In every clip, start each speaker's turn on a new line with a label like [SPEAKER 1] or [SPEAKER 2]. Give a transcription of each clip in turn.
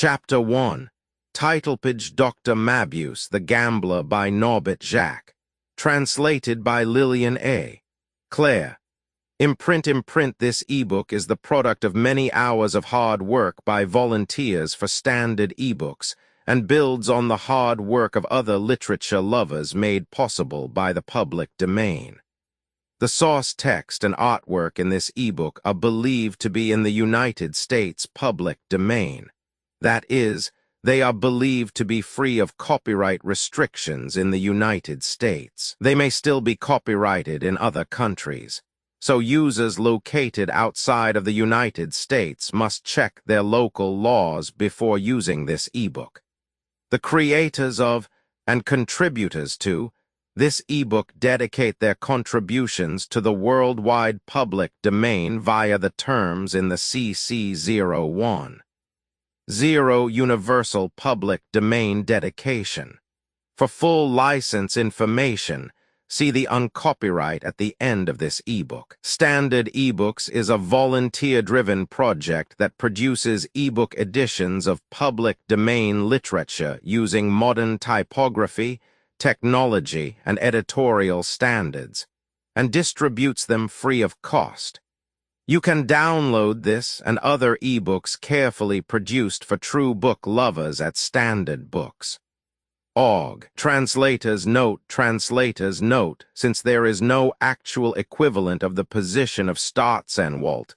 [SPEAKER 1] Chapter 1. Title page Dr. Mabuse, The Gambler by Norbert Jacques. Translated by Lillian A. Claire. Imprint this ebook is the product of many hours of hard work by volunteers for standard ebooks and builds on the hard work of other literature lovers made possible by the public domain. The source text and artwork in this ebook are believed to be in the United States public domain. That is, they are believed to be free of copyright restrictions in the United States. They may still be copyrighted in other countries, so users located outside of the United States must check their local laws before using this ebook. The creators of and contributors to this ebook dedicate their contributions to the worldwide public domain via the terms in the CC01. 0 Universal Public Domain Dedication. For full license information, see the uncopyright at the end of this ebook. Standard eBooks is a volunteer-driven project that produces ebook editions of public domain literature using modern typography, technology, and editorial standards, and distributes them free of cost. You can download this and other ebooks carefully produced for true book lovers at Standard Books. Org. Translators note, since there is no actual equivalent of the position of Staatsanwalt,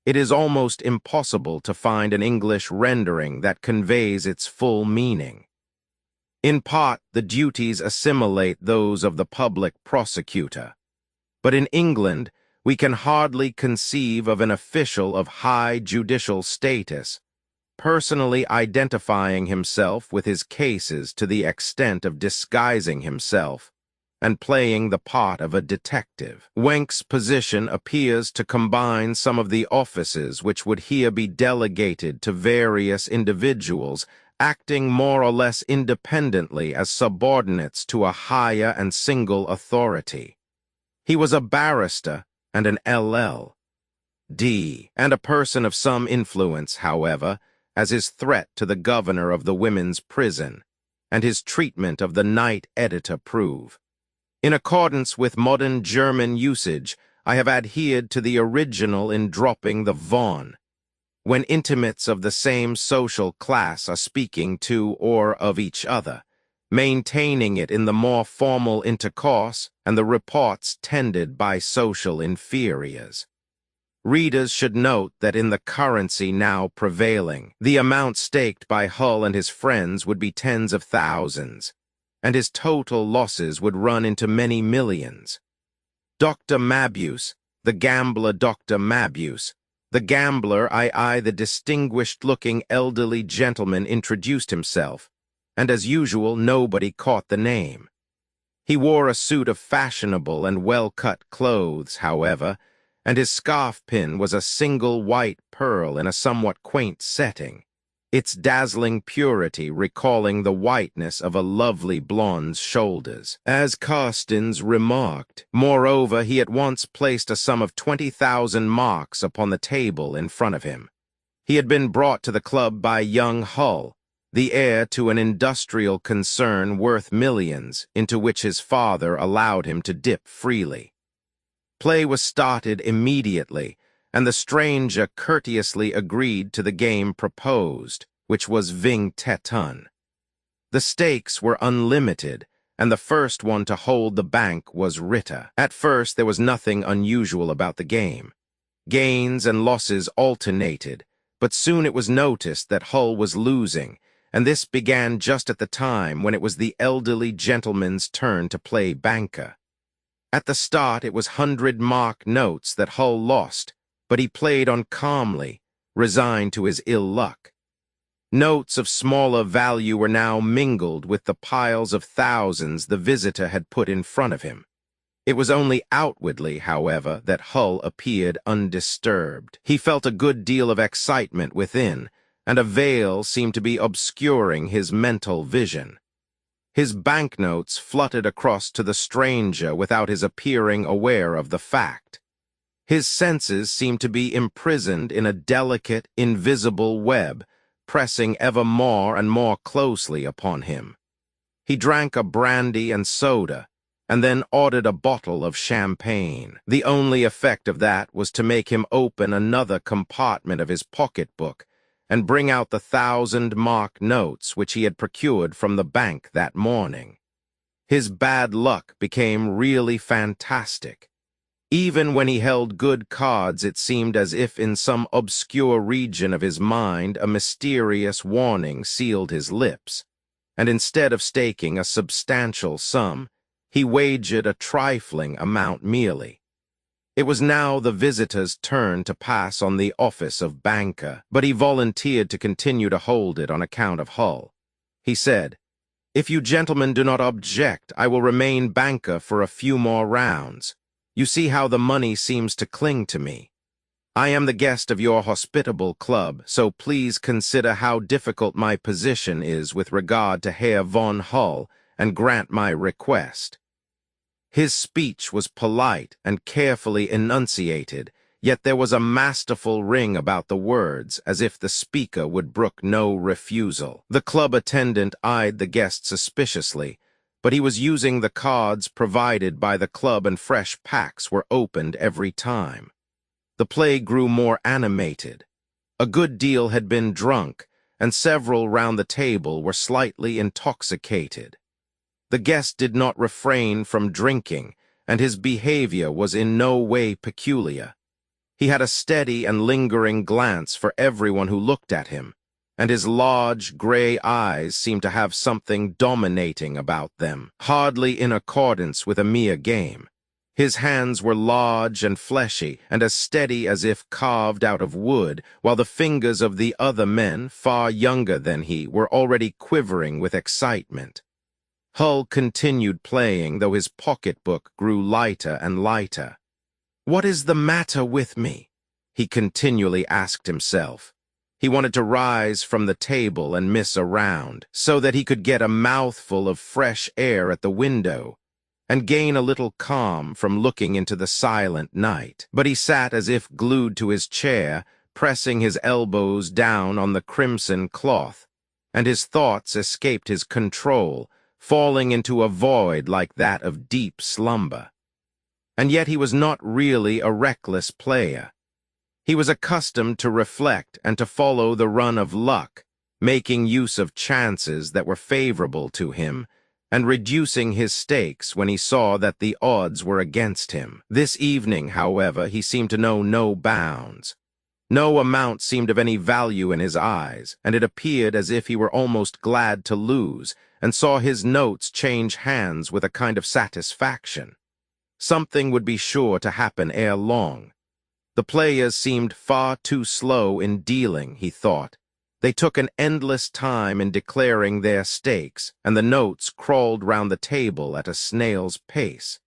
[SPEAKER 1] it is almost impossible to find an English rendering that conveys its full meaning. In part, the duties assimilate those of the public prosecutor. But in England, we can hardly conceive of an official of high judicial status personally identifying himself with his cases to the extent of disguising himself and playing the part of a detective. Wenck's position appears to combine some of the offices which would here be delegated to various individuals acting more or less independently as subordinates to a higher and single authority. He was a barrister and an LL.D. and a person of some influence, however, as his threat to the governor of the women's prison and his treatment of the night editor prove. In accordance with modern German usage, I have adhered to the original in dropping the von. When intimates of the same social class are speaking to or of each other, maintaining it in the more formal intercourse and the reports tended by social inferiors. Readers should note that in the currency now prevailing, the amount staked by Hull and his friends would be tens of thousands, and his total losses would run into many millions. Dr. Mabuse, the gambler Dr. Mabuse, the gambler, the distinguished-looking elderly gentleman introduced himself, and as usual nobody caught the name. He wore a suit of fashionable and well-cut clothes, however, and his scarf pin was a single white pearl in a somewhat quaint setting, its dazzling purity recalling the whiteness of a lovely blonde's shoulders. As Carstens remarked, moreover, he at once placed a sum of 20,000 marks upon the table in front of him. He had been brought to the club by young Hull, the heir to an industrial concern worth millions, into which his father allowed him to dip freely. Play was started immediately, and the stranger courteously agreed to the game proposed, which was Ving Tetun. The stakes were unlimited, and the first one to hold the bank was Ritter. At first there was nothing unusual about the game. Gains and losses alternated, but soon it was noticed that Hull was losing, and this began just at the time when it was the elderly gentleman's turn to play banker. At the start, it was 100-mark notes that Hull lost, but he played on calmly, resigned to his ill luck. Notes of smaller value were now mingled with the piles of thousands the visitor had put in front of him. It was only outwardly, however, that Hull appeared undisturbed. He felt a good deal of excitement within, and a veil seemed to be obscuring his mental vision. His banknotes fluttered across to the stranger without his appearing aware of the fact. His senses seemed to be imprisoned in a delicate, invisible web, pressing ever more and more closely upon him. He drank a brandy and soda, and then ordered a bottle of champagne. The only effect of that was to make him open another compartment of his pocketbook and bring out the 1,000-mark notes which he had procured from the bank that morning. His bad luck became really fantastic. Even when he held good cards, it seemed as if in some obscure region of his mind a mysterious warning sealed his lips, and instead of staking a substantial sum, he wagered a trifling amount merely. It was now the visitor's turn to pass on the office of banker, but he volunteered to continue to hold it on account of Hull. He said, "If you gentlemen do not object, I will remain banker for a few more rounds. You see how the money seems to cling to me. I am the guest of your hospitable club, so please consider how difficult my position is with regard to Herr von Hull and grant my request." His speech was polite and carefully enunciated, yet there was a masterful ring about the words, as if the speaker would brook no refusal. The club attendant eyed the guest suspiciously, but he was using the cards provided by the club and fresh packs were opened every time. The play grew more animated. A good deal had been drunk, and several round the table were slightly intoxicated. The guest did not refrain from drinking, and his behavior was in no way peculiar. He had a steady and lingering glance for everyone who looked at him, and his large gray eyes seemed to have something dominating about them, hardly in accordance with a mere game. His hands were large and fleshy, and as steady as if carved out of wood, while the fingers of the other men, far younger than he, were already quivering with excitement. Hull continued playing, though his pocketbook grew lighter and lighter. "What is the matter with me?" he continually asked himself. He wanted to rise from the table and miss a round, so that he could get a mouthful of fresh air at the window, and gain a little calm from looking into the silent night. But he sat as if glued to his chair, pressing his elbows down on the crimson cloth, and his thoughts escaped his control, falling into a void like that of deep slumber. And yet he was not really a reckless player. He was accustomed to reflect and to follow the run of luck, making use of chances that were favorable to him, and reducing his stakes when he saw that the odds were against him. This evening, however, he seemed to know no bounds. No amount seemed of any value in his eyes, and it appeared as if he were almost glad to lose, and saw his notes change hands with a kind of satisfaction. Something would be sure to happen ere long. The players seemed far too slow in dealing, he thought. They took an endless time in declaring their stakes, and the notes crawled round the table at a snail's pace.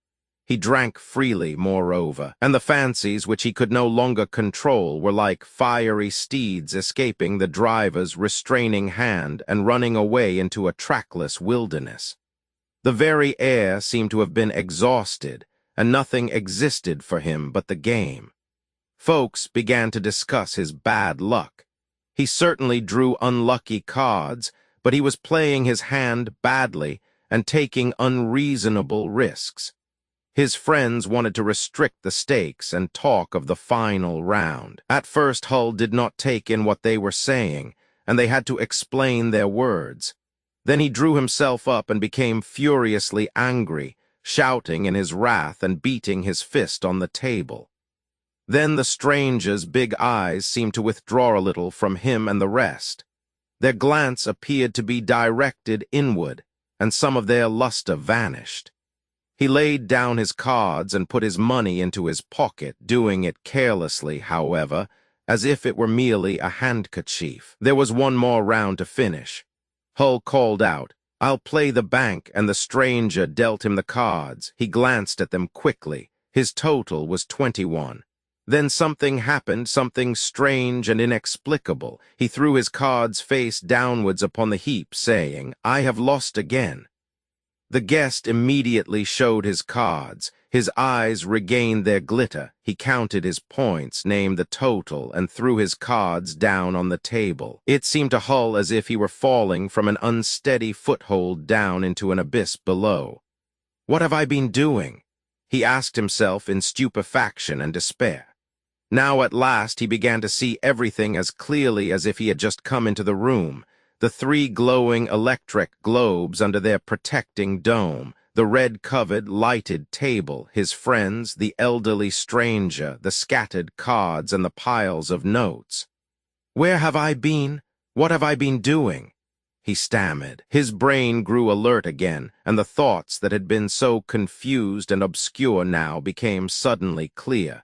[SPEAKER 1] He drank freely, moreover, and the fancies which he could no longer control were like fiery steeds escaping the driver's restraining hand and running away into a trackless wilderness. The very air seemed to have been exhausted, and nothing existed for him but the game. Folks began to discuss his bad luck. He certainly drew unlucky cards, but he was playing his hand badly and taking unreasonable risks. His friends wanted to restrict the stakes and talk of the final round. At first, Hull did not take in what they were saying, and they had to explain their words. Then he drew himself up and became furiously angry, shouting in his wrath and beating his fist on the table. Then the stranger's big eyes seemed to withdraw a little from him and the rest. Their glance appeared to be directed inward, and some of their luster vanished. He laid down his cards and put his money into his pocket, doing it carelessly, however, as if it were merely a handkerchief. There was one more round to finish. Hull called out, "I'll play the bank," and the stranger dealt him the cards. He glanced at them quickly. His total was 21. Then something happened, something strange and inexplicable. He threw his cards face downwards upon the heap, saying, "I have lost again." The guest immediately showed his cards. His eyes regained their glitter. He counted his points, named the total, and threw his cards down on the table. It seemed to Hull as if he were falling from an unsteady foothold down into an abyss below. "What have I been doing?" he asked himself in stupefaction and despair. Now at last he began to see everything as clearly as if he had just come into the room. The three glowing electric globes under their protecting dome, the red-covered, lighted table, his friends, the elderly stranger, the scattered cards, and the piles of notes. "Where have I been? What have I been doing?" he stammered. His brain grew alert again, and the thoughts that had been so confused and obscure now became suddenly clear.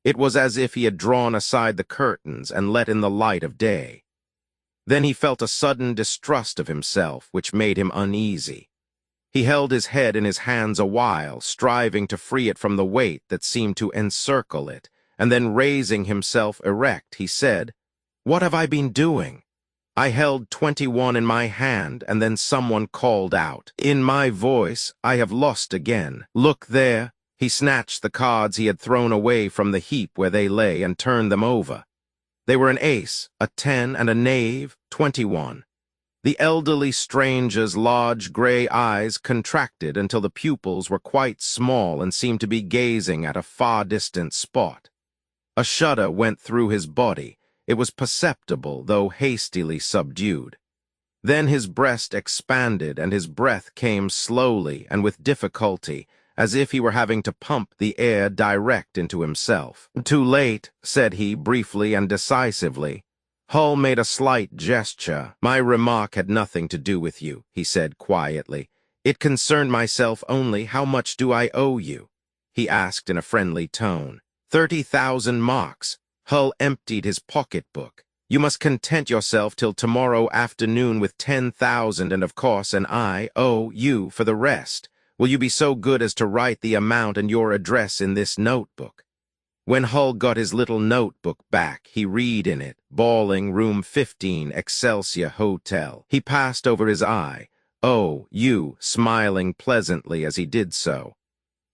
[SPEAKER 1] It was as if he had drawn aside the curtains and let in the light of day. Then he felt a sudden distrust of himself, which made him uneasy. He held his head in his hands a while, striving to free it from the weight that seemed to encircle it, and then raising himself erect, he said, "What have I been doing?" I held 21 in my hand, and then someone called out. In my voice, I have lost again. "Look there." He snatched the cards he had thrown away from the heap where they lay and turned them over. They were an ace, a 10, and a knave, 21. The elderly stranger's large gray eyes contracted until the pupils were quite small and seemed to be gazing at a far-distant spot. A shudder went through his body. It was perceptible, though hastily subdued. Then his breast expanded and his breath came slowly and with difficulty, as if he were having to pump the air direct into himself. "Too late," said he briefly and decisively. Hull made a slight gesture. "My remark had nothing to do with you," he said quietly. "It concerned myself only. How much do I owe you?" he asked in a friendly tone. 30,000 marks. Hull emptied his pocketbook. "You must content yourself till tomorrow afternoon with 10,000, and of course I owe you for the rest. Will you be so good as to write the amount and your address in this notebook?" When Hull got his little notebook back, he read in it, "Bawling, room 15, Excelsior Hotel." He passed over his eye, "Oh, you," smiling pleasantly as he did so.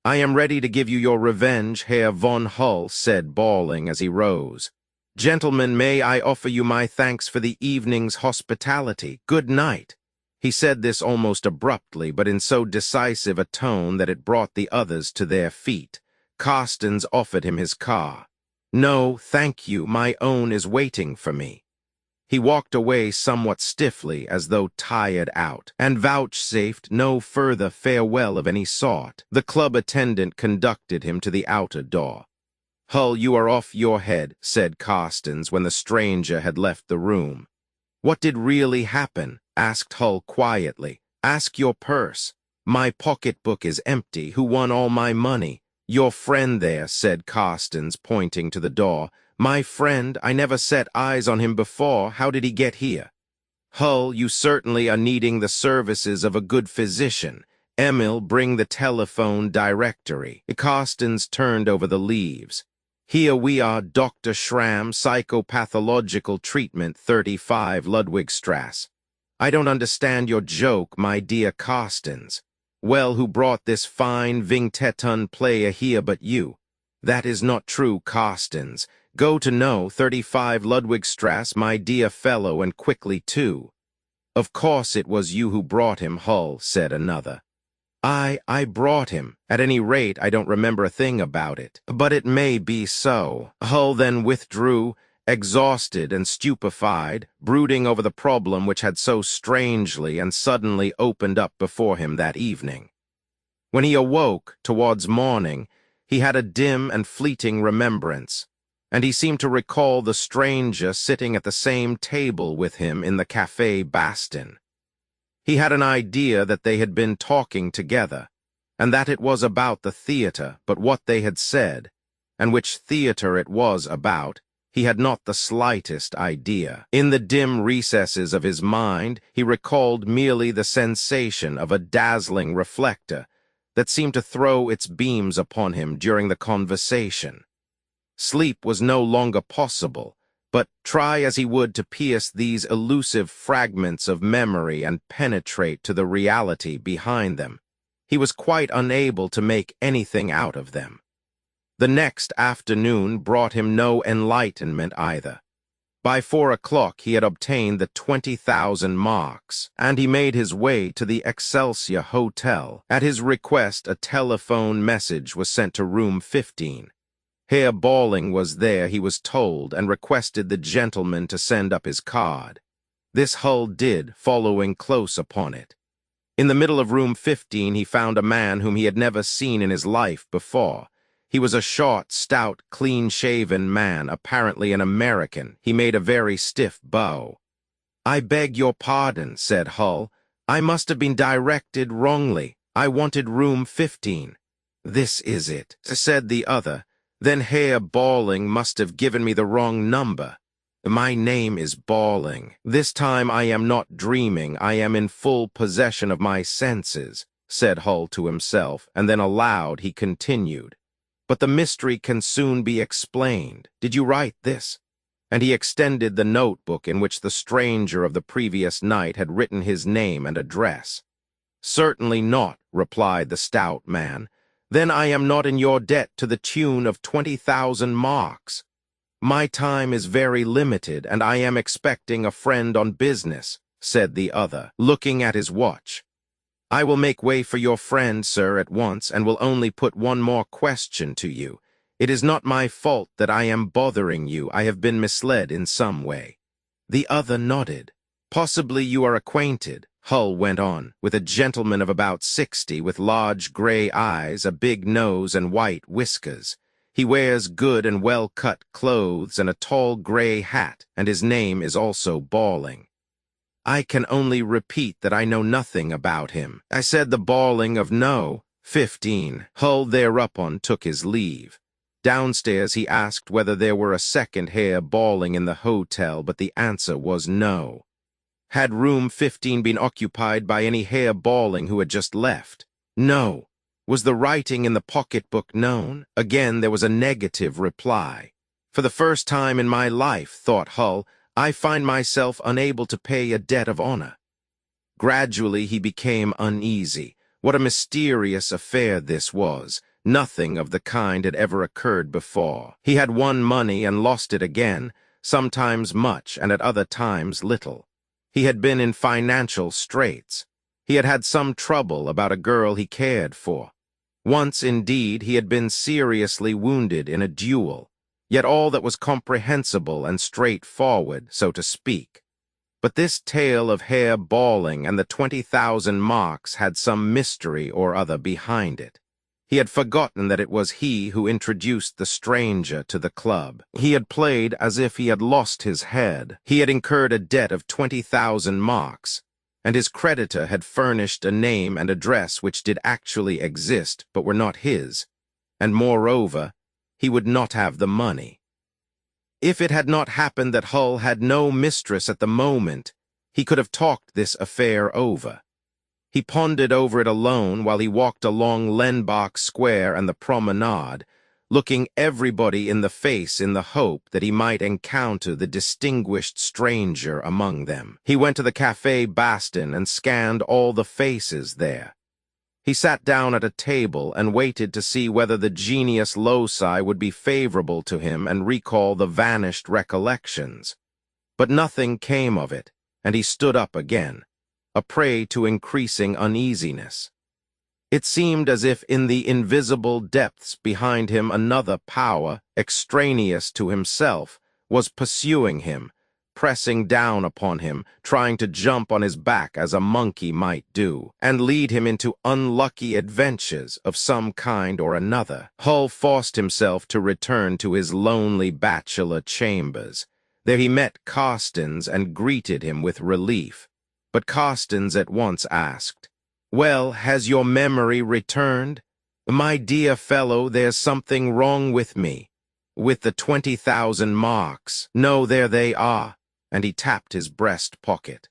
[SPEAKER 1] "I am ready to give you your revenge," Herr von Hull said, bawling as he rose. "Gentlemen, may I offer you my thanks for the evening's hospitality. Good night." He said this almost abruptly, but in so decisive a tone that it brought the others to their feet. Carstens offered him his car. "No, thank you, my own is waiting for me." He walked away somewhat stiffly, as though tired out, and vouchsafed no further farewell of any sort. The club attendant conducted him to the outer door. "Hull, you are off your head," said Carstens when the stranger had left the room. "What did really happen?" asked Hull quietly. "Ask your purse. My pocketbook is empty. Who won all my money?" "Your friend there," said Carstens, pointing to the door. "My friend? I never set eyes on him before. How did he get here?" "Hull, you certainly are needing the services of a good physician. Emil, bring the telephone directory." Carstens turned over the leaves. "Here we are, Dr. Schramm, Psychopathological Treatment, 35 Ludwigstrasse. I don't understand your joke, my dear Carstens. Well, who brought this fine Vinteton player here but you?" "That is not true, Carstens. Go to no, 35 Ludwigstrasse, my dear fellow, and quickly too." "Of course it was you who brought him, Hull," said another. I brought him. At any rate, I don't remember a thing about it. But it may be so." Hull then withdrew, exhausted and stupefied, brooding over the problem which had so strangely and suddenly opened up before him that evening. When he awoke, towards morning, he had a dim and fleeting remembrance, and he seemed to recall the stranger sitting at the same table with him in the Café Bastin. He had an idea that they had been talking together, and that it was about the theater, but what they had said, and which theater it was about, he had not the slightest idea. In the dim recesses of his mind, he recalled merely the sensation of a dazzling reflector that seemed to throw its beams upon him during the conversation. Sleep was no longer possible, but try as he would to pierce these elusive fragments of memory and penetrate to the reality behind them, He was quite unable to make anything out of them. The next afternoon brought him no enlightenment either. By 4 o'clock he had obtained the 20,000 marks, and he made his way to the Excelsior Hotel. At his request, a telephone message was sent to room 15. Herr Balling was there, he was told, and requested the gentleman to send up his card. This Hull did, following close upon it. In the middle of room 15 he found a man whom he had never seen in his life before. He was a short, stout, clean-shaven man, apparently an American. He made a very stiff bow. "I beg your pardon," said Hull. "I must have been directed wrongly. I wanted room 15. "This is it," said the other. "Then Herr Balling must have given me the wrong number. My name is Balling. This time I am not dreaming. I am in full possession of my senses," said Hull to himself, and then aloud he continued. "But the mystery can soon be explained. Did you write this?" And he extended the notebook in which the stranger of the previous night had written his name and address. "Certainly not," replied the stout man. "Then I am not in your debt to the tune of 20,000 marks. My time is very limited, and I am expecting a friend on business," said the other, looking at his watch. "I will make way for your friend, sir, at once, and will only put one more question to you. It is not my fault that I am bothering you. I have been misled in some way." The other nodded. "Possibly you are acquainted," Hull went on, "with a gentleman of about 60, with large gray eyes, a big nose, and white whiskers. He wears good and well-cut clothes and a tall gray hat, and his name is also Balling." "I can only repeat that I know nothing about him. I said the Balling of No. 15. Hull thereupon took his leave. Downstairs he asked whether there were a second Herr Balling in the hotel, but the answer was no. Had room 15 been occupied by any Herr Balling who had just left? No. Was the writing in the pocketbook known? Again there was a negative reply. For the first time in my life, thought Hull, I find myself unable to pay a debt of honor. Gradually he became uneasy. What a mysterious affair this was. Nothing of the kind had ever occurred before. He had won money and lost it again, sometimes much and at other times little. He had been in financial straits. He had had some trouble about a girl he cared for. Once, indeed, he had been seriously wounded in a duel. Yet all that was comprehensible and straightforward, so to speak. But this tale of Herr Balling and the 20,000 marks had some mystery or other behind it. He had forgotten that it was he who introduced the stranger to the club. He had played as if he had lost his head. He had incurred a debt of 20,000 marks, and his creditor had furnished a name and address which did actually exist but were not his, and moreover, he would not have the money. If it had not happened that Hull had no mistress at the moment, he could have talked this affair over. He pondered over it alone while he walked along Lenbach Square and the promenade, looking everybody in the face in the hope that he might encounter the distinguished stranger among them. He went to the Café Baston and scanned all the faces there. He sat down at a table and waited to see whether the genius loci would be favorable to him and recall the vanished recollections. But nothing came of it, and he stood up again, a prey to increasing uneasiness. It seemed as if in the invisible depths behind him another power, extraneous to himself, was pursuing him, pressing down upon him, trying to jump on his back as a monkey might do, and lead him into unlucky adventures of some kind or another. Hull forced himself to return to his lonely bachelor chambers. There he met Carstens and greeted him with relief. But Carstens at once asked, "Well, has your memory returned? My dear fellow, there's something wrong with me. With the 20,000 marks. No, there they are." And he tapped his breast pocket.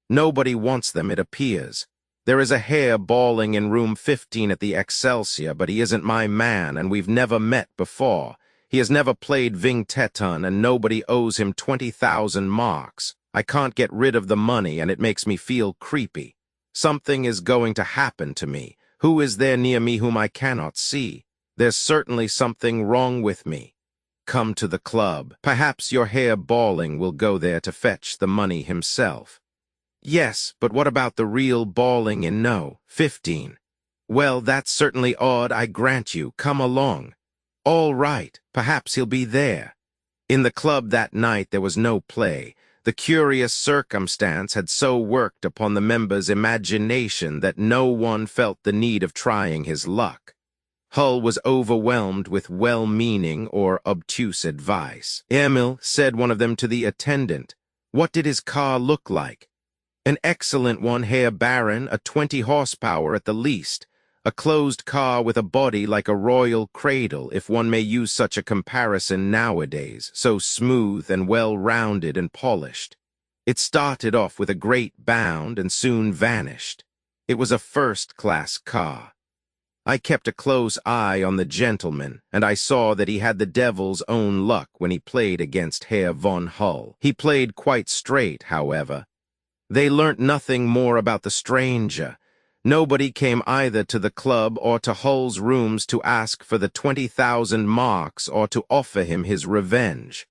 [SPEAKER 1] "Nobody wants them, it appears. There is a Herr Balling in room 15 at the Excelsior, but he isn't my man, and we've never met before. He has never played Vingt-Teton, and nobody owes him 20,000 marks. I can't get rid of the money, and it makes me feel creepy. Something is going to happen to me. Who is there near me whom I cannot see? There's certainly something wrong with me. Come to the club. Perhaps your Herr Balling will go there to fetch the money himself. Yes, but what about the real Balling in No. 15? Well, that's certainly odd, I grant you. Come along. All right, perhaps he'll be there. In the club that night there was no play. The curious circumstance had so worked upon the members' imagination that no one felt the need of trying his luck. Hull was overwhelmed with well-meaning or obtuse advice. Emil, said one of them to the attendant, what did his car look like? An excellent one, Herr Baron, a 20 horsepower at the least. A closed car with a body like a royal cradle, if one may use such a comparison nowadays, so smooth and well-rounded and polished. It started off with a great bound and soon vanished. It was a first-class car. I kept a close eye on the gentleman, and I saw that he had the devil's own luck when he played against Herr von Hull. He played quite straight, however. They learnt nothing more about the stranger. Nobody came either to the club or to Hull's rooms to ask for the 20,000 marks or to offer him his revenge.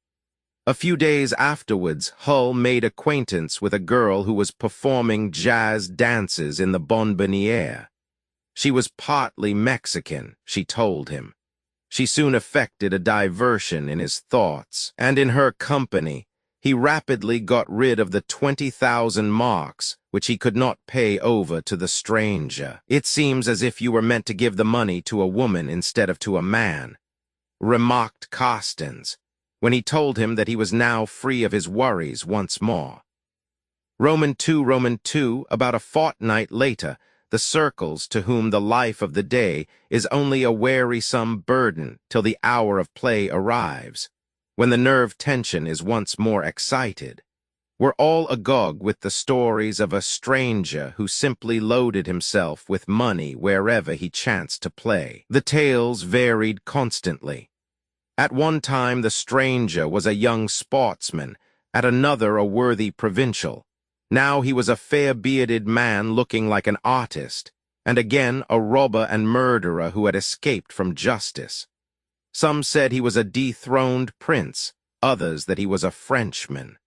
[SPEAKER 1] A few days afterwards, Hull made acquaintance with a girl who was performing jazz dances in the Bonbonniere. She was partly Mexican, she told him. She soon effected a diversion in his thoughts, and in her company, he rapidly got rid of the 20,000 marks, which he could not pay over to the stranger. It seems as if you were meant to give the money to a woman instead of to a man, remarked Carstens, when he told him that he was now free of his worries once more. Roman II, about a fortnight later, the circles to whom the life of the day is only a wearisome burden till the hour of play arrives, when the nerve tension is once more excited, were all agog with the stories of a stranger who simply loaded himself with money wherever he chanced to play. The tales varied constantly. At one time the stranger was a young sportsman, at another a worthy provincial. Now he was a fair-bearded man looking like an artist, and again a robber and murderer who had escaped from justice. Some said he was a dethroned prince, others that he was a Frenchman.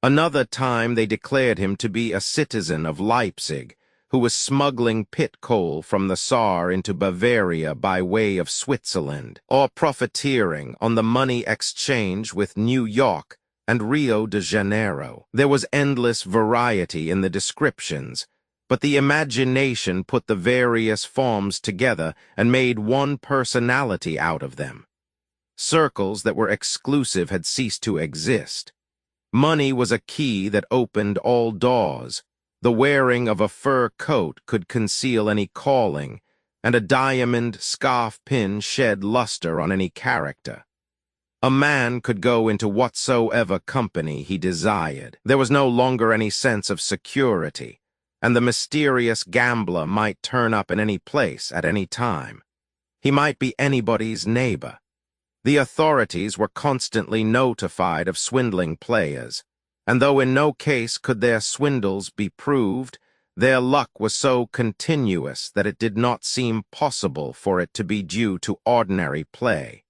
[SPEAKER 1] Another time they declared him to be a citizen of Leipzig, who was smuggling pit coal from the Saar into Bavaria by way of Switzerland, or profiteering on the money exchange with New York and Rio de Janeiro. There was endless variety in the descriptions, but the imagination put the various forms together and made one personality out of them. Circles that were exclusive had ceased to exist. Money was a key that opened all doors. The wearing of a fur coat could conceal any calling, and a diamond scarf pin shed luster on any character. A man could go into whatsoever company he desired. There was no longer any sense of security, and the mysterious gambler might turn up in any place at any time. He might be anybody's neighbor. The authorities were constantly notified of swindling players, and though in no case could their swindles be proved, their luck was so continuous that it did not seem possible for it to be due to ordinary play.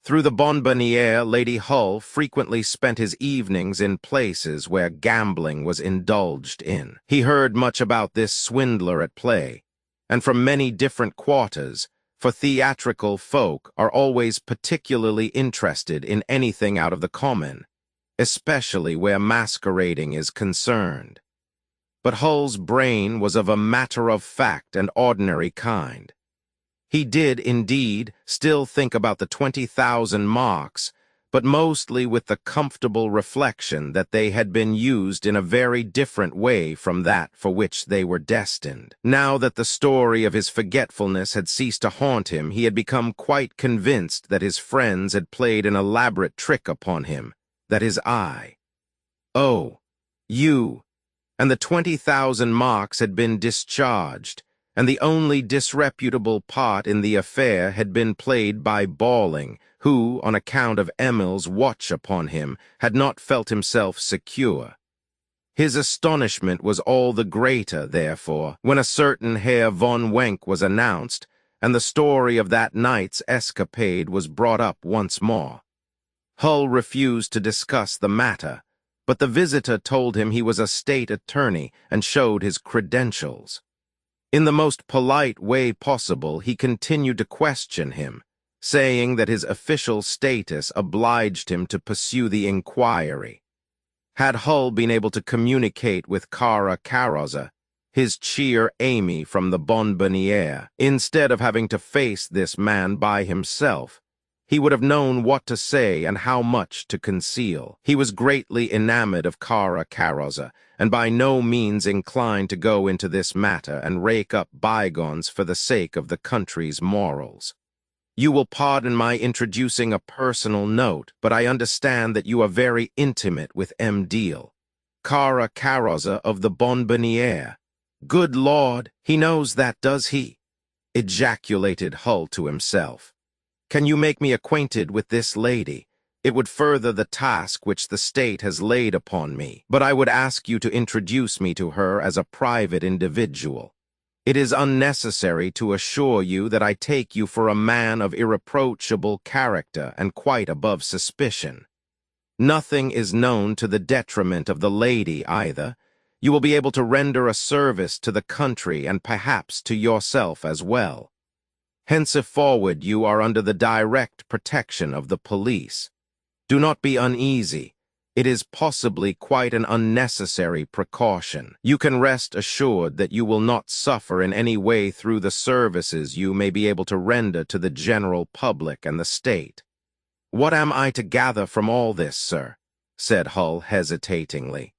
[SPEAKER 1] Through the Bonbonniere, Lady Hull frequently spent his evenings in places where gambling was indulged in. He heard much about this swindler at play, and from many different quarters, for theatrical folk are always particularly interested in anything out of the common, especially where masquerading is concerned. But Hull's brain was of a matter-of-fact and ordinary kind. He did, indeed, still think about the 20,000 marks, but mostly with the comfortable reflection that they had been used in a very different way from that for which they were destined. Now that the story of his forgetfulness had ceased to haunt him, he had become quite convinced that his friends had played an elaborate trick upon him, that his eye, and the 20,000 marks had been discharged, and the only disreputable part in the affair had been played by Balling, who, on account of Emil's watch upon him, had not felt himself secure. His astonishment was all the greater, therefore, when a certain Herr von Wenck was announced, and the story of that night's escapade was brought up once more. Hull refused to discuss the matter, but the visitor told him he was a state attorney and showed his credentials. In the most polite way possible, he continued to question him, saying that his official status obliged him to pursue the inquiry. Had Hull been able to communicate with Kara Carrozza, his cheer Amy from the Bonbonniere, instead of having to face this man by himself, he would have known what to say and how much to conceal. He was greatly enamored of Kara Carrozza, and by no means inclined to go into this matter and rake up bygones for the sake of the country's morals. You will pardon my introducing a personal note, but I understand that you are very intimate with M. Deal, Kara Carrozza of the Bonbonniere. Good Lord, he knows that, does he? Ejaculated Hull to himself. Can you make me acquainted with this lady? It would further the task which the state has laid upon me, but I would ask you to introduce me to her as a private individual. It is unnecessary to assure you that I take you for a man of irreproachable character and quite above suspicion. Nothing is known to the detriment of the lady either. You will be able to render a service to the country and perhaps to yourself as well. Henceforward you are under the direct protection of the police. Do not be uneasy. It is possibly quite an unnecessary precaution. You can rest assured that you will not suffer in any way through the services you may be able to render to the general public and the state. What am I to gather from all this, sir? Said Hull hesitatingly.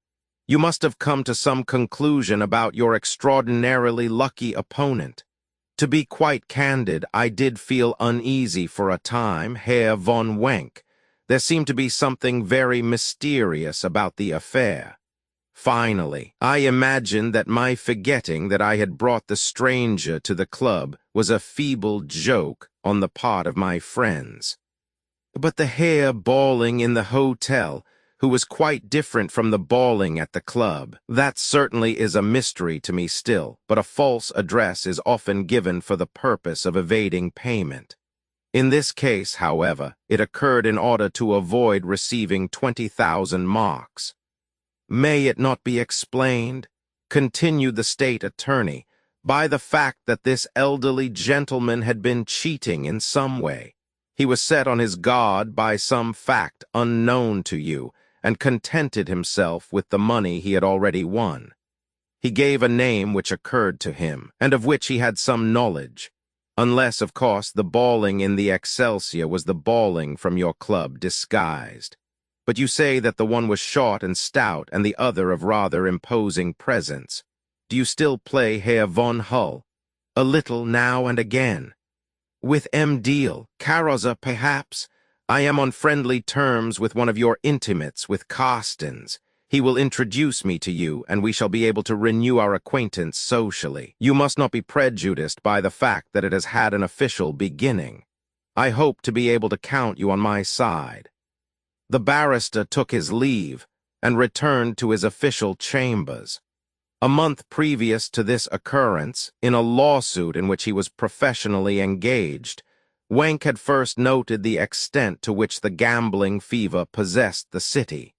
[SPEAKER 1] You must have come to some conclusion about your extraordinarily lucky opponent. To be quite candid, I did feel uneasy for a time, Herr von Wenck. There seemed to be something very mysterious about the affair. Finally, I imagined that my forgetting that I had brought the stranger to the club was a feeble joke on the part of my friends. But the Herr bawling in the hotel, who was quite different from the bawling at the club, that certainly is a mystery to me still, but a false address is often given for the purpose of evading payment. In this case, however, it occurred in order to avoid receiving 20,000 marks. May it not be explained, continued the state attorney, by the fact that this elderly gentleman had been cheating in some way. He was set on his guard by some fact unknown to you, and contented himself with the money he had already won. He gave a name which occurred to him, and of which he had some knowledge. Unless, of course, the bawling in the Excelsior was the bawling from your club disguised. But you say that the one was short and stout and the other of rather imposing presence. Do you still play Herr von Hull? A little now and again. With M. Deal, Carrozza, perhaps? I am on friendly terms with one of your intimates, with Carstens. He will introduce me to you, and we shall be able to renew our acquaintance socially. You must not be prejudiced by the fact that it has had an official beginning. I hope to be able to count you on my side. The barrister took his leave and returned to his official chambers. A month previous to this occurrence, in a lawsuit in which he was professionally engaged, Wenck had first noted the extent to which the gambling fever possessed the city.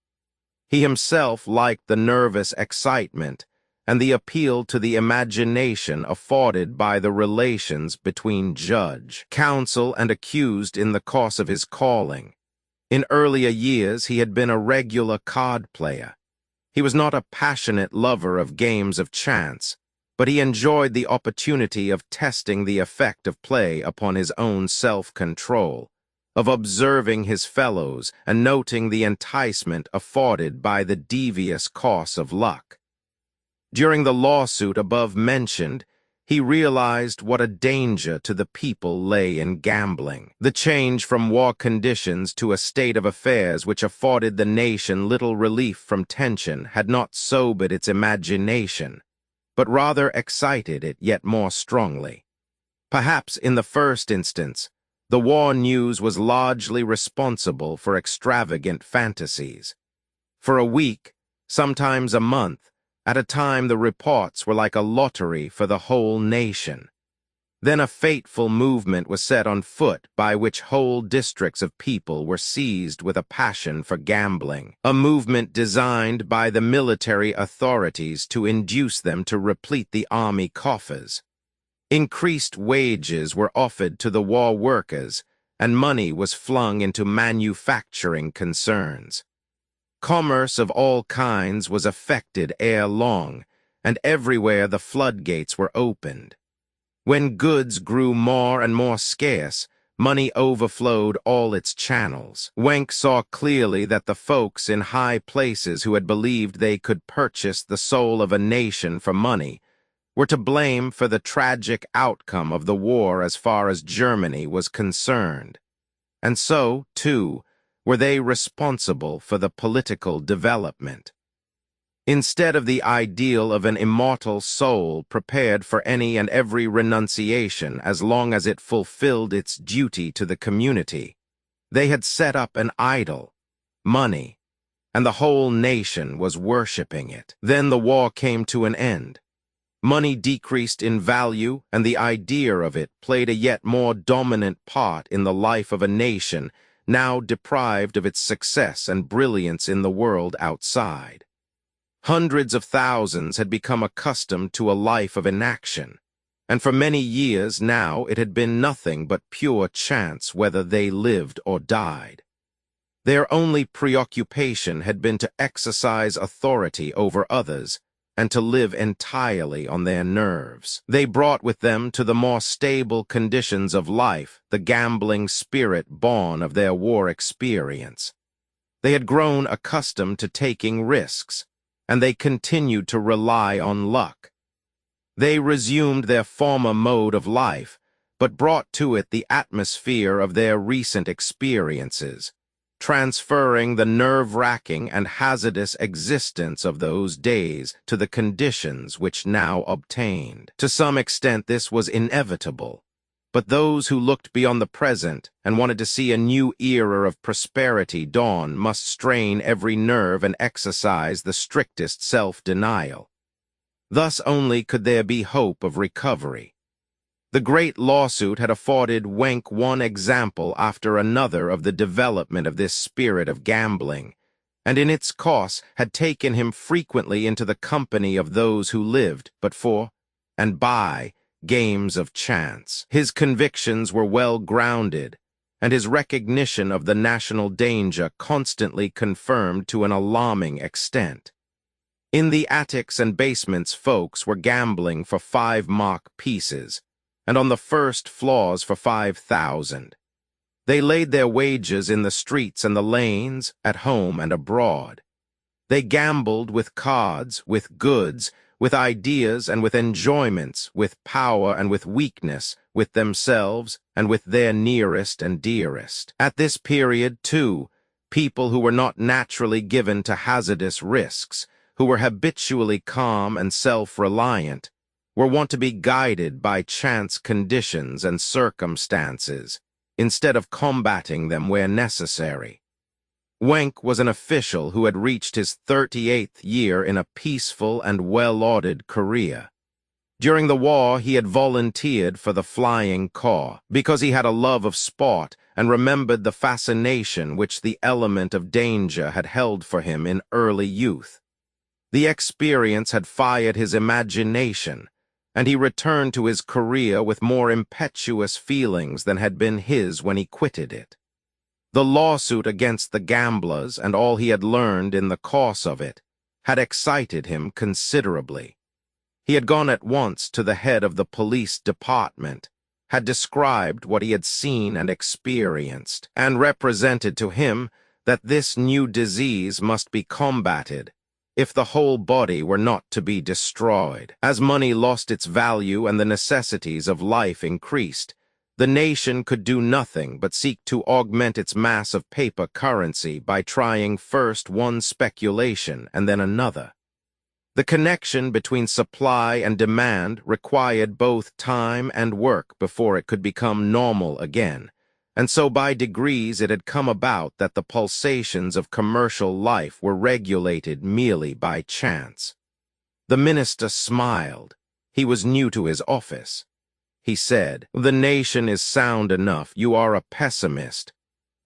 [SPEAKER 1] He himself liked the nervous excitement and the appeal to the imagination afforded by the relations between judge, counsel, and accused in the course of his calling. In earlier years he had been a regular card player. He was not a passionate lover of games of chance, but he enjoyed the opportunity of testing the effect of play upon his own self-control, of observing his fellows and noting the enticement afforded by the devious course of luck. During the lawsuit above mentioned, he realized what a danger to the people lay in gambling. The change from war conditions to a state of affairs which afforded the nation little relief from tension had not sobered its imagination, but rather excited it yet more strongly. Perhaps in the first instance, the war news was largely responsible for extravagant fantasies. For a week, sometimes a month. At a time, the reports were like a lottery for the whole nation. Then a fateful movement was set on foot by which whole districts of people were seized with a passion for gambling, a movement designed by the military authorities to induce them to replete the army coffers. Increased wages were offered to the war workers, and money was flung into manufacturing concerns. Commerce of all kinds was affected ere long, and everywhere the floodgates were opened. When goods grew more and more scarce, money overflowed all its channels. Wenck saw clearly that the folks in high places who had believed they could purchase the soul of a nation for money were to blame for the tragic outcome of the war as far as Germany was concerned. And so, too, were they responsible for the political development. Instead of the ideal of an immortal soul prepared for any and every renunciation as long as it fulfilled its duty to the community, they had set up an idol, money, and the whole nation was worshipping it. Then the war came to an end. Money decreased in value, and the idea of it played a yet more dominant part in the life of a nation now deprived of its success and brilliance in the world outside. Hundreds of thousands had become accustomed to a life of inaction, and for many years now it had been nothing but pure chance whether they lived or died. Their only preoccupation had been to exercise authority over others and to live entirely on their nerves. They brought with them to the more stable conditions of life the gambling spirit born of their war experience. They had grown accustomed to taking risks, and they continued to rely on luck. They resumed their former mode of life, but brought to it the atmosphere of their recent experiences, transferring the nerve-wracking and hazardous existence of those days to the conditions which now obtained. To some extent this was inevitable, but those who looked beyond the present and wanted to see a new era of prosperity dawn must strain every nerve and exercise the strictest self-denial. Thus only could there be hope of recovery. The great lawsuit had afforded Wenck one example after another of the development of this spirit of gambling, and in its course had taken him frequently into the company of those who lived but for, and by, games of chance. His convictions were well grounded, and his recognition of the national danger constantly confirmed to an alarming extent. In the attics and basements folks were gambling for 5-mark pieces, and on the first floors for 5,000. They laid their wagers in the streets and the lanes, at home and abroad. They gambled with cards, with goods, with ideas and with enjoyments, with power and with weakness, with themselves and with their nearest and dearest. At this period, too, people who were not naturally given to hazardous risks, who were habitually calm and self-reliant, were wont to be guided by chance conditions and circumstances, instead of combating them where necessary. Wenck was an official who had reached his 38th year in a peaceful and well-ordered career. During the war, he had volunteered for the Flying Corps because he had a love of sport and remembered the fascination which the element of danger had held for him in early youth. The experience had fired his imagination, and he returned to his career with more impetuous feelings than had been his when he quitted it. The lawsuit against the gamblers and all he had learned in the course of it had excited him considerably. He had gone at once to the head of the police department, had described what he had seen and experienced, and represented to him that this new disease must be combated if the whole body were not to be destroyed. As money lost its value and the necessities of life increased, the nation could do nothing but seek to augment its mass of paper currency by trying first one speculation and then another. The connection between supply and demand required both time and work before it could become normal again, And so by degrees it had come about that the pulsations of commercial life were regulated merely by chance. The minister smiled. He was new to his office. He said, "The nation is sound enough. You are a pessimist."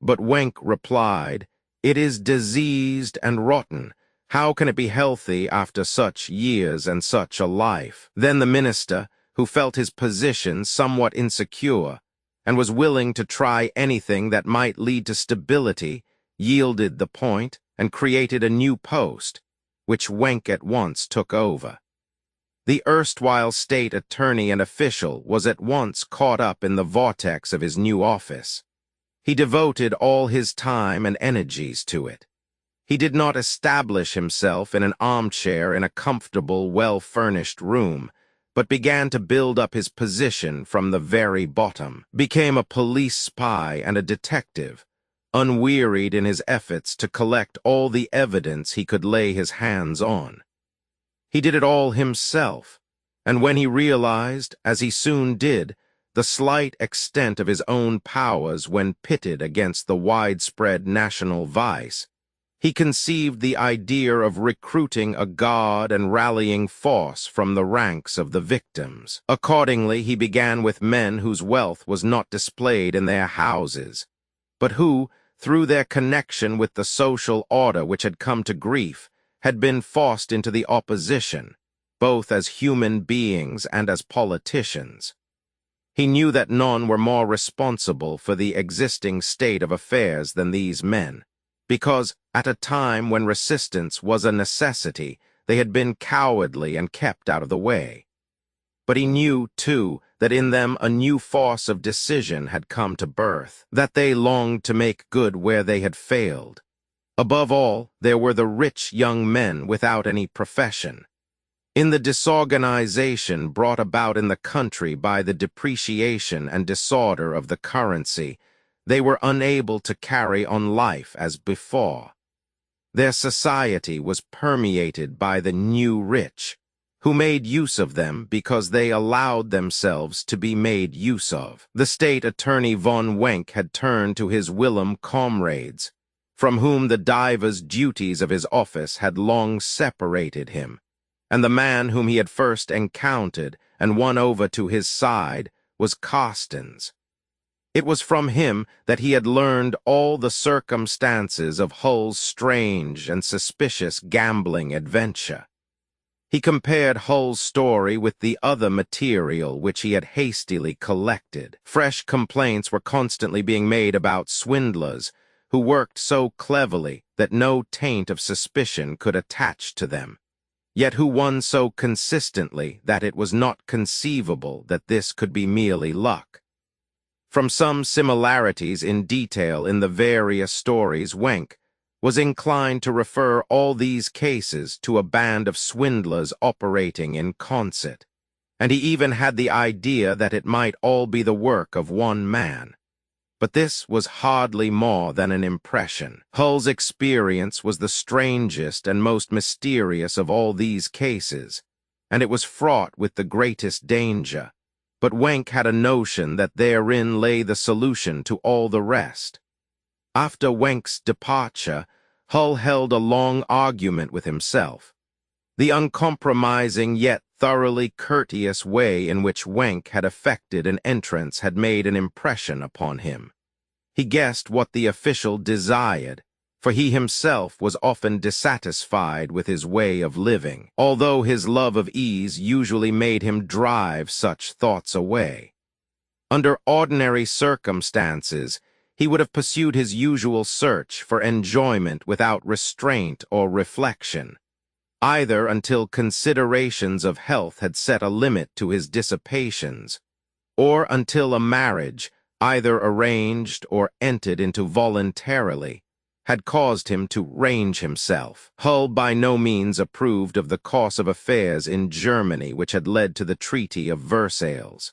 [SPEAKER 1] But Wenck replied, "It is diseased and rotten. How can it be healthy after such years and such a life?" Then the minister, who felt his position somewhat insecure, and was willing to try anything that might lead to stability, yielded the point and created a new post, which Wenck at once took over. The erstwhile state attorney and official was at once caught up in the vortex of his new office. He devoted all his time and energies to it. He did not establish himself in an armchair in a comfortable, well-furnished room, but began to build up his position from the very bottom, became a police spy and a detective, unwearied in his efforts to collect all the evidence he could lay his hands on. He did it all himself, and when he realized, as he soon did, the slight extent of his own powers when pitted against the widespread national vice, he conceived the idea of recruiting a guard and rallying force from the ranks of the victims. Accordingly, he began with men whose wealth was not displayed in their houses, but who, through their connection with the social order which had come to grief, had been forced into the opposition, both as human beings and as politicians. He knew that none were more responsible for the existing state of affairs than these men, because, at a time when resistance was a necessity, they had been cowardly and kept out of the way. But he knew, too, that in them a new force of decision had come to birth, that they longed to make good where they had failed. Above all, there were the rich young men without any profession. In the disorganization brought about in the country by the depreciation and disorder of the currency, they were unable to carry on life as before. Their society was permeated by the new rich, who made use of them because they allowed themselves to be made use of. The state attorney von Wenck had turned to his whilom comrades, from whom the divers duties of his office had long separated him, and the man whom he had first encountered and won over to his side was Carstens. It was from him that he had learned all the circumstances of Hull's strange and suspicious gambling adventure. He compared Hull's story with the other material which he had hastily collected. Fresh complaints were constantly being made about swindlers who worked so cleverly that no taint of suspicion could attach to them, yet who won so consistently that it was not conceivable that this could be merely luck. From some similarities in detail in the various stories, Wenck was inclined to refer all these cases to a band of swindlers operating in concert, and he even had the idea that it might all be the work of one man. But this was hardly more than an impression. Hull's experience was the strangest and most mysterious of all these cases, and it was fraught with the greatest danger. But Wenck had a notion that therein lay the solution to all the rest. After Wenck's departure, Hull held a long argument with himself. The uncompromising yet thoroughly courteous way in which Wenck had effected an entrance had made an impression upon him. He guessed what the official desired, for he himself was often dissatisfied with his way of living, although his love of ease usually made him drive such thoughts away. Under ordinary circumstances, he would have pursued his usual search for enjoyment without restraint or reflection, either until considerations of health had set a limit to his dissipations, or until a marriage, either arranged or entered into voluntarily, had caused him to range himself. Hull by no means approved of the course of affairs in Germany which had led to the Treaty of Versailles.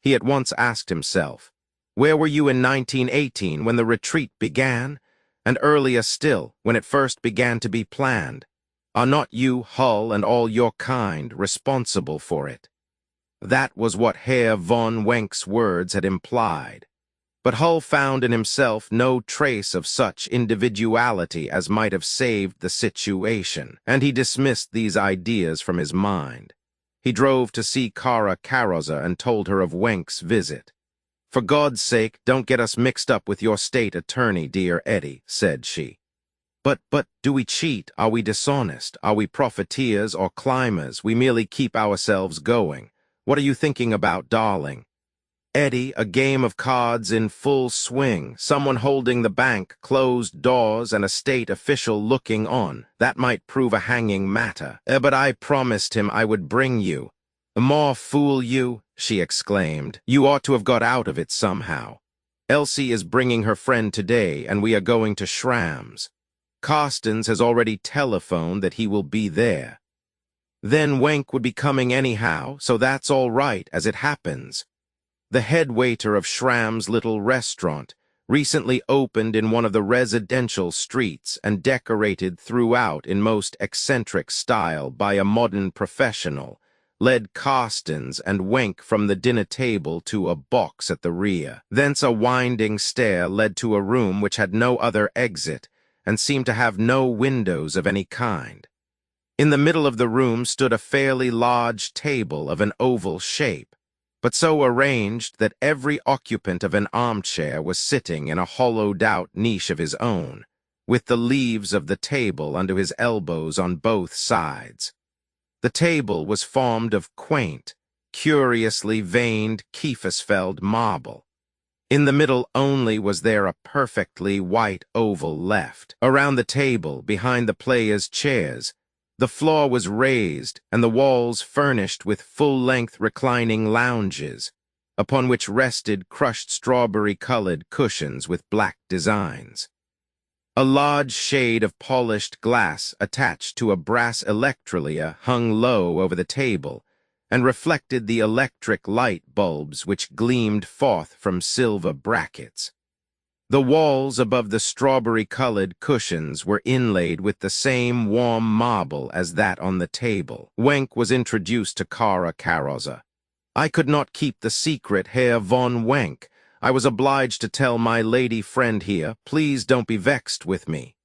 [SPEAKER 1] He at once asked himself, where were you in 1918 when the retreat began, and earlier still, when it first began to be planned? Are not you, Hull, and all your kind, responsible for it? That was what Herr von Wenck's words had implied. But Hull found in himself no trace of such individuality as might have saved the situation, and he dismissed these ideas from his mind. He drove to see Kara Carrozza and told her of Wenk's visit. "For God's sake, don't get us mixed up with your state attorney, dear Eddie," said she. But, do we cheat? Are we dishonest? Are we profiteers or climbers? We merely keep ourselves going. What are you thinking about, darling?" "Eddie, a game of cards in full swing, someone holding the bank, closed doors, and a state official looking on. That might prove a hanging matter. But I promised him I would bring you." "More fool you," she exclaimed. "You ought to have got out of it somehow. Elsie is bringing her friend today, and we are going to Schramm's. Carstens has already telephoned that he will be there. Then Wenk would be coming anyhow, so that's all right, as it happens. The head waiter of Schramm's little restaurant, recently opened in one of the residential streets and decorated throughout in most eccentric style by a modern professional, led Carstens and Wenk from the dinner table to a box at the rear. Thence a winding stair led to a room which had no other exit, and seemed to have no windows of any kind. In the middle of the room stood a fairly large table of an oval shape, but so arranged that every occupant of an armchair was sitting in a hollowed-out niche of his own, with the leaves of the table under his elbows on both sides. The table was formed of quaint, curiously veined Kiefersfeld marble. In the middle only was there a perfectly white oval left. Around the table, behind the players' chairs, the floor was raised and the walls furnished with full-length reclining lounges, upon which rested crushed strawberry-colored cushions with black designs. A large shade of polished glass attached to a brass electrolia hung low over the table, and reflected the electric light bulbs which gleamed forth from silver brackets. The walls above the strawberry-colored cushions were inlaid with the same warm marble as that on the table. Wenk was introduced to Kara Carrozza. "I could not keep the secret, Herr von Wenk. I was obliged to tell my lady friend here. Please don't be vexed with me."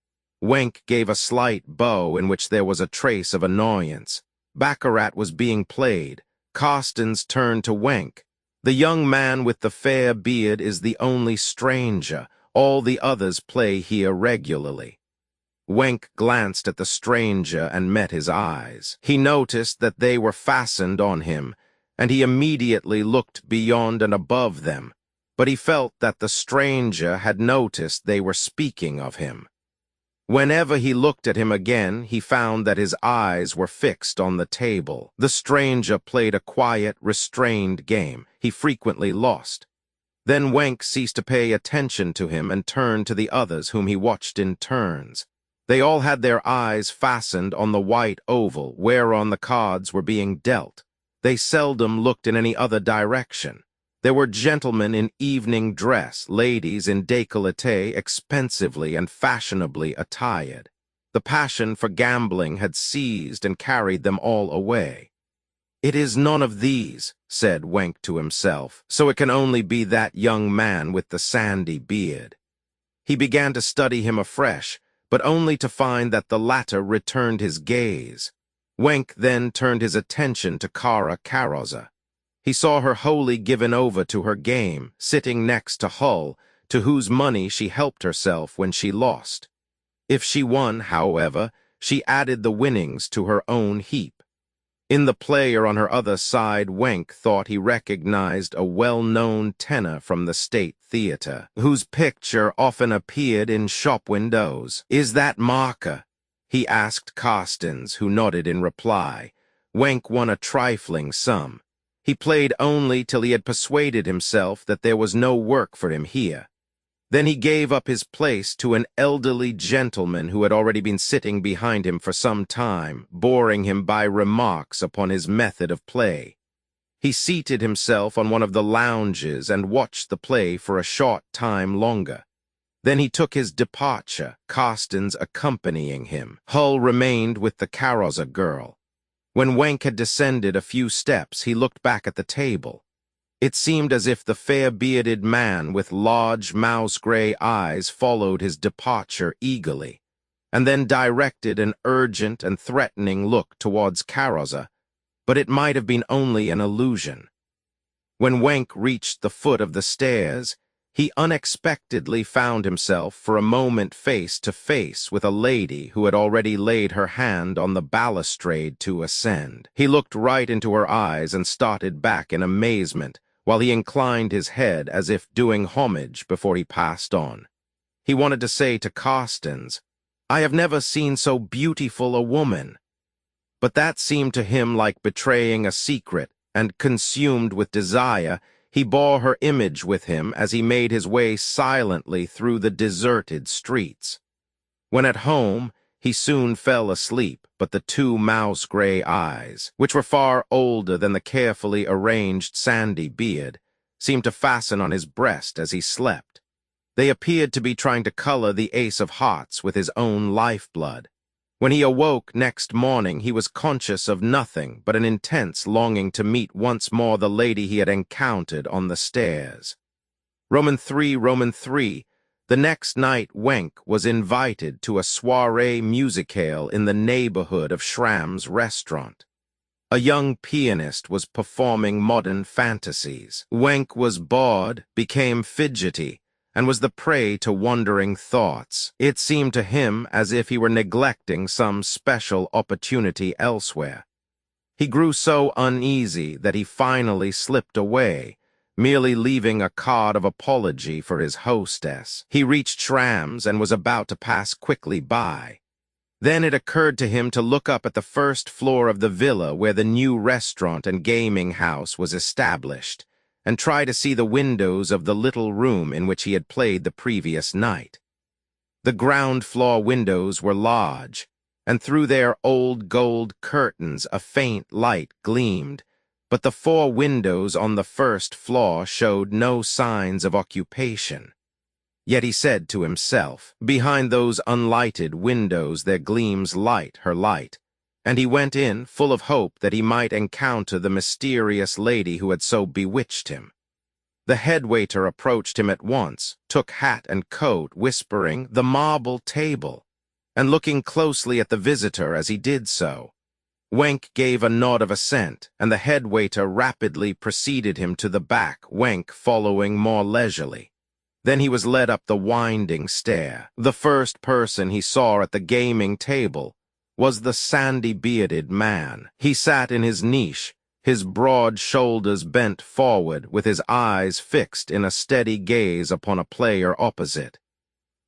[SPEAKER 1] Wenk gave a slight bow in which there was a trace of annoyance. Baccarat was being played. Carstens turned to Wenk. "The young man with the fair beard is the only stranger. All the others play here regularly." Wenk glanced at the stranger and met his eyes. He noticed that they were fastened on him, and he immediately looked beyond and above them, but he felt that the stranger had noticed they were speaking of him. Whenever he looked at him again, he found that his eyes were fixed on the table. The stranger played a quiet, restrained game. He frequently lost. Then Wenk ceased to pay attention to him and turned to the others, whom he watched in turns. They all had their eyes fastened on the white oval whereon the cards were being dealt. They seldom looked in any other direction. There were gentlemen in evening dress, ladies in décolleté, expensively and fashionably attired. The passion for gambling had seized and carried them all away. "It is none of these," said Wenk to himself, "so it can only be that young man with the sandy beard." He began to study him afresh, but only to find that the latter returned his gaze. Wenk then turned his attention to Kara Carrozza. He saw her wholly given over to her game, sitting next to Hull, to whose money she helped herself when she lost. If she won, however, she added the winnings to her own heap. In the player on her other side, Wenk thought he recognized a well-known tenor from the State Theater, whose picture often appeared in shop windows. "Is that Marker?" he asked Carstens, who nodded in reply. Wenk won a trifling sum. He played only till he had persuaded himself that there was no work for him here. Then he gave up his place to an elderly gentleman who had already been sitting behind him for some time, boring him by remarks upon his method of play. He seated himself on one of the lounges and watched the play for a short time longer. Then he took his departure, Carstens accompanying him. Hull remained with the Carrozza girl. When Wenk had descended a few steps, he looked back at the table. It seemed as if the fair-bearded man with large mouse-gray eyes followed his departure eagerly, and then directed an urgent and threatening look towards Caroza, but it might have been only an illusion. When Wenk reached the foot of the stairs, he unexpectedly found himself for a moment face to face with a lady who had already laid her hand on the balustrade to ascend. He looked right into her eyes and started back in amazement, while he inclined his head as if doing homage before he passed on. He wanted to say to Carstens, "I have never seen so beautiful a woman," but that seemed to him like betraying a secret, and consumed with desire, he bore her image with him as he made his way silently through the deserted streets. When at home, he soon fell asleep, but the two mouse-gray eyes, which were far older than the carefully arranged sandy beard, seemed to fasten on his breast as he slept. They appeared to be trying to color the ace of hearts with his own lifeblood. When he awoke next morning, he was conscious of nothing but an intense longing to meet once more the lady he had encountered on the stairs. Roman 3. The next night, Wenk was invited to a soirée musicale in the neighborhood of Schramm's restaurant. A young pianist was performing modern fantasies. Wenk was bored, became fidgety, and was the prey to wandering thoughts. It seemed to him as if he were neglecting some special opportunity elsewhere. He grew so uneasy that he finally slipped away, merely leaving a card of apology for his hostess. He reached Schramm's and was about to pass quickly by. Then it occurred to him to look up at the first floor of the villa where the new restaurant and gaming house was established, and try to see the windows of the little room in which he had played the previous night. The ground-floor windows were large, and through their old gold curtains a faint light gleamed, but the 4 windows on the first floor showed no signs of occupation. Yet he said to himself, "Behind those unlighted windows there gleams light, her light," and he went in, full of hope that he might encounter the mysterious lady who had so bewitched him. The head waiter approached him at once, took hat and coat, whispering, "The marble table," and looking closely at the visitor as he did so. Wenk gave a nod of assent, and the head waiter rapidly preceded him to the back, Wenk following more leisurely. Then he was led up the winding stair. The first person he saw at the gaming table was the sandy-bearded man. He sat in his niche, his broad shoulders bent forward, with his eyes fixed in a steady gaze upon a player opposite.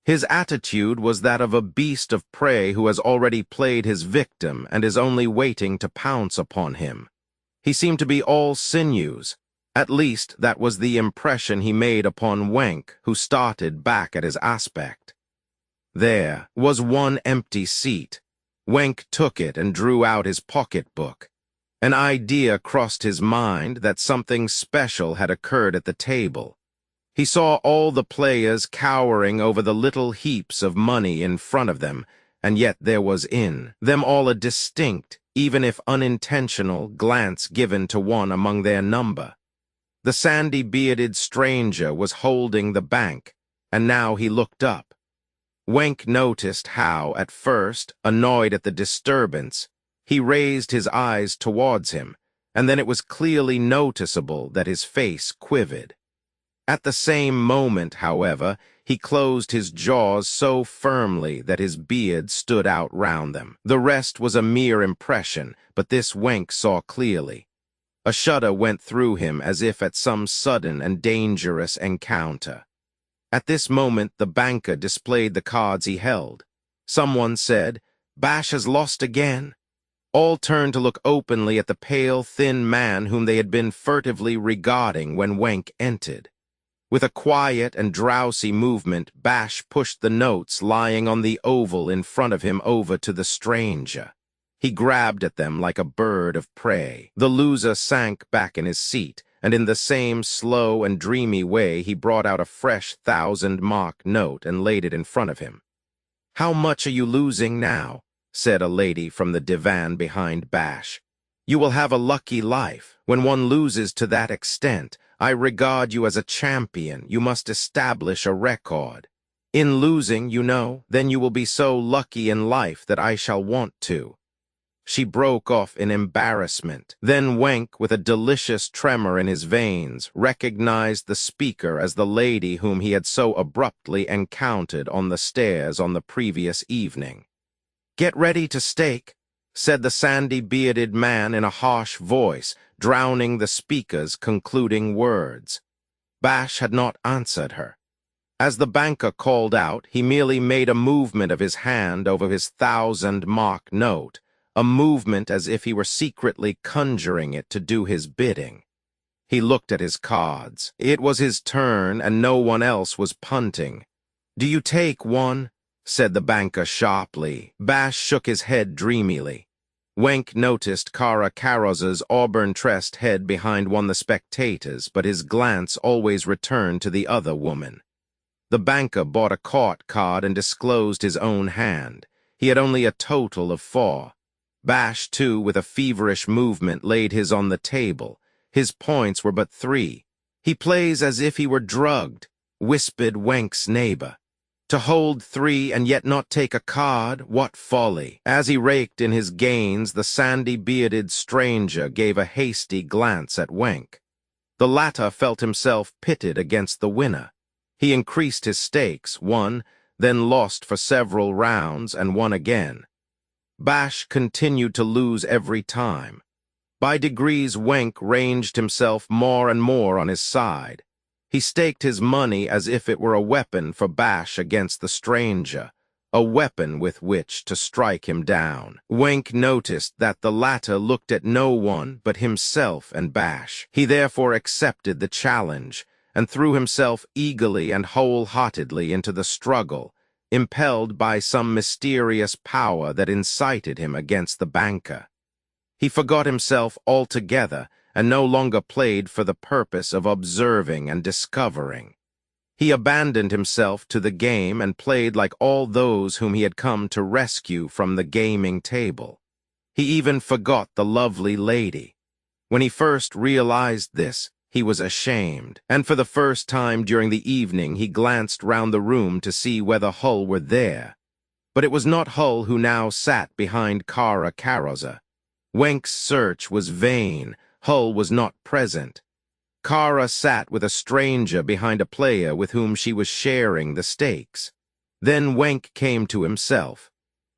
[SPEAKER 1] His attitude was that of a beast of prey who has already played his victim and is only waiting to pounce upon him. He seemed to be all sinews. At least that was the impression he made upon Wenk, who started back at his aspect. There was one empty seat. Wenk took it and drew out his pocketbook. An idea crossed his mind that something special had occurred at the table. He saw all the players cowering over the little heaps of money in front of them, and yet there was in them all a distinct, even if unintentional, glance given to one among their number. The sandy-bearded stranger was holding the bank, and now he looked up. Wenk noticed how, at first, annoyed at the disturbance, he raised his eyes towards him, and then it was clearly noticeable that his face quivered. At the same moment, however, he closed his jaws so firmly that his beard stood out round them. The rest was a mere impression, but this Wenk saw clearly. A shudder went through him as if at some sudden and dangerous encounter. At this moment the banker displayed the cards he held. Someone said, "Bash has lost again." All turned to look openly at the pale, thin man whom they had been furtively regarding when Wenk entered. With a quiet and drowsy movement, Bash pushed the notes lying on the oval in front of him over to the stranger. He grabbed at them like a bird of prey. The loser sank back in his seat, and in the same slow and dreamy way he brought out a fresh 1,000-mark note and laid it in front of him. "How much are you losing now?" said a lady from the divan behind Bash. "You will have a lucky life. When one loses to that extent, I regard you as a champion. You must establish a record. In losing, you know, then you will be so lucky in life that I shall want to." She broke off in embarrassment. Then Wenk, with a delicious tremor in his veins, recognized the speaker as the lady whom he had so abruptly encountered on the stairs on the previous evening. "Get ready to stake," said the sandy-bearded man in a harsh voice, drowning the speaker's concluding words. Bash had not answered her. As the banker called out, he merely made a movement of his hand over his 1,000-mark note, a movement as if he were secretly conjuring it to do his bidding. He looked at his cards. It was his turn, and no one else was punting. "Do you take one?" said the banker sharply. Bash shook his head dreamily. Wenk noticed Kara Caroz's auburn-tressed head behind one of the spectators, but his glance always returned to the other woman. The banker bought a court card and disclosed his own hand. He had only a total of 4. Bash, too, with a feverish movement, laid his on the table. His points were but 3. "He plays as if he were drugged," whispered Wenk's neighbor. "To hold 3 and yet not take a card, what folly!" As he raked in his gains, the sandy-bearded stranger gave a hasty glance at Wenk. The latter felt himself pitted against the winner. He increased his stakes, won, then lost for several rounds, and won again. Bash continued to lose every time. By degrees, Wenk ranged himself more and more on his side. He staked his money as if it were a weapon for Bash against the stranger, a weapon with which to strike him down. Wenk noticed that the latter looked at no one but himself and Bash. He therefore accepted the challenge and threw himself eagerly and wholeheartedly into the struggle, impelled by some mysterious power that incited him against the banker. He forgot himself altogether and no longer played for the purpose of observing and discovering. He abandoned himself to the game and played like all those whom he had come to rescue from the gaming table. He even forgot the lovely lady. When he first realized this, he was ashamed, and for the first time during the evening he glanced round the room to see whether Hull were there. But it was not Hull who now sat behind Kara Caroza. Wenk's search was vain. Hull was not present. Kara sat with a stranger behind a player with whom she was sharing the stakes. Then Wenk came to himself.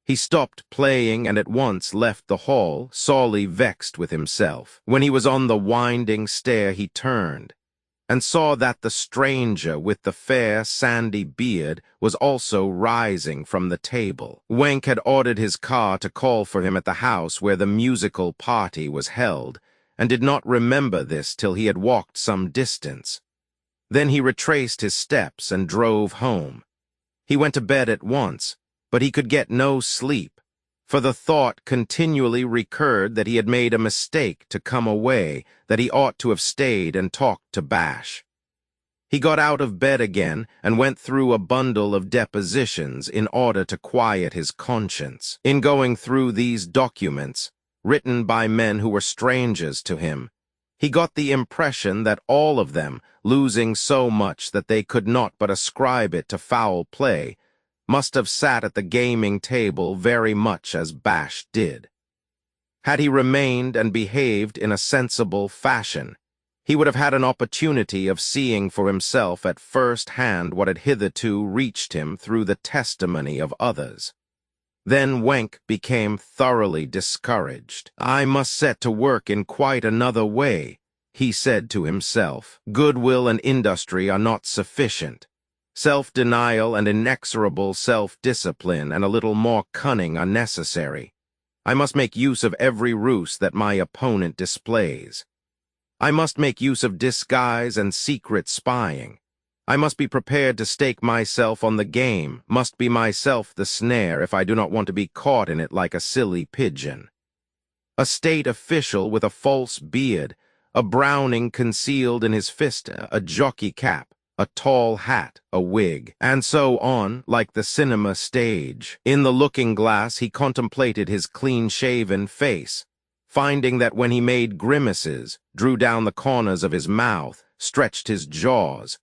[SPEAKER 1] He stopped playing and at once left the hall, sorely vexed with himself. When he was on the winding stair, he turned and saw that the stranger with the fair, sandy beard was also rising from the table. Wenk had ordered his car to call for him at the house where the musical party was held, and did not remember this till he had walked some distance. Then he retraced his steps and drove home. He went to bed at once, but he could get no sleep, for the thought continually recurred that he had made a mistake to come away, that he ought to have stayed and talked to Bash. He got out of bed again and went through a bundle of depositions in order to quiet his conscience. In going through these documents, written by men who were strangers to him, he got the impression that all of them, losing so much that they could not but ascribe it to foul play, must have sat at the gaming table very much as Bash did. Had he remained and behaved in a sensible fashion, he would have had an opportunity of seeing for himself at first hand what had hitherto reached him through the testimony of others. Then Wenk became thoroughly discouraged. "I must set to work in quite another way," he said to himself. "Goodwill and industry are not sufficient. Self-denial and inexorable self-discipline and a little more cunning are necessary. I must make use of every ruse that my opponent displays. I must make use of disguise and secret spying. I must be prepared to stake myself on the game, must be myself the snare if I do not want to be caught in it like a silly pigeon. A state official with a false beard, a Browning concealed in his fist, a jockey cap, a tall hat, a wig, and so on, like the cinema stage. In the looking-glass he contemplated his clean-shaven face, finding that when he made grimaces, drew down the corners of his mouth, stretched his jaws,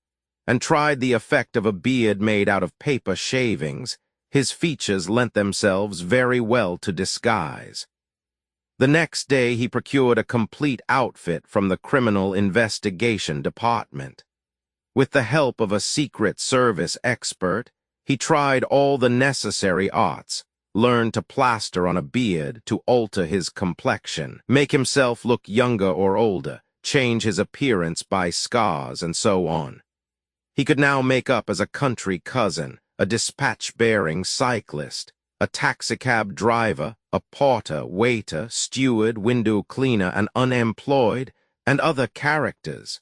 [SPEAKER 1] and tried the effect of a beard made out of paper shavings, his features lent themselves very well to disguise. The next day he procured a complete outfit from the Criminal Investigation Department. With the help of a Secret Service expert, he tried all the necessary arts, learned to plaster on a beard to alter his complexion, make himself look younger or older, change his appearance by scars, and so on. He could now make up as a country cousin, a dispatch-bearing cyclist, a taxicab driver, a porter, waiter, steward, window cleaner, and unemployed, and other characters.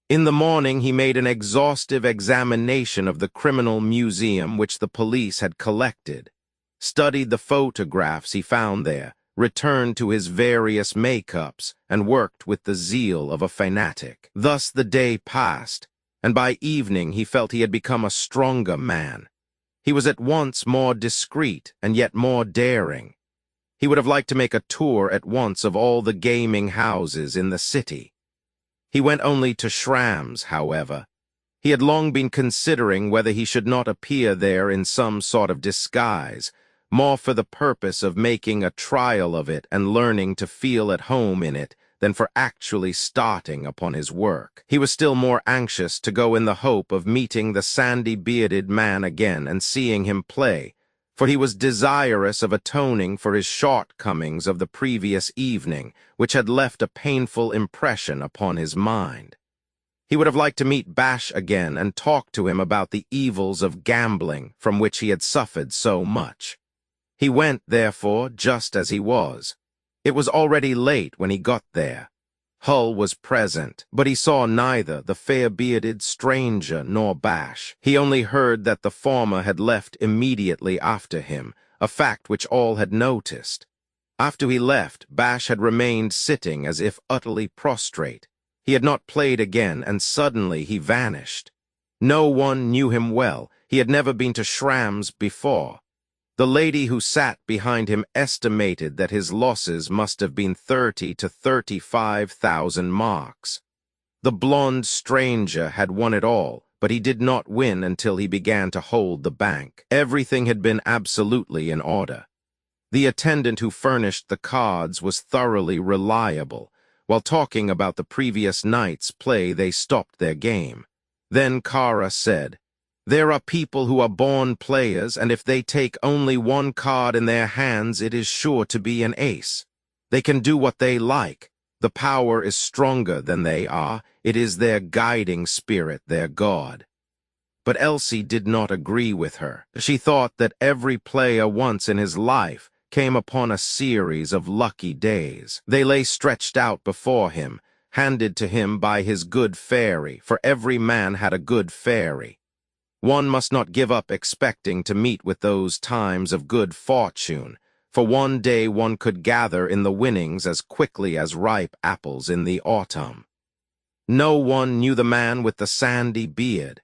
[SPEAKER 1] In the morning he made an exhaustive examination of the criminal museum which the police had collected, studied the photographs he found there, returned to his various makeups, and worked with the zeal of a fanatic. Thus the day passed, and by evening he felt he had become a stronger man. He was at once more discreet and yet more daring. He would have liked to make a tour at once of all the gaming houses in the city. He went only to Schramm's, however. He had long been considering whether he should not appear there in some sort of disguise, more for the purpose of making a trial of it and learning to feel at home in it than for actually starting upon his work. He was still more anxious to go in the hope of meeting the sandy-bearded man again and seeing him play, for he was desirous of atoning for his shortcomings of the previous evening, which had left a painful impression upon his mind. He would have liked to meet Bash again and talk to him about the evils of gambling from which he had suffered so much. He went, therefore, just as he was. It was already late when he got there. Hull was present, but he saw neither the fair-bearded stranger nor Bash. He only heard that the former had left immediately after him, a fact which all had noticed. After he left, Bash had remained sitting as if utterly prostrate. He had not played again, and suddenly he vanished. No one knew him well. He had never been to Schramm's before. The lady who sat behind him estimated that his losses must have been 30 to 35,000 marks. The blonde stranger had won it all, but he did not win until he began to hold the bank. Everything had been absolutely in order. The attendant who furnished the cards was thoroughly reliable. While talking about the previous night's play, they stopped their game. Then Kara said, "There are people who are born players, and if they take only one card in their hands, it is sure to be an ace. They can do what they like. The power is stronger than they are. It is their guiding spirit, their god." But Elsie did not agree with her. She thought that every player once in his life came upon a series of lucky days. They lay stretched out before him, handed to him by his good fairy, for every man had a good fairy. One must not give up expecting to meet with those times of good fortune, for one day one could gather in the winnings as quickly as ripe apples in the autumn. No one knew the man with the sandy beard.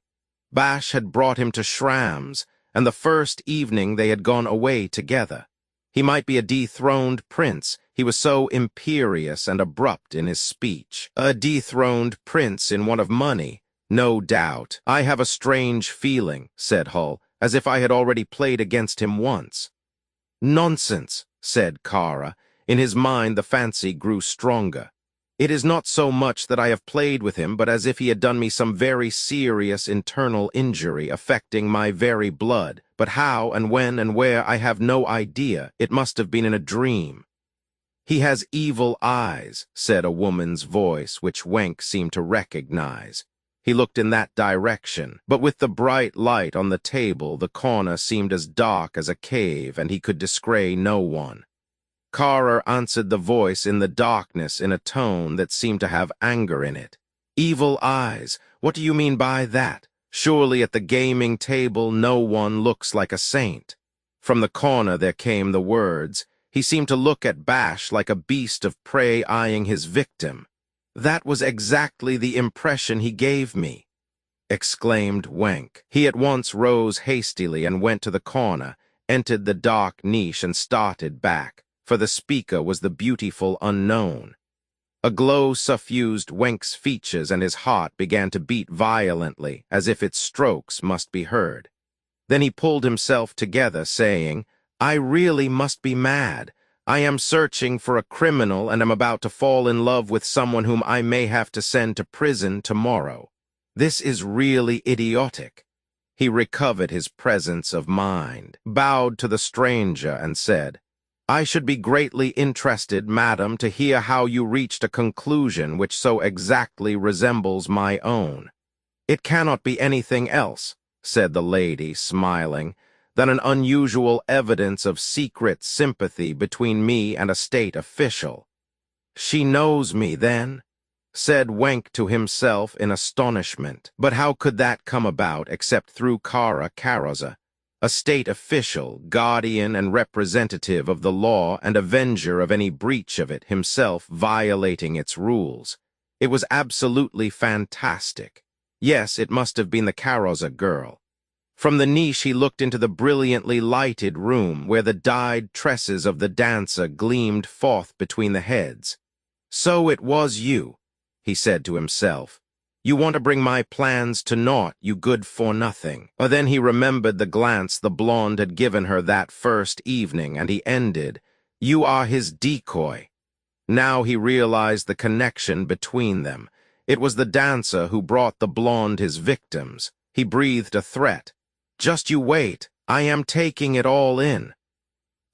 [SPEAKER 1] Bash had brought him to Schramm's, and the first evening they had gone away together. He might be a dethroned prince. He was so imperious and abrupt in his speech. A dethroned prince in want of money. No doubt. "I have a strange feeling," said Hull, "as if I had already played against him once." "Nonsense," said Kara. In his mind the fancy grew stronger. "It is not so much that I have played with him, but as if he had done me some very serious internal injury affecting my very blood. But how and when and where I have no idea. It must have been in a dream." "He has evil eyes," said a woman's voice, which Wenk seemed to recognize. He looked in that direction, but with the bright light on the table, the corner seemed as dark as a cave, and he could descry no one. Kara answered the voice in the darkness in a tone that seemed to have anger in it. "Evil eyes? What do you mean by that? Surely at the gaming table no one looks like a saint." From the corner there came the words. He seemed to look at Bash like a beast of prey eyeing his victim. "That was exactly the impression he gave me," exclaimed Wenk. He at once rose hastily and went to the corner, entered the dark niche and started back, for the speaker was the beautiful unknown. A glow suffused Wenk's features, and his heart began to beat violently, as if its strokes must be heard. Then he pulled himself together, saying, "I really must be mad. I am searching for a criminal and am about to fall in love with someone whom I may have to send to prison tomorrow. This is really idiotic." He recovered his presence of mind, bowed to the stranger, and said, "I should be greatly interested, madam, to hear how you reached a conclusion which so exactly resembles my own." "It cannot be anything else," said the lady, smiling, "than an unusual evidence of secret sympathy between me and a state official." "She knows me, then?" said Wenk to himself in astonishment. But how could that come about except through Kara Karoza, a state official, guardian and representative of the law and avenger of any breach of it, himself violating its rules? It was absolutely fantastic. Yes, it must have been the Karoza girl. From the niche he looked into the brilliantly lighted room where the dyed tresses of the dancer gleamed forth between the heads. "So it was you," he said to himself. "You want to bring my plans to naught, you good-for-nothing." Then he remembered the glance the blonde had given her that first evening, and he ended, "You are his decoy." Now he realized the connection between them. It was the dancer who brought the blonde his victims. He breathed a threat. "Just you wait. I am taking it all in."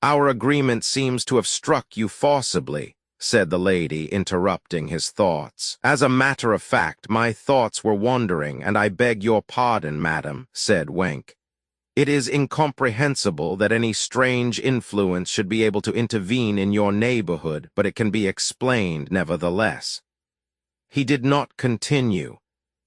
[SPEAKER 1] "Our agreement seems to have struck you forcibly," said the lady, interrupting his thoughts. "As a matter of fact, my thoughts were wandering, and I beg your pardon, madam," said Wenk. "It is incomprehensible that any strange influence should be able to intervene in your neighborhood, but it can be explained nevertheless." He did not continue.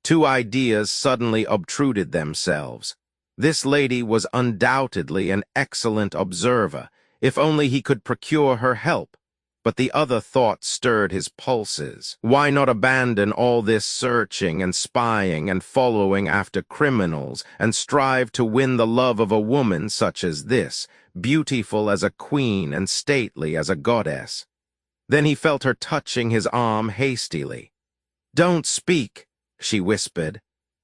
[SPEAKER 1] Two ideas suddenly obtruded themselves. This lady was undoubtedly an excellent observer, if only he could procure her help. But the other thought stirred his pulses. Why not abandon all this searching and spying and following after criminals and strive to win the love of a woman such as this, beautiful as a queen and stately as a goddess? Then he felt her touching his arm hastily. "Don't speak," she whispered.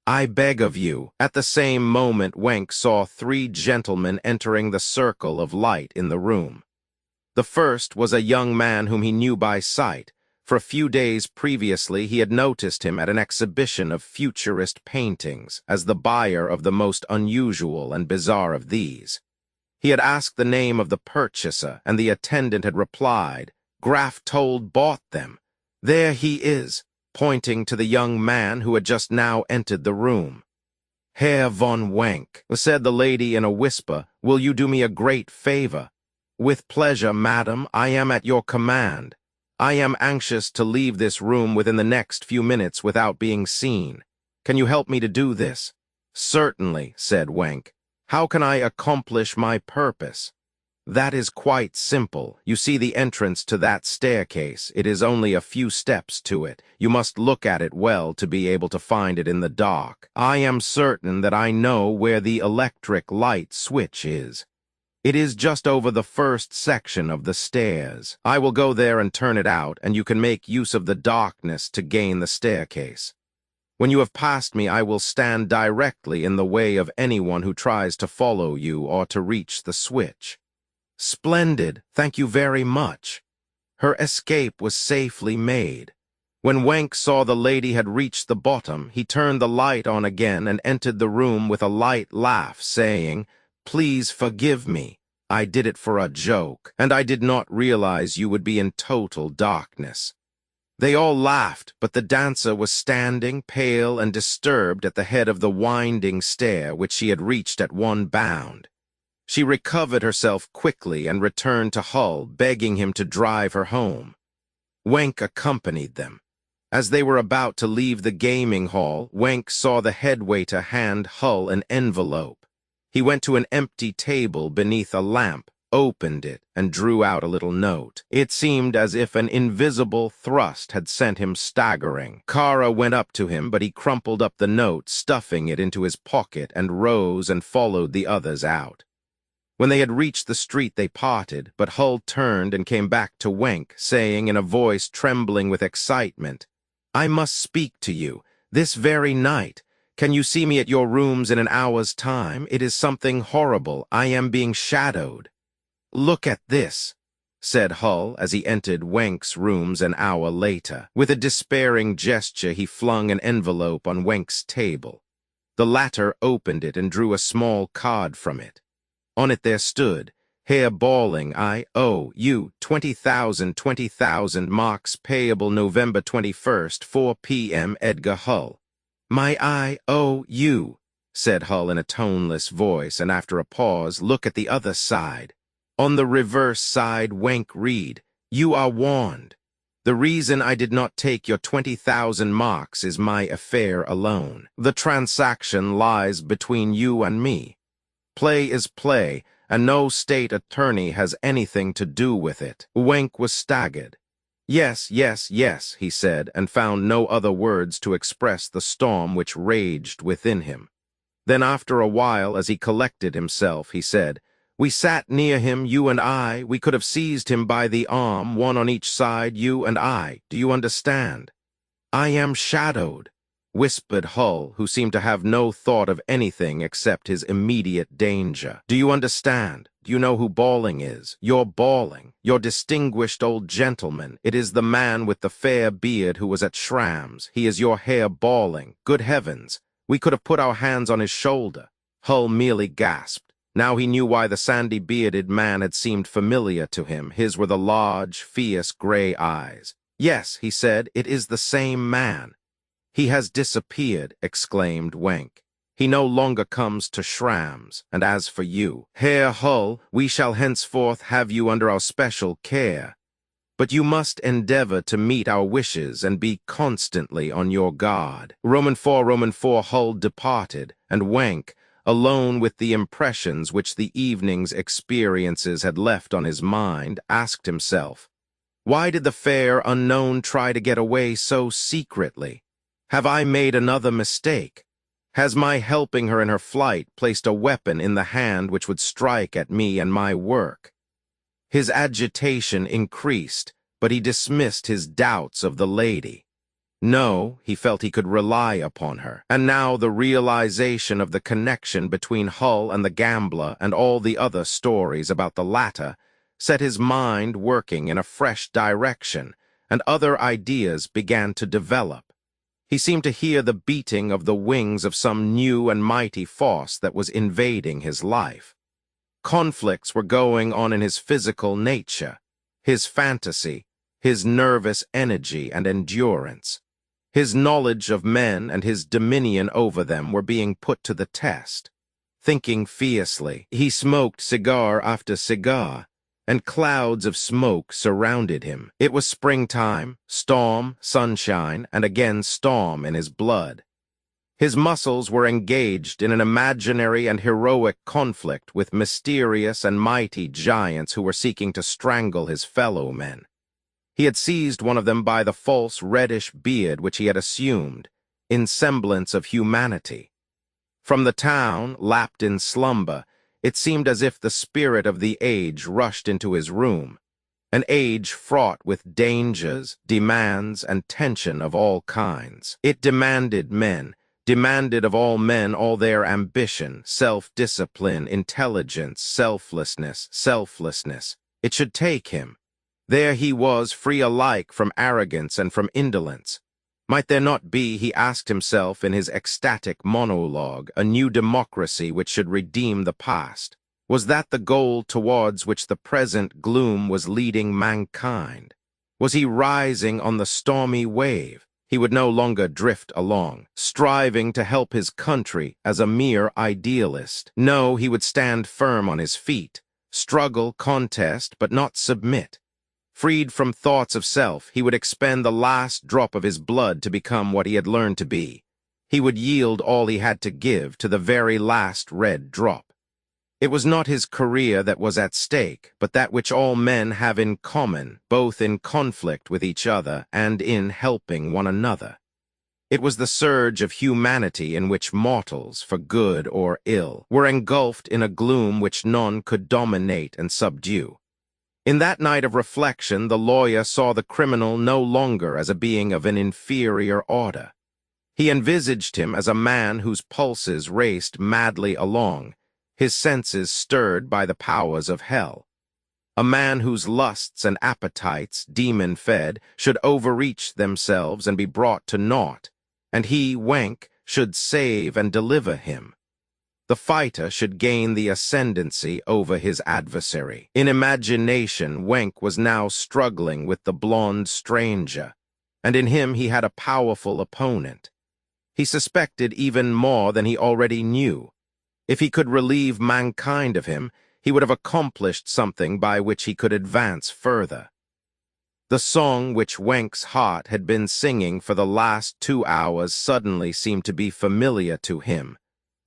[SPEAKER 1] "I beg of you." At the same moment, Wenk saw three gentlemen entering the circle of light in the room. The first was a young man whom he knew by sight. For a few days previously he had noticed him at an exhibition of futurist paintings as the buyer of the most unusual and bizarre of these. He had asked the name of the purchaser, and the attendant had replied, "Graf Told bought them. There he is," pointing to the young man who had just now entered the room. "Herr von Wenk," said the lady in a whisper, "will you do me a great favor?" "With pleasure, madam. I am at your command. I am anxious to leave this room within the next few minutes without being seen. Can you help me to do this?" "Certainly," said Wenk. "How can I accomplish my purpose?" "That is quite simple. You see the entrance to that staircase. It is only a few steps to it. You must look at it well to be able to find it in the dark. I am certain that I know where the electric light switch is. It is just over the first section of the stairs. I will go there and turn it out, and you can make use of the darkness to gain the staircase. When you have passed me, I will stand directly in the way of anyone who tries to follow you or to reach the switch." "Splendid. Thank you very much." Her escape was safely made. When Wenk saw the lady had reached the bottom, he turned the light on again and entered the room with a light laugh, saying, "Please forgive me. I did it for a joke, and I did not realize you would be in total darkness." They all laughed, but the dancer was standing, pale and disturbed, at the head of the winding stair, which she had reached at one bound. She recovered herself quickly and returned to Hull, begging him to drive her home. Wenk accompanied them. As they were about to leave the gaming hall, Wenk saw the head waiter hand Hull an envelope. He went to an empty table beneath a lamp, opened it, and drew out a little note. It seemed as if an invisible thrust had sent him staggering. Kara went up to him, but he crumpled up the note, stuffing it into his pocket, and rose and followed the others out. When they had reached the street, they parted, but Hull turned and came back to Wenk, saying in a voice trembling with excitement, "I must speak to you, this very night. Can you see me at your rooms in an hour's time? It is something horrible. I am being shadowed." "Look at this," said Hull as he entered Wenk's rooms an hour later. With a despairing gesture, he flung an envelope on Wenk's table. The latter opened it and drew a small card from it. On it there stood, "Herr Balling, I owe you 20,000 marks payable November 21st, 4 p.m. Edgar Hull." "My I owe you," said Hull in a toneless voice, and after a pause, "Look at the other side." On the reverse side, Wenk read, "You are warned. The reason I did not take your 20,000 marks is my affair alone. The transaction lies between you and me. Play is play, and no state attorney has anything to do with it." Wenk was staggered. "Yes, yes, yes," he said, and found no other words to express the storm which raged within him. Then after a while, as he collected himself, he said, "We sat near him, you and I. We could have seized him by the arm, one on each side, you and I. Do you understand?" "I am shadowed," whispered Hull, who seemed to have no thought of anything except his immediate danger. "Do you understand? Do you know who Balling is? Your Balling, your distinguished old gentleman. It is the man with the fair beard who was at Schramm's. He is your Herr Balling. Good heavens! We could have put our hands on his shoulder." Hull merely gasped. Now he knew why the sandy-bearded man had seemed familiar to him. His were the large, fierce gray eyes. "Yes," he said, "it is the same man." "He has disappeared," exclaimed Wenk. "He no longer comes to Schramm's, and as for you, Herr Hull, we shall henceforth have you under our special care. But you must endeavor to meet our wishes and be constantly on your guard." Roman 4 Hull departed, and Wenk, alone with the impressions which the evening's experiences had left on his mind, asked himself, why did the fair unknown try to get away so secretly? Have I made another mistake? Has my helping her in her flight placed a weapon in the hand which would strike at me and my work? His agitation increased, but he dismissed his doubts of the lady. No, he felt he could rely upon her. And now the realization of the connection between Hull and the gambler and all the other stories about the latter set his mind working in a fresh direction, and other ideas began to develop. He seemed to hear the beating of the wings of some new and mighty force that was invading his life. Conflicts were going on in his physical nature, his fantasy, his nervous energy and endurance. His knowledge of men and his dominion over them were being put to the test. Thinking fiercely, he smoked cigar after cigar, and clouds of smoke surrounded him. It was springtime, storm, sunshine, and again storm in his blood. His muscles were engaged in an imaginary and heroic conflict with mysterious and mighty giants who were seeking to strangle his fellow men. He had seized one of them by the false reddish beard which he had assumed, in semblance of humanity. From the town, lapped in slumber, it seemed as if the spirit of the age rushed into his room, an age fraught with dangers, demands, and tension of all kinds. It demanded of all men all their ambition, self-discipline, intelligence, selflessness. It should take him. There he was, free alike from arrogance and from indolence. Might there not be, he asked himself in his ecstatic monologue, a new democracy which should redeem the past? Was that the goal towards which the present gloom was leading mankind? Was he rising on the stormy wave? He would no longer drift along, striving to help his country as a mere idealist. No, he would stand firm on his feet, struggle, contest, but not submit. Freed from thoughts of self, he would expend the last drop of his blood to become what he had learned to be. He would yield all he had to give to the very last red drop. It was not his career that was at stake, but that which all men have in common, both in conflict with each other and in helping one another. It was the surge of humanity in which mortals, for good or ill, were engulfed in a gloom which none could dominate and subdue. In that night of reflection, the lawyer saw the criminal no longer as a being of an inferior order. He envisaged him as a man whose pulses raced madly along, his senses stirred by the powers of hell. A man whose lusts and appetites, demon-fed, should overreach themselves and be brought to naught, and he, Wenk, should save and deliver him. The fighter should gain the ascendancy over his adversary. In imagination, Wenk was now struggling with the blonde stranger, and in him he had a powerful opponent. He suspected even more than he already knew. If he could relieve mankind of him, he would have accomplished something by which he could advance further. The song which Wenk's heart had been singing for the last 2 hours suddenly seemed to be familiar to him,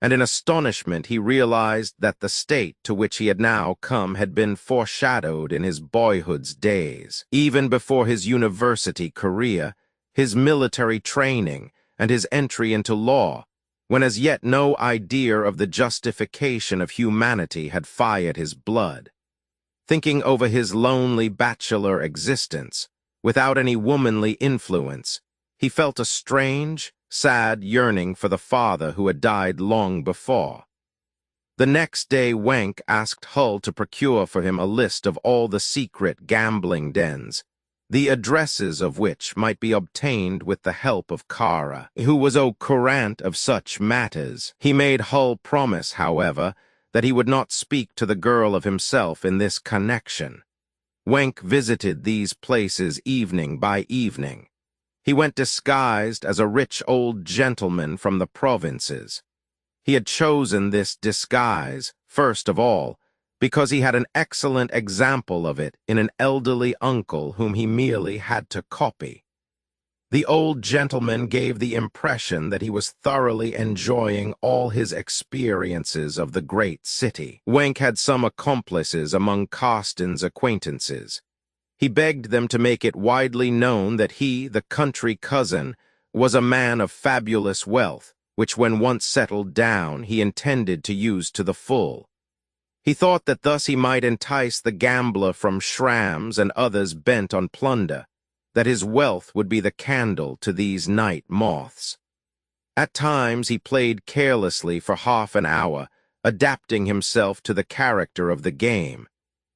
[SPEAKER 1] and in astonishment he realized that the state to which he had now come had been foreshadowed in his boyhood's days. Even before his university career, his military training, and his entry into law, when as yet no idea of the justification of humanity had fired his blood. Thinking over his lonely bachelor existence, without any womanly influence, he felt a strange, sad yearning for the father who had died long before. The next day Wenk asked Hull to procure for him a list of all the secret gambling dens, the addresses of which might be obtained with the help of Kara, who was au courant of such matters. He made Hull promise, however, that he would not speak to the girl of himself in this connection. Wenk visited these places evening by evening. He went disguised as a rich old gentleman from the provinces. He had chosen this disguise, first of all, because he had an excellent example of it in an elderly uncle whom he merely had to copy. The old gentleman gave the impression that he was thoroughly enjoying all his experiences of the great city. Wenk had some accomplices among Carsten's acquaintances. He begged them to make it widely known that he, the country cousin, was a man of fabulous wealth, which when once settled down he intended to use to the full. He thought that thus he might entice the gambler from Shrams and others bent on plunder, that his wealth would be the candle to these night moths. At times he played carelessly for half an hour, adapting himself to the character of the game.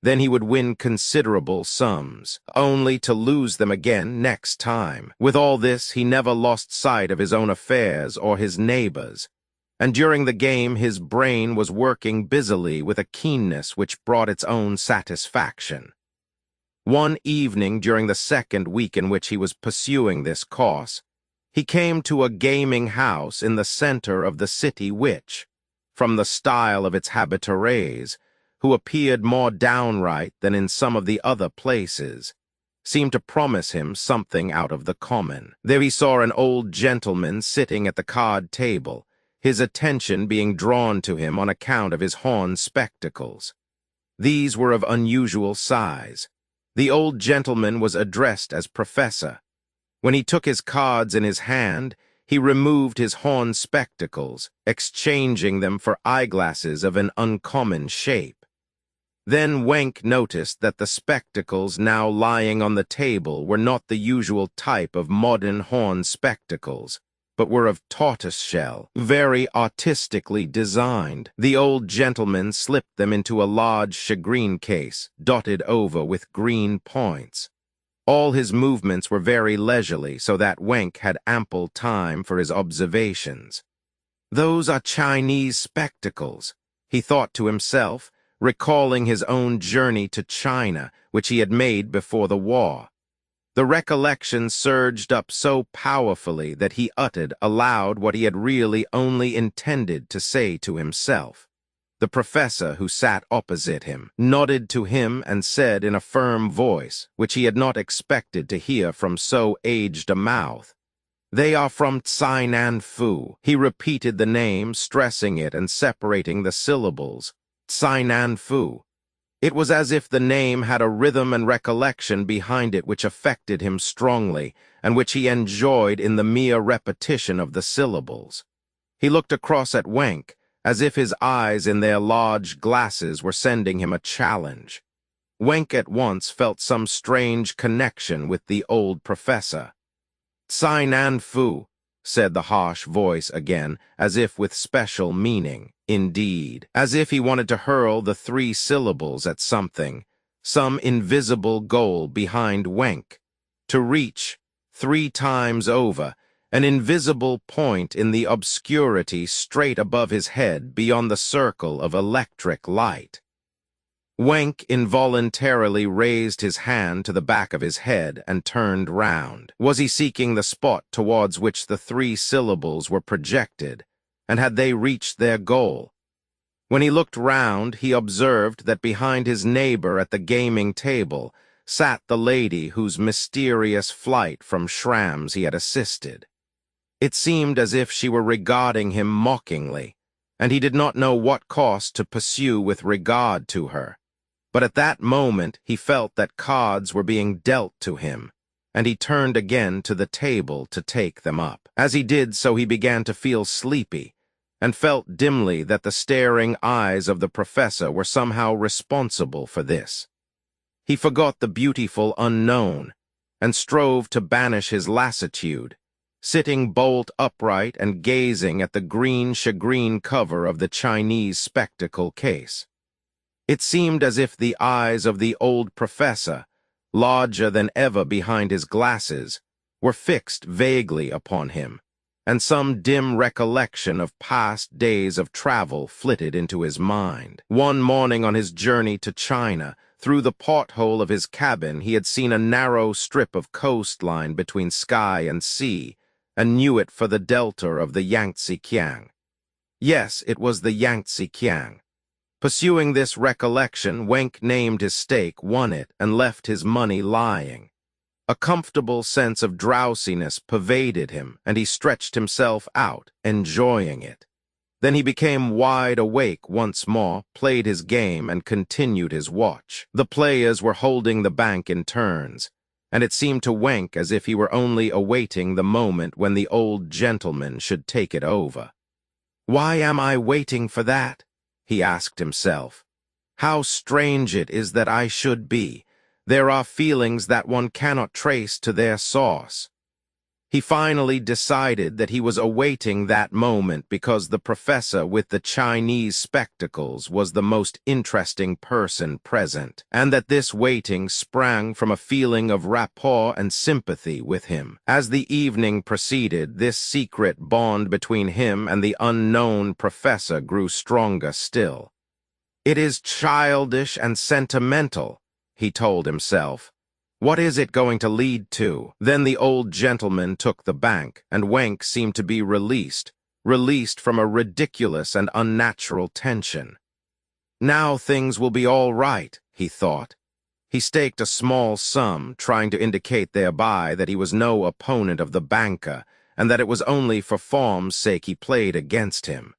[SPEAKER 1] Then he would win considerable sums, only to lose them again next time. With all this, he never lost sight of his own affairs or his neighbors, and during the game his brain was working busily with a keenness which brought its own satisfaction. One evening during the second week in which he was pursuing this course, he came to a gaming house in the center of the city which, from the style of its habitués, who appeared more downright than in some of the other places, seemed to promise him something out of the common. There he saw an old gentleman sitting at the card table, his attention being drawn to him on account of his horn spectacles. These were of unusual size. The old gentleman was addressed as Professor. When he took his cards in his hand, he removed his horn spectacles, exchanging them for eyeglasses of an uncommon shape. Then Wenk noticed that the spectacles now lying on the table were not the usual type of modern horn spectacles, but were of tortoiseshell, very artistically designed. The old gentleman slipped them into a large shagreen case, dotted over with green points. All his movements were very leisurely, so that Wenk had ample time for his observations. "Those are Chinese spectacles," he thought to himself, recalling his own journey to China, which he had made before the war. The recollection surged up so powerfully that he uttered aloud what he had really only intended to say to himself. The professor, who sat opposite him, nodded to him and said in a firm voice, which he had not expected to hear from so aged a mouth, "They are from Tsai-Nan-Fu." He repeated the name, stressing it and separating the syllables. Tsai-Nan-Fu. It was as if the name had a rhythm and recollection behind it which affected him strongly, and which he enjoyed in the mere repetition of the syllables. He looked across at Wenk, as if his eyes in their large glasses were sending him a challenge. Wenk at once felt some strange connection with the old professor. "Tsai Nan Fu," said the harsh voice again, as if with special meaning, indeed, as if he wanted to hurl the 3 syllables at something, some invisible goal behind Wenk, to reach, 3 times over, an invisible point in the obscurity straight above his head beyond the circle of electric light. Wenk involuntarily raised his hand to the back of his head and turned round. Was he seeking the spot towards which the 3 syllables were projected, and had they reached their goal? When he looked round, he observed that behind his neighbor at the gaming table sat the lady whose mysterious flight from Schramm's he had assisted. It seemed as if she were regarding him mockingly, and he did not know what course to pursue with regard to her. But at that moment he felt that cards were being dealt to him, and he turned again to the table to take them up. As he did so, he began to feel sleepy, and felt dimly that the staring eyes of the professor were somehow responsible for this. He forgot the beautiful unknown, and strove to banish his lassitude, sitting bolt upright and gazing at the green shagreen cover of the Chinese spectacle case. It seemed as if the eyes of the old professor, larger than ever behind his glasses, were fixed vaguely upon him, and some dim recollection of past days of travel flitted into his mind. One morning on his journey to China, through the porthole of his cabin he had seen a narrow strip of coastline between sky and sea, and knew it for the delta of the Yangtze Kiang. Yes, it was the Yangtze Kiang. Pursuing this recollection, Wenk named his stake, won it, and left his money lying. A comfortable sense of drowsiness pervaded him, and he stretched himself out, enjoying it. Then he became wide awake once more, played his game, and continued his watch. The players were holding the bank in turns, and it seemed to Wenk as if he were only awaiting the moment when the old gentleman should take it over. "Why am I waiting for that?" he asked himself. "How strange it is that I should be. There are feelings that one cannot trace to their source." He finally decided that he was awaiting that moment because the professor with the Chinese spectacles was the most interesting person present, and that this waiting sprang from a feeling of rapport and sympathy with him. As the evening proceeded, this secret bond between him and the unknown professor grew stronger still. "It is childish and sentimental," he told himself. "What is it going to lead to?" Then the old gentleman took the bank, and Wenk seemed to be released from a ridiculous and unnatural tension. "Now things will be all right," he thought. He staked a small sum, trying to indicate thereby that he was no opponent of the banker, and that it was only for form's sake he played against him.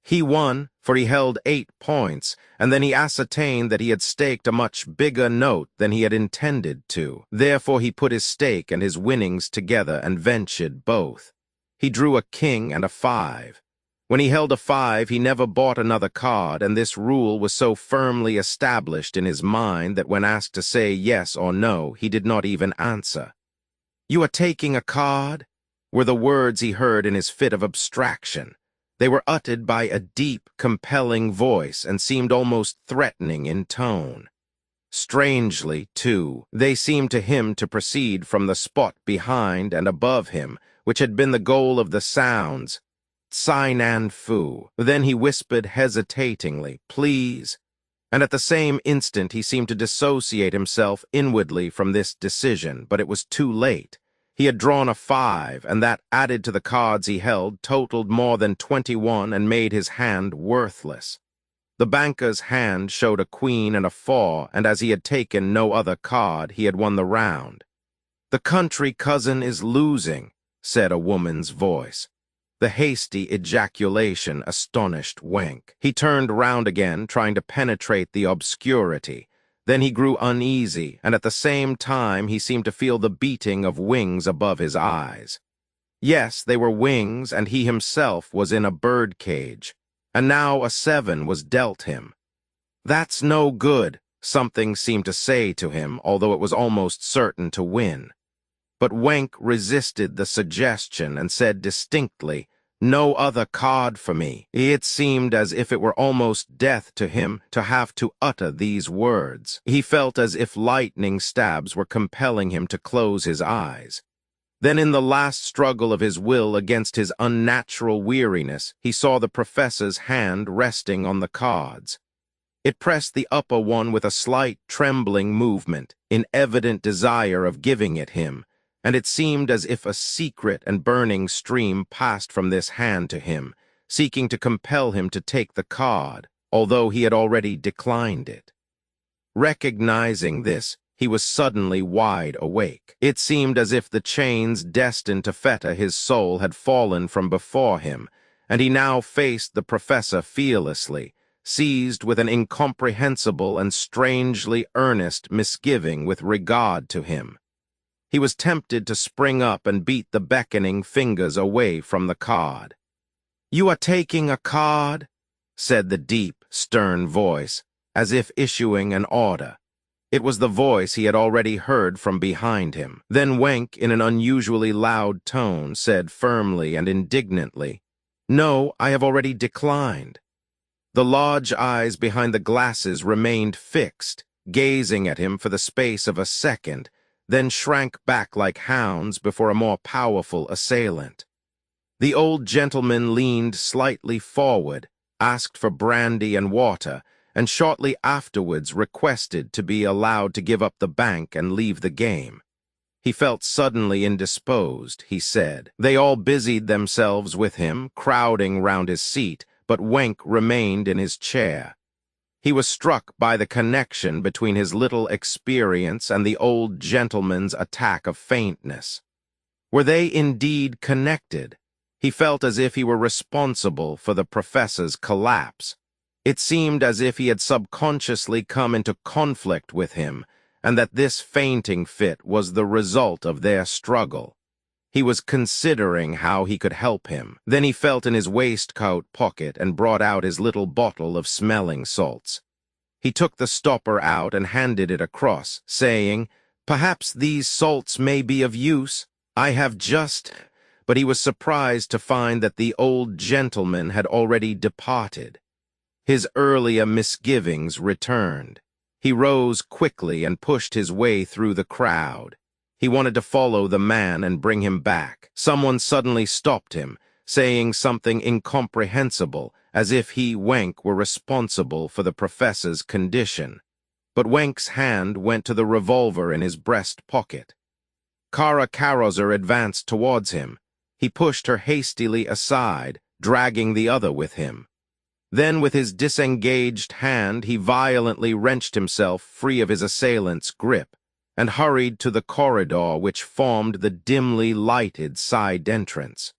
[SPEAKER 1] He won, for he held 8 points, and then he ascertained that he had staked a much bigger note than he had intended to. Therefore he put his stake and his winnings together and ventured both. He drew a king and a 5. When he held a 5, he never bought another card, and this rule was so firmly established in his mind that when asked to say yes or no, he did not even answer. "You are taking a card?" were the words he heard in his fit of abstraction. They were uttered by a deep, compelling voice and seemed almost threatening in tone. Strangely, too, they seemed to him to proceed from the spot behind and above him, which had been the goal of the sounds. "Tsai Nan Fu." Then he whispered hesitatingly, "Please," and at the same instant he seemed to dissociate himself inwardly from this decision, but it was too late. He had drawn a 5, and that, added to the cards he held, totaled more than 21 and made his hand worthless. The banker's hand showed a queen and a 4, and as he had taken no other card, he had won the round. "The country cousin is losing," said a woman's voice. The hasty ejaculation astonished Wank. He turned round again, trying to penetrate the obscurity. Then he grew uneasy, and at the same time he seemed to feel the beating of wings above his eyes. Yes, they were wings, and he himself was in a bird-cage, and now a 7 was dealt him. That's no good, something seemed to say to him, although it was almost certain to win. But Wank resisted the suggestion and said distinctly, "No other card for me." It seemed as if it were almost death to him to have to utter these words. He felt as if lightning stabs were compelling him to close his eyes. Then in the last struggle of his will against his unnatural weariness, he saw the professor's hand resting on the cards. It pressed the upper one with a slight trembling movement, in evident desire of giving it him, and it seemed as if a secret and burning stream passed from this hand to him, seeking to compel him to take the card, although he had already declined it. Recognizing this, he was suddenly wide awake. It seemed as if the chains destined to fetter his soul had fallen from before him, and he now faced the professor fearlessly, seized with an incomprehensible and strangely earnest misgiving with regard to him. He was tempted to spring up and beat the beckoning fingers away from the card. "You are taking a card?" said the deep, stern voice, as if issuing an order. It was the voice he had already heard from behind him. Then Wank, in an unusually loud tone, said firmly and indignantly, "No, I have already declined." The large eyes behind the glasses remained fixed, gazing at him for the space of a second, then shrank back like hounds before a more powerful assailant. The old gentleman leaned slightly forward, asked for brandy and water, and shortly afterwards requested to be allowed to give up the bank and leave the game. He felt suddenly indisposed, he said. They all busied themselves with him, crowding round his seat, but Wank remained in his chair. He was struck by the connection between his little experience and the old gentleman's attack of faintness. Were they indeed connected? He felt as if he were responsible for the professor's collapse. It seemed as if he had subconsciously come into conflict with him, and that this fainting fit was the result of their struggle. He was considering how he could help him. Then he felt in his waistcoat pocket and brought out his little bottle of smelling salts. He took the stopper out and handed it across, saying, "Perhaps these salts may be of use. I have just—" But he was surprised to find that the old gentleman had already departed. His earlier misgivings returned. He rose quickly and pushed his way through the crowd. He wanted to follow the man and bring him back. Someone suddenly stopped him, saying something incomprehensible, as if he, Wank, were responsible for the professor's condition. But Wank's hand went to the revolver in his breast pocket. Kara Karrozer advanced towards him. He pushed her hastily aside, dragging the other with him. Then, with his disengaged hand, he violently wrenched himself free of his assailant's grip, and hurried to the corridor which formed the dimly lighted side entrance.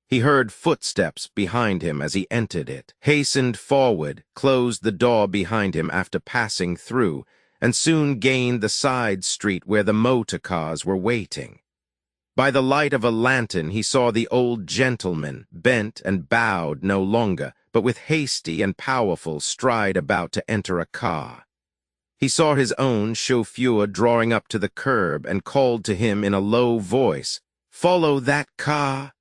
[SPEAKER 1] He heard footsteps behind him as he entered it, hastened forward, closed the door behind him after passing through, and soon gained the side street where the motor cars were waiting. By the light of a lantern he saw the old gentleman, bent and bowed no longer, but with hasty and powerful stride about to enter a car. He saw his own chauffeur drawing up to the curb and called to him in a low voice, "Follow that car."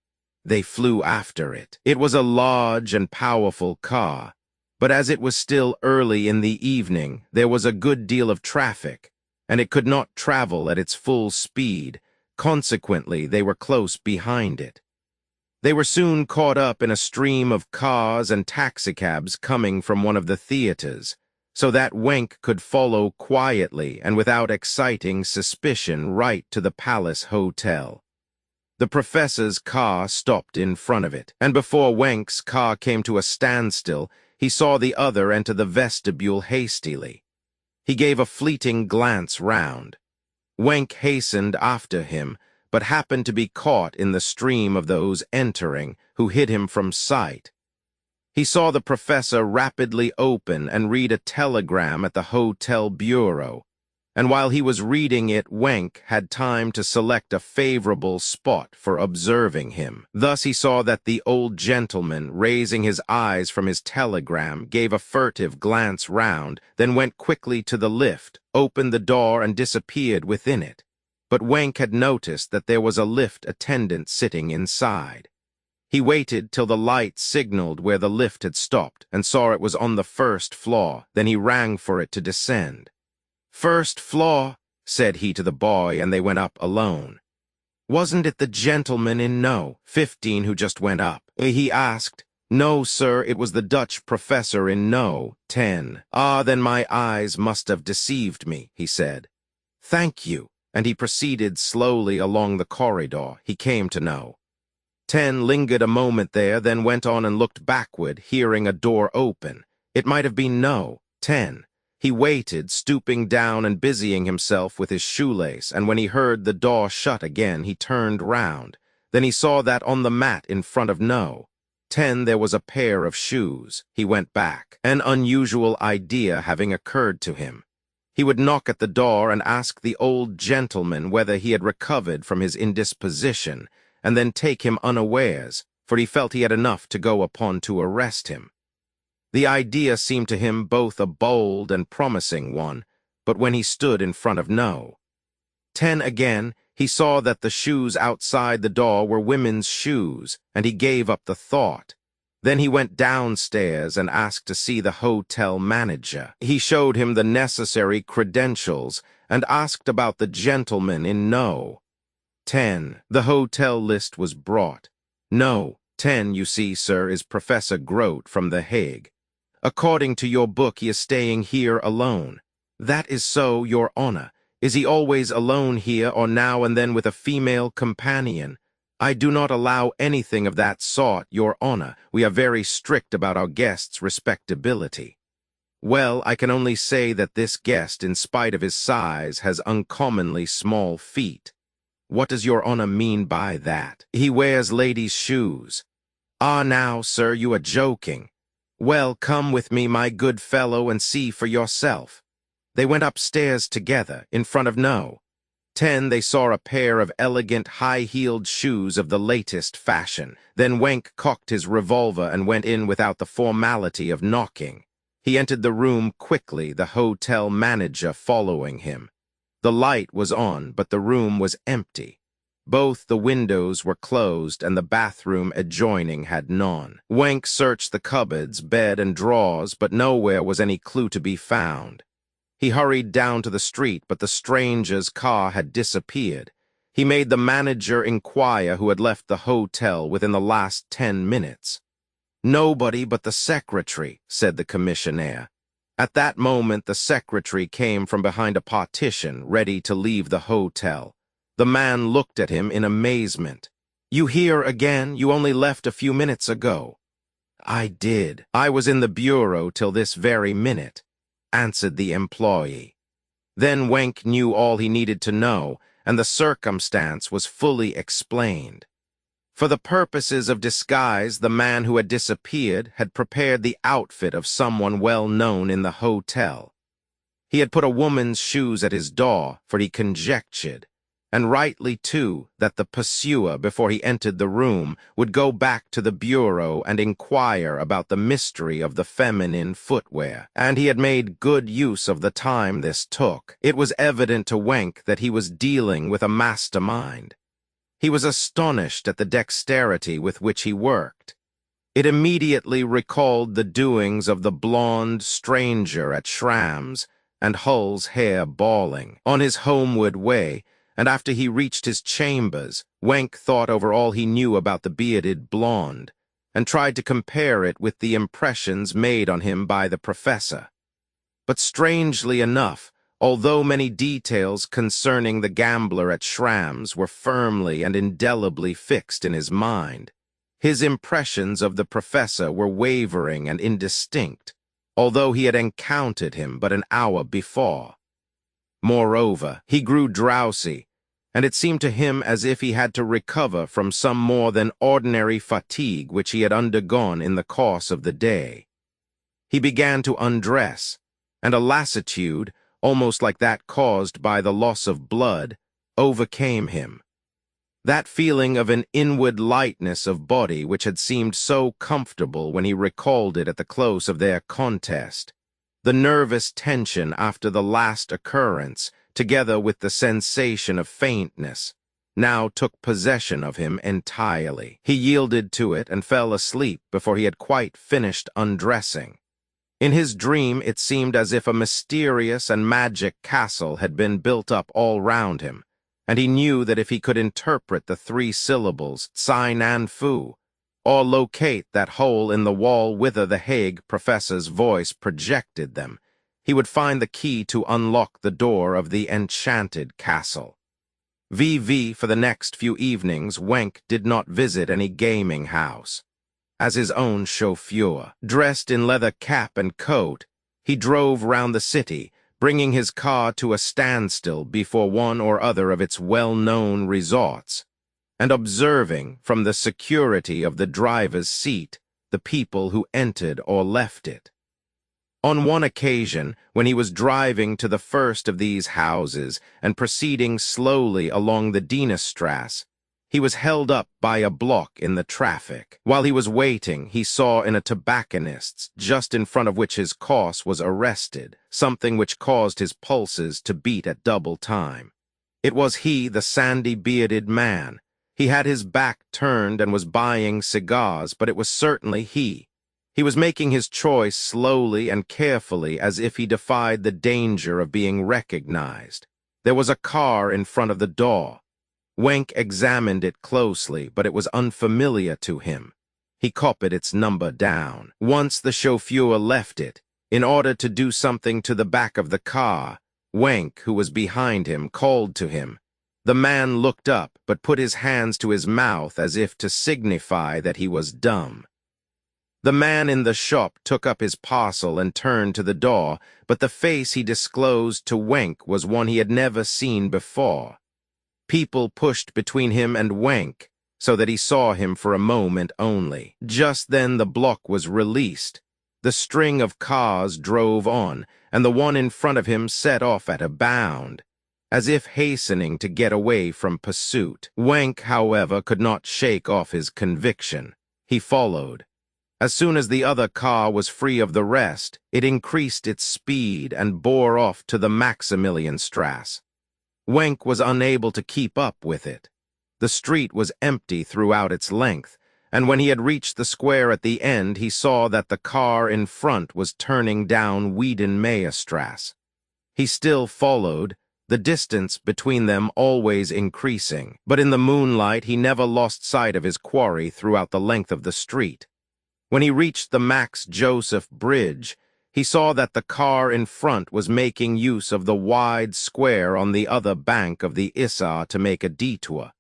[SPEAKER 1] They flew after it. It was a large and powerful car, but as it was still early in the evening, there was a good deal of traffic, and it could not travel at its full speed. Consequently, they were close behind it. They were soon caught up in a stream of cars and taxicabs coming from one of the theaters, so that Wank could follow quietly and without exciting suspicion right to the Palace Hotel. The professor's car stopped in front of it, and before Wank's car came to a standstill, he saw the other enter the vestibule hastily. He gave a fleeting glance round. Wank hastened after him, but happened to be caught in the stream of those entering, who hid him from sight. He saw the professor rapidly open and read a telegram at the hotel bureau, and while he was reading it, Wenk had time to select a favorable spot for observing him. Thus he saw that the old gentleman, raising his eyes from his telegram, gave a furtive glance round, then went quickly to the lift, opened the door, and disappeared within it. But Wenk had noticed that there was a lift attendant sitting inside. He waited till the light signaled where the lift had stopped, and saw it was on the first floor. Then he rang for it to descend. "First floor," said he to the boy, and they went up alone. "Wasn't it the gentleman in No. 15 who just went up?" he asked. "No, sir, it was the Dutch professor in No. 10. "Ah, then my eyes must have deceived me," he said. "Thank you," and he proceeded slowly along the corridor. He came to No. 10, lingered a moment there, then went on and looked backward, hearing a door open. It might have been No. 10. He waited, stooping down and busying himself with his shoelace, and when he heard the door shut again, he turned round. Then he saw that on the mat in front of No. 10 there was a pair of shoes. He went back, an unusual idea having occurred to him. He would knock at the door and ask the old gentleman whether he had recovered from his indisposition, and then take him unawares, for he felt he had enough to go upon to arrest him. The idea seemed to him both a bold and promising one, but when he stood in front of No. 10 again, he saw that the shoes outside the door were women's shoes, and he gave up the thought. Then he went downstairs and asked to see the hotel manager. He showed him the necessary credentials and asked about the gentleman in No. 10. The hotel list was brought. No. 10, you see, sir, is Professor Grote from The Hague. According to your book, he is staying here alone. That is so, your honor. Is he always alone here, or now and then with a female companion? I do not allow anything of that sort, your honor. We are very strict about our guests' respectability. Well, I can only say that this guest, in spite of his size, has uncommonly small feet. What does your honor mean by that? He wears ladies' shoes. Ah, now, sir, you are joking. Well, come with me, my good fellow, and see for yourself. They went upstairs together, in front of No. 10, they saw a pair of elegant, high-heeled shoes of the latest fashion. Then Wenk cocked his revolver and went in without the formality of knocking. He entered the room quickly, the hotel manager following him. The light was on, but the room was empty. Both the windows were closed, and the bathroom adjoining had none. Wenk searched the cupboards, bed, and drawers, but nowhere was any clue to be found. He hurried down to the street, but the stranger's car had disappeared. He made the manager inquire who had left the hotel within the last 10 minutes. "Nobody but the secretary," said the commissionaire. At that moment, the secretary came from behind a partition, ready to leave the hotel. The man looked at him in amazement. "You here again? You only left a few minutes ago." "I did. I was in the bureau till this very minute," answered the employee. Then Wenk knew all he needed to know, and the circumstance was fully explained. For the purposes of disguise, the man who had disappeared had prepared the outfit of someone well known in the hotel. He had put a woman's shoes at his door, for he conjectured, and rightly too, that the pursuer, before he entered the room, would go back to the bureau and inquire about the mystery of the feminine footwear. And he had made good use of the time this took. It was evident to Wenk that he was dealing with a mastermind. He was astonished at the dexterity with which he worked. It immediately recalled the doings of the blonde stranger at Schramm's and Hull's hair balling. On his homeward way, and after he reached his chambers, Wenk thought over all he knew about the bearded blonde, and tried to compare it with the impressions made on him by the professor. But strangely enough, although many details concerning the gambler at Schramm's were firmly and indelibly fixed in his mind, his impressions of the professor were wavering and indistinct, although he had encountered him but an hour before. Moreover, he grew drowsy, and it seemed to him as if he had to recover from some more than ordinary fatigue which he had undergone in the course of the day. He began to undress, and a lassitude, almost like that caused by the loss of blood, overcame him. That feeling of an inward lightness of body which had seemed so comfortable when he recalled it at the close of their contest, the nervous tension after the last occurrence, together with the sensation of faintness, now took possession of him entirely. He yielded to it and fell asleep before he had quite finished undressing. In his dream it seemed as if a mysterious and magic castle had been built up all round him, and he knew that if he could interpret the 3 syllables Tsai Nan Fu, or locate that hole in the wall whither the Hague professor's voice projected them, he would find the key to unlock the door of the enchanted castle. For the next few evenings, Wenck did not visit any gaming house. As his own chauffeur, dressed in leather cap and coat, he drove round the city, bringing his car to a standstill before one or other of its well-known resorts, and observing from the security of the driver's seat the people who entered or left it. On one occasion, when he was driving to the first of these houses and proceeding slowly along the Dienestrasse, he was held up by a block in the traffic. While he was waiting, he saw in a tobacconist's, just in front of which his course was arrested, something which caused his pulses to beat at double time. It was he, the sandy-bearded man. He had his back turned and was buying cigars, but it was certainly he. He was making his choice slowly and carefully, as if he defied the danger of being recognized. There was a car in front of the door. Wenck examined it closely, but it was unfamiliar to him. He copied its number down. Once the chauffeur left it, in order to do something to the back of the car, Wenck, who was behind him, called to him. The man looked up, but put his hands to his mouth as if to signify that he was dumb. The man in the shop took up his parcel and turned to the door, but the face he disclosed to Wenck was one he had never seen before. People pushed between him and Wenck, so that he saw him for a moment only. Just then the block was released. The string of cars drove on, and the one in front of him set off at a bound, as if hastening to get away from pursuit. Wenck, however, could not shake off his conviction. He followed. As soon as the other car was free of the rest, it increased its speed and bore off to the Maximilianstrasse. Wenck was unable to keep up with it. The street was empty throughout its length, and when he had reached the square at the end, he saw that the car in front was turning down Wiedenmeierstrasse. He still followed, the distance between them always increasing, but in the moonlight he never lost sight of his quarry throughout the length of the street. When he reached the Max Joseph Bridge, he saw that the car in front was making use of the wide square on the other bank of the Isar to make a detour,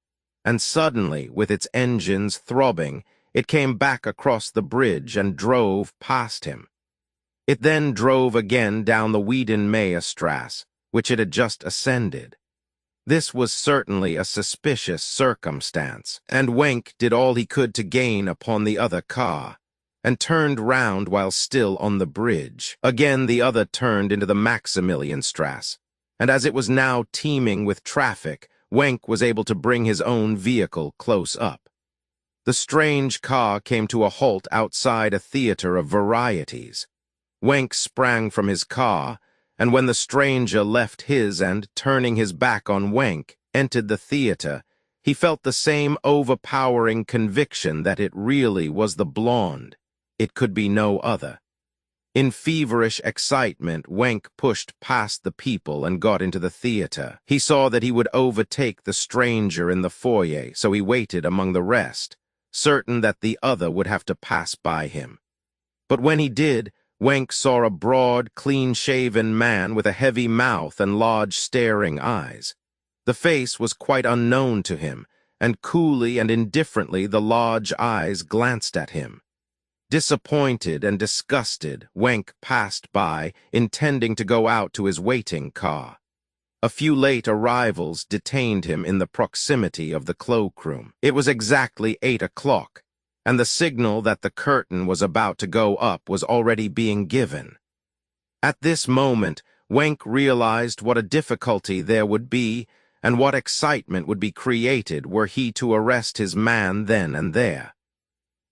[SPEAKER 1] and suddenly, with its engines throbbing, it came back across the bridge and drove past him. It then drove again down the Wiedenmeierstrasse, which it had just ascended. This was certainly a suspicious circumstance, and Wenck did all he could to gain upon the other car, and turned round while still on the bridge. Again the other turned into the Maximilianstrasse, and as it was now teeming with traffic, Wenck was able to bring his own vehicle close up. The strange car came to a halt outside a theater of varieties. Wenck sprang from his car, and when the stranger left his and, turning his back on Wenck, entered the theater, he felt the same overpowering conviction that it really was the blonde. It could be no other. In feverish excitement, Wenck pushed past the people and got into the theater. He saw that he would overtake the stranger in the foyer, so he waited among the rest, certain that the other would have to pass by him. But when he did, Wenck saw a broad, clean-shaven man with a heavy mouth and large staring eyes. The face was quite unknown to him, and coolly and indifferently the large eyes glanced at him. Disappointed and disgusted, Wenck passed by, intending to go out to his waiting car. A few late arrivals detained him in the proximity of the cloakroom. It was exactly 8 o'clock, and the signal that the curtain was about to go up was already being given. At this moment, Wenck realized what a difficulty there would be and what excitement would be created were he to arrest his man then and there.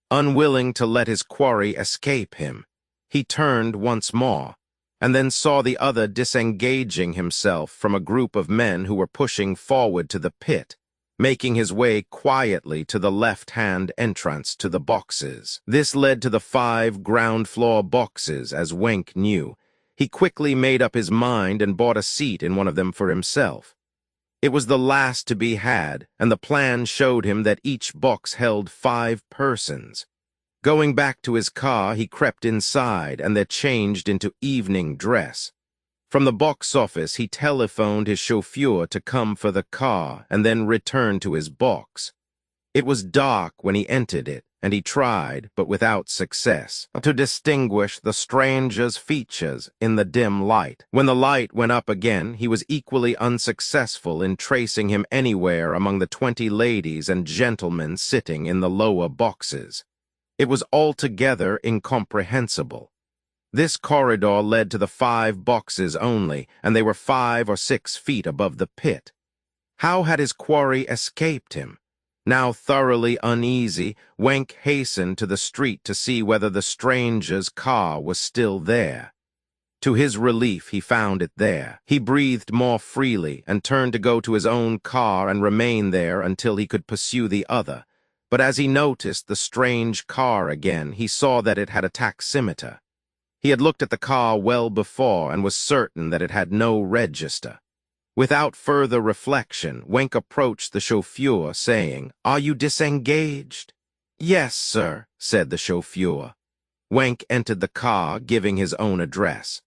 [SPEAKER 1] Unwilling to let his quarry escape him, he turned once more, and then saw the other disengaging himself from a group of men who were pushing forward to the pit, making his way quietly to the left-hand entrance to the boxes. This led to the 5 ground-floor boxes, as Wenck knew. He quickly made up his mind and bought a seat in one of them for himself. It was the last to be had, and the plan showed him that each box held 5 persons. Going back to his car, he crept inside and then changed into evening dress. From the box office, he telephoned his chauffeur to come for the car and then returned to his box. It was dark when he entered it, and he tried, but without success, to distinguish the stranger's features in the dim light. When the light went up again, he was equally unsuccessful in tracing him anywhere among the 20 ladies and gentlemen sitting in the lower boxes. It was altogether incomprehensible. This corridor led to the 5 boxes only, and they were 5 or 6 feet above the pit. How had his quarry escaped him? Now thoroughly uneasy, Wenck hastened to the street to see whether the stranger's car was still there. To his relief, he found it there. He breathed more freely and turned to go to his own car and remain there until he could pursue the other. But as he noticed the strange car again, he saw that it had a taximeter. He had looked at the car well before and was certain that it had no register. Without further reflection, Wenck approached the chauffeur, saying, "Are you disengaged?" "Yes, sir," said the chauffeur. Wenck entered the car, giving his own address.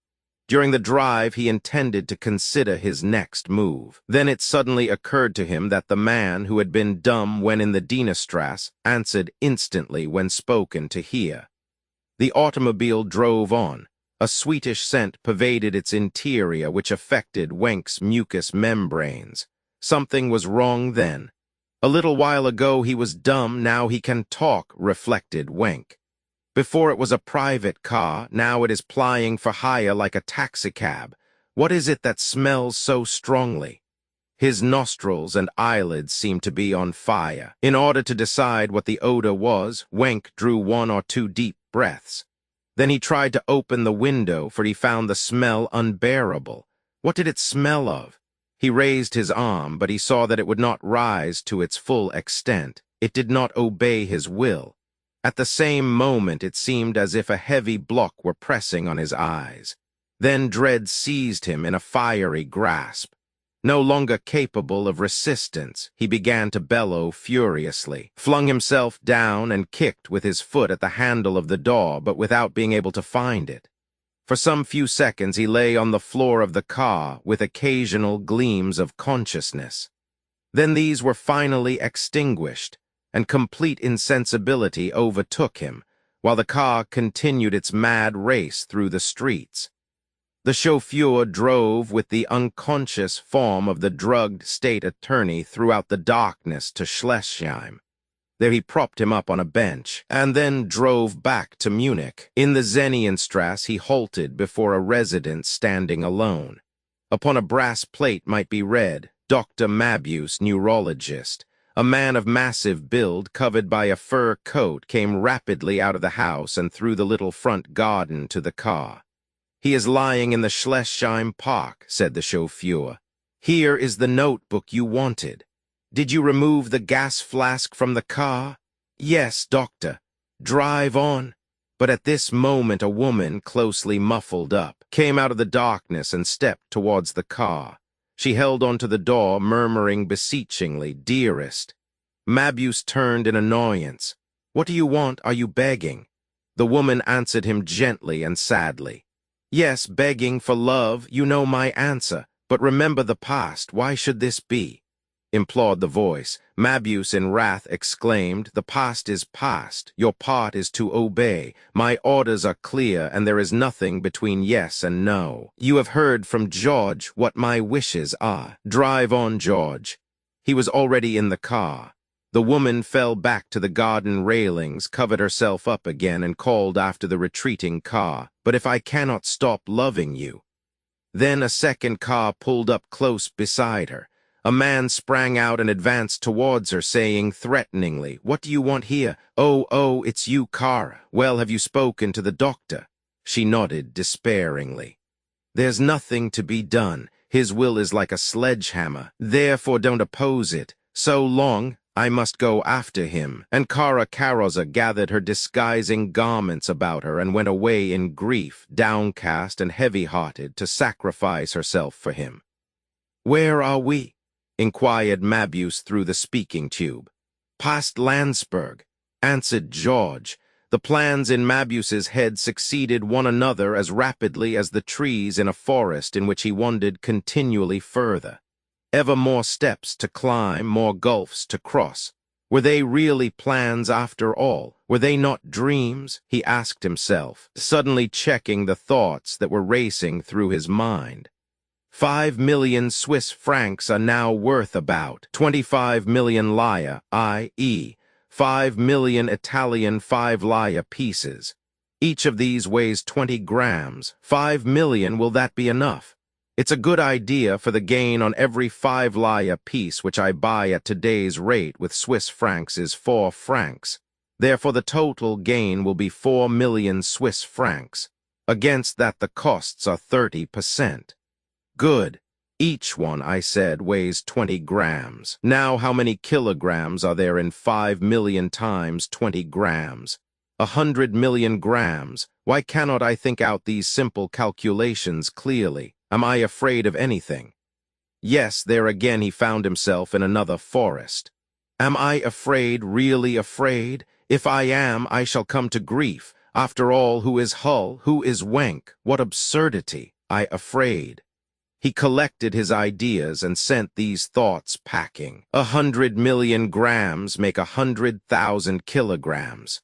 [SPEAKER 1] During the drive, he intended to consider his next move. Then it suddenly occurred to him that the man who had been dumb when in the Dienestrasse answered instantly when spoken to here. The automobile drove on. A sweetish scent pervaded its interior which affected Wenck's mucous membranes. Something was wrong then. A little while ago he was dumb, now he can talk, reflected Wenck. Before it was a private car, now it is plying for hire like a taxicab. What is it that smells so strongly? His nostrils and eyelids seemed to be on fire. In order to decide what the odor was, Wenck drew 1 or 2 deep breaths. Then he tried to open the window, for he found the smell unbearable. What did it smell of? He raised his arm, but he saw that it would not rise to its full extent. It did not obey his will. At the same moment, it seemed as if a heavy block were pressing on his eyes. Then dread seized him in a fiery grasp. No longer capable of resistance, he began to bellow furiously, flung himself down and kicked with his foot at the handle of the door, but without being able to find it. For some few seconds he lay on the floor of the car with occasional gleams of consciousness. Then these were finally extinguished, and complete insensibility overtook him, while the car continued its mad race through the streets. The chauffeur drove with the unconscious form of the drugged state attorney throughout the darkness to Schlesheim. There he propped him up on a bench, and then drove back to Munich. In the Zenienstrasse he halted before a residence standing alone. Upon a brass plate might be read, "Dr. Mabuse, neurologist." A man of massive build, covered by a fur coat, came rapidly out of the house and through the little front garden to the car. "He is lying in the Schlesheim Park," said the chauffeur. "Here is the notebook you wanted. Did you remove the gas flask from the car?" "Yes, doctor." "Drive on." But at this moment a woman, closely muffled up, came out of the darkness and stepped towards the car. She held onto the door, murmuring beseechingly, "Dearest." Mabuse turned in annoyance. "What do you want? Are you begging?" The woman answered him gently and sadly. "Yes, begging for love. You know my answer. But remember the past. Why should this be?" implored the voice. Mabuse in wrath exclaimed, "The past is past. Your part is to obey. My orders are clear, and there is nothing between yes and no. You have heard from George what my wishes are. Drive on, George." He was already in the car. The woman fell back to the garden railings, covered herself up again, and called after the retreating car, "But if I cannot stop loving you?" Then a second car pulled up close beside her. A man sprang out and advanced towards her, saying threateningly, "What do you want here?" Oh, it's you, Kara. Well, have you spoken to the doctor?" She nodded despairingly. "There's nothing to be done. His will is like a sledgehammer. Therefore don't oppose it. So long, I must go after him." And Kara Karoza gathered her disguising garments about her and went away in grief, downcast and heavy-hearted, to sacrifice herself for him. "Where are we?" inquired Mabuse through the speaking tube. "Past Landsberg," answered George. The plans in Mabuse's head succeeded one another as rapidly as the trees in a forest in which he wandered continually further. Ever more steps to climb, more gulfs to cross. Were they really plans after all? Were they not dreams? He asked himself, suddenly checking the thoughts that were racing through his mind. 5 million Swiss francs are now worth about 25 million lire, i.e., 5 million Italian 5-lire pieces. Each of these weighs 20 grams. 5 million, will that be enough? It's a good idea, for the gain on every 5-lire piece which I buy at today's rate with Swiss francs is 4 francs. Therefore the total gain will be 4 million Swiss francs. Against that the costs are 30%. Good. Each one, I said, weighs 20 grams. Now how many kilograms are there in 5 million times 20 grams? 100 million grams. Why cannot I think out these simple calculations clearly? Am I afraid of anything? Yes, there again he found himself in another forest. Am I afraid, really afraid? If I am, I shall come to grief. After all, who is Hull? Who is Wenck? What absurdity! I afraid. He collected his ideas and sent these thoughts packing. 100 million grams make 100,000 kilograms.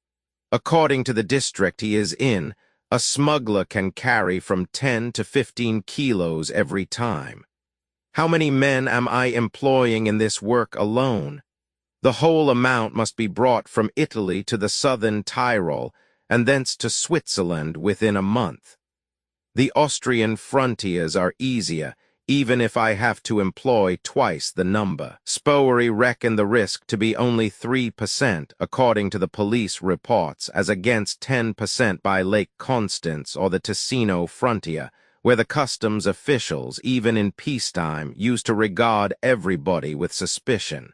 [SPEAKER 1] According to the district he is in, a smuggler can carry from 10 to 15 kilos every time. How many men am I employing in this work alone? The whole amount must be brought from Italy to the southern Tyrol, and thence to Switzerland within a month. The Austrian frontiers are easier, even if I have to employ twice the number. Spowery reckoned the risk to be only 3%, according to the police reports, as against 10% by Lake Constance or the Ticino frontier, where the customs officials, even in peacetime, used to regard everybody with suspicion.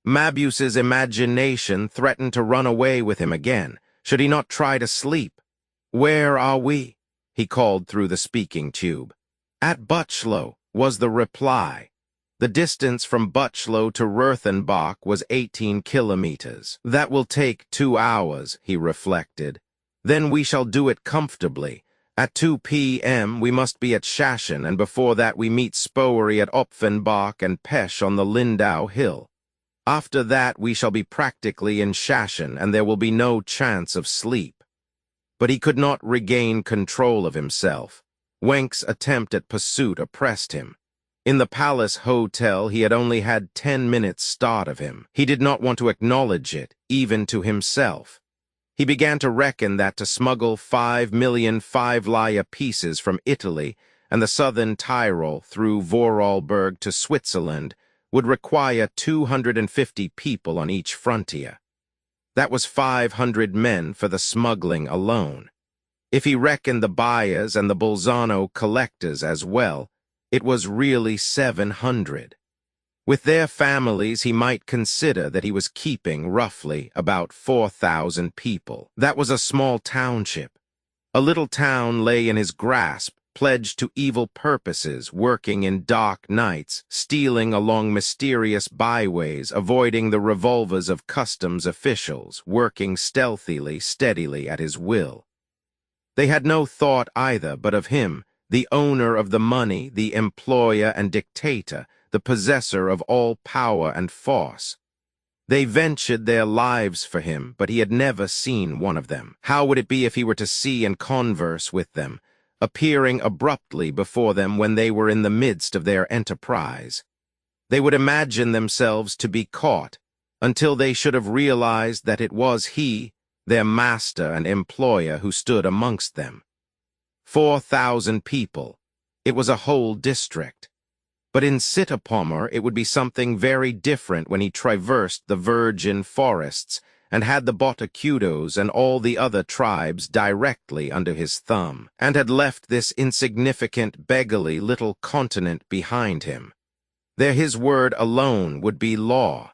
[SPEAKER 1] Mabuse's imagination threatened to run away with him again. Should he not try to sleep? "Where are we?" he called through the speaking tube. "At Butchlow," was the reply. The distance from Butchlow to Rothenbach was 18 kilometers. That will take 2 hours, he reflected. Then we shall do it comfortably. At 2 p.m. we must be at Schachen, and before that we meet Spowery at Opfenbach and Pesch on the Lindau Hill. After that we shall be practically in Schachen, and there will be no chance of sleep. But he could not regain control of himself. Wenck's attempt at pursuit oppressed him. In the Palace Hotel he had only had 10 minutes start of him. He did not want to acknowledge it, even to himself. He began to reckon that to smuggle 5 million 5-lire pieces from Italy and the southern Tyrol through Vorarlberg to Switzerland would require 250 people on each frontier. That was 500 men for the smuggling alone. If he reckoned the buyers and the Bolzano collectors as well, it was really 700. With their families, he might consider that he was keeping, roughly, about 4,000 people. That was a small township. A little town lay in his grasp, pledged to evil purposes, working in dark nights, stealing along mysterious byways, avoiding the revolvers of customs officials, working stealthily, steadily at his will. They had no thought either but of him, the owner of the money, the employer and dictator, the possessor of all power and force. They ventured their lives for him, but he had never seen one of them. How would it be if he were to see and converse with them, appearing abruptly before them when they were in the midst of their enterprise? They would imagine themselves to be caught, until they should have realized that it was he, their master and employer, who stood amongst them. 4,000 people. It was a whole district. But in Sitapommer it would be something very different when he traversed the virgin forests and had the Botacudos and all the other tribes directly under his thumb, and had left this insignificant, beggarly little continent behind him. There his word alone would be law.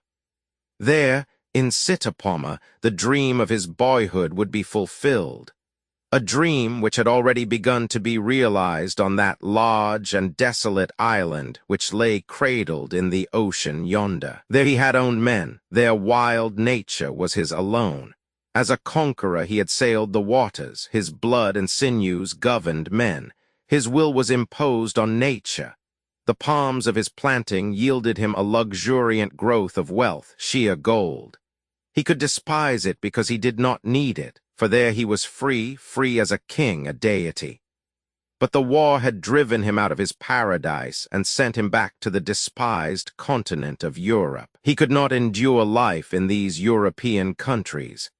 [SPEAKER 1] There, in Sitapommer, the dream of his boyhood would be fulfilled. A dream which had already begun to be realized on that large and desolate island which lay cradled in the ocean yonder. There he had owned men, their wild nature was his alone. As a conqueror he had sailed the waters, his blood and sinews governed men. His will was imposed on nature. The palms of his planting yielded him a luxuriant growth of wealth, sheer gold. He could despise it because he did not need it, for there he was free as a king, a deity. But the war had driven him out of his paradise and sent him back to the despised continent of Europe. He could not endure life in these European countries.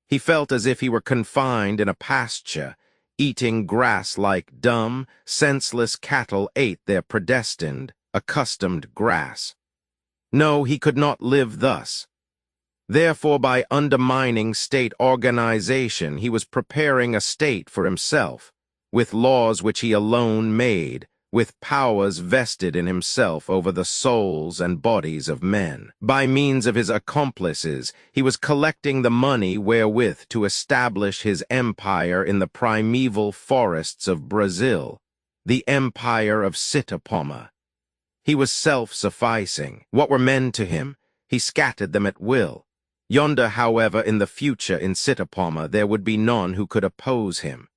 [SPEAKER 1] He felt as if he were confined in a pasture, eating grass like dumb, senseless cattle ate their predestined, accustomed grass. No, he could not live thus. Therefore, by undermining state organization, he was preparing a state for himself, with laws which he alone made, with powers vested in himself over the souls and bodies of men. By means of his accomplices, he was collecting the money wherewith to establish his empire in the primeval forests of Brazil, the empire of Sitapommer. He was self-sufficing. What were men to him? He scattered them at will. Yonder, however, in the future in Sitapommer, there would be none who could oppose him.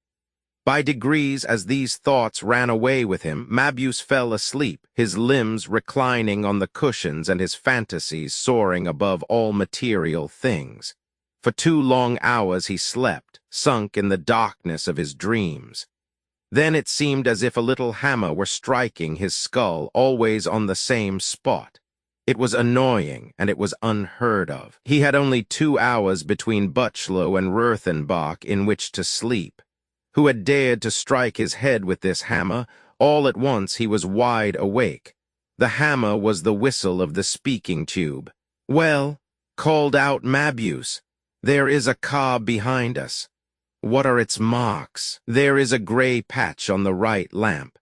[SPEAKER 1] By degrees, as these thoughts ran away with him, Mabuse fell asleep, his limbs reclining on the cushions and his fantasies soaring above all material things. For 2 long hours he slept, sunk in the darkness of his dreams. Then it seemed as if a little hammer were striking his skull, always on the same spot. It was annoying, and it was unheard of. He had only 2 hours between Butchlow and Rothenbach in which to sleep. Who had dared to strike his head with this hammer? All at once he was wide awake. The hammer was the whistle of the speaking tube. "Well," called out Mabuse, "there is a car behind us." "What are its marks?" "There is a gray patch on the right lamp."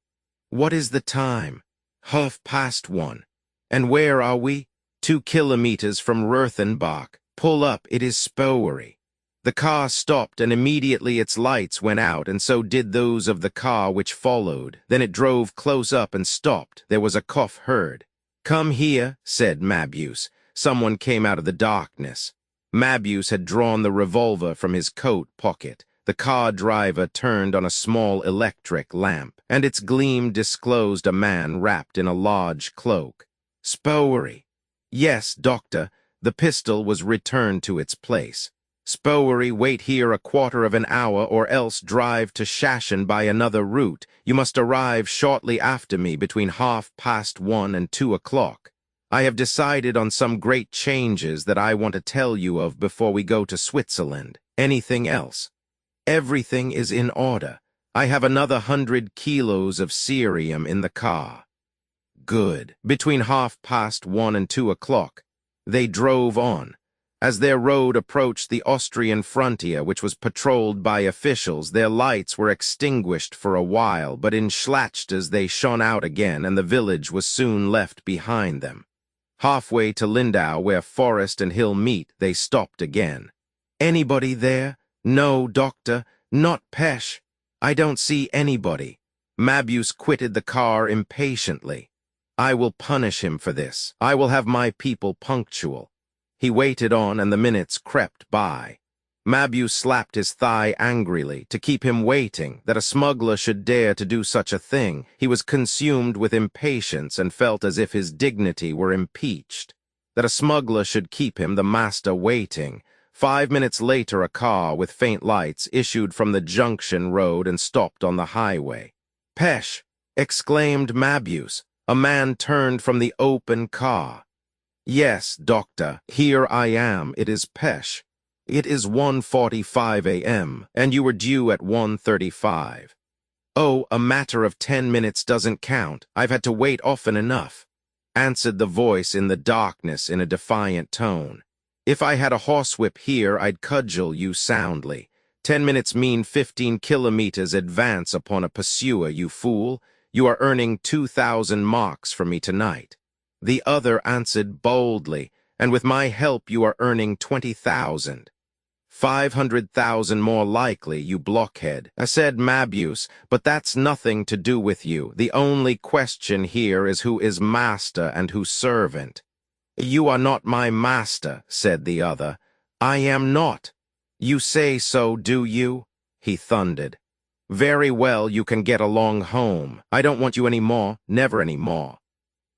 [SPEAKER 1] "What is the time?" 1:30. "And where are we?" 2 kilometers from Rothenbach. "Pull up, it is Spowery." The car stopped, and immediately its lights went out, and so did those of the car which followed. Then it drove close up and stopped. There was a cough heard. "Come here," said Mabuse. Someone came out of the darkness. Mabuse had drawn the revolver from his coat pocket. The car driver turned on a small electric lamp, and its gleam disclosed a man wrapped in a large cloak. "Spowery." "Yes, doctor." The pistol was returned to its place. "Spowery, wait here a quarter of an hour, or else drive to Shashin by another route. You must arrive shortly after me between 1:30 and 2 o'clock. I have decided on some great changes that I want to tell you of before we go to Switzerland. Anything else?" "Everything is in order. I have another 100 kilos of cerium in the car." "Good." Between 1:30 and 2 o'clock, they drove on. As their road approached the Austrian frontier, which was patrolled by officials, their lights were extinguished for a while, but in Schlachtas they shone out again, and the village was soon left behind them. Halfway to Lindau, where forest and hill meet, they stopped again. "Anybody there?" "No, doctor, not Pesh. I don't see anybody." Mabuse quitted the car impatiently. "I will punish him for this. I will have my people punctual." He waited on, and the minutes crept by. Mabuse slapped his thigh angrily to keep him waiting. That a smuggler should dare to do such a thing. He was consumed with impatience and felt as if his dignity were impeached. That a smuggler should keep him, the master, waiting. 5 minutes later, a car with faint lights issued from the junction road and stopped on the highway. "Pesh!" exclaimed Mabuse. A man turned from the open car. "Yes, doctor, here I am. It is Pesh. It is 1:45 a.m., and you were due at 1:35. "Oh, a matter of 10 minutes doesn't count. I've had to wait often enough," answered the voice in the darkness in a defiant tone. "If I had a horsewhip here, I'd cudgel you soundly. 10 minutes mean 15 kilometers advance upon a pursuer, you fool. You are earning 2,000 marks for me tonight." The other answered boldly, "And with my help you are earning 20,000. 500,000 more likely, you blockhead," said Mabuse, "but that's nothing to do with you. The only question here is who is master and who servant." "You are not my master," said the other. "I am not." "You say so, do you?" he thundered. "Very well, you can get along home. I don't want you any more, never any more."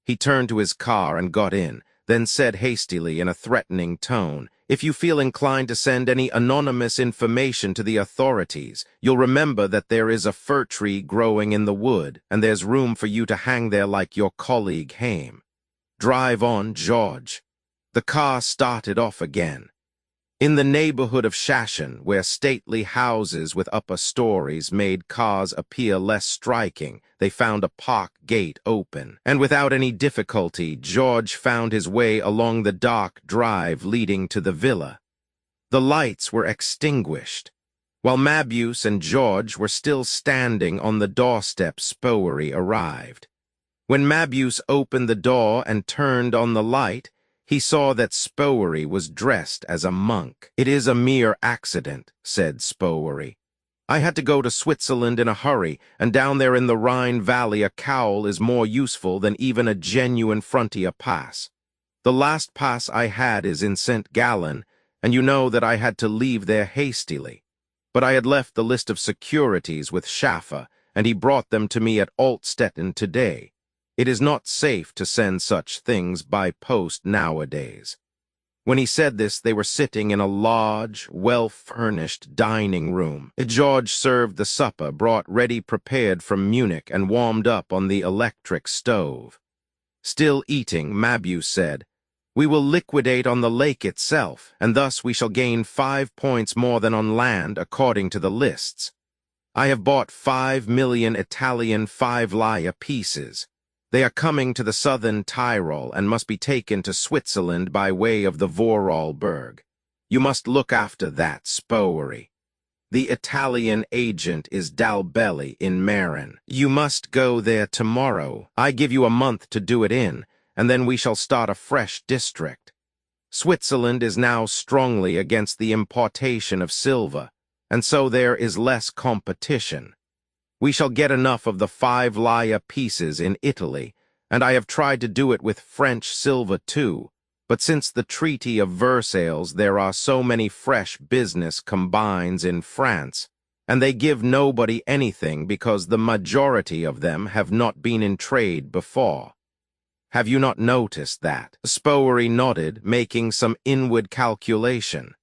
[SPEAKER 1] He turned to his car and got in, then said hastily in a threatening tone, "If you feel inclined to send any anonymous information to the authorities, you'll remember that there is a fir tree growing in the wood, and there's room for you to hang there like your colleague Haim. Drive on, George." The car started off again. In the neighborhood of Shashan, where stately houses with upper stories made cars appear less striking, they found a park gate open, and without any difficulty, George found his way along the dark drive leading to the villa. The lights were extinguished. While Mabuse and George were still standing on the doorstep, Spowery arrived. When Mabuse opened the door and turned on the light, he saw that Spowery was dressed as a monk. "It is a mere accident," said Spowery. "I had to go to Switzerland in a hurry, and down there in the Rhine Valley a cowl is more useful than even a genuine frontier pass. The last pass I had is in St. Gallen, and you know that I had to leave there hastily. But I had left the list of securities with Schaffer, and he brought them to me at Altstetten today. It is not safe to send such things by post nowadays." When he said this, they were sitting in a large, well-furnished dining room. George served the supper brought ready prepared from Munich and warmed up on the electric stove. Still eating, Mabuse said, "We will liquidate on the lake itself, and thus we shall gain 5 points more than on land according to the lists. I have bought 5 million Italian 5-lire pieces. They are coming to the southern Tyrol and must be taken to Switzerland by way of the Vorarlberg. You must look after that, Spowery. The Italian agent is Dalbelli in Marin. You must go there tomorrow. I give you a month to do it in, and then we shall start a fresh district. Switzerland is now strongly against the importation of silver, and so there is less competition. We shall get enough of the 5-lire pieces in Italy, and I have tried to do it with French silver too, but since the Treaty of Versailles there are so many fresh business combines in France, and they give nobody anything because the majority of them have not been in trade before. Have you not noticed that?" Spowery nodded, making some inward calculation.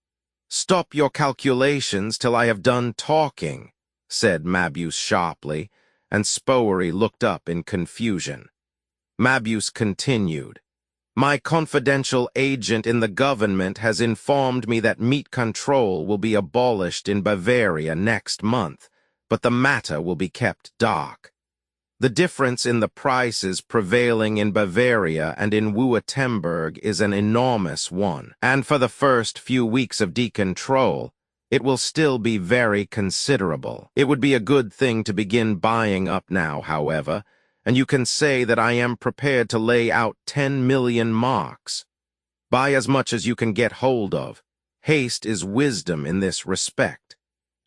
[SPEAKER 1] "Stop your calculations till I have done talking," said Mabuse sharply, and Spowery looked up in confusion. Mabuse continued, "My confidential agent in the government has informed me that meat control will be abolished in Bavaria next month, but the matter will be kept dark. The difference in the prices prevailing in Bavaria and in Württemberg is an enormous one, and for the first few weeks of decontrol, it will still be very considerable. It would be a good thing to begin buying up now, however, and you can say that I am prepared to lay out 10 million marks. Buy as much as you can get hold of. Haste is wisdom in this respect.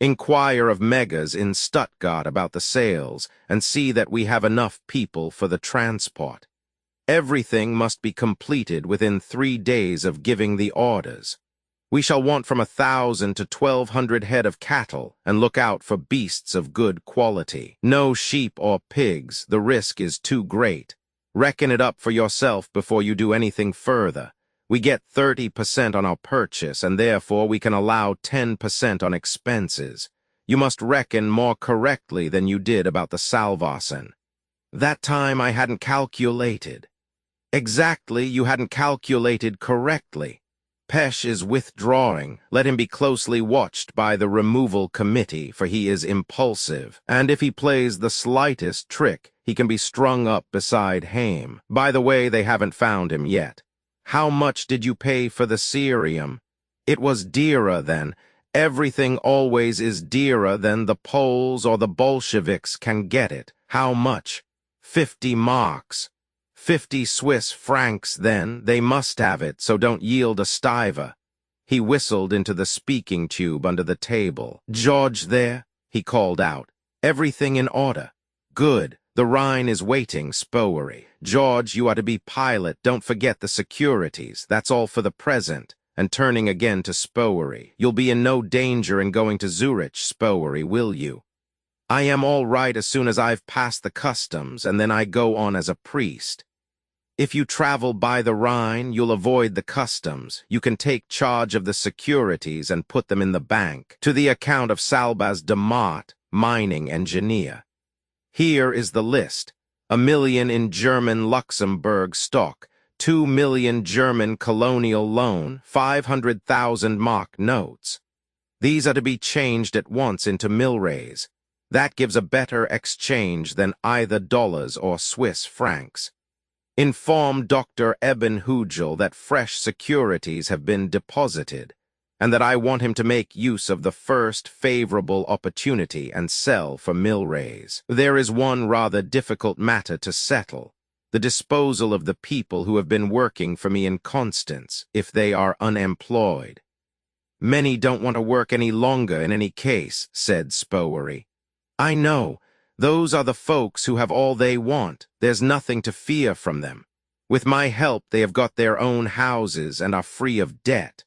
[SPEAKER 1] Inquire of Megas in Stuttgart about the sales, and see that we have enough people for the transport. Everything must be completed within 3 days of giving the orders. We shall want from 1,000 to 1,200 head of cattle, and look out for beasts of good quality. No sheep or pigs, the risk is too great. Reckon it up for yourself before you do anything further. We get 30% on our purchase, and therefore we can allow 10% on expenses. You must reckon more correctly than you did about the Salvarsen. That time I hadn't calculated. Exactly, you hadn't calculated correctly. Pesh is withdrawing. Let him be closely watched by the removal committee, for he is impulsive, and if he plays the slightest trick, he can be strung up beside Haim. By the way, they haven't found him yet. How much did you pay for the cerium? It was dearer then. Everything always is dearer than the Poles or the Bolsheviks can get it. How much? 50 marks. 50 Swiss francs, then. They must have it, so don't yield a stiver. He whistled into the speaking tube under the table. George there? He called out. Everything in order. Good. The Rhine is waiting, Spowery. George, you are to be pilot. Don't forget the securities. That's all for the present. And turning again to Spowery. You'll be in no danger in going to Zurich, Spowery, will you? I am all right as soon as I've passed the customs, and then I go on as a priest. If you travel by the Rhine, you'll avoid the customs. You can take charge of the securities and put them in the bank, to the account of Salbaz de Mott, mining engineer. Here is the list. 1 million in German Luxembourg stock, 2 million German colonial loan, 500,000 mark notes. These are to be changed at once into milrays. That gives a better exchange than either dollars or Swiss francs. Inform Dr. Eben Hugel that fresh securities have been deposited, and that I want him to make use of the first favorable opportunity and sell for milrays. There is one rather difficult matter to settle, the disposal of the people who have been working for me in Constance, if they are unemployed. Many don't want to work any longer in any case, said Spowery. I know. Those are the folks who have all they want. There's nothing to fear from them. With my help, they have got their own houses and are free of debt.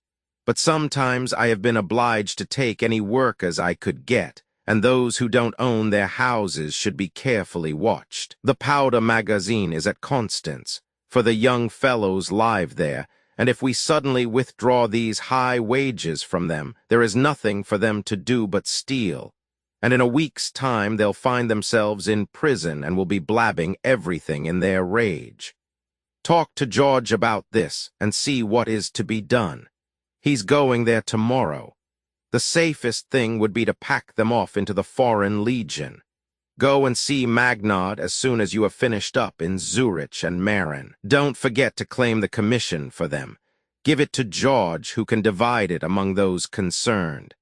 [SPEAKER 1] But sometimes I have been obliged to take any workers I could get, and those who don't own their houses should be carefully watched. The powder magazine is at Constance, for the young fellows live there, and if we suddenly withdraw these high wages from them, there is nothing for them to do but steal. And in a week's time they'll find themselves in prison and will be blabbing everything in their rage. Talk to George about this and see what is to be done. He's going there tomorrow. The safest thing would be to pack them off into the Foreign Legion. Go and see Magnard as soon as you have finished up in Zurich and Marin. Don't forget to claim the commission for them. Give it to George, who can divide it among those concerned.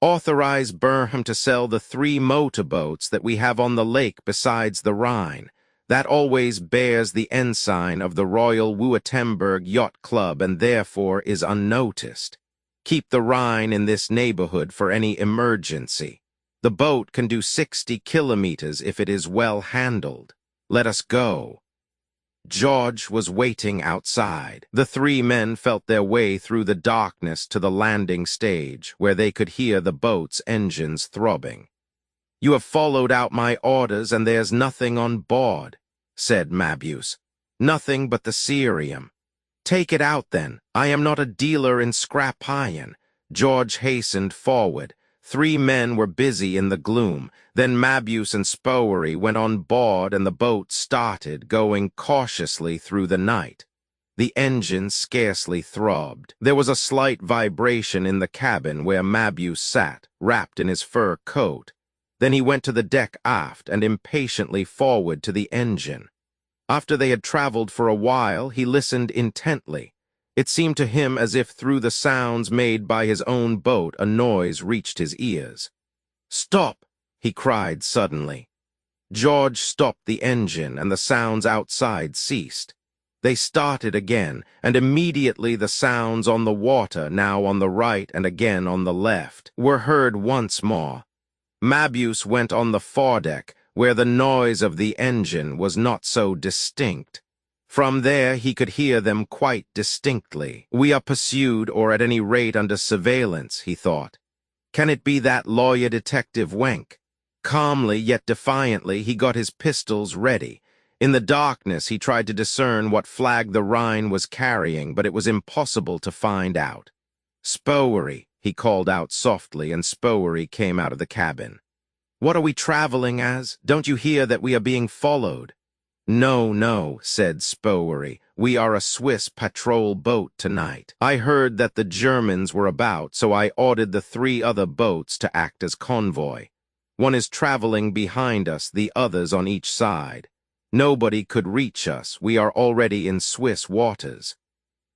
[SPEAKER 1] Authorize Burnham to sell the 3 motorboats that we have on the lake besides the Rhine. That always bears the ensign of the Royal Württemberg Yacht Club and therefore is unnoticed. Keep the Rhine in this neighborhood for any emergency. The boat can do 60 kilometers if it is well handled. Let us go. George was waiting outside. The 3 men felt their way through the darkness to the landing stage, where they could hear the boat's engines throbbing. You have followed out my orders, and there's nothing on board, said Mabuse. Nothing but the cerium. Take it out, then. I am not a dealer in scrap iron. George hastened forward. 3 men were busy in the gloom. Then Mabuse and Spowery went on board, and the boat started, going cautiously through the night. The engine scarcely throbbed. There was a slight vibration in the cabin where Mabuse sat, wrapped in his fur coat. Then he went to the deck aft and impatiently forward to the engine. After they had traveled for a while, he listened intently. It seemed to him as if through the sounds made by his own boat a noise reached his ears. "Stop!" he cried suddenly. George stopped the engine, and the sounds outside ceased. They started again, and immediately the sounds on the water, now on the right and again on the left, were heard once more. Mabuse went on the foredeck, where the noise of the engine was not so distinct. From there he could hear them quite distinctly. We are pursued, or at any rate under surveillance, he thought. Can it be that lawyer detective Wenk? Calmly yet defiantly he got his pistols ready. In the darkness he tried to discern what flag the Rhine was carrying, but it was impossible to find out. "Spowery," he called out softly, and Spowery came out of the cabin. "What are we traveling as? Don't you hear that we are being followed?" "No, no," said Spowery. "We are a Swiss patrol boat tonight. I heard that the Germans were about, so I ordered the 3 other boats to act as convoy. One is traveling behind us, the others on each side. Nobody could reach us. We are already in Swiss waters."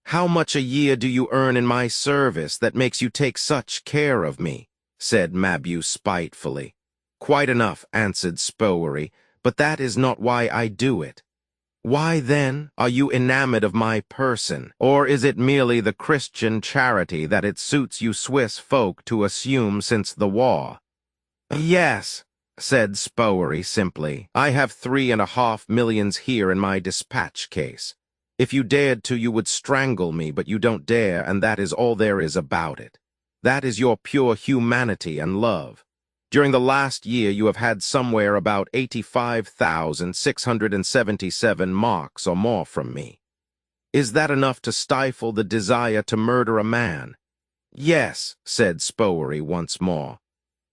[SPEAKER 1] "How much a year do you earn in my service that makes you take such care of me?" said Mabuse spitefully. "Quite enough," answered Spowery, "but that is not why I do it." "Why, then, are you enamored of my person? Or is it merely the Christian charity that it suits you Swiss folk to assume since the war?" "Yes," said Spowery simply. "I have 3.5 millions here in my dispatch case. If you dared to, you would strangle me, but you don't dare, and that is all there is about it. That is your pure humanity and love. During the last year you have had somewhere about 85,677 marks or more from me. Is that enough to stifle the desire to murder a man?" "Yes," said Spowery once more.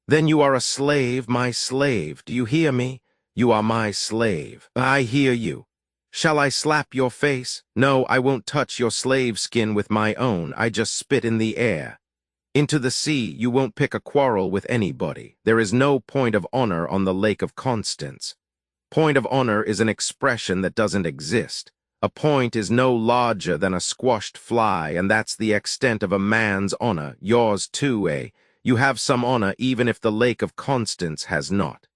[SPEAKER 1] "Then you are a slave, my slave. Do you hear me? You are my slave." "I hear you. Shall I slap your face?" "No, I won't touch your slave skin with my own. I just spit in the air. Into the sea, you won't pick a quarrel with anybody. There is no point of honor on the Lake of Constance. Point of honor is an expression that doesn't exist. A point is no larger than a squashed fly, and that's the extent of a man's honor. Yours too, eh? You have some honor even if the Lake of Constance has not.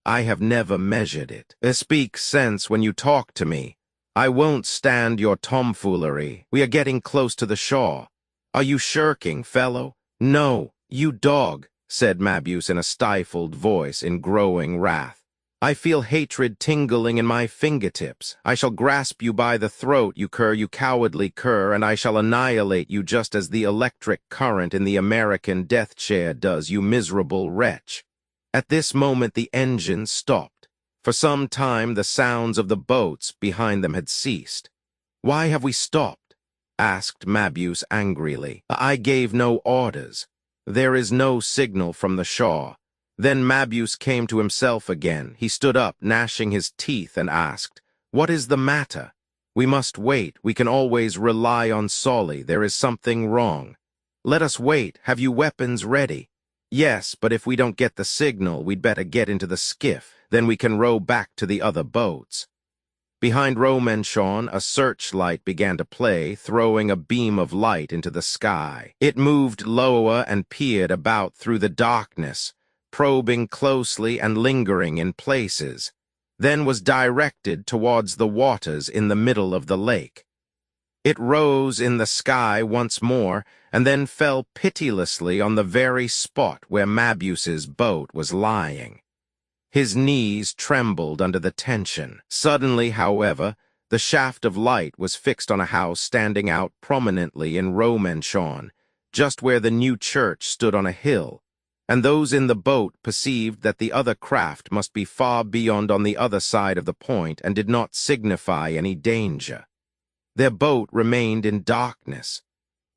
[SPEAKER 1] I have never measured it. Speak sense when you talk to me. I won't stand your tomfoolery. We are getting close to the shore. Are you shirking, fellow?" "No, you dog," said Mabuse in a stifled voice in growing wrath. "I feel hatred tingling in my fingertips. I shall grasp you by the throat, you cowardly cur, and I shall annihilate you just as the electric current in the American death chair does, you miserable wretch." At this moment the engine stopped. For some time the sounds of the boats behind them had ceased. "Why have we stopped?" asked Mabuse angrily. "I gave no orders. There is no signal from the shore." Then Mabuse came to himself again. He stood up, gnashing his teeth, and asked, "What is the matter? We must wait. We can always rely on Solly. There is something wrong." "Let us wait. Have you weapons ready?" "Yes, but if we don't get the signal, we'd better get into the skiff. Then we can row back to the other boats." Behind Romenschon, a searchlight began to play, throwing a beam of light into the sky. It moved lower and peered about through the darkness, probing closely and lingering in places, then was directed towards the waters in the middle of the lake. It rose in the sky once more, and then fell pitilessly on the very spot where Mabuse's boat was lying. His knees trembled under the tension. Suddenly, however, the shaft of light was fixed on a house standing out prominently in Romenschon, just where the new church stood on a hill, and those in the boat perceived that the other craft must be far beyond on the other side of the point and did not signify any danger. Their boat remained in darkness.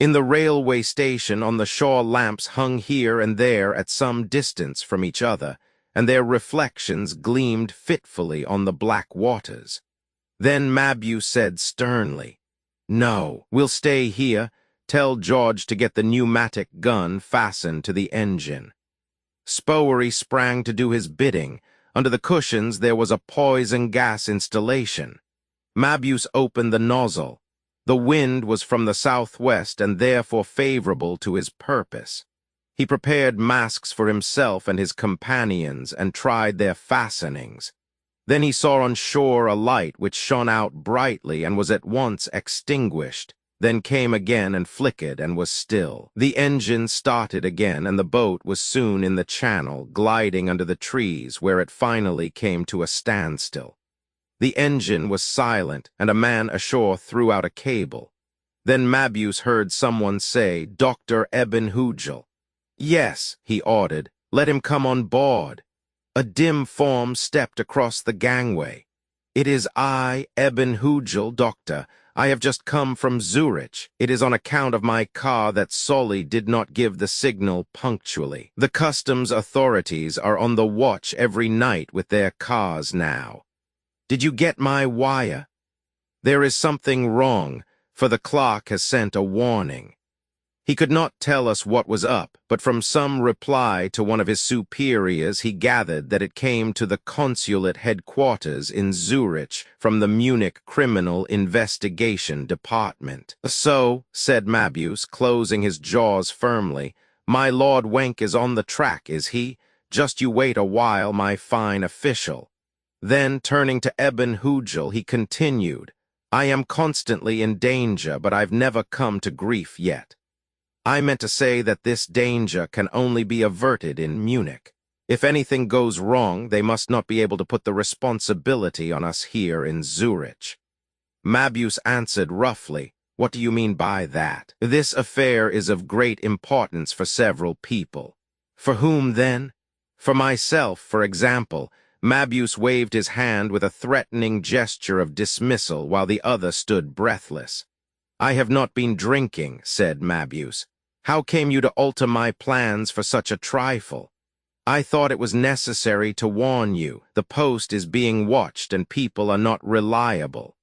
[SPEAKER 1] In the railway station, on the shore, lamps hung here and there at some distance from each other, and their reflections gleamed fitfully on the black waters. Then Mabuse said sternly, "No, we'll stay here. Tell George to get the pneumatic gun fastened to the engine." Spowery sprang to do his bidding. Under the cushions there was a poison gas installation. Mabuse opened the nozzle. The wind was from the southwest and therefore favorable to his purpose. He prepared masks for himself and his companions and tried their fastenings. Then he saw on shore a light which shone out brightly and was at once extinguished, then came again and flickered and was still. The engine started again, and the boat was soon in the channel, gliding under the trees, where it finally came to a standstill. The engine was silent, and a man ashore threw out a cable. Then Mabuse heard someone say, "Dr. Eben Hugel." "Yes," he ordered, "let him come on board." A dim form stepped across the gangway. "It is I, Eben Hugel, doctor. I have just come from Zurich. It is on account of my car that Solly did not give the signal punctually. The customs authorities are on the watch every night with their cars now. Did you get my wire? There is something wrong, for the clock has sent a warning." He could not tell us what was up, but from some reply to one of his superiors he gathered that it came to the consulate headquarters in Zurich from the Munich Criminal Investigation Department. "So," said Mabuse, closing his jaws firmly, "my Lord Wenk is on the track, is he? Just you wait a while, my fine official." Then, turning to Eben Hugel, he continued, "I am constantly in danger, but I've never come to grief yet. I meant to say that this danger can only be averted in Munich. If anything goes wrong, they must not be able to put the responsibility on us here in Zurich." Mabuse answered roughly, "What do you mean by that? This affair is of great importance for several people." "For whom, then?" "For myself, for example." Mabuse waved his hand with a threatening gesture of dismissal while the other stood breathless. "I have not been drinking," said Mabuse. "How came you to alter my plans for such a trifle?" "I thought it was necessary to warn you. The post is being watched and people are not reliable."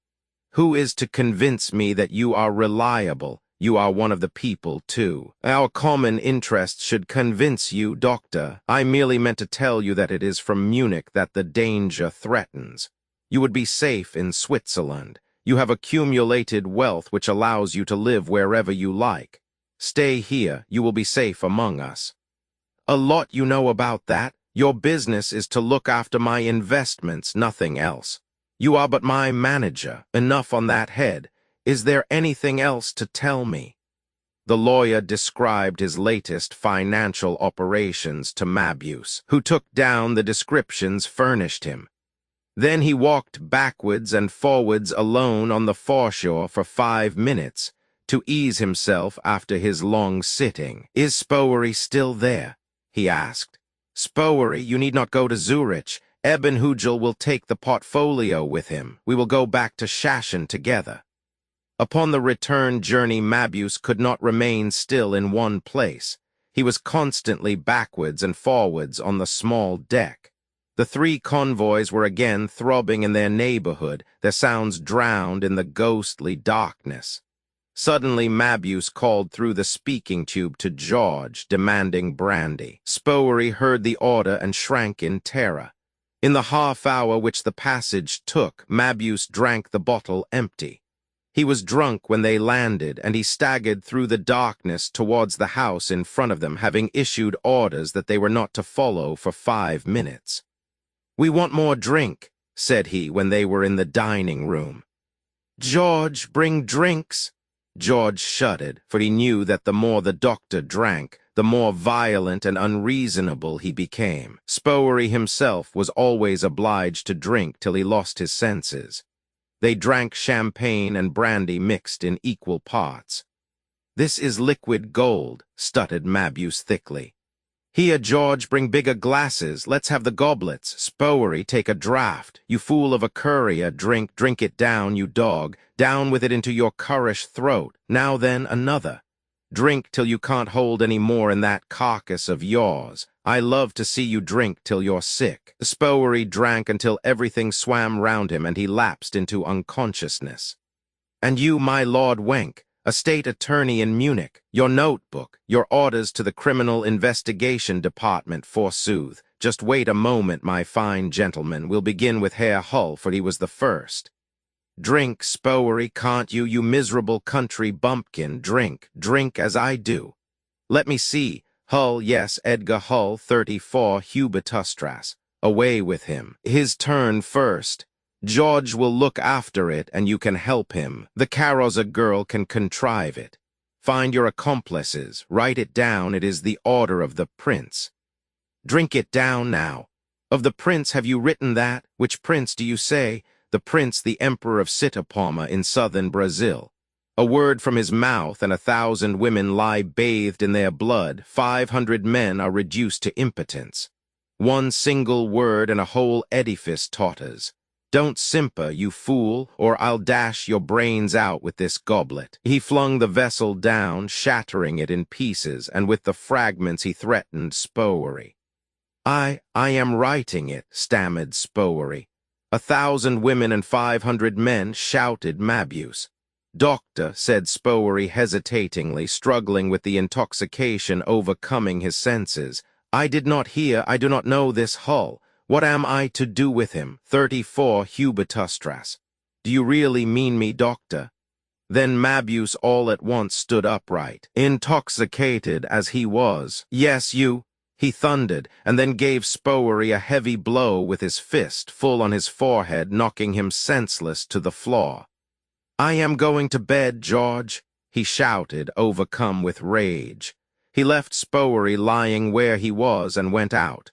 [SPEAKER 1] "Who is to convince me that you are reliable? You are one of the people, too. Our common interests should convince you, doctor. I merely meant to tell you that it is from Munich that the danger threatens. You would be safe in Switzerland. You have accumulated wealth which allows you to live wherever you like. Stay here, you will be safe among us." "A lot you know about that. Your business is to look after my investments, nothing else. You are but my manager. Enough on that head. Is there anything else to tell me?" The lawyer described his latest financial operations to Mabuse, who took down the descriptions furnished him. Then he walked backwards and forwards alone on the foreshore for 5 minutes, to ease himself after his long sitting. "Is Spowery still there?" he asked. "Spowery, you need not go to Zurich. Eben Hugel will take the portfolio with him. We will go back to Schachen together." Upon the return journey, Mabuse could not remain still in one place. He was constantly backwards and forwards on the small deck. The 3 convoys were again throbbing in their neighborhood, their sounds drowned in the ghostly darkness. Suddenly Mabuse called through the speaking tube to George, demanding brandy. Spowery heard the order and shrank in terror. In the half hour which the passage took, Mabuse drank the bottle empty. He was drunk when they landed, and he staggered through the darkness towards the house in front of them, having issued orders that they were not to follow for 5 minutes. "We want more drink," said he when they were in the dining room. "George, bring drinks." George shuddered, for he knew that the more the doctor drank, the more violent and unreasonable he became. Spowery himself was always obliged to drink till he lost his senses. They drank champagne and brandy mixed in equal parts. "This is liquid gold," stuttered Mabuse thickly. "Here, George, bring bigger glasses. Let's have the goblets. Spowery, take a draught. You fool of a courier, drink it down, you dog. Down with it into your currish throat. Now then, another. Drink till you can't hold any more in that carcass of yours. I love to see you drink till you're sick." Spowery drank until everything swam round him and he lapsed into unconsciousness. "And you, my Lord Wenk, a state attorney in Munich, your notebook, your orders to the Criminal Investigation Department, forsooth. Just wait a moment, my fine gentleman. We'll begin with Herr Hull, for he was the first. Drink, Spowery, can't you, you miserable country bumpkin? Drink as I do. Let me see. Hull, yes, Edgar Hull, 34, Hubertusstrasse. Away with him. His turn first. George will look after it, and you can help him. The Karosa girl can contrive it. Find your accomplices. Write it down. It is the order of the prince. Drink it down now. Of the prince, have you written that? Which prince do you say? the prince, the emperor of Sitapoma in southern Brazil. A word from his mouth and 1,000 women lie bathed in their blood. 500 men are reduced to impotence. One single word and a whole edifice totters. Don't simper, you fool, or I'll dash your brains out with this goblet. He flung the vessel down, shattering it in pieces, and with the fragments he threatened Spowery. I am writing it, stammered Spowery. 1,000 women and 500 men, shouted Mabuse. Doctor, said Spowery hesitatingly, struggling with the intoxication overcoming his senses. I did not hear, I do not know this Hull. What am I to do with him? 34 Hubertustras. Do you really mean me, doctor? Then Mabuse all at once stood upright, intoxicated as he was. Yes, you, he thundered, and then gave Spowery a heavy blow with his fist full on his forehead, knocking him senseless to the floor. I am going to bed, George, he shouted, overcome with rage. He left Spowery lying where he was and went out.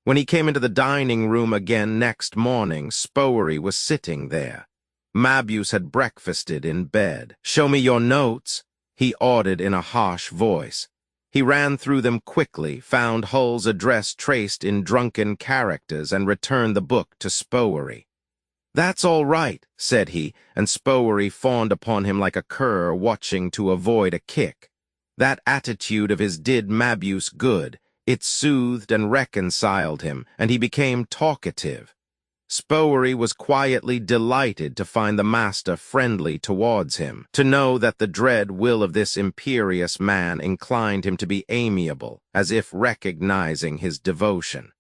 [SPEAKER 1] When he came into the dining room again next morning, Spowery was sitting there. Mabuse had breakfasted in bed. Show me your notes, he ordered in a harsh voice. He ran through them quickly, found Hull's address traced in drunken characters, and returned the book to Spowery. That's all right, said he, and Spowery fawned upon him like a cur watching to avoid a kick. That attitude of his did Mabuse good. It soothed and reconciled him, and he became talkative. Spowery was quietly delighted to find the master friendly towards him, to know that the dread will of this imperious man inclined him to be amiable, as if recognizing his devotion.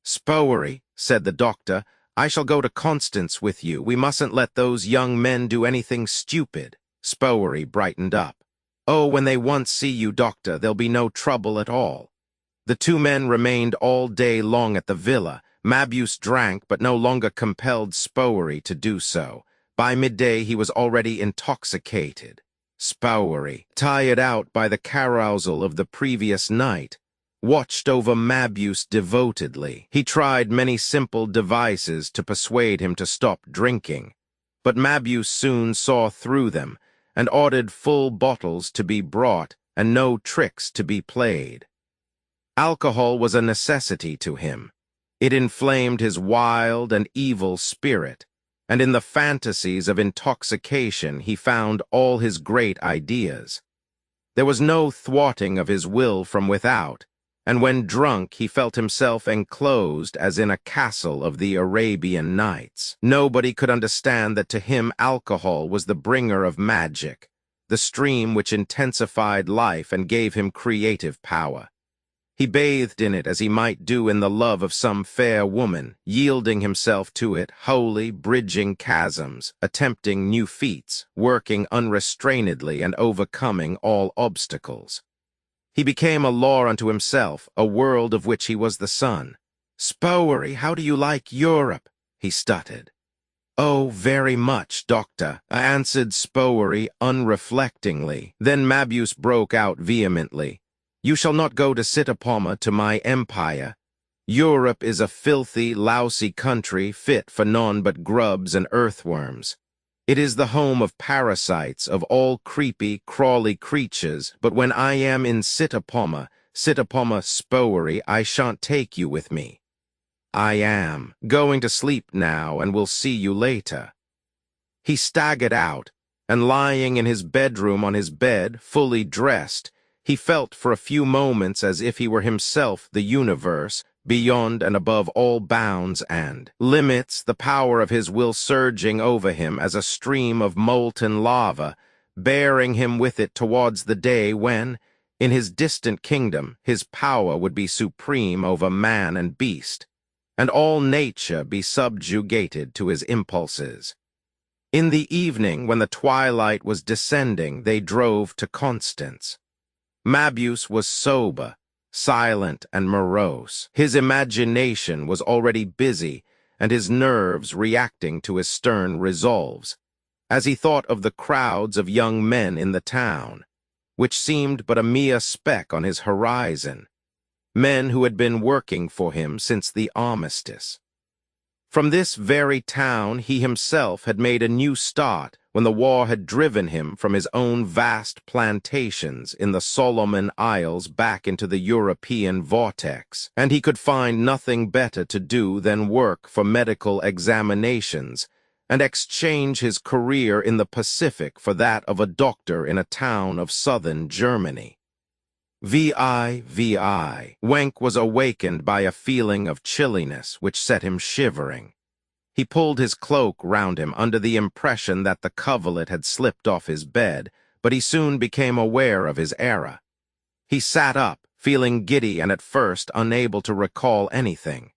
[SPEAKER 1] Spowery, said the doctor, I shall go to Constance with you. We mustn't let those young men do anything stupid. Spowery brightened up. Oh, when they once see you, doctor, there'll be no trouble at all. The two men remained all day long at the villa. Mabuse drank, but no longer compelled Spowery to do so. By midday he was already intoxicated. Spowery, tired out by the carousal of the previous night, watched over Mabuse devotedly. He tried many simple devices to persuade him to stop drinking, but Mabuse soon saw through them, and ordered full bottles to be brought and no tricks to be played. Alcohol was a necessity to him. It inflamed his wild and evil spirit, and in the fantasies of intoxication he found all his great ideas. There was no thwarting of his will from without, and when drunk he felt himself enclosed as in a castle of the Arabian Nights. Nobody could understand that to him alcohol was the bringer of magic, the stream which intensified life and gave him creative power. He bathed in it as he might do in the love of some fair woman, yielding himself to it, wholly bridging chasms, attempting new feats, working unrestrainedly and overcoming all obstacles. He became a law unto himself, a world of which he was the sun. Spowery, how do you like Europe? He stuttered. Oh, very much, doctor, answered Spowery unreflectingly. Then Mabuse broke out vehemently. You shall not go to Sitapoma, to my empire. Europe is a filthy, lousy country fit for none but grubs and earthworms. It is the home of parasites, of all creepy, crawly creatures, but when I am in Sitapoma, Spowery, I shan't take you with me. I am going to sleep now, and will see you later. He staggered out, and lying in his bedroom on his bed, fully dressed, he felt for a few moments as if he were himself the universe, beyond and above all bounds and limits, the power of his will surging over him as a stream of molten lava, bearing him with it towards the day when, in his distant kingdom, his power would be supreme over man and beast, and all nature be subjugated to his impulses. In the evening, when the twilight was descending, they drove to Constance. Mabuse was sober, silent, and morose. His imagination was already busy, and his nerves reacting to his stern resolves, as he thought of the crowds of young men in the town, which seemed but a mere speck on his horizon, men who had been working for him since the armistice. From this very town he himself had made a new start when the war had driven him from his own vast plantations in the Solomon Isles back into the European vortex, and he could find nothing better to do than work for medical examinations and exchange his career in the Pacific for that of a doctor in a town of southern Germany. Wenk was awakened by a feeling of chilliness which set him shivering. He pulled his cloak round him under the impression that the coverlet had slipped off his bed, but he soon became aware of his error. He sat up, feeling giddy and at first unable to recall anything.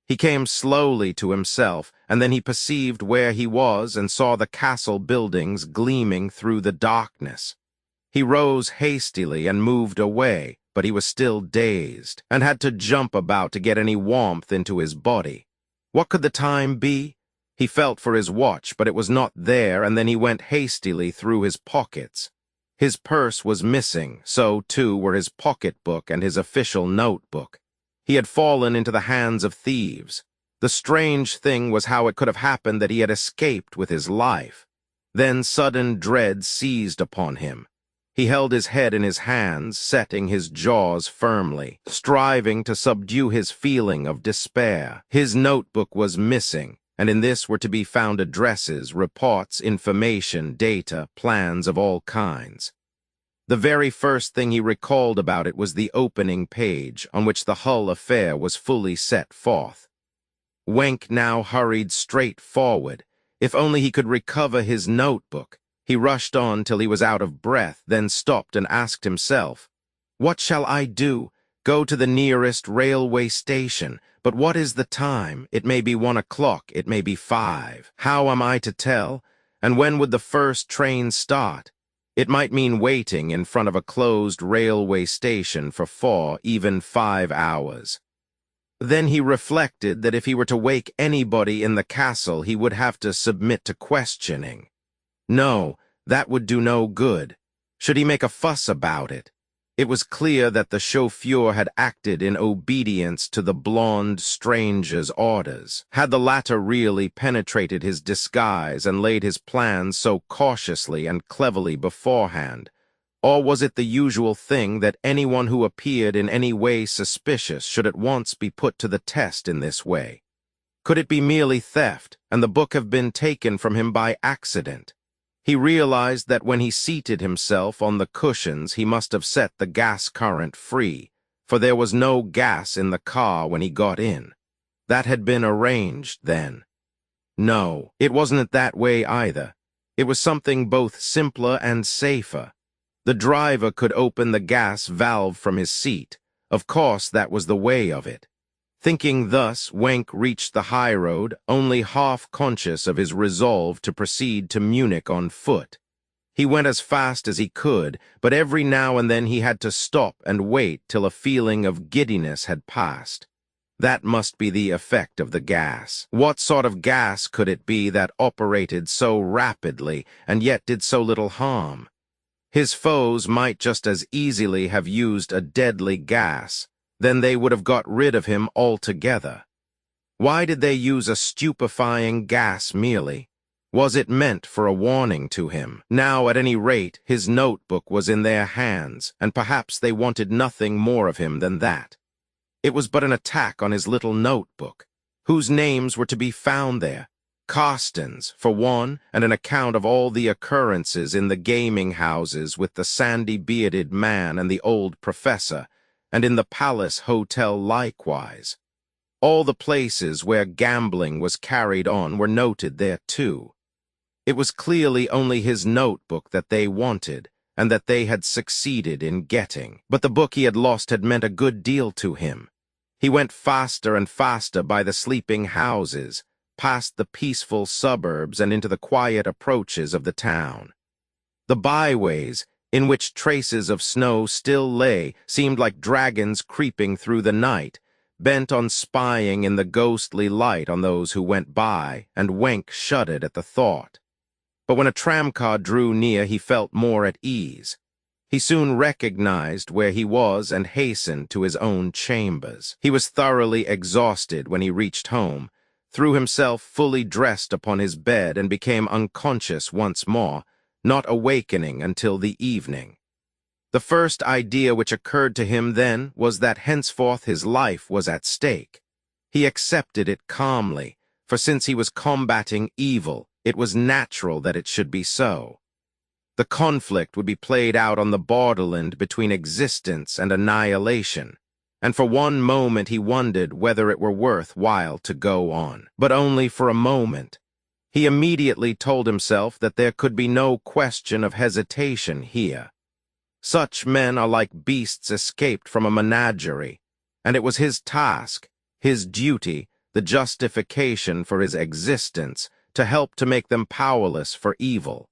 [SPEAKER 1] He came slowly to himself, and then he perceived where he was and saw the castle buildings gleaming through the darkness. He rose hastily and moved away, but he was still dazed, and had to jump about to get any warmth into his body. What could the time be? He felt for his watch, but it was not there, and then he went hastily through his pockets. His purse was missing, so too were his pocketbook and his official notebook. He had fallen into the hands of thieves. The strange thing was how it could have happened that he had escaped with his life. Then sudden dread seized upon him. He held his head in his hands, setting his jaws firmly, striving to subdue his feeling of despair. His notebook was missing, and in this were to be found addresses, reports, information, data, plans of all kinds. The very first thing he recalled about it was the opening page, on which the Hull affair was fully set forth. Wenk now hurried straight forward. If only he could recover his notebook. He rushed on till he was out of breath, then stopped and asked himself, "What shall I do? Go to the nearest railway station. But what is the time? It may be 1 o'clock, it may be 5. How am I to tell? And when would the first train start? It might mean waiting in front of a closed railway station for 4, even 5 hours. Then he reflected that if he were to wake anybody in the castle, he would have to submit to questioning. No, that would do no good. Should he make a fuss about it? It was clear that the chauffeur had acted in obedience to the blonde stranger's orders. Had the latter really penetrated his disguise and laid his plans so cautiously and cleverly beforehand? Or was it the usual thing that anyone who appeared in any way suspicious should at once be put to the test in this way? Could it be merely theft, and the book have been taken from him by accident? He realized that when he seated himself on the cushions, he must have set the gas current free, for there was no gas in the car when he got in. That had been arranged, then. No, it wasn't that way either. It was something both simpler and safer. The driver could open the gas valve from his seat. Of course, that was the way of it. Thinking thus, Wenk reached the high road, only half conscious of his resolve to proceed to Munich on foot. He went as fast as he could, but every now and then he had to stop and wait till a feeling of giddiness had passed. That must be the effect of the gas. What sort of gas could it be that operated so rapidly and yet did so little harm? His foes might just as easily have used a deadly gas. Then they would have got rid of him altogether. Why did they use a stupefying gas merely? Was it meant for a warning to him? Now, at any rate, his notebook was in their hands, and perhaps they wanted nothing more of him than that. It was but an attack on his little notebook. Whose names were to be found there? Carsten's, for one, and an account of all the occurrences in the gaming houses with the sandy-bearded man and the old professor, and in the Palace Hotel likewise. All the places where gambling was carried on were noted there too. It was clearly only his notebook that they wanted, and that they had succeeded in getting. But the book he had lost had meant a good deal to him. He went faster and faster by the sleeping houses, past the peaceful suburbs and into the quiet approaches of the town. The byways, in which traces of snow still lay, seemed like dragons creeping through the night, bent on spying in the ghostly light on those who went by, and Wenk shuddered at the thought. But when a tramcar drew near, he felt more at ease. He soon recognized where he was and hastened to his own chambers. He was thoroughly exhausted when he reached home, threw himself fully dressed upon his bed and became unconscious once more, not awakening until the evening. The first idea which occurred to him then was that henceforth his life was at stake. He accepted it calmly, for since he was combating evil, it was natural that it should be so. The conflict would be played out on the borderland between existence and annihilation, and for one moment he wondered whether it were worth while to go on. But only for a moment. He immediately told himself that there could be no question of hesitation here. Such men are like beasts escaped from a menagerie, and it was his task, his duty, the justification for his existence, to help to make them powerless for evil.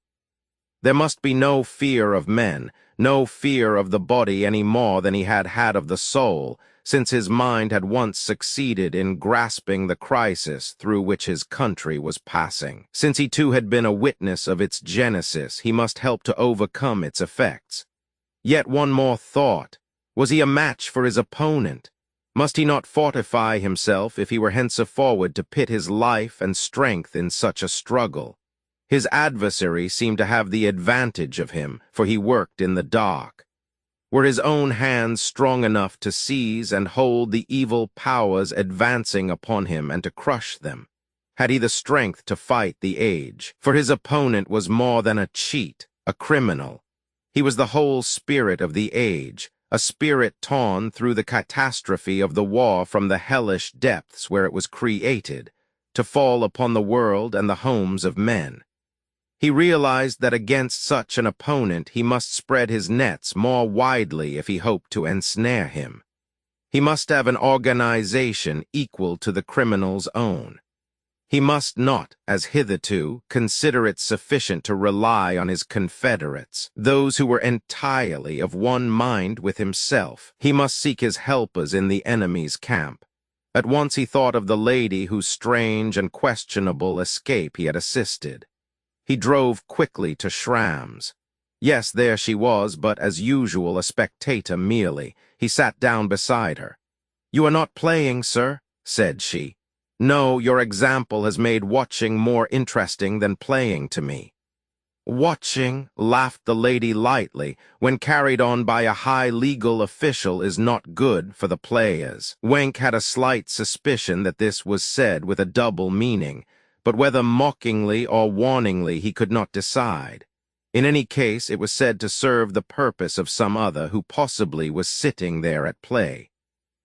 [SPEAKER 1] There must be no fear of men, no fear of the body any more than he had had of the soul, since his mind had once succeeded in grasping the crisis through which his country was passing. Since he too had been a witness of its genesis, he must help to overcome its effects. Yet one more thought. Was he a match for his opponent? Must he not fortify himself if he were henceforward to pit his life and strength in such a struggle? His adversary seemed to have the advantage of him, for he worked in the dark. Were his own hands strong enough to seize and hold the evil powers advancing upon him and to crush them? Had he the strength to fight the age? For his opponent was more than a cheat, a criminal. He was the whole spirit of the age, a spirit torn through the catastrophe of the war from the hellish depths where it was created, to fall upon the world and the homes of men. He realized that against such an opponent he must spread his nets more widely if he hoped to ensnare him. He must have an organization equal to the criminal's own. He must not, as hitherto, consider it sufficient to rely on his confederates, those who were entirely of one mind with himself. He must seek his helpers in the enemy's camp. At once he thought of the lady whose strange and questionable escape he had assisted. He drove quickly to Schramm's. Yes, there she was, but as usual a spectator merely. He sat down beside her. "You are not playing, sir," said she. "No, your example has made watching more interesting than playing to me." "Watching," laughed the lady lightly, "when carried on by a high legal official is not good for the players." Wenk had a slight suspicion that this was said with a double meaning, but whether mockingly or warningly he could not decide. In any case, it was said to serve the purpose of some other who possibly was sitting there at play.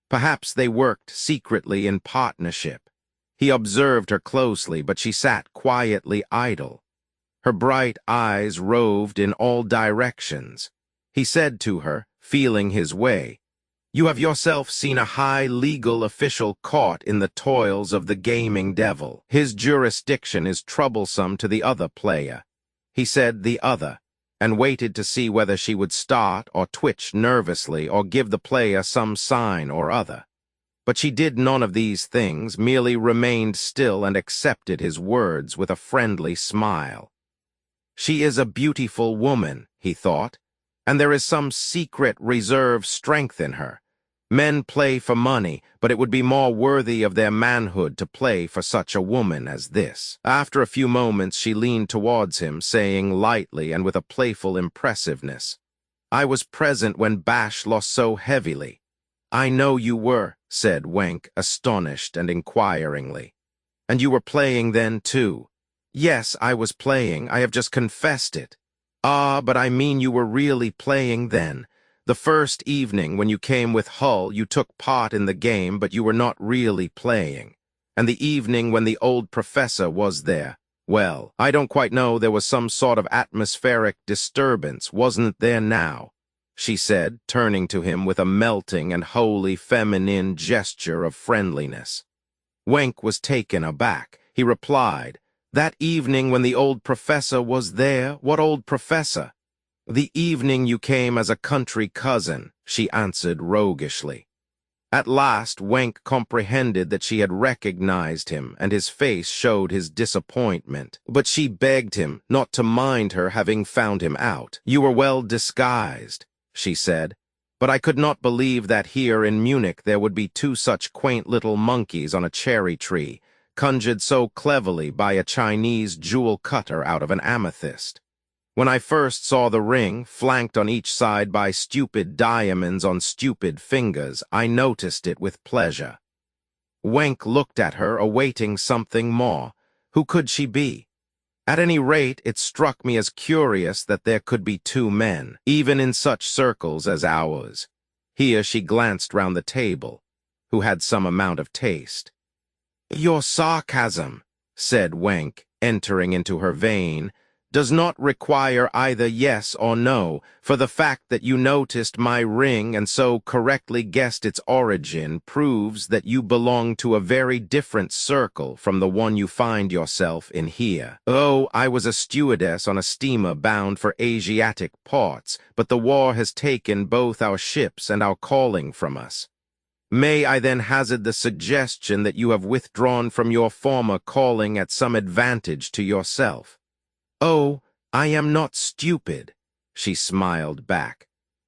[SPEAKER 1] Perhaps they worked secretly in partnership. He observed her closely, but she sat quietly idle. Her bright eyes roved in all directions. He said to her, feeling his way, "You have yourself seen a high legal official caught in the toils of the gaming devil. His jurisdiction is troublesome to the other player." He said the other, and waited to see whether she would start or twitch nervously or give the player some sign or other. But she did none of these things, merely remained still and accepted his words with a friendly smile. She is a beautiful woman, he thought, and there is some secret reserve strength in her. Men play for money, but it would be more worthy of their manhood to play for such a woman as this. After a few moments she leaned towards him, saying lightly and with a playful impressiveness, "I was present when Bash lost so heavily." "I know you were," said Wenk, astonished and inquiringly. "And you were playing then, too?" "Yes, I was playing. I have just confessed it." "Ah, but I mean you were really playing then. The first evening when you came with Hull, you took part in the game, but you were not really playing. And the evening when the old professor was there, well, I don't quite know, there was some sort of atmospheric disturbance, wasn't there now?" she said, turning to him with a melting and wholly feminine gesture of friendliness. Wenk was taken aback. He replied, "That evening when the old professor was there? What old professor?" "The evening you came as a country cousin," she answered roguishly. At last Wenk comprehended that she had recognized him, and his face showed his disappointment. But she begged him not to mind her having found him out. "You were well disguised," she said, "but I could not believe that here in Munich there would be two such quaint little monkeys on a cherry tree, conjured so cleverly by a Chinese jewel cutter out of an amethyst. When I first saw the ring, flanked on each side by stupid diamonds on stupid fingers, I noticed it with pleasure. Wenk looked at her, awaiting something more. Who could she be? At any rate, it struck me as curious that there could be two men, even in such circles as ours. Here she glanced round the table, who had some amount of taste. "Your sarcasm," said Wenk, entering into her vein, "does not require either yes or no, for the fact that you noticed my ring and so correctly guessed its origin proves that you belong to a very different circle from the one you find yourself in here. Oh, I was a stewardess on a steamer bound for Asiatic ports, but the war has taken both our ships and our calling from us. May I then hazard the suggestion that you have withdrawn from your former calling at some advantage to yourself?" "Oh, I am not stupid," she smiled back.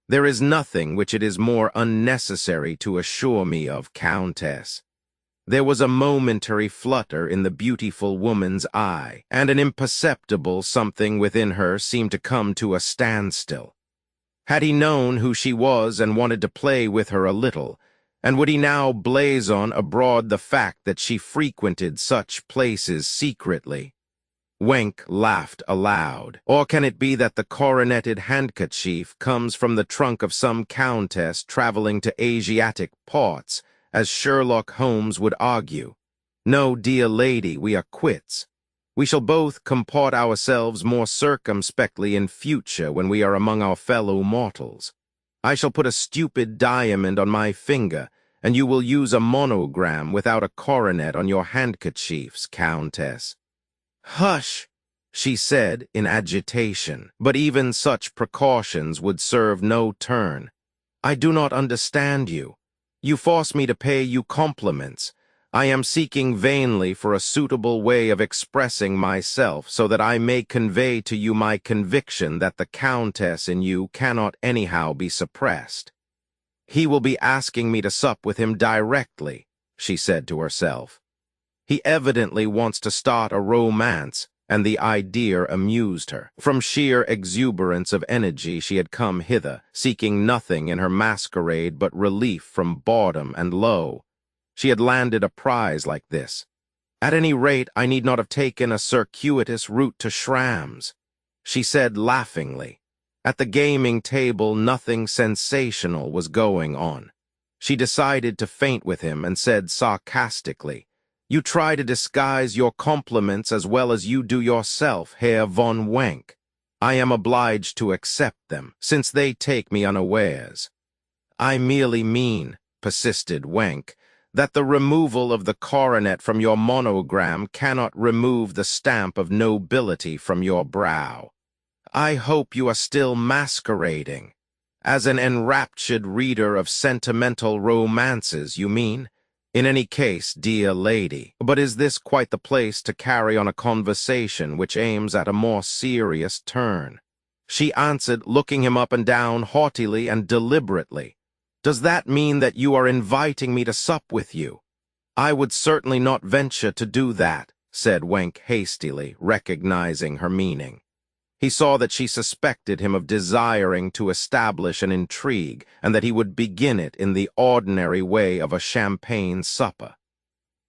[SPEAKER 1] "There is nothing which it is more unnecessary to assure me of, Countess." There was a momentary flutter in the beautiful woman's eye, and an imperceptible something within her seemed to come to a standstill. Had he known who she was and wanted to play with her a little, and would he now blazon abroad the fact that she frequented such places secretly? Wenk laughed aloud. Or can it be that the coroneted handkerchief comes from the trunk of some countess traveling to Asiatic ports, as Sherlock Holmes would argue? No, dear lady, we are quits. We shall both comport ourselves more circumspectly in future when we are among our fellow mortals. I shall put a stupid diamond on my finger, and you will use a monogram without a coronet on your handkerchiefs, Countess." "Hush," she said in agitation, but even such precautions would serve no turn. "I do not understand you. You force me to pay you compliments. I am seeking vainly for a suitable way of expressing myself so that I may convey to you my conviction that the Countess in you cannot anyhow be suppressed." "He will be asking me to sup with him directly," she said to herself. "He evidently wants to start a romance," and the idea amused her. From sheer exuberance of energy she had come hither, seeking nothing in her masquerade but relief from boredom, and lo, she had landed a prize like this. At any rate, I need not have taken a circuitous route to Shram's, she said laughingly. At the gaming table nothing sensational was going on. She decided to feint with him and said sarcastically, "You try to disguise your compliments as well as you do yourself, Herr von Wenk. I am obliged to accept them, since they take me unawares." "I merely mean," persisted Wenk, "that the removal of the coronet from your monogram cannot remove the stamp of nobility from your brow. I hope you are still masquerading. As an enraptured reader of sentimental romances, you mean? In any case, dear lady, but is this quite the place to carry on a conversation which aims at a more serious turn?" She answered, looking him up and down haughtily and deliberately. "Does that mean that you are inviting me to sup with you?" "I would certainly not venture to do that," said Wenk hastily, recognizing her meaning. He saw that she suspected him of desiring to establish an intrigue, and that he would begin it in the ordinary way of a champagne supper.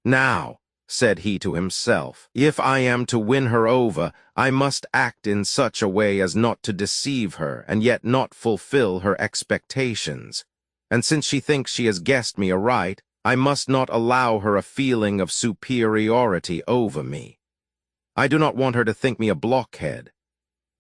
[SPEAKER 1] "Now," said he to himself, "if I am to win her over, I must act in such a way as not to deceive her and yet not fulfill her expectations. And since she thinks she has guessed me aright, I must not allow her a feeling of superiority over me. I do not want her to think me a blockhead.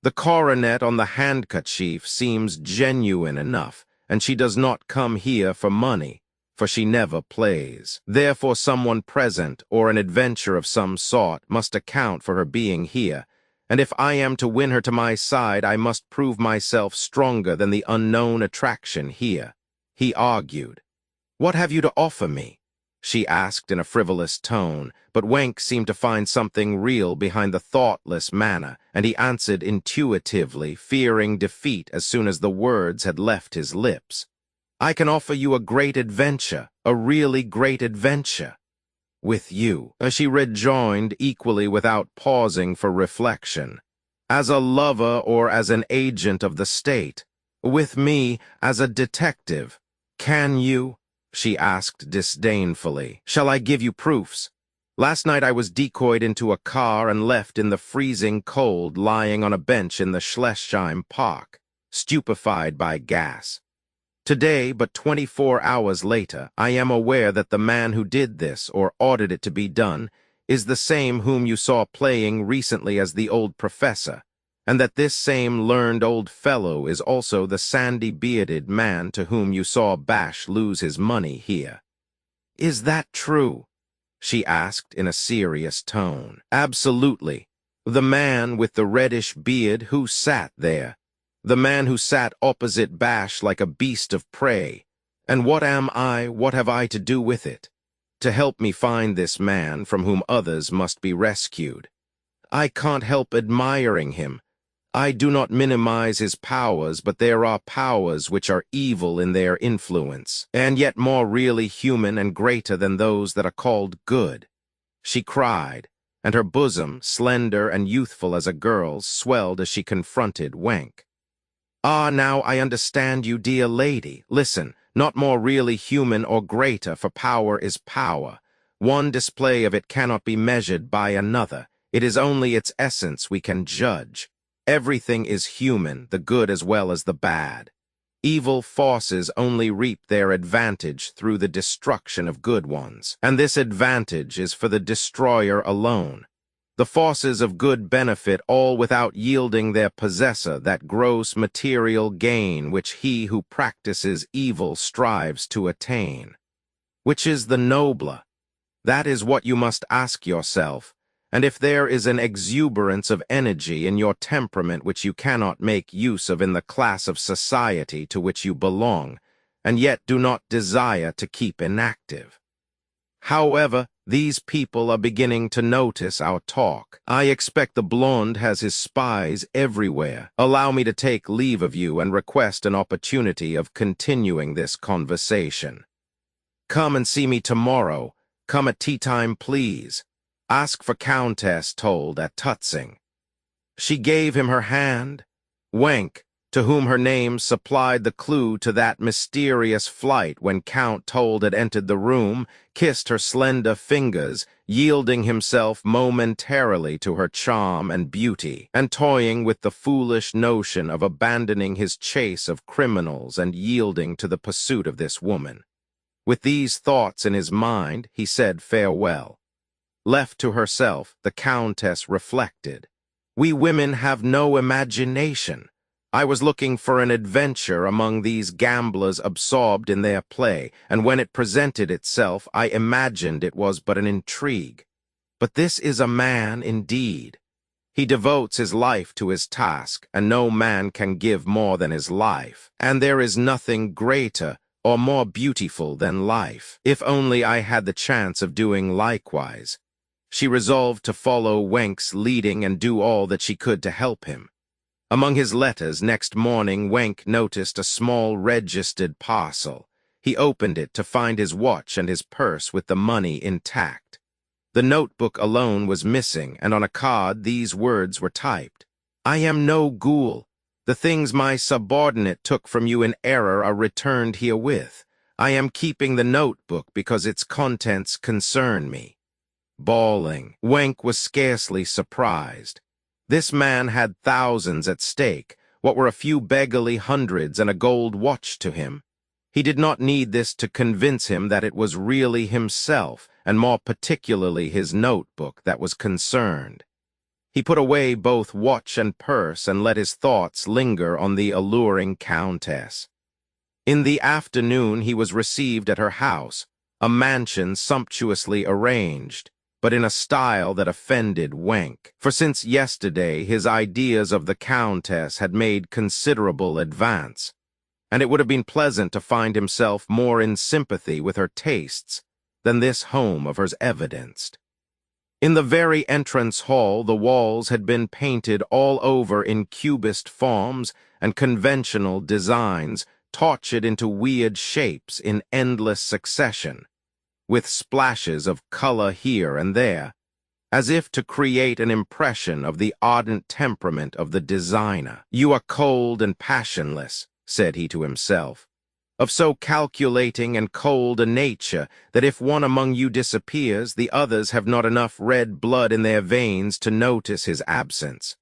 [SPEAKER 1] The coronet on the handkerchief seems genuine enough, and she does not come here for money, for she never plays. Therefore someone present, or an adventure of some sort, must account for her being here, and if I am to win her to my side, I must prove myself stronger than the unknown attraction here," he argued. "What have you to offer me?" she asked in a frivolous tone, but Wenk seemed to find something real behind the thoughtless manner, and he answered intuitively, fearing defeat as soon as the words had left his lips. "I can offer you a great adventure, a really great adventure." with you, she rejoined equally without pausing for reflection. As a lover or as an agent of the state? With me as a detective. Can you? She asked disdainfully. Shall I give you proofs? Last night I was decoyed into a car and left in the freezing cold lying on a bench in the Schlesheim Park, stupefied by gas. Today, but 24 hours later, I am aware that the man who did this, or ordered it to be done, is the same whom you saw playing recently as the old professor, and that this same learned old fellow is also the sandy-bearded man to whom you saw Bash lose his money here. Is that true? She asked in a serious tone. Absolutely. The man with the reddish beard who sat there. The man who sat opposite Bash like a beast of prey. And what am I, what have I to do with it? To help me find this man from whom others must be rescued. I can't help admiring him. I do not minimize his powers, but there are powers which are evil in their influence, and yet more really human and greater than those that are called good. She cried, and her bosom, slender and youthful as a girl's, swelled as she confronted Wenk. Ah, now I understand you, dear lady. Listen, not more really human or greater, for power is power. One display of it cannot be measured by another. It is only its essence we can judge. Everything is human, the good as well as the bad. Evil forces only reap their advantage through the destruction of good ones, and this advantage is for the destroyer alone. The forces of good benefit all without yielding their possessor that gross material gain which he who practices evil strives to attain. Which is the nobler? That is what you must ask yourself, and if there is an exuberance of energy in your temperament which you cannot make use of in the class of society to which you belong, and yet do not desire to keep inactive. However, these people are beginning to notice our talk. I expect the blonde has his spies everywhere. Allow me to take leave of you and request an opportunity of continuing this conversation. Come and see me tomorrow. Come at tea time, please. Ask for Countess Told at Tutzing. She gave him her hand. Wenk, to whom her name supplied the clue to that mysterious flight when Count Told had entered the room, kissed her slender fingers, yielding himself momentarily to her charm and beauty, and toying with the foolish notion of abandoning his chase of criminals and yielding to the pursuit of this woman. With these thoughts in his mind, he said farewell. Left to herself, the Countess reflected. We women have no imagination. I was looking for an adventure among these gamblers absorbed in their play, and when it presented itself, I imagined it was but an intrigue. But this is a man indeed. He devotes his life to his task, and no man can give more than his life, and there is nothing greater or more beautiful than life, if only I had the chance of doing likewise. She resolved to follow Wenk's leading and do all that she could to help him. Among his letters next morning, Wenk noticed a small registered parcel. He opened it to find his watch and his purse with the money intact. The notebook alone was missing, and on a card these words were typed. I am no ghoul. The things my subordinate took from you in error are returned herewith. I am keeping the notebook because its contents concern me. Bawling, Wenk was scarcely surprised. This man had thousands at stake. What were a few beggarly hundreds and a gold watch to him? He did not need this to convince him that it was really himself, and more particularly his notebook, that was concerned. He put away both watch and purse and let his thoughts linger on the alluring Countess. In the afternoon he was received at her house, a mansion sumptuously arranged, but in a style that offended Wenk, for since yesterday his ideas of the Countess had made considerable advance, and it would have been pleasant to find himself more in sympathy with her tastes than this home of hers evidenced. In the very entrance hall the walls had been painted all over in cubist forms and conventional designs, tortured into weird shapes in endless succession. with splashes of color here and there, as if to create an impression of the ardent temperament of the designer. "You are cold and passionless," said he to himself, "of so calculating and cold a nature that if one among you disappears, the others have not enough red blood in their veins to notice his absence."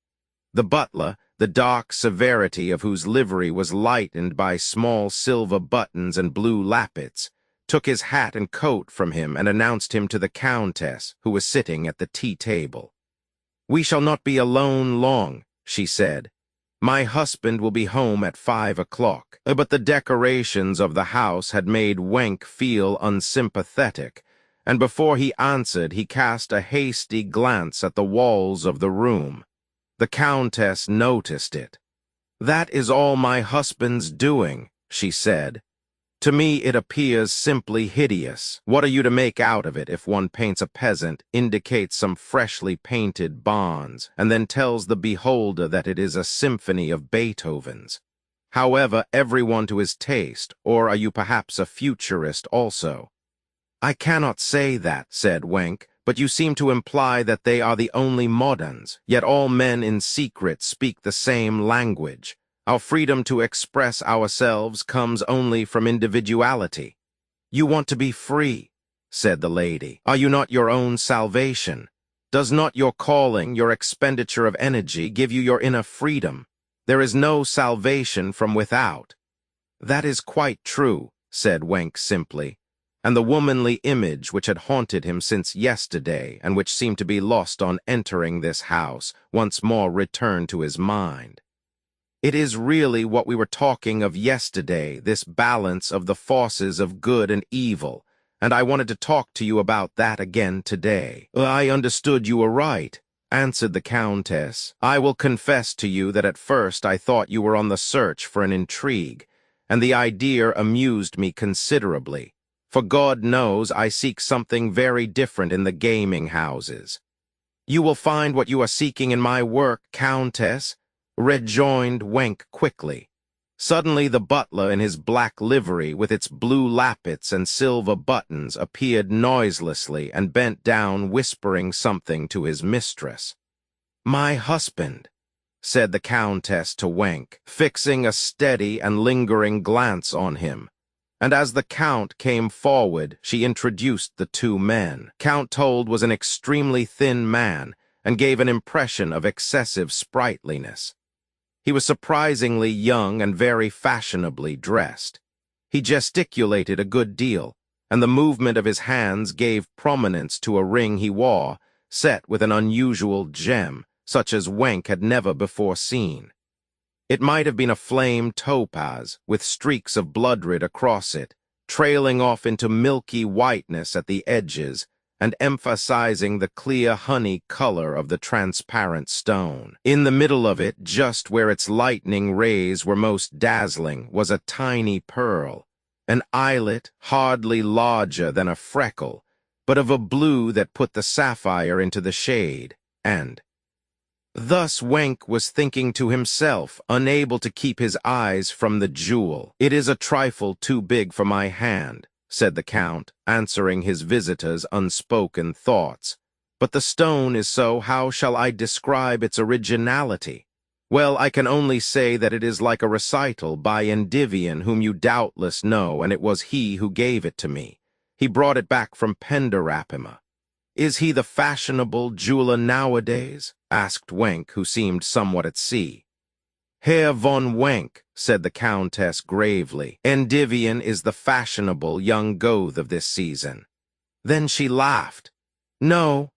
[SPEAKER 1] The butler, the dark severity of whose livery was lightened by small silver buttons and blue lappets, took his hat and coat from him and announced him to the Countess, who was sitting at the tea-table. "We shall not be alone long," she said. "My husband will be home at 5 o'clock." But the decorations of the house had made Wenk feel unsympathetic, and before he answered he cast a hasty glance at the walls of the room. The Countess noticed it. "That is all my husband's doing," she said. "To me it appears simply hideous. What are you to make out of it if one paints a peasant, indicates some freshly painted bonds, and then tells the beholder that it is a symphony of Beethoven's? However, everyone to his taste, or are you perhaps a futurist also?" "I cannot say that," said Wenk, "but you seem to imply that they are the only moderns, yet all men in secret speak the same language. Our freedom to express ourselves comes only from individuality." "You want to be free," said the lady. "Are you not your own salvation? Does not your calling, your expenditure of energy, give you your inner freedom? There is no salvation from without." "That is quite true," said Wenk simply, and the womanly image which had haunted him since yesterday and which seemed to be lost on entering this house once more returned to his mind. "It is really what we were talking of yesterday, this balance of the forces of good and evil, and I wanted to talk to you about that again today." "I understood you were right," answered the Countess. "I will confess to you that at first I thought you were on the search for an intrigue, and the idea amused me considerably, for God knows I seek something very different in the gaming houses." "You will find what you are seeking in my work, Countess," rejoined Wenk quickly. Suddenly the butler in his black livery with its blue lappets and silver buttons appeared noiselessly and bent down whispering something to his mistress. "My husband," said the Countess to Wenk, fixing a steady and lingering glance on him, and as the Count came forward she introduced the two men. Count Told was an extremely thin man and gave an impression of excessive sprightliness. He was surprisingly young and very fashionably dressed. He gesticulated a good deal, and the movement of his hands gave prominence to a ring he wore, set with an unusual gem, such as Wenk had never before seen. It might have been a flame topaz, with streaks of blood-red across it, trailing off into milky whiteness at the edges, and emphasizing the clear honey color of the transparent stone. In the middle of it, just where its lightning rays were most dazzling, was a tiny pearl, an eyelet hardly larger than a freckle, but of a blue that put the sapphire into the shade, and thus Wenk was thinking to himself, unable to keep his eyes from the jewel. "It is a trifle too big for my hand," said the Count, answering his visitor's unspoken thoughts. "But the stone is so, how shall I describe its originality? Well, I can only say that it is like a recital by Endymion, whom you doubtless know, and it was he who gave it to me. He brought it back from Penderapima." "Is he the fashionable jeweler nowadays?" asked Wenk, who seemed somewhat at sea. "Herr von Wenk," said the Countess gravely, "Endymion is the fashionable young Goth of this season." Then she laughed. "No,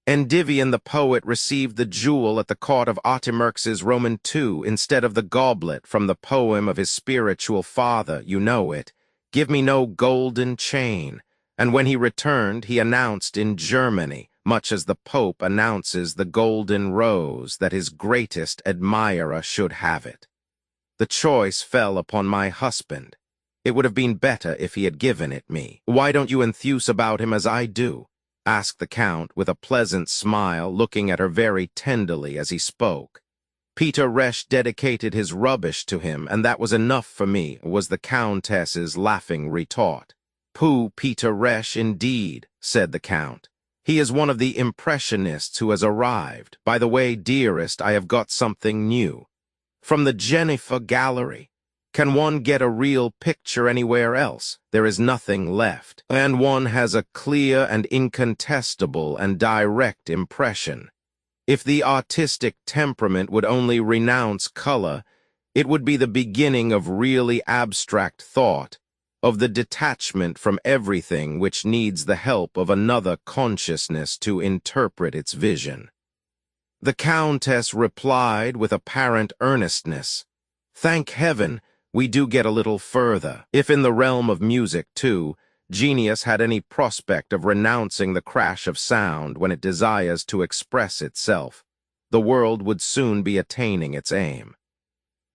[SPEAKER 1] Endymion the poet received the jewel at the court of Artemyx's Roman II instead of the goblet from the poem of his spiritual father, you know it, 'Give me no golden chain.' And when he returned, he announced in Germany, much as the Pope announces the golden rose, that his greatest admirer should have it. The choice fell upon my husband. It would have been better if he had given it me." "Why don't you enthuse about him as I do?" asked the Count with a pleasant smile, looking at her very tenderly as he spoke. "Peter Resch dedicated his rubbish to him, and that was enough for me," was the Countess's laughing retort. "Pooh, Peter Resch, indeed," said the Count. "He is one of the impressionists who has arrived. By the way, dearest, I have got something new. From the Jennifer Gallery. Can one get a real picture anywhere else? There is nothing left, and one has a clear and incontestable and direct impression. If the artistic temperament would only renounce color, it would be the beginning of really abstract thought, of the detachment from everything which needs the help of another consciousness to interpret its vision." The Countess replied with apparent earnestness, "Thank heaven, we do get a little further. If in the realm of music, too, genius had any prospect of renouncing the crash of sound when it desires to express itself, the world would soon be attaining its aim."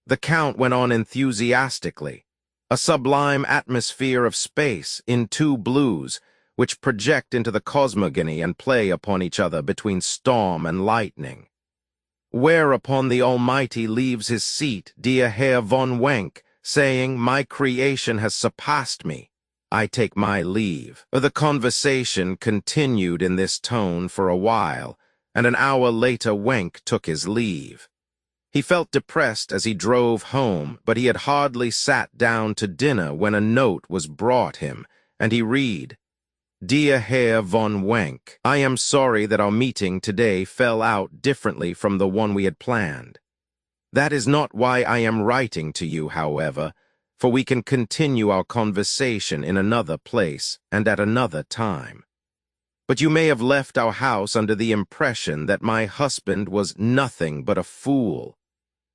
[SPEAKER 1] The Count went on enthusiastically. "A sublime atmosphere of space in two blues, which project into the cosmogony and play upon each other between storm and lightning. Whereupon the Almighty leaves his seat, dear Herr von Wenck, saying, 'My creation has surpassed me. I take my leave.'" The conversation continued in this tone for a while, and an hour later Wenck took his leave. He felt depressed as he drove home, but he had hardly sat down to dinner when a note was brought him, and he read, "Dear Herr von Wenck, I am sorry that our meeting today fell out differently from the one we had planned. That is not why I am writing to you, however, for we can continue our conversation in another place and at another time. But you may have left our house under the impression that my husband was nothing but a fool,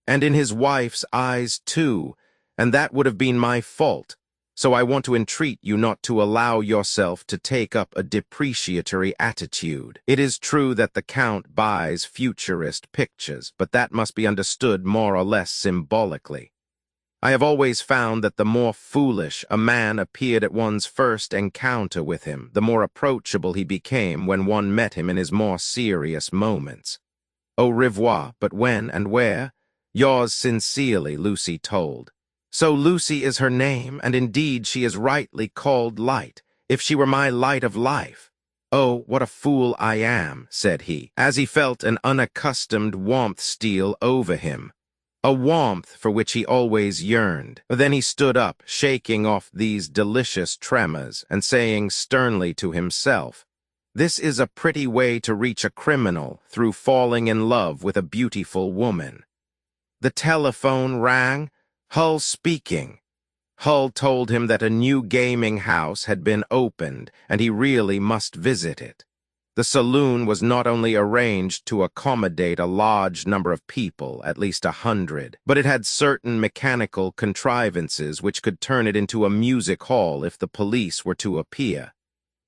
[SPEAKER 1] and in his wife's eyes too, and that would have been my fault. So I want to entreat you not to allow yourself to take up a depreciatory attitude. It is true that the Count buys futurist pictures, but that must be understood more or less symbolically. I have always found that the more foolish a man appeared at one's first encounter with him, the more approachable he became when one met him in his more serious moments. Au revoir, but when and where? Yours sincerely, Lucy told. So Lucy is her name, and indeed she is rightly called Light, if she were my light of life. Oh, what a fool I am, said he, as he felt an unaccustomed warmth steal over him, a warmth for which he always yearned. Then he stood up, shaking off these delicious tremors, and saying sternly to himself, "This is a pretty way to reach a criminal through falling in love with a beautiful woman." The telephone rang. Hull speaking. Hull told him that a new gaming house had been opened, and he really must visit it. The saloon was not only arranged to accommodate a large number of people, at least 100, but it had certain mechanical contrivances which could turn it into a music hall if the police were to appear.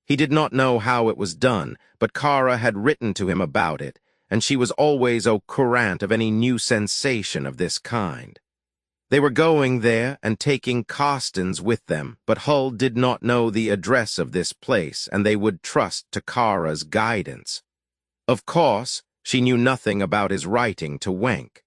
[SPEAKER 1] He did not know how it was done, but Kara had written to him about it, and she was always au courant of any new sensation of this kind. They were going there and taking Carstens with them, but Hull did not know the address of this place, and they would trust to Kara's guidance. Of course, she knew nothing about his writing to Wenck.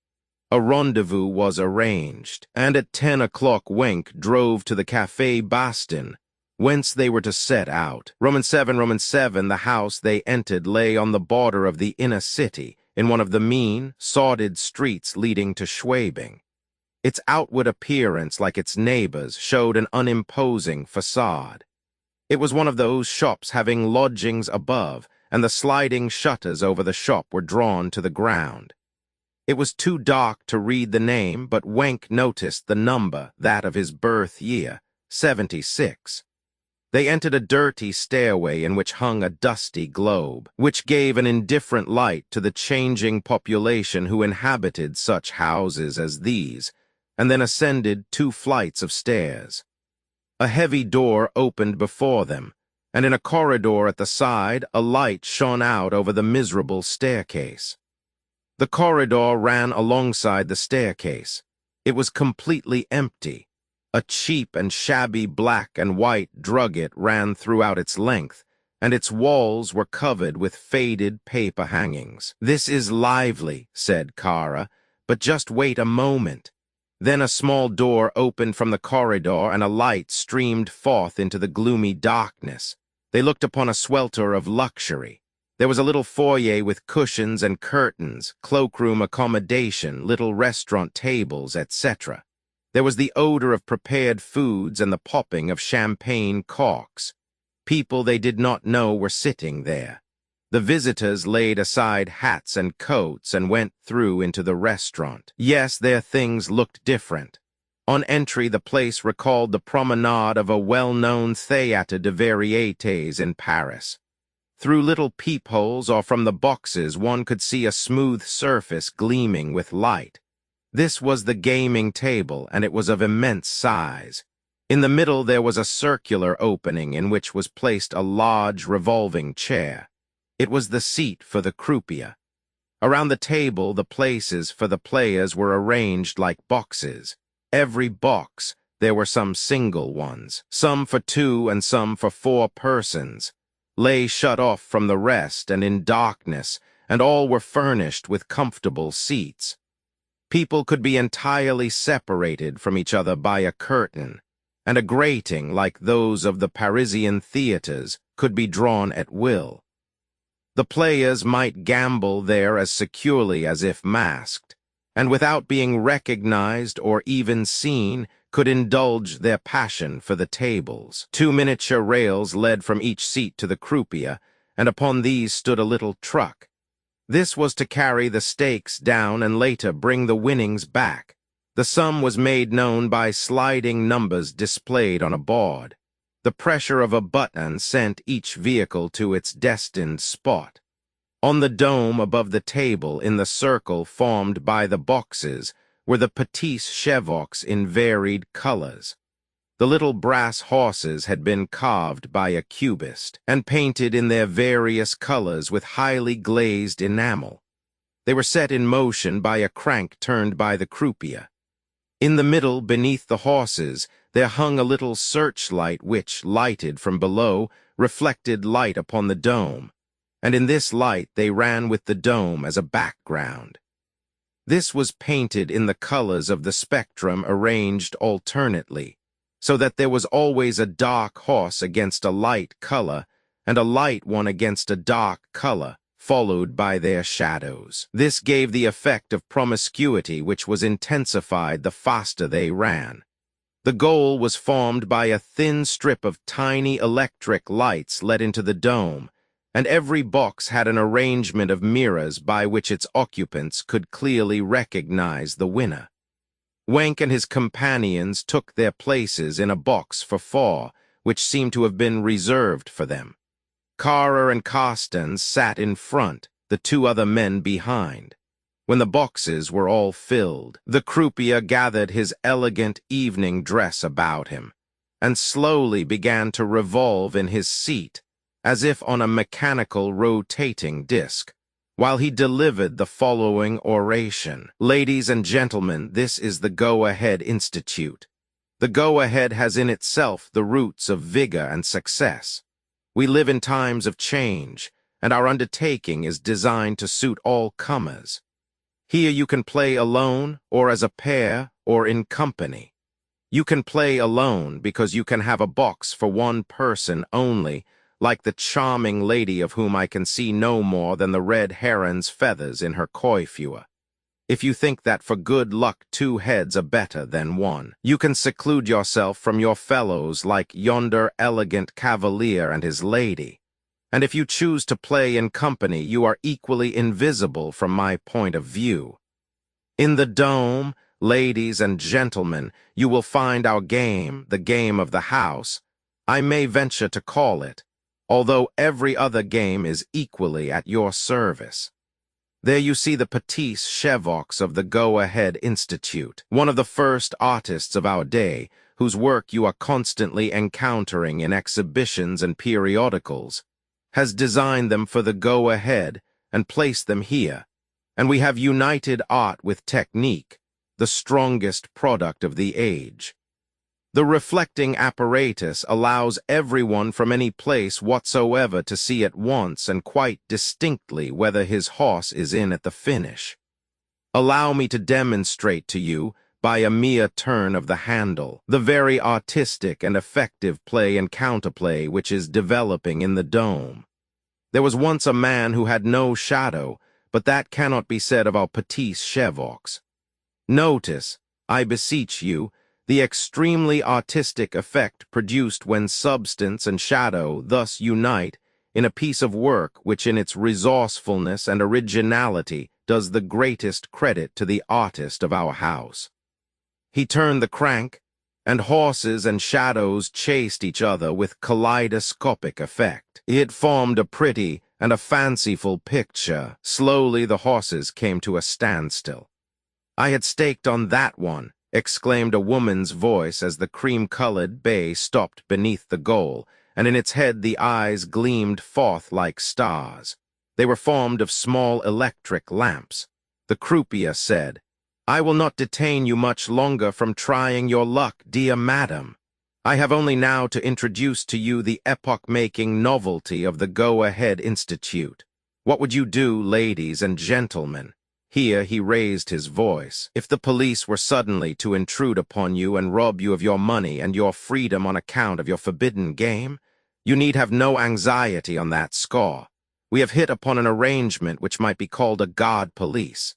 [SPEAKER 1] A rendezvous was arranged, and at 10 o'clock Wenck drove to the Café Bastin, whence they were to set out. Roman 7, the house they entered lay on the border of the inner city, in one of the mean, sordid streets leading to Schwabing. Its outward appearance, like its neighbors, showed an unimposing facade. It was one of those shops having lodgings above, and the sliding shutters over the shop were drawn to the ground. It was too dark to read the name, but Wenck noticed the number, that of his birth year, 76. They entered a dirty stairway in which hung a dusty globe, which gave an indifferent light to the changing population who inhabited such houses as these, and then ascended 2 flights of stairs. A heavy door opened before them, and in a corridor at the side a light shone out over the miserable staircase. The corridor ran alongside the staircase. It was completely empty. A cheap and shabby black and white drugget ran throughout its length, and its walls were covered with faded paper hangings. "This is lively," said Kara, "but just wait a moment. Then a small door opened from the corridor, and a light streamed forth into the gloomy darkness. They looked upon a swelter of luxury. There was a little foyer with cushions and curtains, cloakroom accommodation, little restaurant tables, etc. There was the odor of prepared foods and the popping of champagne corks. People they did not know were sitting there. The visitors laid aside hats and coats and went through into the restaurant. Yes, their things looked different. On entry, the place recalled the promenade of a well-known Théâtre de Variétés in Paris. Through little peepholes or from the boxes, one could see a smooth surface gleaming with light. This was the gaming table, and it was of immense size. In the middle there was a circular opening in which was placed a large revolving chair. It was the seat for the croupier. Around the table, the places for the players were arranged like boxes. Every box, there were some single ones, some for 2 and some for 4 persons, lay shut off from the rest and in darkness, and all were furnished with comfortable seats. People could be entirely separated from each other by a curtain, and a grating like those of the Parisian theaters could be drawn at will. The players might gamble there as securely as if masked, and without being recognized or even seen, could indulge their passion for the tables. 2 miniature rails led from each seat to the croupier, and upon these stood a little truck. This was to carry the stakes down and later bring the winnings back. The sum was made known by sliding numbers displayed on a board. The pressure of a button sent each vehicle to its destined spot. On the dome above the table, in the circle formed by the boxes, were the petits chevaux in varied colors. The little brass horses had been carved by a cubist and painted in their various colors with highly glazed enamel. They were set in motion by a crank turned by the croupier. In the middle, beneath the horses, there hung a little searchlight which, lighted from below, reflected light upon the dome, and in this light they ran with the dome as a background. This was painted in the colors of the spectrum arranged alternately, so that there was always a dark horse against a light color, and a light one against a dark color, followed by their shadows. This gave the effect of promiscuity which was intensified the faster they ran. The goal was formed by a thin strip of tiny electric lights let into the dome, and every box had an arrangement of mirrors by which its occupants could clearly recognize the winner. Wenck and his companions took their places in a box for 4, which seemed to have been reserved for them. Carrer and Carstens sat in front, the 2 other men behind. When the boxes were all filled, the croupier gathered his elegant evening dress about him, and slowly began to revolve in his seat, as if on a mechanical rotating disc, while he delivered the following oration. Ladies and gentlemen, this is the Go-Ahead Institute. The Go-Ahead has in itself the roots of vigor and success. We live in times of change, and our undertaking is designed to suit all comers. Here you can play alone, or as a pair, or in company. You can play alone because you can have a box for 1 person only, like the charming lady of whom I can see no more than the red heron's feathers in her coiffure. If you think that for good luck 2 heads are better than 1, you can seclude yourself from your fellows like yonder elegant cavalier and his lady. And if you choose to play in company, you are equally invisible from my point of view. In the dome, ladies and gentlemen, you will find our game, the game of the house, I may venture to call it, although every other game is equally at your service. There you see the petits chevaux of the Go-Ahead Institute, one of the first artists of our day, whose work you are constantly encountering in exhibitions and periodicals, has designed them for the Go-Ahead and placed them here, and we have united art with technique, the strongest product of the age. The reflecting apparatus allows everyone from any place whatsoever to see at once and quite distinctly whether his horse is in at the finish. Allow me to demonstrate to you, by a mere turn of the handle, the very artistic and effective play and counterplay which is developing in the dome. There was once a man who had no shadow, but that cannot be said of our petits chevaux. Notice, I beseech you, the extremely artistic effect produced when substance and shadow thus unite in a piece of work which in its resourcefulness and originality does the greatest credit to the artist of our house. He turned the crank, and horses and shadows chased each other with kaleidoscopic effect. It formed a pretty and a fanciful picture. Slowly the horses came to a standstill. "I had staked on that one," exclaimed a woman's voice as the cream-colored bay stopped beneath the goal, and in its head the eyes gleamed forth like stars. They were formed of small electric lamps. The croupier said, "I will not detain you much longer from trying your luck, dear madam. I have only now to introduce to you the epoch-making novelty of the Go-Ahead Institute. What would you do, ladies and gentlemen?" Here he raised his voice. "If the police were suddenly to intrude upon you and rob you of your money and your freedom on account of your forbidden game, you need have no anxiety on that score. We have hit upon an arrangement which might be called a God police.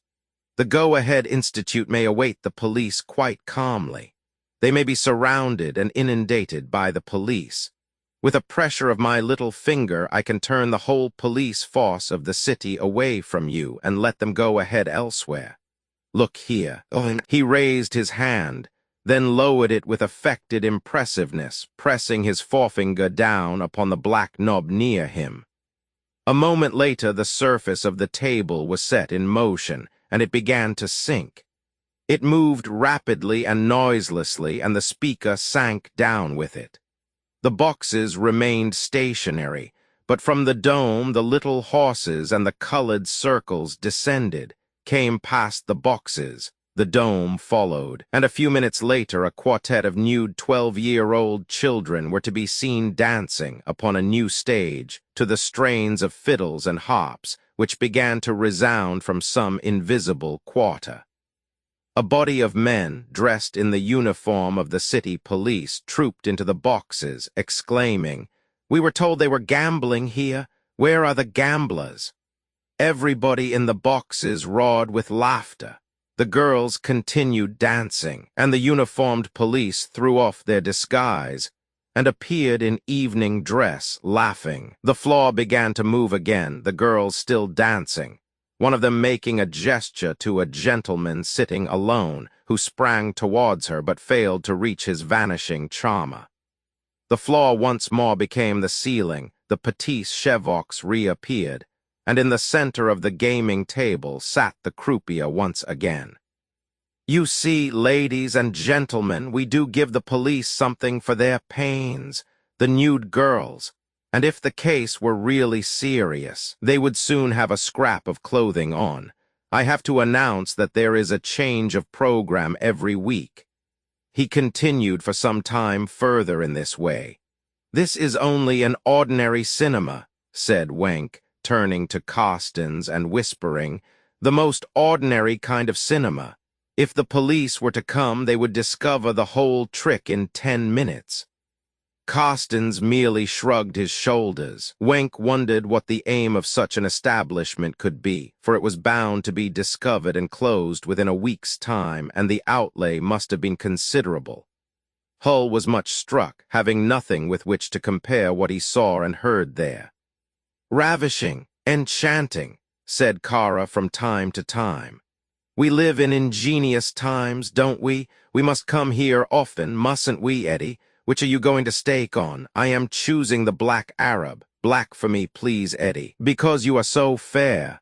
[SPEAKER 1] The Go-Ahead Institute may await the police quite calmly. They may be surrounded and inundated by the police. With a pressure of my little finger, I can turn the whole police force of the city away from you and let them go ahead elsewhere. Look here." He raised his hand, then lowered it with affected impressiveness, pressing his forefinger down upon the black knob near him. A moment later, the surface of the table was set in motion, and it began to sink. It moved rapidly and noiselessly, and the speaker sank down with it. The boxes remained stationary, but from the dome the little horses and the colored circles descended, came past the boxes. The dome followed, and a few minutes later a quartet of nude 12-year-old children were to be seen dancing upon a new stage to the strains of fiddles and harps, which began to resound from some invisible quarter. A body of men, dressed in the uniform of the city police, trooped into the boxes, exclaiming, "We were told they were gambling here. Where are the gamblers?" Everybody in the boxes roared with laughter. The girls continued dancing, and the uniformed police threw off their disguise and appeared in evening dress, laughing. The floor began to move again, the girls still dancing, one of them making a gesture to a gentleman sitting alone, who sprang towards her but failed to reach his vanishing charmer. The floor once more became the ceiling, the petits chevaux reappeared, and in the center of the gaming table sat the croupier once again. "You see, ladies and gentlemen, we do give the police something for their pains, the nude girls, and if the case were really serious, they would soon have a scrap of clothing on. I have to announce that there is a change of program every week." He continued for some time further in this way. "This is only an ordinary cinema," said Wenk, turning to Carstens and whispering, "the most ordinary kind of cinema. If the police were to come, they would discover the whole trick in 10 minutes. Carstens merely shrugged his shoulders. Wenk wondered what the aim of such an establishment could be, for it was bound to be discovered and closed within a week's time, and the outlay must have been considerable. Hull was much struck, having nothing with which to compare what he saw and heard there. "Ravishing, enchanting," said Kara from time to time. "We live in ingenious times, don't we? We must come here often, mustn't we, Eddie? Which are you going to stake on? I am choosing the black Arab. Black for me, please, Eddie. Because you are so fair."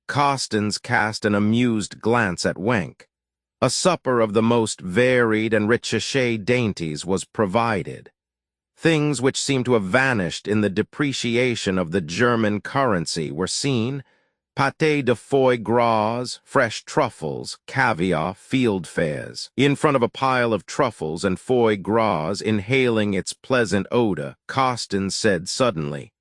[SPEAKER 1] Carstens cast an amused glance at Wenk. A supper of the most varied and recherche dainties was provided. Things which seemed to have vanished in the depreciation of the German currency were seen: pâté de foie gras, fresh truffles, caviar, fieldfares. In front of a pile of truffles and foie gras, inhaling its pleasant odor, Carstens said suddenly,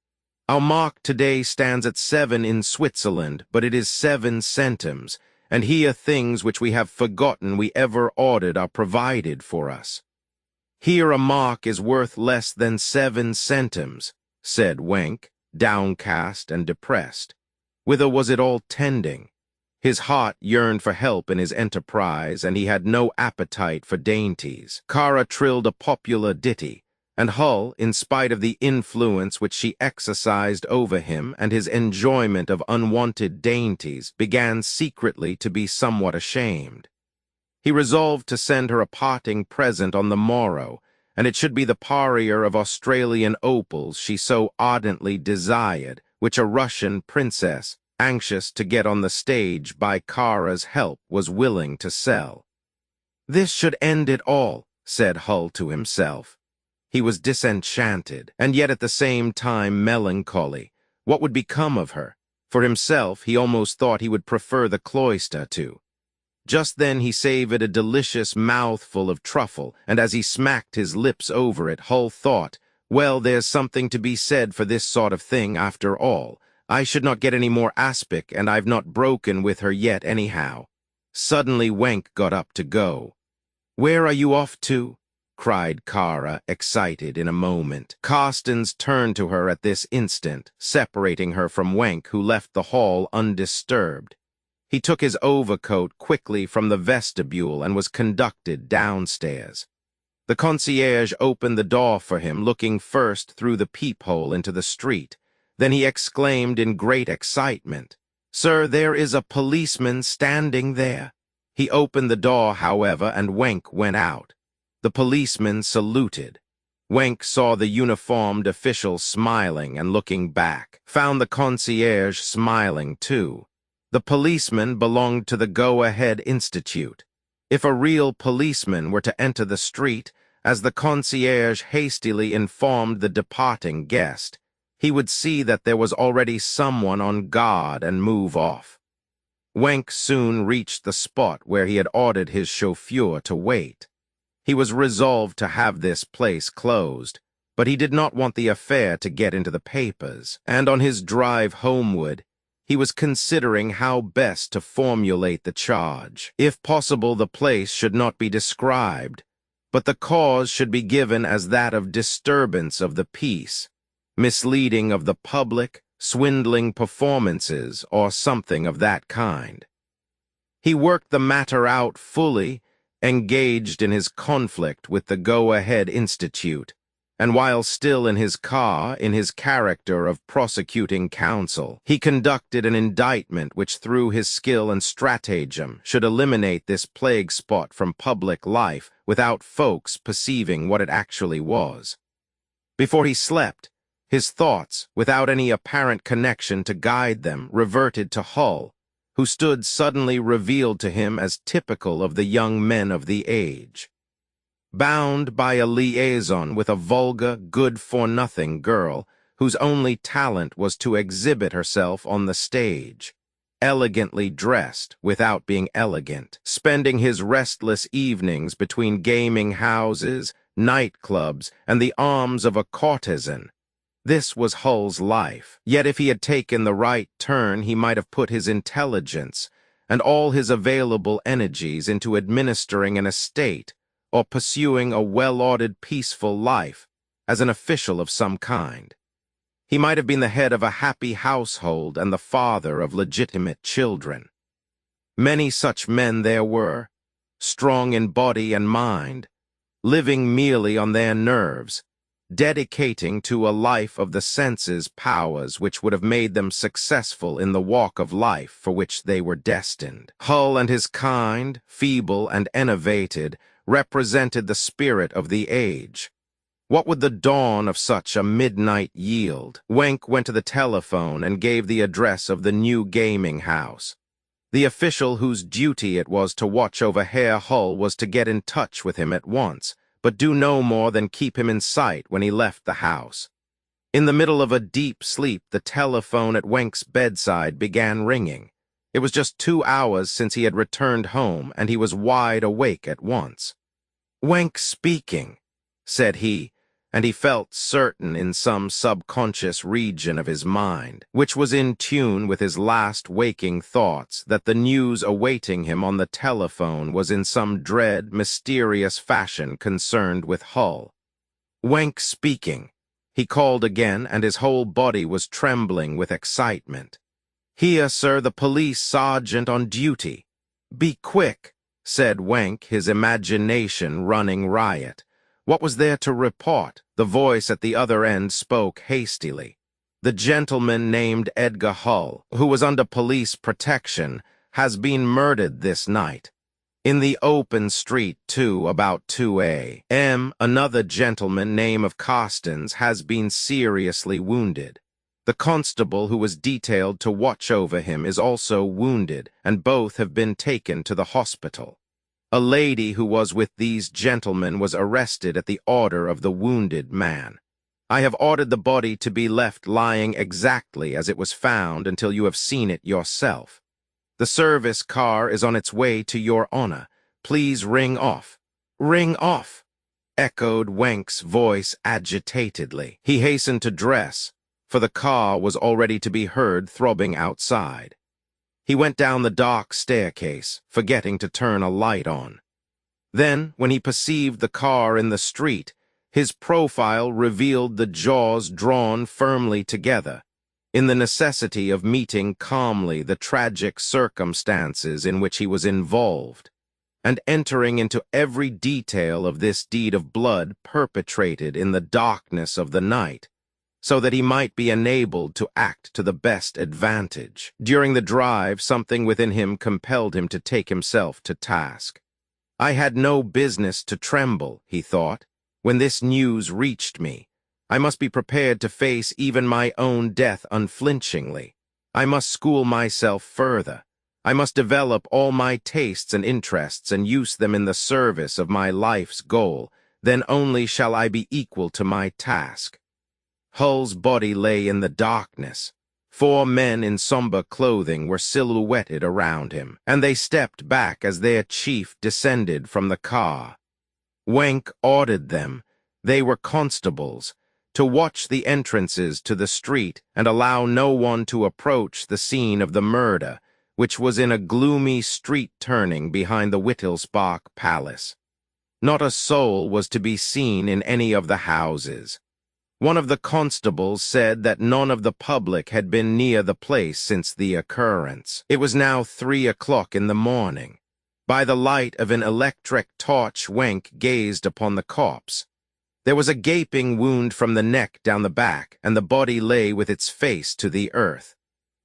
[SPEAKER 1] "Our mark today stands at 7 in Switzerland, but it is 7 centimes, and here things which we have forgotten we ever ordered are provided for us. Here a mark is worth less than 7 centimes, said Wenk, downcast and depressed. Whither was it all tending? His heart yearned for help in his enterprise, and he had no appetite for dainties. Kara trilled a popular ditty, and Hull, in spite of the influence which she exercised over him and his enjoyment of unwanted dainties, began secretly to be somewhat ashamed. He resolved to send her a parting present on the morrow, and it should be the parure of Australian opals she so ardently desired, which a Russian princess, anxious to get on the stage by Kara's help, was willing to sell. This should end it all, said Hull to himself. He was disenchanted, and yet at the same time melancholy. What would become of her? For himself, he almost thought he would prefer the cloister to. Just then he savored a delicious mouthful of truffle, and as he smacked his lips over it, Hull thought, well, there's something to be said for this sort of thing after all. I should not get any more aspic, and I've not broken with her yet anyhow. Suddenly Wenk got up to go. Where are you off to? Cried Kara, excited in a moment. Carstens turned to her at this instant, separating her from Wenk, who left the hall undisturbed. He took his overcoat quickly from the vestibule and was conducted downstairs. The concierge opened the door for him, looking first through the peephole into the street. Then he exclaimed in great excitement, "Sir, there is a policeman standing there." He opened the door, however, and Wenk went out. The policeman saluted. Wenk saw the uniformed official smiling and looking back, found the concierge smiling too. The policeman belonged to the Go-Ahead Institute. If a real policeman were to enter the street, as the concierge hastily informed the departing guest, he would see that there was already someone on guard and move off. Wenk soon reached the spot where he had ordered his chauffeur to wait. He was resolved to have this place closed, but he did not want the affair to get into the papers, and on his drive homeward, he was considering how best to formulate the charge. If possible, the place should not be described, but the cause should be given as that of disturbance of the peace, misleading of the public, swindling performances, or something of that kind. He worked the matter out fully, engaged in his conflict with the Go-Ahead Institute, and while still in his car, in his character of prosecuting counsel, he conducted an indictment which, through his skill and stratagem, should eliminate this plague spot from public life without folks perceiving what it actually was. Before he slept, his thoughts, without any apparent connection to guide them, reverted to Hull, who stood suddenly revealed to him as typical of the young men of the age. Bound by a liaison with a vulgar, good-for-nothing girl whose only talent was to exhibit herself on the stage, elegantly dressed without being elegant, spending his restless evenings between gaming houses, nightclubs, and the arms of a courtesan. This was Hull's life, yet if he had taken the right turn, he might have put his intelligence and all his available energies into administering an estate or pursuing a well-ordered, peaceful life as an official of some kind. He might have been the head of a happy household and the father of legitimate children. Many such men there were, strong in body and mind, living merely on their nerves, dedicating to a life of the senses powers which would have made them successful in the walk of life for which they were destined. Hull and his kind, feeble and enervated, represented the spirit of the age. What would the dawn of such a midnight yield? Wenk went to the telephone and gave the address of the new gaming house. The official whose duty it was to watch over Herr Hull was to get in touch with him at once, but do no more than keep him in sight when he left the house. In the middle of a deep sleep, the telephone at Wenk's bedside began ringing. It was just 2 hours since he had returned home, and he was wide awake at once. "Wenk speaking," said he, and he felt certain in some subconscious region of his mind, which was in tune with his last waking thoughts, that the news awaiting him on the telephone was in some dread, mysterious fashion concerned with Hull. Wenk speaking. He called again, and his whole body was trembling with excitement. "Here, sir, the police sergeant on duty." "Be quick," said Wenk, his imagination running riot. What was there to report? The voice at the other end spoke hastily. "The gentleman named Edgar Hull, who was under police protection, has been murdered this night. In the open street, too, about 2 a.m., another gentleman named of Carstens has been seriously wounded. The constable who was detailed to watch over him is also wounded, and both have been taken to the hospital. A lady who was with these gentlemen was arrested at the order of the wounded man. I have ordered the body to be left lying exactly as it was found until you have seen it yourself. The service car is on its way to your honor. Please ring off." "Ring off," echoed Wenk's voice agitatedly. He hastened to dress, for the car was already to be heard throbbing outside. He went down the dark staircase, forgetting to turn a light on. Then, when he perceived the car in the street, his profile revealed the jaws drawn firmly together, in the necessity of meeting calmly the tragic circumstances in which he was involved, and entering into every detail of this deed of blood perpetrated in the darkness of the night, so that he might be enabled to act to the best advantage. During the drive, something within him compelled him to take himself to task. "I had no business to tremble," he thought, "when this news reached me. I must be prepared to face even my own death unflinchingly. I must school myself further. I must develop all my tastes and interests and use them in the service of my life's goal. Then only shall I be equal to my task." Hull's body lay in the darkness. 4 men in somber clothing were silhouetted around him, and they stepped back as their chief descended from the car. Wenk ordered them, they were constables, to watch the entrances to the street and allow no one to approach the scene of the murder, which was in a gloomy street turning behind the Wittelsbach Palace. Not a soul was to be seen in any of the houses. One of the constables said that none of the public had been near the place since the occurrence. It was now 3 o'clock in the morning. By the light of an electric torch, Wenk gazed upon the corpse. There was a gaping wound from the neck down the back, and the body lay with its face to the earth.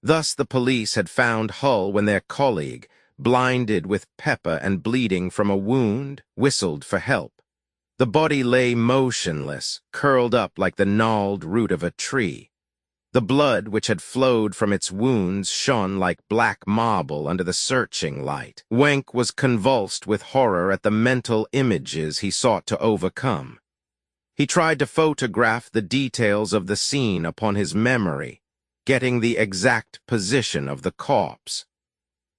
[SPEAKER 1] Thus the police had found Hull when their colleague, blinded with pepper and bleeding from a wound, whistled for help. The body lay motionless, curled up like the gnarled root of a tree. The blood which had flowed from its wounds shone like black marble under the searching light. Wenk was convulsed with horror at the mental images he sought to overcome. He tried to photograph the details of the scene upon his memory, getting the exact position of the corpse.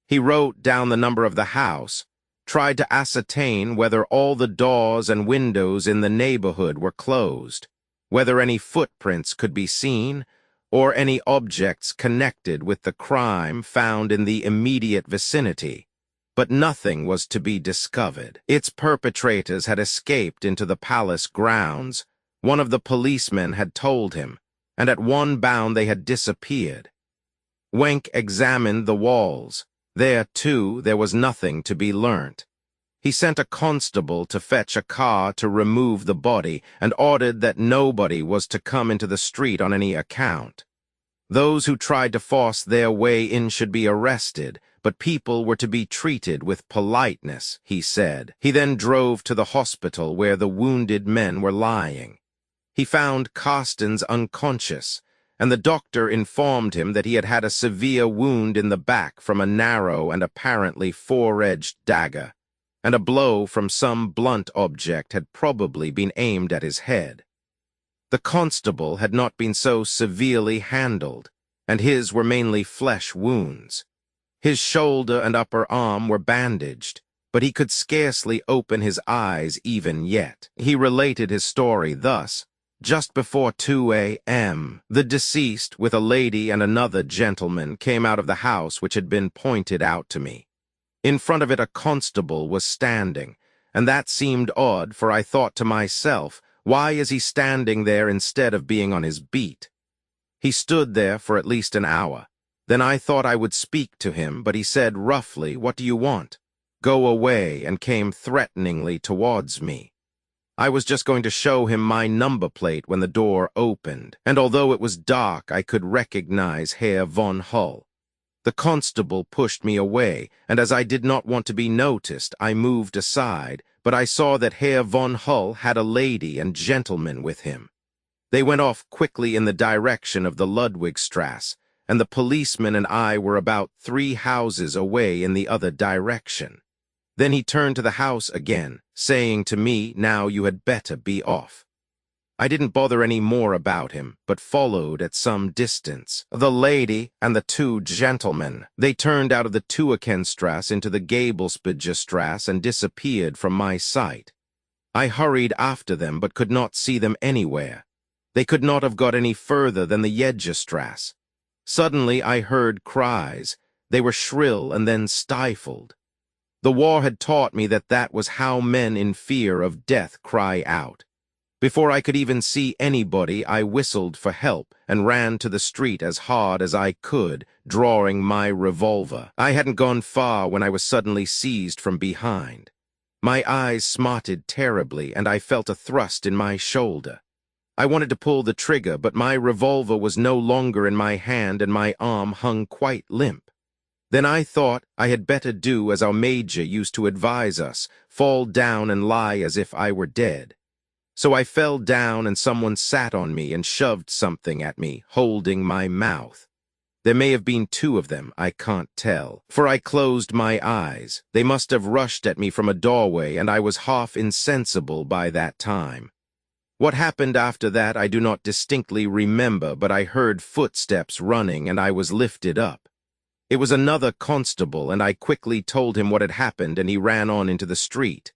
[SPEAKER 1] He wrote down the number of the house, tried to ascertain whether all the doors and windows in the neighborhood were closed, whether any footprints could be seen, or any objects connected with the crime found in the immediate vicinity. But nothing was to be discovered. Its perpetrators had escaped into the palace grounds. One of the policemen had told him, and at one bound they had disappeared. Wenk examined the walls. There, too, there was nothing to be learnt. He sent a constable to fetch a car to remove the body, and ordered that nobody was to come into the street on any account. Those who tried to force their way in should be arrested, but people were to be treated with politeness, he said. He then drove to the hospital where the wounded men were lying. He found Carstens unconscious, and the doctor informed him that he had had a severe wound in the back from a narrow and apparently four-edged dagger, and a blow from some blunt object had probably been aimed at his head. The constable had not been so severely handled, and his were mainly flesh wounds. His shoulder and upper arm were bandaged, but he could scarcely open his eyes even yet. He related his story thus: Just before 2 a.m., the deceased, with a lady and another gentleman, came out of the house which had been pointed out to me. In front of it a constable was standing, and that seemed odd, for I thought to myself, why is he standing there instead of being on his beat? He stood there for at least an hour. Then I thought I would speak to him, but he said roughly, "What do you want?" "Go away," and came threateningly towards me. I was just going to show him my number plate when the door opened, and although it was dark, I could recognize Herr von Hull. The constable pushed me away, and as I did not want to be noticed, I moved aside, but I saw that Herr von Hull had a lady and gentleman with him. They went off quickly in the direction of the Ludwigstrasse, and the policeman and I were about 3 houses away in the other direction. Then he turned to the house again, saying to me, "Now you had better be off." I didn't bother any more about him, but followed at some distance. The lady and the 2 gentlemen. They turned out of the Tuechenstrasse into the Gabelspitgerstrasse and disappeared from my sight. I hurried after them, but could not see them anywhere. They could not have got any further than the Jedgestrasse. Suddenly I heard cries. They were shrill and then stifled. The war had taught me that that was how men in fear of death cry out. Before I could even see anybody, I whistled for help and ran to the street as hard as I could, drawing my revolver. I hadn't gone far when I was suddenly seized from behind. My eyes smarted terribly, and I felt a thrust in my shoulder. I wanted to pull the trigger, but my revolver was no longer in my hand and my arm hung quite limp. Then I thought I had better do as our major used to advise us, fall down and lie as if I were dead. So I fell down and someone sat on me and shoved something at me, holding my mouth. There may have been 2 of them, I can't tell, for I closed my eyes. They must have rushed at me from a doorway, and I was half insensible by that time. What happened after that I do not distinctly remember, but I heard footsteps running and I was lifted up. It was another constable, and I quickly told him what had happened, and he ran on into the street.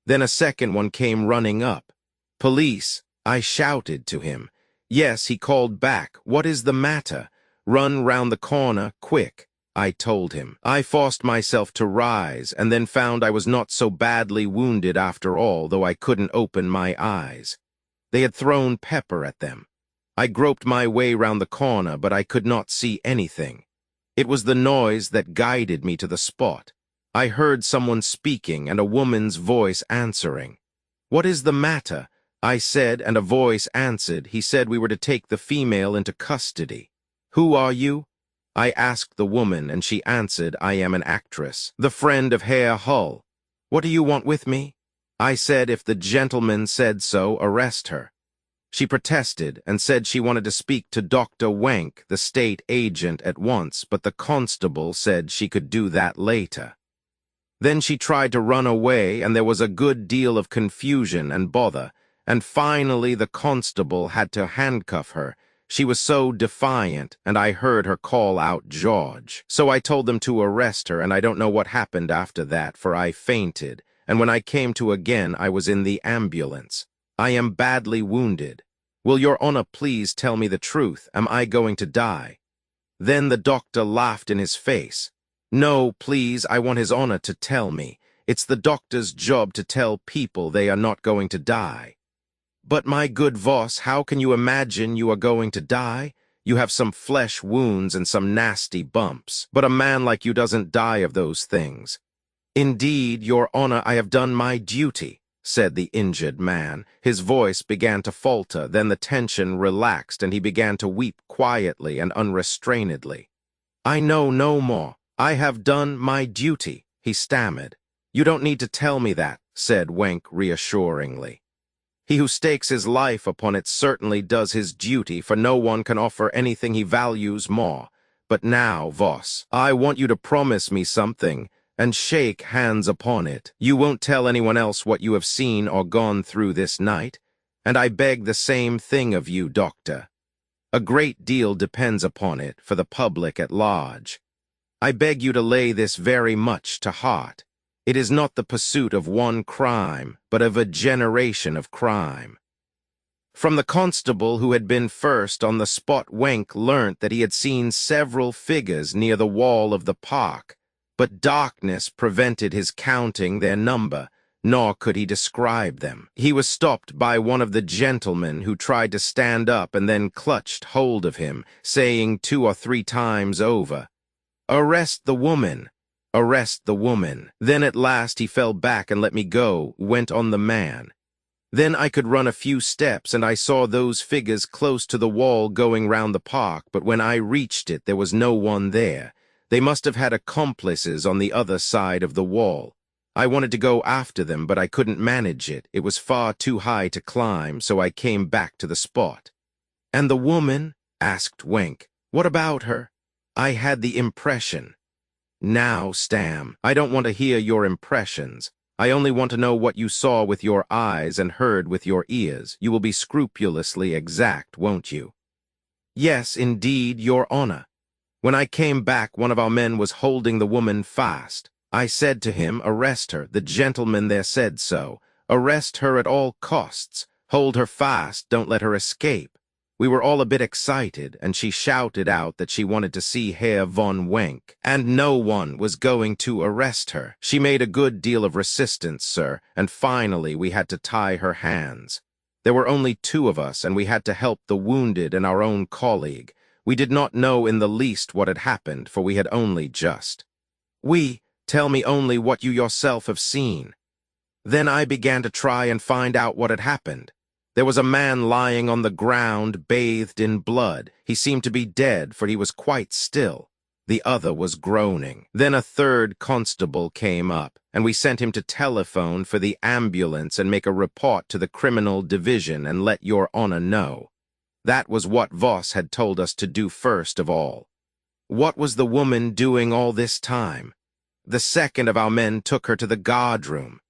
[SPEAKER 1] Then a second one came running up. "Police," I shouted to him. "Yes," he called back. "What is the matter?" "Run round the corner, quick," I told him. I forced myself to rise, and then found I was not so badly wounded after all, though I couldn't open my eyes. They had thrown pepper at them. I groped my way round the corner, but I could not see anything. It was the noise that guided me to the spot. I heard someone speaking and a woman's voice answering. "What is the matter?" I said, and a voice answered. He said we were to take the female into custody. "Who are you?" I asked the woman, and she answered, "I am an actress, the friend of Herr Hull." "What do you want with me?" I said if the gentleman said so, arrest her. She protested and said she wanted to speak to Dr. Wenck, the state agent, at once, but the constable said she could do that later. Then she tried to run away, and there was a good deal of confusion and bother, and finally the constable had to handcuff her. She was so defiant, and I heard her call out, "George." So I told them to arrest her, and I don't know what happened after that, for I fainted, and when I came to again, I was in the ambulance. I am badly wounded. Will your honor please tell me the truth? Am I going to die? Then the doctor laughed in his face. "No, please, I want his honor to tell me. It's the doctor's job to tell people they are not going to die." "But my good Voss, how can you imagine you are going to die? You have some flesh wounds and some nasty bumps. But a man like you doesn't die of those things." "Indeed, your honor, I have done my duty," said the injured man. His voice began to falter, then the tension relaxed, and he began to weep quietly and unrestrainedly. "I know no more. I have done my duty," he stammered. "You don't need to tell me that," said Wenck reassuringly. "He who stakes his life upon it certainly does his duty, for no one can offer anything he values more. But now, Voss, I want you to promise me something, and shake hands upon it. You won't tell anyone else what you have seen or gone through this night, and I beg the same thing of you, doctor. A great deal depends upon it for the public at large. I beg you to lay this very much to heart. It is not the pursuit of one crime, but of a generation of crime." From the constable who had been first on the spot, Wenk learnt that he had seen several figures near the wall of the park, but darkness prevented his counting their number, nor could he describe them. He was stopped by one of the gentlemen who tried to stand up and then clutched hold of him, saying 2 or 3 times over, "Arrest the woman! Arrest the woman!" Then at last he fell back and let me go, went on the man. Then I could run a few steps, and I saw those figures close to the wall going round the park, but when I reached it, there was no one there. They must have had accomplices on the other side of the wall. I wanted to go after them, but I couldn't manage it. It was far too high to climb, so I came back to the spot. "And the woman?" asked Wenk. "What about her?" I had the impression. "Now, Stam, I don't want to hear your impressions. I only want to know what you saw with your eyes and heard with your ears. You will be scrupulously exact, won't you?" "Yes, indeed, Your Honor. When I came back, one of our men was holding the woman fast. I said to him, 'Arrest her.' The gentleman there said so. 'Arrest her at all costs. Hold her fast. Don't let her escape.' We were all a bit excited, and she shouted out that she wanted to see Herr von Wenk, and no one was going to arrest her. She made a good deal of resistance, sir, and finally we had to tie her hands. There were only 2 of us, and we had to help the wounded and our own colleague. We did not know in the least what had happened, for we had only just. Tell me only what you yourself have seen." Then I began to try and find out what had happened. There was a man lying on the ground, bathed in blood. He seemed to be dead, for he was quite still. The other was groaning. Then a 3rd constable came up, and we sent him to telephone for the ambulance and make a report to the criminal division and let Your Honor know. That was what Voss had told us to do first of all. What was the woman doing all this time? The 2nd of our men took her to the guardroom.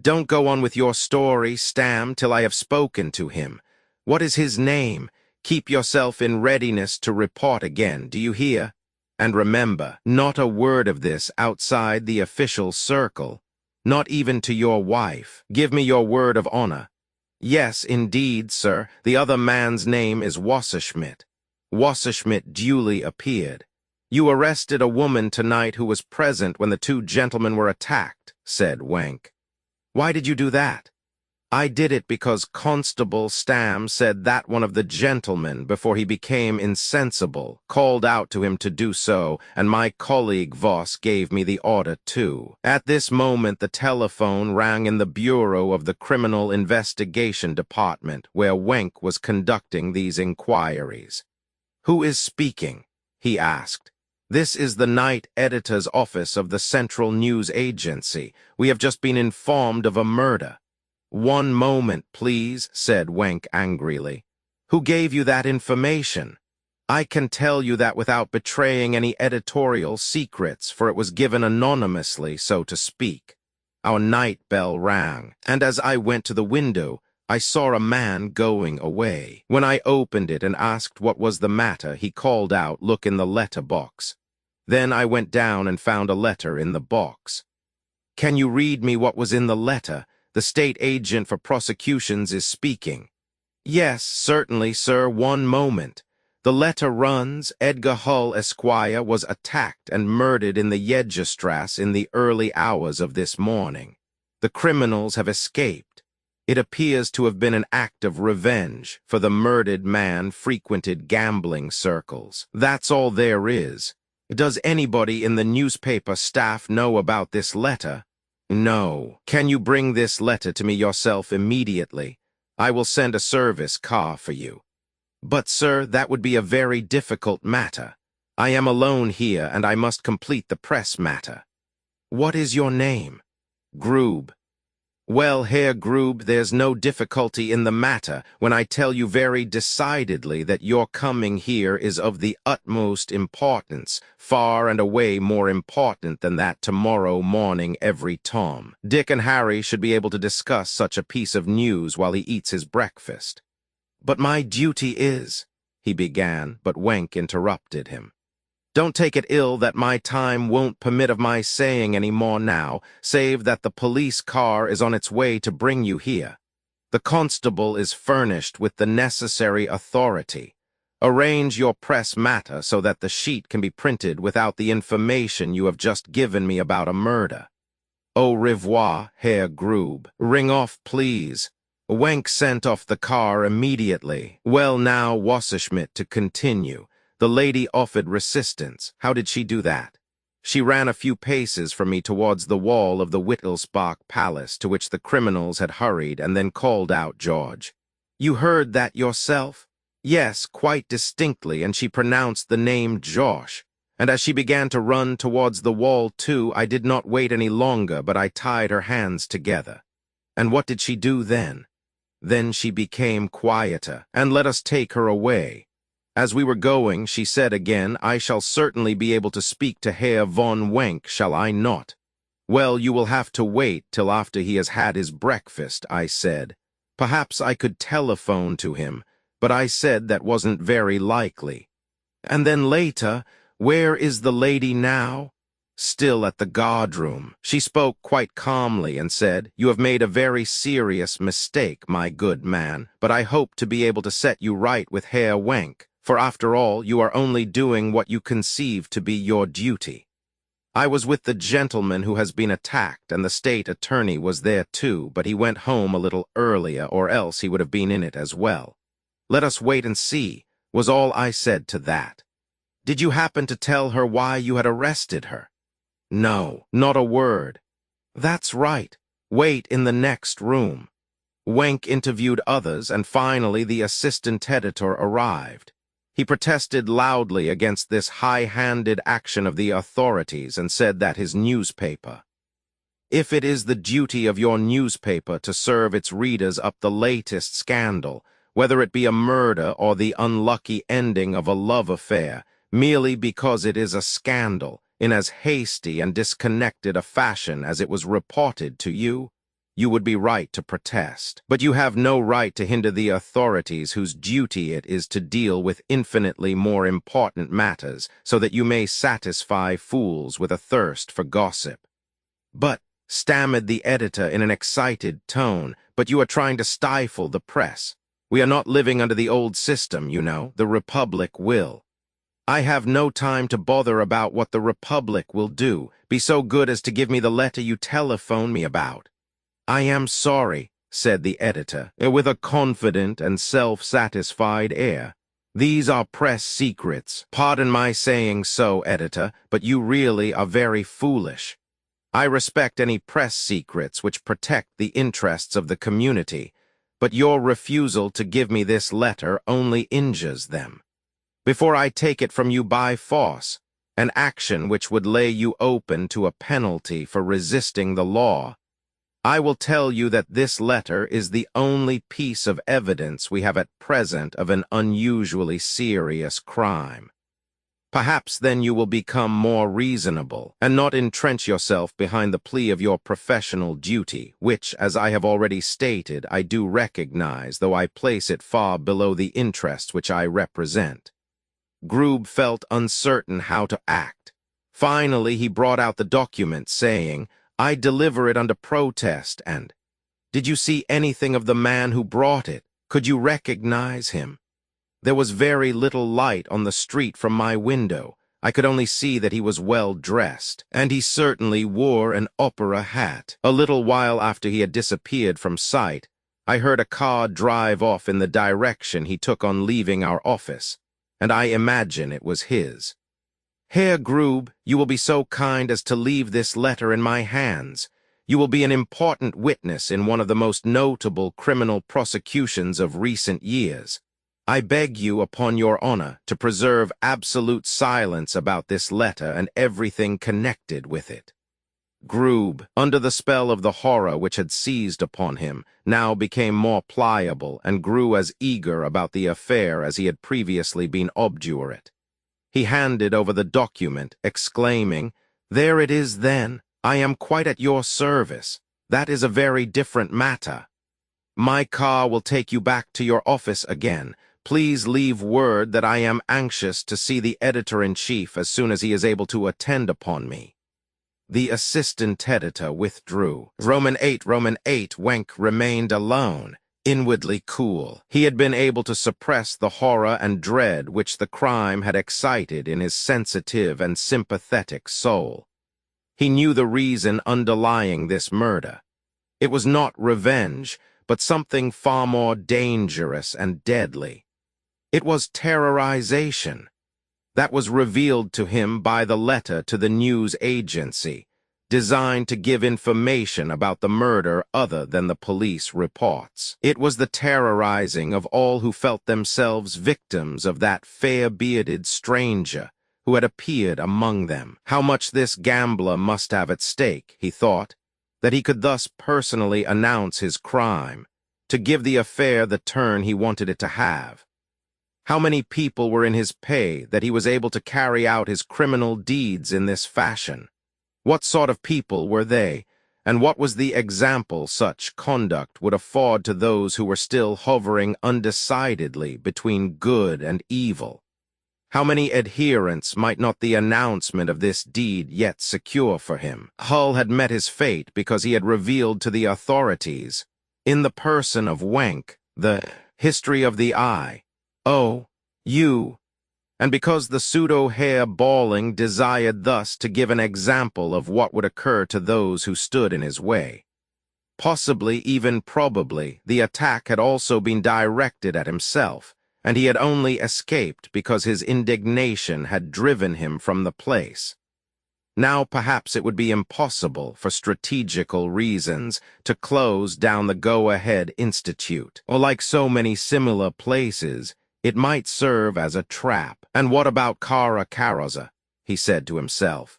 [SPEAKER 1] Don't go on with your story, Stam, till I have spoken to him. What is his name? Keep yourself in readiness to report again, do you hear? And remember, not a word of this outside the official circle, not even to your wife. Give me your word of honor." "Yes, indeed, sir. The other man's name is Wasserschmidt." Wasserschmidt duly appeared. "You arrested a woman tonight who was present when the 2 gentlemen were attacked," said Wenk. "Why did you do that?" "I did it because Constable Stam said that one of the gentlemen, before he became insensible, called out to him to do so, and my colleague Voss gave me the order too." At this moment the telephone rang in the bureau of the Criminal Investigation Department, where Wenk was conducting these inquiries. "Who is speaking?" he asked. "This is the night editor's office of the Central News Agency. We have just been informed of a murder." "One moment, please," said Wenk angrily. "Who gave you that information?" "I can tell you that without betraying any editorial secrets, for it was given anonymously, so to speak." Our night bell rang, and as I went to the window, I saw a man going away. When I opened it and asked what was the matter, he called out, "Look in the letter box." Then I went down and found a letter in the box. "Can you read me what was in the letter? The state agent for prosecutions is speaking." "Yes, certainly, sir. One moment. The letter runs, Edgar Hull, Esquire, was attacked and murdered in the Jedgestrasse in the early hours of this morning. The criminals have escaped. It appears to have been an act of revenge, for the murdered man frequented gambling circles. That's all there is. Does anybody in the newspaper staff know about this letter?" "No. Can you bring this letter to me yourself immediately? I will send a service car for you." "But, sir, that would be a very difficult matter. I am alone here, and I must complete the press matter." "What is your name?" "Grube." "Well, Herr Grube, there's no difficulty in the matter when I tell you very decidedly that your coming here is of the utmost importance, far and away more important than that tomorrow morning every Tom, Dick, and Harry should be able to discuss such a piece of news while he eats his breakfast." "But my duty is—" he began, but Wenk interrupted him. "Don't take it ill that my time won't permit of my saying any more now, save that the police car is on its way to bring you here. The constable is furnished with the necessary authority. Arrange your press matter so that the sheet can be printed without the information you have just given me about a murder. Au revoir, Herr Grube. Ring off, please. Wenck sent off the car immediately. Well, now, Wasserschmidt, to continue. The lady offered resistance. How did she do that? She ran a few paces from me towards the wall of the Wittelsbach palace to which the criminals had hurried, and then called out, George. You heard that yourself? Yes, quite distinctly, and she pronounced the name Josh. And as she began to run towards the wall too, I did not wait any longer, but I tied her hands together. And what did she do then? Then she became quieter, and let us take her away. As we were going, she said again, I shall certainly be able to speak to Herr von Wenck, shall I not? Well, you will have to wait till after he has had his breakfast, I said. Perhaps I could telephone to him, but I said that wasn't very likely. And then later, where is the lady now? Still at the guardroom. She spoke quite calmly and said, You have made a very serious mistake, my good man, but I hope to be able to set you right with Herr Wenck, for after all, you are only doing what you conceive to be your duty. I was with the gentleman who has been attacked, and the state attorney was there too, but he went home a little earlier, or else he would have been in it as well. Let us wait and see, was all I said to that. Did you happen to tell her why you had arrested her? No, not a word. That's right. Wait in the next room. Wenck interviewed others, and finally the assistant editor arrived. He protested loudly against this high-handed action of the authorities and said that his newspaper, if it is the duty of your newspaper to serve its readers up the latest scandal, whether it be a murder or the unlucky ending of a love affair, merely because it is a scandal, in as hasty and disconnected a fashion as it was reported to you, you would be right to protest. But you have no right to hinder the authorities whose duty it is to deal with infinitely more important matters, so that you may satisfy fools with a thirst for gossip. But, stammered the editor in an excited tone, but you are trying to stifle the press. We are not living under the old system, you know. The Republic will. I have no time to bother about what the Republic will do. Be so good as to give me the letter you telephoned me about. I am sorry, said the editor, with a confident and self-satisfied air. These are press secrets. Pardon my saying so, editor, but you really are very foolish. I respect any press secrets which protect the interests of the community, but your refusal to give me this letter only injures them. Before I take it from you by force, an action which would lay you open to a penalty for resisting the law, I will tell you that this letter is the only piece of evidence we have at present of an unusually serious crime. Perhaps then you will become more reasonable, and not entrench yourself behind the plea of your professional duty, which, as I have already stated, I do recognize, though I place it far below the interests which I represent. Grube felt uncertain how to act. Finally, he brought out the document, saying, I deliver it under protest, and, did you see anything of the man who brought it? Could you recognize him? There was very little light on the street from my window. I could only see that he was well dressed, and he certainly wore an opera hat. A little while after he had disappeared from sight, I heard a car drive off in the direction he took on leaving our office, and I imagine it was his. Herr Grube, you will be so kind as to leave this letter in my hands. You will be an important witness in one of the most notable criminal prosecutions of recent years. I beg you, upon your honor, to preserve absolute silence about this letter and everything connected with it. Grube, under the spell of the horror which had seized upon him, now became more pliable and grew as eager about the affair as he had previously been obdurate. He handed over the document, exclaiming, There it is then. I am quite at your service. That is a very different matter. My car will take you back to your office again. Please leave word that I am anxious to see the editor-in-chief as soon as he is able to attend upon me. The assistant editor withdrew. Roman 8, Wenck remained alone. inwardly cool. He had been able to suppress the horror and dread which the crime had excited in his sensitive and sympathetic soul. He knew the reason underlying this murder. It was not revenge, but something far more dangerous and deadly. It was terrorization. That was revealed to him by the letter to the news agency, designed to give information about the murder other than the police reports. It was the terrorizing of all who felt themselves victims of that fair-bearded stranger who had appeared among them. How much this gambler must have at stake, he thought, that he could thus personally announce his crime, to give the affair the turn he wanted it to have. How many people were in his pay that he was able to carry out his criminal deeds in this fashion? What sort of people were they, and what was the example such conduct would afford to those who were still hovering undecidedly between good and evil? How many adherents might not the announcement of this deed yet secure for him? Hull had met his fate because he had revealed to the authorities, in the person of Wenk, the history of the eye, and because the pseudo-hair bawling desired thus to give an example of what would occur to those who stood in his way. Possibly, even probably, the attack had also been directed at himself, and he had only escaped because his indignation had driven him from the place. Now perhaps it would be impossible, for strategical reasons, to close down the Go-Ahead Institute, or like so many similar places, it might serve as a trap. And what about Kara Karoza? He said to himself.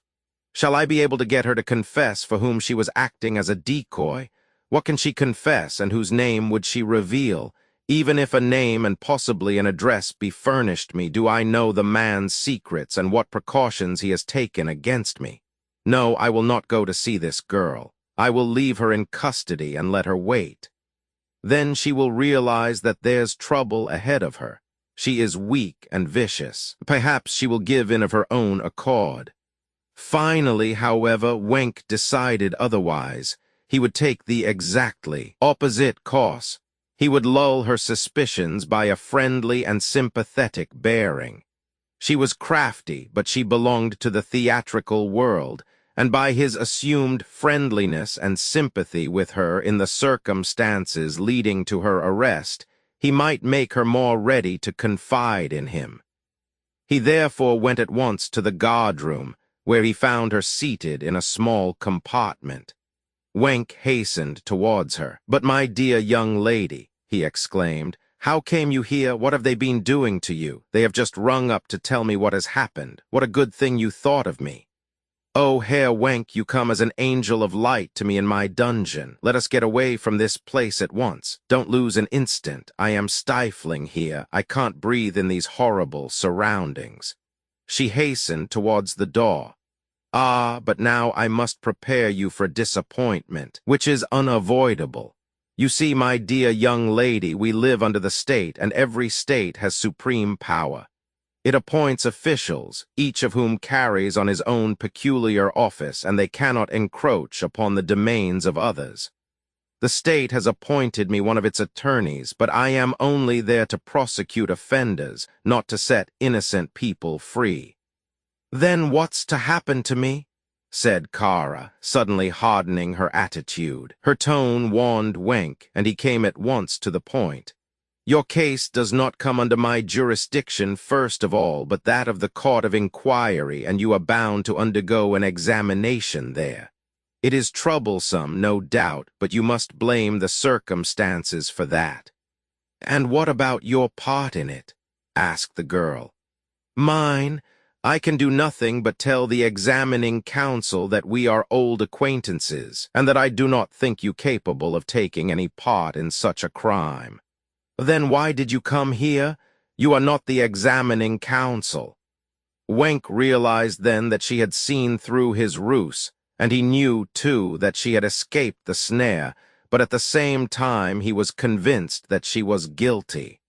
[SPEAKER 1] Shall I be able to get her to confess for whom she was acting as a decoy? What can she confess, and whose name would she reveal? Even if a name and possibly an address be furnished me, do I know the man's secrets and what precautions he has taken against me? No, I will not go to see this girl. I will leave her in custody and let her wait. Then she will realize that there's trouble ahead of her. She is weak and vicious. Perhaps she will give in of her own accord. Finally, however, Wenk decided otherwise. He would take the exactly opposite course. He would lull her suspicions by a friendly and sympathetic bearing. She was crafty, but she belonged to the theatrical world, and by his assumed friendliness and sympathy with her in the circumstances leading to her arrest, he might make her more ready to confide in him. He therefore went at once to the guardroom, where he found her seated in a small compartment. Wenk hastened towards her. "But my dear young lady," he exclaimed, "how came you here? What have they been doing to you? They have just rung up to tell me what has happened. What a good thing you thought of me." "Oh, Herr Wenk, you come as an angel of light to me in my dungeon. Let us get away from this place at once. Don't lose an instant. I am stifling here. I can't breathe in these horrible surroundings." She hastened towards the door. "Ah, but now I must prepare you for disappointment, which is unavoidable. You see, my dear young lady, we live under the state, and every state has supreme power. It appoints officials, each of whom carries on his own peculiar office, and they cannot encroach upon the domains of others. The state has appointed me one of its attorneys, but I am only there to prosecute offenders, not to set innocent people free." "Then what's to happen to me?" said Kara, suddenly hardening her attitude. Her tone warned Wenk, and he came at once to the point. "Your case does not come under my jurisdiction first of all, but that of the Court of Inquiry, and you are bound to undergo an examination there. It is troublesome, no doubt, but you must blame the circumstances for that." "And what about your part in it?" asked the girl. "Mine? I can do nothing but tell the examining counsel that we are old acquaintances, and that I do not think you capable of taking any part in such a crime." "Then why did you come here? You are not the examining counsel." Wenk realized then that she had seen through his ruse, and he knew, too, that she had escaped the snare, but at the same time he was convinced that she was guilty.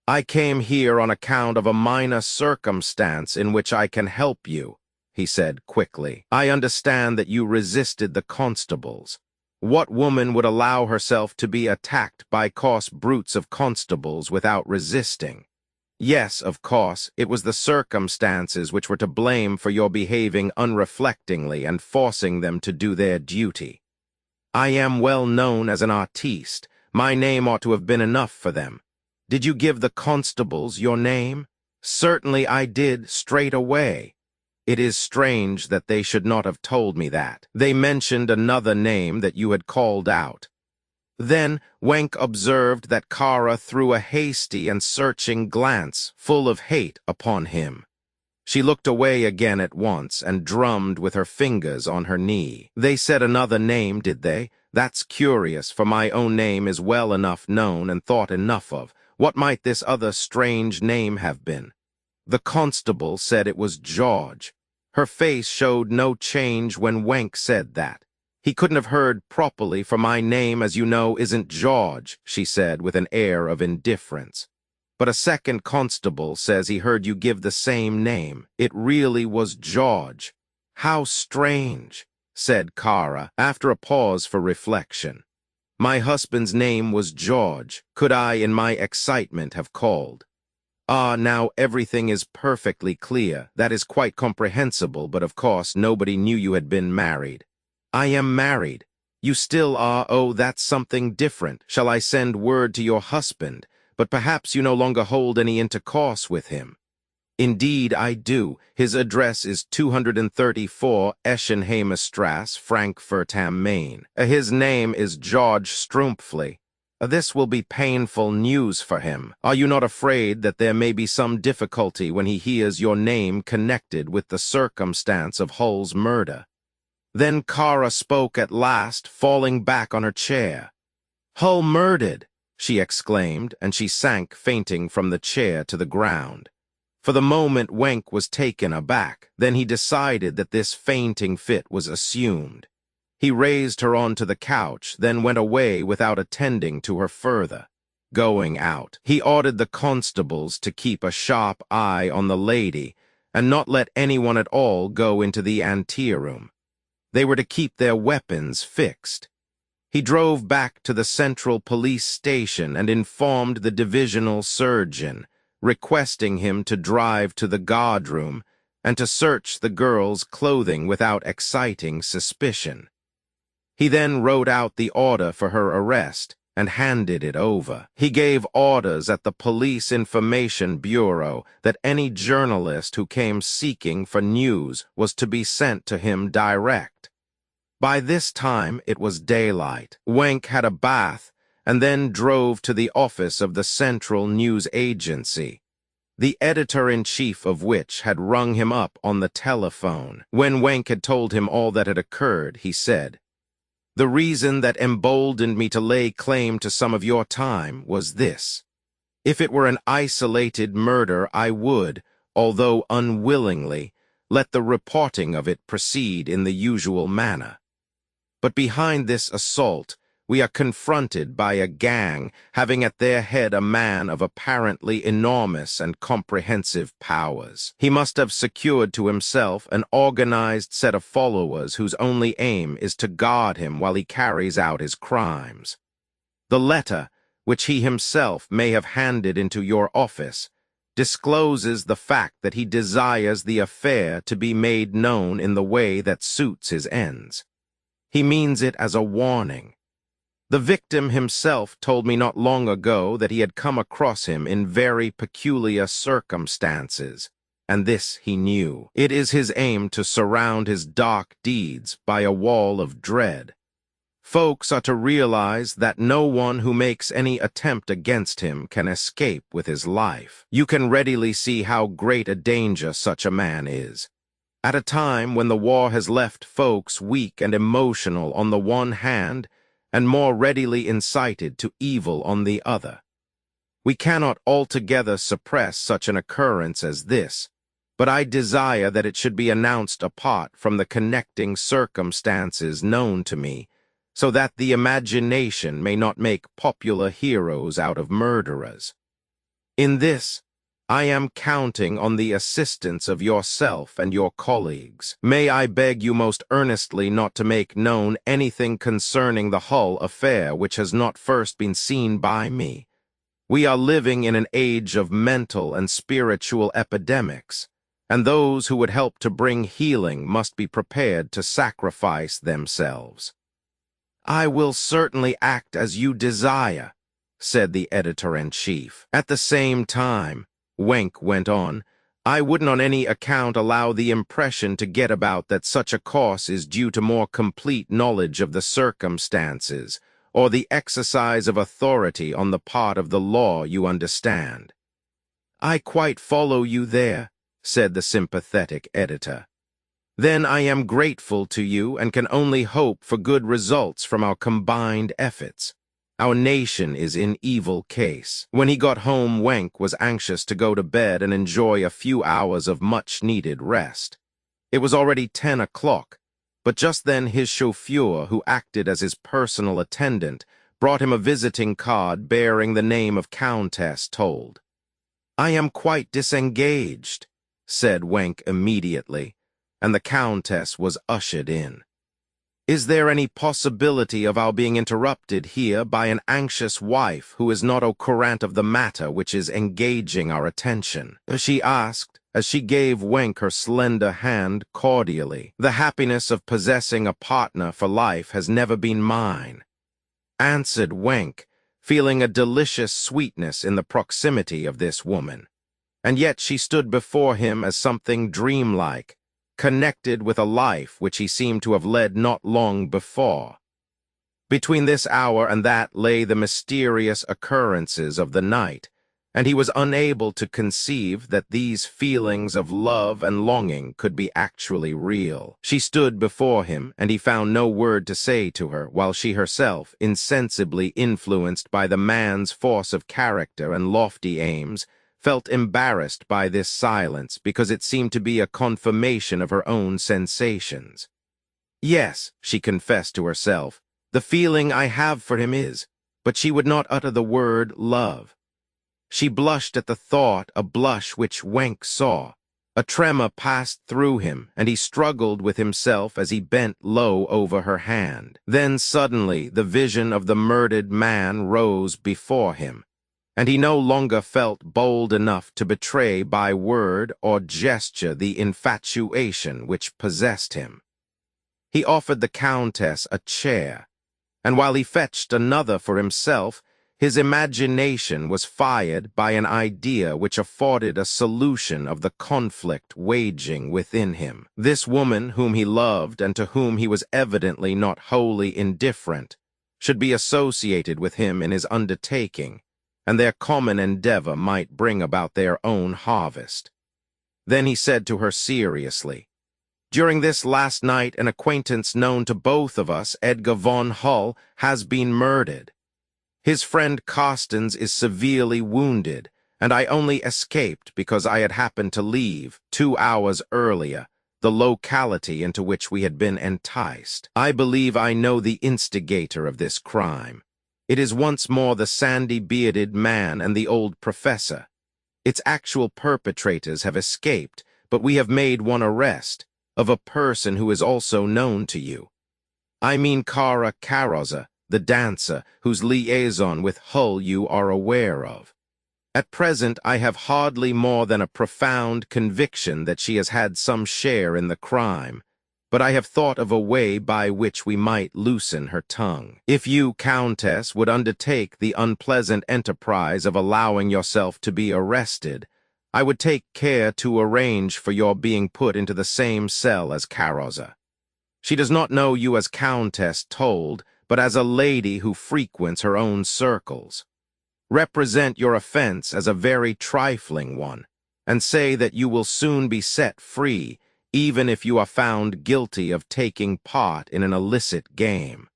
[SPEAKER 1] "I came here on account of a minor circumstance in which I can help you," he said quickly. "I understand that you resisted the constables. What woman would allow herself to be attacked by coarse brutes of constables without resisting? Yes, of course, it was the circumstances which were to blame for your behaving unreflectingly and forcing them to do their duty. I am well known as an artiste. My name ought to have been enough for them. Did you give the constables your name? Certainly I did, straight away. It is strange that they should not have told me that. They mentioned another name that you had called out. Then Wenk observed that Kara threw a hasty and searching glance, full of hate, upon him. She looked away again at once and drummed with her fingers on her knee. They said another name, did they? That's curious, for my own name is well enough known and thought enough of. What might this other strange name have been? The constable said it was George. Her face showed no change when Wenk said that. He couldn't have heard properly, for my name, as you know, isn't George, she said with an air of indifference. But a second constable says he heard you give the same name. It really was George. How strange, said Kara, after a pause for reflection. My husband's name was George. Could I, in my excitement, have called? Ah, now everything is perfectly clear. That is quite comprehensible, but of course nobody knew you had been married. I am married. You still are. Oh, that's something different. Shall I send word to your husband? But perhaps you no longer hold any intercourse with him. Indeed, I do. His address is 234 Eschenheimer Strasse, Frankfurt am Main. His name is George Strumpfli. This will be painful news for him. Are you not afraid that there may be some difficulty when he hears your name connected with the circumstance of Hull's murder? Then Kara spoke at last, falling back on her chair. Hull murdered, she exclaimed, and she sank fainting from the chair to the ground. For the moment Wenk was taken aback. Then he decided that this fainting fit was assumed. He raised her onto the couch, then went away without attending to her further. Going out, he ordered the constables to keep a sharp eye on the lady and not let anyone at all go into the anteroom. They were to keep their weapons fixed. He drove back to the central police station and informed the divisional surgeon, requesting him to drive to the guardroom and to search the girl's clothing without exciting suspicion. He then wrote out the order for her arrest and handed it over. He gave orders at the Police Information Bureau that any journalist who came seeking for news was to be sent to him direct. By this time it was daylight. Wenk had a bath and then drove to the office of the Central News Agency, the editor-in-chief of which had rung him up on the telephone. When Wenk had told him all that had occurred, he said, "The reason that emboldened me to lay claim to some of your time was this. If it were an isolated murder, I would, although unwillingly, let the reporting of it proceed in the usual manner. But behind this assault, we are confronted by a gang having at their head a man of apparently enormous and comprehensive powers. He must have secured to himself an organized set of followers whose only aim is to guard him while he carries out his crimes. The letter, which he himself may have handed into your office, discloses the fact that he desires the affair to be made known in the way that suits his ends. He means it as a warning. The victim himself told me not long ago that he had come across him in very peculiar circumstances, and this he knew. It is his aim to surround his dark deeds by a wall of dread. Folks are to realize that no one who makes any attempt against him can escape with his life. You can readily see how great a danger such a man is. At a time when the war has left folks weak and emotional on the one hand, and more readily incited to evil on the other. We cannot altogether suppress such an occurrence as this, but I desire that it should be announced apart from the connecting circumstances known to me, so that the imagination may not make popular heroes out of murderers. In this, I am counting on the assistance of yourself and your colleagues. May I beg you most earnestly not to make known anything concerning the Hull affair which has not first been seen by me. We are living in an age of mental and spiritual epidemics, and those who would help to bring healing must be prepared to sacrifice themselves. I will certainly act as you desire, said the editor-in-chief. At the same time, Wenck went on, I wouldn't on any account allow the impression to get about that such a course is due to more complete knowledge of the circumstances, or the exercise of authority on the part of the law, you understand. I quite follow you there, said the sympathetic editor. Then I am grateful to you and can only hope for good results from our combined efforts. Our nation is in evil case. When he got home, Wenck was anxious to go to bed and enjoy a few hours of much-needed rest. It was already 10 o'clock, but just then his chauffeur, who acted as his personal attendant, brought him a visiting card bearing the name of Countess Told. I am quite disengaged, said Wenck immediately, and the Countess was ushered in. Is there any possibility of our being interrupted here by an anxious wife who is not au courant of the matter which is engaging our attention? She asked, as she gave Wenck her slender hand cordially. The happiness of possessing a partner for life has never been mine, answered Wenck, feeling a delicious sweetness in the proximity of this woman. And yet she stood before him as something dreamlike, connected with a life which he seemed to have led not long before. Between this hour and that lay the mysterious occurrences of the night, and he was unable to conceive that these feelings of love and longing could be actually real. She stood before him, and he found no word to say to her, while she herself, insensibly influenced by the man's force of character and lofty aims, felt embarrassed by this silence because it seemed to be a confirmation of her own sensations. Yes, she confessed to herself, the feeling I have for him is, but she would not utter the word love. She blushed at the thought, a blush which Wenck saw. A tremor passed through him, and he struggled with himself as he bent low over her hand. Then suddenly the vision of the murdered man rose before him, and he no longer felt bold enough to betray by word or gesture the infatuation which possessed him. He offered the Countess a chair, and while he fetched another for himself, his imagination was fired by an idea which afforded a solution of the conflict waging within him. This woman whom he loved and to whom he was evidently not wholly indifferent should be associated with him in his undertaking, and their common endeavor might bring about their own harvest. Then he said to her seriously, During this last night an acquaintance known to both of us, Edgar von Hull, has been murdered. His friend Carstens is severely wounded, and I only escaped because I had happened to leave, 2 hours earlier, the locality into which we had been enticed. I believe I know the instigator of this crime. It is once more the sandy-bearded man and the old professor. Its actual perpetrators have escaped, but we have made one arrest, of a person who is also known to you. I mean Kara Karoza, the dancer, whose liaison with Hull you are aware of. At present I have hardly more than a profound conviction that she has had some share in the crime, but I have thought of a way by which we might loosen her tongue. If you, Countess, would undertake the unpleasant enterprise of allowing yourself to be arrested, I would take care to arrange for your being put into the same cell as Karoza. She does not know you as Countess Told, but as a lady who frequents her own circles. Represent your offense as a very trifling one, and say that you will soon be set free, even if you are found guilty of taking part in an illicit game.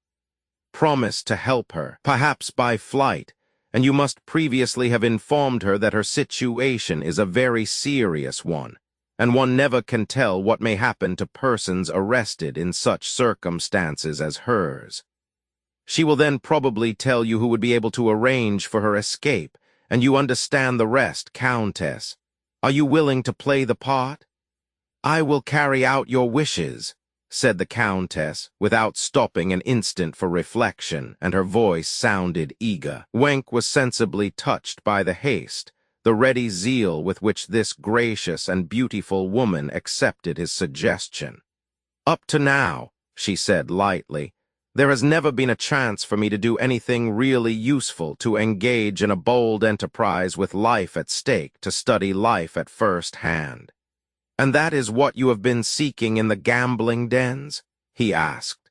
[SPEAKER 1] Promise to help her, perhaps by flight, and you must previously have informed her that her situation is a very serious one, and one never can tell what may happen to persons arrested in such circumstances as hers. She will then probably tell you who would be able to arrange for her escape, and you understand the rest, Countess. Are you willing to play the part? I will carry out your wishes, said the Countess, without stopping an instant for reflection, and her voice sounded eager. Wenk was sensibly touched by the haste, the ready zeal with which this gracious and beautiful woman accepted his suggestion. Up to now, she said lightly, there has never been a chance for me to do anything really useful, to engage in a bold enterprise with life at stake, to study life at first hand. And that is what you have been seeking in the gambling dens? He asked.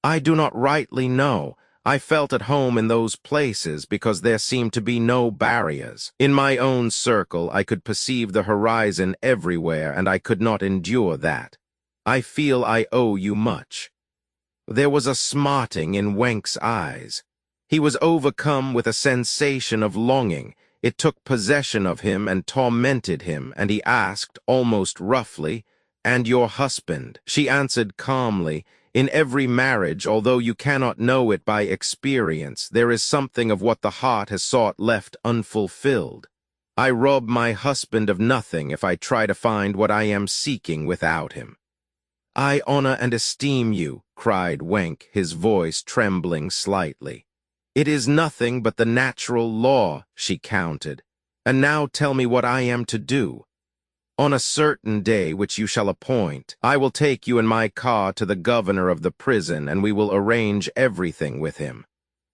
[SPEAKER 1] I do not rightly know. I felt at home in those places because there seemed to be no barriers. In my own circle, I could perceive the horizon everywhere, and I could not endure that. I feel I owe you much. There was a smarting in Wenk's eyes. He was overcome with a sensation of longing. It took possession of him and tormented him, and he asked, almost roughly, "And your husband?" She answered calmly, "In every marriage, although you cannot know it by experience, there is something of what the heart has sought left unfulfilled. I rob my husband of nothing if I try to find what I am seeking without him." "I honor and esteem you," cried Wenk, his voice trembling slightly. "It is nothing but the natural law," she countered. "And now tell me what I am to do. On a certain day which you shall appoint, I will take you in my car to the governor of the prison, and we will arrange everything with him.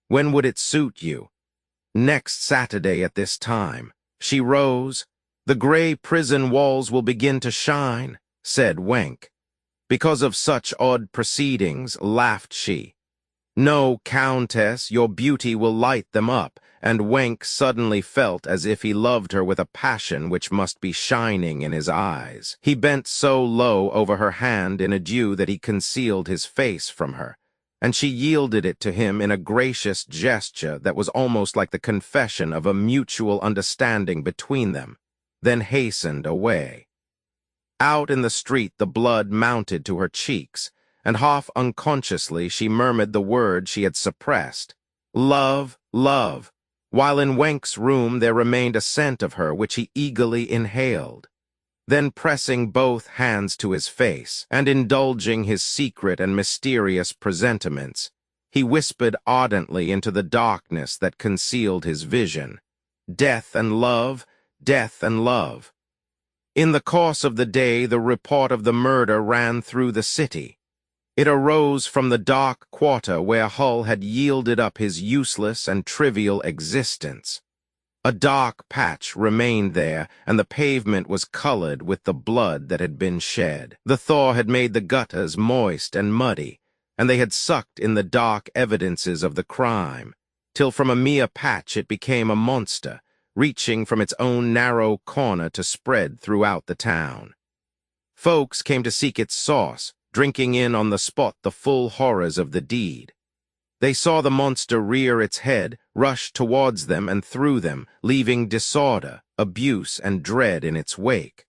[SPEAKER 1] When would it suit you?" "Next Saturday at this time." She rose. "The gray prison walls will begin to shine," said Wenk. "Because of such odd proceedings," laughed she. "No, Countess, your beauty will light them up," and Wenk suddenly felt as if he loved her with a passion which must be shining in his eyes. He bent so low over her hand in adieu that he concealed his face from her, and she yielded it to him in a gracious gesture that was almost like the confession of a mutual understanding between them, then hastened away. Out in the street the blood mounted to her cheeks, and half unconsciously she murmured the word she had suppressed, "Love, love," while in Wenk's room there remained a scent of her which he eagerly inhaled. Then pressing both hands to his face, and indulging his secret and mysterious presentiments, he whispered ardently into the darkness that concealed his vision, "Death and love, death and love." In the course of the day, the report of the murder ran through the city. It arose from the dark quarter where Hull had yielded up his useless and trivial existence. A dark patch remained there, and the pavement was colored with the blood that had been shed. The thaw had made the gutters moist and muddy, and they had sucked in the dark evidences of the crime, till from a mere patch it became a monster, reaching from its own narrow corner to spread throughout the town. Folks came to seek its source, drinking in on the spot the full horrors of the deed. They saw the monster rear its head, rush towards them and through them, leaving disorder, abuse, and dread in its wake.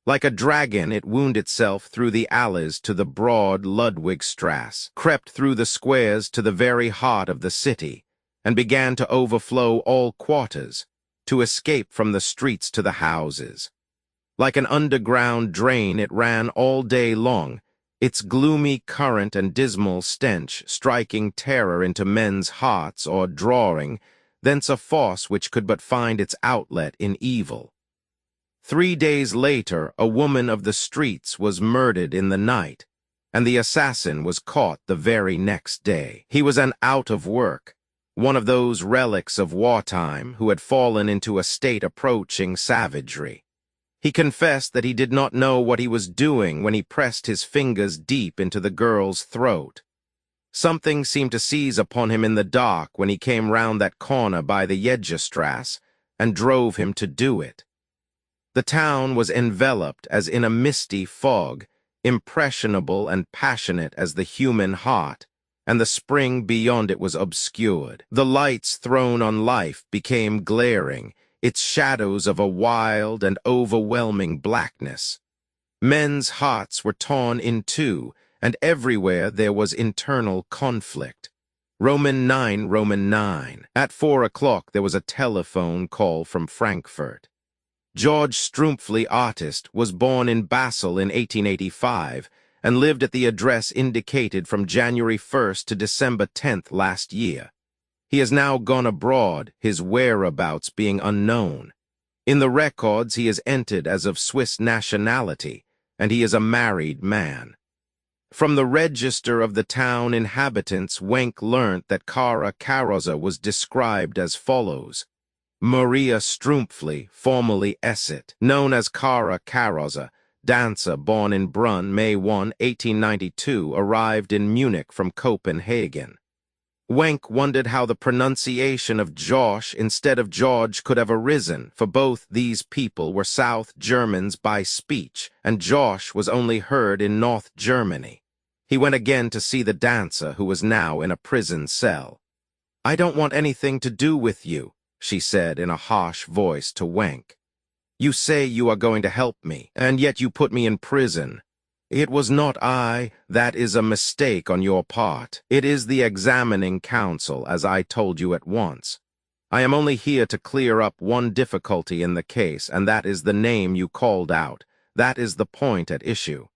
[SPEAKER 1] Like a dragon, it wound itself through the alleys to the broad Ludwigstrasse, crept through the squares to the very heart of the city, and began to overflow all quarters, to escape from the streets to the houses. Like an underground drain, it ran all day long, its gloomy current and dismal stench striking terror into men's hearts or drawing thence a force which could but find its outlet in evil. 3 days later, a woman of the streets was murdered in the night, and the assassin was caught the very next day. He was an out-of-work, one of those relics of wartime who had fallen into a state approaching savagery. He confessed that he did not know what he was doing when he pressed his fingers deep into the girl's throat. Something seemed to seize upon him in the dark when he came round that corner by the Jedgestrasse and drove him to do it. The town was enveloped as in a misty fog, impressionable and passionate as the human heart, and the spring beyond it was obscured. The lights thrown on life became glaring, its shadows of a wild and overwhelming blackness. Men's hearts were torn in two, and everywhere there was internal conflict. Roman 9, Roman 9. At 4 o'clock there was a telephone call from Frankfurt. George Strumpfli, artist, was born in Basel in 1885 and lived at the address indicated from January 1st to December 10th last year. He has now gone abroad, his whereabouts being unknown. In the records, he is entered as of Swiss nationality, and he is a married man. From the register of the town inhabitants, Wenck learnt that Kara Karoza was described as follows. Maria Strumpfli, formerly Esset, known as Kara Karoza, dancer born in Brunn, May 1, 1892, arrived in Munich from Copenhagen. Wenck wondered how the pronunciation of Josh instead of George could have arisen, for both these people were South Germans by speech, and Josh was only heard in North Germany. He went again to see the dancer, who was now in a prison cell. "I don't want anything to do with you," she said in a harsh voice to Wenck. "You say you are going to help me, and yet you put me in prison." "It was not I. That is a mistake on your part. It is the examining counsel, as I told you at once. I am only here to clear up one difficulty in the case, and that is the name you called out. That is the point at issue."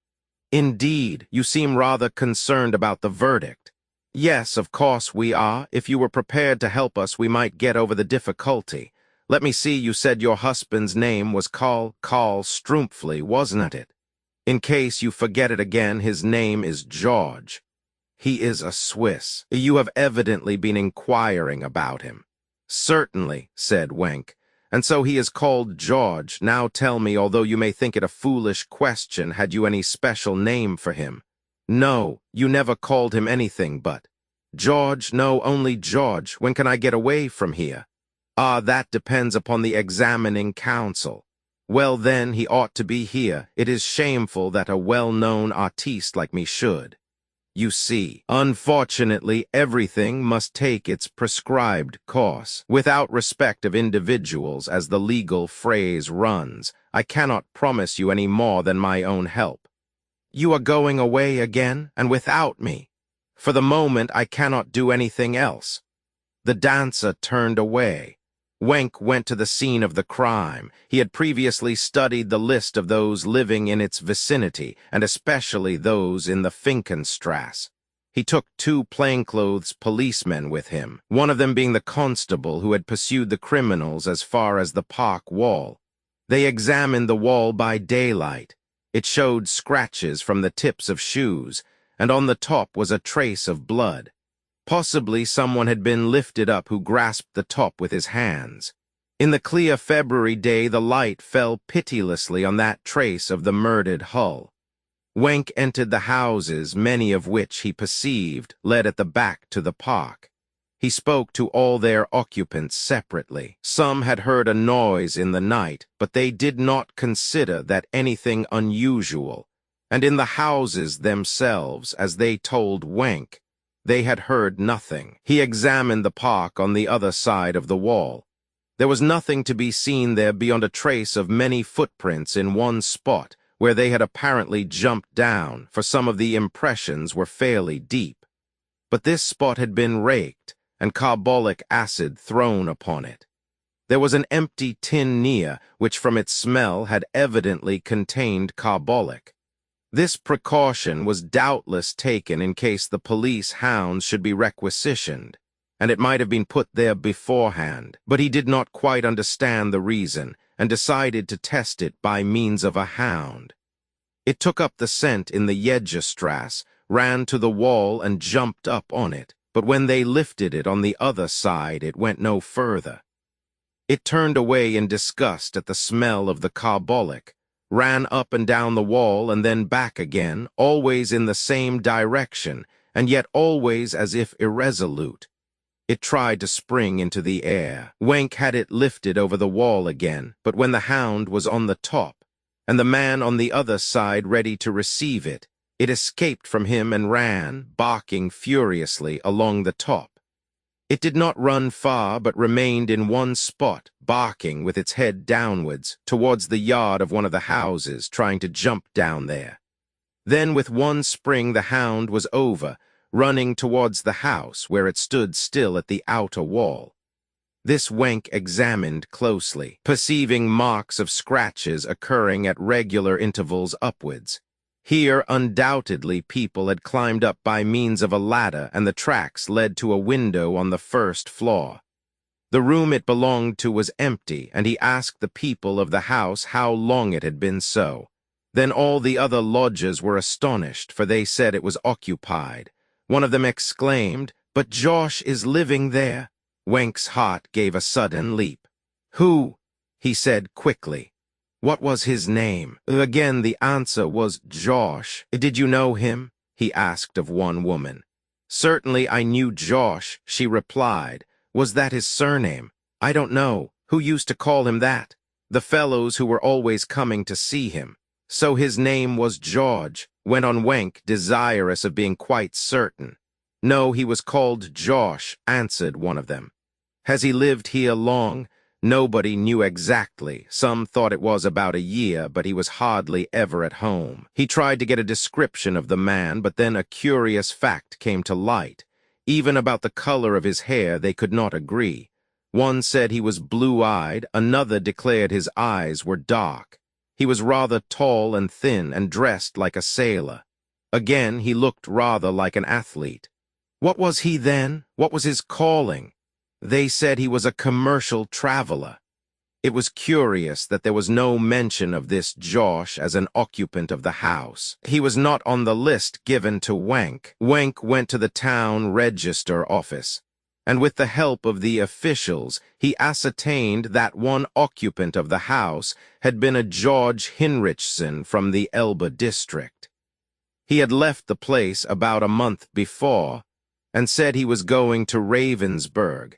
[SPEAKER 1] "Indeed, you seem rather concerned about the verdict." "Yes, of course we are. If you were prepared to help us, we might get over the difficulty. Let me see, you said your husband's name was Karl Strumpfli, wasn't it? In case you forget it again, his name is George. He is a Swiss. You have evidently been inquiring about him." "Certainly," said Wenck. "And so he is called George. Now tell me, although you may think it a foolish question, had you any special name for him?" "No, you never called him anything but." "George? No, only George. When can I get away from here?" "Ah, that depends upon the examining counsel." "Well, then, he ought to be here. It is shameful that a well-known artiste like me should." "You see, unfortunately, everything must take its prescribed course, without respect of individuals, as the legal phrase runs. I cannot promise you any more than my own help." "You are going away again, and without me?" "For the moment, I cannot do anything else." The dancer turned away. Wenck went to the scene of the crime. He had previously studied the list of those living in its vicinity, and especially those in the Finkenstrasse. He took 2 plainclothes policemen with him, one of them being the constable who had pursued the criminals as far as the park wall. They examined the wall by daylight. It showed scratches from the tips of shoes, and on the top was a trace of blood. Possibly someone had been lifted up who grasped the top with his hands. In the clear February day, the light fell pitilessly on that trace of the murdered hull. Wenck entered the houses, many of which he perceived led at the back to the park. He spoke to all their occupants separately. Some had heard a noise in the night, but they did not consider that anything unusual. And in the houses themselves, as they told Wenck, they had heard nothing. He examined the park on the other side of the wall. There was nothing to be seen there beyond a trace of many footprints in one spot, where they had apparently jumped down, for some of the impressions were fairly deep. But this spot had been raked, and carbolic acid thrown upon it. There was an empty tin near, which from its smell had evidently contained carbolic. This precaution was doubtless taken in case the police hounds should be requisitioned, and it might have been put there beforehand, but he did not quite understand the reason, and decided to test it by means of a hound. It took up the scent in the Jedgestrasse, ran to the wall and jumped up on it, but when they lifted it on the other side, it went no further. It turned away in disgust at the smell of the carbolic, ran up and down the wall and then back again, always in the same direction, and yet always as if irresolute. It tried to spring into the air. Wenck had it lifted over the wall again, but when the hound was on the top, and the man on the other side ready to receive it, it escaped from him and ran, barking furiously, along the top. It did not run far, but remained in one spot, barking with its head downwards, towards the yard of one of the houses, trying to jump down there. Then with one spring the hound was over, running towards the house, where it stood still at the outer wall. This Wenk examined closely, perceiving marks of scratches occurring at regular intervals upwards. Here, undoubtedly, people had climbed up by means of a ladder, and the tracks led to a window on the first floor. The room it belonged to was empty, and he asked the people of the house how long it had been so. Then all the other lodgers were astonished, for they said it was occupied. One of them exclaimed, "But Josh is living there." Wenk's heart gave a sudden leap. "Who?" he said quickly. "What was his name?" Again the answer was Josh. "Did you know him?" he asked of one woman. "Certainly I knew Josh," she replied. "Was that his surname?" "I don't know. Who used to call him that?" "The fellows who were always coming to see him." "So his name was George," went on Wenk, desirous of being quite certain. "No, he was called Josh," answered one of them. "Has he lived here long?" Nobody knew exactly. Some thought it was about a year, but he was hardly ever at home. He tried to get a description of the man, but then a curious fact came to light. Even about the color of his hair they could not agree. One said he was blue-eyed, another declared his eyes were dark. He was rather tall and thin and dressed like a sailor. Again, he looked rather like an athlete. What was he then? What was his calling? They said he was a commercial traveler. It was curious that there was no mention of this Josh as an occupant of the house. He was not on the list given to Wenk. Wenk went to the town register office, and with the help of the officials, he ascertained that one occupant of the house had been a George Hinrichsen from the Elbe district. He had left the place about a month before, and said he was going to Ravensburg,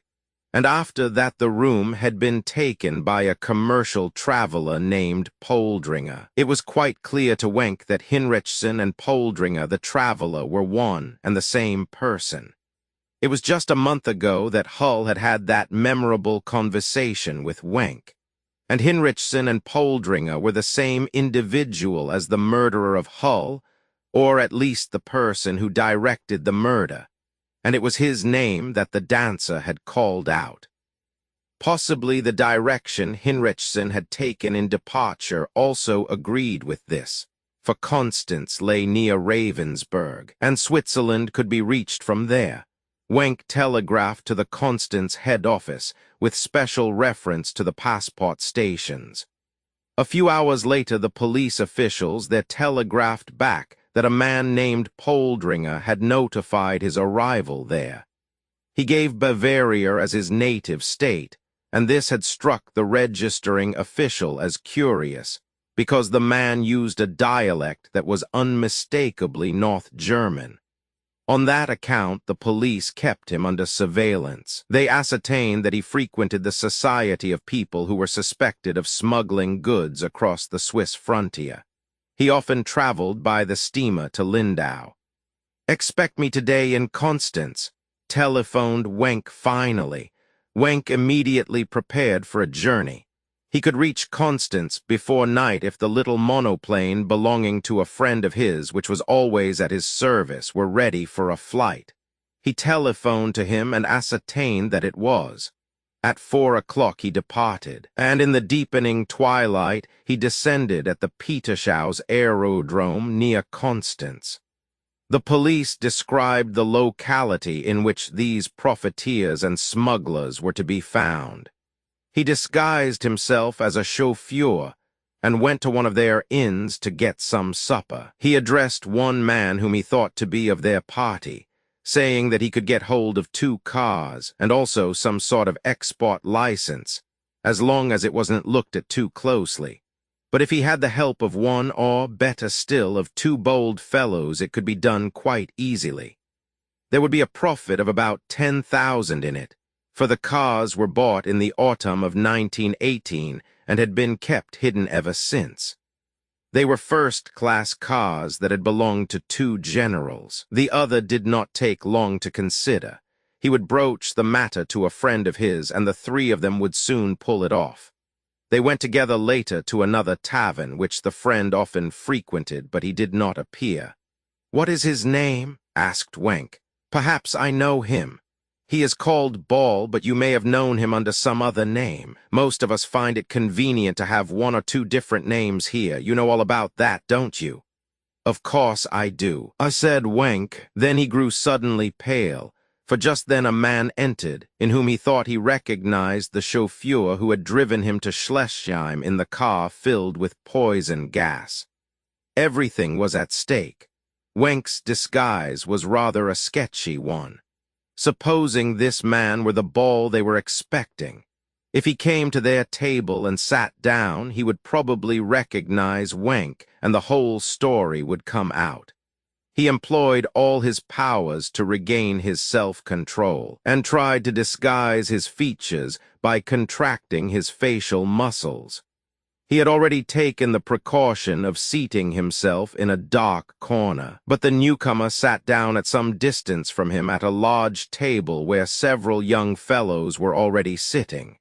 [SPEAKER 1] and after that the room had been taken by a commercial traveler named Poldringer. It was quite clear to Wenk that Hinrichsen and Poldringer, the traveler, were one and the same person. It was just a month ago that Hull had had that memorable conversation with Wenk, and Hinrichsen and Poldringer were the same individual as the murderer of Hull, or at least the person who directed the murder, and it was his name that the dancer had called out. Possibly the direction Hinrichsen had taken in departure also agreed with this, for Constance lay near Ravensburg, and Switzerland could be reached from there. Wenk telegraphed to the Constance head office with special reference to the passport stations. A few hours later, the police officials there telegraphed back that a man named Poldringer had notified his arrival there. He gave Bavaria as his native state, and this had struck the registering official as curious, because the man used a dialect that was unmistakably North German. On that account, the police kept him under surveillance. They ascertained that he frequented the society of people who were suspected of smuggling goods across the Swiss frontier. He often traveled by the steamer to Lindau. "Expect me today in Constance," telephoned Wenk finally. Wenk immediately prepared for a journey. He could reach Constance before night if the little monoplane belonging to a friend of his, which was always at his service, were ready for a flight. He telephoned to him and ascertained that it was. At 4 o'clock he departed, and in the deepening twilight he descended at the Peterschau's aerodrome near Constance. The police described the locality in which these profiteers and smugglers were to be found. He disguised himself as a chauffeur and went to one of their inns to get some supper. He addressed one man whom he thought to be of their party, saying that he could get hold of 2 cars and also some sort of export license, as long as it wasn't looked at too closely. But if he had the help of one, or, better still, of 2 bold fellows, it could be done quite easily. There would be a profit of about 10,000 in it, for the cars were bought in the autumn of 1918 and had been kept hidden ever since. They were first-class cars that had belonged to 2 generals. The other did not take long to consider. He would broach the matter to a friend of his, and the 3 of them would soon pull it off. They went together later to another tavern, which the friend often frequented, but he did not appear. "What is his name?" asked Wenk. "Perhaps I know him." He is called Ball, but you may have known him under some other name. Most of us find it convenient to have one or two different names here. You know all about that, don't you?" "Of course I do," said Wenk. Then he grew suddenly pale, for just then a man entered, in whom he thought he recognized the chauffeur who had driven him to Schlesheim in the car filled with poison gas. Everything was at stake. Wenk's disguise was rather a sketchy one. Supposing this man were the Ball they were expecting, if he came to their table and sat down, he would probably recognize Wenk, and the whole story would come out. He employed all his powers to regain his self-control, and tried to disguise his features by contracting his facial muscles. He had already taken the precaution of seating himself in a dark corner, but the newcomer sat down at some distance from him at a large table where several young fellows were already sitting.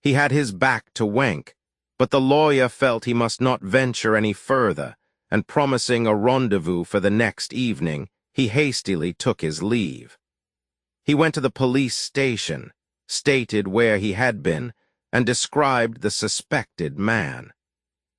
[SPEAKER 1] He had his back to Wenk, but the lawyer felt he must not venture any further, and promising a rendezvous for the next evening, he hastily took his leave. He went to the police station, stated where he had been, and described the suspected man.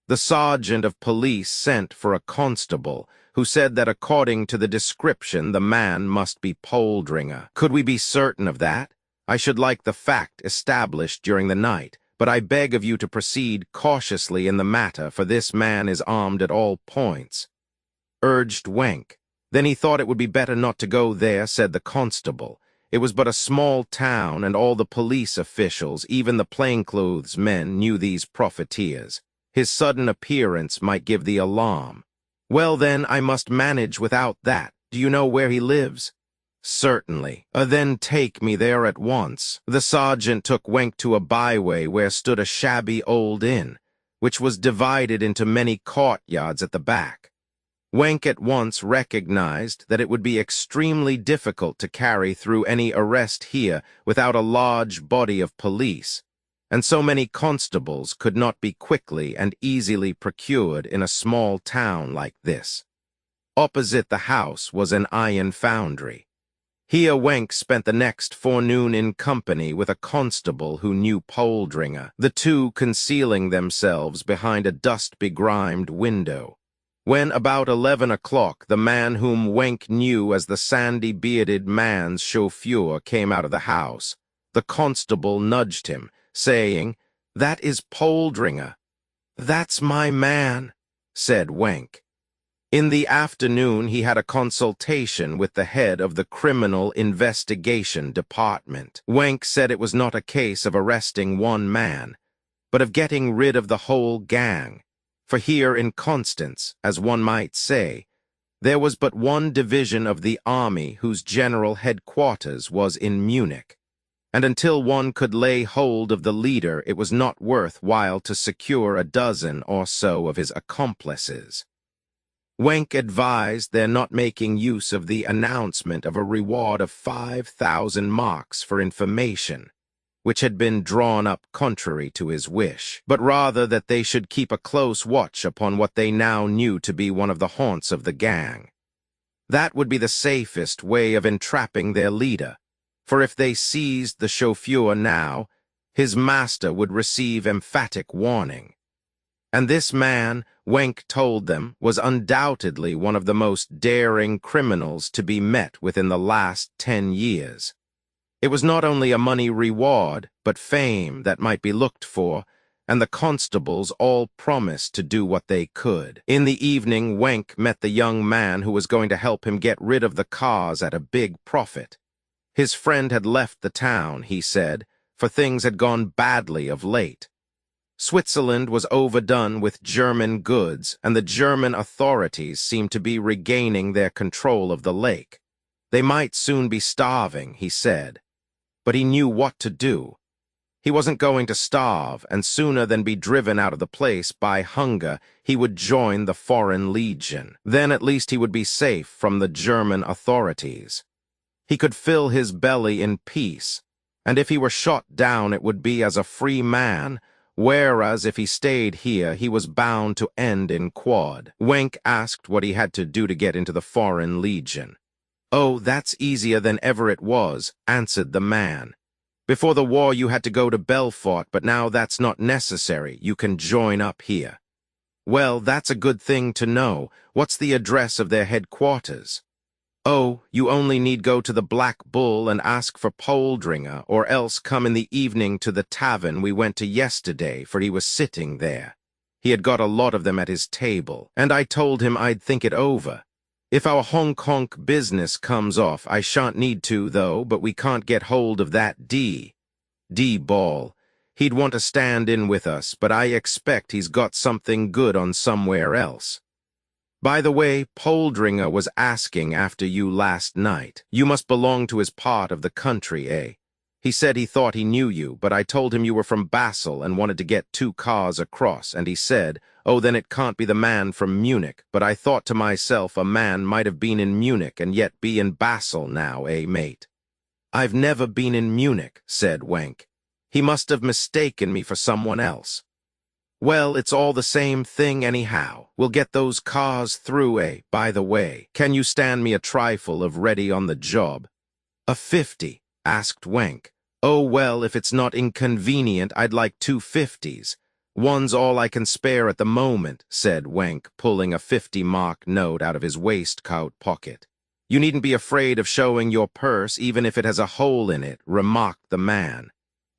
[SPEAKER 1] The sergeant of police sent for a constable, who said that according to the description the man must be Poldringer. "Could we be certain of that? I should like the fact established during the night, but I beg of you to proceed cautiously in the matter, for this man is armed at all points," urged Wenk. Then he thought it would be better not to go there, said the constable. It was but a small town, and all the police officials, even the plainclothes men, knew these profiteers. His sudden appearance might give the alarm. "Well, then, I must manage without that. Do you know where he lives?" "Certainly." "Then take me there at once." The sergeant took Wenk to a byway where stood a shabby old inn, which was divided into many courtyards at the back. Wenk at once recognized that it would be extremely difficult to carry through any arrest here without a large body of police, and so many constables could not be quickly and easily procured in a small town like this. Opposite the house was an iron foundry. Here Wenk spent the next forenoon in company with a constable who knew Poldringer, the two concealing themselves behind a dust-begrimed window. When about 11 o'clock the man whom Wenk knew as the sandy-bearded man's chauffeur came out of the house, the constable nudged him, saying, "That is Poldringer." "That's my man," said Wenk. In the afternoon he had a consultation with the head of the Criminal Investigation Department. Wenk said it was not a case of arresting one man, but of getting rid of the whole gang. For here in Constance, as one might say, there was but one division of the army whose general headquarters was in Munich, and until one could lay hold of the leader it was not worth while to secure a dozen or so of his accomplices. Wenk advised their not making use of the announcement of a reward of 5,000 marks for information, which had been drawn up contrary to his wish, but rather that they should keep a close watch upon what they now knew to be one of the haunts of the gang. That would be the safest way of entrapping their leader, for if they seized the chauffeur now, his master would receive emphatic warning. And this man, Wenk told them, was undoubtedly one of the most daring criminals to be met within the last 10 years. It was not only a money reward, but fame that might be looked for, and the constables all promised to do what they could. In the evening, Wenk met the young man who was going to help him get rid of the cars at a big profit. His friend had left the town, he said, for things had gone badly of late. Switzerland was overdone with German goods, and the German authorities seemed to be regaining their control of the lake. They might soon be starving, he said. But he knew what to do. He wasn't going to starve, and sooner than be driven out of the place by hunger, he would join the Foreign Legion. Then at least he would be safe from the German authorities. He could fill his belly in peace, and if he were shot down it would be as a free man, whereas if he stayed here he was bound to end in quod. Wenk asked what he had to do to get into the Foreign Legion. "Oh, that's easier than ever it was," answered the man. "Before the war you had to go to Belfort, but now that's not necessary. You can join up here." "Well, that's a good thing to know. What's the address of their headquarters?" "Oh, you only need go to the Black Bull and ask for Poldringer, or else come in the evening to the tavern we went to yesterday, for he was sitting there. He had got a lot of them at his table, and I told him I'd think it over. If our Hong Kong business comes off, I shan't need to, though, but we can't get hold of that D-Ball. He'd want to stand in with us, but I expect he's got something good on somewhere else. By the way, Poldringer was asking after you last night. You must belong to his part of the country, eh? He said he thought he knew you, but I told him you were from Basel and wanted to get 2 cars across, and he said, oh, then it can't be the man from Munich, but I thought to myself a man might have been in Munich and yet be in Basel now, eh, mate? I've never been in Munich, said Wank. He must have mistaken me for someone else. Well, it's all the same thing anyhow. We'll get those cars through, eh? By the way, can you stand me a trifle of ready on the job? A 50, asked Wank. Oh, well, if it's not inconvenient, I'd like 2 50s. One's all I can spare at the moment, said Wank, pulling a 50-mark note out of his waistcoat pocket. You needn't be afraid of showing your purse, even if it has a hole in it, remarked the man.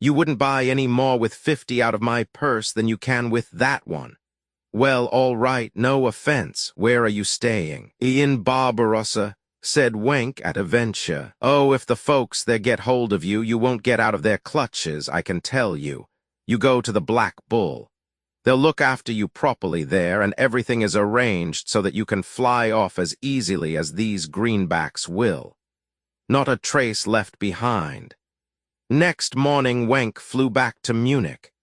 [SPEAKER 1] You wouldn't buy any more with 50 out of my purse than you can with that one. Well, all right, no offense. Where are you staying? In Barbarossa, said Wank at a venture. Oh, if the folks there get hold of you, you won't get out of their clutches, I can tell you. You go to the Black Bull. They'll look after you properly there, and everything is arranged so that you can fly off as easily as these greenbacks will. Not a trace left behind. Next morning, Wank flew back to Munich.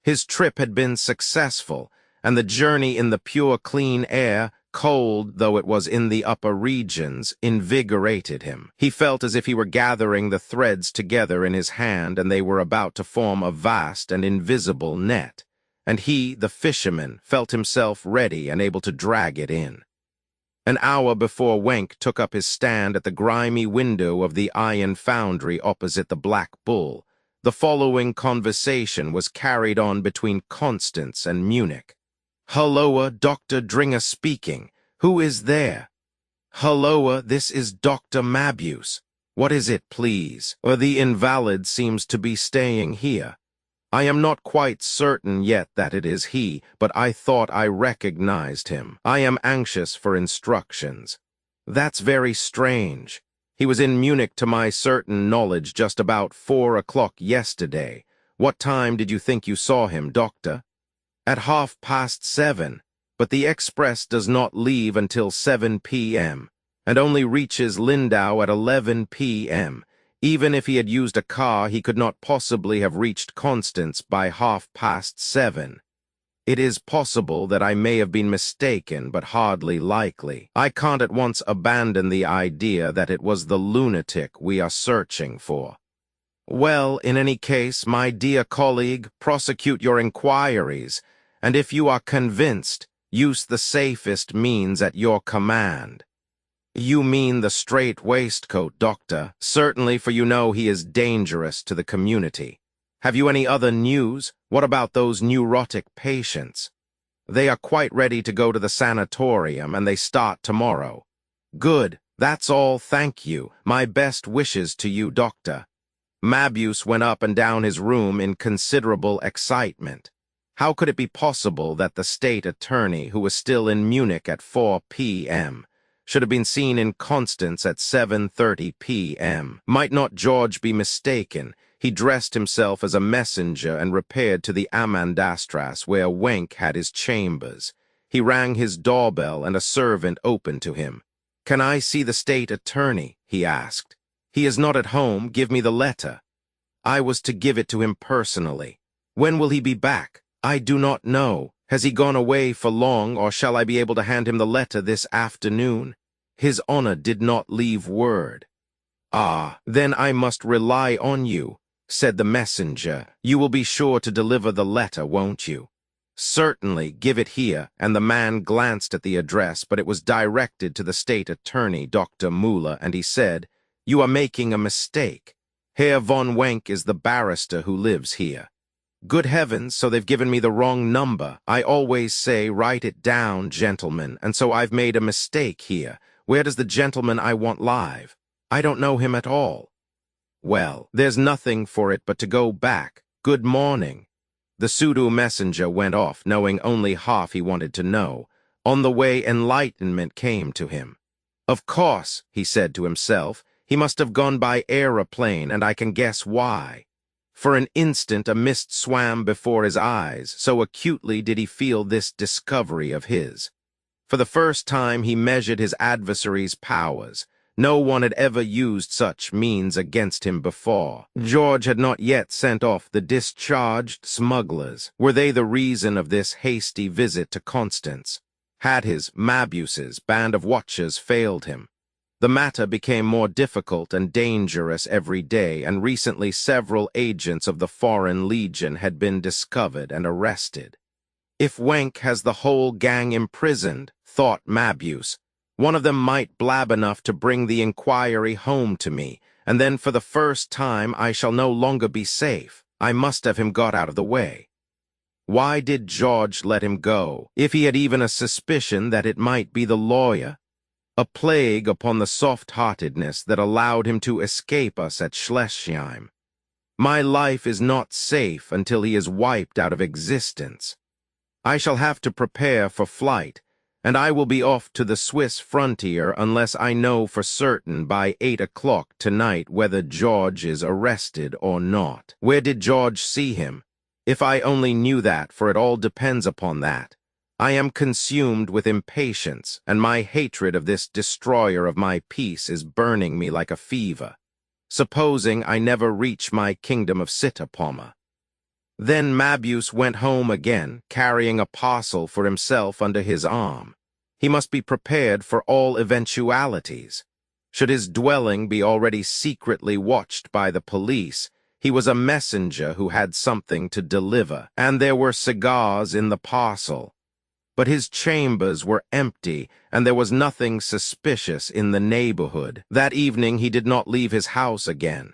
[SPEAKER 1] His trip had been successful, and the journey in the pure, clean air, cold though it was in the upper regions, invigorated him. He felt as if he were gathering the threads together in his hand, and they were about to form a vast and invisible net. And he, the fisherman, felt himself ready and able to drag it in. An hour before Wank took up his stand at the grimy window of the iron foundry opposite the Black Bull, the following conversation was carried on between Constance and Munich. "Hulloa, Dr. Dringer speaking. Who is there?" "Hulloa, this is Dr. Mabuse. What is it, please? The invalid seems to be staying here. I am not quite certain yet that it is he, but I thought I recognized him. I am anxious for instructions." "That's very strange. He was in Munich to my certain knowledge just about 4 o'clock yesterday. What time did you think you saw him, Doctor?" "At 7:30, but the express does not leave until 7 p.m. and only reaches Lindau at 11 p.m. Even if he had used a car, he could not possibly have reached Constance by 7:30. It is possible that I may have been mistaken, but hardly likely. I can't at once abandon the idea that it was the lunatic we are searching for." "Well, in any case, my dear colleague, prosecute your inquiries, and if you are convinced, use the safest means at your command." "You mean the strait waistcoat, Doctor. Certainly, for you know he is dangerous to the community. Have you any other news? What about those neurotic patients?" "They are quite ready to go to the sanatorium, and they start tomorrow." "Good. That's all, thank you. My best wishes to you, Doctor." Mabuse went up and down his room in considerable excitement. How could it be possible that the state attorney, who was still in Munich at 4 p.m., should have been seen in Constance at 7:30 p.m.? Might not George be mistaken? He dressed himself as a messenger and repaired to the Amandastrasse, where Wank had his chambers. He rang his doorbell, and a servant opened to him. "Can I see the state attorney?" he asked. "He is not at home. Give me the letter." "I was to give it to him personally." "When will he be back?" "I do not know. Has he gone away for long, or shall I be able to hand him the letter this afternoon?" "His honor did not leave word." "Ah, then I must rely on you," said the messenger. "You will be sure to deliver the letter, won't you?" "Certainly, give it here," and the man glanced at the address, but it was directed to the state attorney, Dr. Müller, and he said, "You are making a mistake. Herr von Wenck is the barrister who lives here." Good heavens, so they've given me the wrong number. I always say, write it down, gentlemen, and so I've made a mistake here. Where does the gentleman I want live? I don't know him at all. Well, there's nothing for it but to go back. Good morning. The pseudo messenger went off, knowing only half he wanted to know. On the way, enlightenment came to him. Of course, he said to himself, he must have gone by aeroplane, and I can guess why. For an instant a mist swam before his eyes, so acutely did he feel this discovery of his. For the first time he measured his adversary's powers. No one had ever used such means against him before. George had not yet sent off the discharged smugglers. Were they the reason of this hasty visit to Constance? Had his, Mabuse's, band of watchers failed him? The matter became more difficult and dangerous every day, and recently several agents of the Foreign Legion had been discovered and arrested. If Wenck has the whole gang imprisoned, thought Mabuse, one of them might blab enough to bring the inquiry home to me, and then for the first time I shall no longer be safe. I must have him got out of the way. Why did George let him go, if he had even a suspicion that it might be the lawyer? A plague upon the soft-heartedness that allowed him to escape us at Schlesheim. My life is not safe until he is wiped out of existence. I shall have to prepare for flight, and I will be off to the Swiss frontier unless I know for certain by 8 o'clock tonight whether George is arrested or not. Where did George see him? If I only knew that, for it all depends upon that. I am consumed with impatience, and my hatred of this destroyer of my peace is burning me like a fever. Supposing I never reach my kingdom of Sitapoma. Then Mabuse went home again, carrying a parcel for himself under his arm. He must be prepared for all eventualities. Should his dwelling be already secretly watched by the police, he was a messenger who had something to deliver, and there were cigars in the parcel. But his chambers were empty, and there was nothing suspicious in the neighborhood. That evening he did not leave his house again.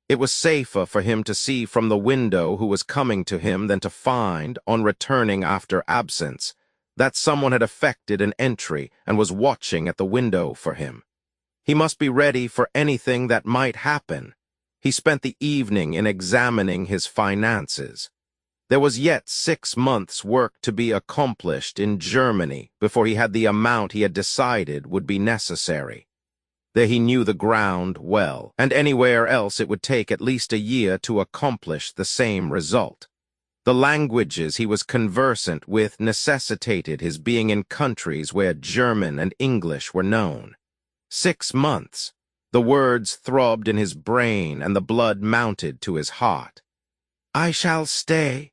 [SPEAKER 1] It was safer for him to see from the window who was coming to him than to find, on returning after absence, that someone had effected an entry and was watching at the window for him. He must be ready for anything that might happen. He spent the evening in examining his finances. There was yet 6 months' work to be accomplished in Germany before he had the amount he had decided would be necessary. There he knew the ground well, and anywhere else it would take at least a year to accomplish the same result. The languages he was conversant with necessitated his being in countries where German and English were known. 6 months. The words throbbed in his brain and the blood mounted to his heart. "I shall stay,"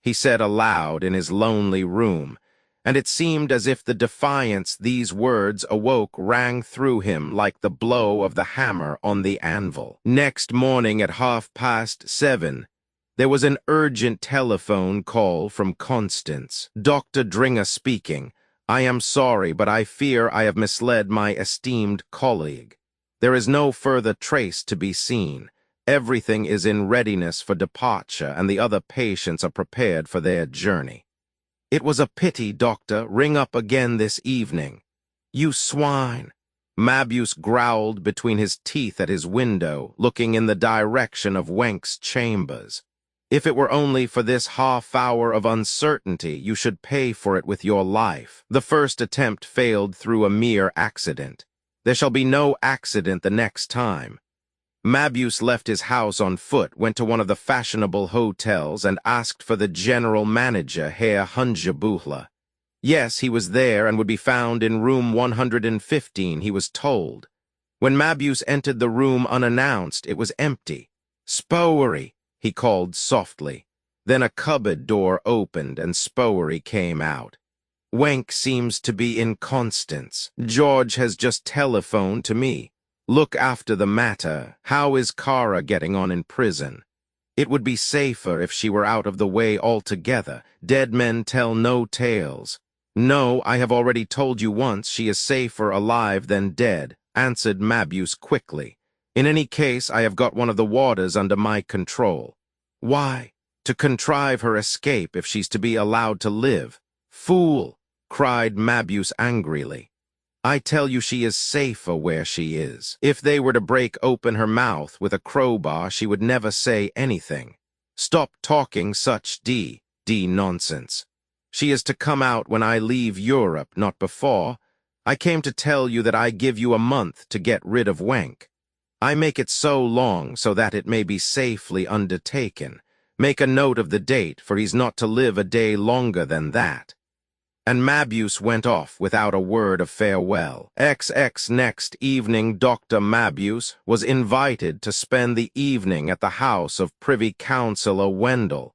[SPEAKER 1] he said aloud in his lonely room, and it seemed as if the defiance these words awoke rang through him like the blow of the hammer on the anvil. Next morning at 7:30, there was an urgent telephone call from Constance. "Dr. Dringer speaking. I am sorry, but I fear I have misled my esteemed colleague. There is no further trace to be seen. Everything is in readiness for departure, and the other patients are prepared for their journey." "It was a pity, doctor. Ring up again this evening." "You swine." Mabuse growled between his teeth at his window, looking in the direction of Wenck's chambers. "If it were only for this half-hour of uncertainty, you should pay for it with your life. The first attempt failed through a mere accident. There shall be no accident the next time." Mabuse left his house on foot, went to one of the fashionable hotels, and asked for the general manager, Herr Hungebuchler. Yes, he was there and would be found in room 115, he was told. When Mabuse entered the room unannounced, it was empty. "Spowery," he called softly. Then a cupboard door opened and Spowery came out. "Wenck seems to be in Constance. George has just telephoned to me. Look after the matter. How is Kara getting on in prison?" It would be safer if she were out of the way altogether. Dead men tell no tales. No, I have already told you once she is safer alive than dead, answered Mabuse quickly. In any case, I have got one of the warders under my control. Why? To contrive her escape if she's to be allowed to live. Fool! Cried Mabuse angrily. I tell you she is safer where she is. If they were to break open her mouth with a crowbar, she would never say anything. Stop talking such d nonsense. She is to come out when I leave Europe, not before. I came to tell you that I give you a month to get rid of Wank. I make it so long so that it may be safely undertaken. Make a note of the date, for he's not to live a day longer than that. And Mabuse went off without a word of farewell. Next evening, Dr. Mabuse was invited to spend the evening at the house of Privy Councillor Wendell,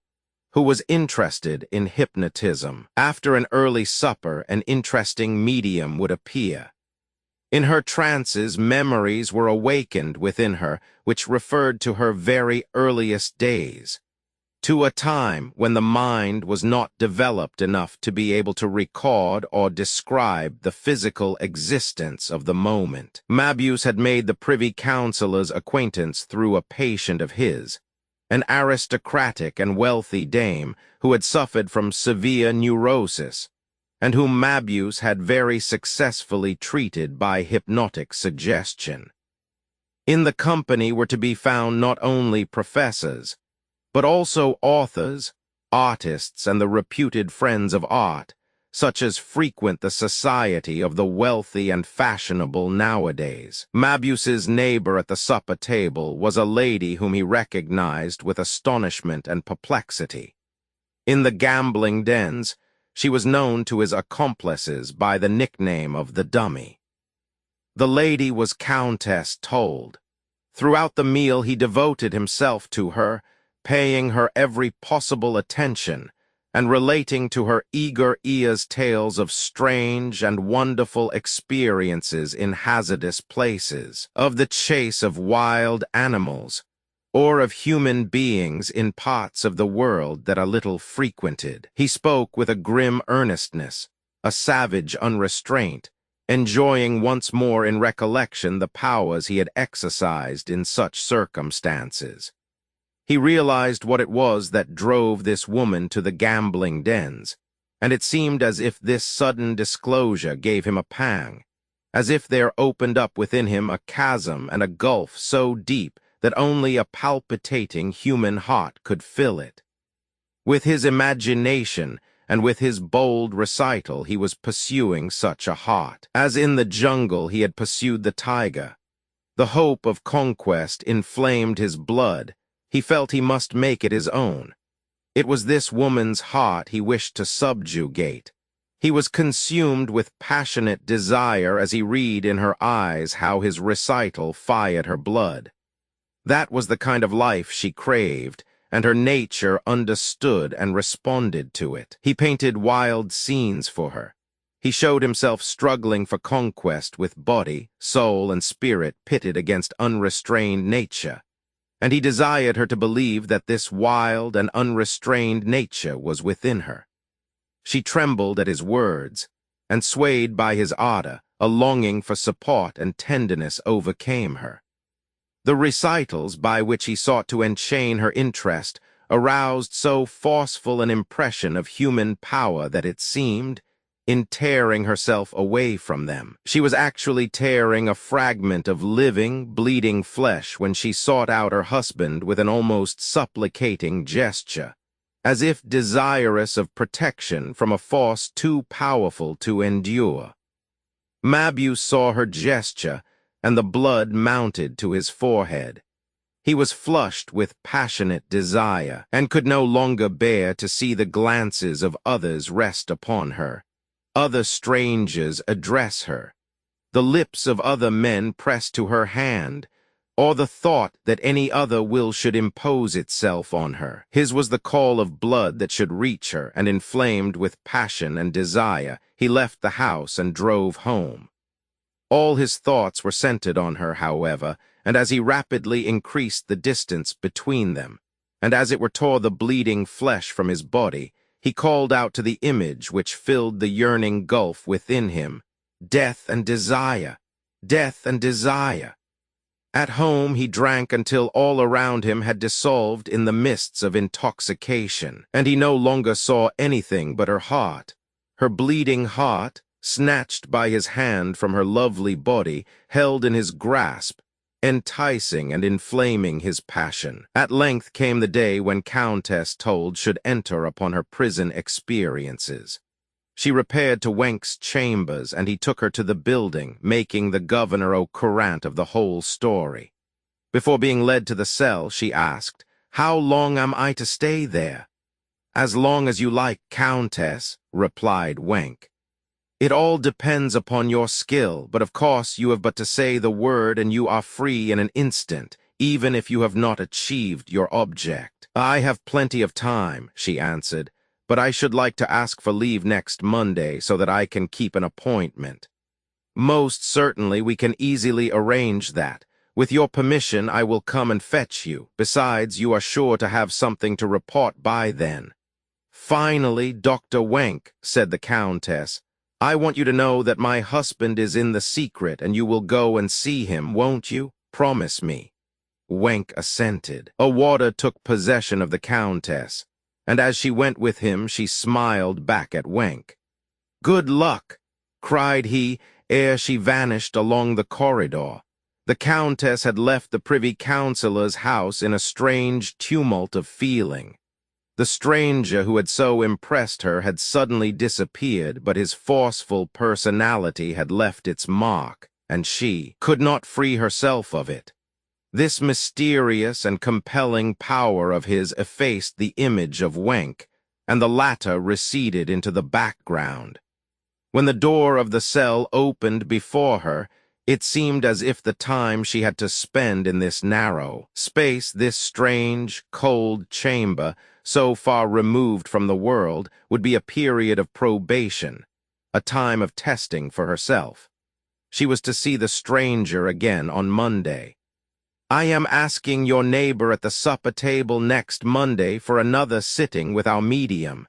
[SPEAKER 1] who was interested in hypnotism. After an early supper, an interesting medium would appear. In her trances, memories were awakened within her which referred to her very earliest days, to a time when the mind was not developed enough to be able to record or describe the physical existence of the moment. Mabuse had made the Privy Councillor's acquaintance through a patient of his, an aristocratic and wealthy dame who had suffered from severe neurosis, and whom Mabuse had very successfully treated by hypnotic suggestion. In the company were to be found not only professors, but also authors, artists, and the reputed friends of art, such as frequent the society of the wealthy and fashionable nowadays. Mabuse's neighbor at the supper table was a lady whom he recognized with astonishment and perplexity. In the gambling dens, she was known to his accomplices by the nickname of the Dummy. The lady was Countess Told. Throughout the meal he devoted himself to her, paying her every possible attention, and relating to her eager ears tales of strange and wonderful experiences in hazardous places, of the chase of wild animals, or of human beings in parts of the world that are little frequented. He spoke with a grim earnestness, a savage unrestraint, enjoying once more in recollection the powers he had exercised in such circumstances. He realized what it was that drove this woman to the gambling dens, and it seemed as if this sudden disclosure gave him a pang, as if there opened up within him a chasm and a gulf so deep that only a palpitating human heart could fill it. With his imagination and with his bold recital he was pursuing such a heart. As in the jungle he had pursued the tiger. The hope of conquest inflamed his blood. He felt he must make it his own. It was this woman's heart he wished to subjugate. He was consumed with passionate desire as he read in her eyes how his recital fired her blood. That was the kind of life she craved, and her nature understood and responded to it. He painted wild scenes for her. He showed himself struggling for conquest with body, soul, and spirit pitted against unrestrained nature, and he desired her to believe that this wild and unrestrained nature was within her. She trembled at his words, and swayed by his ardor, a longing for support and tenderness overcame her. The recitals by which he sought to enchain her interest aroused so forceful an impression of human power that it seemed, in tearing herself away from them, she was actually tearing a fragment of living, bleeding flesh when she sought out her husband with an almost supplicating gesture, as if desirous of protection from a force too powerful to endure. Mabuse saw her gesture, and the blood mounted to his forehead. He was flushed with passionate desire, and could no longer bear to see the glances of others rest upon her. Other strangers address her, the lips of other men press to her hand, or the thought that any other will should impose itself on her. His was the call of blood that should reach her, and inflamed with passion and desire, he left the house and drove home. All his thoughts were centered on her, however, and as he rapidly increased the distance between them, and as it were tore the bleeding flesh from his body, he called out to the image which filled the yearning gulf within him, "Death and desire! Death and desire!" At home he drank until all around him had dissolved in the mists of intoxication, and he no longer saw anything but her heart. Her bleeding heart, snatched by his hand from her lovely body, held in his grasp, enticing and inflaming his passion. At length came the day when Countess Told should enter upon her prison experiences. She repaired to Wenk's chambers, and he took her to the building, making the governor au courant of the whole story. Before being led to the cell, she asked, "How long am I to stay there?" "As long as you like, Countess," replied Wenk. "It all depends upon your skill, but of course you have but to say the word and you are free in an instant, even if you have not achieved your object." "I have plenty of time," she answered, "but I should like to ask for leave next Monday so that I can keep an appointment." "Most certainly we can easily arrange that. With your permission I will come and fetch you. Besides, you are sure to have something to report by then." "Finally, Dr. Wenk," said the Countess, "I want you to know that my husband is in the secret, and you will go and see him, won't you? Promise me." Wenk assented. A water took possession of the Countess, and as she went with him she smiled back at Wenk. "Good luck!" cried he ere she vanished along the corridor. The Countess had left the Privy Councillor's house in a strange tumult of feeling. The stranger who had so impressed her had suddenly disappeared, but his forceful personality had left its mark, and she could not free herself of it. This mysterious and compelling power of his effaced the image of Wenk, and the latter receded into the background. When the door of the cell opened before her, it seemed as if the time she had to spend in this narrow space, this strange, cold chamber, so far removed from the world, would be a period of probation, a time of testing for herself. She was to see the stranger again on Monday. "I am asking your neighbor at the supper table next Monday for another sitting with our medium,"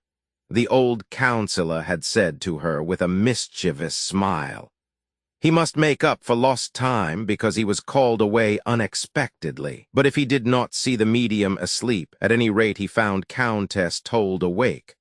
[SPEAKER 1] the old counselor had said to her with a mischievous smile. He must make up for lost time because he was called away unexpectedly. But if he did not see the medium asleep, at any rate he found Countess Told awake.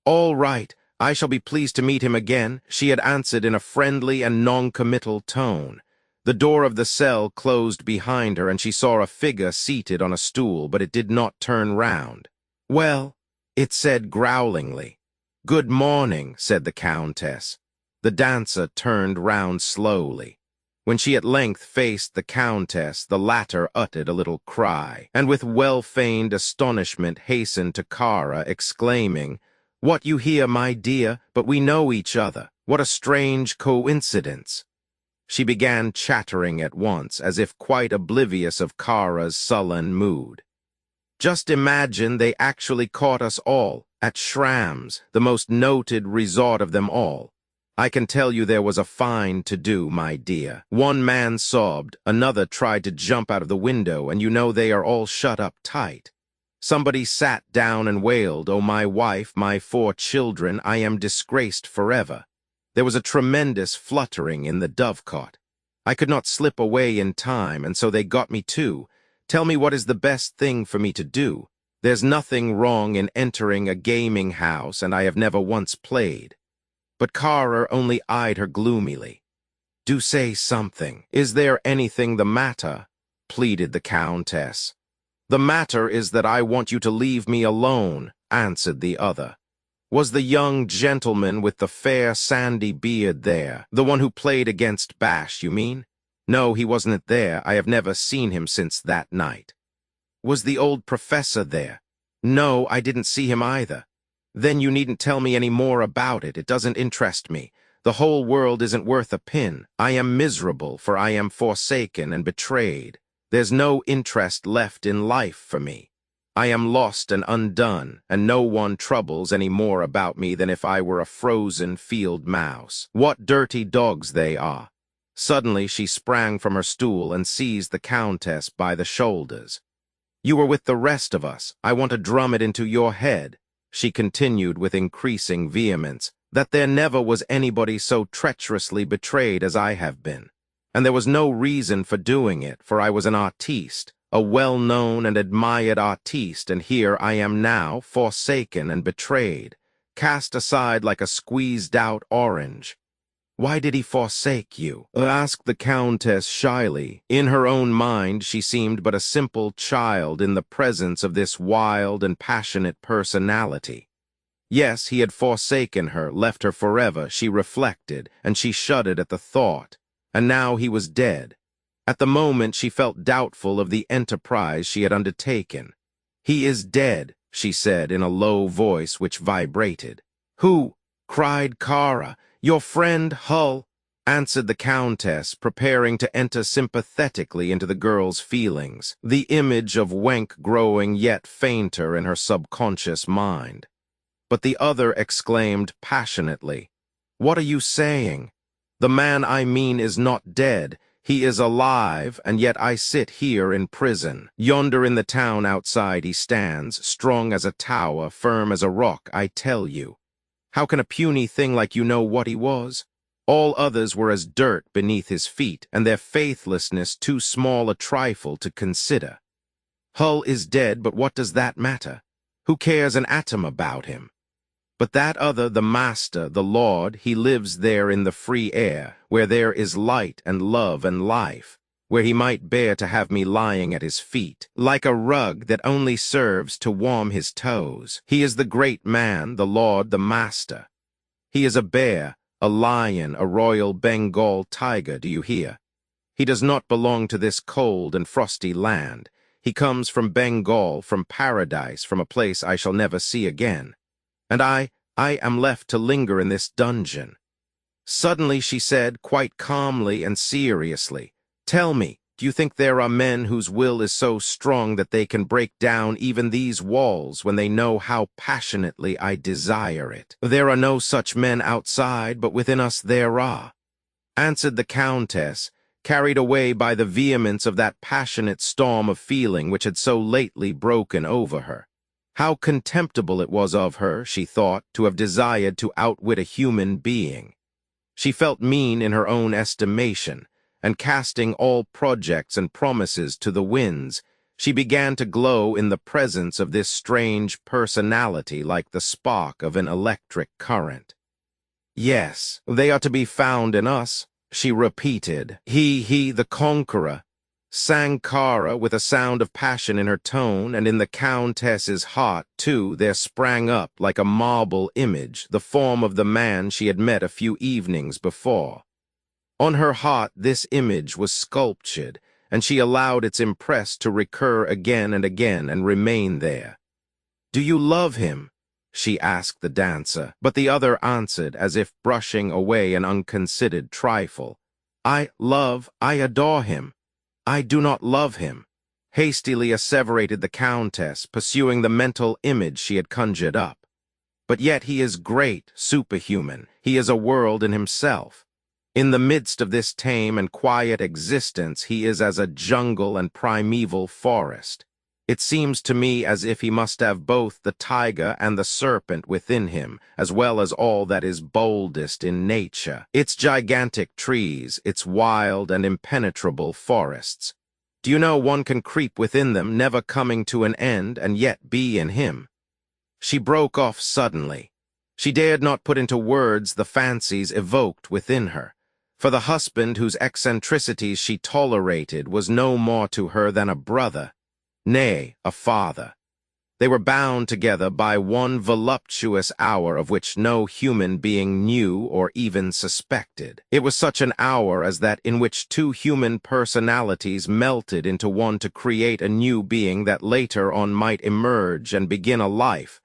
[SPEAKER 1] "All right, I shall be pleased to meet him again," she had answered in a friendly and non-committal tone. The door of the cell closed behind her, and she saw a figure seated on a stool, but it did not turn round. "Well," it said growlingly. "Good morning," said the Countess. The dancer turned round slowly. When she at length faced the Countess, the latter uttered a little cry, and with well-feigned astonishment hastened to Kara, exclaiming, "What you hear, my dear, but we know each other. What a strange coincidence." She began chattering at once, as if quite oblivious of Kara's sullen mood. "Just imagine they actually caught us all, at Schramm's, the most noted resort of them all. I can tell you there was a fine to do, my dear. One man sobbed, another tried to jump out of the window, and you know they are all shut up tight. Somebody sat down and wailed, 'Oh, my wife, my 4 children, I am disgraced forever.' There was a tremendous fluttering in the dovecot. I could not slip away in time, and so they got me too. Tell me what is the best thing for me to do. There's nothing wrong in entering a gaming house, and I have never once played." But Kara only eyed her gloomily. "Do say something. Is there anything the matter?" pleaded the Countess. "The matter is that I want you to leave me alone," answered the other. "Was the young gentleman with the fair sandy beard there? The one who played against Bash, you mean?" "No, he wasn't there. I have never seen him since that night." "Was the old professor there?" "No, I didn't see him either." "Then you needn't tell me any more about it. It doesn't interest me. The whole world isn't worth a pin. I am miserable, for I am forsaken and betrayed. There's no interest left in life for me. I am lost and undone, and no one troubles any more about me than if I were a frozen field mouse. What dirty dogs they are." Suddenly she sprang from her stool and seized the Countess by the shoulders. You were with the rest of us. I want to drum it into your head," she continued with increasing vehemence, "that there never was anybody so treacherously betrayed as I have been. And there was no reason for doing it, for I was an artiste, a well-known and admired artiste, and here I am now, forsaken and betrayed, cast aside like a squeezed-out orange." "Why did he forsake you?" asked the Countess shyly. In her own mind, she seemed but a simple child in the presence of this wild and passionate personality. Yes, he had forsaken her, left her forever, she reflected, and she shuddered at the thought. And now he was dead. At the moment, she felt doubtful of the enterprise she had undertaken. "He is dead," she said in a low voice which vibrated. "Who?" cried Kara. "Your friend Hull," answered the Countess, preparing to enter sympathetically into the girl's feelings, the image of Wenk growing yet fainter in her subconscious mind. But the other exclaimed passionately, "What are you saying? The man I mean is not dead. He is alive, and yet I sit here in prison. Yonder in the town outside he stands, strong as a tower, firm as a rock, I tell you. How can a puny thing like you know what he was? All others were as dirt beneath his feet, and their faithlessness too small a trifle to consider. Hull is dead, but what does that matter? Who cares an atom about him? But that other, the master, the lord, he lives there in the free air, where there is light and love and life, where he might bear to have me lying at his feet, like a rug that only serves to warm his toes. He is the great man, the lord, the master. He is a bear, a lion, a royal Bengal tiger, do you hear? He does not belong to this cold and frosty land. He comes from Bengal, from paradise, from a place I shall never see again. And I am left to linger in this dungeon." Suddenly she said, quite calmly and seriously, "Tell me, do you think there are men whose will is so strong that they can break down even these walls when they know how passionately I desire it?" "There are no such men outside, but within us there are," answered the Countess, carried away by the vehemence of that passionate storm of feeling which had so lately broken over her. How contemptible it was of her, she thought, to have desired to outwit a human being. She felt mean in her own estimation, and casting all projects and promises to the winds, she began to glow in the presence of this strange personality like the spark of an electric current. "Yes, they are to be found in us," she repeated. He, the conqueror," sang Kara with a sound of passion in her tone, and in the Countess's heart, too, there sprang up, like a marble image, the form of the man she had met a few evenings before. On her heart this image was sculptured, and she allowed its impress to recur again and again and remain there. "Do you love him?" she asked the dancer, but the other answered, as if brushing away an unconsidered trifle, I adore him. I do not love him," hastily asseverated the Countess, pursuing the mental image she had conjured up. "But yet he is great, superhuman. He is a world in himself. In the midst of this tame and quiet existence, he is as a jungle and primeval forest. It seems to me as if he must have both the tiger and the serpent within him, as well as all that is boldest in nature, its gigantic trees, its wild and impenetrable forests. Do you know one can creep within them, never coming to an end, and yet be in him?" She broke off suddenly. She dared not put into words the fancies evoked within her, for the husband whose eccentricities she tolerated was no more to her than a brother, nay, a father. They were bound together by one voluptuous hour of which no human being knew or even suspected. It was such an hour as that in which two human personalities melted into one to create a new being that later on might emerge and begin a life,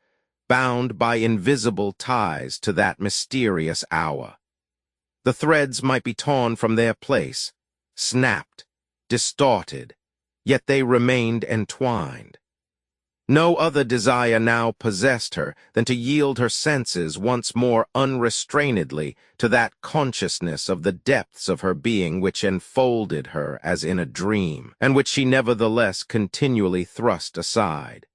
[SPEAKER 1] bound by invisible ties to that mysterious hour. The threads might be torn from their place, snapped, distorted, yet they remained entwined. No other desire now possessed her than to yield her senses once more unrestrainedly to that consciousness of the depths of her being which enfolded her as in a dream, and which she nevertheless continually thrust aside.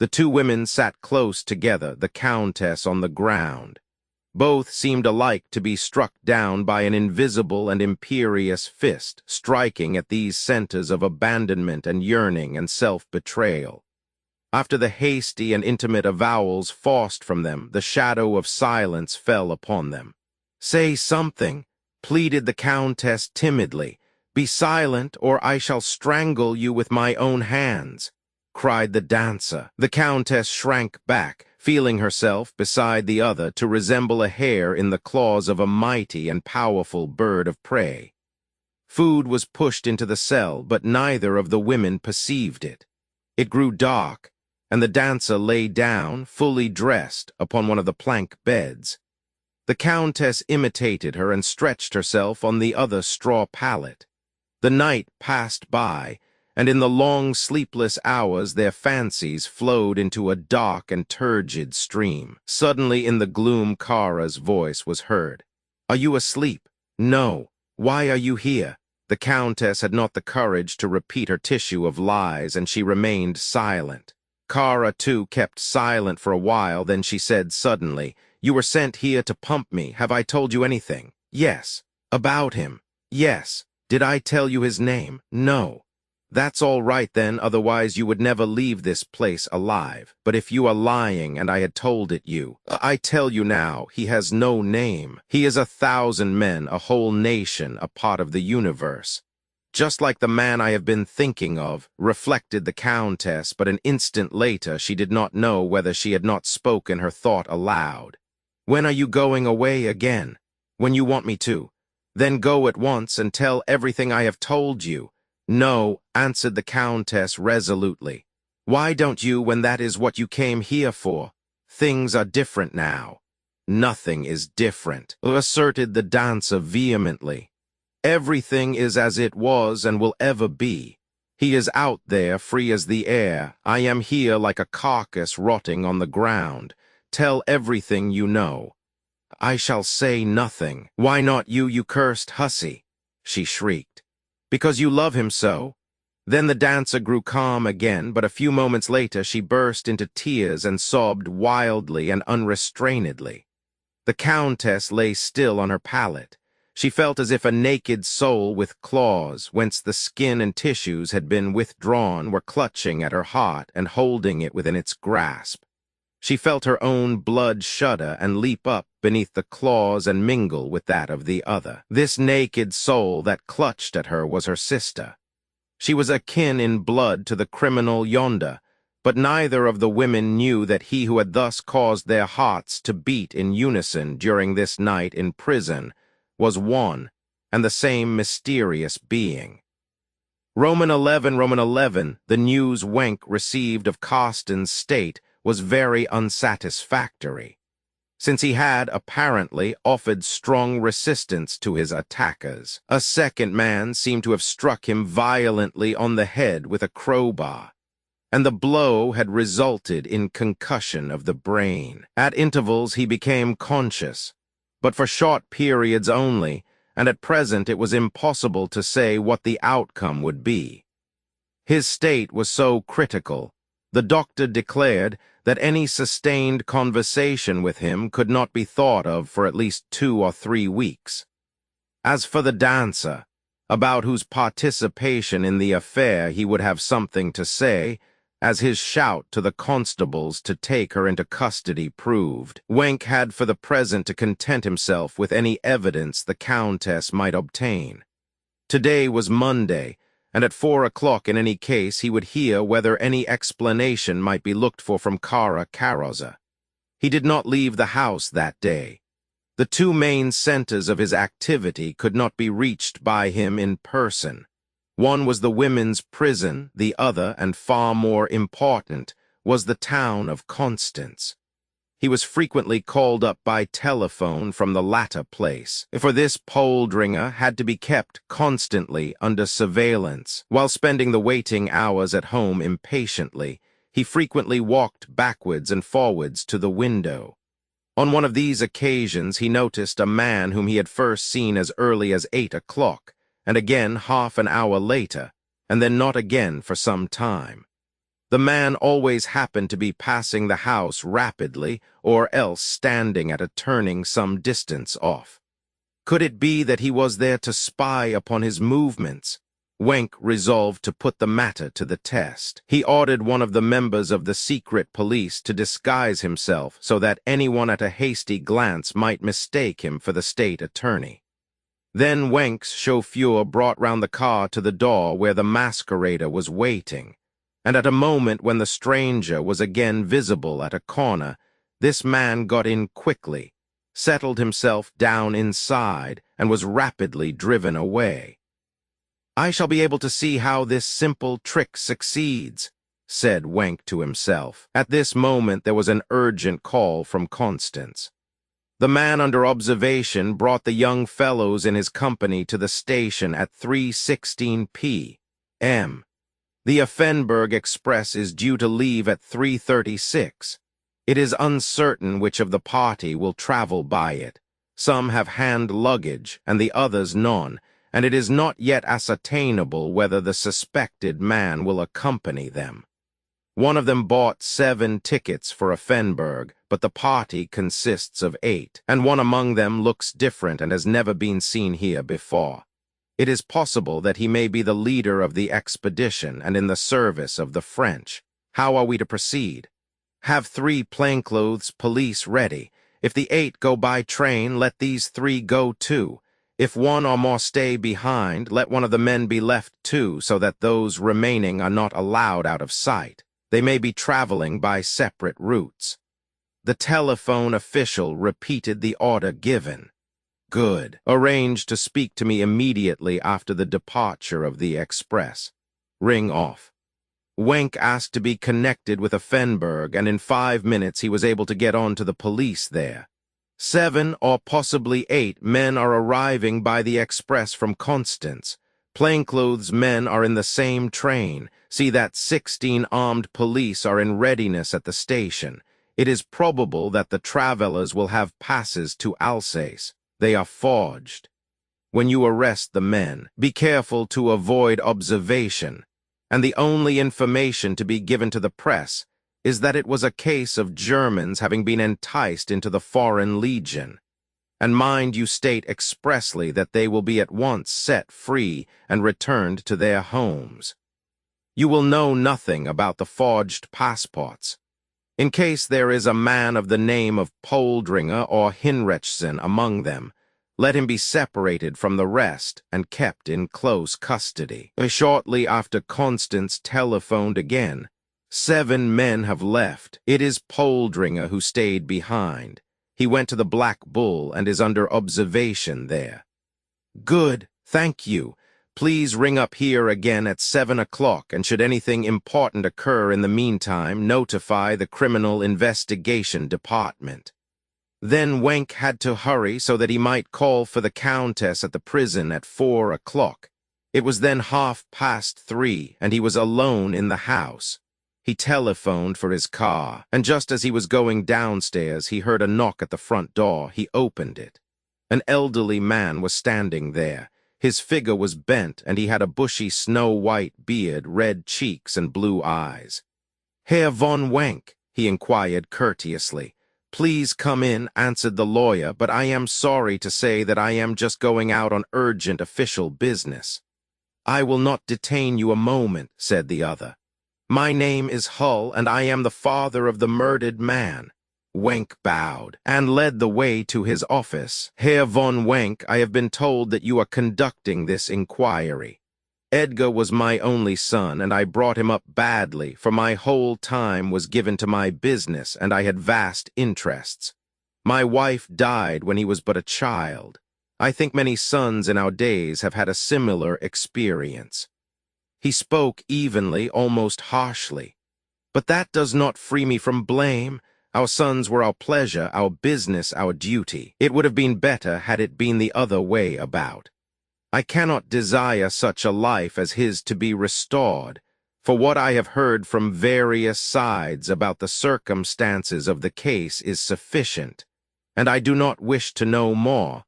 [SPEAKER 1] The two women sat close together, the Countess on the ground. Both seemed alike to be struck down by an invisible and imperious fist, striking at these centers of abandonment and yearning and self-betrayal. After the hasty and intimate avowals forced from them, the shadow of silence fell upon them. "Say something," pleaded the Countess timidly. "Be silent, or I shall strangle you with my own hands," cried the dancer. The Countess shrank back, feeling herself, beside the other, to resemble a hare in the claws of a mighty and powerful bird of prey. Food was pushed into the cell, but neither of the women perceived it. It grew dark, and the dancer lay down, fully dressed, upon one of the plank beds. The Countess imitated her and stretched herself on the other straw pallet. The night passed by, and in the long sleepless hours their fancies flowed into a dark and turgid stream. Suddenly in the gloom Kara's voice was heard. "Are you asleep?" "No. Why are you here?" The Countess had not the courage to repeat her tissue of lies, and she remained silent. Kara, too, kept silent for a while, then she said suddenly, "You were sent here to pump me. Have I told you anything?" "Yes." "About him?" "Yes." "Did I tell you his name?" "No." "That's all right then, otherwise you would never leave this place alive. But if you are lying and I had told it you, I tell you now, he has no name. He is 1,000 men, a whole nation, a part of the universe. Just like the man I have been thinking of," reflected the Countess, but an instant later she did not know whether she had not spoken her thought aloud. "When are you going away again?" "When you want me to." "Then go at once and tell everything I have told you." "No," answered the Countess resolutely. "Why don't you, when that is what you came here for? Things are different now." "Nothing is different," asserted the dancer vehemently. "Everything is as it was and will ever be. He is out there, free as the air. I am here like a carcass rotting on the ground. Tell everything you know." "I shall say nothing." "Why not you, you cursed hussy?" she shrieked. "Because you love him so?" Then the dancer grew calm again, but a few moments later she burst into tears and sobbed wildly and unrestrainedly. The Countess lay still on her pallet. She felt as if a naked soul with claws, whence the skin and tissues had been withdrawn, were clutching at her heart and holding it within its grasp. She felt her own blood shudder and leap up beneath the claws and mingle with that of the other. This naked soul that clutched at her was her sister. She was akin in blood to the criminal yonder, but neither of the women knew that he who had thus caused their hearts to beat in unison during this night in prison was one and the same mysterious being. Roman 11, the news Wenk received of Carsten's state was very unsatisfactory, since he had, apparently, offered strong resistance to his attackers. A second man seemed to have struck him violently on the head with a crowbar, and the blow had resulted in concussion of the brain. At intervals he became conscious, but for short periods only, and at present it was impossible to say what the outcome would be. His state was so critical, the doctor declared that any sustained conversation with him could not be thought of for at least 2 or 3 weeks. As for the dancer, about whose participation in the affair he would have something to say, as his shout to the constables to take her into custody proved, Wenk had for the present to content himself with any evidence the Countess might obtain. Today was Monday, and at 4 o'clock in any case he would hear whether any explanation might be looked for from Kara Karoza. He did not leave the house that day. The two main centers of his activity could not be reached by him in person. One was the women's prison, the other, and far more important, was the town of Constance. He was frequently called up by telephone from the latter place, for this Poldringer had to be kept constantly under surveillance. While spending the waiting hours at home impatiently, He frequently walked backwards and forwards to the window. On one of these occasions he noticed a man whom he had first seen as early as 8 o'clock, and again half an hour later, and then not again for some time. The man always happened to be passing the house rapidly, or else standing at a turning some distance off. Could it be that he was there to spy upon his movements? Wenck resolved to put the matter to the test. He ordered one of the members of the secret police to disguise himself so that anyone at a hasty glance might mistake him for the state attorney. Then Wenck's chauffeur brought round the car to the door where the masquerader was waiting, and at a moment when the stranger was again visible at a corner, this man got in quickly, settled himself down inside, and was rapidly driven away. "I shall be able to see how this simple trick succeeds," said Wenck to himself. At this moment there was an urgent call from Constance. The man under observation brought the young fellows in his company to the station at 3:16 p.m. The Offenburg express is due to leave at 3:36. It is uncertain which of the party will travel by it. Some have hand luggage, and the others none, and it is not yet ascertainable whether the suspected man will accompany them. One of them bought 7 tickets for Offenburg, but the party consists of 8, and one among them looks different and has never been seen here before. It is possible that he may be the leader of the expedition and in the service of the French. How are we to proceed? Have 3 plainclothes police ready. If the 8 go by train, let these 3 go too. If one or more stay behind, let one of the men be left too, so that those remaining are not allowed out of sight. They may be traveling by separate routes. The telephone official repeated the order given. Good. Arrange to speak to me immediately after the departure of the express. Ring off. Wenck asked to be connected with Offenburg, and in 5 minutes he was able to get on to the police there. 7 or possibly 8 men are arriving by the express from Constance. Plainclothes men are in the same train. See that 16 armed police are in readiness at the station. It is probable that the travelers will have passes to Alsace. They are forged. When you arrest the men, be careful to avoid observation, and the only information to be given to the press is that it was a case of Germans having been enticed into the Foreign Legion. And mind you state expressly that they will be at once set free and returned to their homes. You will know nothing about the forged passports. In case there is a man of the name of Poldringer or Hinrichsen among them, let him be separated from the rest and kept in close custody. Shortly after Constance telephoned again. 7 men have left. It is Poldringer who stayed behind. He went to the Black Bull and is under observation there. Good, thank you. Please ring up here again at 7 o'clock, and should anything important occur in the meantime, notify the Criminal Investigation Department. Then Wenck had to hurry so that he might call for the Countess at the prison at 4 o'clock. It was then 3:30, and he was alone in the house. He telephoned for his car, and just as he was going downstairs, he heard a knock at the front door. He opened it. An elderly man was standing there. His figure was bent, and he had a bushy snow-white beard, red cheeks, and blue eyes. "Herr von Wenck," he inquired courteously. "Please come in," answered the lawyer, "but I am sorry to say that I am just going out on urgent official business." "I will not detain you a moment," said the other. "My name is Hull, and I am the father of the murdered man." Wenck bowed and led the way to his office. "Herr von Wenck, I have been told that you are conducting this inquiry. Edgar was my only son, and I brought him up badly, for my whole time was given to my business, and I had vast interests. My wife died when he was but a child. I think many sons in our days have had a similar experience." He spoke evenly, almost harshly. "But that does not free me from blame. Our sons were our pleasure, our business, our duty. It would have been better had it been the other way about. I cannot desire such a life as his to be restored, for what I have heard from various sides about the circumstances of the case is sufficient, and I do not wish to know more,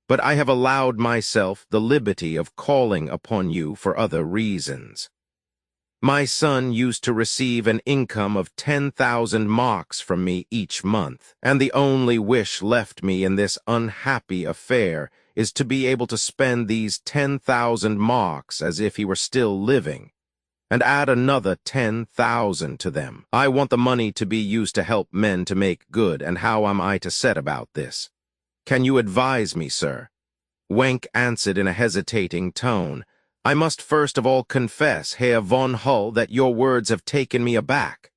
[SPEAKER 1] but I have allowed myself the liberty of calling upon you for other reasons. My son used to receive an income of 10,000 marks from me each month, and the only wish left me in this unhappy affair is to be able to spend these 10,000 marks as if he were still living, and add another 10,000 to them. I want the money to be used to help men to make good, and how am I to set about this? Can you advise me, sir? Wenck answered in a hesitating tone, I must first of all confess, Herr von Hull, that your words have taken me aback.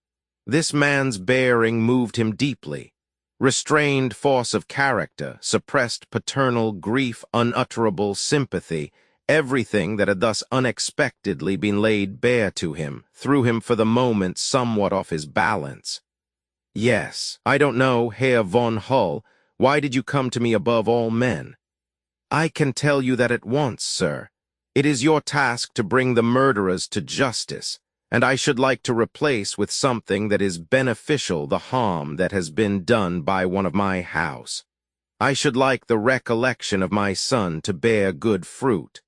[SPEAKER 1] This man's bearing moved him deeply. Restrained force of character, suppressed paternal grief, unutterable sympathy, everything that had thus unexpectedly been laid bare to him, threw him for the moment somewhat off his balance. Yes, I don't know, Herr von Hull, why did you come to me above all men? I can tell you that at once, sir. It is your task to bring the murderers to justice, and I should like to replace with something that is beneficial the harm that has been done by one of my house. I should like the recollection of my son to bear good fruit.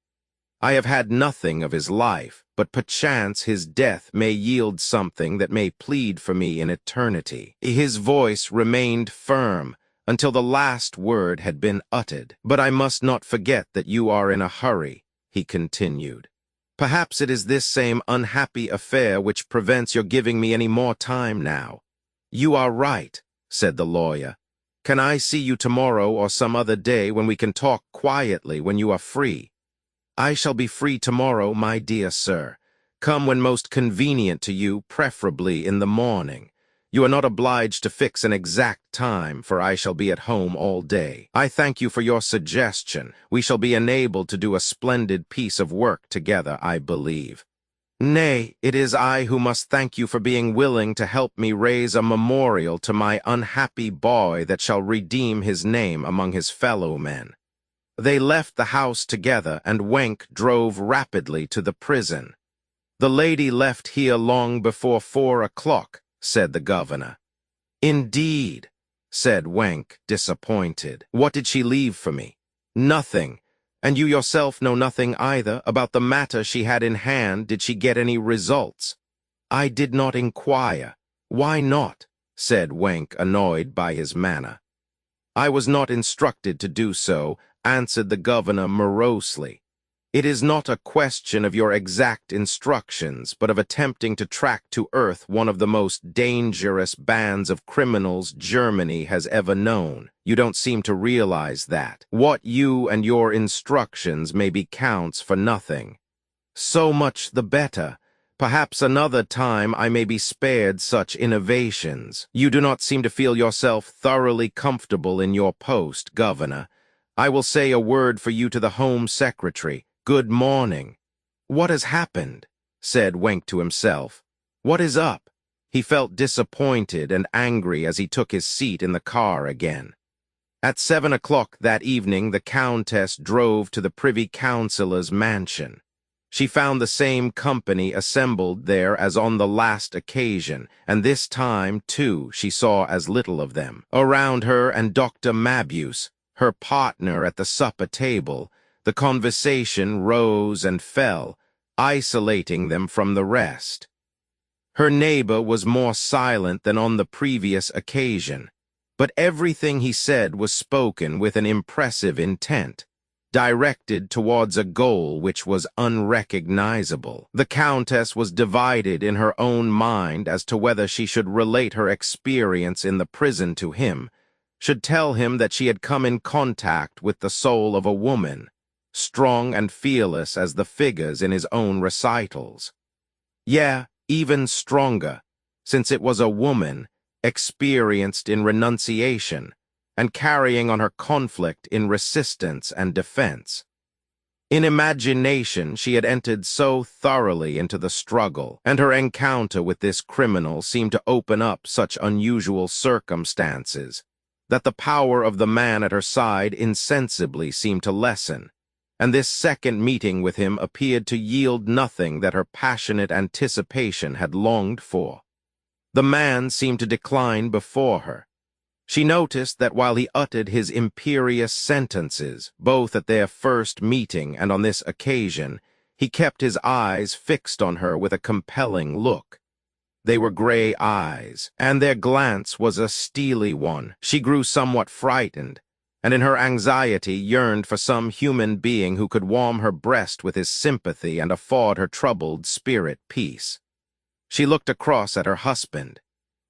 [SPEAKER 1] I have had nothing of his life, but perchance his death may yield something that may plead for me in eternity. His voice remained firm until the last word had been uttered. But I must not forget that you are in a hurry, he continued. Perhaps it is this same unhappy affair which prevents your giving me any more time now. You are right, said the lawyer. Can I see you tomorrow or some other day when we can talk quietly when you are free? I shall be free tomorrow, my dear sir. Come when most convenient to you, preferably in the morning. You are not obliged to fix an exact time, for I shall be at home all day. I thank you for your suggestion. We shall be enabled to do a splendid piece of work together, I believe. Nay, it is I who must thank you for being willing to help me raise a memorial to my unhappy boy that shall redeem his name among his fellow men. They left the house together, and Wenck drove rapidly to the prison. The lady left here long before 4 o'clock, said the governor. Indeed, said Wenck, disappointed. What did she leave for me? Nothing. And you yourself know nothing either about the matter she had in hand. Did she get any results? I did not inquire. Why not? Said Wenck, annoyed by his manner. I was not instructed to do so, answered the governor morosely. It is not a question of your exact instructions, but of attempting to track to earth one of the most dangerous bands of criminals Germany has ever known. You don't seem to realize that. What you and your instructions maybe counts for nothing. So much the better. Perhaps another time I may be spared such innovations. You do not seem to feel yourself thoroughly comfortable in your post, Governor. I will say a word for you to the Home Secretary. Good morning. What has happened? Said Wenck to himself. What is up? He felt disappointed and angry as he took his seat in the car again. At 7 o'clock that evening, the Countess drove to the Privy Councillor's mansion. She found the same company assembled there as on the last occasion, and this time, too, she saw as little of them. Around her and Dr. Mabuse, her partner at the supper table, the conversation rose and fell, isolating them from the rest. Her neighbor was more silent than on the previous occasion, but everything he said was spoken with an impressive intent, directed towards a goal which was unrecognizable. The Countess was divided in her own mind as to whether she should relate her experience in the prison to him, should tell him that she had come in contact with the soul of a woman, strong and fearless as the figures in his own recitals. Yeah, even stronger, since it was a woman, experienced in renunciation, and carrying on her conflict in resistance and defense. In imagination, she had entered so thoroughly into the struggle, and her encounter with this criminal seemed to open up such unusual circumstances, that the power of the man at her side insensibly seemed to lessen, and this second meeting with him appeared to yield nothing that her passionate anticipation had longed for. The man seemed to decline before her. She noticed that while he uttered his imperious sentences, both at their first meeting and on this occasion, he kept his eyes fixed on her with a compelling look. They were gray eyes, and their glance was a steely one. She grew somewhat frightened, and in her anxiety yearned for some human being who could warm her breast with his sympathy and afford her troubled spirit peace. She looked across at her husband.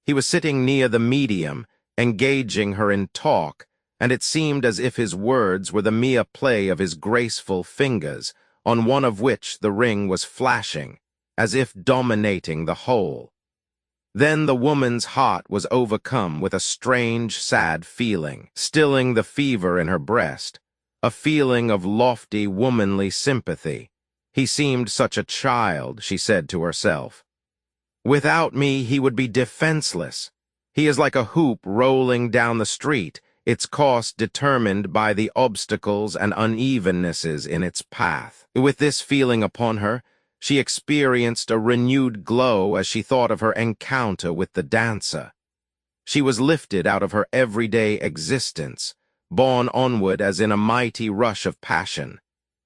[SPEAKER 1] He was sitting near the medium, engaging her in talk, and it seemed as if his words were the mere play of his graceful fingers, on one of which the ring was flashing, as if dominating the whole. Then the woman's heart was overcome with a strange, sad feeling, stilling the fever in her breast, a feeling of lofty, womanly sympathy. He seemed such a child, she said to herself. Without me, he would be defenseless. He is like a hoop rolling down the street, its course determined by the obstacles and unevennesses in its path. With this feeling upon her, she experienced a renewed glow as she thought of her encounter with the dancer. She was lifted out of her everyday existence, borne onward as in a mighty rush of passion,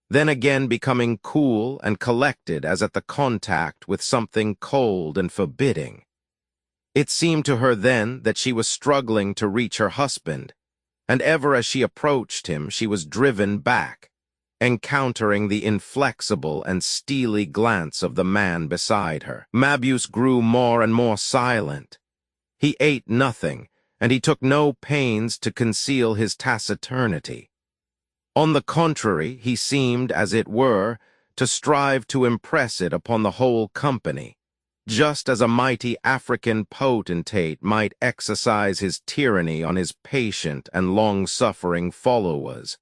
[SPEAKER 1] then again becoming cool and collected as at the contact with something cold and forbidding. It seemed to her then that she was struggling to reach her husband, and ever as she approached him she was driven back, encountering the inflexible and steely glance of the man beside her. Mabuse grew more and more silent. He ate nothing, and he took no pains to conceal his taciturnity. On the contrary, he seemed, as it were, to strive to impress it upon the whole company, just as a mighty African potentate might exercise his tyranny on his patient and long-suffering followers,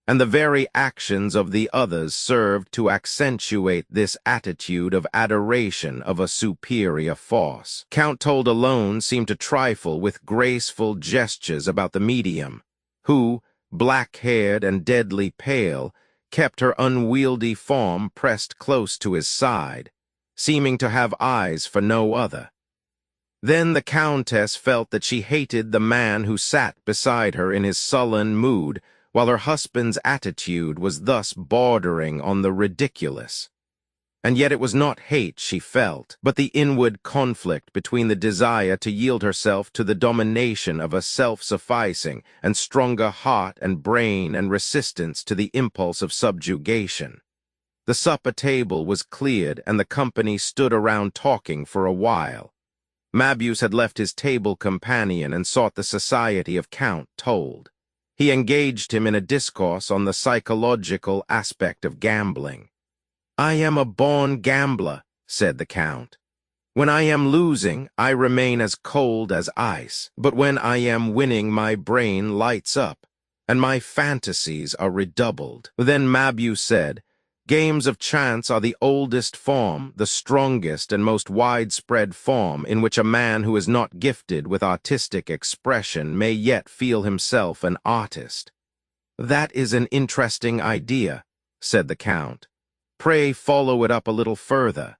[SPEAKER 1] and the very actions of the others served to accentuate this attitude of adoration of a superior force. Count Told alone seemed to trifle with graceful gestures about the medium, who, black-haired and deadly pale, kept her unwieldy form pressed close to his side, seeming to have eyes for no other. Then the Countess felt that she hated the man who sat beside her in his sullen mood, while her husband's attitude was thus bordering on the ridiculous. And yet it was not hate she felt, but the inward conflict between the desire to yield herself to the domination of a self-sufficing and stronger heart and brain and resistance to the impulse of subjugation. The supper table was cleared, and the company stood around talking for a while. Mabuse had left his table companion and sought the society of Count Told. He engaged him in a discourse on the psychological aspect of gambling. "I am a born gambler," said the Count. "When I am losing, I remain as cold as ice, but when I am winning, my brain lights up, and my fantasies are redoubled." Then Mabuse said, "Games of chance are the oldest form, the strongest and most widespread form in which a man who is not gifted with artistic expression may yet feel himself an artist." "That is an interesting idea," said the Count. "Pray follow it up a little further."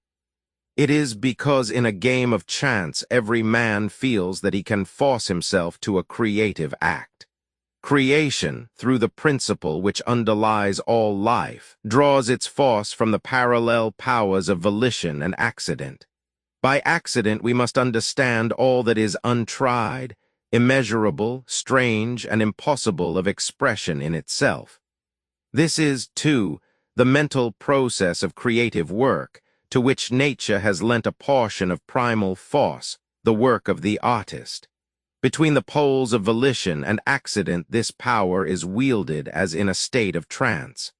[SPEAKER 1] "It is because in a game of chance every man feels that he can force himself to a creative act. Creation, through the principle which underlies all life, draws its force from the parallel powers of volition and accident. By accident we must understand all that is untried, immeasurable, strange, and impossible of expression in itself. This is, too, the mental process of creative work, to which nature has lent a portion of primal force, the work of the artist. Between the poles of volition and accident this power is wielded as in a state of trance.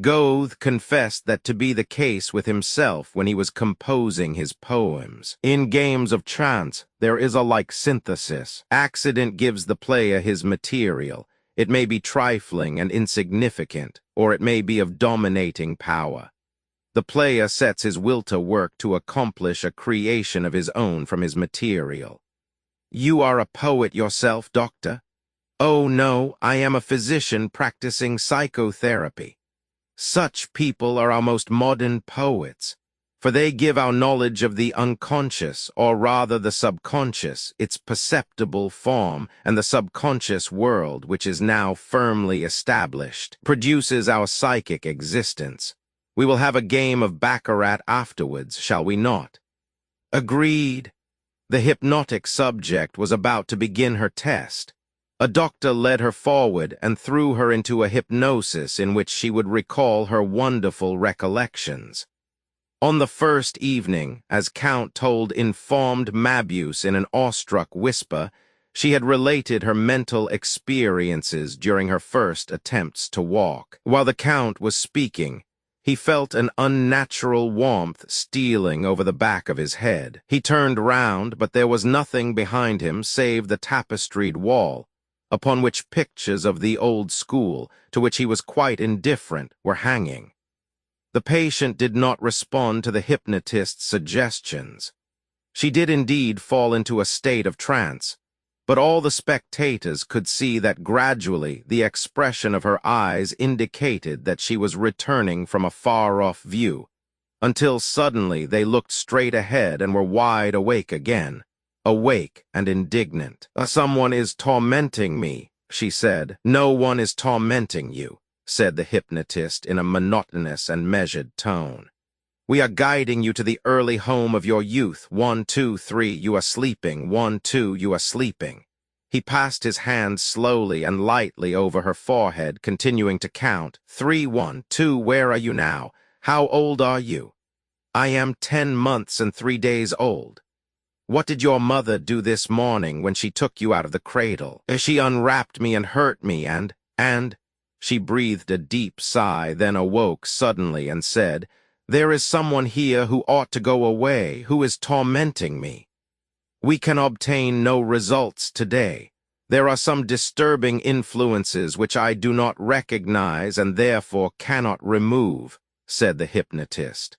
[SPEAKER 1] Goethe confessed that to be the case with himself when he was composing his poems. In games of chance there is a like synthesis. Accident gives the player his material. It may be trifling and insignificant, or it may be of dominating power. The player sets his will to work to accomplish a creation of his own from his material. "You are a poet yourself, Doctor?" "Oh, no, I am a physician practicing psychotherapy." Such people are our most modern poets, for they give our knowledge of the unconscious, or rather the subconscious, its perceptible form, and the subconscious world, which is now firmly established, produces our psychic existence. We will have a game of baccarat afterwards, shall we not? Agreed. The hypnotic subject was about to begin her test. A doctor led her forward and threw her into a hypnosis in which she would recall her wonderful recollections. On the first evening, as Count told informed Mabuse in an awestruck whisper, she had related her mental experiences during her first attempts to walk. While the Count was speaking, he felt an unnatural warmth stealing over the back of his head. He turned round, but there was nothing behind him save the tapestried wall, upon which pictures of the old school, to which he was quite indifferent, were hanging. The patient did not respond to the hypnotist's suggestions. She did indeed fall into a state of trance, but all the spectators could see that gradually the expression of her eyes indicated that she was returning from a far-off view, until suddenly they looked straight ahead and were wide awake again. Awake and indignant. "Someone is tormenting me," she said. "No one is tormenting you," said the hypnotist in a monotonous and measured tone. "We are guiding you to the early home of your youth. 1, 2, 3, you are sleeping. 1, 2, you are sleeping." He passed his hand slowly and lightly over her forehead, continuing to count. 3, 1, 2, where are you now? How old are you? I am 10 months and 3 days old. What did your mother do this morning when she took you out of the cradle? She unwrapped me and hurt me and... She breathed a deep sigh, then awoke suddenly and said, "There is someone here who ought to go away, who is tormenting me. We can obtain no results today. There are some disturbing influences which I do not recognize and therefore cannot remove," said the hypnotist.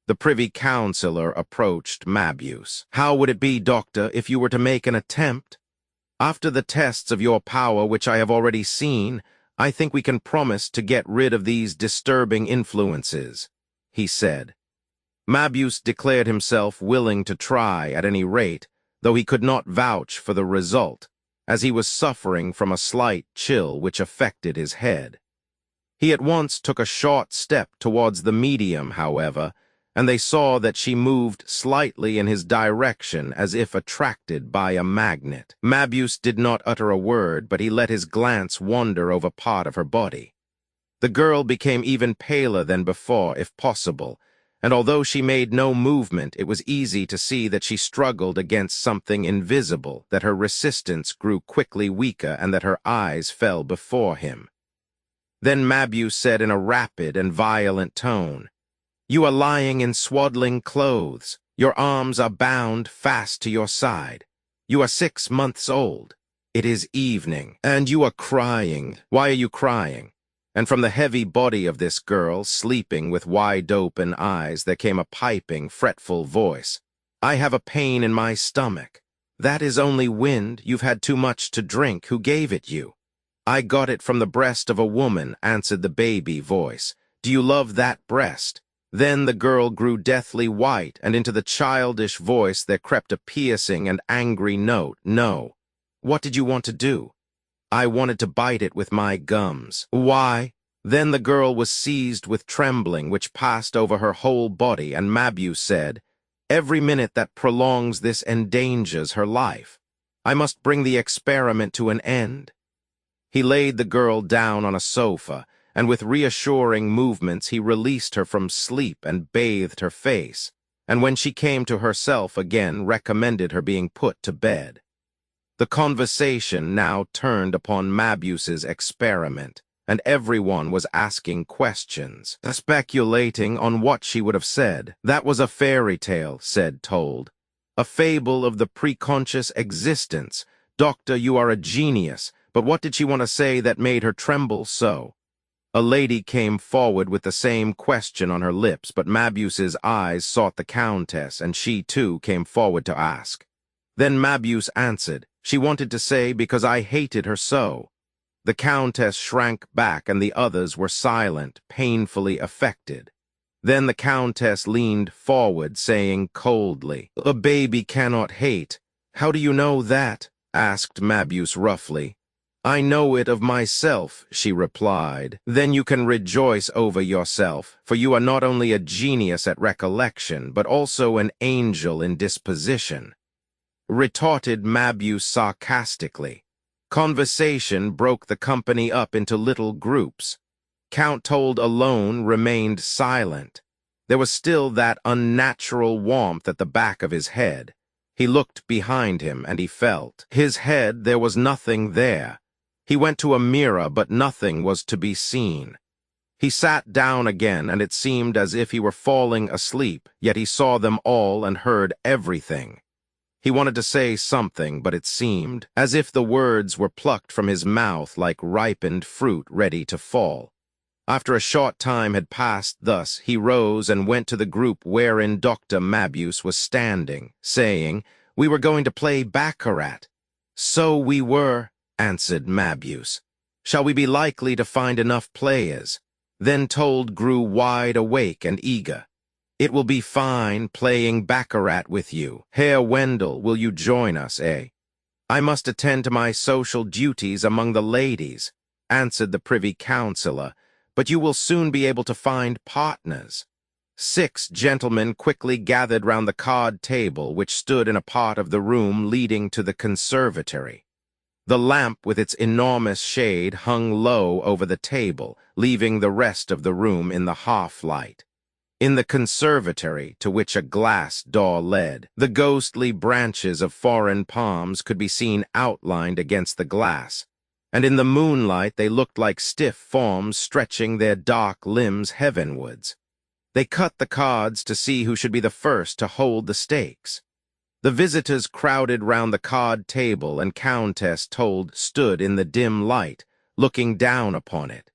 [SPEAKER 1] The Privy Councillor approached Mabuse. "How would it be, doctor, if you were to make an attempt? After the tests of your power which I have already seen, I think we can promise to get rid of these disturbing influences," he said. Mabuse declared himself willing to try at any rate, though he could not vouch for the result, as he was suffering from a slight chill which affected his head. He at once took a short step towards the medium, however, and they saw that she moved slightly in his direction as if attracted by a magnet. Mabuse did not utter a word, but he let his glance wander over part of her body. The girl became even paler than before, if possible, and although she made no movement, it was easy to see that she struggled against something invisible, that her resistance grew quickly weaker, and that her eyes fell before him. Then Mabuse said in a rapid and violent tone, "You are lying in swaddling clothes. Your arms are bound fast to your side. You are 6 months old. It is evening, and you are crying. Why are you crying?" And from the heavy body of this girl, sleeping with wide-open eyes, there came a piping, fretful voice. "I have a pain in my stomach. That is only wind. You've had too much to drink. Who gave it you?" "I got it from the breast of a woman," answered the baby voice. "Do you love that breast?" Then the girl grew deathly white, and into the childish voice there crept a piercing and angry note. "No." "What did you want to do?" "I wanted to bite it with my gums." "Why?" Then the girl was seized with trembling, which passed over her whole body, and Mabuse said, "Every minute that prolongs this endangers her life. I must bring the experiment to an end." He laid the girl down on a sofa, and with reassuring movements he released her from sleep and bathed her face, and when she came to herself again recommended her being put to bed. The conversation now turned upon Mabuse's experiment, and everyone was asking questions, speculating on what she would have said. "That was a fairy tale," said Told. "A fable of the preconscious existence. Doctor, you are a genius, but what did she want to say that made her tremble so?" A lady came forward with the same question on her lips, but Mabuse's eyes sought the Countess, and she too came forward to ask. Then Mabuse answered, "She wanted to say because I hated her so." The Countess shrank back, and the others were silent, painfully affected. Then the Countess leaned forward, saying coldly, "A baby cannot hate." "How do you know that?" asked Mabuse roughly. "I know it of myself," she replied. "Then you can rejoice over yourself, for you are not only a genius at recollection, but also an angel in disposition," retorted Mabuse sarcastically. Conversation broke the company up into little groups. Count Told alone remained silent. There was still that unnatural warmth at the back of his head. He looked behind him, and he felt. His head, there was nothing there. He went to a mirror, but nothing was to be seen. He sat down again, and it seemed as if he were falling asleep, yet he saw them all and heard everything. He wanted to say something, but it seemed as if the words were plucked from his mouth like ripened fruit ready to fall. After a short time had passed thus, he rose and went to the group wherein Dr. Mabuse was standing, saying, "We were going to play baccarat." "So we were," answered Mabuse. "Shall we be likely to find enough players?" Then Told grew wide awake and eager. "It will be fine playing baccarat with you. Herr Wendell, will you join us, eh?" "I must attend to my social duties among the ladies," answered the Privy Councillor, "but you will soon be able to find partners." 6 gentlemen quickly gathered round the card table, which stood in a part of the room leading to the conservatory. The lamp with its enormous shade hung low over the table, leaving the rest of the room in the half-light. In the conservatory, to which a glass door led, the ghostly branches of foreign palms could be seen outlined against the glass, and in the moonlight they looked like stiff forms stretching their dark limbs heavenwards. They cut the cards to see who should be the first to hold the stakes. The visitors crowded round the card table, and Countess Told stood in the dim light, looking down upon it.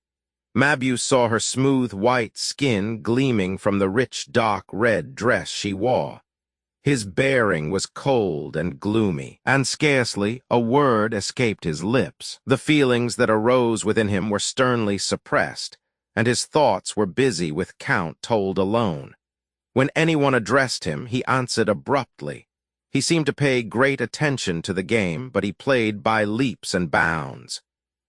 [SPEAKER 1] Mabuse saw her smooth white skin gleaming from the rich dark red dress she wore. His bearing was cold and gloomy, and scarcely a word escaped his lips. The feelings that arose within him were sternly suppressed, and his thoughts were busy with Count Told alone. When anyone addressed him, he answered abruptly. He seemed to pay great attention to the game, but he played by leaps and bounds.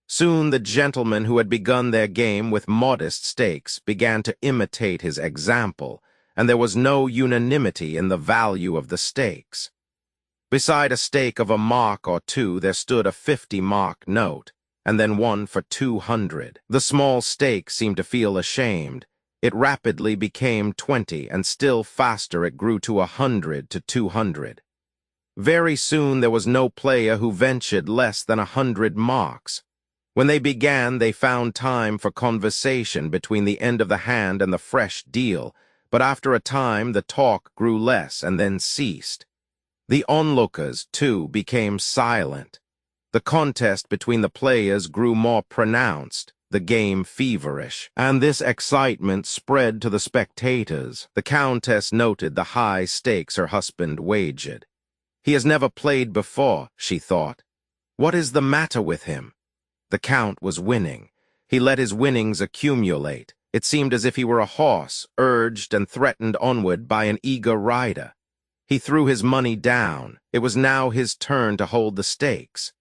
[SPEAKER 1] Soon the gentlemen who had begun their game with modest stakes began to imitate his example, and there was no unanimity in the value of the stakes. Beside a stake of a mark or two there stood a 50-mark note, and then one for 200. The small stake seemed to feel ashamed. It rapidly became 20, and still faster it grew to 100 to 200. Very soon there was no player who ventured less than 100 marks. When they began, they found time for conversation between the end of the hand and the fresh deal, but after a time the talk grew less and then ceased. The onlookers, too, became silent. The contest between the players grew more pronounced, the game feverish, and this excitement spread to the spectators. The Countess noted the high stakes her husband wagered. "He has never played before," she thought. "What is the matter with him?" The Count was winning. He let his winnings accumulate. It seemed as if he were a horse, urged and threatened onward by an eager rider. He threw his money down. It was now his turn to hold the stakes.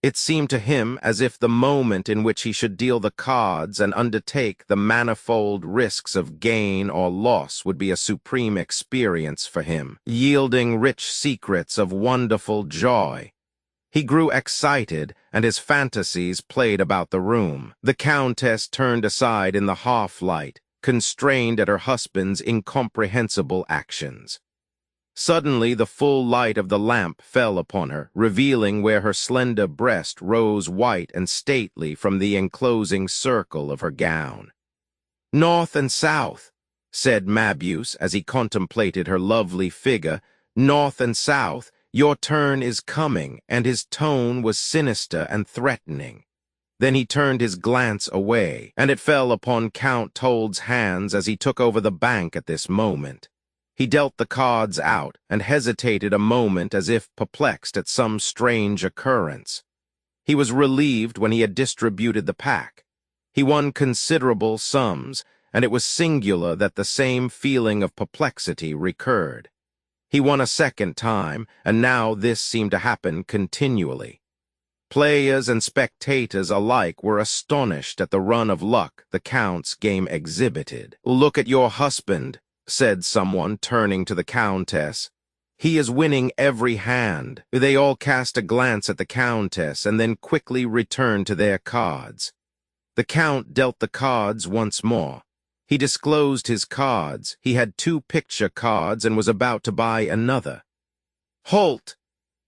[SPEAKER 1] It seemed to him as if the moment in which he should deal the cards and undertake the manifold risks of gain or loss would be a supreme experience for him, yielding rich secrets of wonderful joy. He grew excited, and his fantasies played about the room. The Countess turned aside in the half-light, constrained at her husband's incomprehensible actions. Suddenly the full light of the lamp fell upon her, revealing where her slender breast rose white and stately from the enclosing circle of her gown. "North and south," said Mabuse as he contemplated her lovely figure. "North and south, your turn is coming," and his tone was sinister and threatening. Then he turned his glance away, and it fell upon Count Told's hands as he took over the bank at this moment. He dealt the cards out, and hesitated a moment as if perplexed at some strange occurrence. He was relieved when he had distributed the pack. He won considerable sums, and it was singular that the same feeling of perplexity recurred. He won a second time, and now this seemed to happen continually. Players and spectators alike were astonished at the run of luck the Count's game exhibited. "Look at your husband," said someone, turning to the Countess. "He is winning every hand." They all cast a glance at the Countess and then quickly returned to their cards. The Count dealt the cards once more. He disclosed his cards. He had 2 picture cards and was about to buy another. "Halt!"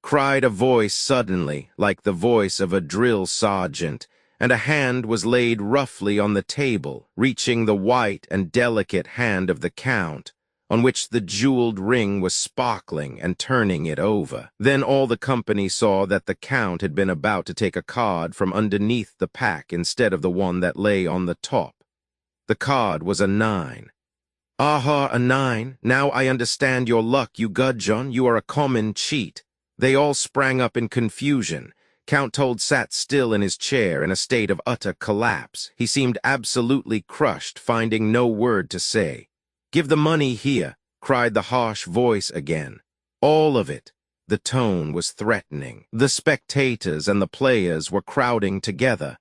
[SPEAKER 1] cried a voice suddenly, like the voice of a drill sergeant, and a hand was laid roughly on the table, reaching the white and delicate hand of the Count, on which the jeweled ring was sparkling, and turning it over. Then all the company saw that the Count had been about to take a card from underneath the pack instead of the one that lay on the top. The card was a 9. "Aha, a 9. Now I understand your luck, you gudgeon. You are a common cheat." They all sprang up in confusion. Count Told sat still in his chair in a state of utter collapse. He seemed absolutely crushed, finding no word to say. "Give the money here," cried the harsh voice again. "All of it." The tone was threatening. The spectators and the players were crowding together,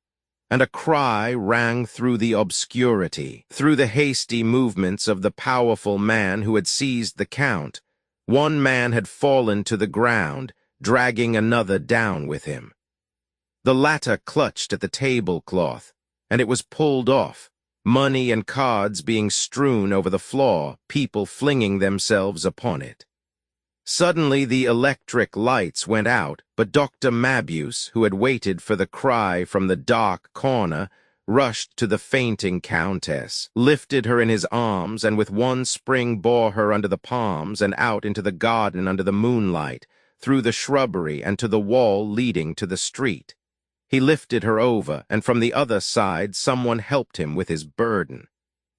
[SPEAKER 1] and a cry rang through the obscurity. Through the hasty movements of the powerful man who had seized the Count, one man had fallen to the ground, dragging another down with him. The latter clutched at the tablecloth, and it was pulled off, money and cards being strewn over the floor, people flinging themselves upon it. Suddenly the electric lights went out, but Dr. Mabuse, who had waited for the cry from the dark corner, rushed to the fainting Countess, lifted her in his arms, and with one spring bore her under the palms and out into the garden under the moonlight, through the shrubbery and to the wall leading to the street. He lifted her over, and from the other side someone helped him with his burden.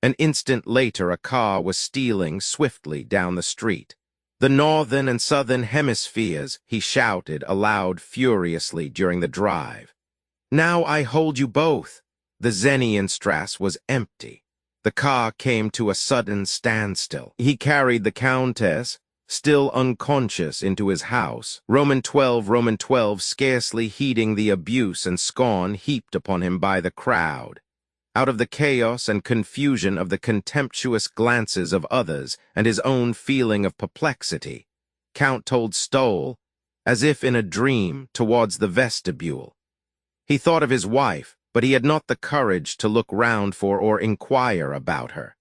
[SPEAKER 1] An instant later a car was stealing swiftly down the street. "The northern and southern hemispheres," he shouted aloud furiously during the drive. "Now I hold you both." The Zenienstrasse was empty. The car came to a sudden standstill. He carried the Countess, still unconscious, into his house. Roman 12, scarcely heeding the abuse and scorn heaped upon him by the crowd. Out of the chaos and confusion of the contemptuous glances of others and his own feeling of perplexity, Count Told stole, as if in a dream, towards the vestibule. He thought of his wife, but he had not the courage to look round for or inquire about her.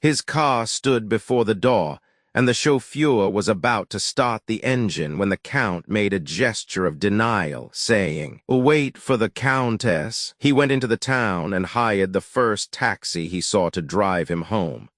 [SPEAKER 1] His car stood before the door, and the chauffeur was about to start the engine when the Count made a gesture of denial, saying, "Wait for the Countess." He went into the town and hired the first taxi he saw to drive him home.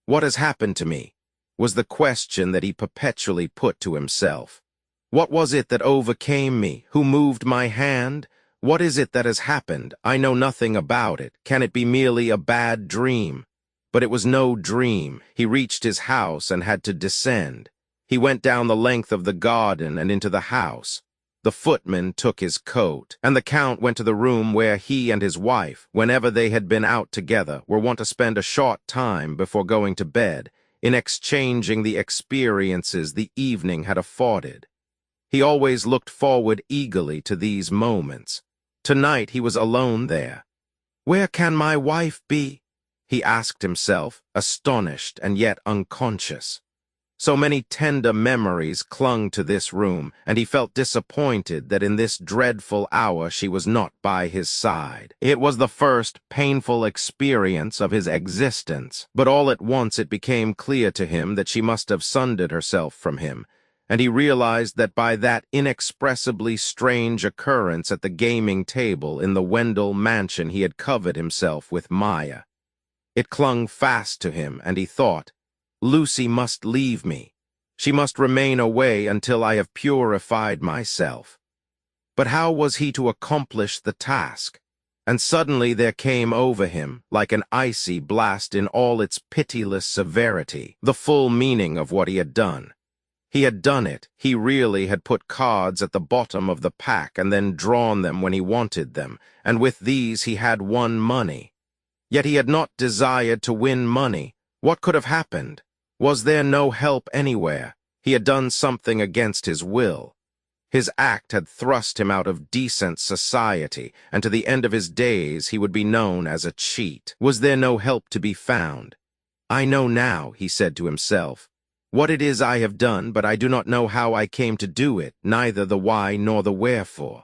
[SPEAKER 1] "What has happened to me?" was the question that he perpetually put to himself. "What was it that overcame me? Who moved my hand? What is it that has happened? I know nothing about it. Can it be merely a bad dream?" But it was no dream. He reached his house and had to descend. He went down the length of the garden and into the house. The footman took his coat, and the Count went to the room where he and his wife, whenever they had been out together, were wont to spend a short time before going to bed, in exchanging the experiences the evening had afforded. He always looked forward eagerly to these moments. Tonight he was alone there. "Where can my wife be?" he asked himself, astonished and yet unconscious. So many tender memories clung to this room, and he felt disappointed that in this dreadful hour she was not by his side. It was the first painful experience of his existence, but all at once it became clear to him that she must have sundered herself from him, and he realized that by that inexpressibly strange occurrence at the gaming table in the Wendell mansion he had covered himself with Maya. It clung fast to him, and he thought, "Lucy must leave me. She must remain away until I have purified myself." But how was he to accomplish the task? And suddenly there came over him, like an icy blast in all its pitiless severity, the full meaning of what he had done. He had done it. He really had put cards at the bottom of the pack and then drawn them when he wanted them, and with these he had won money. Yet he had not desired to win money. What could have happened? Was there no help anywhere? He had done something against his will. His act had thrust him out of decent society, and to the end of his days he would be known as a cheat. Was there no help to be found? I know now, he said to himself, what it is I have done, but I do not know how I came to do it, neither the why nor the wherefore.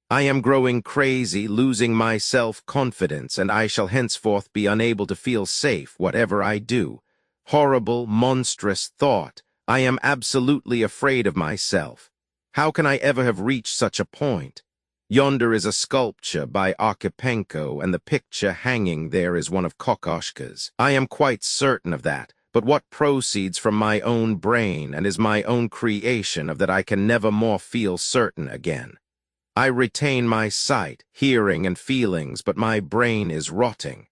[SPEAKER 1] I am growing crazy, losing my self-confidence, and I shall henceforth be unable to feel safe, whatever I do. Horrible, monstrous thought. I am absolutely afraid of myself. How can I ever have reached such a point? Yonder is a sculpture by Archipenko, and the picture hanging there is one of Kokoschka's. I am quite certain of that, but what proceeds from my own brain and is my own creation of that I can never more feel certain again. I retain my sight, hearing, and feelings, but my brain is rotting.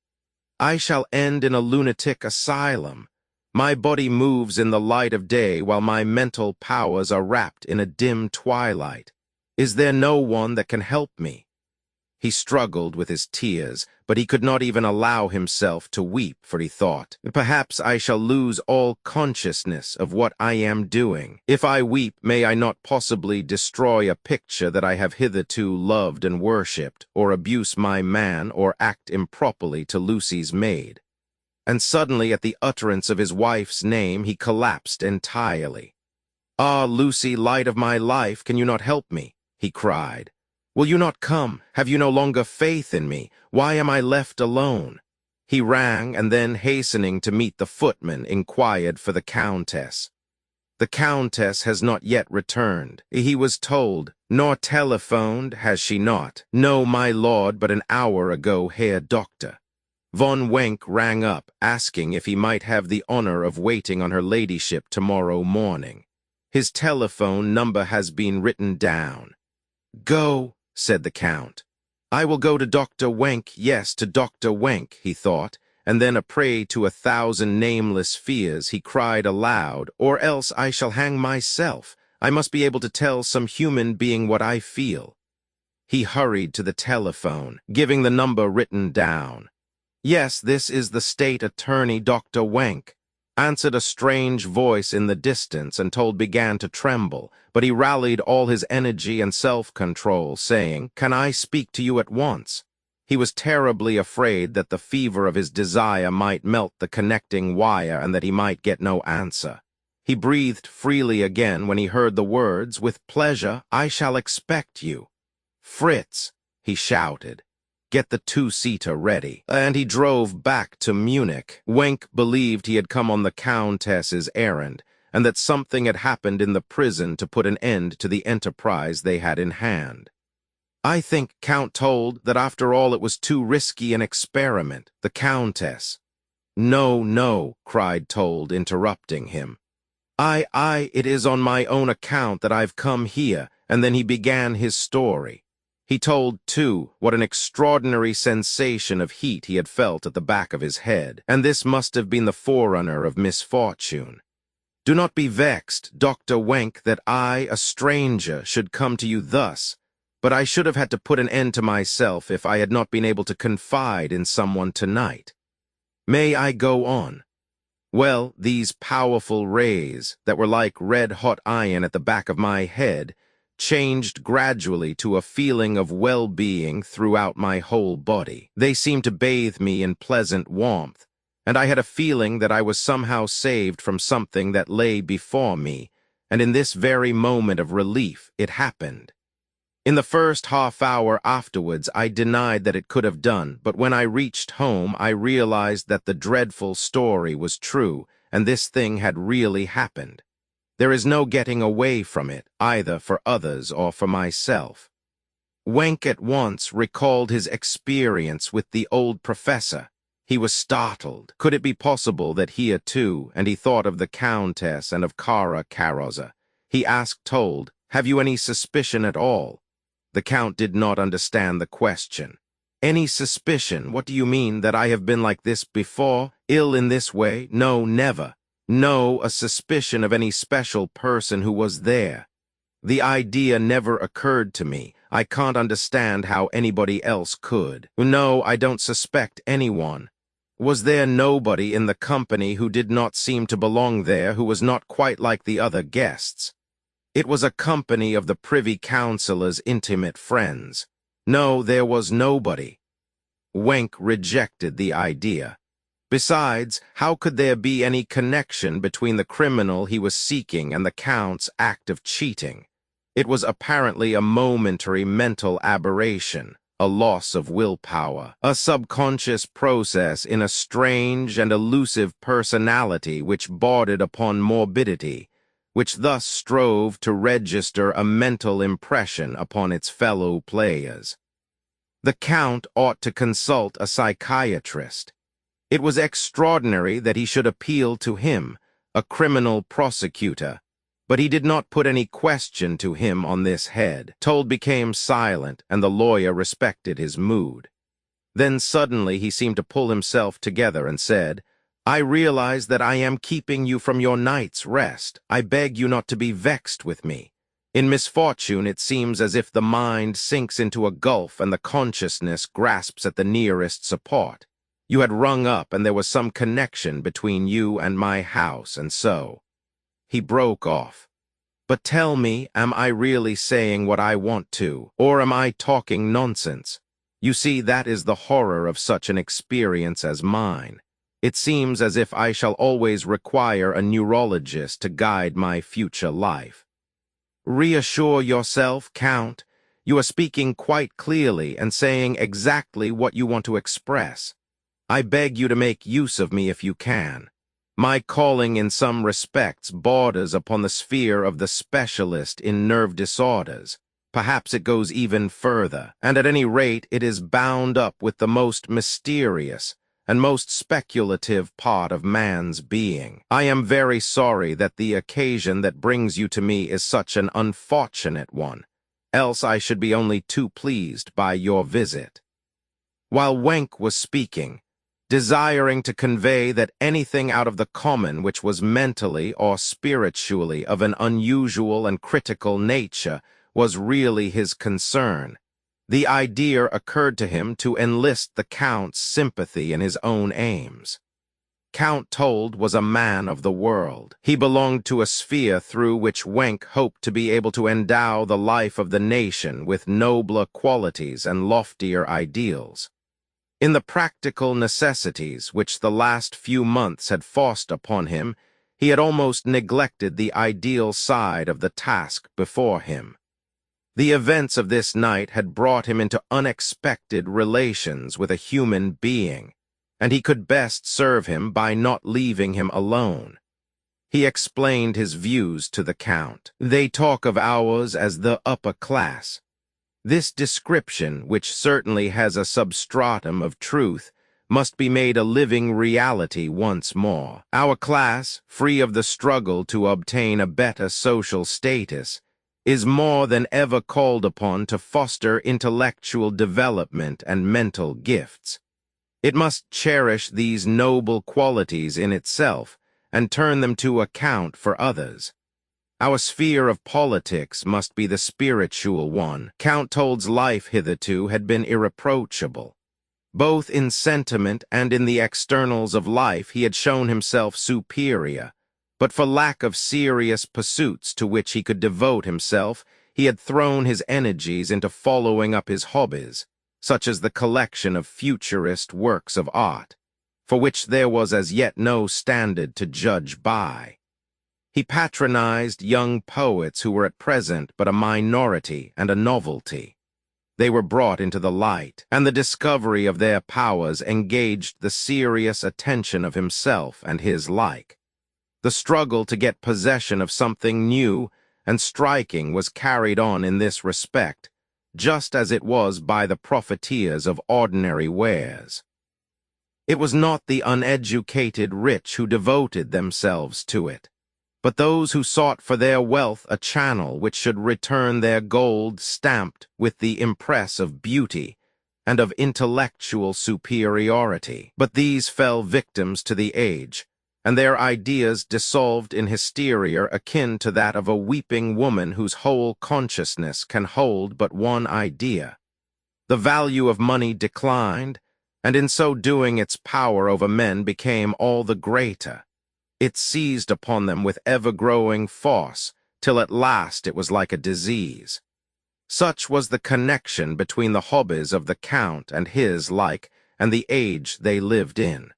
[SPEAKER 1] I shall end in a lunatic asylum. My body moves in the light of day while my mental powers are wrapped in a dim twilight. Is there no one that can help me? He struggled with his tears, but he could not even allow himself to weep, for he thought, perhaps I shall lose all consciousness of what I am doing. If I weep, may I not possibly destroy a picture that I have hitherto loved and worshipped, or abuse my man, or act improperly to Lucy's maid. And suddenly, at the utterance of his wife's name, he collapsed entirely. Ah, Lucy, light of my life, can you not help me? He cried. Will you not come? Have you no longer faith in me? Why am I left alone? He rang, and then, hastening to meet the footman, inquired for the Countess. The Countess has not yet returned, he was told, nor telephoned, has she not? No, my lord, but an hour ago, Herr Doctor. Von Wenck rang up, asking if he might have the honor of waiting on her ladyship tomorrow morning. His telephone number has been written down. Go, said the Count. I will go to Dr. Wenck, yes, to Dr. Wenck, he thought, and then a prey to 1,000 nameless fears, he cried aloud, or else I shall hang myself. I must be able to tell some human being what I feel. He hurried to the telephone, giving the number written down. Yes, this is the State Attorney, Dr. Wenck, answered a strange voice in the distance, and Told began to tremble, but he rallied all his energy and self-control, saying, Can I speak to you at once? He was terribly afraid that the fever of his desire might melt the connecting wire and that he might get no answer. He breathed freely again when he heard the words, With pleasure, I shall expect you. Fritz, he shouted. Get the two-seater ready. And he drove back to Munich. Wenck believed he had come on the Countess's errand, and that something had happened in the prison to put an end to the enterprise they had in hand. I think Count Told that after all it was too risky an experiment, the Countess. No, no, cried Told, interrupting him. It is on my own account that I've come here, and then he began his story. He told, too, what an extraordinary sensation of heat he had felt at the back of his head, and this must have been the forerunner of misfortune. Do not be vexed, Dr. Wenck, that I, a stranger, should come to you thus, but I should have had to put an end to myself if I had not been able to confide in someone tonight. May I go on? Well, these powerful rays, that were like red-hot iron at the back of my head, changed gradually to a feeling of well-being throughout my whole body. They seemed to bathe me in pleasant warmth, and I had a feeling that I was somehow saved from something that lay before me, and in this very moment of relief it happened. In the first half-hour afterwards I denied that it could have done, but when I reached home I realized that the dreadful story was true, and this thing had really happened. There is no getting away from it, either for others or for myself. Wenck at once recalled his experience with the old professor. He was startled. Could it be possible that here too, and he thought of the Countess and of Kara Karoza. He asked Told, Have you any suspicion at all? The Count did not understand the question. Any suspicion? What do you mean, that I have been like this before? Ill in this way? No, never. no a suspicion of any special person who was there. The idea never occurred to me. I can't understand how anybody else could. No, I don't suspect anyone. Was there nobody in the company who did not seem to belong there, who was not quite like the other guests? It was a company of the Privy Councillor's intimate friends. No, there was nobody. Wenk rejected the idea. Besides, how could there be any connection between the criminal he was seeking and the Count's act of cheating? It was apparently a momentary mental aberration, a loss of willpower, a subconscious process in a strange and elusive personality which bordered upon morbidity, which thus strove to register a mental impression upon its fellow players. The Count ought to consult a psychiatrist. It was extraordinary that he should appeal to him, a criminal prosecutor, but he did not put any question to him on this head. Told became silent, and the lawyer respected his mood. Then suddenly he seemed to pull himself together and said, "I realize that I am keeping you from your night's rest. I beg you not to be vexed with me. In misfortune it seems as if the mind sinks into a gulf and the consciousness grasps at the nearest support. You had rung up and there was some connection between you and my house, and so—" He broke off. "But tell me, am I really saying what I want to, or am I talking nonsense? You see, that is the horror of such an experience as mine. It seems as if I shall always require a neurologist to guide my future life." "Reassure yourself, Count. You are speaking quite clearly and saying exactly what you want to express. I beg you to make use of me if you can. My calling in some respects borders upon the sphere of the specialist in nerve disorders. Perhaps it goes even further, and at any rate it is bound up with the most mysterious and most speculative part of man's being. I am very sorry that the occasion that brings you to me is such an unfortunate one, else I should be only too pleased by your visit." While Wenk was speaking, desiring to convey that anything out of the common which was mentally or spiritually of an unusual and critical nature was really his concern, the idea occurred to him to enlist the Count's sympathy in his own aims. Count Told was a man of the world. He belonged to a sphere through which Wenk hoped to be able to endow the life of the nation with nobler qualities and loftier ideals. In the practical necessities which the last few months had forced upon him, he had almost neglected the ideal side of the task before him. The events of this night had brought him into unexpected relations with a human being, and he could best serve him by not leaving him alone. He explained his views to the Count. "They talk of ours as the upper class. This description, which certainly has a substratum of truth, must be made a living reality once more. Our class, free of the struggle to obtain a better social status, is more than ever called upon to foster intellectual development and mental gifts. It must cherish these noble qualities in itself and turn them to account for others. Our sphere of politics must be the spiritual one. Count Told's life hitherto had been irreproachable. Both in sentiment and in the externals of life he had shown himself superior, but for lack of serious pursuits to which he could devote himself, he had thrown his energies into following up his hobbies, such as the collection of futurist works of art, for which there was as yet no standard to judge by. He patronized young poets who were at present but a minority and a novelty. They were brought into the light, and the discovery of their powers engaged the serious attention of himself and his like. The struggle to get possession of something new and striking was carried on in this respect, just as it was by the profiteers of ordinary wares. It was not the uneducated rich who devoted themselves to it, but those who sought for their wealth a channel which should return their gold stamped with the impress of beauty and of intellectual superiority. But these fell victims to the age, and their ideas dissolved in hysteria akin to that of a weeping woman whose whole consciousness can hold but one idea. The value of money declined, and in so doing its power over men became all the greater. It seized upon them with ever-growing force, till at last it was like a disease. Such was the connection between the hobbies of the Count and his like, and the age they lived in.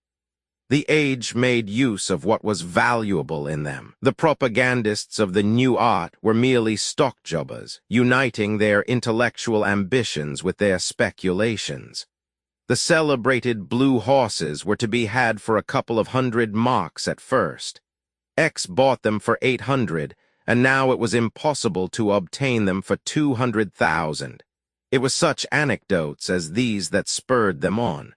[SPEAKER 1] The age made use of what was valuable in them. The propagandists of the new art were merely stock jobbers, uniting their intellectual ambitions with their speculations. The celebrated blue horses were to be had for a couple of 100 marks at first. X bought them for 800, and now it was impossible to obtain them for 200,000. It was such anecdotes as these that spurred them on.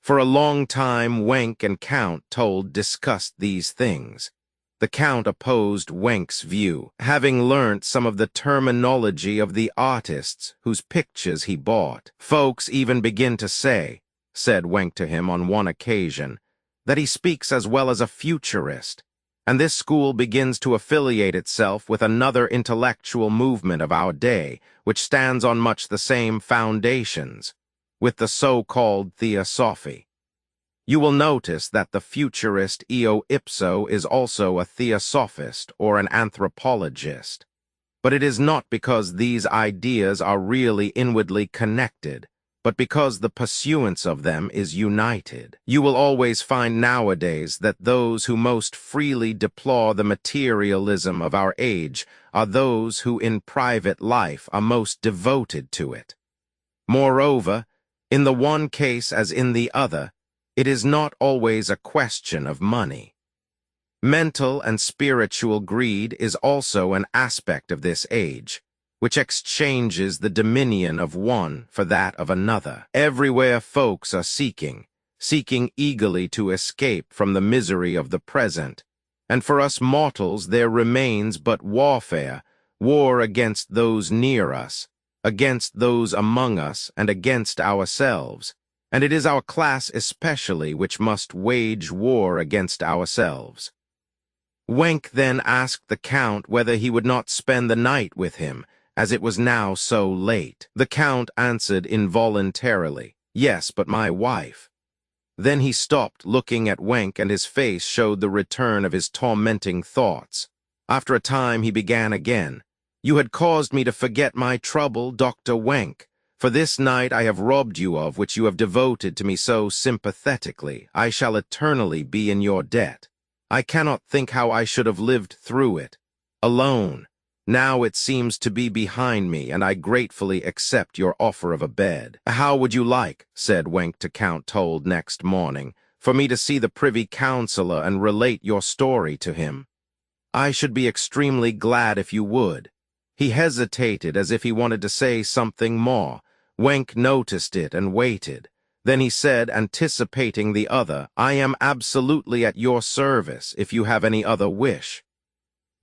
[SPEAKER 1] For a long time, Wenck and Count discussed these things. The Count opposed Wenck's view, having learnt some of the terminology of the artists whose pictures he bought. "Folks even begin to say," said Wenck to him on one occasion, "that he speaks as well as a futurist, and this school begins to affiliate itself with another intellectual movement of our day, which stands on much the same foundations, with the so-called Theosophy. You will notice that the futurist eo ipso is also a theosophist or an anthropologist. But it is not because these ideas are really inwardly connected, but because the pursuance of them is united. You will always find nowadays that those who most freely deplore the materialism of our age are those who in private life are most devoted to it. Moreover, in the one case as in the other, it is not always a question of money. Mental and spiritual greed is also an aspect of this age, which exchanges the dominion of one for that of another. Everywhere folks are seeking eagerly to escape from the misery of the present, and for us mortals there remains but warfare, war against those near us, against those among us, and against ourselves, and it is our class especially which must wage war against ourselves. Wenck then asked the Count whether he would not spend the night with him, as it was now so late. The Count answered involuntarily, "Yes, but my wife." Then he stopped, looking at Wenck, and his face showed the return of his tormenting thoughts. After a time he began again. "You had caused me to forget my trouble, Dr. Wenck. For this night I have robbed you of which you have devoted to me so sympathetically. I shall eternally be in your debt. I cannot think how I should have lived through it. Alone. Now it seems to be behind me, and I gratefully accept your offer of a bed." "How would you like," said Wenck to Count next morning, "for me to see the Privy Councillor and relate your story to him?" "I should be extremely glad if you would." He hesitated as if he wanted to say something more. Wenck noticed it and waited. Then he said, anticipating the other, "I am absolutely at your service if you have any other wish."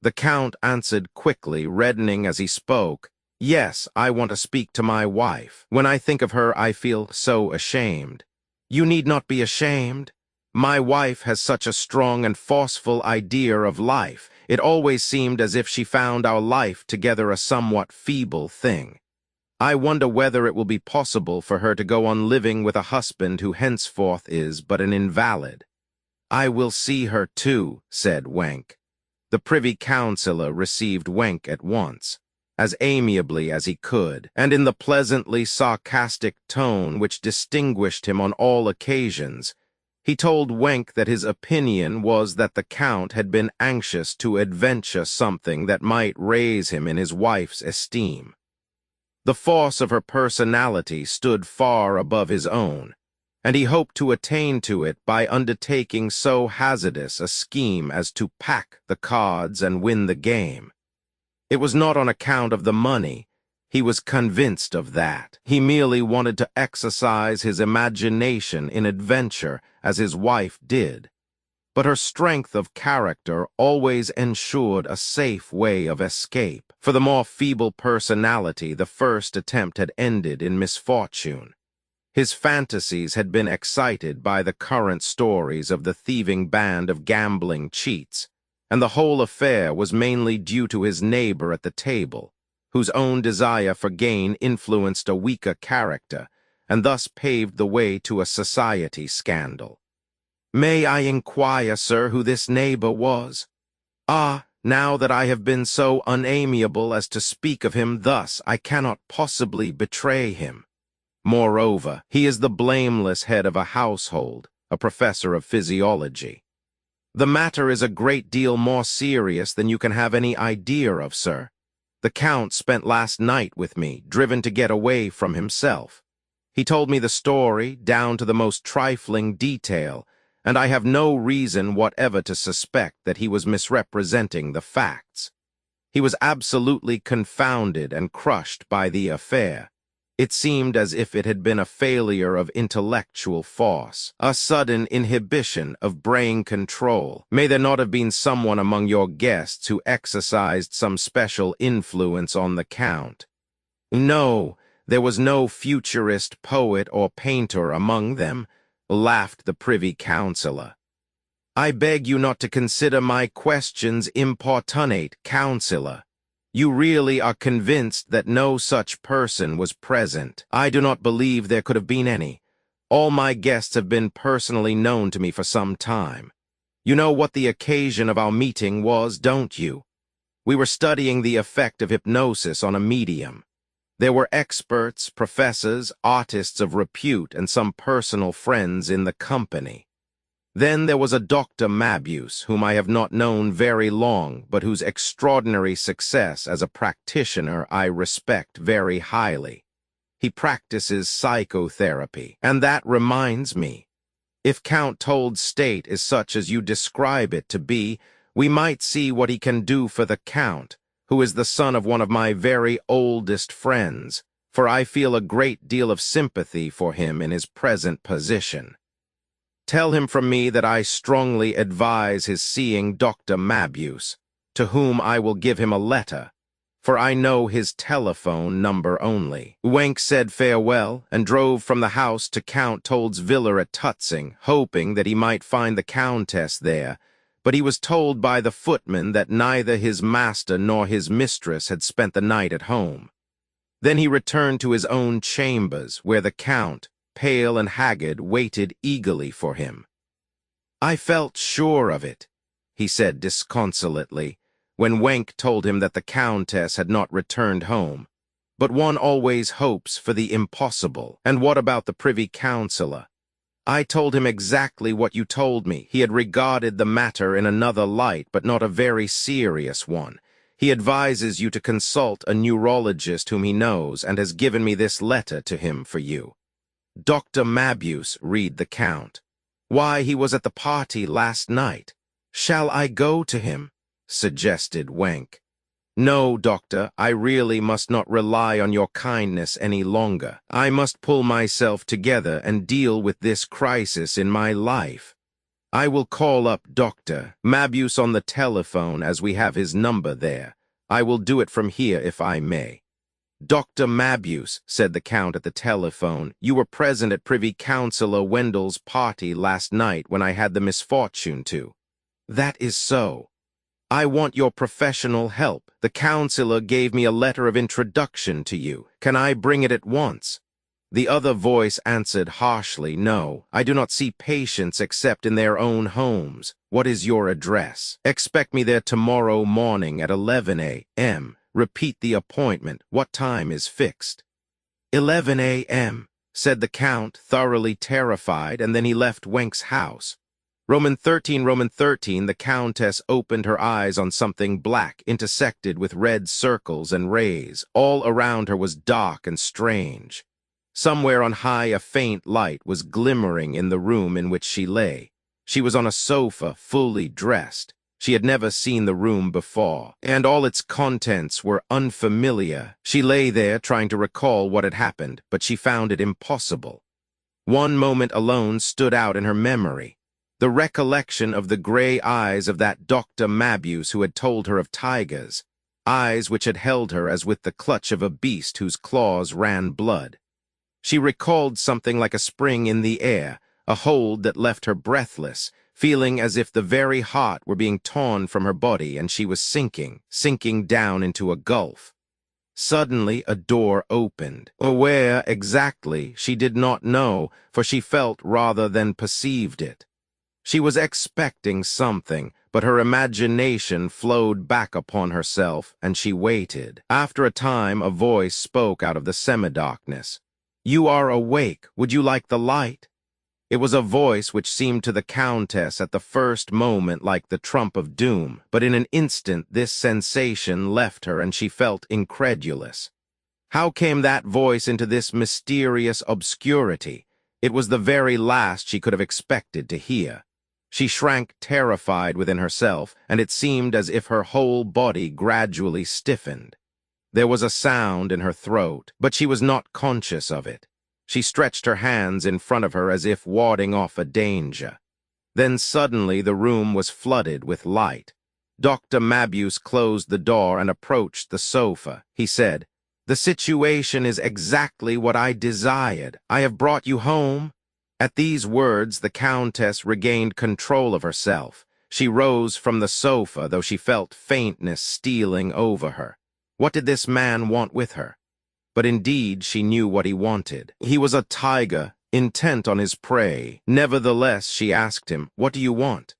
[SPEAKER 1] The Count answered quickly, reddening as he spoke, "Yes, I want to speak to my wife. When I think of her, I feel so ashamed." "You need not be ashamed. My wife has such a strong and forceful idea of life. It always seemed as if she found our life together a somewhat feeble thing. I wonder whether it will be possible for her to go on living with a husband who henceforth is but an invalid." "I will see her too," said Wenck. The Privy Councillor received Wenck at once, as amiably as he could, and in the pleasantly sarcastic tone which distinguished him on all occasions. He told Wenck that his opinion was that the Count had been anxious to adventure something that might raise him in his wife's esteem. The force of her personality stood far above his own, and he hoped to attain to it by undertaking so hazardous a scheme as to pack the cards and win the game. It was not on account of the money. He was convinced of that. He merely wanted to exercise his imagination in adventure as his wife did. But her strength of character always ensured a safe way of escape. For the more feeble personality, the first attempt had ended in misfortune. His fantasies had been excited by the current stories of the thieving band of gambling cheats, and the whole affair was mainly due to his neighbor at the table, whose own desire for gain influenced a weaker character, and thus paved the way to a society scandal. "May I inquire, sir, who this neighbor was?" "Ah, now that I have been so unamiable as to speak of him thus, I cannot possibly betray him. Moreover, he is the blameless head of a household, a professor of physiology. The matter is a great deal more serious than you can have any idea of, sir. The Count spent last night with me, driven to get away from himself. He told me the story, down to the most trifling detail, and I have no reason whatever to suspect that he was misrepresenting the facts. He was absolutely confounded and crushed by the affair. It seemed as if it had been a failure of intellectual force, a sudden inhibition of brain control. May there not have been someone among your guests who exercised some special influence on the Count?" "No, there was no futurist poet or painter among them," laughed the Privy Councillor. "I beg you not to consider my questions importunate, Councillor. You really are convinced that no such person was present?" "I do not believe there could have been any. All my guests have been personally known to me for some time. You know what the occasion of our meeting was, don't you? We were studying the effect of hypnosis on a medium. There were experts, professors, artists of repute, and some personal friends in the company. Then there was a Dr. Mabuse, whom I have not known very long, but whose extraordinary success as a practitioner I respect very highly. He practices psychotherapy, and that reminds me. If Count Told's state is such as you describe it to be, we might see what he can do for the Count, who is the son of one of my very oldest friends, for I feel a great deal of sympathy for him in his present position. Tell him from me that I strongly advise his seeing Dr. Mabuse, to whom I will give him a letter, for I know his telephone number only." Wenk said farewell and drove from the house to Count Told's villa at Tutzing, hoping that he might find the Countess there, but he was told by the footman that neither his master nor his mistress had spent the night at home. Then he returned to his own chambers, where the Count, pale and haggard, waited eagerly for him. "I felt sure of it," he said disconsolately, when Wenk told him that the Countess had not returned home. "But one always hopes for the impossible. And what about the Privy Councillor?" "I told him exactly what you told me. He had regarded the matter in another light, but not a very serious one. He advises you to consult a neurologist whom he knows, and has given me this letter to him for you." "Dr. Mabuse," read the Count. "Why, he was at the party last night. Shall I go to him?" suggested Wenk. "No, Doctor, I really must not rely on your kindness any longer. I must pull myself together and deal with this crisis in my life. I will call up Dr. Mabuse on the telephone, as we have his number there. I will do it from here if I may." "Dr. Mabuse," said the Count at the telephone, "you were present at Privy Councillor Wendell's party last night when I had the misfortune to." "That is so. I want your professional help. The Councillor gave me a letter of introduction to you. Can I bring it at once?" The other voice answered harshly, "No, I do not see patients except in their own homes. What is your address?" "Expect me there tomorrow morning at 11 a.m. Repeat the appointment. What time is fixed?" 11 a.m., said the Count, thoroughly terrified, and then he left Wenk's house. Roman 13, the Countess opened her eyes on something black intersected with red circles and rays. All around her was dark and strange. Somewhere on high a faint light was glimmering in the room in which she lay. She was on a sofa, fully dressed. She had never seen the room before, and all its contents were unfamiliar. She lay there trying to recall what had happened, but she found it impossible. One moment alone stood out in her memory: the recollection of the gray eyes of that Dr. Mabuse who had told her of tigers, eyes which had held her as with the clutch of a beast whose claws ran blood. She recalled something like a spring in the air, a hold that left her breathless, feeling as if the very heart were being torn from her body and she was sinking down into a gulf. Suddenly, a door opened. Where exactly, she did not know, for she felt rather than perceived it. She was expecting something, but her imagination flowed back upon herself, and she waited. After a time, a voice spoke out of the semi-darkness. "You are awake. Would you like the light?" It was a voice which seemed to the Countess at the first moment like the trump of doom, but in an instant this sensation left her and she felt incredulous. How came that voice into this mysterious obscurity? It was the very last she could have expected to hear. She shrank terrified within herself, and it seemed as if her whole body gradually stiffened. There was a sound in her throat, but she was not conscious of it. She stretched her hands in front of her as if warding off a danger. Then suddenly the room was flooded with light. Dr. Mabuse closed the door and approached the sofa. He said, "The situation is exactly what I desired. I have brought you home." At these words, the Countess regained control of herself. She rose from the sofa, though she felt faintness stealing over her. What did this man want with her? But indeed she knew what he wanted. He was a tiger, intent on his prey. Nevertheless, she asked him, "What do you want?"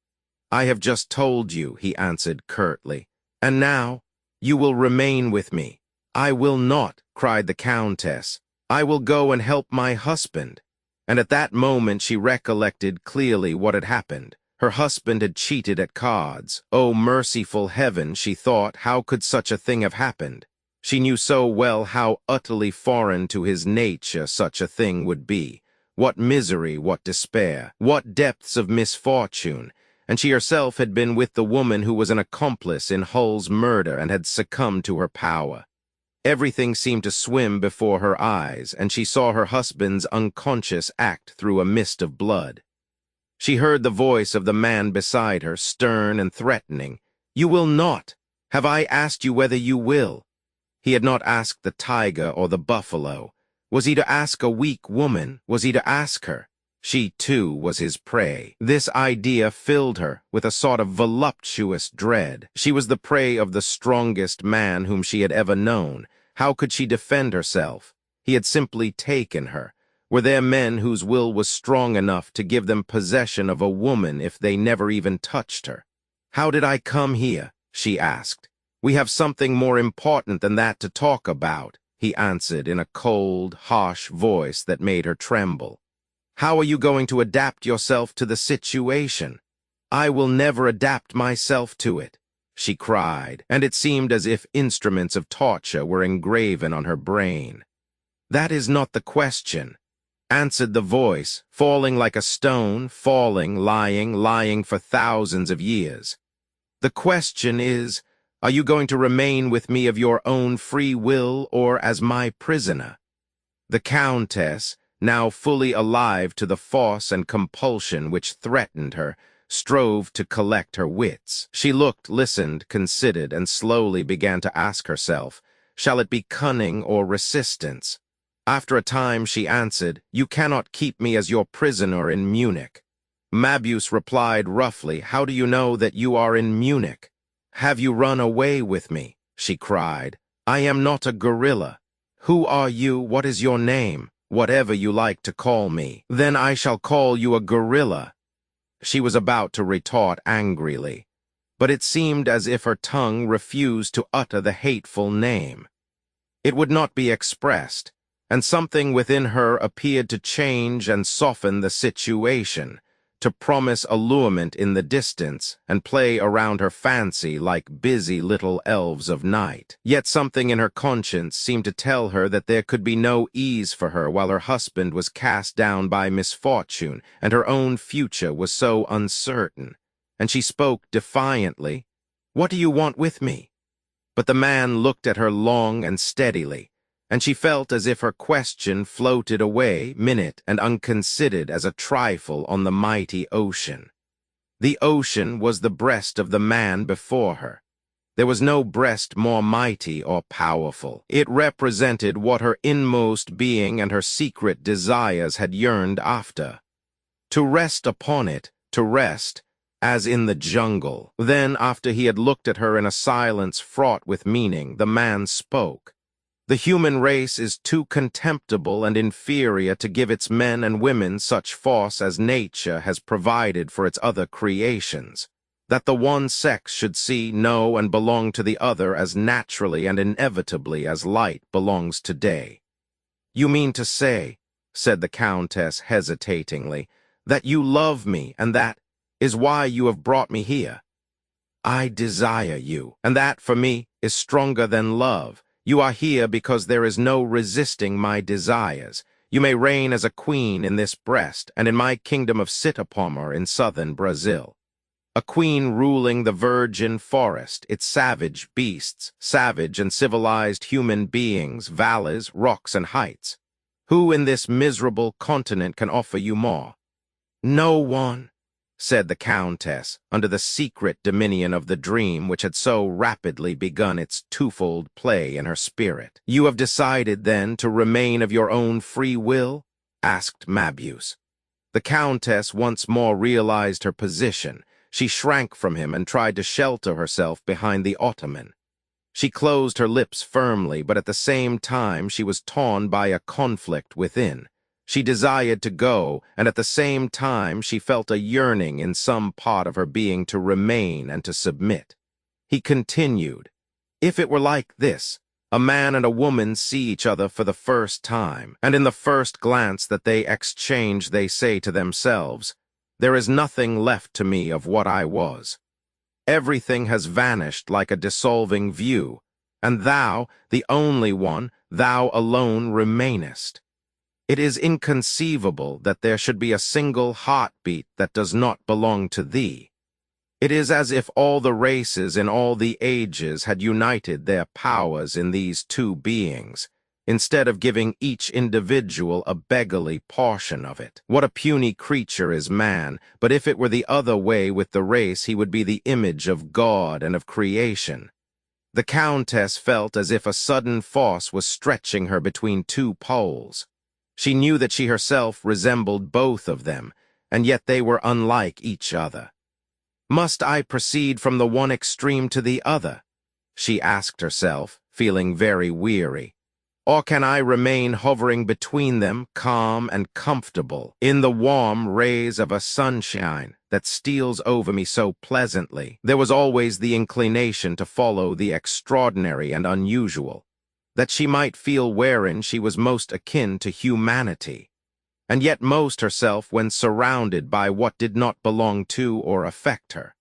[SPEAKER 1] "I have just told you," he answered curtly. "And now, you will remain with me." "I will not," cried the Countess. "I will go and help my husband." And at that moment she recollected clearly what had happened. Her husband had cheated at cards. Oh, merciful heaven, she thought, how could such a thing have happened? She knew so well how utterly foreign to his nature such a thing would be. What misery, what despair, what depths of misfortune. And she herself had been with the woman who was an accomplice in Hull's murder and had succumbed to her power. Everything seemed to swim before her eyes, and she saw her husband's unconscious act through a mist of blood. She heard the voice of the man beside her, stern and threatening. "You will not. Have I asked you whether you will?" He had not asked the tiger or the buffalo. Was he to ask a weak woman? Was he to ask her? She, too, was his prey. This idea filled her with a sort of voluptuous dread. She was the prey of the strongest man whom she had ever known. How could she defend herself? He had simply taken her. Were there men whose will was strong enough to give them possession of a woman if they never even touched her? "How did I come here?" she asked. "We have something more important than that to talk about," he answered in a cold, harsh voice that made her tremble. "How are you going to adapt yourself to the situation?" "I will never adapt myself to it," she cried, and it seemed as if instruments of torture were engraven on her brain. "That is not the question," answered the voice, falling like a stone, lying for thousands of years. "The question is, are you going to remain with me of your own free will or as my prisoner?" The Countess, now fully alive to the force and compulsion which threatened her, strove to collect her wits. She looked, listened, considered, and slowly began to ask herself, shall it be cunning or resistance? After a time she answered, "You cannot keep me as your prisoner in Munich." Mabuse replied roughly, "How do you know that you are in Munich?" "Have you run away with me?" she cried. "I am not a gorilla. Who are you? What is your name?" "Whatever you like to call me." "Then I shall call you a gorilla." She was about to retort angrily, but it seemed as if her tongue refused to utter the hateful name. It would not be expressed, and something within her appeared to change and soften the situation, to promise allurement in the distance and play around her fancy like busy little elves of night. Yet something in her conscience seemed to tell her that there could be no ease for her while her husband was cast down by misfortune and her own future was so uncertain. And she spoke defiantly, "What do you want with me?" But the man looked at her long and steadily, and she felt as if her question floated away, minute and unconsidered as a trifle on the mighty ocean. The ocean was the breast of the man before her. There was no breast more mighty or powerful. It represented what her inmost being and her secret desires had yearned after. To rest upon it, to rest, as in the jungle. Then, after he had looked at her in a silence fraught with meaning, the man spoke. The human race is too contemptible and inferior to give its men and women such force as nature has provided for its other creations, that the one sex should see, know, and belong to the other as naturally and inevitably as light belongs to day. "You mean to say," said the Countess hesitatingly, "that you love me, and that is why you have brought me here?" "I desire you, and that, for me, is stronger than love. You are here because there is no resisting my desires. You may reign as a queen in this breast, and in my kingdom of Sitapommer in southern Brazil. A queen ruling the virgin forest, its savage beasts, savage and civilized human beings, valleys, rocks, and heights. Who in this miserable continent can offer you more?" "No one," said the Countess, under the secret dominion of the dream which had so rapidly begun its twofold play in her spirit. "You have decided, then, to remain of your own free will?" asked Mabuse. The Countess once more realized her position. She shrank from him and tried to shelter herself behind the ottoman. She closed her lips firmly, but at the same time she was torn by a conflict within. She desired to go, and at the same time she felt a yearning in some part of her being to remain and to submit. He continued, "If it were like this, a man and a woman see each other for the first time, and in the first glance that they exchange they say to themselves, 'There is nothing left to me of what I was. Everything has vanished like a dissolving view, and thou, the only one, thou alone remainest.' It is inconceivable that there should be a single heartbeat that does not belong to thee. It is as if all the races in all the ages had united their powers in these two beings, instead of giving each individual a beggarly portion of it. What a puny creature is man, but if it were the other way with the race, he would be the image of God and of creation." The Countess felt as if a sudden force was stretching her between two poles. She knew that she herself resembled both of them, and yet they were unlike each other. "Must I proceed from the one extreme to the other?" she asked herself, feeling very weary. "Or can I remain hovering between them, calm and comfortable, in the warm rays of a sunshine that steals over me so pleasantly?" There was always the inclination to follow the extraordinary and unusual, that she might feel wherein she was most akin to humanity, and yet most herself when surrounded by what did not belong to or affect her.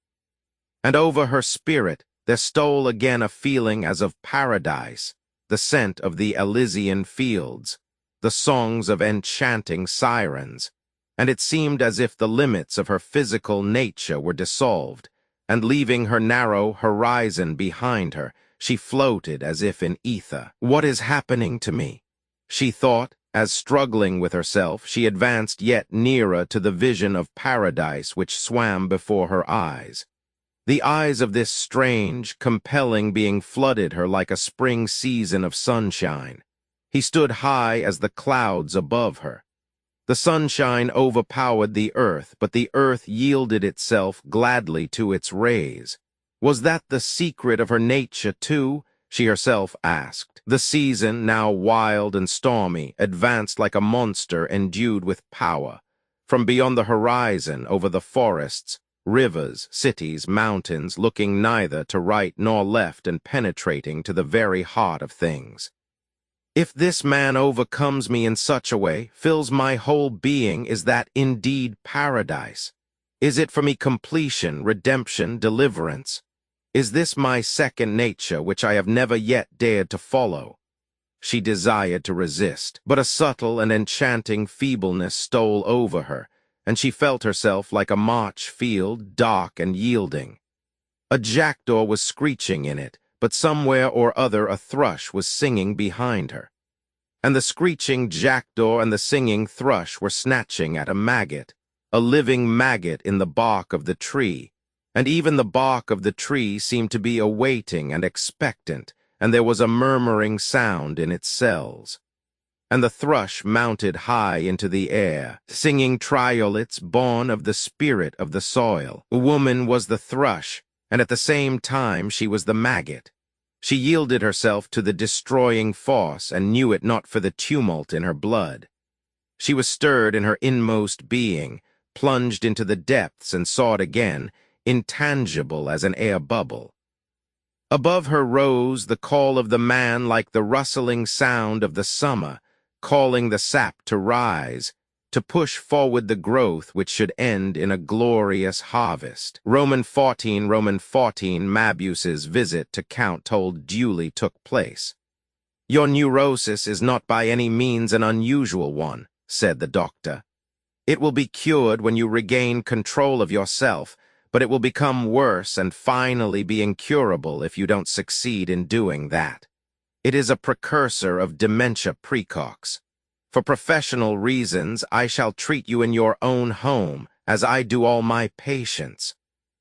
[SPEAKER 1] And over her spirit there stole again a feeling as of paradise, the scent of the Elysian fields, the songs of enchanting sirens, and it seemed as if the limits of her physical nature were dissolved, and leaving her narrow horizon behind her, she floated as if in ether. "What is happening to me?" she thought, as struggling with herself, she advanced yet nearer to the vision of paradise which swam before her eyes. The eyes of this strange, compelling being flooded her like a spring season of sunshine. He stood high as the clouds above her. The sunshine overpowered the earth, but the earth yielded itself gladly to its rays. Was that the secret of her nature, too? She herself asked. The season, now wild and stormy, advanced like a monster endued with power. From beyond the horizon, over the forests, rivers, cities, mountains, looking neither to right nor left and penetrating to the very heart of things. "If this man overcomes me in such a way, fills my whole being, is that indeed paradise? Is it for me completion, redemption, deliverance? Is this my second nature, which I have never yet dared to follow?" She desired to resist, but a subtle and enchanting feebleness stole over her, and she felt herself like a March field, dark and yielding. A jackdaw was screeching in it, but somewhere or other a thrush was singing behind her. And the screeching jackdaw and the singing thrush were snatching at a maggot in the bark of the tree, and even the bark of the tree seemed to be awaiting and expectant, and there was a murmuring sound in its cells. And the thrush mounted high into the air, singing triolets born of the spirit of the soil. Woman was the thrush, and at the same time she was the maggot. She yielded herself to the destroying force and knew it not for the tumult in her blood. She was stirred in her inmost being, plunged into the depths and saw it again, intangible as an air bubble. Above her rose the call of the man like the rustling sound of the summer, calling the sap to rise, to push forward the growth which should end in a glorious harvest. Roman 14, Mabuse's visit to Count Told duly took place. "Your neurosis is not by any means an unusual one," said the doctor. "It will be cured when you regain control of yourself, but it will become worse and finally be incurable if you don't succeed in doing that. It is a precursor of dementia precox. For professional reasons, I shall treat you in your own home, as I do all my patients.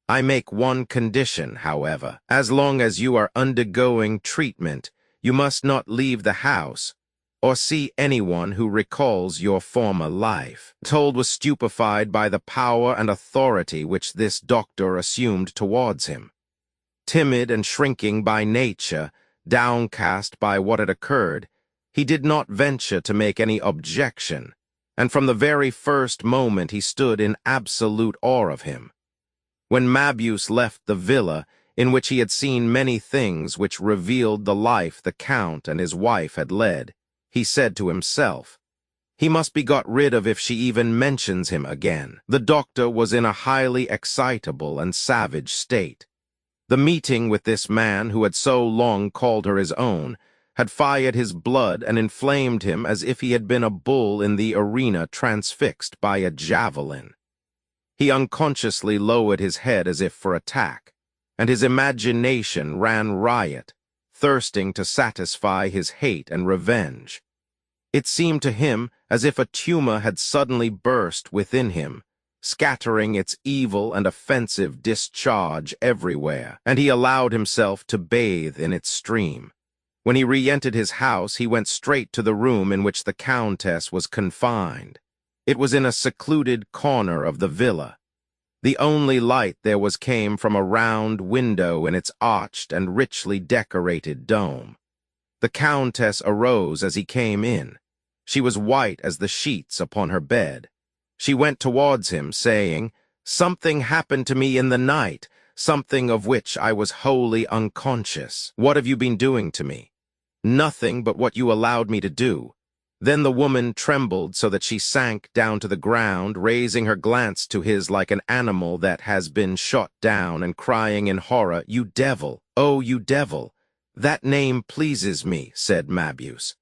[SPEAKER 1] I make one condition, however. As long as you are undergoing treatment, you must not leave the house or see anyone who recalls your former life." Told was stupefied by the power and authority which this doctor assumed towards him. Timid and shrinking by nature, downcast by what had occurred, he did not venture to make any objection, and from the very first moment he stood in absolute awe of him. When Mabuse left the villa, in which he had seen many things which revealed the life the Count and his wife had led, he said to himself, "He must be got rid of if she even mentions him again." The doctor was in a highly excitable and savage state. The meeting with this man who had so long called her his own had fired his blood and inflamed him as if he had been a bull in the arena transfixed by a javelin. He unconsciously lowered his head as if for attack, and his imagination ran riot, thirsting to satisfy his hate and revenge. It seemed to him as if a tumor had suddenly burst within him, scattering its evil and offensive discharge everywhere, and he allowed himself to bathe in its stream. When he re-entered his house, he went straight to the room in which the Countess was confined. It was in a secluded corner of the villa. The only light there was came from a round window in its arched and richly decorated dome. The Countess arose as he came in. She was white as the sheets upon her bed. She went towards him, saying, "Something happened to me in the night, something of which I was wholly unconscious. What have you been doing to me?" "Nothing but what you allowed me to do." Then the woman trembled so that she sank down to the ground, raising her glance to his like an animal that has been shot down, and crying in horror, "You devil! Oh, you devil!" "That name pleases me," said Mabuse.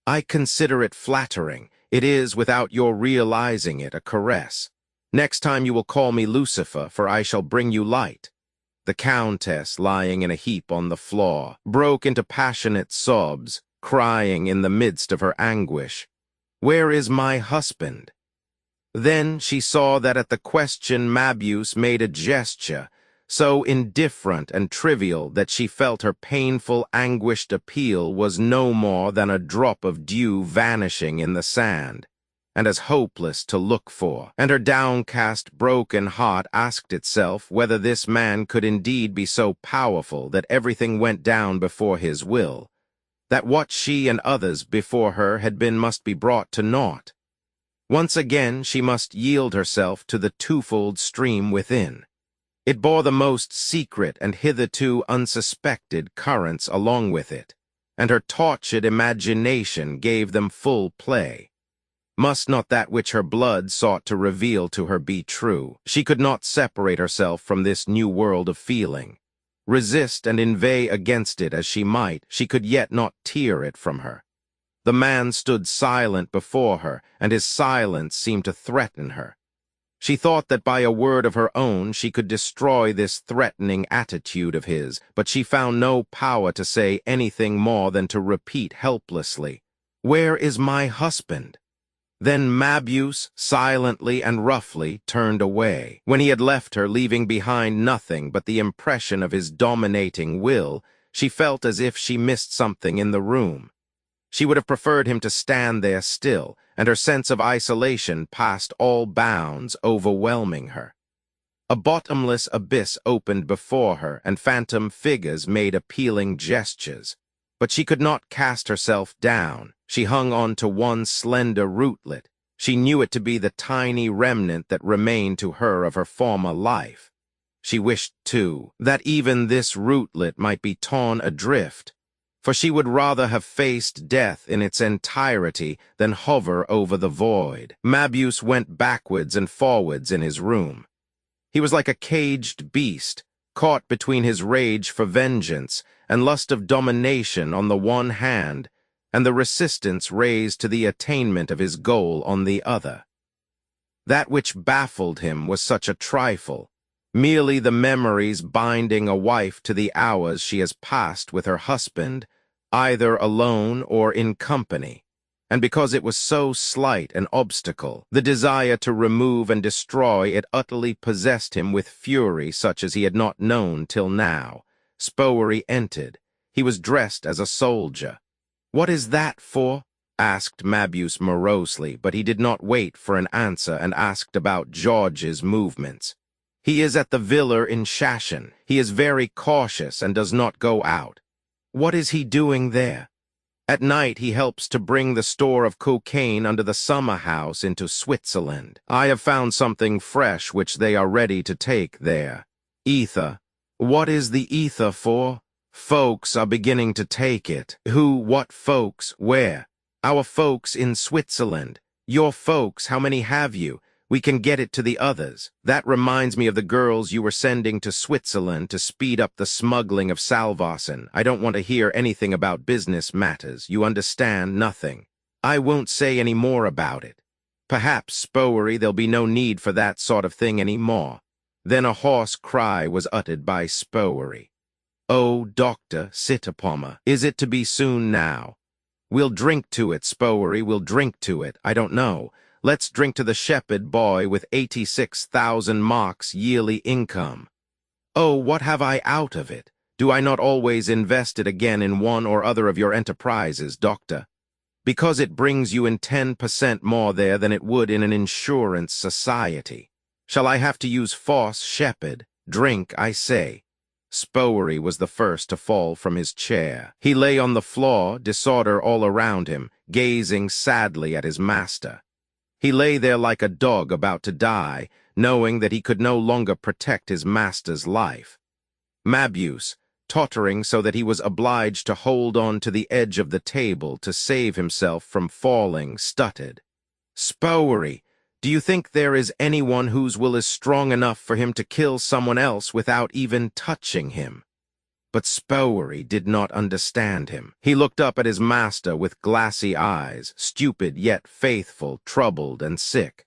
[SPEAKER 1] "I consider it flattering. It is, without your realizing it, a caress. Next time you will call me Lucifer, for I shall bring you light." The Countess, lying in a heap on the floor, broke into passionate sobs, crying in the midst of her anguish, "Where is my husband?" Then she saw that at the question Mabuse made a gesture, so indifferent and trivial that she felt her painful, anguished appeal was no more than a drop of dew vanishing in the sand, and as hopeless to look for. And her downcast, broken heart asked itself whether this man could indeed be so powerful that everything went down before his will, that what she and others before her had been must be brought to naught. Once again she must yield herself to the twofold stream within. It bore the most secret and hitherto unsuspected currents along with it, and her tortured imagination gave them full play. Must not that which her blood sought to reveal to her be true? She could not separate herself from this new world of feeling. Resist and inveigh against it as she might, she could yet not tear it from her. The man stood silent before her, and his silence seemed to threaten her. She thought that by a word of her own she could destroy this threatening attitude of his, but she found no power to say anything more than to repeat helplessly, "Where is my husband?" Then Mabuse, silently and roughly, turned away. When he had left her, leaving behind nothing but the impression of his dominating will, she felt as if she missed something in the room. She would have preferred him to stand there still, and her sense of isolation passed all bounds, overwhelming her. A bottomless abyss opened before her, and phantom figures made appealing gestures. But she could not cast herself down. She hung on to one slender rootlet. She knew it to be the tiny remnant that remained to her of her former life. She wished, too, that even this rootlet might be torn adrift, for she would rather have faced death in its entirety than hover over the void. Mabuse went backwards and forwards in his room. He was like a caged beast, caught between his rage for vengeance and lust of domination on the one hand, and the resistance raised to the attainment of his goal on the other. That which baffled him was such a trifle, merely the memories binding a wife to the hours she has passed with her husband, either alone or in company. And because it was so slight an obstacle, the desire to remove and destroy it utterly possessed him with fury such as he had not known till now. Spowery entered. He was dressed as a soldier. "What is that for?" asked Mabuse morosely, but he did not wait for an answer and asked about George's movements. "He is at the villa in Shashan. He is very cautious and does not go out." "What is he doing there?" "At night he helps to bring the store of cocaine under the summer house into Switzerland. I have found something fresh which they are ready to take there. Ether." "What is the ether for?" "Folks are beginning to take it." "Who, what folks, where?" "Our folks in Switzerland." "Your folks, how many have you? We can get it to the others." "That reminds me of the girls you were sending to Switzerland to speed up the smuggling of Salvarsan. I don't want to hear anything about business matters. You understand nothing." "I won't say any more about it." "Perhaps, Spowery, there'll be no need for that sort of thing any more." Then a hoarse cry was uttered by Spowery. "Oh, Doctor, sit upon me. Is it to be soon now?" "We'll drink to it, Spowery, we'll drink to it. I don't know. Let's drink to the shepherd boy with 86,000 marks yearly income." "Oh, what have I out of it? Do I not always invest it again in one or other of your enterprises, Doctor?" "Because it brings you in 10% more there than it would in an insurance society. Shall I have to use force, shepherd? Drink, I say." Spowery was the first to fall from his chair. He lay on the floor, disorder all around him, gazing sadly at his master. He lay there like a dog about to die, knowing that he could no longer protect his master's life. Mabuse, tottering so that he was obliged to hold on to the edge of the table to save himself from falling, stuttered. "Spowery, do you think there is anyone whose will is strong enough for him to kill someone else without even touching him?" But Spowery did not understand him. He looked up at his master with glassy eyes, stupid yet faithful, troubled and sick.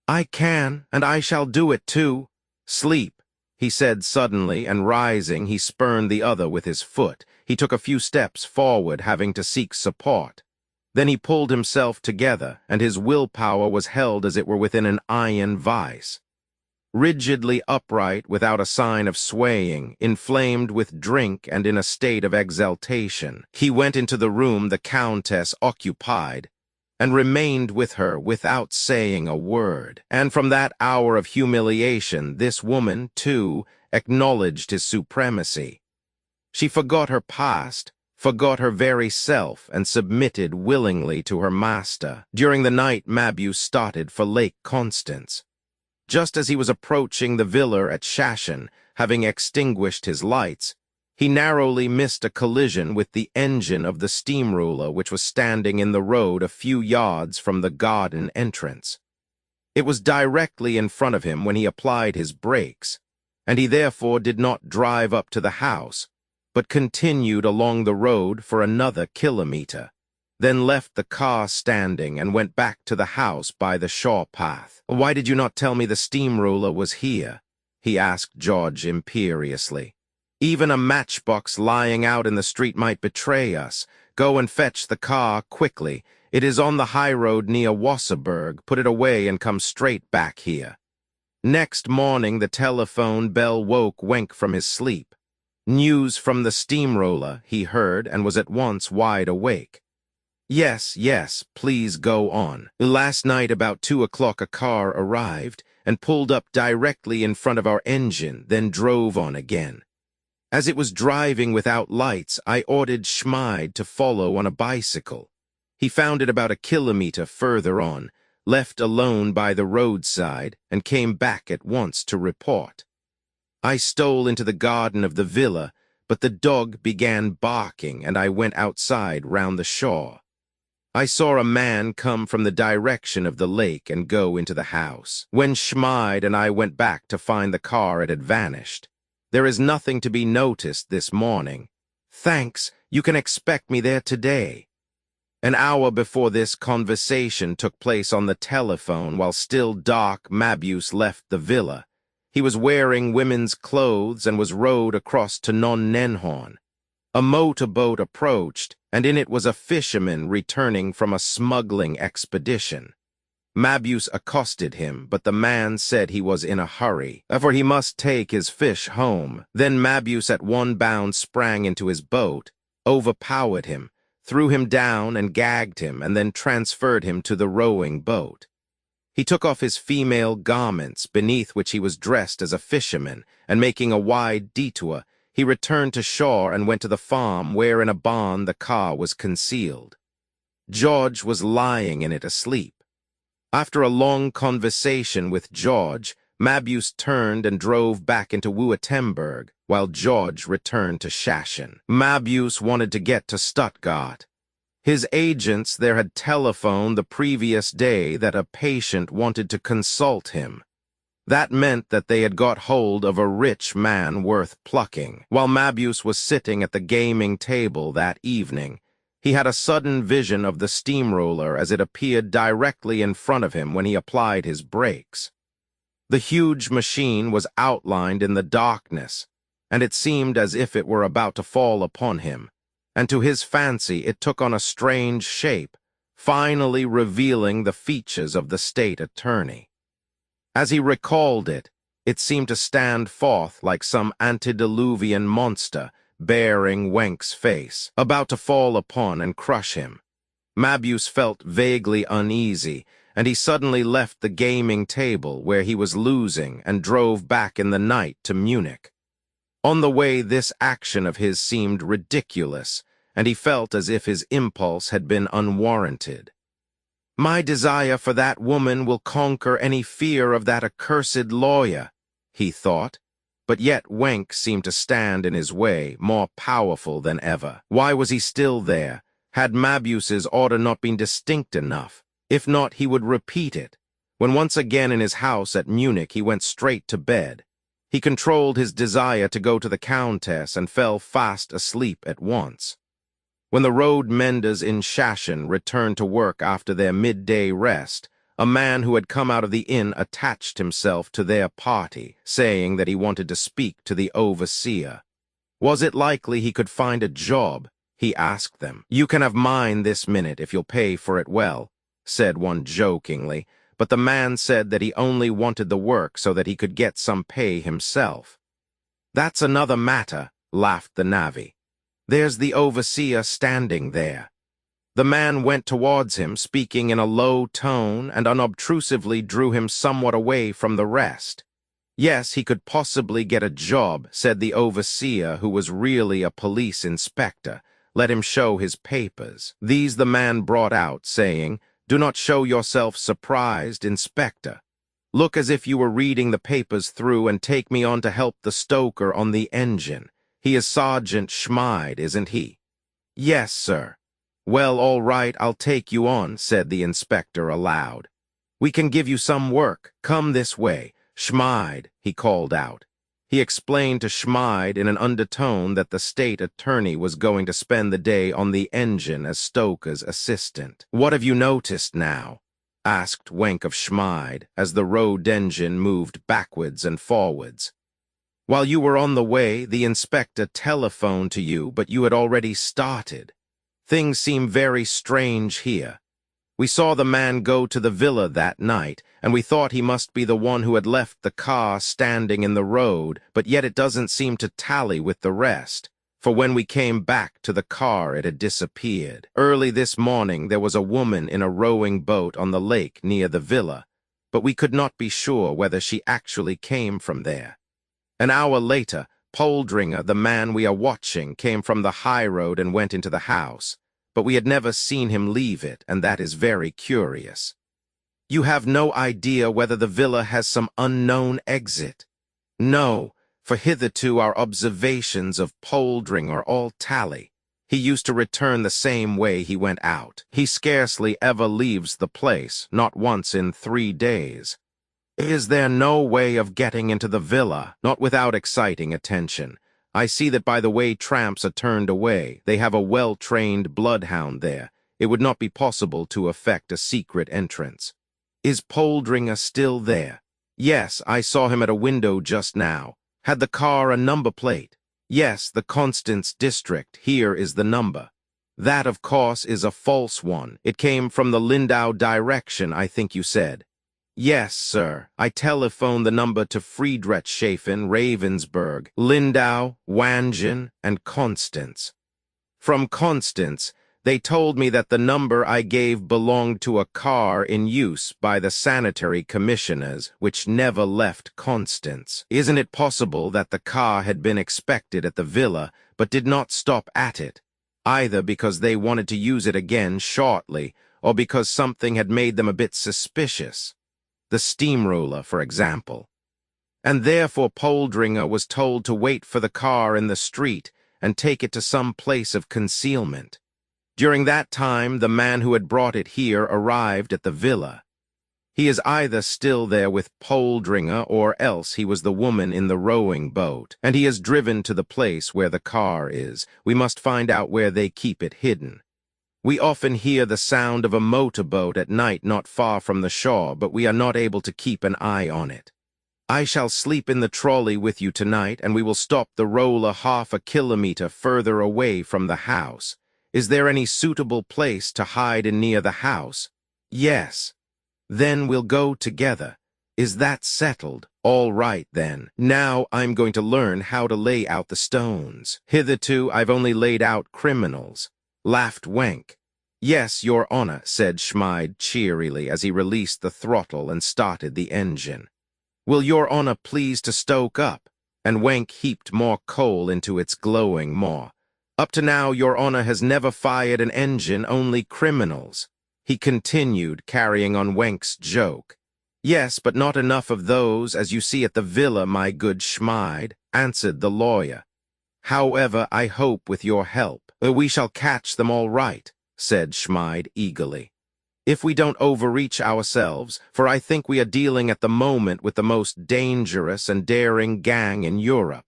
[SPEAKER 1] "I can, and I shall do it too." "Sleep," he said suddenly, and rising, he spurned the other with his foot. He took a few steps forward, having to seek support. Then he pulled himself together, and his willpower was held as it were within an iron vice. Rigidly upright, without a sign of swaying, inflamed with drink and in a state of exaltation, he went into the room the Countess occupied, and remained with her without saying a word. And from that hour of humiliation, this woman, too, acknowledged his supremacy. She forgot her past, forgot her very self, and submitted willingly to her master. During the night, Mabuse started for Lake Constance. Just as he was approaching the villa at Shashan, having extinguished his lights, he narrowly missed a collision with the engine of the steamroller which was standing in the road a few yards from the garden entrance. It was directly in front of him when he applied his brakes, and he therefore did not drive up to the house, but continued along the road for another kilometer, then left the car standing and went back to the house by the shore path. "Why did you not tell me the steamroller was here?" he asked George imperiously. Even a matchbox lying out in the street might betray us. Go and fetch the car quickly. It is on the high road near Wasserburg. Put it away and come straight back here." Next morning the telephone bell woke Wenk from his sleep. News from the steamroller, he heard, and was at once wide awake. "Yes, yes, please go on. Last night about 2 o'clock a car arrived and pulled up directly in front of our engine, then drove on again. As it was driving without lights, I ordered Schmid to follow on a bicycle. He found it about a kilometer further on, left alone by the roadside, and came back at once to report. I stole into the garden of the villa, but the dog began barking, and I went outside round the shore. I saw a man come from the direction of the lake and go into the house. When Schmid and I went back to find the car, it had vanished. There is nothing to be noticed this morning. Thanks, you can expect me there today." An hour before this conversation took place on the telephone, while still dark, Mabuse left the villa. He was wearing women's clothes and was rowed across to Non-Nenhorn. A motorboat approached, and in it was a fisherman returning from a smuggling expedition. Mabuse accosted him, but the man said he was in a hurry, for he must take his fish home. Then Mabuse at one bound sprang into his boat, overpowered him, threw him down and gagged him, and then transferred him to the rowing boat. He took off his female garments, beneath which he was dressed as a fisherman, and making a wide detour, he returned to shore and went to the farm where in a barn the car was concealed. George was lying in it asleep. After a long conversation with George, Mabuse turned and drove back into Wurtemberg, while George returned to Schachen. Mabuse wanted to get to Stuttgart. His agents there had telephoned the previous day that a patient wanted to consult him. That meant that they had got hold of a rich man worth plucking. While Mabuse was sitting at the gaming table that evening, he had a sudden vision of the steamroller as it appeared directly in front of him when he applied his brakes. The huge machine was outlined in the darkness, and it seemed as if it were about to fall upon him, and to his fancy it took on a strange shape, finally revealing the features of the state attorney. As he recalled it, it seemed to stand forth like some antediluvian monster, bearing Wenk's face, about to fall upon and crush him. Mabuse felt vaguely uneasy, and he suddenly left the gaming table where he was losing and drove back in the night to Munich. On the way, this action of his seemed ridiculous, and he felt as if his impulse had been unwarranted. "My desire for that woman will conquer any fear of that accursed lawyer," he thought. But yet Wenk seemed to stand in his way, more powerful than ever. Why was he still there? Had Mabuse's order not been distinct enough? If not, he would repeat it. When once again in his house at Munich, he went straight to bed. He controlled his desire to go to the Countess and fell fast asleep at once. When the road menders in Schachen returned to work after their midday rest, a man who had come out of the inn attached himself to their party, saying that he wanted to speak to the overseer. Was it likely he could find a job? He asked them. "You can have mine this minute if you'll pay for it well," said one jokingly, but the man said that he only wanted the work so that he could get some pay himself. "That's another matter," laughed the navvy. "There's the overseer standing there." The man went towards him, speaking in a low tone, and unobtrusively drew him somewhat away from the rest. Yes, he could possibly get a job, said the overseer, who was really a police inspector. Let him show his papers. These the man brought out, saying, "Do not show yourself surprised, Inspector. Look as if you were reading the papers through and take me on to help the stoker on the engine. He is Sergeant Schmid, isn't he?" "Yes, sir." "Well, all right, I'll take you on," said the inspector aloud. "We can give you some work. Come this way. Schmid," he called out. He explained to Schmid in an undertone that the state attorney was going to spend the day on the engine as Stoker's assistant. "What have you noticed now?" asked Wenk of Schmid as the road engine moved backwards and forwards. While you were on the way, the inspector telephoned to you, but you had already started. Things seem very strange here. We saw the man go to the villa that night, and we thought he must be the one who had left the car standing in the road, but yet it doesn't seem to tally with the rest, for when we came back to the car it had disappeared. Early this morning there was a woman in a rowing boat on the lake near the villa, but we could not be sure whether she actually came from there. An hour later, Poldringer, the man we are watching, came from the high road and went into the house, but we had never seen him leave it, and that is very curious. You have no idea whether the villa has some unknown exit? No, for hitherto our observations of Poldringer all tally. He used to return the same way he went out. He scarcely ever leaves the place, not once in 3 days. Is there no way of getting into the villa, not without exciting attention? I see that by the way tramps are turned away. They have a well-trained bloodhound there. It would not be possible to effect a secret entrance. Is Poldringer still there? Yes, I saw him at a window just now. Had the car a number plate? Yes, the Constance district. Here is the number. That, of course, is a false one. It came from the Lindau direction, I think you said. Yes, sir. I telephoned the number to Friedrichshafen, Ravensburg, Lindau, Wangen, and Constance. From Constance, they told me that the number I gave belonged to a car in use by the sanitary commissioners, which never left Constance. Isn't it possible that the car had been expected at the villa, but did not stop at it, either because they wanted to use it again shortly, or because something had made them a bit suspicious? The steamroller, for example. And therefore Poldringer was told to wait for the car in the street and take it to some place of concealment. During that time, the man who had brought it here arrived at the villa. He is either still there with Poldringer, or else he was the woman in the rowing boat, and he has driven to the place where the car is. We must find out where they keep it hidden. We often hear the sound of a motorboat at night not far from the shore, but we are not able to keep an eye on it. I shall sleep in the trolley with you tonight, and we will stop the roller half a kilometer further away from the house. Is there any suitable place to hide in near the house? Yes. Then we'll go together. Is that settled? All right, then. Now I'm going to learn how to lay out the stones. Hitherto I've only laid out criminals, laughed Wenk. Yes, Your Honor, said Schmid cheerily as he released the throttle and started the engine. Will Your Honor please to stoke up? And Wenk heaped more coal into its glowing maw. Up to now, Your Honor has never fired an engine, only criminals. He continued, carrying on Wenk's joke. Yes, but not enough of those, as you see at the villa, my good Schmid, answered the lawyer. However, I hope with your help, we shall catch them all right, said Schmid eagerly. If we don't overreach ourselves, for I think we are dealing at the moment with the most dangerous and daring gang in Europe.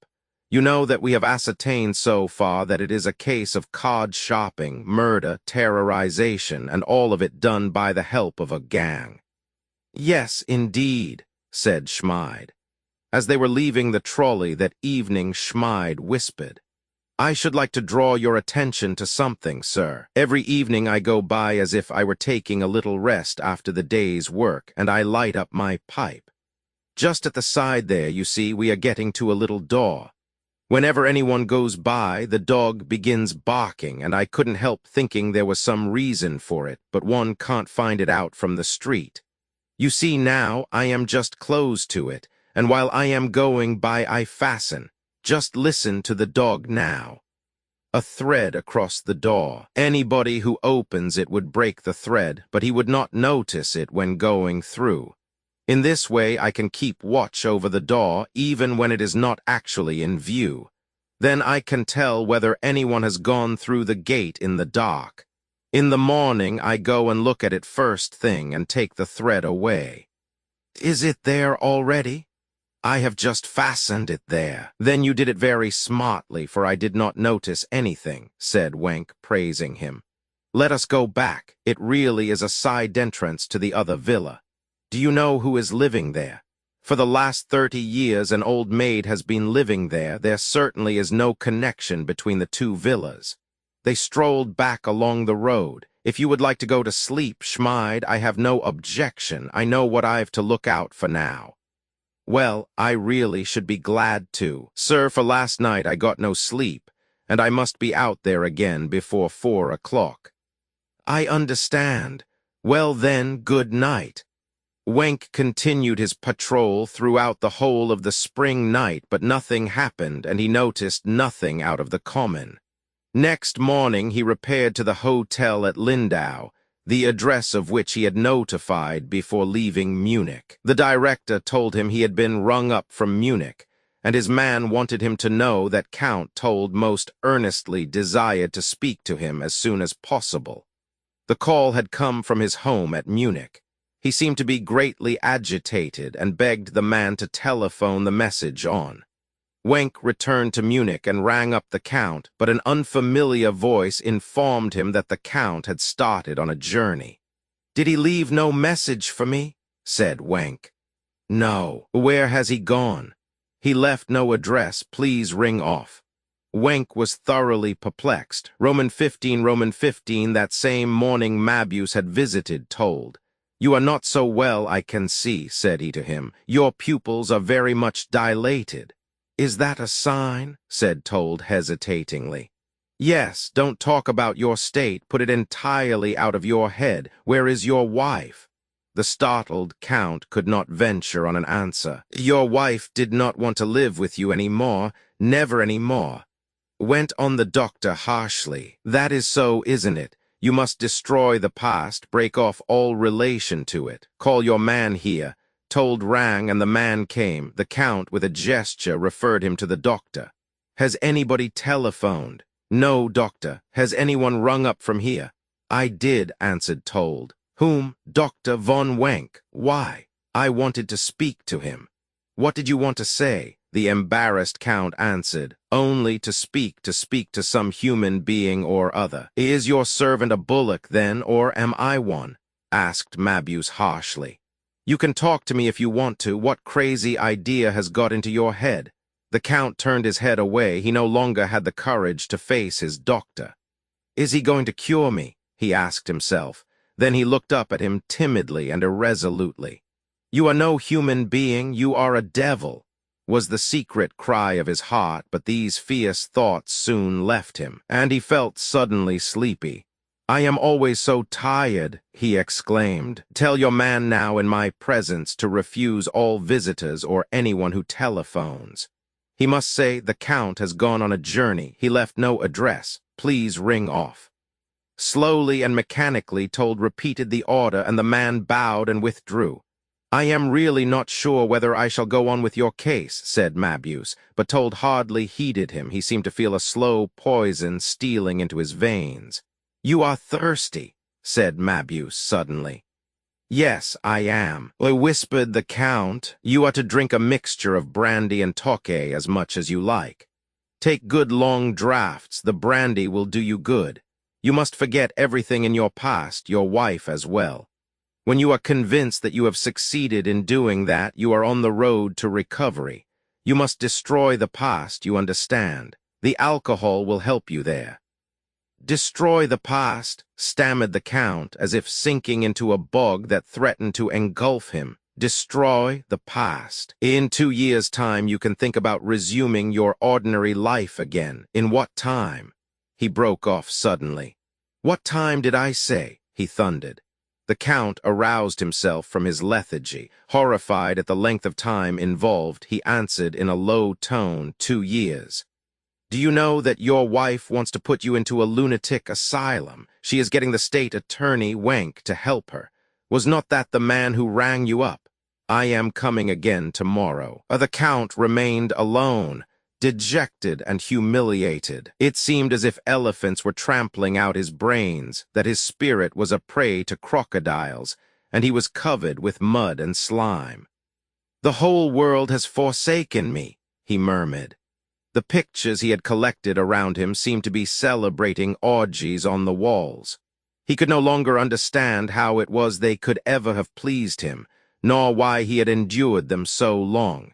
[SPEAKER 1] You know that we have ascertained so far that it is a case of card shopping, murder, terrorization, and all of it done by the help of a gang. Yes, indeed, said Schmid. As they were leaving the trolley that evening, Schmid whispered, I should like to draw your attention to something, sir. Every evening I go by as if I were taking a little rest after the day's work, and I light up my pipe. Just at the side there, you see, we are getting to a little door. Whenever anyone goes by, the dog begins barking, and I couldn't help thinking there was some reason for it, but one can't find it out from the street. You see now, I am just close to it, and while I am going by I fasten. Just listen to the dog now. A thread across the door. Anybody who opens it would break the thread, but he would not notice it when going through. In this way I can keep watch over the door even when it is not actually in view. Then I can tell whether anyone has gone through the gate in the dark. In the morning I go and look at it first thing and take the thread away. Is it there already? I have just fastened it there. Then you did it very smartly, for I did not notice anything, said Wenk, praising him. Let us go back. It really is a side entrance to the other villa. Do you know who is living there? For the last 30 years an old maid has been living there. There certainly is no connection between the two villas. They strolled back along the road. If you would like to go to sleep, Schmide, I have no objection. I know what I've to look out for now. Well, I really should be glad to. Sir, for last night I got no sleep, and I must be out there again before 4 o'clock. I understand. Well then, good night. Wenk continued his patrol throughout the whole of the spring night, but nothing happened, and he noticed nothing out of the common. Next morning he repaired to the hotel at Lindau, the address of which he had notified before leaving Munich. The director told him he had been rung up from Munich, and his man wanted him to know that Count told most earnestly desired to speak to him as soon as possible. The call had come from his home at Munich. He seemed to be greatly agitated and begged the man to telephone the message on. Wenk returned to Munich and rang up the Count, but an unfamiliar voice informed him that the Count had started on a journey. "Did he leave no message for me?" said Wenk. "No. Where has he gone?" "He left no address. Please ring off." Wenk was thoroughly perplexed. Roman 15, that same morning Mabuse had visited, told. "You are not so well, I can see," said he to him. "Your pupils are very much dilated." "Is that a sign?" said Told hesitatingly. "Yes, don't talk about your state. Put it entirely out of your head. Where is your wife?" The startled Count could not venture on an answer. "Your wife did not want to live with you any more, never any more," went on the doctor harshly. "That is so, isn't it? You must destroy the past, break off all relation to it. Call your man here." Told rang, and the man came. The Count, with a gesture, referred him to the doctor. "Has anybody telephoned?" "No, doctor. Has anyone rung up from here?" "I did," answered Told. "Whom?" "Dr. von Wenk." "Why?" "I wanted to speak to him." "What did you want to say?" The embarrassed Count answered. "Only to speak to some human being or other." "Is your servant a bullock, then, or am I one?" asked Mabuse harshly. "You can talk to me if you want to. What crazy idea has got into your head?" The Count turned his head away. He no longer had the courage to face his doctor. "Is he going to cure me?" he asked himself. Then he looked up at him timidly and irresolutely. "You are no human being, you are a devil," was the secret cry of his heart, but these fierce thoughts soon left him, and he felt suddenly sleepy. "I am always so tired," he exclaimed. "Tell your man now in my presence to refuse all visitors or anyone who telephones. He must say the Count has gone on a journey. He left no address. Please ring off." Slowly and mechanically Told repeated the order, and the man bowed and withdrew. "I am really not sure whether I shall go on with your case," said Mabuse, but Told hardly heeded him. He seemed to feel a slow poison stealing into his veins. "You are thirsty," said Mabuse suddenly. "Yes, I am," whispered the Count. "You are to drink a mixture of brandy and Tokay as much as you like. Take good long draughts. The brandy will do you good. You must forget everything in your past, your wife as well. When you are convinced that you have succeeded in doing that, you are on the road to recovery. You must destroy the past, you understand. The alcohol will help you there." "Destroy the past," stammered the Count, as if sinking into a bog that threatened to engulf him. "Destroy the past. In 2 years' time you can think about resuming your ordinary life again. In what time?" He broke off suddenly. "What time did I say?" he thundered. The Count aroused himself from his lethargy. Horrified at the length of time involved, he answered in a low tone, 2 years. "Do you know that your wife wants to put you into a lunatic asylum? She is getting the state attorney, Wenk, to help her. Was not that the man who rang you up? I am coming again tomorrow." The Count remained alone, dejected and humiliated. It seemed as if elephants were trampling out his brains, that his spirit was a prey to crocodiles, and he was covered with mud and slime. "The whole world has forsaken me," he murmured. The pictures he had collected around him seemed to be celebrating orgies on the walls. He could no longer understand how it was they could ever have pleased him, nor why he had endured them so long.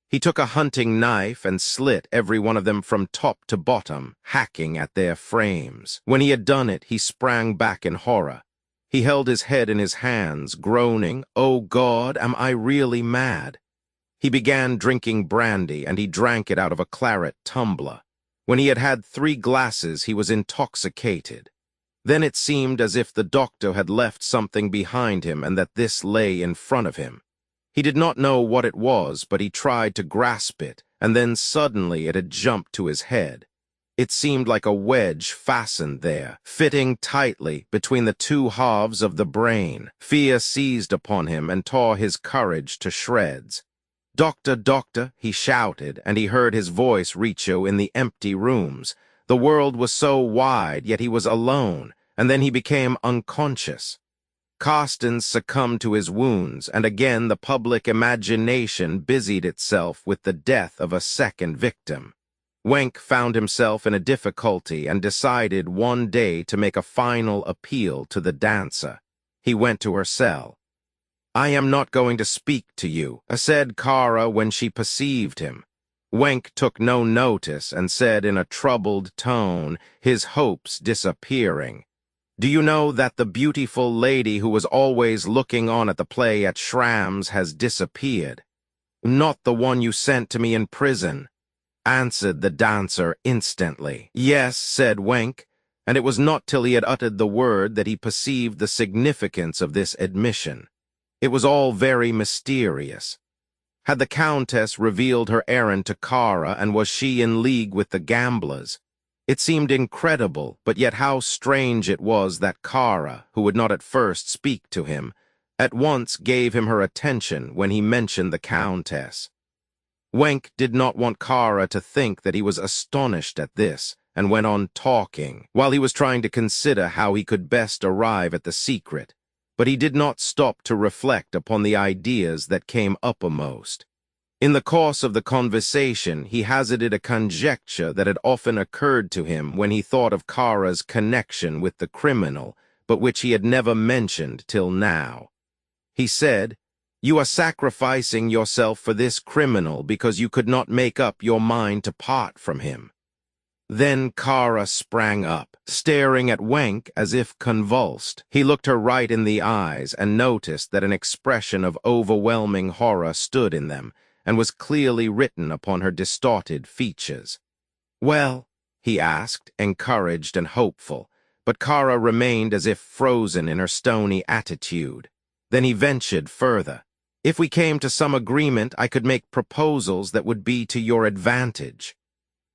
[SPEAKER 1] He took a hunting knife and slit every one of them from top to bottom, hacking at their frames. When he had done it, he sprang back in horror. He held his head in his hands, groaning, "Oh God, am I really mad?" He began drinking brandy, and he drank it out of a claret tumbler. When he had had 3 glasses, he was intoxicated. Then it seemed as if the doctor had left something behind him and that this lay in front of him. He did not know what it was, but he tried to grasp it, and then suddenly it had jumped to his head. It seemed like a wedge fastened there, fitting tightly between the 2 halves of the brain. Fear seized upon him and tore his courage to shreds. "Doctor, doctor," he shouted, and he heard his voice reach you in the empty rooms. The world was so wide, yet he was alone, and then he became unconscious. Carstens succumbed to his wounds, and again the public imagination busied itself with the death of a second victim. Wenck found himself in a difficulty and decided one day to make a final appeal to the dancer. He went to her cell. "I am not going to speak to you," said Kara when she perceived him. Wenck took no notice and said in a troubled tone, his hopes disappearing, "Do you know that the beautiful lady who was always looking on at the play at Schramm's has disappeared?" "Not the one you sent to me in prison," answered the dancer instantly. "Yes," said Wenck, and it was not till he had uttered the word that he perceived the significance of this admission. It was all very mysterious. Had the Countess revealed her errand to Kara, and was she in league with the gamblers? It seemed incredible, but yet how strange it was that Kara, who would not at first speak to him, at once gave him her attention when he mentioned the Countess. Wenck did not want Kara to think that he was astonished at this, and went on talking, while he was trying to consider how he could best arrive at the secret. But he did not stop to reflect upon the ideas that came uppermost. In the course of the conversation, he hazarded a conjecture that had often occurred to him when he thought of Kara's connection with the criminal, but which he had never mentioned till now. He said, "You are sacrificing yourself for this criminal because you could not make up your mind to part from him." Then Kara sprang up, staring at Wenck as if convulsed. He looked her right in the eyes and noticed that an expression of overwhelming horror stood in them and was clearly written upon her distorted features. "Well?" he asked, encouraged and hopeful, but Kara remained as if frozen in her stony attitude. Then he ventured further. "If we came to some agreement, I could make proposals that would be to your advantage."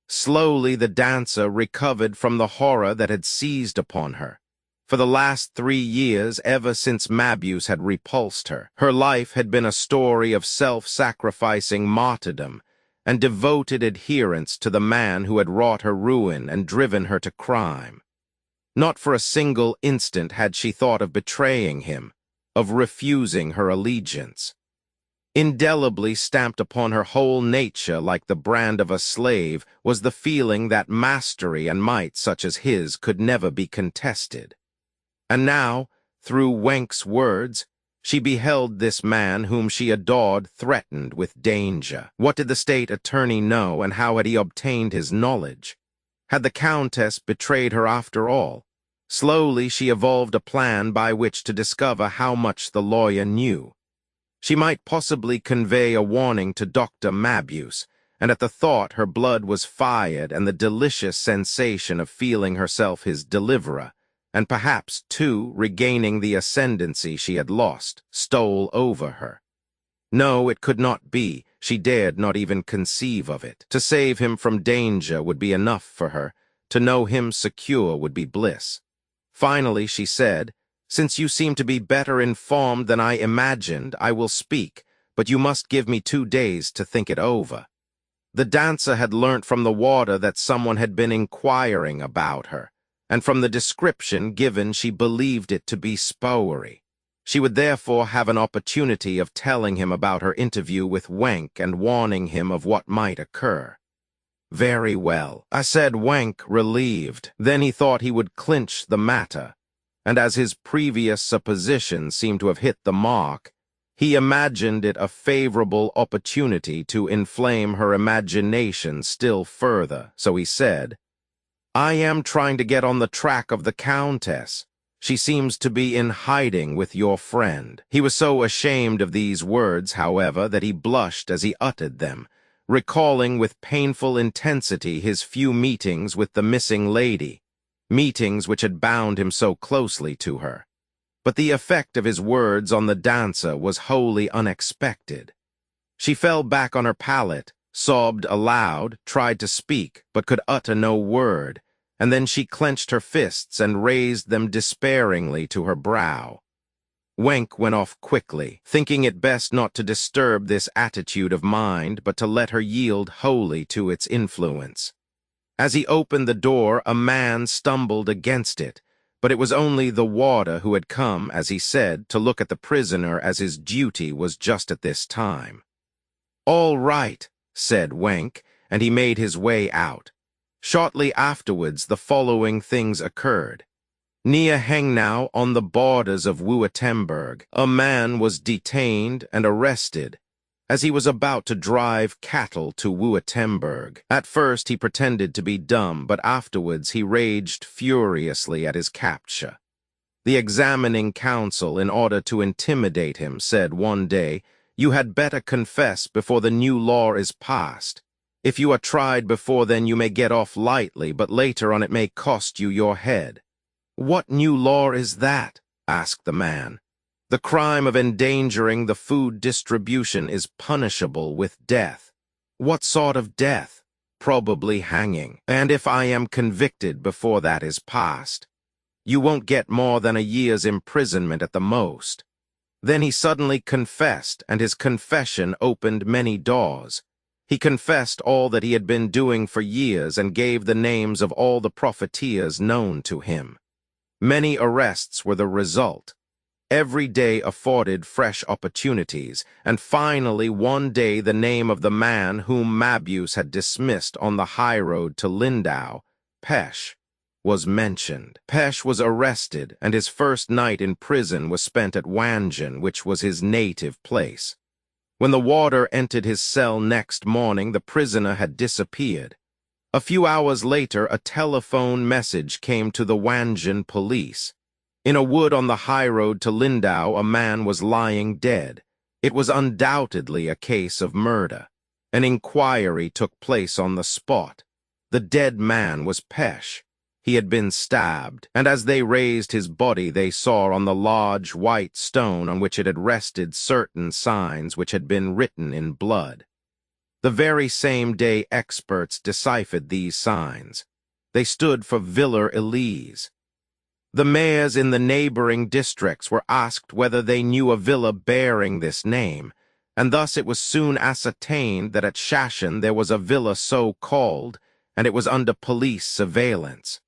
[SPEAKER 1] Slowly the dancer recovered from the horror that had seized upon her. For the last 3 years, ever since Mabuse had repulsed her, her life had been a story of self-sacrificing martyrdom and devoted adherence to the man who had wrought her ruin and driven her to crime. Not for a single instant had she thought of betraying him, of refusing her allegiance. Indelibly stamped upon her whole nature like the brand of a slave was the feeling that mastery and might such as his could never be contested. And now, through Wenck's words, she beheld this man whom she adored threatened with danger. What did the state attorney know, and how had he obtained his knowledge? Had the Countess betrayed her after all? Slowly she evolved a plan by which to discover how much the lawyer knew. She might possibly convey a warning to Dr. Mabuse, and at the thought her blood was fired and the delicious sensation of feeling herself his deliverer, and perhaps, too, regaining the ascendancy she had lost, stole over her. No, it could not be. She dared not even conceive of it. To save him from danger would be enough for her. To know him secure would be bliss. Finally, she said, "Since you seem to be better informed than I imagined, I will speak, but you must give me 2 days to think it over." The dancer had learnt from the warder that someone had been inquiring about her, and from the description given she believed it to be Spowery. She would therefore have an opportunity of telling him about her interview with Wenck and warning him of what might occur. "Very well," said Wenck, relieved. Then he thought he would clinch the matter, and as his previous supposition seemed to have hit the mark, He imagined it a favorable opportunity to inflame her imagination still further, so he said, "I am trying to get on the track of the Countess. She seems to be in hiding with your friend." He was so ashamed of these words, however, that he blushed as he uttered them, recalling with painful intensity his few meetings with the missing lady, meetings which had bound him so closely to her. But the effect of his words on the dancer was wholly unexpected. She fell back on her pallet, sobbed aloud, tried to speak, but could utter no word, and then she clenched her fists and raised them despairingly to her brow. Wenk went off quickly, thinking it best not to disturb this attitude of mind, but to let her yield wholly to its influence. As he opened the door, a man stumbled against it, but it was only the warder who had come, as he said, to look at the prisoner as his duty was just at this time. "All right," said Wenk, and he made his way out. Shortly afterwards, the following things occurred. Near Hengnau, on the borders of Württemberg, a man was detained and arrested as he was about to drive cattle to Württemberg. At first he pretended to be dumb, but afterwards he raged furiously at his capture. The examining counsel, in order to intimidate him, said one day, "You had better confess before the new law is passed. If you are tried before then you may get off lightly, but later on it may cost you your head." "What new law is that?" asked the man. "The crime of endangering the food distribution is punishable with death." "What sort of death?" "Probably hanging. And if I am convicted before that is passed, you won't get more than a year's imprisonment at the most." Then he suddenly confessed, and his confession opened many doors. He confessed all that he had been doing for years and gave the names of all the profiteers known to him. Many arrests were the result. Every day afforded fresh opportunities, and finally one day the name of the man whom Mabuse had dismissed on the highroad to Lindau, Pesch, was mentioned. Pesch was arrested, and his first night in prison was spent at Wangen, which was his native place. When the warder entered his cell next morning, the prisoner had disappeared. A few hours later, a telephone message came to the Wangen police. In a wood on the highroad to Lindau, a man was lying dead. It was undoubtedly a case of murder. An inquiry took place on the spot. The dead man was Pesch. He had been stabbed, and as they raised his body they saw on the large white stone on which it had rested certain signs which had been written in blood. The very same day experts deciphered these signs. They stood for Viller Elise. The mayors in the neighboring districts were asked whether they knew a villa bearing this name, and thus it was soon ascertained that at Schachen there was a villa so called, and it was under police surveillance.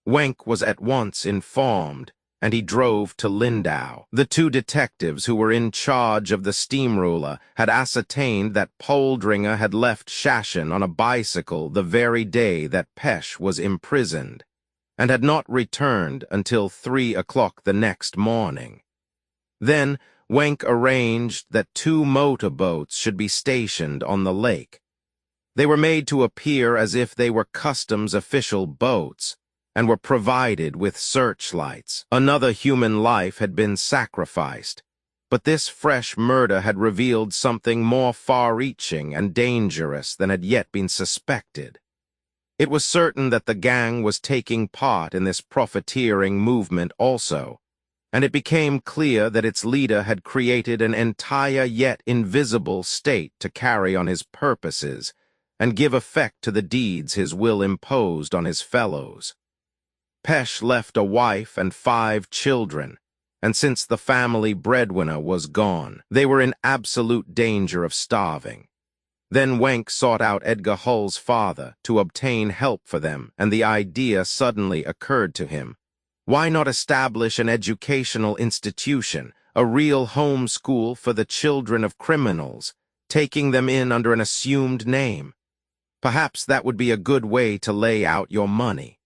[SPEAKER 1] Wenk was at once informed, and he drove to Lindau. The two detectives who were in charge of the steamroller had ascertained that Poldringer had left Schachen on a bicycle the very day that Pesch was imprisoned, and had not returned until 3 o'clock the next morning. Then Wenk arranged that 2 motorboats should be stationed on the lake. They were made to appear as if they were customs official boats, and were provided with searchlights. Another human life had been sacrificed, but this fresh murder had revealed something more far-reaching and dangerous than had yet been suspected. It was certain that the gang was taking part in this profiteering movement also, and it became clear that its leader had created an entire yet invisible state to carry on his purposes and give effect to the deeds his will imposed on his fellows. Pesch left a wife and 5 children, and since the family breadwinner was gone, they were in absolute danger of starving. Then Wenk sought out Edgar Hull's father to obtain help for them, and the idea suddenly occurred to him. Why not establish an educational institution, a real home school for the children of criminals, taking them in under an assumed name? Perhaps that would be a good way to lay out your money.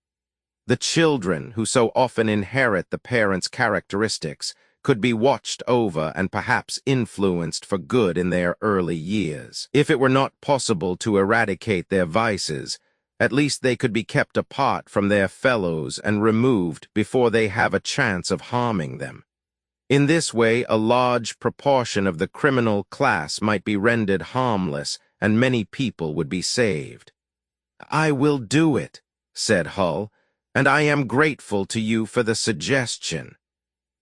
[SPEAKER 1] The children, who so often inherit the parents' characteristics, could be watched over and perhaps influenced for good in their early years. If it were not possible to eradicate their vices, at least they could be kept apart from their fellows and removed before they have a chance of harming them. In this way, a large proportion of the criminal class might be rendered harmless, and many people would be saved. "I will do it," said Hull, "and I am grateful to you for the suggestion."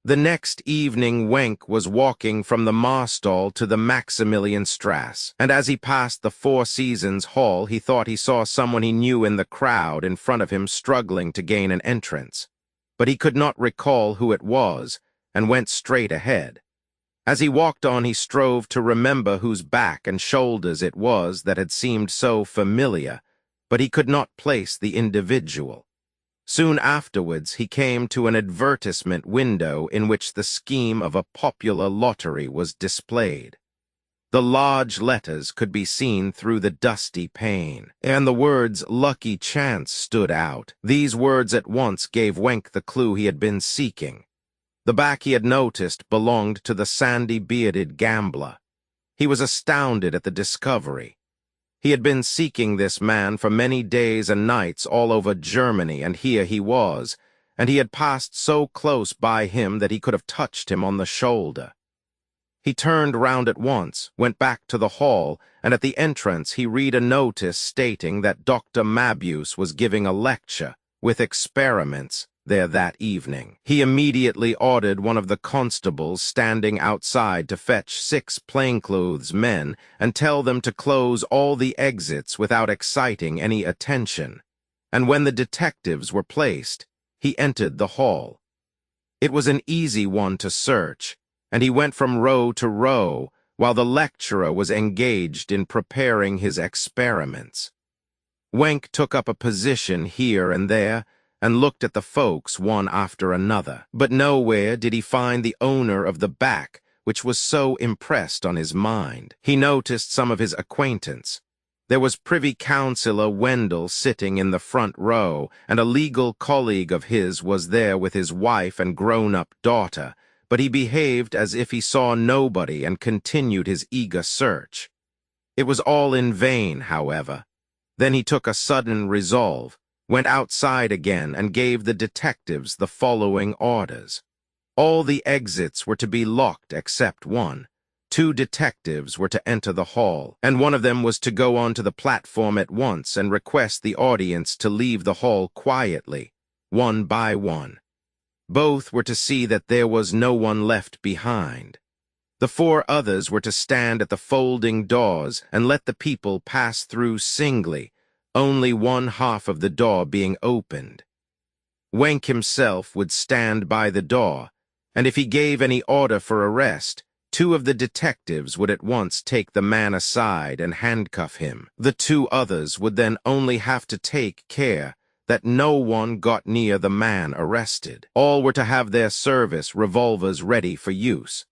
[SPEAKER 1] The next evening Wenck was walking from the Marstall to the Maximilianstrasse, and as he passed the Four Seasons Hall he thought he saw someone he knew in the crowd in front of him struggling to gain an entrance. But he could not recall who it was, and went straight ahead. As he walked on he strove to remember whose back and shoulders it was that had seemed so familiar, but he could not place the individual. Soon afterwards he came to an advertisement window in which the scheme of a popular lottery was displayed. The large letters could be seen through the dusty pane, and the words "Lucky Chance" stood out. These words at once gave Wenck the clue he had been seeking. The back he had noticed belonged to the sandy-bearded gambler. He was astounded at the discovery. He had been seeking this man for many days and nights all over Germany, and here he was, and he had passed so close by him that he could have touched him on the shoulder. He turned round at once, went back to the hall, and at the entrance he read a notice stating that Dr. Mabuse was giving a lecture, with experiments, there that evening. He immediately ordered one of the constables standing outside to fetch 6 plainclothes men and tell them to close all the exits without exciting any attention. And when the detectives were placed, he entered the hall. It was an easy one to search, and he went from row to row while the lecturer was engaged in preparing his experiments. Wenck took up a position here and there, and looked at the folks one after another, but nowhere did he find the owner of the back which was so impressed on his mind. He noticed some of his acquaintance. There was Privy Councillor Wendell sitting in the front row, and a legal colleague of his was there with his wife and grown-up daughter, but he behaved as if he saw nobody and continued his eager search. It was all in vain, however. Then he took a sudden resolve, went outside again, and gave the detectives the following orders. All the exits were to be locked except one. 2 detectives were to enter the hall, and one of them was to go on to the platform at once and request the audience to leave the hall quietly, one by one. Both were to see that there was no one left behind. The 4 others were to stand at the folding doors and let the people pass through singly, only one half of the door being opened. Wenck himself would stand by the door, and if he gave any order for arrest, 2 of the detectives would at once take the man aside and handcuff him. The 2 others would then only have to take care that no one got near the man arrested. All were to have their service revolvers ready for use.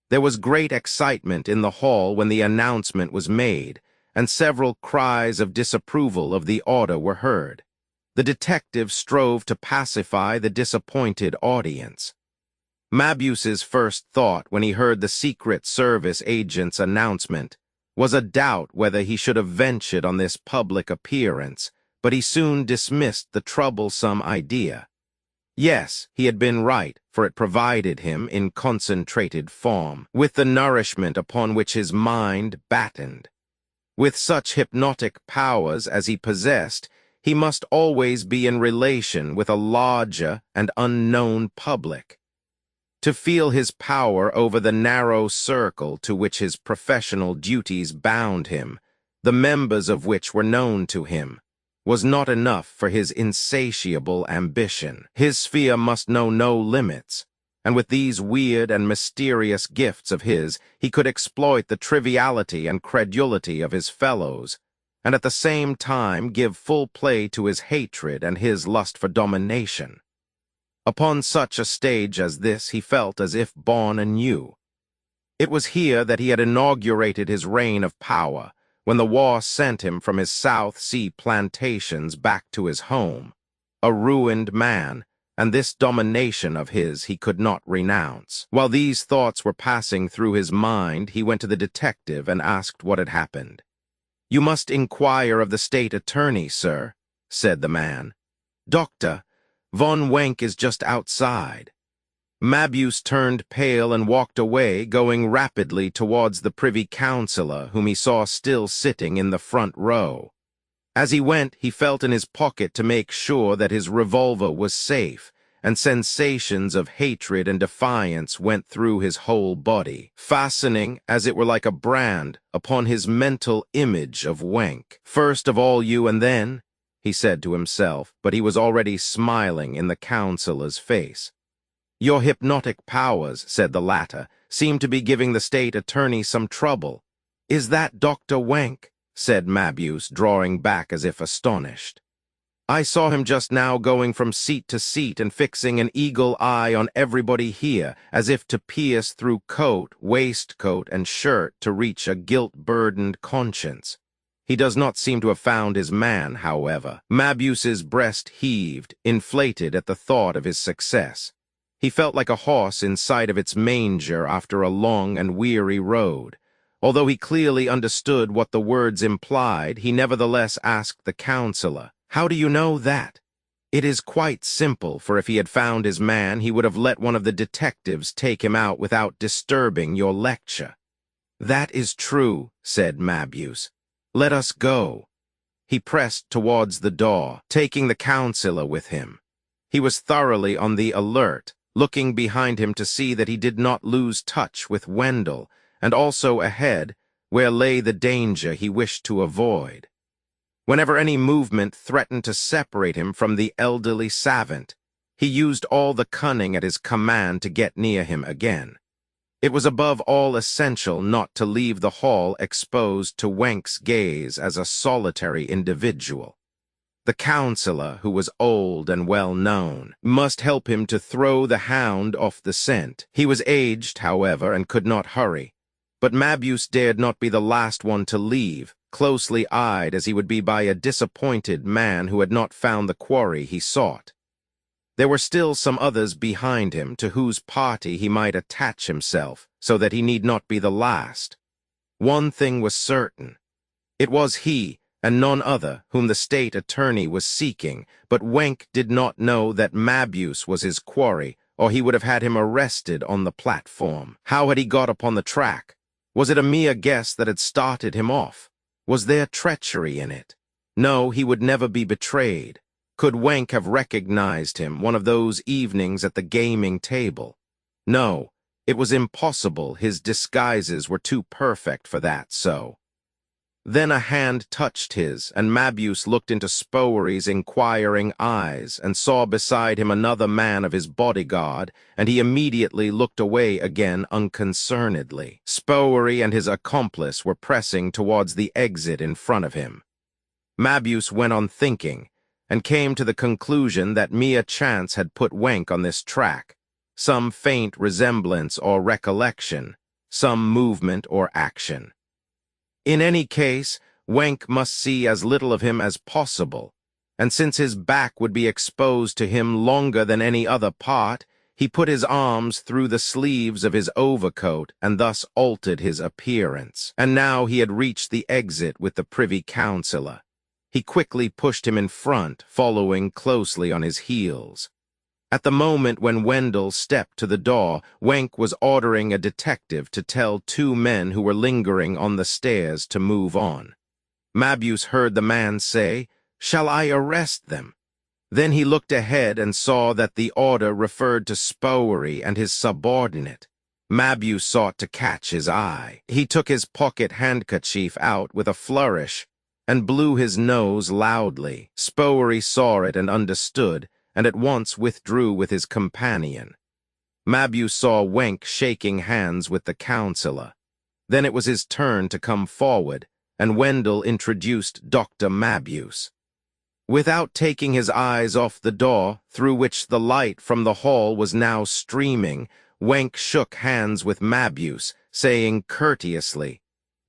[SPEAKER 1] There was great excitement in the hall when the announcement was made, and several cries of disapproval of the order were heard. The detective strove to pacify the disappointed audience. Mabuse's first thought when he heard the Secret Service agent's announcement was a doubt whether he should have ventured on this public appearance, but he soon dismissed the troublesome idea. Yes, he had been right, for it provided him, in concentrated form, with the nourishment upon which his mind battened. With such hypnotic powers as he possessed, he must always be in relation with a larger and unknown public. To feel his power over the narrow circle to which his professional duties bound him, the members of which were known to him, was not enough for his insatiable ambition. His sphere must know no limits, and with these weird and mysterious gifts of his, he could exploit the triviality and credulity of his fellows, and at the same time give full play to his hatred and his lust for domination. Upon such a stage as this, he felt as if born anew. It was here that he had inaugurated his reign of power, when the war sent him from his South Sea plantations back to his home, a ruined man, and this domination of his he could not renounce. While these thoughts were passing through his mind, he went to the detective and asked what had happened. "You must inquire of the state attorney, sir," said the man. "Doctor, von Wenk is just outside." Mabuse turned pale and walked away, going rapidly towards the privy councillor, whom he saw still sitting in the front row. As he went, he felt in his pocket to make sure that his revolver was safe, and sensations of hatred and defiance went through his whole body, fastening, as it were like a brand, upon his mental image of Wenk. "First of all you and then," he said to himself, but he was already smiling in the councillor's face. "Your hypnotic powers," said the latter, "seem to be giving the state attorney some trouble." "Is that Dr. Wenk?" said Mabuse, drawing back as if astonished. "I saw him just now going from seat to seat and fixing an eagle eye on everybody here, as if to pierce through coat, waistcoat, and shirt to reach a guilt-burdened conscience. He does not seem to have found his man, however." Mabuse's breast heaved, inflated at the thought of his success. He felt like a horse in sight of its manger after a long and weary road. Although he clearly understood what the words implied, he nevertheless asked the councillor, "How do you know that?" "It is quite simple, for if he had found his man, he would have let one of the detectives take him out without disturbing your lecture." "That is true," said Mabuse. "Let us go." He pressed towards the door, taking the councillor with him. He was thoroughly on the alert, looking behind him to see that he did not lose touch with Wendell, and also ahead, where lay the danger he wished to avoid. Whenever any movement threatened to separate him from the elderly savant, he used all the cunning at his command to get near him again. It was above all essential not to leave the hall exposed to Wenk's gaze as a solitary individual. The councillor, who was old and well known, must help him to throw the hound off the scent. He was aged, however, and could not hurry. But Mabuse dared not be the last one to leave, closely eyed as he would be by a disappointed man who had not found the quarry he sought. There were still some others behind him to whose party he might attach himself, so that he need not be the last. One thing was certain. It was he, and none other, whom the state attorney was seeking, but Wenk did not know that Mabuse was his quarry, or he would have had him arrested on the platform. How had he got upon the track? Was it a mere guess that had started him off? Was there treachery in it? No, he would never be betrayed. Could Wenk have recognized him one of those evenings at the gaming table? No, it was impossible. His disguises were too perfect for that, so. Then a hand touched his, and Mabuse looked into Spowery's inquiring eyes and saw beside him another man of his bodyguard, and he immediately looked away again unconcernedly. Spowery and his accomplice were pressing towards the exit in front of him. Mabuse went on thinking, and came to the conclusion that mere chance had put Wenk on this track, some faint resemblance or recollection, some movement or action. In any case, Wenk must see as little of him as possible, and since his back would be exposed to him longer than any other part, he put his arms through the sleeves of his overcoat and thus altered his appearance. And now he had reached the exit with the privy councillor. He quickly pushed him in front, following closely on his heels. At the moment when Wendell stepped to the door, Wenk was ordering a detective to tell two men who were lingering on the stairs to move on. Mabuse heard the man say, "Shall I arrest them?" Then he looked ahead and saw that the order referred to Spowery and his subordinate. Mabuse sought to catch his eye. He took his pocket handkerchief out with a flourish and blew his nose loudly. Spowery saw it and understood, and at once withdrew with his companion. Mabuse saw Wenk shaking hands with the councillor. Then it was his turn to come forward, and Wendell introduced Dr. Mabuse. Without taking his eyes off the door, through which the light from the hall was now streaming, Wenk shook hands with Mabuse, saying courteously,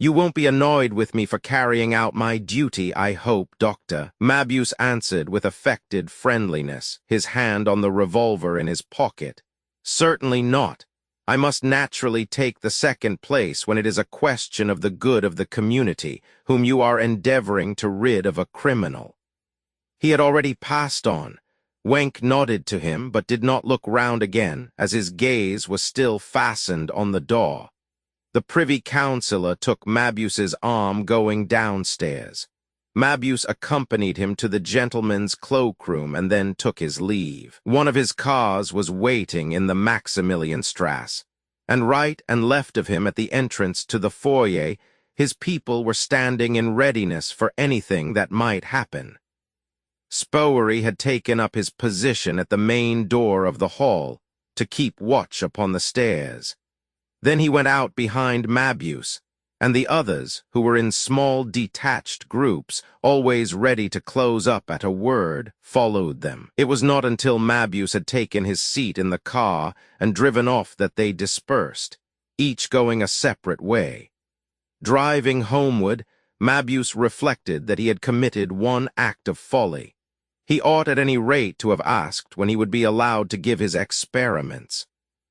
[SPEAKER 1] "You won't be annoyed with me for carrying out my duty, I hope, Doctor," Mabuse answered with affected friendliness, his hand on the revolver in his pocket. "Certainly not. I must naturally take the second place when it is a question of the good of the community, whom you are endeavoring to rid of a criminal." He had already passed on. Wenk nodded to him, but did not look round again, as his gaze was still fastened on the door. The Privy Councillor took Mabuse's arm going downstairs. Mabuse accompanied him to the gentleman's cloakroom and then took his leave. One of his cars was waiting in the Maximilianstrasse, and right and left of him at the entrance to the foyer, his people were standing in readiness for anything that might happen. Spowery had taken up his position at the main door of the hall to keep watch upon the stairs. Then he went out behind Mabuse, and the others, who were in small detached groups, always ready to close up at a word, followed them. It was not until Mabuse had taken his seat in the car and driven off that they dispersed, each going a separate way. Driving homeward, Mabuse reflected that he had committed one act of folly. He ought at any rate to have asked when he would be allowed to give his experiments.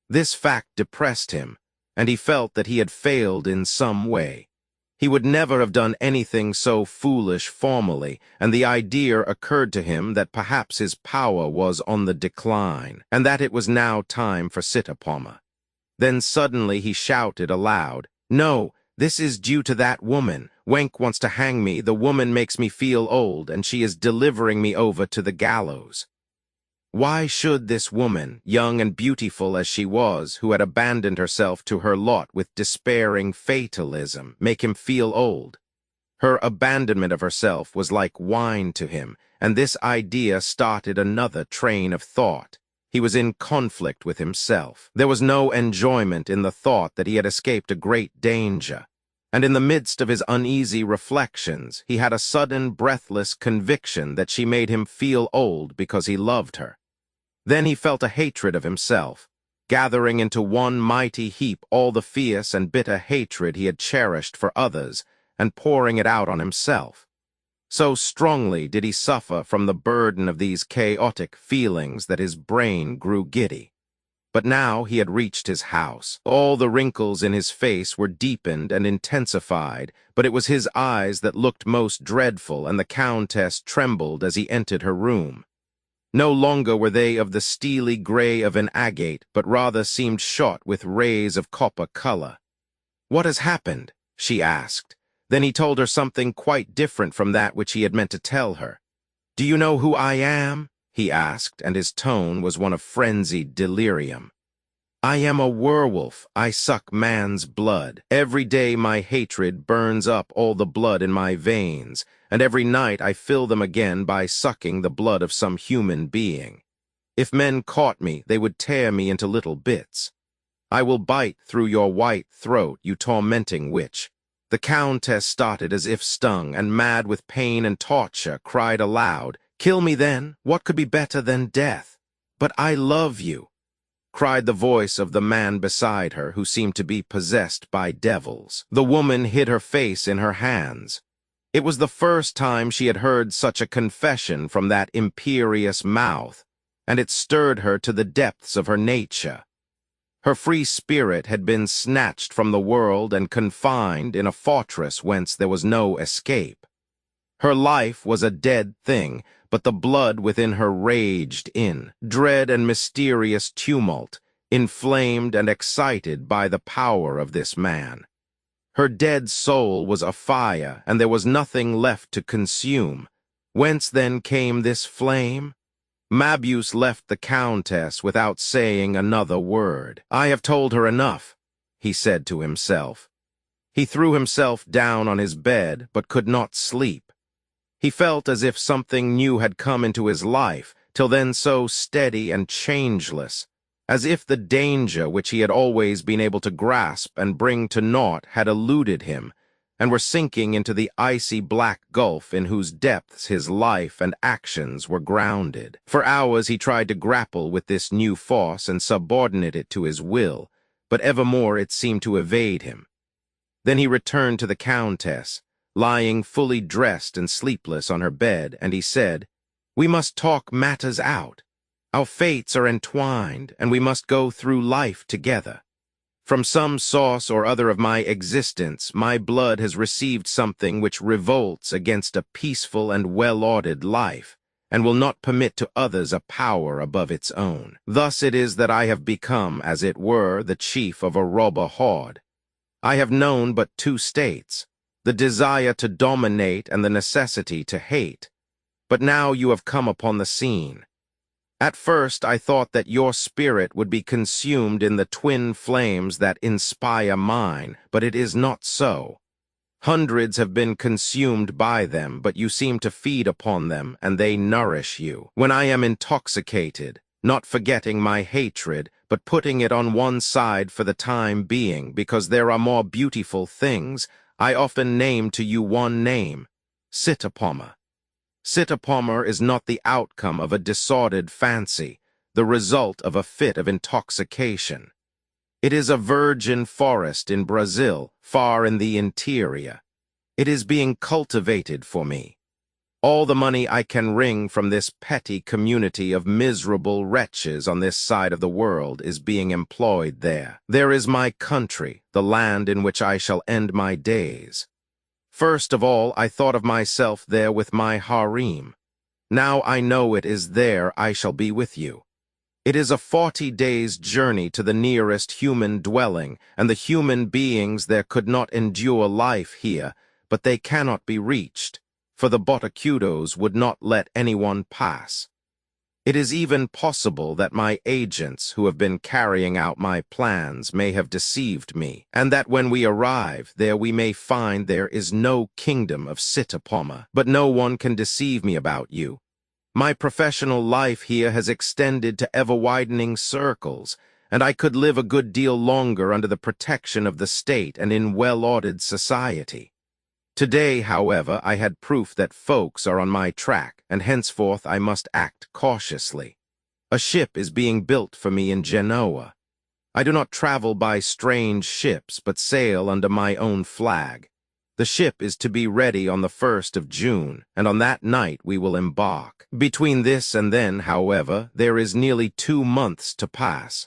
[SPEAKER 1] This fact depressed him, and he felt that he had failed in some way. He would never have done anything so foolish formerly, and the idea occurred to him that perhaps his power was on the decline, and that it was now time for sit-a-pommer. Then suddenly he shouted aloud, "No, this is due to that woman. Wenk wants to hang me. The woman makes me feel old, and she is delivering me over to the gallows." Why should this woman, young and beautiful as she was, who had abandoned herself to her lot with despairing fatalism, make him feel old? Her abandonment of herself was like wine to him, and this idea started another train of thought. He was in conflict with himself. There was no enjoyment in the thought that he had escaped a great danger, and in the midst of his uneasy reflections, he had a sudden breathless conviction that she made him feel old because he loved her. Then he felt a hatred of himself, gathering into one mighty heap all the fierce and bitter hatred he had cherished for others, and pouring it out on himself. So strongly did he suffer from the burden of these chaotic feelings that his brain grew giddy. But now he had reached his house. All the wrinkles in his face were deepened and intensified, but it was his eyes that looked most dreadful, and the Countess trembled as he entered her room. No longer were they of the steely gray of an agate, but rather seemed shot with rays of copper color. "What has happened?" she asked. Then he told her something quite different from that which he had meant to tell her. "Do you know who I am?" he asked, and his tone was one of frenzied delirium. "I am a werewolf. I suck man's blood. Every day my hatred burns up all the blood in my veins, and every night I fill them again by sucking the blood of some human being. If men caught me, they would tear me into little bits. I will bite through your white throat, you tormenting witch." The Countess started as if stung, and mad with pain and torture, cried aloud, "Kill me then. What could be better than death?" "But I love you," cried the voice of the man beside her, who seemed to be possessed by devils. The woman hid her face in her hands. It was the first time she had heard such a confession from that imperious mouth, and it stirred her to the depths of her nature. Her free spirit had been snatched from the world and confined in a fortress whence there was no escape. Her life was a dead thing, but the blood within her raged in, dread and mysterious tumult, inflamed and excited by the power of this man. Her dead soul was afire, and there was nothing left to consume. Whence then came this flame? Mabuse left the Countess without saying another word. "I have told her enough," he said to himself. He threw himself down on his bed, but could not sleep. He felt as if something new had come into his life, till then so steady and changeless, as if the danger which he had always been able to grasp and bring to naught had eluded him, and were sinking into the icy black gulf in whose depths his life and actions were grounded. For hours he tried to grapple with this new force and subordinate it to his will, but evermore it seemed to evade him. Then he returned to the Countess, lying fully dressed and sleepless on her bed, and he said, "We must talk matters out. Our fates are entwined, and we must go through life together. From some source or other of my existence, my blood has received something which revolts against a peaceful and well-ordered life, and will not permit to others a power above its own. Thus it is that I have become, as it were, the chief of a robber horde. I have known but two states, the desire to dominate and the necessity to hate. But now you have come upon the scene. At first I thought that your spirit would be consumed in the twin flames that inspire mine, but it is not so. Hundreds have been consumed by them, but you seem to feed upon them, and they nourish you. When I am intoxicated, not forgetting my hatred, but putting it on one side for the time being, because there are more beautiful things, I often name to you one name, Sitapoma. Sitapoma is not the outcome of a disordered fancy, the result of a fit of intoxication. It is a virgin forest in Brazil, far in the interior. It is being cultivated for me. All the money I can wring from this petty community of miserable wretches on this side of the world is being employed there. There is my country, the land in which I shall end my days. First of all, I thought of myself there with my harem. Now I know it is there I shall be with you. It is a 40 days' journey to the nearest human dwelling, and the human beings there could not endure life here, but they cannot be reached, for the Botacudos would not let anyone pass. It is even possible that my agents who have been carrying out my plans may have deceived me, and that when we arrive there we may find there is no kingdom of Sitapoma, but no one can deceive me about you. My professional life here has extended to ever-widening circles, and I could live a good deal longer under the protection of the state and in well-ordered society. Today, however, I had proof that folks are on my track, and henceforth I must act cautiously. A ship is being built for me in Genoa. I do not travel by strange ships, but sail under my own flag. The ship is to be ready on the 1st of June, and on that night we will embark. Between this and then, however, there is nearly 2 months to pass.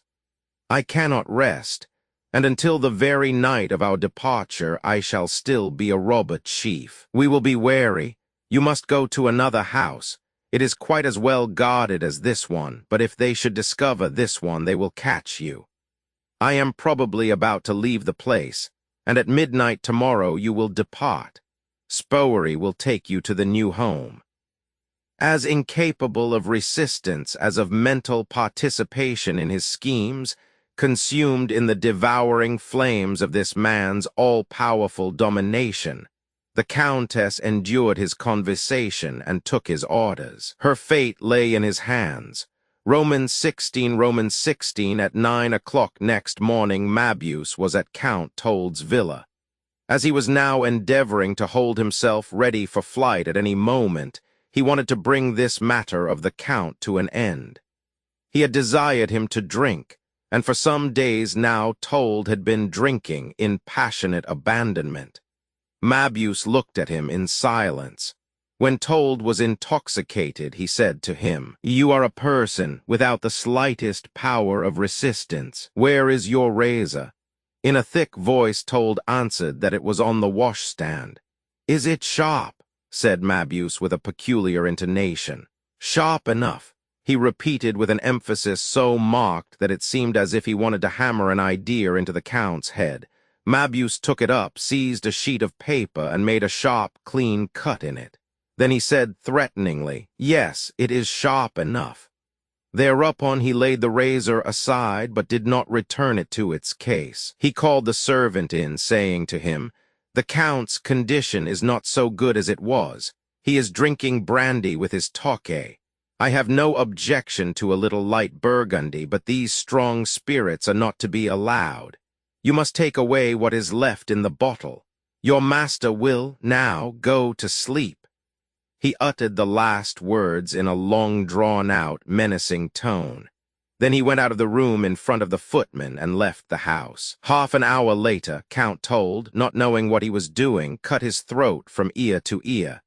[SPEAKER 1] I cannot rest, and until the very night of our departure I shall still be a robber chief. We will be wary. You must go to another house. It is quite as well guarded as this one, but if they should discover this one, they will catch you. I am probably about to leave the place, and at midnight tomorrow you will depart. Spowery will take you to the new home. As incapable of resistance as of mental participation in his schemes, consumed in the devouring flames of this man's all-powerful domination, the Countess endured his conversation and took his orders. Her fate lay in his hands. Romans 16 at 9 o'clock next morning, Mabuse was at Count Told's villa. As he was now endeavoring to hold himself ready for flight at any moment, he wanted to bring this matter of the Count to an end. He had desired him to drink, and for some days now Told had been drinking in passionate abandonment. Mabuse looked at him in silence. When Told was intoxicated, he said to him, "You are a person without the slightest power of resistance. Where is your razor?" In a thick voice Told answered that it was on the washstand. "Is it sharp?" said Mabuse with a peculiar intonation. "Sharp enough," he repeated with an emphasis so marked that it seemed as if he wanted to hammer an idea into the Count's head. Mabuse took it up, seized a sheet of paper, and made a sharp, clean cut in it. Then he said threateningly, "Yes, it is sharp enough." Thereupon he laid the razor aside, but did not return it to its case. He called the servant in, saying to him, "The Count's condition is not so good as it was. He is drinking brandy with his toque. I have no objection to a little light burgundy, but these strong spirits are not to be allowed. You must take away what is left in the bottle. Your master will now go to sleep." He uttered the last words in a long-drawn-out, menacing tone. Then he went out of the room in front of the footman and left the house. Half an hour later, Count told, not knowing what he was doing, cut his throat from ear to ear.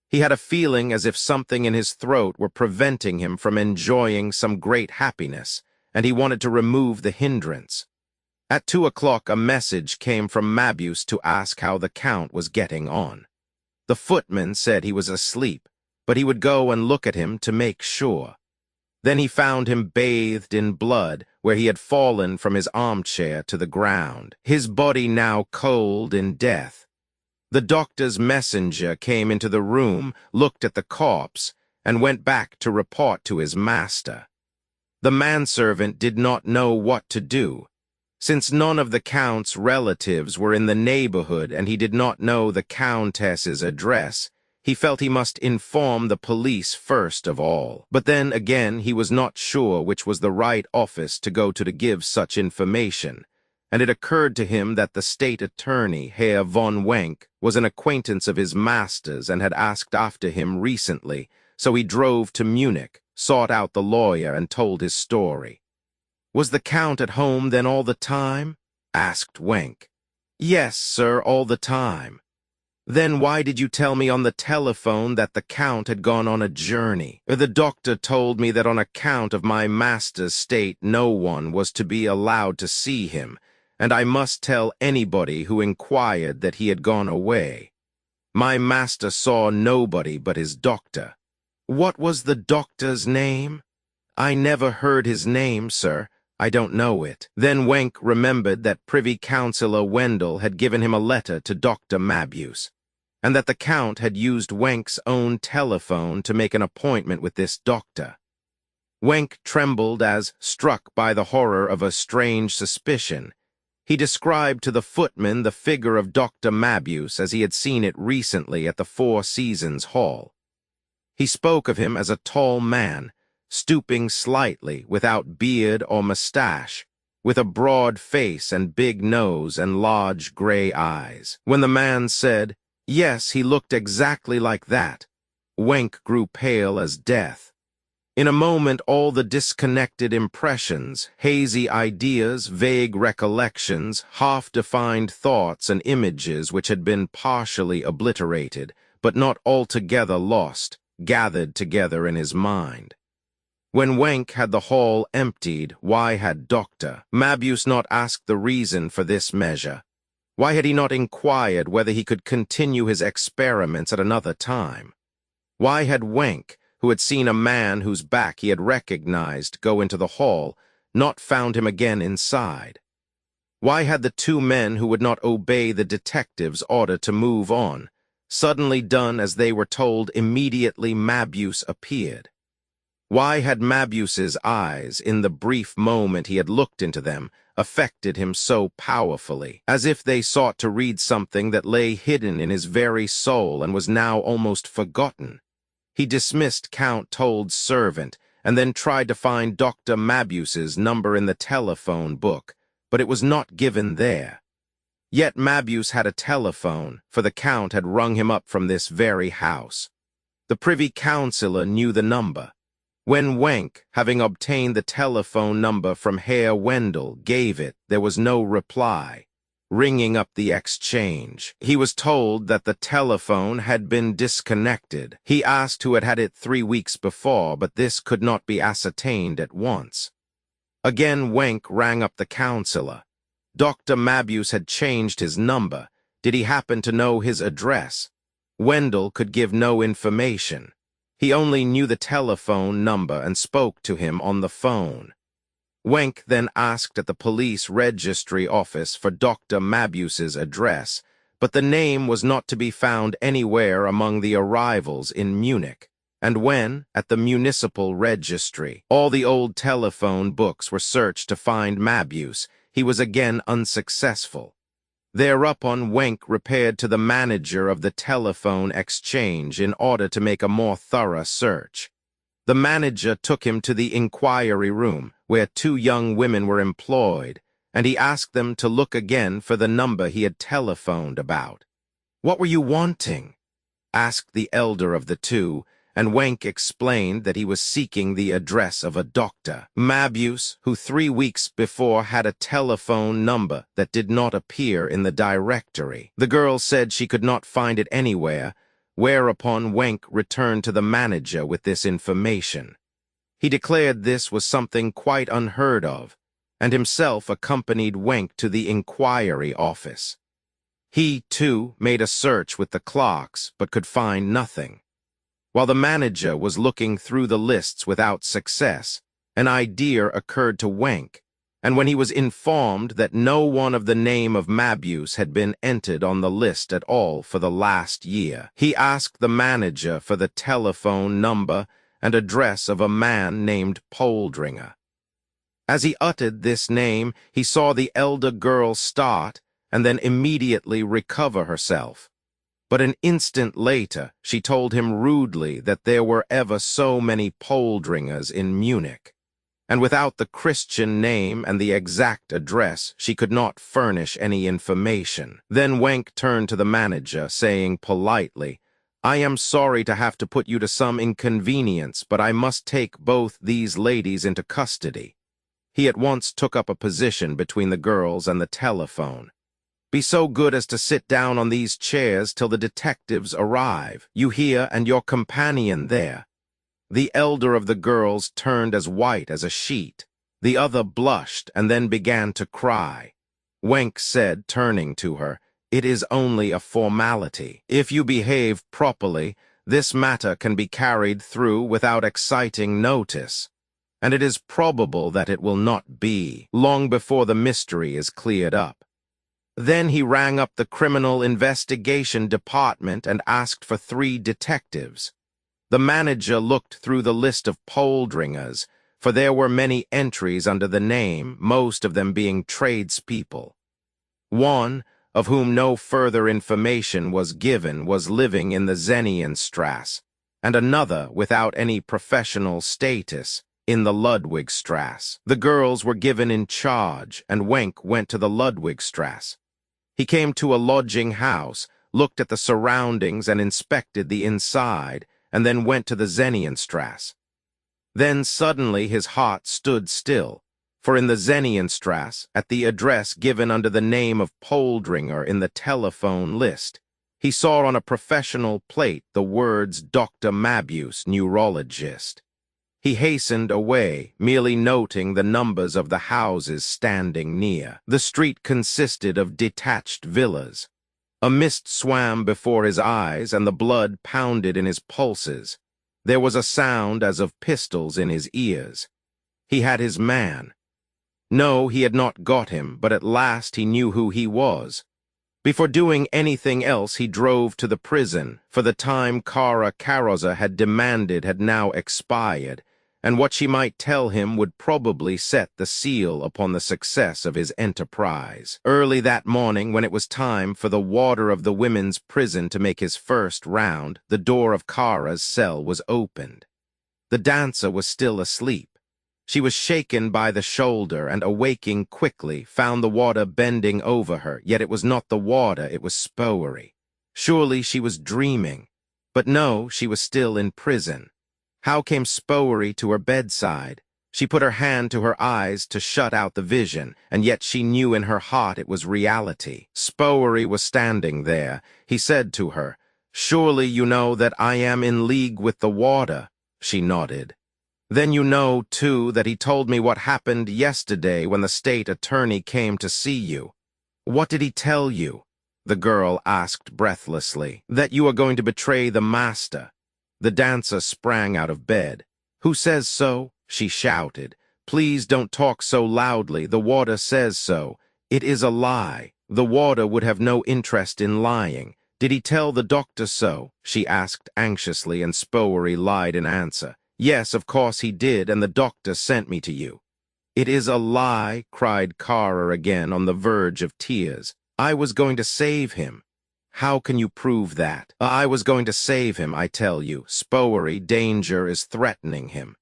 [SPEAKER 1] He had a feeling as if something in his throat were preventing him from enjoying some great happiness, and he wanted to remove the hindrance. At 2 o'clock, a message came from Mabuse to ask how the Count was getting on. The footman said he was asleep, but he would go and look at him to make sure. Then he found him bathed in blood, where he had fallen from his armchair to the ground, his body now cold in death. The doctor's messenger came into the room, looked at the corpse, and went back to report to his master. The manservant did not know what to do. Since none of the Count's relatives were in the neighborhood and he did not know the Countess's address, he felt he must inform the police first of all. But then again he was not sure which was the right office to go to give such information, and it occurred to him that the state attorney, Herr von Wenck, was an acquaintance of his master's and had asked after him recently, so he drove to Munich, sought out the lawyer, and told his story. "Was the Count at home then all the time?" asked Wenck. "Yes, sir, all the time." "Then why did you tell me on the telephone that the Count had gone on a journey?" "The doctor told me that on account of my master's state no one was to be allowed to see him, and I must tell anybody who inquired that he had gone away. My master saw nobody but his doctor." "What was the doctor's name?" "I never heard his name, sir. I don't know it." Then Wenck remembered that Privy Councillor Wendell had given him a letter to Dr. Mabuse, and that the Count had used Wenck's own telephone to make an appointment with this doctor. Wenck trembled as, struck by the horror of a strange suspicion. He described to the footman the figure of Dr. Mabuse as he had seen it recently at the Four Seasons Hall. He spoke of him as a tall man, stooping slightly, without beard or mustache, with a broad face and big nose and large gray eyes. When the man said, "Yes, he looked exactly like that," Wenck grew pale as death. In a moment all the disconnected impressions, hazy ideas, vague recollections, half-defined thoughts and images which had been partially obliterated, but not altogether lost, gathered together in his mind. When Wenck had the hall emptied, why had Dr. Mabuse not asked the reason for this measure? Why had he not inquired whether he could continue his experiments at another time? Why had Wenck, who had seen a man whose back he had recognized go into the hall, not found him again inside? Why had the two men who would not obey the detective's order to move on suddenly done as they were told immediately Mabuse appeared? Why had Mabuse's eyes, in the brief moment he had looked into them, affected him so powerfully, as if they sought to read something that lay hidden in his very soul and was now almost forgotten? He dismissed Count Told's servant, and then tried to find Dr. Mabuse's number in the telephone book, but it was not given there. Yet Mabuse had a telephone, for the Count had rung him up from this very house. The Privy Councillor knew the number. When Wenck, having obtained the telephone number from Herr Wendell, gave it, there was no reply. Ringing up the exchange, he was told that the telephone had been disconnected. He asked who had had it 3 weeks before, but this could not be ascertained at once. Again Wenck rang up the councillor. Dr. Mabuse had changed his number. Did he happen to know his address? Wendell could give no information. He only knew the telephone number and spoke to him on the phone. Wenck then asked at the police registry office for Dr. Mabuse's address, but the name was not to be found anywhere among the arrivals in Munich. And when, at the municipal registry, all the old telephone books were searched to find Mabuse, he was again unsuccessful. Thereupon Wenck repaired to the manager of the telephone exchange in order to make a more thorough search. The manager took him to the inquiry room, where 2 young women were employed, and he asked them to look again for the number he had telephoned about. "What were you wanting?" asked the elder of the 2, and Wenk explained that he was seeking the address of a doctor, Mabuse, who 3 weeks before had a telephone number that did not appear in the directory. The girl said she could not find it anywhere, whereupon Wenk returned to the manager with this information. He declared this was something quite unheard of, and himself accompanied Wenk to the inquiry office. He, too, made a search with the clerks, but could find nothing. While the manager was looking through the lists without success, an idea occurred to Wenk, and when he was informed that no one of the name of Mabuse had been entered on the list at all for the last year, he asked the manager for the telephone number and address of a man named Poldringer. As he uttered this name, he saw the elder girl start and then immediately recover herself. But an instant later, she told him rudely that there were ever so many Poldringers in Munich, and without the Christian name and the exact address, she could not furnish any information. Then Wenk turned to the manager, saying politely, "I am sorry to have to put you to some inconvenience, but I must take both these ladies into custody." He at once took up a position between the girls and the telephone. "Be so good as to sit down on these chairs till the detectives arrive. You here and your companion there." The elder of the girls turned as white as a sheet. The other blushed and then began to cry. Wenk said, turning to her, "It is only a formality. If you behave properly, this matter can be carried through without exciting notice, and it is probable that it will not be long before the mystery is cleared up." Then he rang up the Criminal Investigation Department and asked for 3 detectives. The manager looked through the list of Poldringers, for there were many entries under the name, most of them being tradespeople. One, of whom no further information was given, was living in the Zenienstrasse, and another, without any professional status, in the Ludwigstrasse. The girls were given in charge, and Wenk went to the Ludwigstrasse. He came to a lodging house, looked at the surroundings and inspected the inside, and then went to the Zenienstrasse. Then suddenly his heart stood still, for in the Zenienstrasse, at the address given under the name of Poldringer in the telephone list, he saw on a professional plate the words Dr. Mabuse, neurologist. He hastened away, merely noting the numbers of the houses standing near. The street consisted of detached villas. A mist swam before his eyes, and the blood pounded in his pulses. There was a sound as of pistols in his ears. He had his man. No, he had not got him, but at last he knew who he was. Before doing anything else, he drove to the prison, for the time Kara Karoza had demanded had now expired, and what she might tell him would probably set the seal upon the success of his enterprise. Early that morning, when it was time for the warder of the women's prison to make his first round, the door of Kara's cell was opened. The dancer was still asleep. She was shaken by the shoulder, and awaking quickly, found the warder bending over her, yet it was not the warder, it was Spowery. Surely she was dreaming. But no, she was still in prison. How came Spowery to her bedside? She put her hand to her eyes to shut out the vision, and yet she knew in her heart it was reality. Spowery was standing there. He said to her, "Surely you know that I am in league with the warder." She nodded. "Then you know, too, that he told me what happened yesterday when the state attorney came to see you." "What did he tell you?" the girl asked breathlessly. "That you are going to betray the master." The dancer sprang out of bed. "Who says so?" she shouted. "Please don't talk so loudly. The warder says so. It is a lie. The warder would have no interest in lying. Did he tell the doctor so?" she asked anxiously, and Spowery lied in answer. "Yes, of course he did, and the doctor sent me to you." "It is a lie," cried Kara again, on the verge of tears. "I was going to save him." "How can you prove that?" "I was going to save him, I tell you. Spowery, danger is threatening him."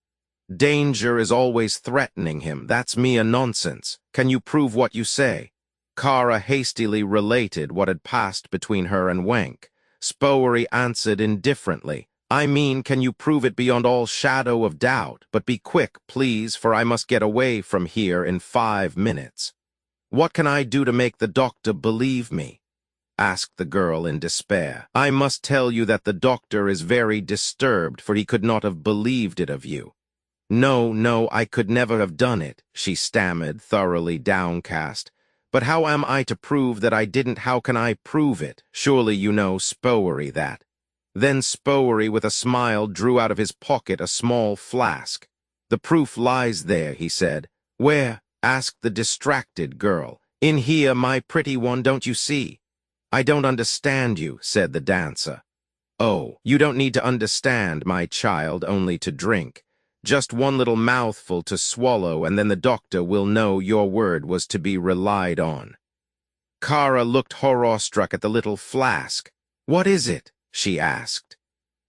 [SPEAKER 1] "Danger is always threatening him. That's mere nonsense. Can you prove what you say?" Kara hastily related what had passed between her and Wenk. Spowery answered indifferently, I mean, can you prove it beyond all shadow of doubt? But be quick, please, for I must get away from here in 5 minutes. What can I do to make the doctor believe me? Asked the girl in despair. I must tell you that the doctor is very disturbed, for he could not have believed it of you. No, no, I could never have done it, she stammered, thoroughly downcast. But how am I to prove that I didn't? How can I prove it? Surely you know Spowery that. Then Spowery, with a smile, drew out of his pocket a small flask. The proof lies there, he said. Where? Asked the distracted girl. In here, my pretty one, don't you see? I don't understand you, said the dancer. Oh, you don't need to understand, my child, only to drink. Just one little mouthful to swallow, and then the doctor will know your word was to be relied on. Kara looked horror-struck at the little flask. What is it? She asked.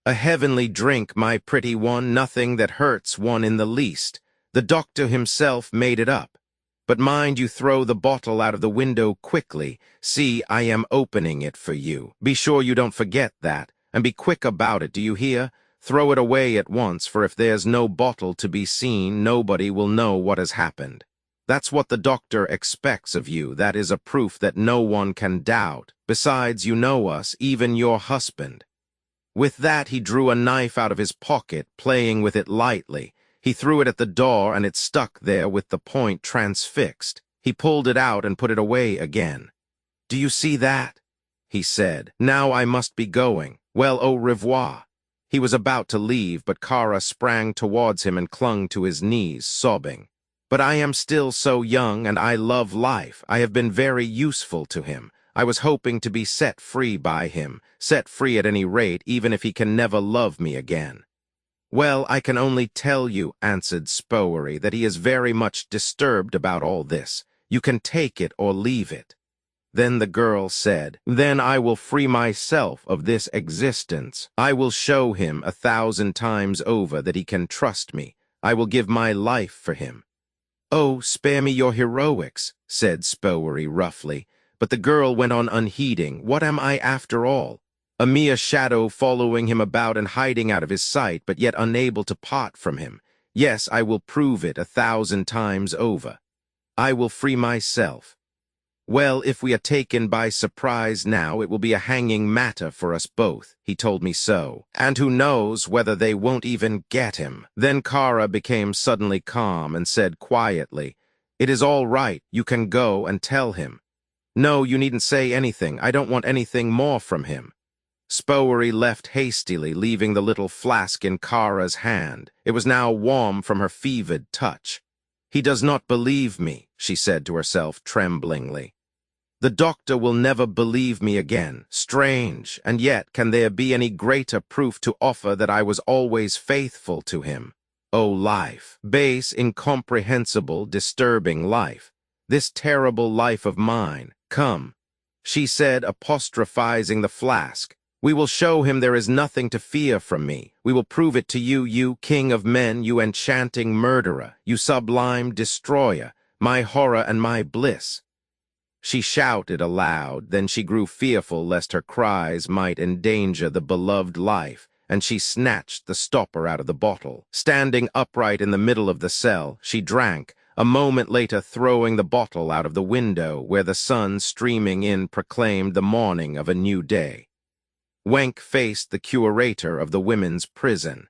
[SPEAKER 1] A heavenly drink, my pretty one, nothing that hurts one in the least. The doctor himself made it up. But mind you throw the bottle out of the window quickly. See, I am opening it for you. Be sure you don't forget that, and be quick about it, do you hear? Throw it away at once, for if there's no bottle to be seen, nobody will know what has happened. That's what the doctor expects of you. That is a proof that no one can doubt. Besides, you know us, even your husband. With that, he drew a knife out of his pocket, playing with it lightly. He threw it at the door, and it stuck there with the point transfixed. He pulled it out and put it away again. Do you see that? He said. Now I must be going. Well, au revoir. He was about to leave, but Kara sprang towards him and clung to his knees, sobbing. But I am still so young, and I love life. I have been very useful to him. I was hoping to be set free by him, set free at any rate, even if he can never love me again. Well, I can only tell you, answered Spowery, that he is very much disturbed about all this. You can take it or leave it. Then the girl said, Then I will free myself of this existence. I will show him 1,000 times over that he can trust me. I will give my life for him. Oh, spare me your heroics, said Spowery roughly. But the girl went on unheeding. What am I after all? A mere shadow following him about and hiding out of his sight, but yet unable to part from him. Yes, I will prove it 1,000 times over. I will free myself. Well, if we are taken by surprise now, it will be a hanging matter for us both. He told me so. And who knows whether they won't even get him. Then Kara became suddenly calm and said quietly, It is all right. You can go and tell him. No, you needn't say anything. I don't want anything more from him. Spowery left hastily, leaving the little flask in Kara's hand. It was now warm from her fevered touch. He does not believe me, she said to herself tremblingly. The doctor will never believe me again. Strange, and yet can there be any greater proof to offer that I was always faithful to him? O life, base, incomprehensible, disturbing life, this terrible life of mine, come, she said, apostrophizing the flask. We will show him there is nothing to fear from me. We will prove it to you, you king of men, you enchanting murderer, you sublime destroyer, my horror and my bliss. She shouted aloud, then she grew fearful lest her cries might endanger the beloved life, and she snatched the stopper out of the bottle. Standing upright in the middle of the cell, she drank, a moment later throwing the bottle out of the window, where the sun streaming in proclaimed the morning of a new day. Wenk faced the curator of the women's prison.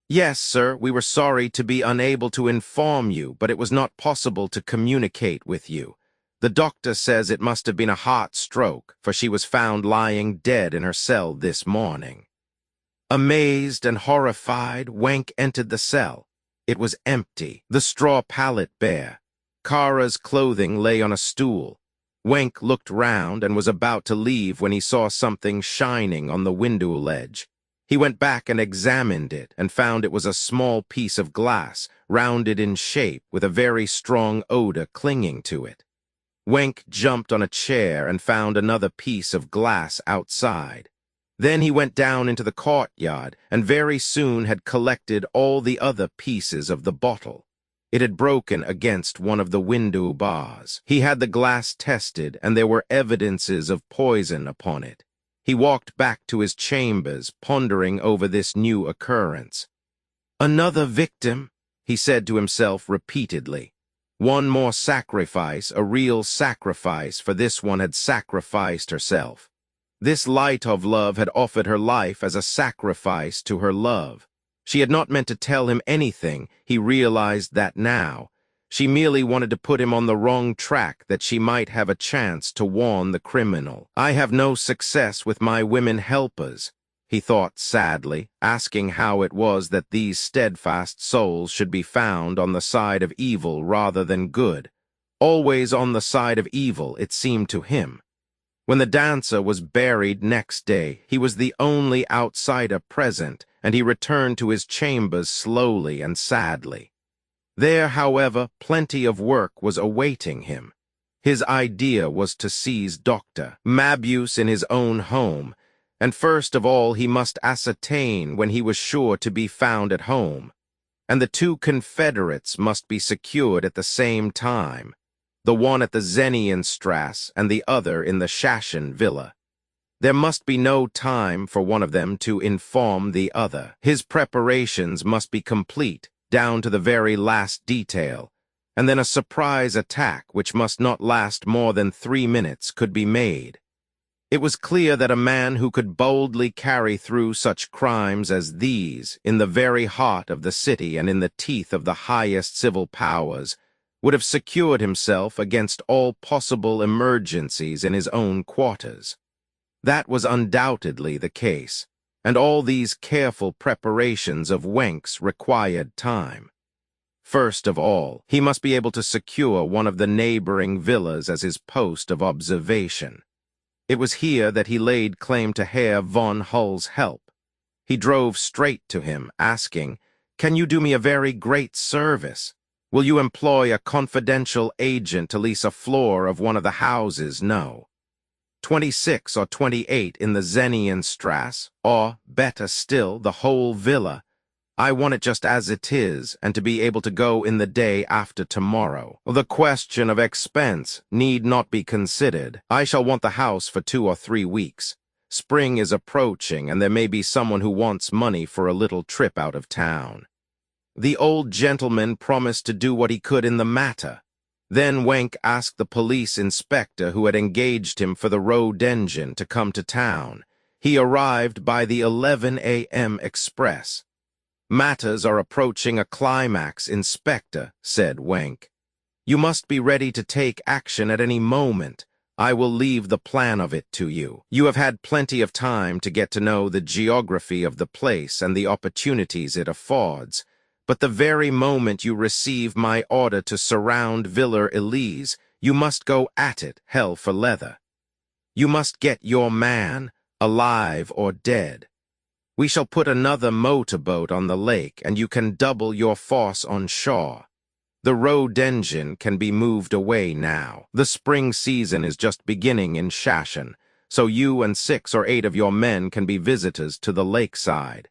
[SPEAKER 1] Yes, sir, we were sorry to be unable to inform you, but it was not possible to communicate with you. The doctor says it must have been a heart stroke, for she was found lying dead in her cell this morning. Amazed and horrified, Wenk entered the cell. It was empty, the straw pallet bare. Kara's clothing lay on a stool. Wenk looked round and was about to leave when he saw something shining on the window ledge. He went back and examined it and found it was a small piece of glass, rounded in shape, with a very strong odor clinging to it. Wenk jumped on a chair and found another piece of glass outside. Then he went down into the courtyard and very soon had collected all the other pieces of the bottle. It had broken against one of the window bars. He had the glass tested, and there were evidences of poison upon it. He walked back to his chambers, pondering over this new occurrence. "Another victim," he said to himself repeatedly. One more sacrifice, a real sacrifice, for this one had sacrificed herself. This light of love had offered her life as a sacrifice to her love. She had not meant to tell him anything, he realized that now. She merely wanted to put him on the wrong track that she might have a chance to warn the criminal. "I have no success with my women helpers," he thought sadly, asking how it was that these steadfast souls should be found on the side of evil rather than good. Always on the side of evil, it seemed to him. When the dancer was buried next day, he was the only outsider present, and he returned to his chambers slowly and sadly. There, however, plenty of work was awaiting him. His idea was to seize Dr. Mabuse in his own home, and first of all he must ascertain when he was sure to be found at home. And the two confederates must be secured at the same time, the one at the Zenienstrasse and the other in the Schaschen villa. There must be no time for one of them to inform the other. His preparations must be complete, down to the very last detail, and then a surprise attack which must not last more than 3 minutes could be made. It was clear that a man who could boldly carry through such crimes as these in the very heart of the city and in the teeth of the highest civil powers would have secured himself against all possible emergencies in his own quarters. That was undoubtedly the case, and all these careful preparations of Wenck's required time. First of all, he must be able to secure one of the neighboring villas as his post of observation. It was here that he laid claim to Herr von Hull's help. He drove straight to him, asking, "Can you do me a very great service? Will you employ a confidential agent to lease a floor of one of the houses? No. 26 or 28 in the Zenienstrasse, or, better still, the whole villa. I want it just as it is, and to be able to go in the day after tomorrow. The question of expense need not be considered. I shall want the house for 2 or 3 weeks. Spring is approaching, and there may be someone who wants money for a little trip out of town." The old gentleman promised to do what he could in the matter. Then Wenck asked the police inspector who had engaged him for the road engine to come to town. He arrived by the 11 a.m. express. "Matters are approaching a climax, Inspector," said Wenck. "You must be ready to take action at any moment. I will leave the plan of it to you. You have had plenty of time to get to know the geography of the place and the opportunities it affords. But the very moment you receive my order to surround Villa Elise, you must go at it, hell for leather. You must get your man, alive or dead. We shall put another motorboat on the lake, and you can double your force on shore. The road engine can be moved away now. The spring season is just beginning in Schaschen, so you and 6 or 8 of your men can be visitors to the lakeside."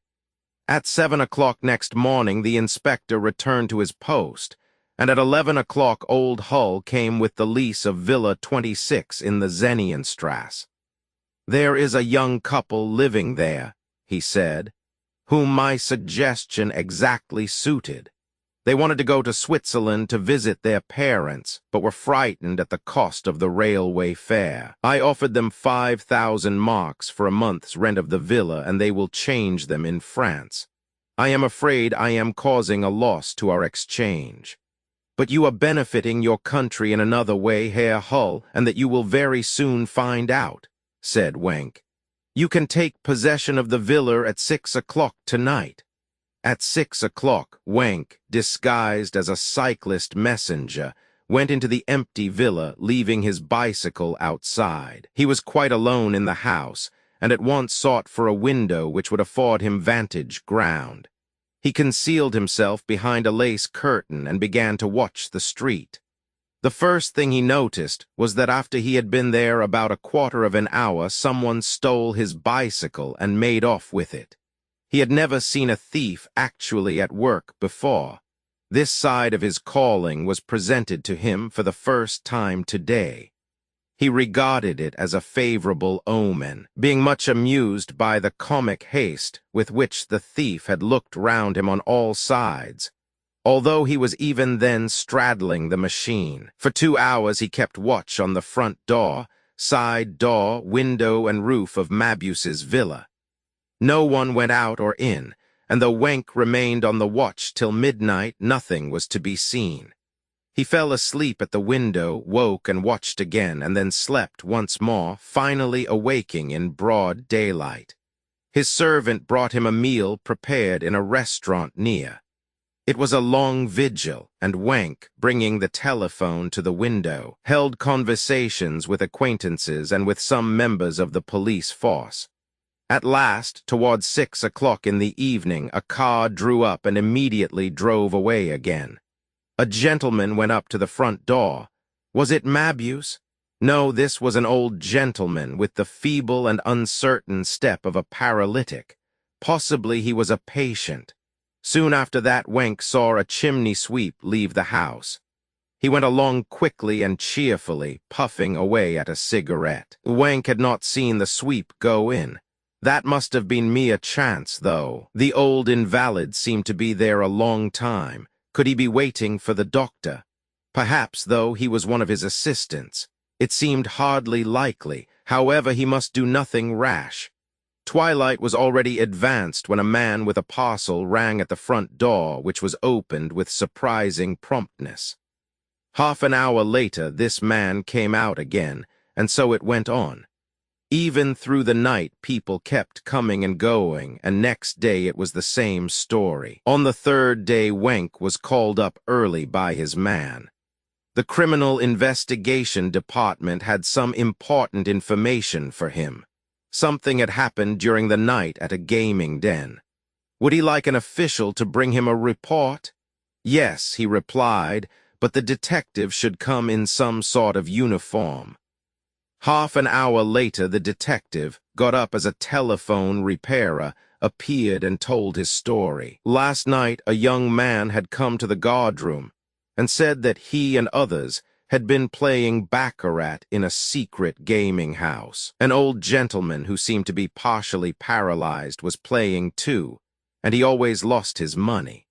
[SPEAKER 1] At 7 o'clock next morning, the inspector returned to his post, and at 11 o'clock old Hull came with the lease of Villa 26 in the Zenienstrasse. "There is a young couple living there," he said, "whom my suggestion exactly suited. They wanted to go to Switzerland to visit their parents, but were frightened at the cost of the railway fare. I offered them 5,000 marks for a month's rent of the villa, and they will change them in France. I am afraid I am causing a loss to our exchange. But you are benefiting your country in another way, Herr Hull, and that you will very soon find out," said Wenck. "You can take possession of the villa at 6 o'clock tonight." At 6 o'clock, Wenck, disguised as a cyclist messenger, went into the empty villa, leaving his bicycle outside. He was quite alone in the house, and at once sought for a window which would afford him vantage ground. He concealed himself behind a lace curtain and began to watch the street. The first thing he noticed was that after he had been there about a quarter of an hour, someone stole his bicycle and made off with it. He had never seen a thief actually at work before. This side of his calling was presented to him for the first time today. He regarded it as a favorable omen, being much amused by the comic haste with which the thief had looked round him on all sides, although he was even then straddling the machine. For 2 hours he kept watch on the front door, side door, window, and roof of Mabuse's villa. No one went out or in, and though Wenk remained on the watch till midnight, nothing was to be seen. He fell asleep at the window, woke and watched again, and then slept once more, finally awaking in broad daylight. His servant brought him a meal prepared in a restaurant near. It was a long vigil, and Wenk, bringing the telephone to the window, held conversations with acquaintances and with some members of the police force. At last, towards 6 o'clock in the evening, a car drew up and immediately drove away again. A gentleman went up to the front door. Was it Mabuse? No, this was an old gentleman with the feeble and uncertain step of a paralytic. Possibly he was a patient. Soon after that, Wenk saw a chimney sweep leave the house. He went along quickly and cheerfully, puffing away at a cigarette. Wenk had not seen the sweep go in. That must have been mere chance, though. The old invalid seemed to be there a long time. Could he be waiting for the doctor? Perhaps, though, he was one of his assistants. It seemed hardly likely. However, he must do nothing rash. Twilight was already advanced when a man with a parcel rang at the front door, which was opened with surprising promptness. Half an hour later, this man came out again, and so it went on. Even through the night, people kept coming and going, and next day it was the same story. On the third day, Wenk was called up early by his man. The Criminal Investigation Department had some important information for him. Something had happened during the night at a gaming den. Would he like an official to bring him a report? Yes, he replied, but the detective should come in some sort of uniform. Half an hour later, the detective, got up as a telephone repairer, appeared and told his story. Last night, a young man had come to the guardroom and said that he and others had been playing baccarat in a secret gaming house. An old gentleman who seemed to be partially paralyzed was playing too, and he always lost his money.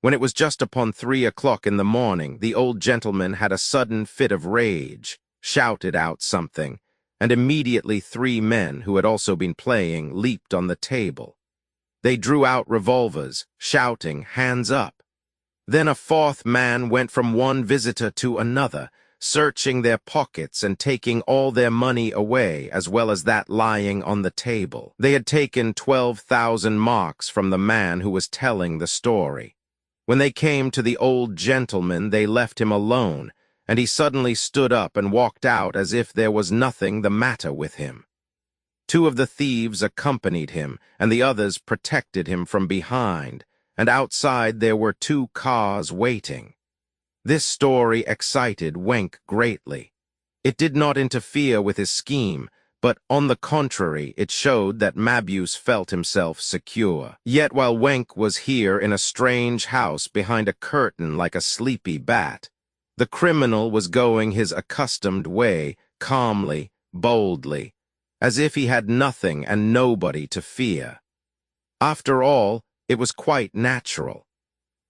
[SPEAKER 1] When it was just upon 3 o'clock in the morning, the old gentleman had a sudden fit of rage, shouted out something, and immediately 3 men who had also been playing leaped on the table. They drew out revolvers, shouting, "Hands up!" Then a 4th man went from one visitor to another, searching their pockets and taking all their money away, as well as that lying on the table. They had taken 12,000 marks from the man who was telling the story. When they came to the old gentleman, they left him alone, and he suddenly stood up and walked out as if there was nothing the matter with him. 2 of the thieves accompanied him, and the others protected him from behind, and outside there were 2 cars waiting. This story excited Wenk greatly. It did not interfere with his scheme, but on the contrary, it showed that Mabuse felt himself secure. Yet while Wenk was here in a strange house behind a curtain like a sleepy bat, the criminal was going his accustomed way, calmly, boldly, as if he had nothing and nobody to fear. After all, it was quite natural.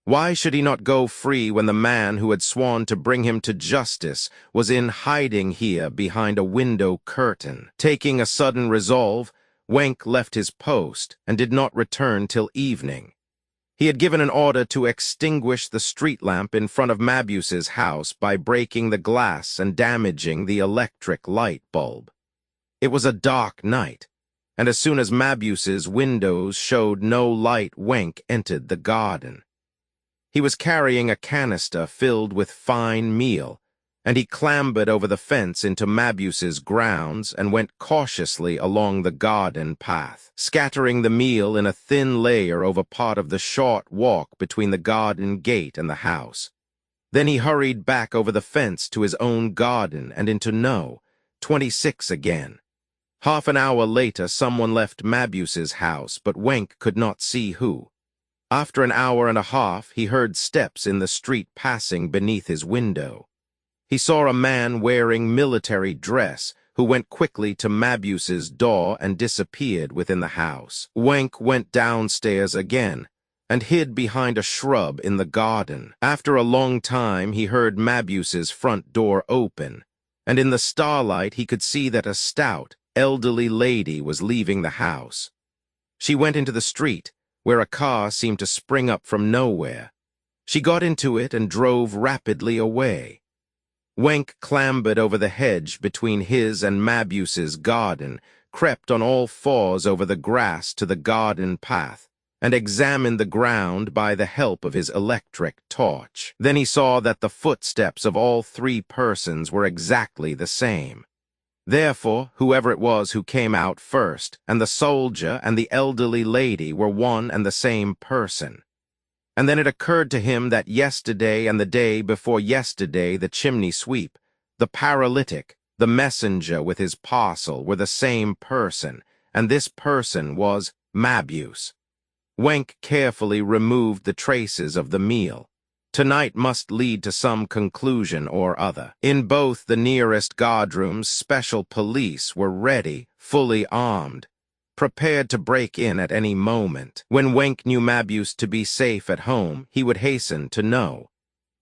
[SPEAKER 1] Why should he not go free when the man who had sworn to bring him to justice was in hiding here behind a window curtain? Taking a sudden resolve, Wenk left his post and did not return till evening. He had given an order to extinguish the street lamp in front of Mabuse's house by breaking the glass and damaging the electric light bulb. It was a dark night, and as soon as Mabuse's windows showed no light, Wenk entered the garden. He was carrying a canister filled with fine meal, and he clambered over the fence into Mabuse's grounds and went cautiously along the garden path, scattering the meal in a thin layer over part of the short walk between the garden gate and the house. Then he hurried back over the fence to his own garden and into No. 26 again. Half an hour later, someone left Mabuse's house, but Wenk could not see who. After an hour and a half, he heard steps in the street passing beneath his window. He saw a man wearing military dress who went quickly to Mabuse's door and disappeared within the house. Wenk went downstairs again and hid behind a shrub in the garden. After a long time, he heard Mabuse's front door open, and in the starlight he could see that a stout, elderly lady was leaving the house. She went into the street, where a car seemed to spring up from nowhere. She got into it and drove rapidly away. Wenk clambered over the hedge between his and Mabuse's garden, crept on all fours over the grass to the garden path, and examined the ground by the help of his electric torch. Then he saw that the footsteps of all three persons were exactly the same. Therefore, whoever it was who came out first, and the soldier and the elderly lady were one and the same person. And then it occurred to him that yesterday and the day before yesterday the chimney sweep, the paralytic, the messenger with his parcel were the same person, and this person was Mabuse. Wenk carefully removed the traces of the meal. Tonight must lead to some conclusion or other. In both the nearest guardrooms, special police were ready, fully armed, prepared to break in at any moment. When Wenk knew Mabuse to be safe at home, he would hasten to know.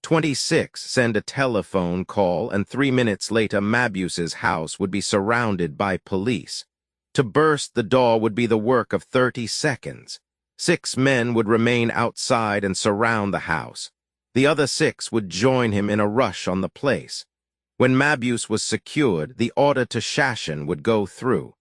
[SPEAKER 1] 26 send a telephone call, and 3 minutes later Mabuse's house would be surrounded by police. To burst the door would be the work of 30 seconds. 6 men would remain outside and surround the house. The other 6 would join him in a rush on the place. When Mabuse was secured, the order to Shashin would go through.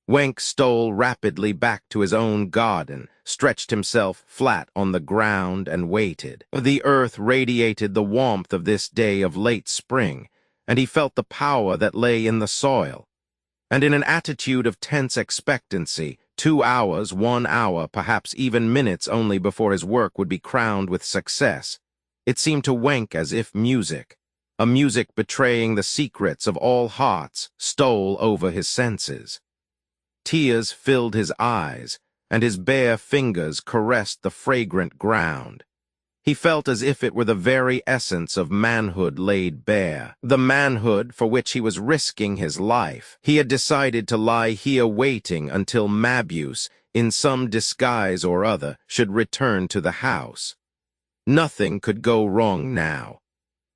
[SPEAKER 1] Wenk stole rapidly back to his own garden, stretched himself flat on the ground, and waited. The earth radiated the warmth of this day of late spring, and he felt the power that lay in the soil. And in an attitude of tense expectancy, 2 hours, 1 hour, perhaps even minutes only before his work would be crowned with success, it seemed to Wenk as if music, a music betraying the secrets of all hearts, stole over his senses. Tears filled his eyes, and his bare fingers caressed the fragrant ground. He felt as if it were the very essence of manhood laid bare, the manhood for which he was risking his life. He had decided to lie here waiting until Mabuse, in some disguise or other, should return to the house. Nothing could go wrong now.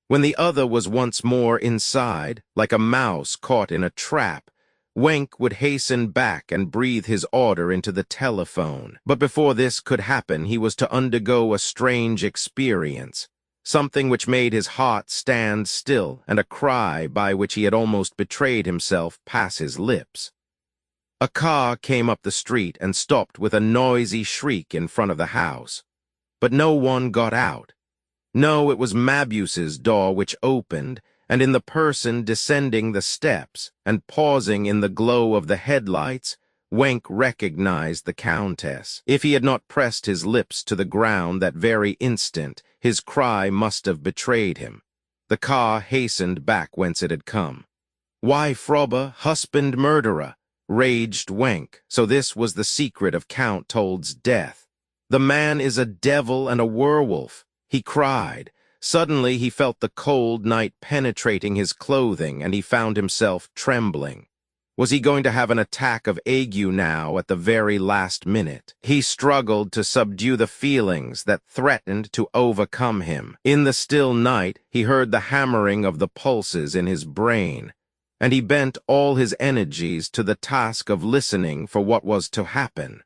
[SPEAKER 1] When the other was once more inside, like a mouse caught in a trap, Wenk would hasten back and breathe his order into the telephone. But before this could happen, he was to undergo a strange experience, something which made his heart stand still, and a cry by which he had almost betrayed himself pass his lips. A car came up the street and stopped with a noisy shriek in front of the house. But no one got out. No, it was Mabuse's door which opened, and in the person descending the steps and pausing in the glow of the headlights, Wenk recognized the Countess. If he had not pressed his lips to the ground that very instant, his cry must have betrayed him. The car hastened back whence it had come. "Why, Frobber, husband murderer!" raged Wenk. So this was the secret of Count Told's death. "The man is a devil and a werewolf," he cried. Suddenly he felt the cold night penetrating his clothing, and he found himself trembling. Was he going to have an attack of ague now at the very last minute? He struggled to subdue the feelings that threatened to overcome him. In the still night, he heard the hammering of the pulses in his brain, and he bent all his energies to the task of listening for what was to happen.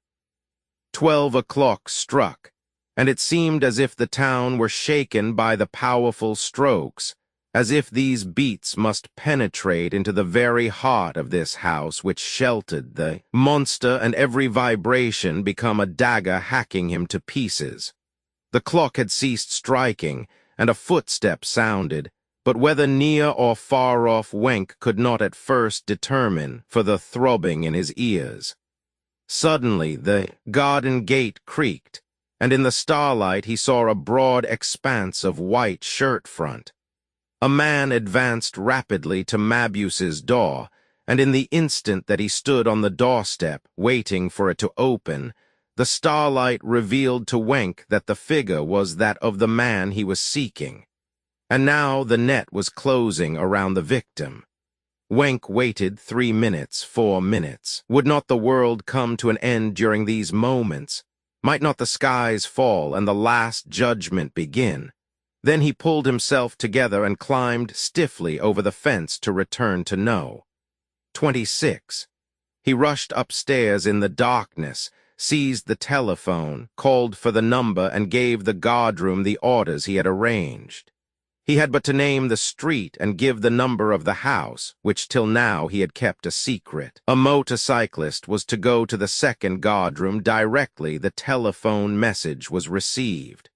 [SPEAKER 1] 12 o'clock struck, and it seemed as if the town were shaken by the powerful strokes, as if these beats must penetrate into the very heart of this house which sheltered the monster, and every vibration become a dagger hacking him to pieces. The clock had ceased striking, and a footstep sounded, but whether near or far off Wenk could not at first determine for the throbbing in his ears. Suddenly the garden gate creaked, and in the starlight he saw a broad expanse of white shirt front. A man advanced rapidly to Mabuse's door, and in the instant that he stood on the doorstep, waiting for it to open, the starlight revealed to Wenk that the figure was that of the man he was seeking. And now the net was closing around the victim. Wenk waited 3 minutes, 4 minutes. Would not the world come to an end during these moments? Might not the skies fall and the last judgment begin? Then he pulled himself together and climbed stiffly over the fence to return to No. 26. He rushed upstairs in the darkness, seized the telephone, called for the number, and gave the guardroom the orders he had arranged. He had but to name the street and give the number of the house, which till now he had kept a secret. A motorcyclist was to go to the second guardroom directly the telephone message was received.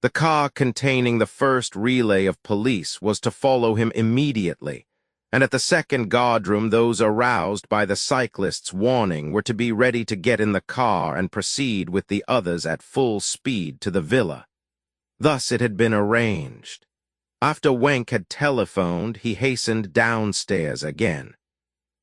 [SPEAKER 1] The car containing the first relay of police was to follow him immediately, and at the second guardroom those aroused by the cyclist's warning were to be ready to get in the car and proceed with the others at full speed to the villa. Thus it had been arranged. After Wenk had telephoned, he hastened downstairs again.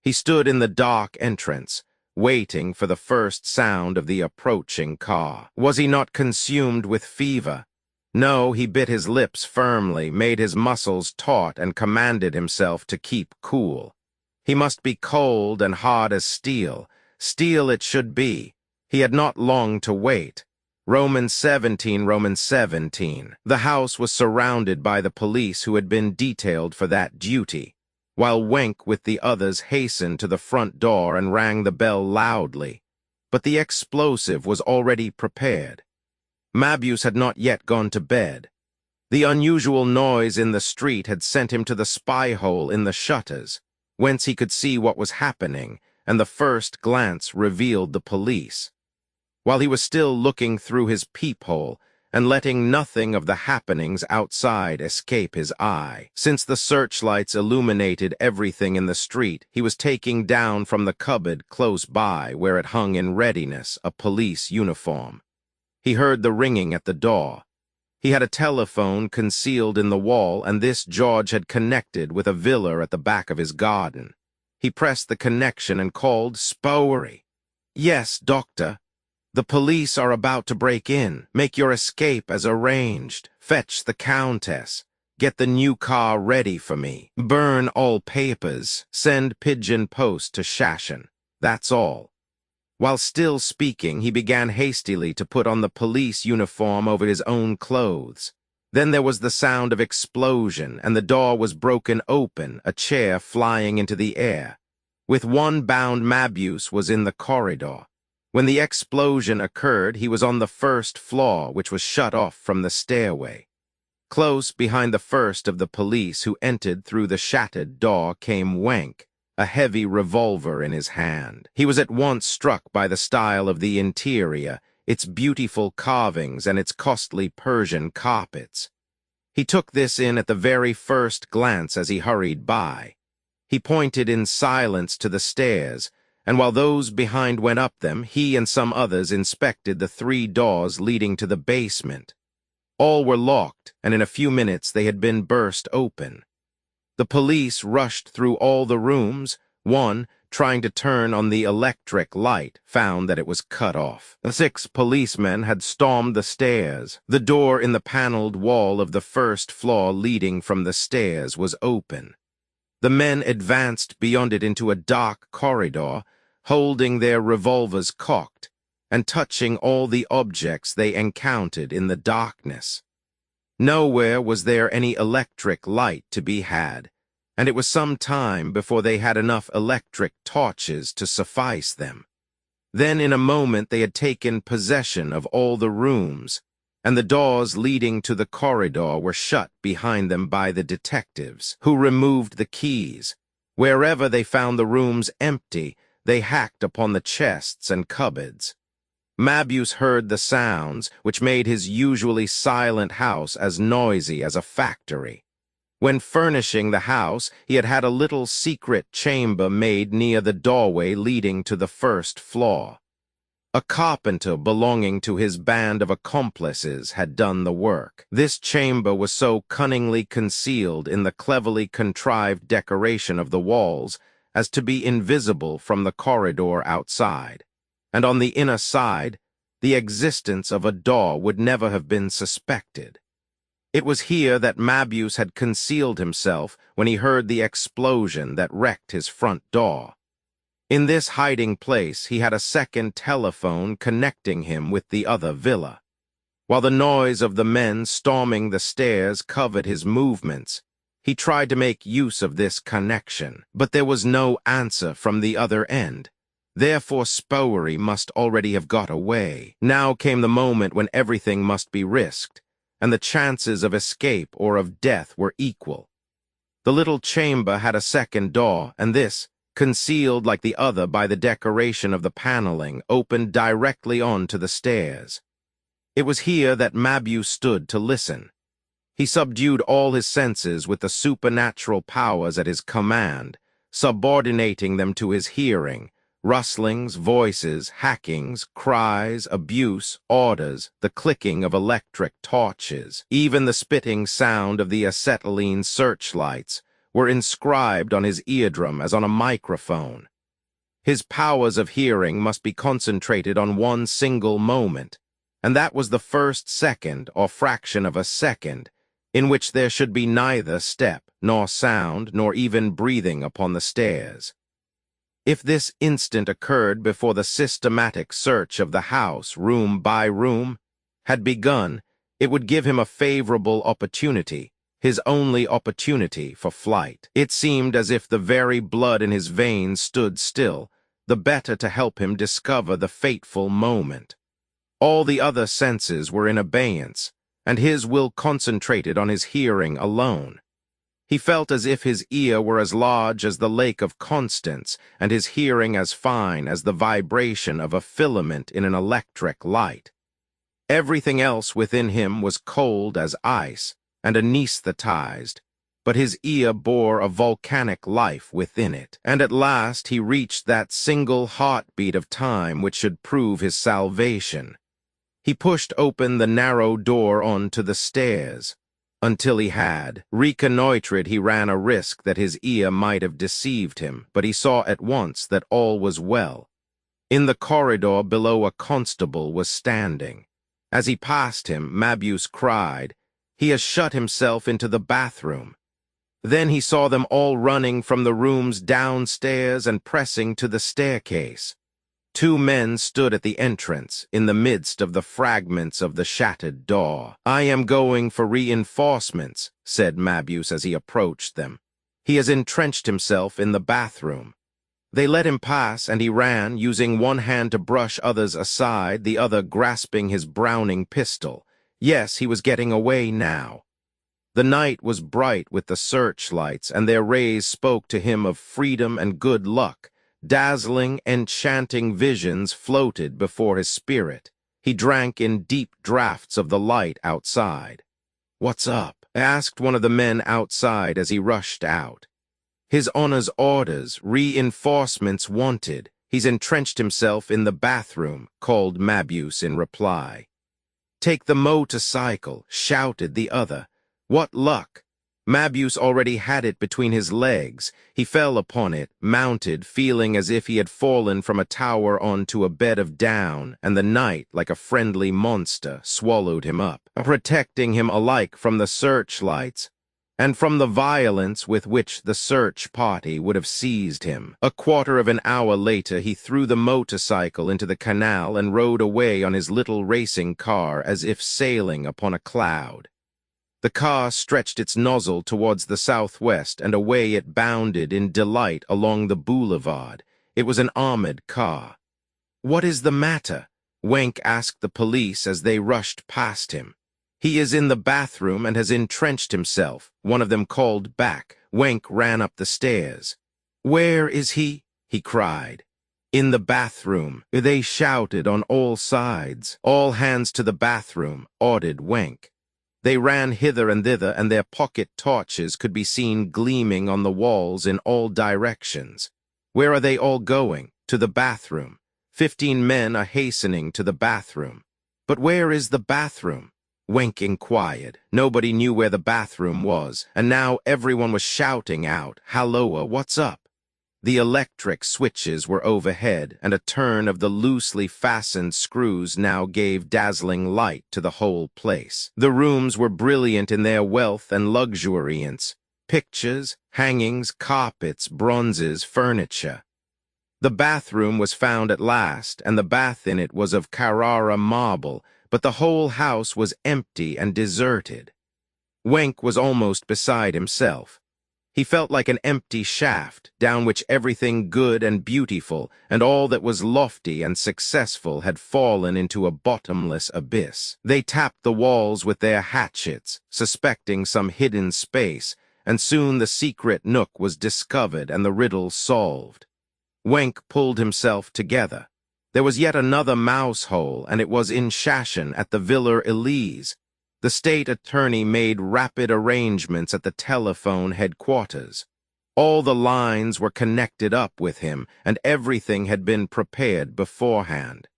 [SPEAKER 1] He stood in the dark entrance, waiting for the first sound of the approaching car. Was he not consumed with fever? No, he bit his lips firmly, made his muscles taut, and commanded himself to keep cool. He must be cold and hard as steel. Steel it should be. He had not long to wait. Romans 17, Romans 17. The house was surrounded by the police who had been detailed for that duty, while Wenk with the others hastened to the front door and rang the bell loudly. But the explosive was already prepared. Mabuse had not yet gone to bed. The unusual noise in the street had sent him to the spy hole in the shutters, whence he could see what was happening, and the first glance revealed the police. While he was still looking through his peephole and letting nothing of the happenings outside escape his eye, since the searchlights illuminated everything in the street, he was taking down from the cupboard close by, where it hung in readiness, a police uniform. He heard the ringing at the door. He had a telephone concealed in the wall, and this George had connected with a villa at the back of his garden. He pressed the connection and called, "Spowery." "Yes, doctor. The police are about to break in. Make your escape as arranged. Fetch the Countess. Get the new car ready for me. Burn all papers. Send pigeon post to Shashin. That's all." While still speaking, he began hastily to put on the police uniform over his own clothes. Then there was the sound of explosion, and the door was broken open, a chair flying into the air. With one bound, Mabuse was in the corridor. When the explosion occurred, he was on the first floor, which was shut off from the stairway. Close behind the first of the police who entered through the shattered door came Wenk, a heavy revolver in his hand. He was at once struck by the style of the interior, its beautiful carvings and its costly Persian carpets. He took this in at the very first glance as he hurried by. He pointed in silence to the stairs, and while those behind went up them, he and some others inspected the 3 doors leading to the basement. All were locked, and in a few minutes they had been burst open. The police rushed through all the rooms. One, trying to turn on the electric light, found that it was cut off. 6 policemen had stormed the stairs. The door in the paneled wall of the first floor leading from the stairs was open. The men advanced beyond it into a dark corridor, holding their revolvers cocked, and touching all the objects they encountered in the darkness. Nowhere was there any electric light to be had, and it was some time before they had enough electric torches to suffice them. Then in a moment they had taken possession of all the rooms, and the doors leading to the corridor were shut behind them by the detectives, who removed the keys. Wherever they found the rooms empty, they hacked upon the chests and cupboards. Mabuse heard the sounds, which made his usually silent house as noisy as a factory. When furnishing the house, he had had a little secret chamber made near the doorway leading to the first floor. A carpenter belonging to his band of accomplices had done the work. This chamber was so cunningly concealed in the cleverly contrived decoration of the walls as to be invisible from the corridor outside, and on the inner side, the existence of a door would never have been suspected. It was here that Mabuse had concealed himself when he heard the explosion that wrecked his front door. In this hiding place, he had a second telephone connecting him with the other villa. While the noise of the men storming the stairs covered his movements, he tried to make use of this connection, but there was no answer from the other end. Therefore, Spowery must already have got away. Now came the moment when everything must be risked, and the chances of escape or of death were equal. The little chamber had a second door, and this, concealed like the other by the decoration of the paneling, opened directly onto the stairs. It was here that Mabuse stood to listen. He subdued all his senses with the supernatural powers at his command, subordinating them to his hearing. Rustlings, voices, hackings, cries, abuse, orders, the clicking of electric torches, even the spitting sound of the acetylene searchlights were inscribed on his eardrum as on a microphone. His powers of hearing must be concentrated on one single moment, and that was the first second or fraction of a second in which there should be neither step, nor sound, nor even breathing upon the stairs. If this instant occurred before the systematic search of the house, room by room, had begun, it would give him a favorable opportunity, his only opportunity for flight. It seemed as if the very blood in his veins stood still, the better to help him discover the fateful moment. All the other senses were in abeyance, and his will concentrated on his hearing alone. He felt as if his ear were as large as the Lake of Constance, and his hearing as fine as the vibration of a filament in an electric light. Everything else within him was cold as ice and anesthetized, but his ear bore a volcanic life within it. And at last he reached that single heartbeat of time which should prove his salvation. He pushed open the narrow door onto the stairs. Until he had reconnoitred, he ran a risk that his ear might have deceived him, but he saw at once that all was well. In the corridor below, a constable was standing. As he passed him, Mabuse cried, "He has shut himself into the bathroom." Then he saw them all running from the rooms downstairs and pressing to the staircase. 2 men stood at the entrance, in the midst of the fragments of the shattered door. "I am going for reinforcements," said Mabuse as he approached them. "He has entrenched himself in the bathroom." They let him pass, and he ran, using one hand to brush others aside, the other grasping his Browning pistol. Yes, he was getting away now. The night was bright with the searchlights, and their rays spoke to him of freedom and good luck. Dazzling, enchanting visions floated before his spirit. He drank in deep draughts of the light outside. "What's up?" asked one of the men outside as he rushed out. "His Honor's orders, reinforcements wanted. He's entrenched himself in the bathroom," called Mabuse in reply. "Take the motorcycle," shouted the other. What luck! Mabuse already had it between his legs. He fell upon it, mounted, feeling as if he had fallen from a tower onto a bed of down, and the night, like a friendly monster, swallowed him up, protecting him alike from the searchlights and from the violence with which the search party would have seized him. A quarter of an hour later, he threw the motorcycle into the canal and rode away on his little racing car as if sailing upon a cloud. The car stretched its nozzle towards the southwest, and away it bounded in delight along the boulevard. It was an armored car. "What is the matter?" Wenk asked the police as they rushed past him. "He is in the bathroom and has entrenched himself," one of them called back. Wenk ran up the stairs. "Where is he?" he cried. "In the bathroom," they shouted on all sides. "All hands to the bathroom," ordered Wenk. They ran hither and thither, and their pocket torches could be seen gleaming on the walls in all directions. "Where are they all going?" "To the bathroom. 15 men are hastening to the bathroom." "But where is the bathroom?" Wenk inquired. Nobody knew where the bathroom was, and now everyone was shouting out, "Halloa, what's up?" The electric switches were overhead, and a turn of the loosely fastened screws now gave dazzling light to the whole place. The rooms were brilliant in their wealth and luxuriance. Pictures, hangings, carpets, bronzes, furniture. The bathroom was found at last, and the bath in it was of Carrara marble, but the whole house was empty and deserted. Wenk was almost beside himself. He felt like an empty shaft, down which everything good and beautiful, and all that was lofty and successful had fallen into a bottomless abyss. They tapped the walls with their hatchets, suspecting some hidden space, and soon the secret nook was discovered and the riddle solved. Wenk pulled himself together. There was yet another mouse hole, and it was in Shashin at the Villa Elise. The state attorney made rapid arrangements at the telephone headquarters. All the lines were connected up with him, and everything had been prepared beforehand.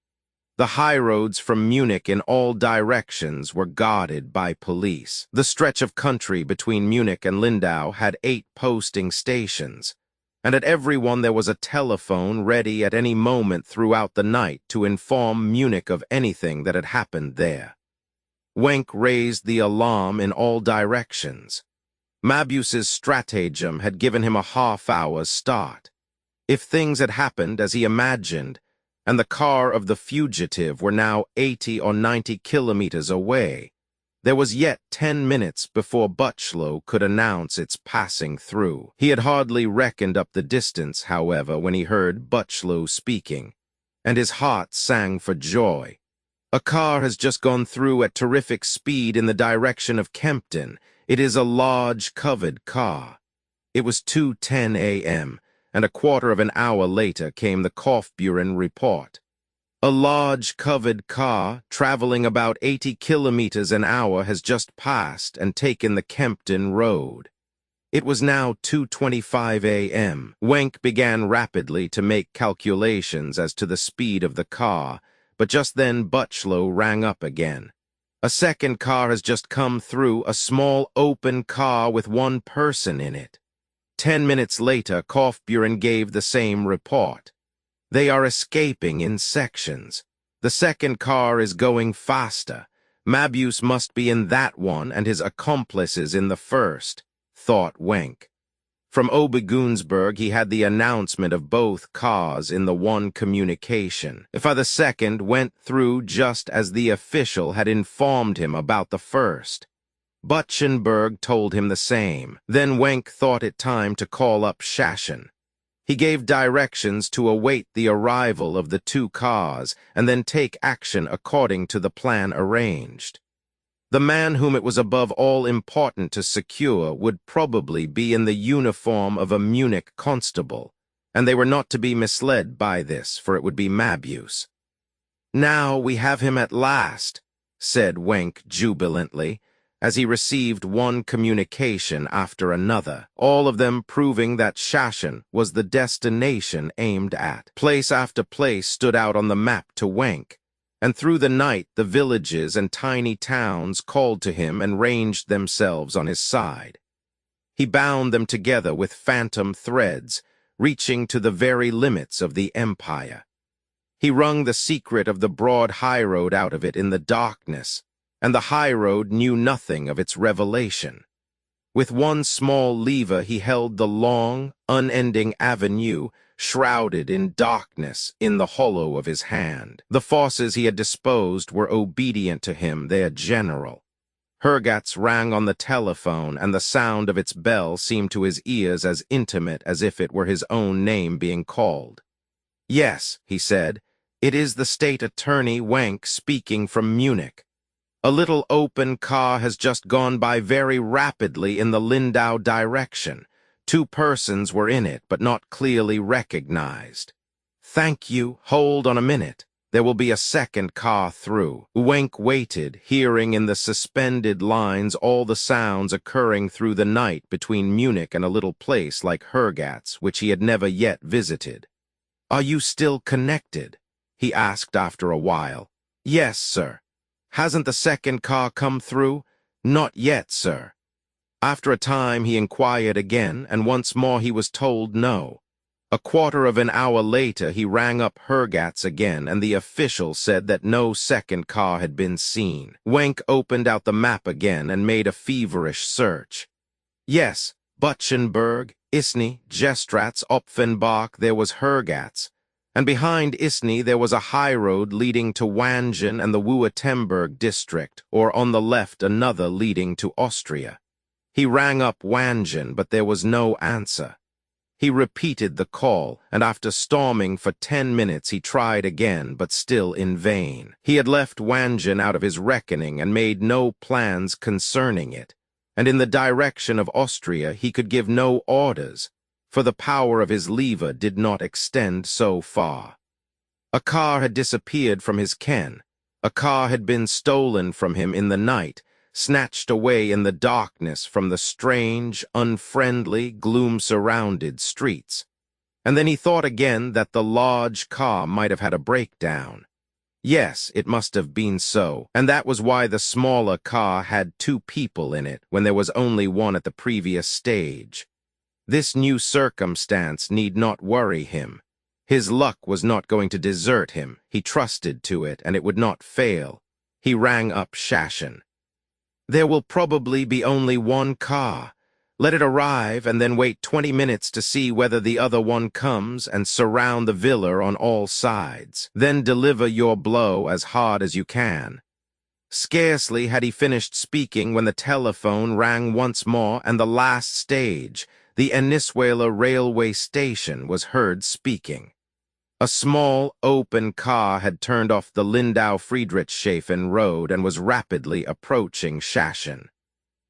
[SPEAKER 1] The highroads from Munich in all directions were guarded by police. The stretch of country between Munich and Lindau had 8 posting stations, and at every one there was a telephone ready at any moment throughout the night to inform Munich of anything that had happened there. Wenk raised the alarm in all directions. Mabuse's stratagem had given him a half-hour's start. If things had happened as he imagined, and the car of the fugitive were now 80 or 90 kilometers away, there was yet 10 minutes before Butchlow could announce its passing through. He had hardly reckoned up the distance, however, when he heard Butchlow speaking, and his heart sang for joy. A car has just gone through at terrific speed in the direction of Kempten. It is a large, covered car. It was 2:10 a.m., and a quarter of an hour later came the Kaufbeuren report. A large, covered car, traveling about 80 kilometers an hour, has just passed and taken the Kempten road. It was now 2:25 a.m. Wenk began rapidly to make calculations as to the speed of the car, but just then Butchlow rang up again. A second car has just come through, a small open car with one person in it. 10 minutes later, Kaufbeuren gave the same report. They are escaping in sections. The second car is going faster. Mabuse must be in that one and his accomplices in the first, thought Wenk. From Obergunsberg he had the announcement of both cars in the one communication. If the second went through just as the official had informed him about the first. Butchenberg told him the same. Then Wenk thought it time to call up Shashin. He gave directions to await the arrival of the 2 cars and then take action according to the plan arranged. The man whom it was above all important to secure would probably be in the uniform of a Munich constable, and they were not to be misled by this, for it would be Mabuse. "Now we have him at last," said Wenk jubilantly, as he received one communication after another, all of them proving that Shashin was the destination aimed at. Place after place stood out on the map to Wenk, and through the night the villages and tiny towns called to him and ranged themselves on his side. He bound them together with phantom threads, reaching to the very limits of the empire. He wrung the secret of the broad highroad out of it in the darkness, and the highroad knew nothing of its revelation. With one small lever he held the long, unending avenue, shrouded in darkness, in the hollow of his hand. The forces he had disposed were obedient to him, their general. Hergatz rang on the telephone, and the sound of its bell seemed to his ears as intimate as if it were his own name being called. "Yes," he said, "it is the state attorney Wenk speaking from Munich. A little open car has just gone by very rapidly in the Lindau direction. 2 persons were in it, but not clearly recognized. Thank you. Hold on a minute. There will be a second car through." Wenk waited, hearing in the suspended lines all the sounds occurring through the night between Munich and a little place like Hergatz, which he had never yet visited. "Are you still connected?" he asked after a while. "Yes, sir." "Hasn't the second car come through?" "Not yet, sir." After a time he inquired again, and once more he was told no. A quarter of an hour later, he rang up Hergatz again, and the official said that no second car had been seen. Wenk opened out the map again and made a feverish search. Yes, Butchenberg, Isny, Gestratz, Opfenbach, there was Hergatz. And behind Isny there was a high road leading to Wangen and the Württemberg district, or on the left another leading to Austria. He rang up Wangen, but there was no answer. He repeated the call, and after storming for 10 minutes he tried again, but still in vain. He had left Wangen out of his reckoning and made no plans concerning it, and in the direction of Austria he could give no orders, for the power of his lever did not extend so far. A car had disappeared from his ken. A car had been stolen from him in the night, snatched away in the darkness from the strange, unfriendly, gloom-surrounded streets. And then he thought again that the large car might have had a breakdown. Yes, it must have been so, and that was why the smaller car had 2 people in it when there was only one at the previous stage. This new circumstance need not worry him. His luck was not going to desert him. He trusted to it, and it would not fail. He rang up Shashin. There will probably be only one car. Let it arrive and then wait 20 minutes to see whether the other one comes and surround the villa on all sides. Then deliver your blow as hard as you can. Scarcely had he finished speaking when the telephone rang once more, and the last stage, the Ennisweiler railway station, was heard speaking. A small, open car had turned off the Lindau-Friedrichshafen road and was rapidly approaching Shashin.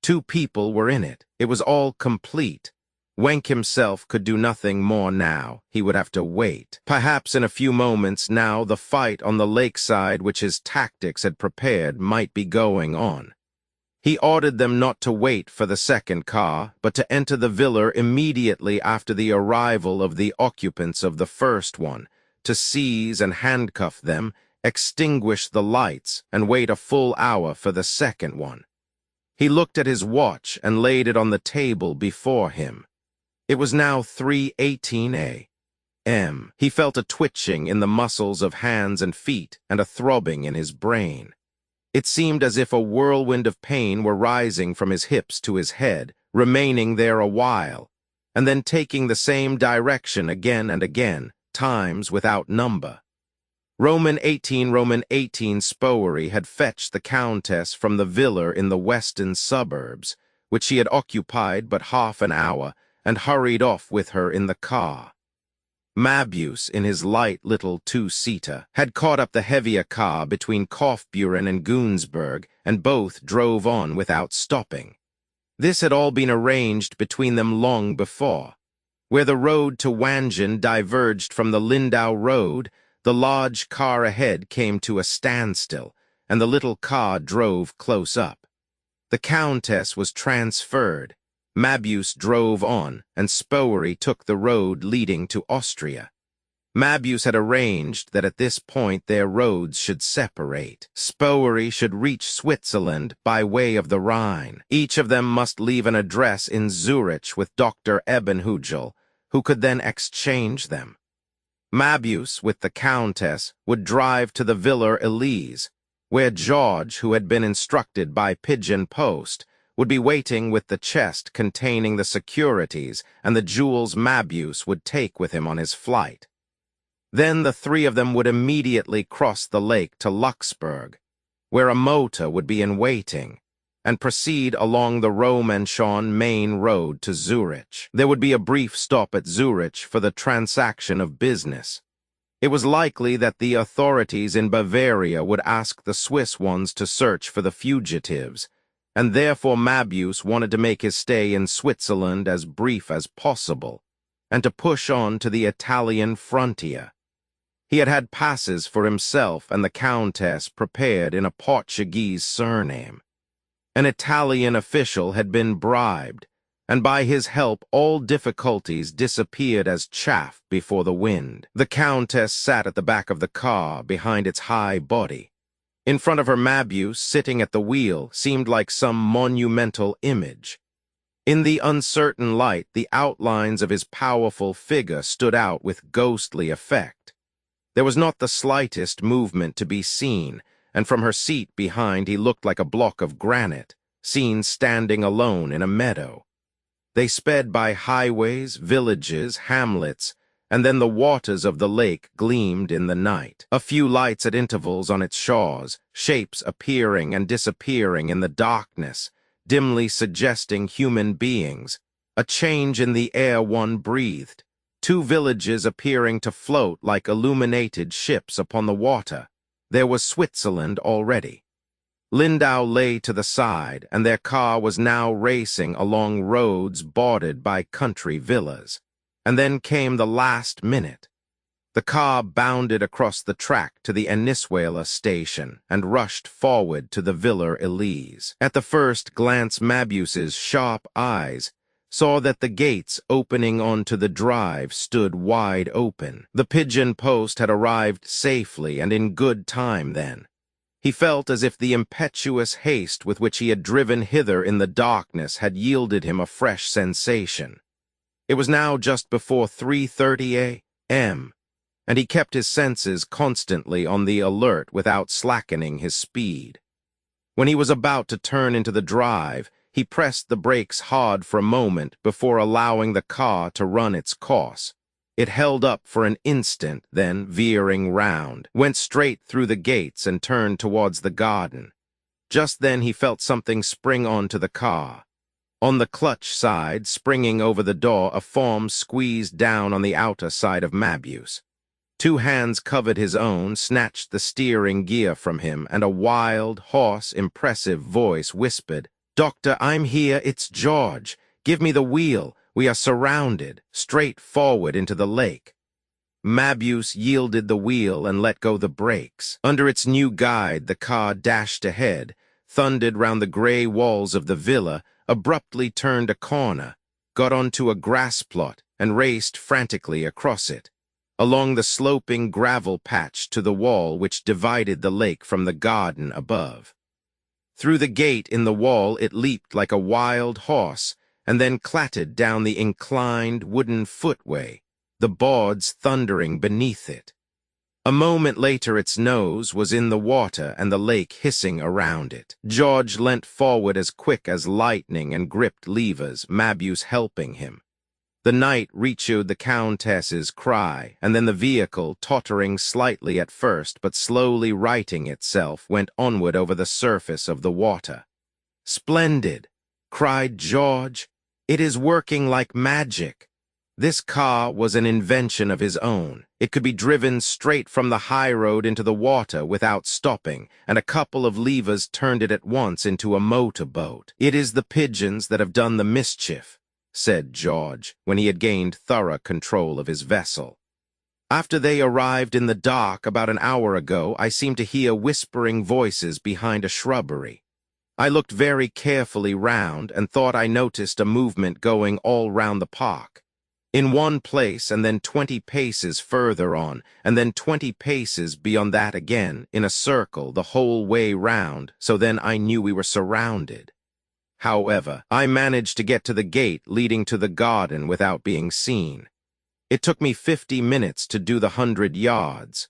[SPEAKER 1] 2 people were in it. It was all complete. Wenk himself could do nothing more now. He would have to wait. Perhaps in a few moments now the fight on the lakeside which his tactics had prepared might be going on. He ordered them not to wait for the second car, but to enter the villa immediately after the arrival of the occupants of the first one, to seize and handcuff them, extinguish the lights, and wait a full hour for the second one. He looked at his watch and laid it on the table before him. It was now 3:18 a.m. He felt a twitching in the muscles of hands and feet and a throbbing in his brain. It seemed as if a whirlwind of pain were rising from his hips to his head, remaining there a while, and then taking the same direction again and again, times without number. Roman 18 Spowery had fetched the Countess from the villa in the western suburbs, which she had occupied but half an hour, and hurried off with her in the car. Mabuse, in his light little 2-seater, had caught up the heavier car between Kaufbeuren and Günzburg, and both drove on without stopping. This had all been arranged between them long before. Where the road to Wangen diverged from the Lindau road, the large car ahead came to a standstill, and the little car drove close up. The Countess was transferred. Mabuse drove on, and Spowery took the road leading to Austria. Mabuse had arranged that at this point their roads should separate. Spowery should reach Switzerland by way of the Rhine. Each of them must leave an address in Zurich with Dr. Ebenhugel, who could then exchange them. Mabuse, with the Countess, would drive to the Villa Elise, where George, who had been instructed by pigeon post, would be waiting with the chest containing the securities and the jewels Mabuse would take with him on his flight. Then the 3 of them would immediately cross the lake to Luxembourg, where a motor would be in waiting, and proceed along the Romanshorn main road to Zurich. There would be a brief stop at Zurich for the transaction of business. It was likely that the authorities in Bavaria would ask the Swiss ones to search for the fugitives, and therefore Mabuse wanted to make his stay in Switzerland as brief as possible, and to push on to the Italian frontier. He had had passes for himself and the Countess prepared in a Portuguese surname. An Italian official had been bribed, and by his help all difficulties disappeared as chaff before the wind. The Countess sat at the back of the car, behind its high body. In front of her Mabuse, sitting at the wheel, seemed like some monumental image. In the uncertain light, the outlines of his powerful figure stood out with ghostly effect. There was not the slightest movement to be seen, and from her seat behind he looked like a block of granite, seen standing alone in a meadow. They sped by highways, villages, hamlets, and then the waters of the lake gleamed in the night. A few lights at intervals on its shores, shapes appearing and disappearing in the darkness, dimly suggesting human beings. A change in the air one breathed. 2 villages appearing to float like illuminated ships upon the water. There was Switzerland already. Lindau lay to the side, and their car was now racing along roads bordered by country villas. And then came the last minute. The car bounded across the track to the Enisweiler station and rushed forward to the Villa Elise. At the first glance, Mabuse's sharp eyes saw that the gates opening onto the drive stood wide open. The pigeon post had arrived safely and in good time then. He felt as if the impetuous haste with which he had driven hither in the darkness had yielded him a fresh sensation. It was now just before 3:30 a.m., and he kept his senses constantly on the alert without slackening his speed. When he was about to turn into the drive, he pressed the brakes hard for a moment before allowing the car to run its course. It held up for an instant, then, veering round, went straight through the gates and turned towards the garden. Just then he felt something spring onto the car. On the clutch side, springing over the door, a form squeezed down on the outer side of Mabuse. 2 hands covered his own, snatched the steering gear from him, and a wild, hoarse, impressive voice whispered, "Doctor, I'm here, it's George. Give me the wheel. We are surrounded, straight forward into the lake." Mabuse yielded the wheel and let go the brakes. Under its new guide, the car dashed ahead, thundered round the gray walls of the villa, abruptly turned a corner, got onto a grass plot, and raced frantically across it, along the sloping gravel patch to the wall which divided the lake from the garden above. Through the gate in the wall it leaped like a wild horse, and then clattered down the inclined wooden footway, the boards thundering beneath it. A moment later its nose was in the water and the lake hissing around it. George leant forward as quick as lightning and gripped levers, Mabuse helping him. The night reached the Countess's cry, and then the vehicle, tottering slightly at first but slowly righting itself, went onward over the surface of the water. "Splendid!" cried George. "It is working like magic." This car was an invention of his own. It could be driven straight from the high road into the water without stopping, and a couple of levers turned it at once into a motorboat. "It is the pigeons that have done the mischief," said George, when he had gained thorough control of his vessel. "After they arrived in the dock about an hour ago, I seemed to hear whispering voices behind a shrubbery. I looked very carefully round and thought I noticed a movement going all round the park. In one place, and then 20 paces further on, and then 20 paces beyond that again, in a circle the whole way round, so then I knew we were surrounded. However, I managed to get to the gate leading to the garden without being seen. It took me 50 minutes to do the 100 yards.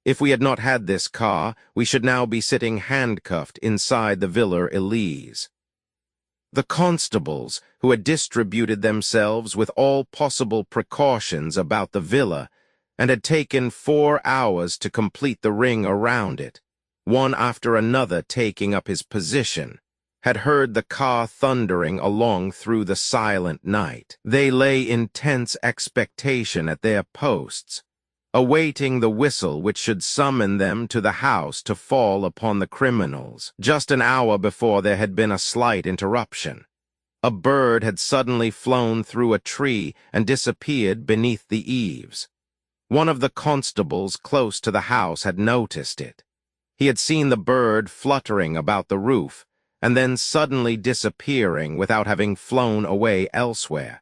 [SPEAKER 1] If we had not had this car, we should now be sitting handcuffed inside the Villa Elise. The constables, who had distributed themselves with all possible precautions about the villa, and had taken 4 hours to complete the ring around it, one after another taking up his position, had heard the car thundering along through the silent night. They lay in tense expectation at their posts, awaiting the whistle which should summon them to the house to fall upon the criminals. Just an hour before there had been a slight interruption. A bird had suddenly flown through a tree and disappeared beneath the eaves. One of the constables close to the house had noticed it. He had seen the bird fluttering about the roof, and then suddenly disappearing without having flown away elsewhere.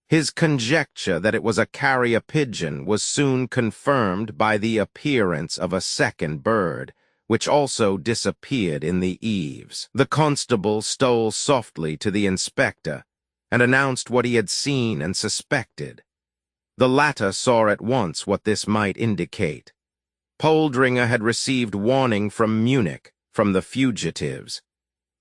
[SPEAKER 1] His conjecture that it was a carrier pigeon was soon confirmed by the appearance of a second bird, which also disappeared in the eaves. The constable stole softly to the inspector, and announced what he had seen and suspected. The latter saw at once what this might indicate. Poldringer had received warning from Munich, from the fugitives.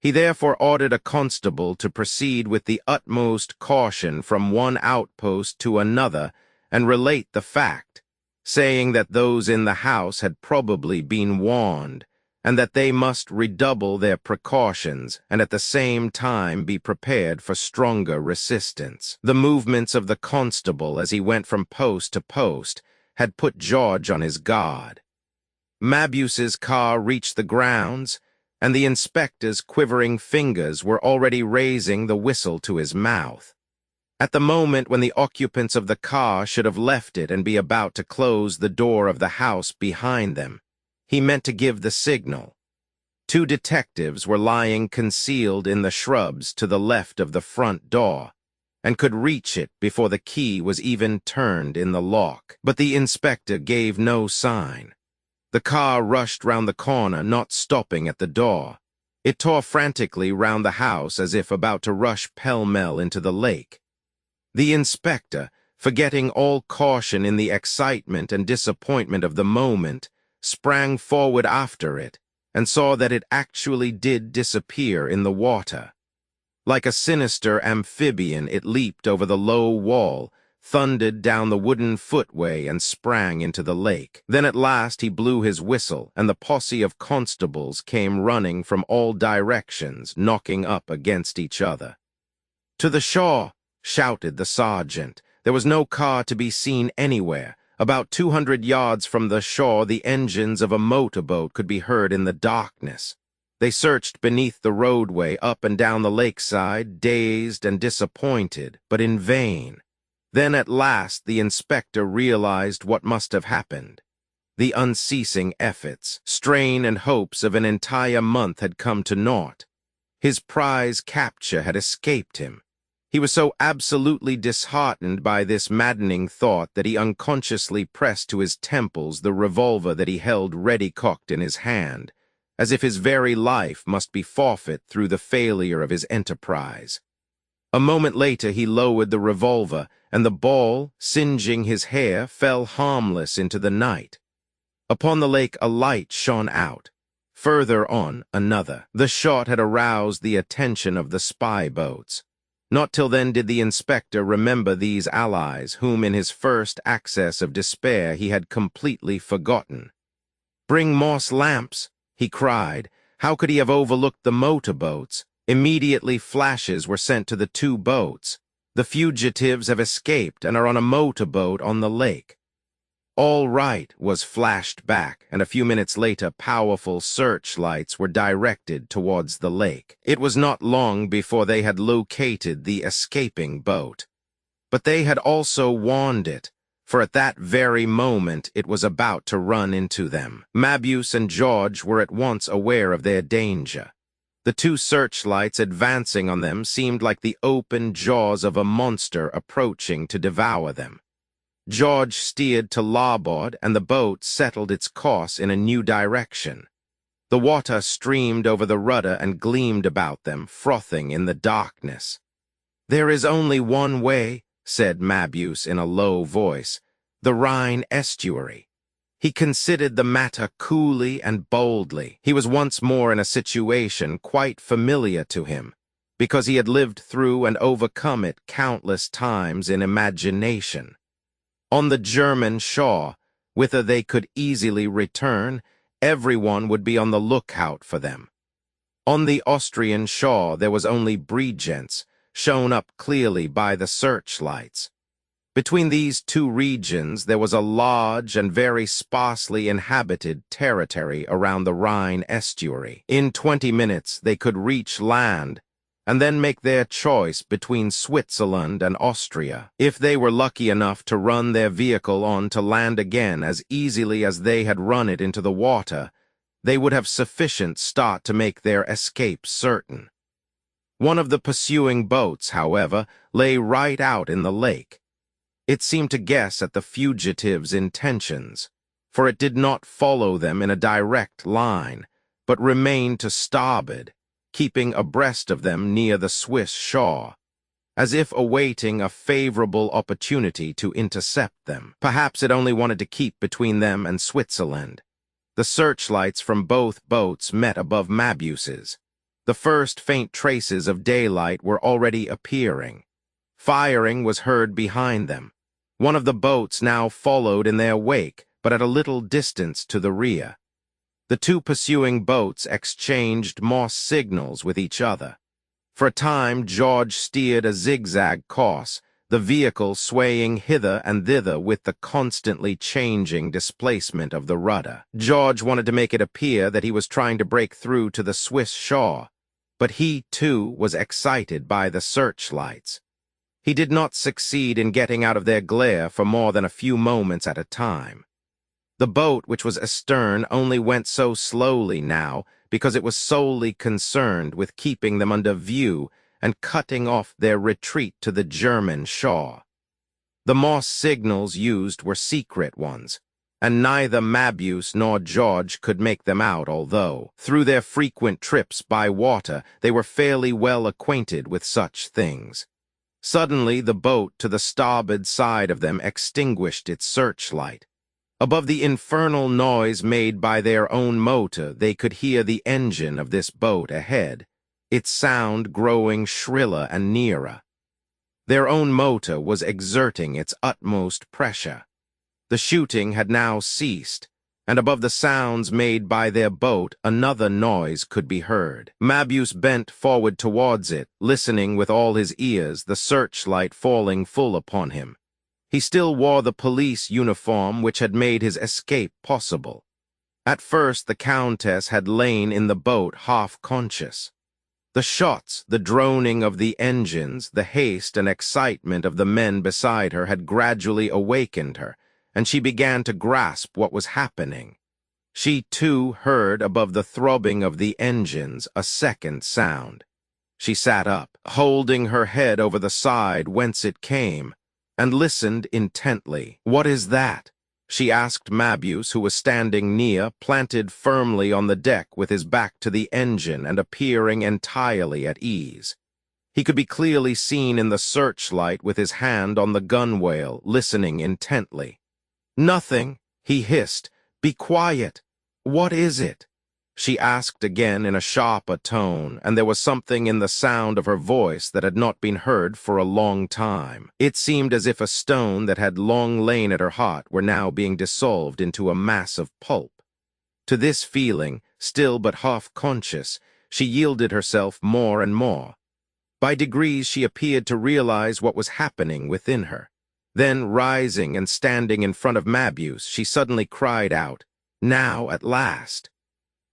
[SPEAKER 1] He therefore ordered a constable to proceed with the utmost caution from one outpost to another and relate the fact, saying that those in the house had probably been warned, and that they must redouble their precautions and at the same time be prepared for stronger resistance. The movements of the constable as he went from post to post had put George on his guard. Mabuse's car reached the grounds, and the inspector's quivering fingers were already raising the whistle to his mouth. At the moment when the occupants of the car should have left it and be about to close the door of the house behind them, he meant to give the signal. Two detectives were lying concealed in the shrubs to the left of the front door, and could reach it before the key was even turned in the lock. But the inspector gave no sign. The car rushed round the corner, not stopping at the door. It tore frantically round the house as if about to rush pell-mell into the lake. The inspector, forgetting all caution in the excitement and disappointment of the moment, sprang forward after it, and saw that it actually did disappear in the water. Like a sinister amphibian, it leaped over the low wall, thundered down the wooden footway, and sprang into the lake. Then at last he blew his whistle, and the posse of constables came running from all directions, knocking up against each other. "To the shore!" shouted the sergeant. There was no car to be seen anywhere. About 200 yards from the shore, the engines of a motorboat could be heard in the darkness. They searched beneath the roadway, up and down the lakeside, dazed and disappointed, but in vain. Then at last the inspector realized what must have happened. The unceasing efforts, strain and hopes of an entire month had come to naught. His prize capture had escaped him. He was so absolutely disheartened by this maddening thought that he unconsciously pressed to his temples the revolver that he held ready-cocked in his hand, as if his very life must be forfeit through the failure of his enterprise. A moment later he lowered the revolver, and the ball, singeing his hair, fell harmless into the night. Upon the lake a light shone out. Further on, another. The shot had aroused the attention of the spy boats. Not till then did the inspector remember these allies, whom in his first access of despair he had completely forgotten. "Bring Morse lamps," he cried. How could he have overlooked the motorboats? Immediately flashes were sent to the two boats. "The fugitives have escaped and are on a motorboat on the lake." "All right," was flashed back, and a few minutes later powerful searchlights were directed towards the lake. It was not long before they had located the escaping boat. But they had also warned it, for at that very moment it was about to run into them. Mabuse and George were at once aware of their danger. The two searchlights advancing on them seemed like the open jaws of a monster approaching to devour them. George steered to larboard, and the boat settled its course in a new direction. The water streamed over the rudder and gleamed about them, frothing in the darkness. "There is only one way," said Mabuse in a low voice, "the Rhine estuary." He considered the matter coolly and boldly. He was once more in a situation quite familiar to him, because he had lived through and overcome it countless times in imagination. On the German shore, whither they could easily return, everyone would be on the lookout for them. On the Austrian shore there was only Bregenz, shown up clearly by the searchlights. Between these two regions there was a large and very sparsely inhabited territory around the Rhine estuary. In 20 minutes they could reach land, and then make their choice between Switzerland and Austria. If they were lucky enough to run their vehicle on to land again as easily as they had run it into the water, they would have sufficient start to make their escape certain. One of the pursuing boats, however, lay right out in the lake. It seemed to guess at the fugitives' intentions, for it did not follow them in a direct line, but remained to starboard, keeping abreast of them near the Swiss shore. as if awaiting a favorable opportunity to intercept them. Perhaps it only wanted to keep between them and Switzerland. The searchlights from both boats met above Mabuse's. The first faint traces of daylight were already appearing. Firing was heard behind them. One of the boats now followed in their wake, but at a little distance to the rear. The two pursuing boats exchanged Morse signals with each other. For a time, George steered a zigzag course, the vehicle swaying hither and thither with the constantly changing displacement of the rudder. George wanted to make it appear that he was trying to break through to the Swiss shore, but he, too, was excited by the searchlights. He did not succeed in getting out of their glare for more than a few moments at a time. The boat, which was astern, only went so slowly now because it was solely concerned with keeping them under view and cutting off their retreat to the German shore. The Morse signals used were secret ones, and neither Mabuse nor George could make them out, although, through their frequent trips by water, they were fairly well acquainted with such things. Suddenly, the boat to the starboard side of them extinguished its searchlight. Above the infernal noise made by their own motor, they could hear the engine of this boat ahead, its sound growing shriller and nearer. Their own motor was exerting its utmost pressure. The shooting had now ceased, and above the sounds made by their boat, another noise could be heard. Mabuse bent forward towards it, listening with all his ears, the searchlight falling full upon him. He still wore the police uniform which had made his escape possible. At first, the Countess had lain in the boat half-conscious. The shots, the droning of the engines, the haste and excitement of the men beside her had gradually awakened her, and she began to grasp what was happening. She, too, heard above the throbbing of the engines a second sound. She sat up, holding her head over the side whence it came, and listened intently. "What is that?" she asked Mabuse, who was standing near, planted firmly on the deck with his back to the engine and appearing entirely at ease. He could be clearly seen in the searchlight with his hand on the gunwale, listening intently. "Nothing," he hissed. "Be quiet. What is it?" she asked again in a sharper tone, and there was something in the sound of her voice that had not been heard for a long time. It seemed as if a stone that had long lain at her heart were now being dissolved into a mass of pulp. To this feeling, still but half-conscious, she yielded herself more and more. By degrees she appeared to realize what was happening within her. Then, rising and standing in front of Mabuse, she suddenly cried out, "Now, at last!"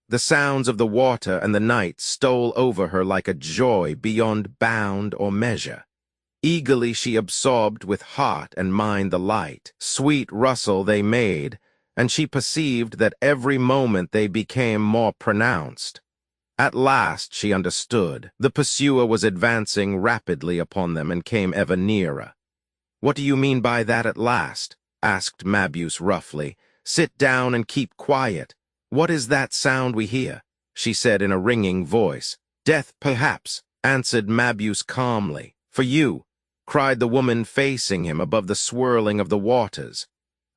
[SPEAKER 1] The sounds of the water and the night stole over her like a joy beyond bound or measure. Eagerly she absorbed with heart and mind the light. Sweet rustle they made, and she perceived that every moment they became more pronounced. At last she understood. The pursuer was advancing rapidly upon them and came ever nearer. "What do you mean by that at last?" asked Mabuse roughly. "Sit down and keep quiet. What is that sound we hear?" she said in a ringing voice. "Death, perhaps," answered Mabuse calmly. "For you," cried the woman facing him above the swirling of the waters.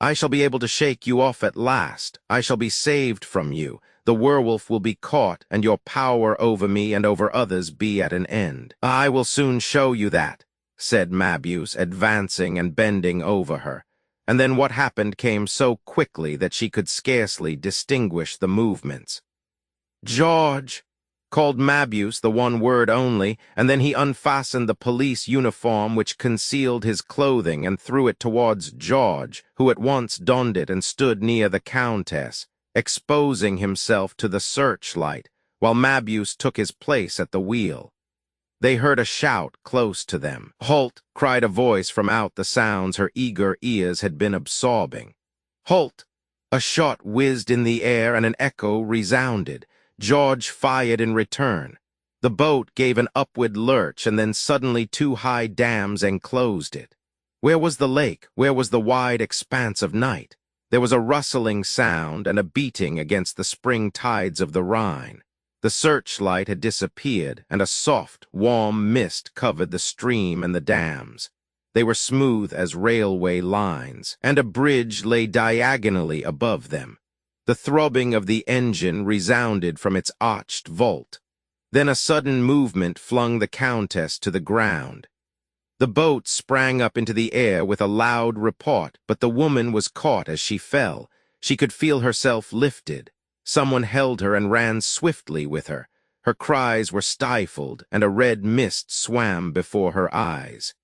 [SPEAKER 1] "I shall be able to shake you off at last. I shall be saved from you. The werewolf will be caught, and your power over me and over others be at an end." "I will soon show you that," said Mabuse, advancing and bending over her. And then what happened came so quickly that she could scarcely distinguish the movements. "George!" called Mabuse, the one word only, and then he unfastened the police uniform which concealed his clothing and threw it towards George, who at once donned it and stood near the Countess, exposing himself to the searchlight, while Mabuse took his place at the wheel. They heard a shout close to them. "Halt!" cried a voice from out the sounds her eager ears had been absorbing. "Halt!" A shot whizzed in the air and an echo resounded. George fired in return. The boat gave an upward lurch, and then suddenly two high dams enclosed it. Where was the lake? Where was the wide expanse of night? There was a rustling sound and a beating against the spring tides of the Rhine. The searchlight had disappeared, and a soft, warm mist covered the stream and the dams. They were smooth as railway lines, and a bridge lay diagonally above them. The throbbing of the engine resounded from its arched vault. Then a sudden movement flung the Countess to the ground. The boat sprang up into the air with a loud report, but the woman was caught as she fell. She could feel herself lifted. Someone held her and ran swiftly with her. Her cries were stifled, and a red mist swam before her eyes.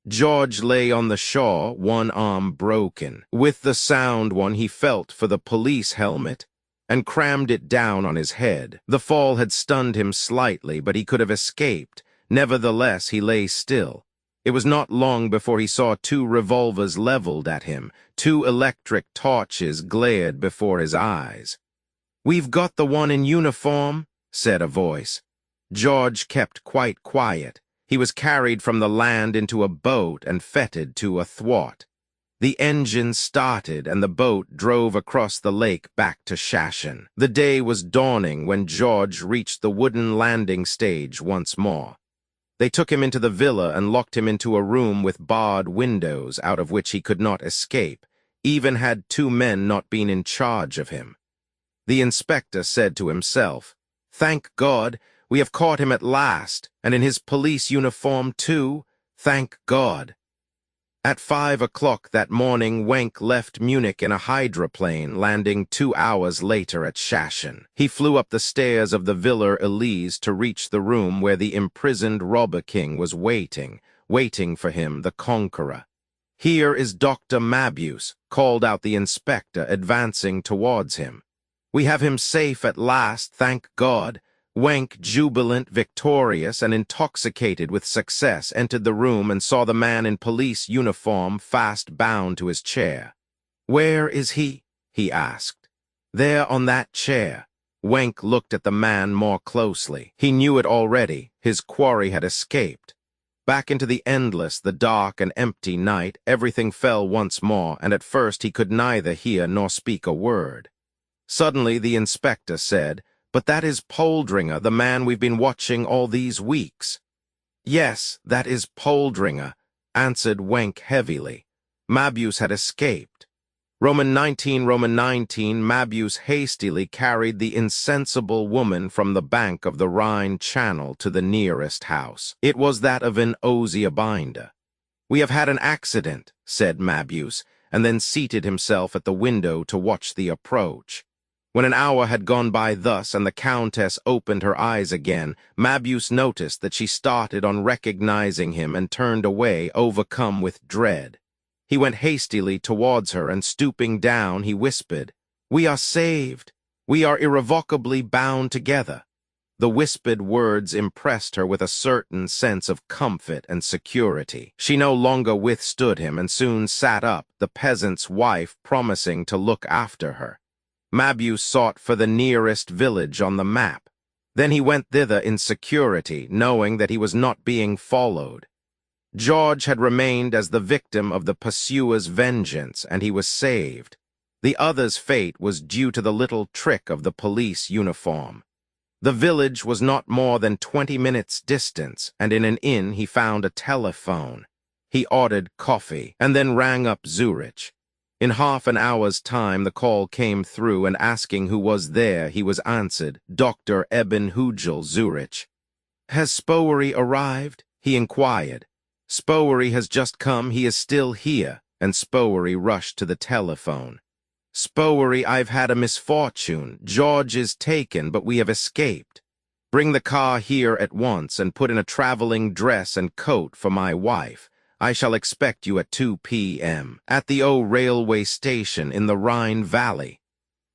[SPEAKER 1] George lay on the shore, one arm broken. With the sound one he felt for the police helmet and crammed it down on his head. The fall had stunned him slightly, but he could have escaped. Nevertheless, he lay still. It was not long before he saw 2 revolvers leveled at him. 2 electric torches glared before his eyes. "We've got the one in uniform," said a voice. George kept quite quiet. He was carried from the land into a boat and fettered to a thwart. The engine started, and the boat drove across the lake back to Shashin. The day was dawning when George reached the wooden landing stage once more. They took him into the villa and locked him into a room with barred windows out of which he could not escape, even had 2 men not been in charge of him. The inspector said to himself, "Thank God, we have caught him at last, and in his police uniform too, thank God." At 5 o'clock that morning, Wenck left Munich in a hydroplane, landing 2 hours later at Shashin. He flew up the stairs of the Villa Elise to reach the room where the imprisoned robber king was waiting for him, the conqueror. "Here is Dr. Mabuse," called out the inspector, advancing towards him. "We have him safe at last, thank God." Wenck, jubilant, victorious, and intoxicated with success, entered the room and saw the man in police uniform fast bound to his chair. "Where is he?" he asked. "There on that chair." Wenck looked at the man more closely. He knew it already. His quarry had escaped. Back into the endless, the dark and empty night, everything fell once more, and at first he could neither hear nor speak a word. Suddenly the inspector said, "But that is Poldringer, the man we've been watching all these weeks." "Yes, that is Poldringer," answered Wenck heavily. Mabuse had escaped. Roman 19, Mabuse hastily carried the insensible woman from the bank of the Rhine Channel to the nearest house. It was that of an Audiobook. "We have had an accident," said Mabuse, and then seated himself at the window to watch the approach. When an hour had gone by thus, and the Countess opened her eyes again, Mabuse noticed that she started on recognizing him and turned away, overcome with dread. He went hastily towards her, and stooping down, he whispered, "We are saved. We are irrevocably bound together." The whispered words impressed her with a certain sense of comfort and security. She no longer withstood him, and soon sat up, the peasant's wife promising to look after her. Mabuse sought for the nearest village on the map. Then he went thither in security, knowing that he was not being followed. George had remained as the victim of the pursuer's vengeance, and he was saved. The other's fate was due to the little trick of the police uniform. The village was not more than 20 minutes' distance, and in an inn he found a telephone. He ordered coffee, and then rang up Zurich. In half an hour's time the call came through, and asking who was there, he was answered, "Dr. Eben Hugel, Zurich." "Has Spowery arrived?" he inquired. "Spowery has just come, he is still here," and Spowery rushed to the telephone. "Spowery, I've had a misfortune. George is taken, but we have escaped. Bring the car here at once, and put in a traveling dress and coat for my wife. I shall expect you at 2 p.m. at the O railway station in the Rhine Valley."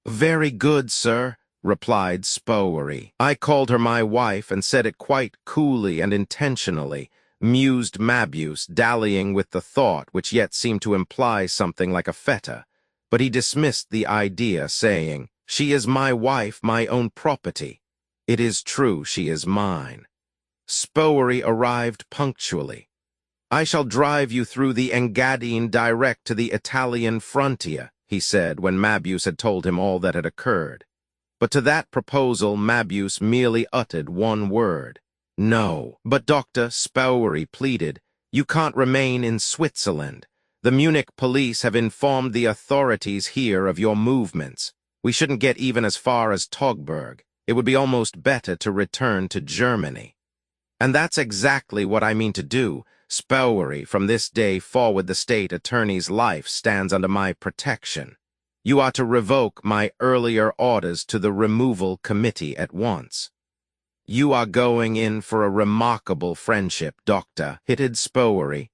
[SPEAKER 1] "Very good, sir," replied Spowery. "I called her my wife and said it quite coolly and intentionally," mused Mabuse, dallying with the thought, which yet seemed to imply something like a fetter. But he dismissed the idea, saying, "She is my wife, my own property. It is true she is mine." Spowery arrived punctually. "I shall drive you through the Engadine direct to the Italian frontier," he said when Mabuse had told him all that had occurred. But to that proposal Mabuse merely uttered one word. No. But Dr. Spowery pleaded, you can't remain in Switzerland. The Munich police have informed the authorities here of your movements. We shouldn't get even as far as Togberg. It would be almost better to return to Germany. And that's exactly what I mean to do. Spowery, from this day forward the state attorney's life stands under my protection. You are to revoke my earlier orders to the removal committee at once. You are going in for a remarkable friendship, Doctor, hitted Spowery.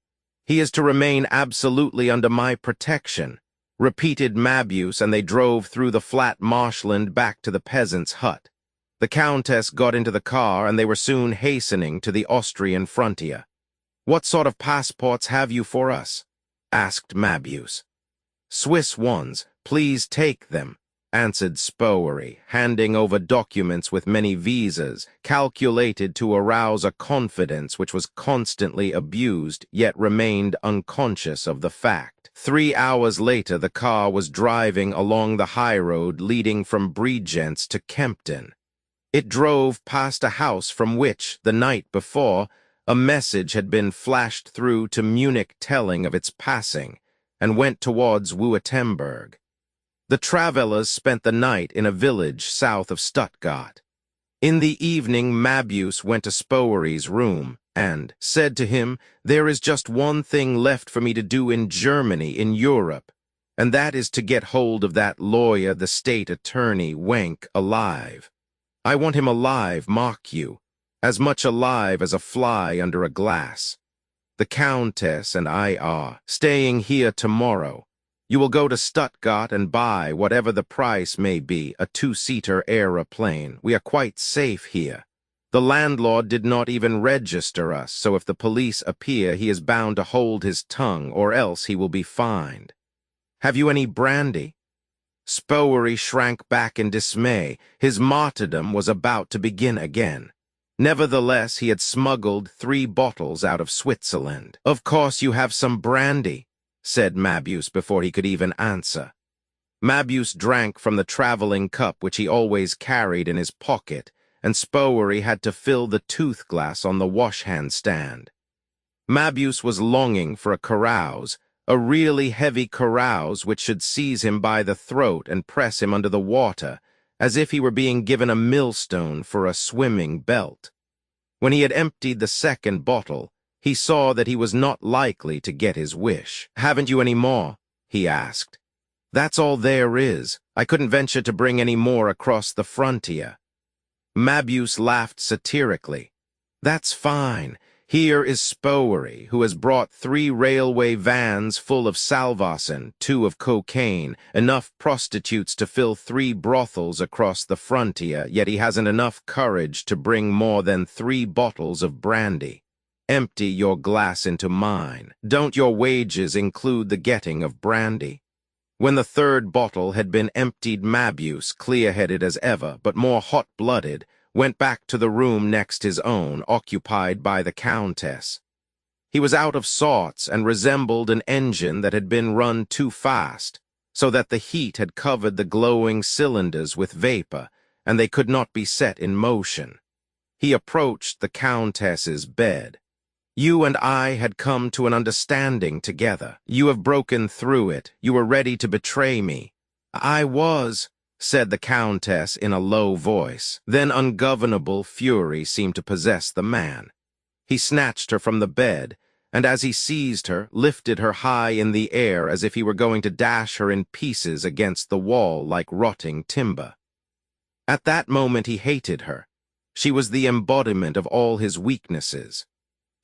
[SPEAKER 1] He is to remain absolutely under my protection, repeated Mabuse, and they drove through the flat marshland back to the peasant's hut. The Countess got into the car, and they were soon hastening to the Austrian frontier. What sort of passports have you for us? Asked Mabuse. Swiss ones, please take them, answered Spowery, handing over documents with many visas, calculated to arouse a confidence which was constantly abused, yet remained unconscious of the fact. 3 hours later the car was driving along the highroad leading from Bregenz to Kempten. It drove past a house from which, the night before, a message had been flashed through to Munich telling of its passing, and went towards Wurtemberg. The travelers spent the night in a village south of Stuttgart. In the evening Mabuse went to Spowery's room and said to him, there is just one thing left for me to do in Germany, in Europe, and that is to get hold of that lawyer, the state attorney, Wenck, alive. I want him alive, mark you, as much alive as a fly under a glass. The Countess and I are staying here tomorrow. You will go to Stuttgart and buy, whatever the price may be, a 2-seater aeroplane. We are quite safe here. The landlord did not even register us, so if the police appear, he is bound to hold his tongue, or else he will be fined. Have you any brandy? Spowery shrank back in dismay. His martyrdom was about to begin again. Nevertheless, he had smuggled 3 bottles out of Switzerland. Of course you have some brandy, said Mabuse before he could even answer. Mabuse drank from the traveling cup which he always carried in his pocket, and Spowery had to fill the tooth-glass on the wash-hand stand. Mabuse was longing for a carouse, a really heavy carouse which should seize him by the throat and press him under the water, as if he were being given a millstone for a swimming belt. When he had emptied the second bottle, he saw that he was not likely to get his wish. Haven't you any more? He asked. That's all there is. I couldn't venture to bring any more across the frontier. Mabuse laughed satirically. That's fine. Here is Spowery, who has brought 3 railway vans full of salvarsan, 2 of cocaine, enough prostitutes to fill 3 brothels across the frontier, yet he hasn't enough courage to bring more than 3 bottles of brandy. Empty your glass into mine. Don't your wages include the getting of brandy? When the 3rd bottle had been emptied, Mabuse, clear-headed as ever, but more hot-blooded, went back to the room next his own, occupied by the Countess. He was out of sorts and resembled an engine that had been run too fast, so that the heat had covered the glowing cylinders with vapor, and they could not be set in motion. He approached the Countess's bed. You and I had come to an understanding together. You have broken through it. You were ready to betray me. I was, said the Countess in a low voice. Then ungovernable fury seemed to possess the man. He snatched her from the bed, and as he seized her, lifted her high in the air as if he were going to dash her in pieces against the wall like rotting timber. At that moment he hated her. She was the embodiment of all his weaknesses.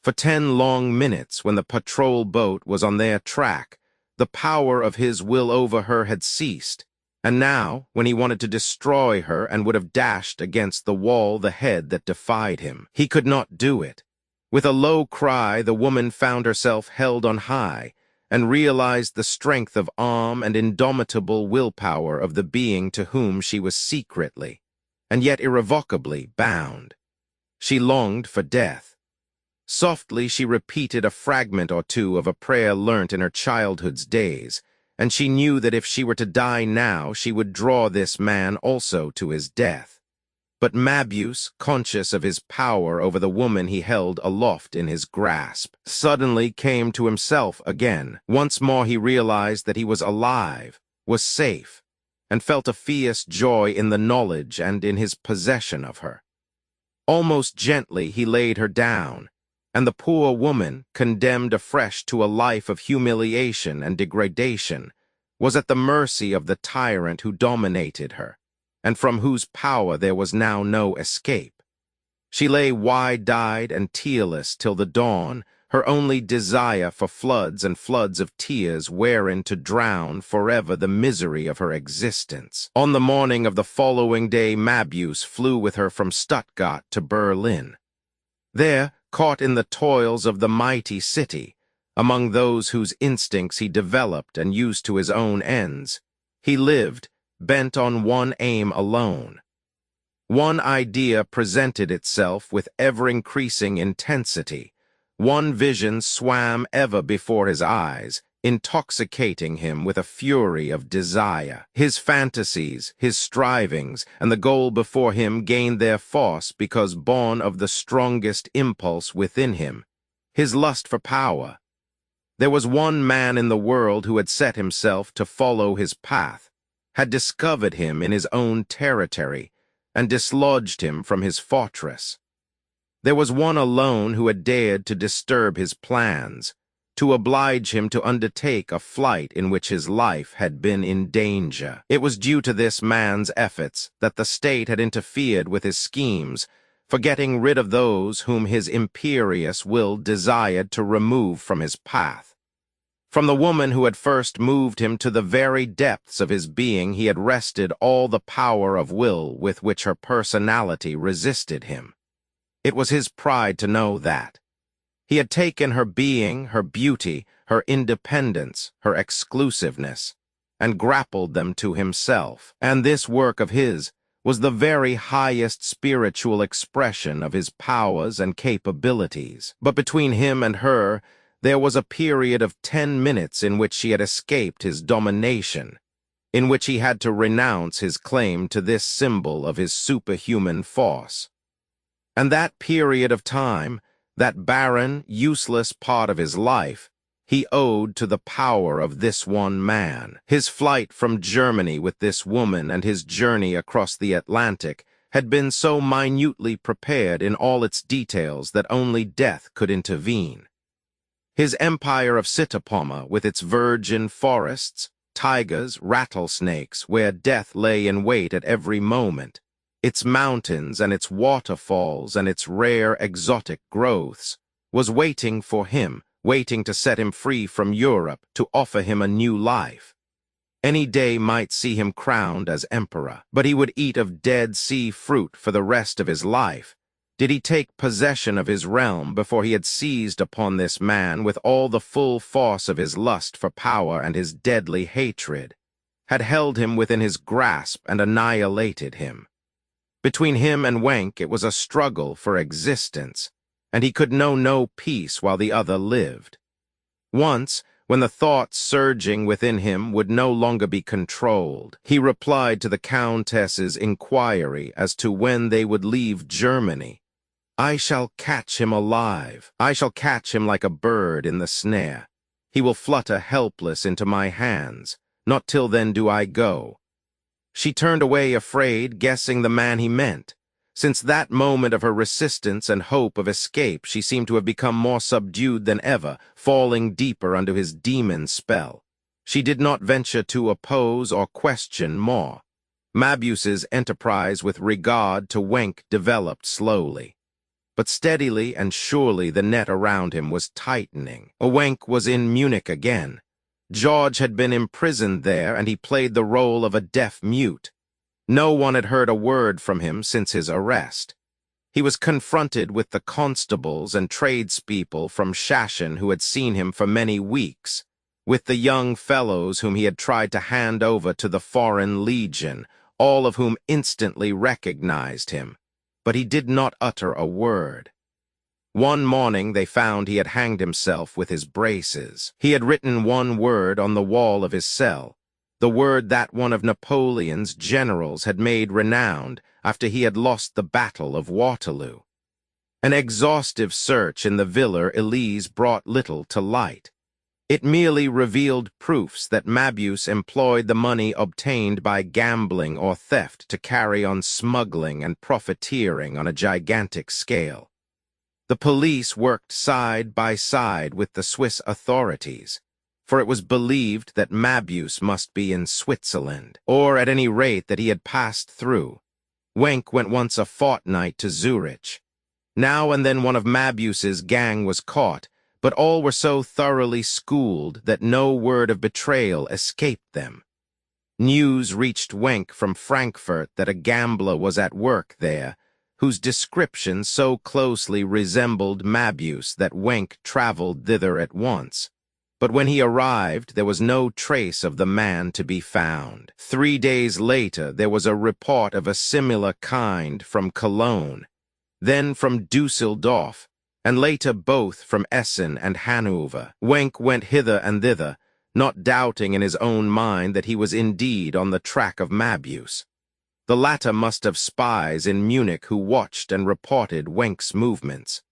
[SPEAKER 1] For 10 long minutes, when the patrol boat was on their track, the power of his will over her had ceased, and now, when he wanted to destroy her and would have dashed against the wall the head that defied him, he could not do it. With a low cry, the woman found herself held on high, and realized the strength of arm and indomitable willpower of the being to whom she was secretly, and yet irrevocably, bound. She longed for death. Softly she repeated a fragment or two of a prayer learnt in her childhood's days, and she knew that if she were to die now, she would draw this man also to his death. But Mabuse, conscious of his power over the woman he held aloft in his grasp, suddenly came to himself again. Once more he realized that he was alive, was safe, and felt a fierce joy in the knowledge and in his possession of her. Almost gently he laid her down, and the poor woman, condemned afresh to a life of humiliation and degradation, was at the mercy of the tyrant who dominated her, and from whose power there was now no escape. She lay wide-eyed and tearless till the dawn, her only desire for floods and floods of tears wherein to drown forever the misery of her existence. On the morning of the following day, Mabuse flew with her from Stuttgart to Berlin. There, caught in the toils of the mighty city, among those whose instincts he developed and used to his own ends, he lived, bent on one aim alone. One idea presented itself with ever-increasing intensity. One vision swam ever before his eyes, intoxicating him with a fury of desire. His fantasies, his strivings, and the goal before him gained their force because born of the strongest impulse within him, his lust for power. There was one man in the world who had set himself to follow his path, had discovered him in his own territory, and dislodged him from his fortress. There was one alone who had dared to disturb his plans, to oblige him to undertake a flight in which his life had been in danger. It was due to this man's efforts that the state had interfered with his schemes, for getting rid of those whom his imperious will desired to remove from his path. From the woman who had first moved him to the very depths of his being, he had wrested all the power of will with which her personality resisted him. It was his pride to know that. He had taken her being, her beauty, her independence, her exclusiveness, and grappled them to himself. And this work of his was the very highest spiritual expression of his powers and capabilities. But between him and her, there was a period of 10 minutes in which she had escaped his domination, in which he had to renounce his claim to this symbol of his superhuman force. And that period of time, that barren, useless part of his life, he owed to the power of this one man. His flight from Germany with this woman and his journey across the Atlantic had been so minutely prepared in all its details that only death could intervene. His empire of Sitapoma, with its virgin forests, tigers, rattlesnakes, where death lay in wait at every moment, its mountains and its waterfalls and its rare exotic growths, was waiting for him, waiting to set him free from Europe, to offer him a new life. Any day might see him crowned as emperor, but he would eat of Dead Sea fruit for the rest of his life. Did he take possession of his realm before he had seized upon this man with all the full force of his lust for power and his deadly hatred, had held him within his grasp and annihilated him? Between him and Wenck it was a struggle for existence, and he could know no peace while the other lived. Once, when the thoughts surging within him would no longer be controlled, he replied to the Countess's inquiry as to when they would leave Germany. "I shall catch him alive. I shall catch him like a bird in the snare. He will flutter helpless into my hands. Not till then do I go." She turned away afraid, guessing the man he meant. Since that moment of her resistance and hope of escape, she seemed to have become more subdued than ever, falling deeper under his demon spell. She did not venture to oppose or question more. Mabuse's enterprise with regard to Wenck developed slowly. But steadily and surely the net around him was tightening. Wenck was in Munich again. George had been imprisoned there, and he played the role of a deaf mute. No one had heard a word from him since his arrest. He was confronted with the constables and tradespeople from Shashin who had seen him for many weeks, with the young fellows whom he had tried to hand over to the Foreign Legion, all of whom instantly recognized him, but he did not utter a word. One morning they found he had hanged himself with his braces. He had written one word on the wall of his cell, the word that one of Napoleon's generals had made renowned after he had lost the Battle of Waterloo. An exhaustive search in the Villa Elise brought little to light. It merely revealed proofs that Mabuse employed the money obtained by gambling or theft to carry on smuggling and profiteering on a gigantic scale. The police worked side by side with the Swiss authorities, for it was believed that Mabuse must be in Switzerland, or at any rate that he had passed through. Wenck went once a fortnight to Zurich. Now and then one of Mabuse's gang was caught, but all were so thoroughly schooled that no word of betrayal escaped them. News reached Wenck from Frankfurt that a gambler was at work there, whose description so closely resembled Mabuse that Wenck traveled thither at once. But when he arrived, there was no trace of the man to be found. 3 days later, there was a report of a similar kind from Cologne, then from Dusseldorf, and later both from Essen and Hanover. Wenck went hither and thither, not doubting in his own mind that he was indeed on the track of Mabuse. The latter must have spies in Munich who watched and reported Wenck's movements.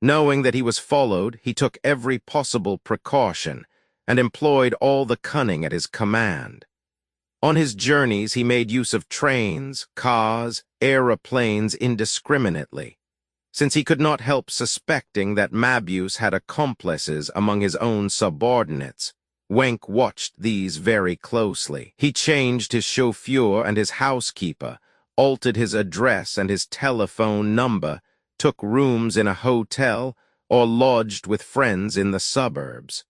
[SPEAKER 1] Knowing that he was followed, he took every possible precaution and employed all the cunning at his command. On his journeys, he made use of trains, cars, aeroplanes indiscriminately, since he could not help suspecting that Mabuse had accomplices among his own subordinates. Wenck watched these very closely. He changed his chauffeur and his housekeeper, altered his address and his telephone number, took rooms in a hotel, or lodged with friends in the suburbs.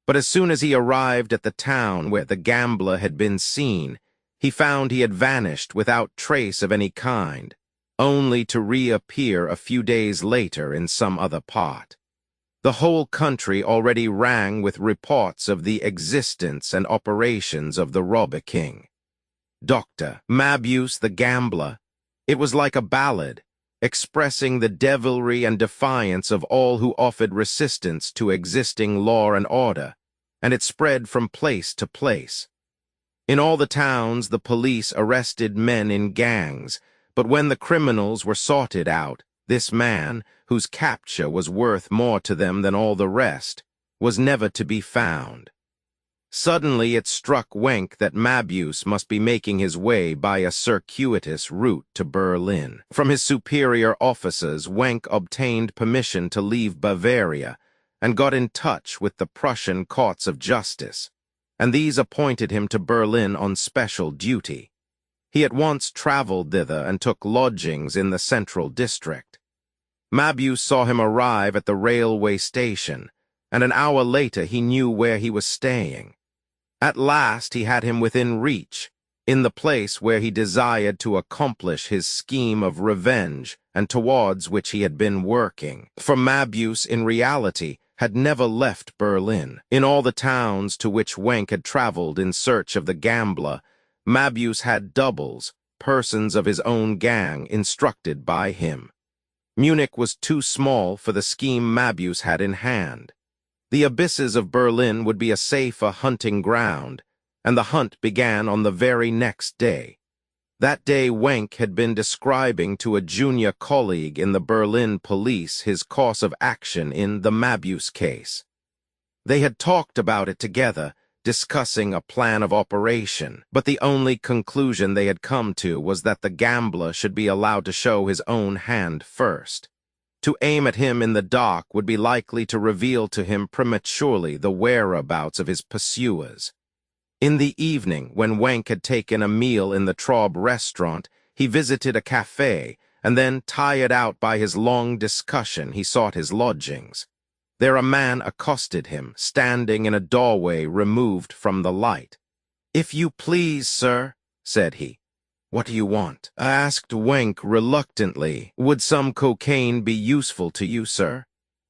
[SPEAKER 1] But as soon as he arrived at the town where the gambler had been seen, he found he had vanished without trace of any kind, only to reappear a few days later in some other part. The whole country already rang with reports of the existence and operations of the robber king. Dr. Mabuse the gambler. It was like a ballad, expressing the devilry and defiance of all who offered resistance to existing law and order, and it spread from place to place. In all the towns, the police arrested men in gangs, but when the criminals were sorted out, this man, whose capture was worth more to them than all the rest, was never to be found. Suddenly it struck Wenck that Mabuse must be making his way by a circuitous route to Berlin. From his superior officers, Wenck obtained permission to leave Bavaria and got in touch with the Prussian courts of justice, and these appointed him to Berlin on special duty. He at once traveled thither and took lodgings in the central district. Mabuse saw him arrive at the railway station, and an hour later he knew where he was staying. At last he had him within reach, in the place where he desired to accomplish his scheme of revenge and towards which he had been working. For Mabuse, in reality, had never left Berlin. In all the towns to which Wenck had traveled in search of the gambler, Mabuse had doubles, persons of his own gang, instructed by him. Munich was too small for the scheme Mabuse had in hand. The abysses of Berlin would be a safer hunting ground, and the hunt began on the very next day. That day Wenck had been describing to a junior colleague in the Berlin police his course of action in the Mabuse case. They had talked about it together, discussing a plan of operation, but the only conclusion they had come to was that the gambler should be allowed to show his own hand first. To aim at him in the dark would be likely to reveal to him prematurely the whereabouts of his pursuers. In the evening, when Wenck had taken a meal in the Traub restaurant, he visited a café, and then, tired out by his long discussion, he sought his lodgings. There a man accosted him, standing in a doorway removed from the light. "If you please, sir," said he. "What do you want?" asked Wenck reluctantly. "Would some cocaine be useful to you, sir?"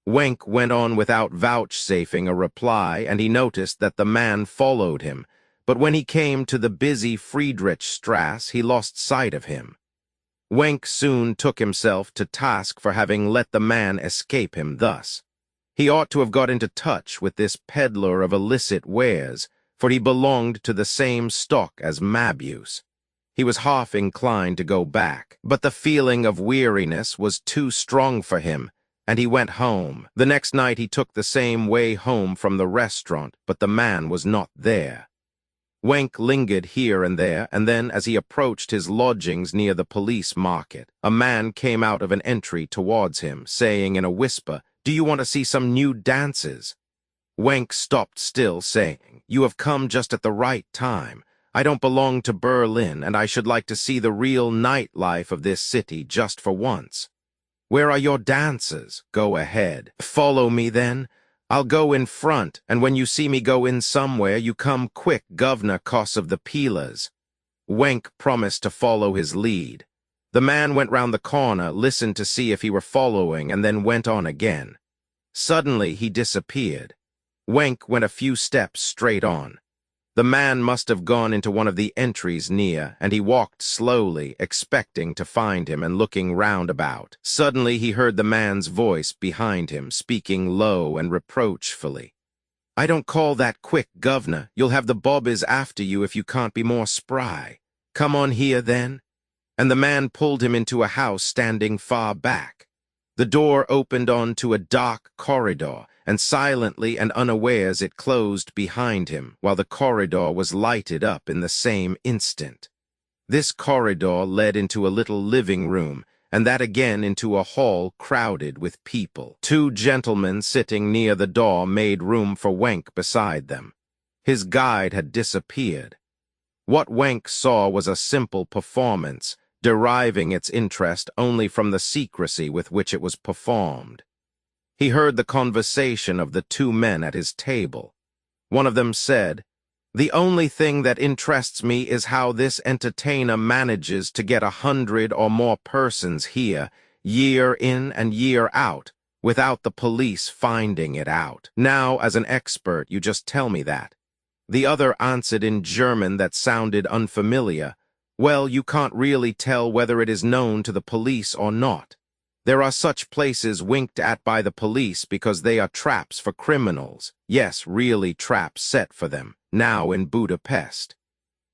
[SPEAKER 1] Wenck went on without vouchsafing a reply, and he noticed that the man followed him, but when he came to the busy Friedrichstrasse, he lost sight of him. Wenk soon took himself to task for having let the man escape him thus. He ought to have got into touch with this peddler of illicit wares, for he belonged to the same stock as Mabuse. He was half inclined to go back, but the feeling of weariness was too strong for him, and he went home. The next night he took the same way home from the restaurant, but the man was not there. Wenk lingered here and there, and then, as he approached his lodgings near the police market, a man came out of an entry towards him, saying in a whisper, "Do you want to see some new dances?" Wenk stopped still, saying, "You have come just at the right time. I don't belong to Berlin, and I should like to see the real nightlife of this city just for once." "Where are your dances?" "Go ahead." "Follow me, then. I'll go in front, and when you see me go in somewhere, you come quick, governor, 'cause of the peelers." Wenk promised to follow his lead. The man went round the corner, listened to see if he were following, and then went on again. Suddenly he disappeared. Wenk went a few steps straight on. The man must have gone into one of the entries near, and he walked slowly, expecting to find him and looking round about. Suddenly he heard the man's voice behind him, speaking low and reproachfully. "I don't call that quick, governor. You'll have the bobbies after you if you can't be more spry. Come on here, then." And the man pulled him into a house standing far back. The door opened onto a dark corridor, and silently and unawares it closed behind him, while the corridor was lighted up in the same instant. This corridor led into a little living room, and that again into a hall crowded with people. Two gentlemen sitting near the door made room for Wenk beside them. His guide had disappeared. What Wenk saw was a simple performance, deriving its interest only from the secrecy with which it was performed. He heard the conversation of the two men at his table. One of them said, "The only thing that interests me is how this entertainer manages to get 100 or more persons here, year in and year out, without the police finding it out. Now, as an expert, you just tell me that." The other answered in German that sounded unfamiliar, "Well, you can't really tell whether it is known to the police or not. There are such places winked at by the police because they are traps for criminals. Yes, really traps set for them, now in Budapest."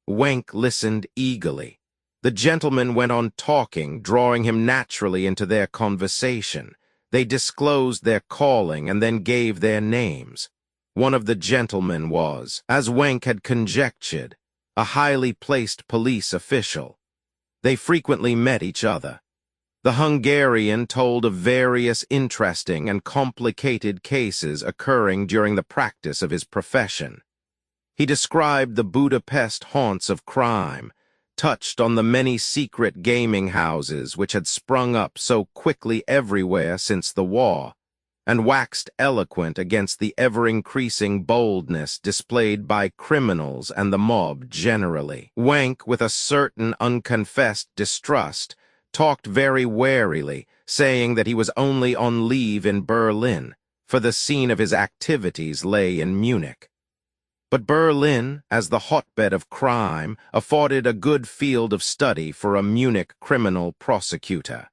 [SPEAKER 1] Wenk listened eagerly. The gentlemen went on talking, drawing him naturally into their conversation. They disclosed their calling and then gave their names. One of the gentlemen was, as Wenk had conjectured, a highly placed police official. They frequently met each other. The Hungarian told of various interesting and complicated cases occurring during the practice of his profession. He described the Budapest haunts of crime, touched on the many secret gaming houses which had sprung up so quickly everywhere since the war, and waxed eloquent against the ever-increasing boldness displayed by criminals and the mob generally. Wenk, with a certain unconfessed distrust, talked very warily, saying that he was only on leave in Berlin, for the scene of his activities lay in Munich. But Berlin, as the hotbed of crime, afforded a good field of study for a Munich criminal prosecutor.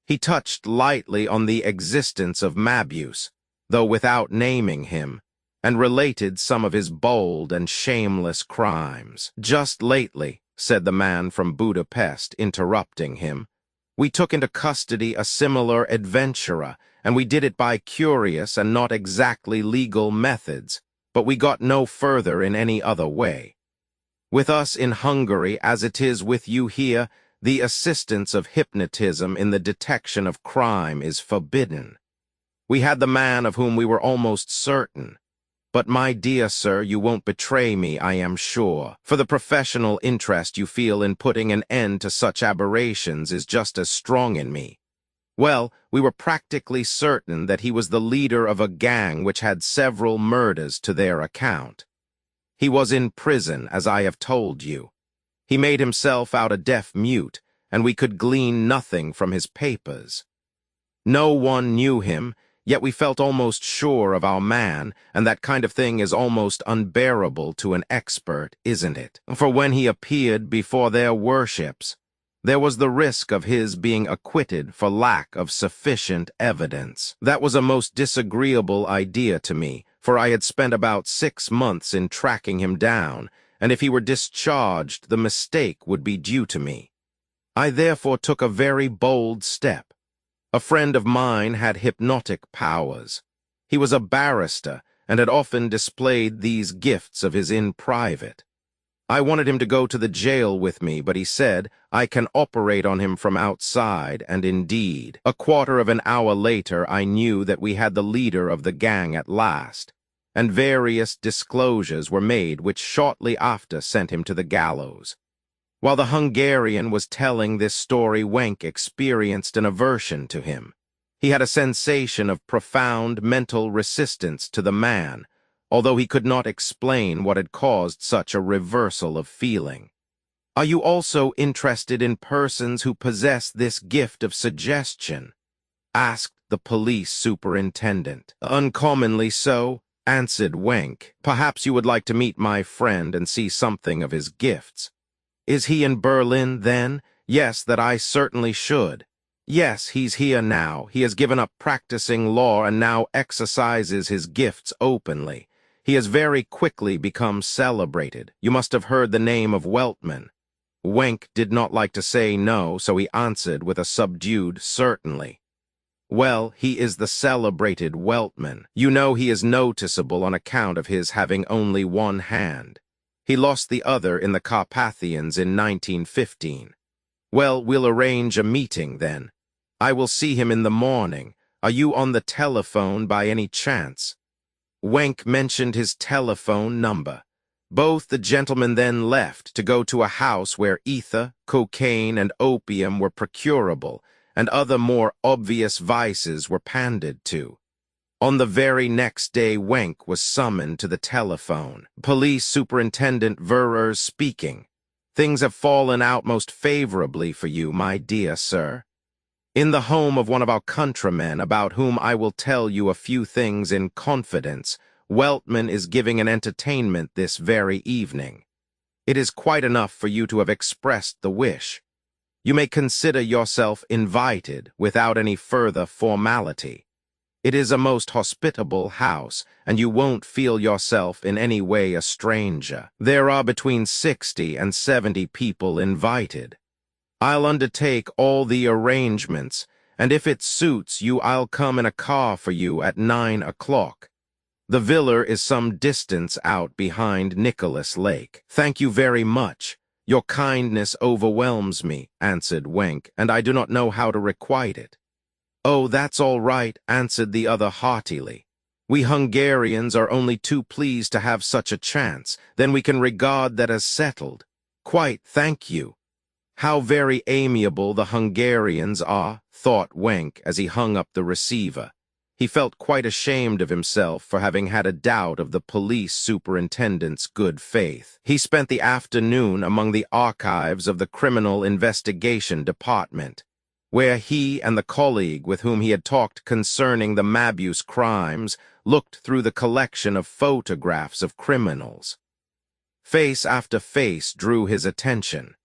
[SPEAKER 1] He touched lightly on the existence of Mabuse, though without naming him, and related some of his bold and shameless crimes. "Just lately," said the man from Budapest, interrupting him, "we took into custody a similar adventurer, and we did it by curious and not exactly legal methods, but we got no further in any other way. With us in Hungary, as it is with you here, the assistance of hypnotism in the detection of crime is forbidden. We had the man of whom we were almost certain. But, my dear sir, you won't betray me, I am sure, for the professional interest you feel in putting an end to such aberrations is just as strong in me. Well, we were practically certain that he was the leader of a gang which had several murders to their account. He was in prison, as I have told you. He made himself out a deaf mute, and we could glean nothing from his papers. No one knew him, yet we felt almost sure of our man, and that kind of thing is almost unbearable to an expert, isn't it? For when he appeared before their worships, There was the risk of his being acquitted for lack of sufficient evidence. That was a most disagreeable idea to me, for I had spent about 6 months in tracking him down, and if he were discharged, the mistake would be due to me. I therefore took a very bold step. A friend of mine had hypnotic powers. He was a barrister and had often displayed these gifts of his in private. I wanted him to go to the jail with me, but he said, I can operate on him from outside, and indeed, a quarter of an hour later I knew that we had the leader of the gang at last, and various disclosures were made which shortly after sent him to the gallows. While the Hungarian was telling this story, Wenk experienced an aversion to him. He had a sensation of profound mental resistance to the man, although he could not explain what had caused such a reversal of feeling. Are you also interested in persons who possess this gift of suggestion? Asked the police superintendent. Uncommonly so, answered Wenk. Perhaps you would like to meet my friend and see something of his gifts. Is he in Berlin, then? Yes, that I certainly should. Yes, he's here now. He has given up practicing law and now exercises his gifts openly. He has very quickly become celebrated. You must have heard the name of Weltman. Wenk did not like to say no, so he answered with a subdued certainly. Well, he is the celebrated Weltman. You know he is noticeable on account of his having only one hand. He lost the other in the Carpathians in 1915. Well, we'll arrange a meeting then. I will see him in the morning. Are you on the telephone by any chance? Wenk mentioned his telephone number. Both the gentlemen then left to go to a house where ether, cocaine, and opium were procurable, and other more obvious vices were pandered to. On the very next day, Wenk was summoned to the telephone. Police Superintendent Verers speaking. Things have fallen out most favorably for you, my dear sir. In the home of one of our countrymen, about whom I will tell you a few things in confidence, Weltman is giving an entertainment this very evening. It is quite enough for you to have expressed the wish. You may consider yourself invited without any further formality. It is a most hospitable house, and you won't feel yourself in any way a stranger. There are between 60 and 70 people invited. I'll undertake all the arrangements, and if it suits you, I'll come in a car for you at 9 o'clock. The villa is some distance out behind Nicholas Lake. Thank you very much. Your kindness overwhelms me, answered Wenk, and I do not know how to requite it. Oh, that's all right, answered the other heartily. We Hungarians are only too pleased to have such a chance. Then we can regard that as settled. Quite, thank you. How very amiable the Hungarians are, thought Wenk as he hung up the receiver. He felt quite ashamed of himself for having had a doubt of the police superintendent's good faith. He spent the afternoon among the archives of the Criminal Investigation Department, where he and the colleague with whom he had talked concerning the Mabuse crimes looked through the collection of photographs of criminals. Face after face drew his attention.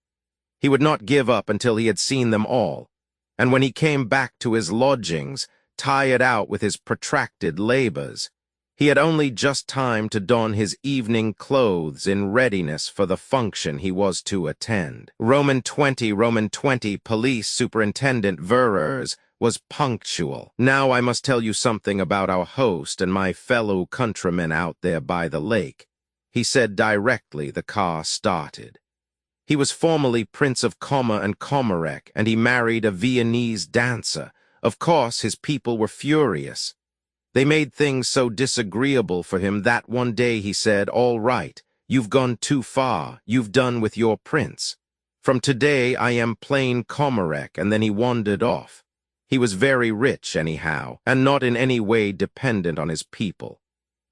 [SPEAKER 1] He would not give up until he had seen them all, and when he came back to his lodgings, tired out with his protracted labors, he had only just time to don his evening clothes in readiness for the function he was to attend. Roman 20, Police Superintendent Verers was punctual. Now I must tell you something about our host and my fellow countrymen out there by the lake, he said directly the car started. He was formerly Prince of Como and Komarek, and he married a Viennese dancer. Of course, his people were furious. They made things so disagreeable for him that one day he said, "All right, you've gone too far. You've done with your prince. From today I am plain Komarek," and then he wandered off. He was very rich anyhow, and not in any way dependent on his people.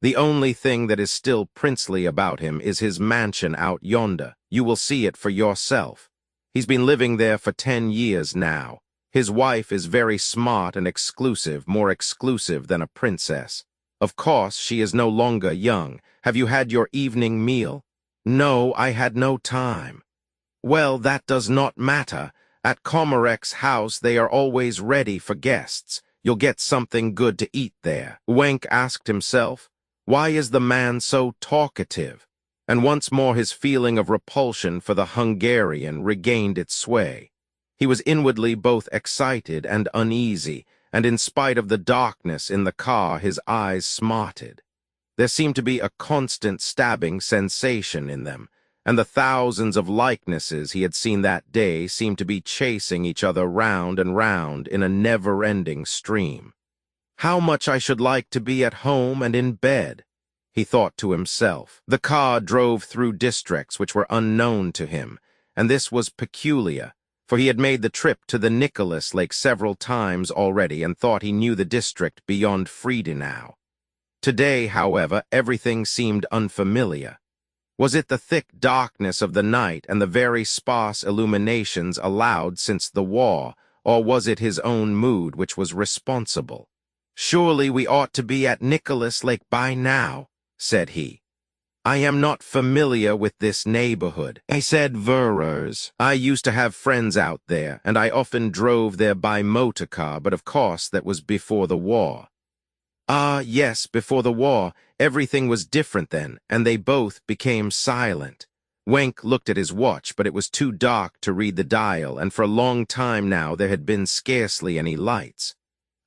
[SPEAKER 1] The only thing that is still princely about him is his mansion out yonder. You will see it for yourself. He's been living there for 10 years now. His wife is very smart and exclusive, more exclusive than a princess. Of course, she is no longer young. Have you had your evening meal? No, I had no time. Well, that does not matter. At Komarek's house, they are always ready for guests. You'll get something good to eat there. Wenk asked himself, why is the man so talkative? And once more his feeling of repulsion for the Hungarian regained its sway. He was inwardly both excited and uneasy, and in spite of the darkness in the car, his eyes smarted. There seemed to be a constant stabbing sensation in them, and the thousands of likenesses he had seen that day seemed to be chasing each other round and round in a never-ending stream. How much I should like to be at home and in bed, he thought to himself. The car drove through districts which were unknown to him, and this was peculiar, for he had made the trip to the Nicholas Lake several times already and thought he knew the district beyond Friedenau. Today, however, everything seemed unfamiliar. Was it the thick darkness of the night and the very sparse illuminations allowed since the war, or was it his own mood which was responsible? Surely we ought to be at Nicholas Lake by now, said he. I am not familiar with this neighborhood. I said Verers. I used to have friends out there, and I often drove there by motor car, but of course that was before the war. Ah, yes, before the war, everything was different then, and they both became silent. Wenk looked at his watch, but it was too dark to read the dial, and for a long time now there had been scarcely any lights.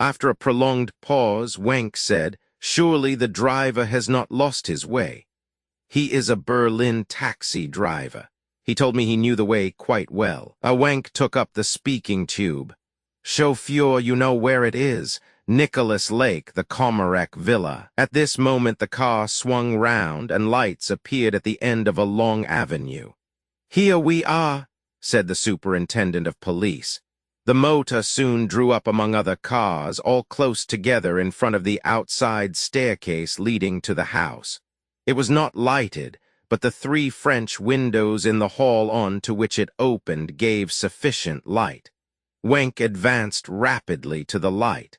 [SPEAKER 1] After a prolonged pause, Wenk said, surely the driver has not lost his way. He is a Berlin taxi driver. He told me he knew the way quite well. Wenk took up the speaking tube. Chauffeur, you know where it is. Nicholas Lake, the Komarek Villa. At this moment the car swung round and lights appeared at the end of a long avenue. Here we are, said the superintendent of police. The motor soon drew up among other cars, all close together in front of the outside staircase leading to the house. It was not lighted, but the 3 French windows in the hall on to which it opened gave sufficient light. Wenk advanced rapidly to the light.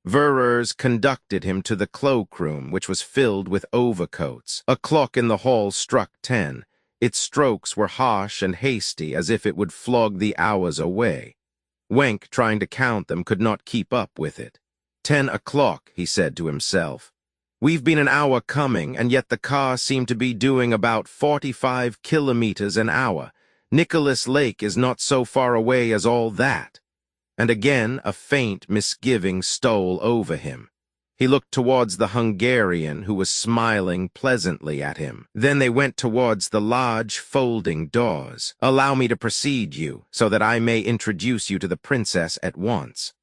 [SPEAKER 1] Verers conducted him to the cloakroom, which was filled with overcoats. A clock in the hall struck 10. Its strokes were harsh and hasty, as if it would flog the hours away. Wenk, trying to count them, could not keep up with it. 10 o'clock, he said to himself. We've been an hour coming, and yet the car seemed to be doing about 45 kilometers an hour. Nicholas Lake is not so far away as all that. And again a faint misgiving stole over him. He looked towards the Hungarian, who was smiling pleasantly at him. Then they went towards the large folding doors. Allow me to precede you, so that I may introduce you to the princess at once.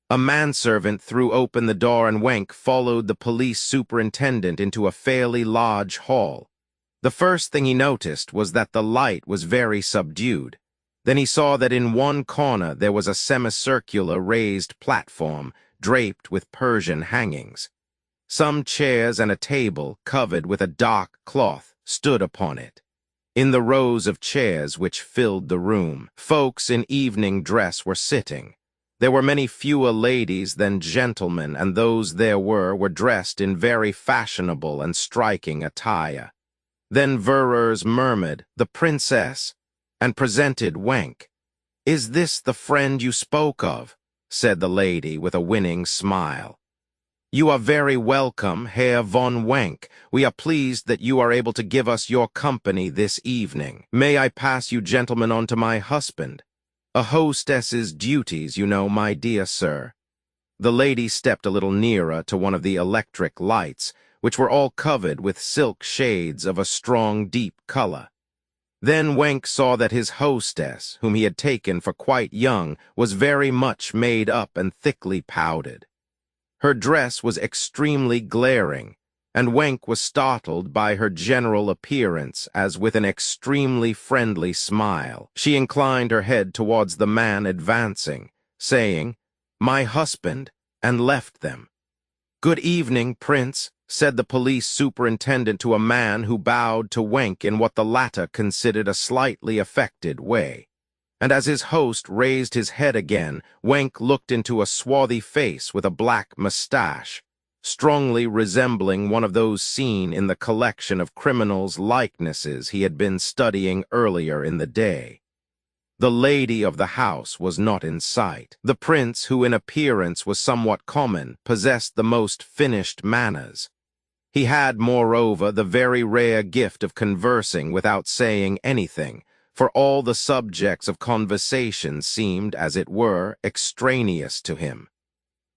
[SPEAKER 1] A manservant threw open the door, and Wenk followed the police superintendent into a fairly large hall. The first thing he noticed was that the light was very subdued. Then he saw that in one corner there was a semicircular raised platform draped with Persian hangings. Some chairs and a table covered with a dark cloth stood upon it. In the rows of chairs which filled the room, folks in evening dress were sitting. There were many fewer ladies than gentlemen, and those there were dressed in very fashionable and striking attire. Then Verers murmured, "The princess," and presented Wenk. "Is this the friend you spoke of?" said the lady with a winning smile. "You are very welcome, Herr von Wenk. We are pleased that you are able to give us your company this evening. May I pass you gentlemen on to my husband? A hostess's duties, you know, my dear sir." The lady stepped a little nearer to one of the electric lights, which were all covered with silk shades of a strong, deep color. Then Wenk saw that his hostess, whom he had taken for quite young, was very much made up and thickly powdered. Her dress was extremely glaring, and Wenk was startled by her general appearance as with an extremely friendly smile. She inclined her head towards the man advancing, saying, "My husband," and left them. "Good evening, Prince," said the police superintendent to a man who bowed to Wenk in what the latter considered a slightly affected way. And as his host raised his head again, Wenk looked into a swarthy face with a black mustache, strongly resembling one of those seen in the collection of criminals' likenesses he had been studying earlier in the day. The lady of the house was not in sight. The prince, who in appearance was somewhat common, possessed the most finished manners. He had, moreover, the very rare gift of conversing without saying anything, for all the subjects of conversation seemed, as it were, extraneous to him.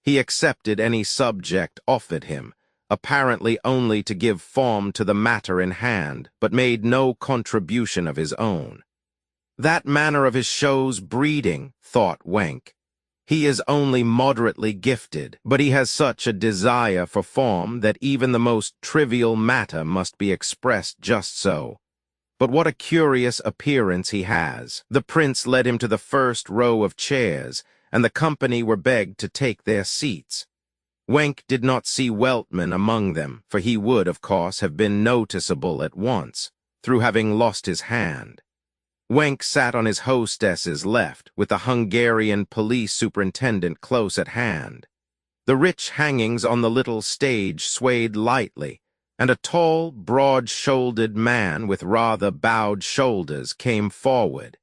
[SPEAKER 1] He accepted any subject offered him, apparently only to give form to the matter in hand, but made no contribution of his own. That manner of his shows breeding, thought Wenk. He is only moderately gifted, but he has such a desire for form that even the most trivial matter must be expressed just so. But what a curious appearance he has! The prince led him to the first row of chairs, and the company were begged to take their seats. Wenk did not see Weltman among them, for he would, of course, have been noticeable at once, through having lost his hand. Wenk sat on his hostess's left, with the Hungarian police superintendent close at hand. The rich hangings on the little stage swayed lightly, and a tall, broad-shouldered man with rather bowed shoulders came forward.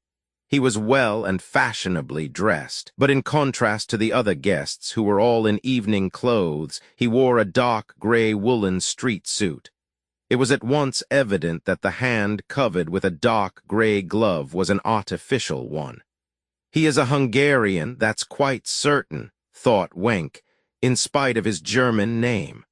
[SPEAKER 1] He was well and fashionably dressed, but in contrast to the other guests, who were all in evening clothes, he wore a dark gray woolen street suit. It was at once evident that the hand covered with a dark gray glove was an artificial one. He is a Hungarian, that's quite certain, thought Wenk, in spite of his German name.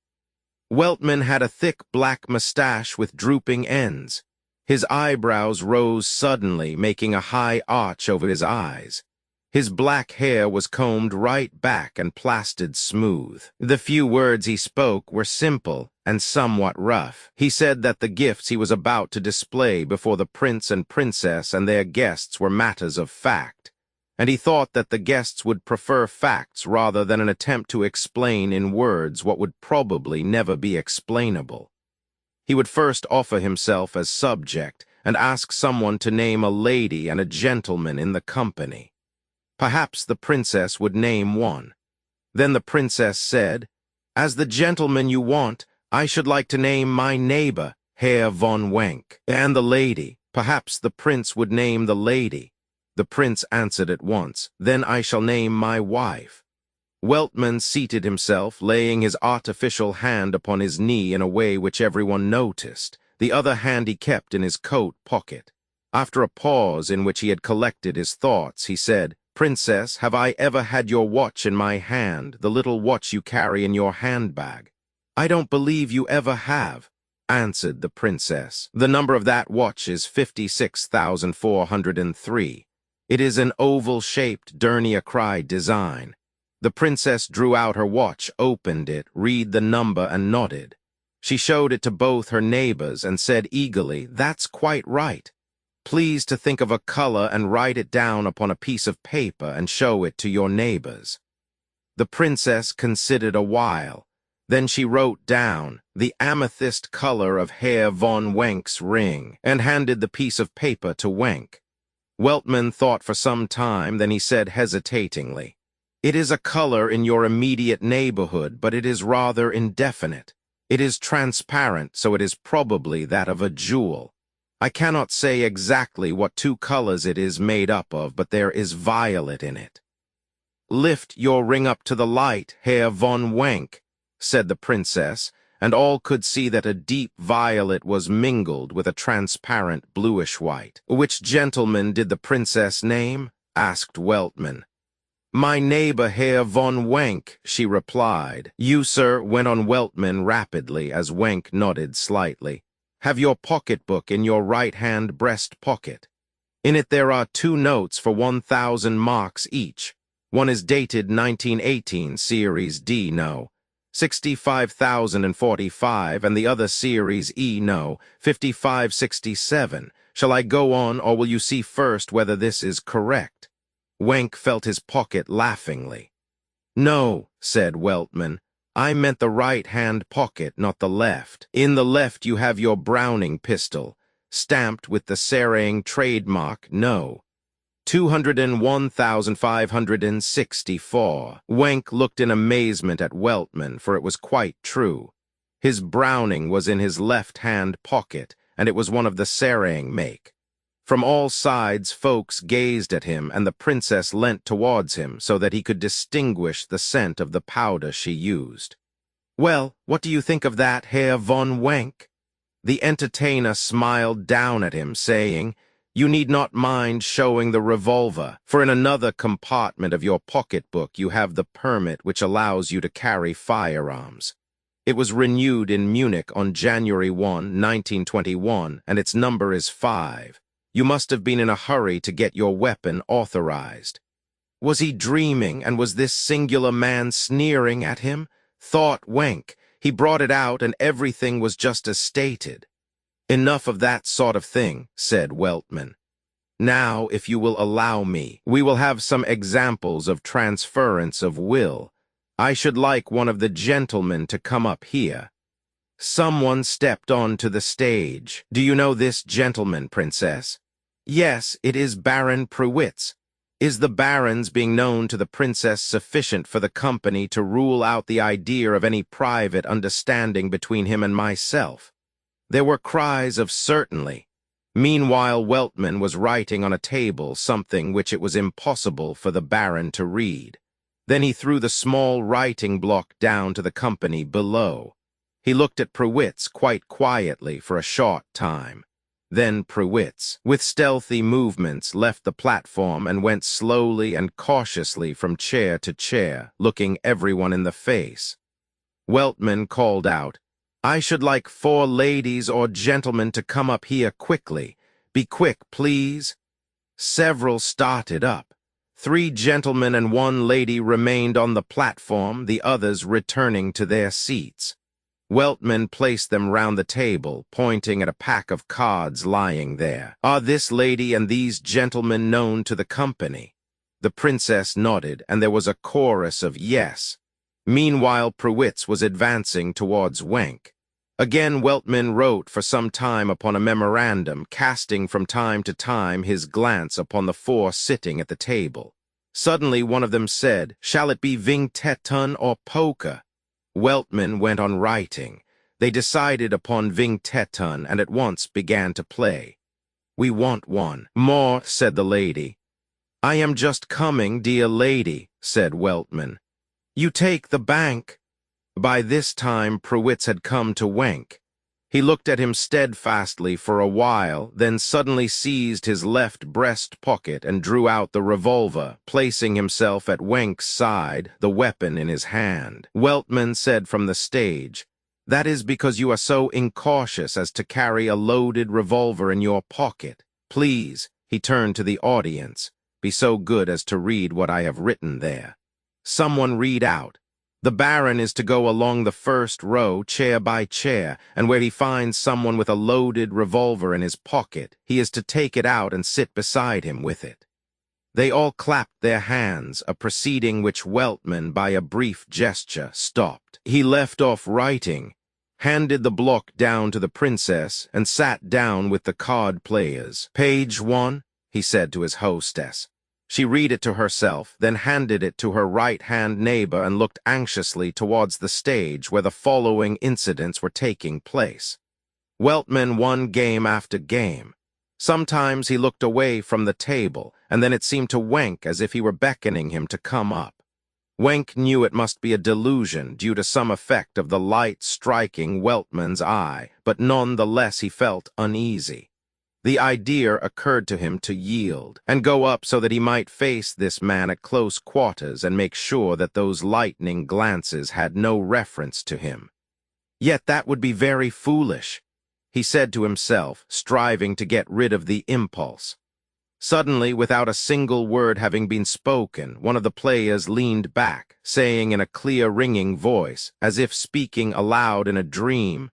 [SPEAKER 1] Weltman had a thick black mustache with drooping ends. His eyebrows rose suddenly, making a high arch over his eyes. His black hair was combed right back and plastered smooth. The few words he spoke were simple and somewhat rough. He said that the gifts he was about to display before the prince and princess and their guests were matters of fact, and he thought that the guests would prefer facts rather than an attempt to explain in words what would probably never be explainable. He would first offer himself as subject and ask someone to name a lady and a gentleman in the company. Perhaps the princess would name one. Then the princess said, "As the gentleman you want, I should like to name my neighbor, Herr von Wenk." And the lady, perhaps the prince would name the lady. The prince answered at once, "Then I shall name my wife." Weltman seated himself, laying his artificial hand upon his knee in a way which everyone noticed. The other hand he kept in his coat pocket. After a pause in which he had collected his thoughts, he said, "Princess, have I ever had your watch in my hand, the little watch you carry in your handbag?" "I don't believe you ever have," answered the princess. "The number of that watch is 56,403. It is an oval-shaped Dernier-Cry design." The princess drew out her watch, opened it, read the number, and nodded. She showed it to both her neighbors and said eagerly, "That's quite right. Please to think of a color and write it down upon a piece of paper and show it to your neighbors." The princess considered a while. Then she wrote down the amethyst color of Herr von Wenk's ring and handed the piece of paper to Wenk. Weltman thought for some time, then he said hesitatingly, "It is a color in your immediate neighborhood, but it is rather indefinite. It is transparent, so it is probably that of a jewel. I cannot say exactly what two colors it is made up of, but there is violet in it." "Lift your ring up to the light, Herr von Wenk," said the princess, and all could see that a deep violet was mingled with a transparent bluish-white. "Which gentleman did the princess name?" asked Weltman. "My neighbor, Herr von Wenk," she replied. "You, sir," went on Weltman rapidly, as Wenk nodded slightly, "have your pocketbook in your right-hand breast pocket. In it there are 2 notes for 1,000 marks each. One is dated 1918, Series D, no, 65,045, and the other Series E, no, 5567. Shall I go on, or will you see first whether this is correct?" Wenk felt his pocket laughingly. "No," said Weltman. "I meant the right-hand pocket, not the left. In the left you have your Browning pistol, stamped with the Serang trademark, no. 201,564. Wenk looked in amazement at Weltman, for it was quite true. His Browning was in his left-hand pocket, and it was one of the Serang make. From all sides folks gazed at him, and the princess leant towards him so that he could distinguish the scent of the powder she used. "Well, what do you think of that, Herr von Wenk?" The entertainer smiled down at him, saying, "You need not mind showing the revolver, for in another compartment of your pocketbook you have the permit which allows you to carry firearms. It was renewed in Munich on January 1, 1921, and its number is 5. You must have been in a hurry to get your weapon authorized." Was he dreaming, and was this singular man sneering at him? Thought Wenk. He brought it out, and everything was just as stated. "Enough of that sort of thing," said Weltman. "Now, if you will allow me, we will have some examples of transference of will. I should like one of the gentlemen to come up here." Someone stepped onto the stage. "Do you know this gentleman, Princess?" "Yes, it is Baron Prewitz." "Is the Baron's being known to the Princess sufficient for the company to rule out the idea of any private understanding between him and myself?" There were cries of "certainly." Meanwhile, Weltman was writing on a table something which it was impossible for the Baron to read. Then he threw the small writing block down to the company below. He looked at Prewitz quite quietly for a short time. Then Prewitz, with stealthy movements, left the platform and went slowly and cautiously from chair to chair, looking everyone in the face. Weltman called out, "I should like 4 ladies or gentlemen to come up here quickly. Be quick, please." Several started up. 3 gentlemen and 1 lady remained on the platform, the others returning to their seats. Weltman placed them round the table, pointing at a pack of cards lying there. "Are this lady and these gentlemen known to the company?" The princess nodded, and there was a chorus of yes. Meanwhile, Prewitz was advancing towards Wenk. Again Weltman wrote for some time upon a memorandum, casting from time to time his glance upon the 4 sitting at the table. Suddenly one of them said, "Shall it be Vingtetton or polka?" Weltman went on writing. They decided upon Vingtetton and at once began to play. "We want one more," said the lady. "I am just coming, dear lady," said Weltman. "You take the bank." By this time Prewitz had come to Wenk. He looked at him steadfastly for a while, then suddenly seized his left breast pocket and drew out the revolver, placing himself at Wenk's side, the weapon in his hand. Weltman said from the stage, "That is because you are so incautious as to carry a loaded revolver in your pocket. Please," he turned to the audience, "be so good as to read what I have written there." Someone read out, "The Baron is to go along the first row, chair by chair, and where he finds someone with a loaded revolver in his pocket, he is to take it out and sit beside him with it." They all clapped their hands, a proceeding which Weltman, by a brief gesture, stopped. He left off writing, handed the block down to the princess, and sat down with the card players. "Page 1, he said to his hostess. She read it to herself, then handed it to her right-hand neighbor and looked anxiously towards the stage where the following incidents were taking place. Weltman won game after game. Sometimes he looked away from the table, and then it seemed to Wenk as if he were beckoning him to come up. Wenk knew it must be a delusion due to some effect of the light striking Weltman's eye, but none the less he felt uneasy. The idea occurred to him to yield, and go up so that he might face this man at close quarters and make sure that those lightning glances had no reference to him. Yet that would be very foolish, he said to himself, striving to get rid of the impulse. Suddenly, without a single word having been spoken, one of the players leaned back, saying in a clear, ringing voice, as if speaking aloud in a dream,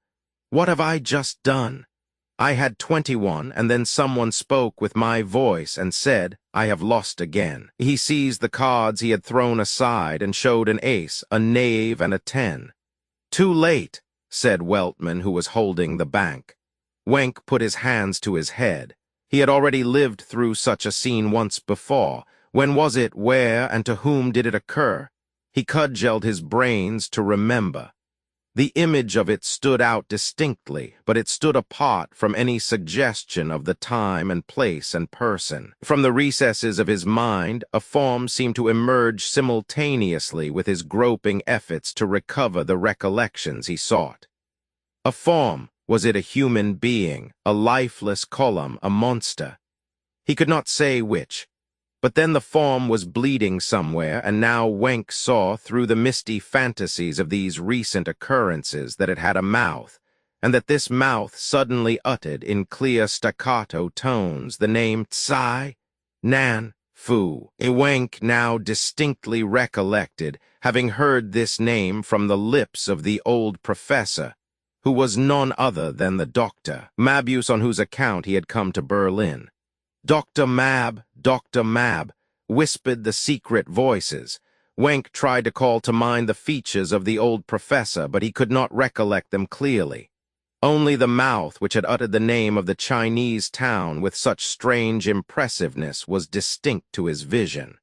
[SPEAKER 1] "What have I just done? I had 21, and then someone spoke with my voice and said, 'I have lost again.'" He seized the cards he had thrown aside and showed an ace, a knave, and a 10. "Too late," said Weltman, who was holding the bank. Wenk put his hands to his head. He had already lived through such a scene once before. When was it, where, and to whom did it occur? He cudgelled his brains to remember. The image of it stood out distinctly, but it stood apart from any suggestion of the time and place and person. From the recesses of his mind, a form seemed to emerge simultaneously with his groping efforts to recover the recollections he sought. A form. Was it a human being, a lifeless column, a monster? He could not say which. But then the form was bleeding somewhere, and now Wenk saw through the misty fantasies of these recent occurrences that it had a mouth, and that this mouth suddenly uttered in clear staccato tones the name Tsai Nan Fu. Wenk now distinctly recollected having heard this name from the lips of the old professor, who was none other than the doctor, Mabuse, on whose account he had come to Berlin. Dr. Mab, whispered the secret voices. Wenk tried to call to mind the features of the old professor, but he could not recollect them clearly. Only the mouth which had uttered the name of the Chinese town with such strange impressiveness was distinct to his vision.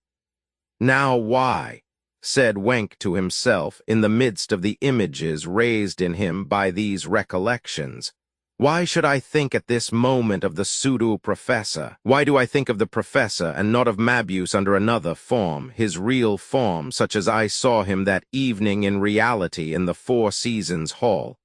[SPEAKER 1] Now why, said Wenk to himself in the midst of the images raised in him by these recollections, why should I think at this moment of the pseudo-professor? Why do I think of the professor and not of Mabuse under another form, his real form, such as I saw him that evening in reality in the Four Seasons Hall?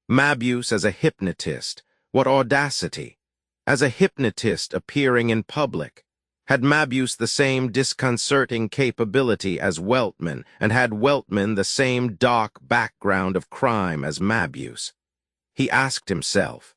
[SPEAKER 1] Mabuse as a hypnotist, what audacity! As a hypnotist appearing in public. Had Mabuse the same disconcerting capability as Weltman, and had Weltman the same dark background of crime as Mabuse? He asked himself.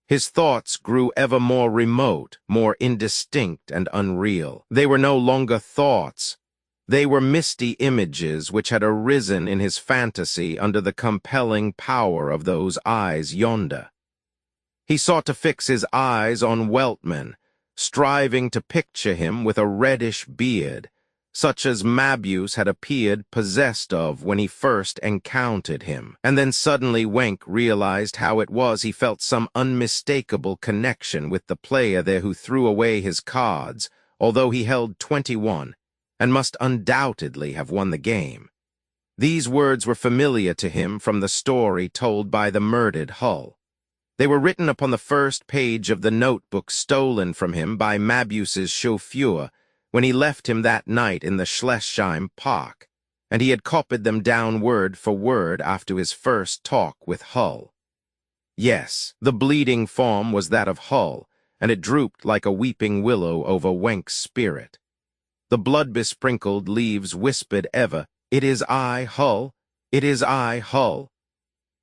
[SPEAKER 1] His thoughts grew ever more remote, more indistinct and unreal. They were no longer thoughts. They were misty images which had arisen in his fantasy under the compelling power of those eyes yonder. He sought to fix his eyes on Weltman, striving to picture him with a reddish beard, such as Mabuse had appeared possessed of when he first encountered him. And then suddenly Wenk realized how it was he felt some unmistakable connection with the player there who threw away his cards, although he held 21, and must undoubtedly have won the game. These words were familiar to him from the story told by the murdered Hull. They were written upon the first page of the notebook stolen from him by Mabuse's chauffeur when he left him that night in the Schlesheim Park, and he had copied them down word for word after his first talk with Hull. Yes, the bleeding form was that of Hull, and it drooped like a weeping willow over Wenk's spirit. The blood-besprinkled leaves whispered ever, "It is I, Hull, it is I, Hull."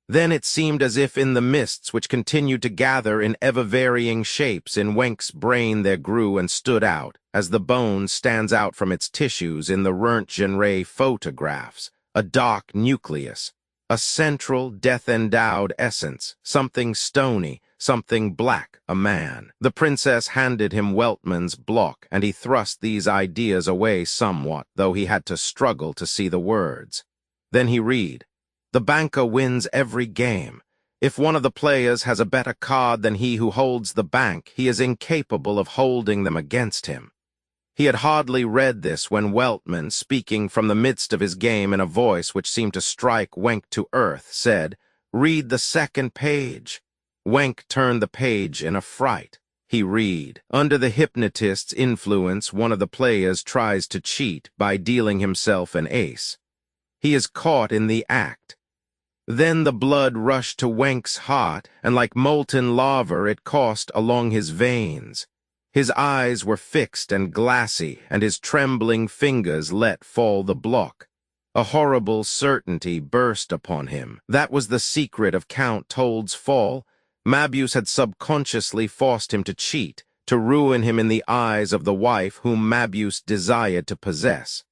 [SPEAKER 1] Then it seemed as if in the mists which continued to gather in ever-varying shapes in Wenk's brain there grew and stood out, as the bone stands out from its tissues in the Röntgen-ray photographs, a dark nucleus, a central, death-endowed essence, something stony, something black, a man. The princess handed him Weltman's block, and he thrust these ideas away somewhat, though he had to struggle to see the words. Then he read, "The banker wins every game. If one of the players has a better card than he who holds the bank, he is incapable of holding them against him." He had hardly read this when Weltman, speaking from the midst of his game in a voice which seemed to strike Wenk to earth, said, "Read the second page." Wenk turned the page in a fright. He read, "Under the hypnotist's influence, one of the players tries to cheat by dealing himself an ace. He is caught in the act. Then the blood rushed to Wenk's heart, and like molten lava it coursed along his veins. His eyes were fixed and glassy, and his trembling fingers let fall the block. A horrible certainty burst upon him. That was the secret of Count Told's fall. Mabuse had subconsciously forced him to cheat, to ruin him in the eyes of the wife whom Mabuse desired to possess.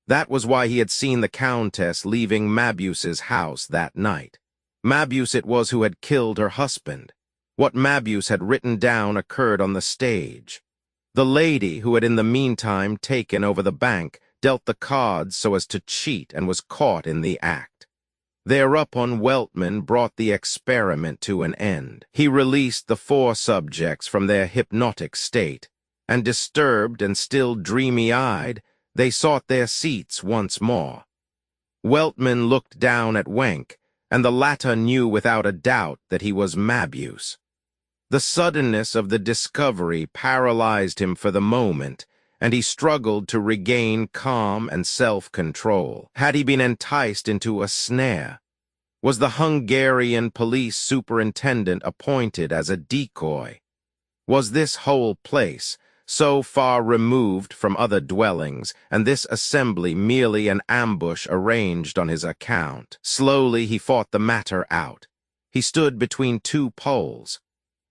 [SPEAKER 1] That was why he had seen the Countess leaving Mabuse's house that night. Mabuse it was who had killed her husband. What Mabuse had written down occurred on the stage. The lady, who had in the meantime taken over the bank, dealt the cards so as to cheat and was caught in the act. Thereupon Weltman brought the experiment to an end. He released the 4 subjects from their hypnotic state, and disturbed and still dreamy-eyed, they sought their seats once more. Weltman looked down at Wenk, and the latter knew without a doubt that he was Mabuse. The suddenness of the discovery paralyzed him for the moment, and he struggled to regain calm and self-control. Had he been enticed into a snare? Was the Hungarian police superintendent appointed as a decoy? Was this whole place so far removed from other dwellings, and this assembly merely an ambush arranged on his account? Slowly he fought the matter out. He stood between two poles.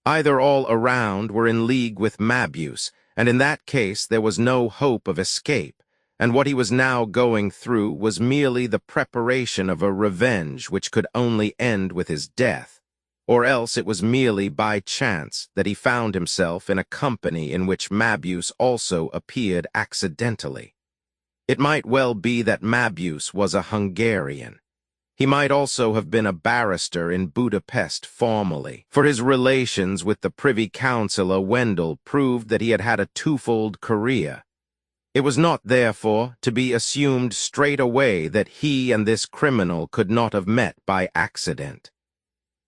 [SPEAKER 1] Either all around were in league with Mabuse, and in that case there was no hope of escape, and what he was now going through was merely the preparation of a revenge which could only end with his death, or else it was merely by chance that he found himself in a company in which Mabuse also appeared accidentally. It might well be that Mabuse was a Hungarian. He might also have been a barrister in Budapest formerly, for his relations with the Privy Councillor Wendell proved that he had had a twofold career. It was not, therefore, to be assumed straight away that he and this criminal could not have met by accident.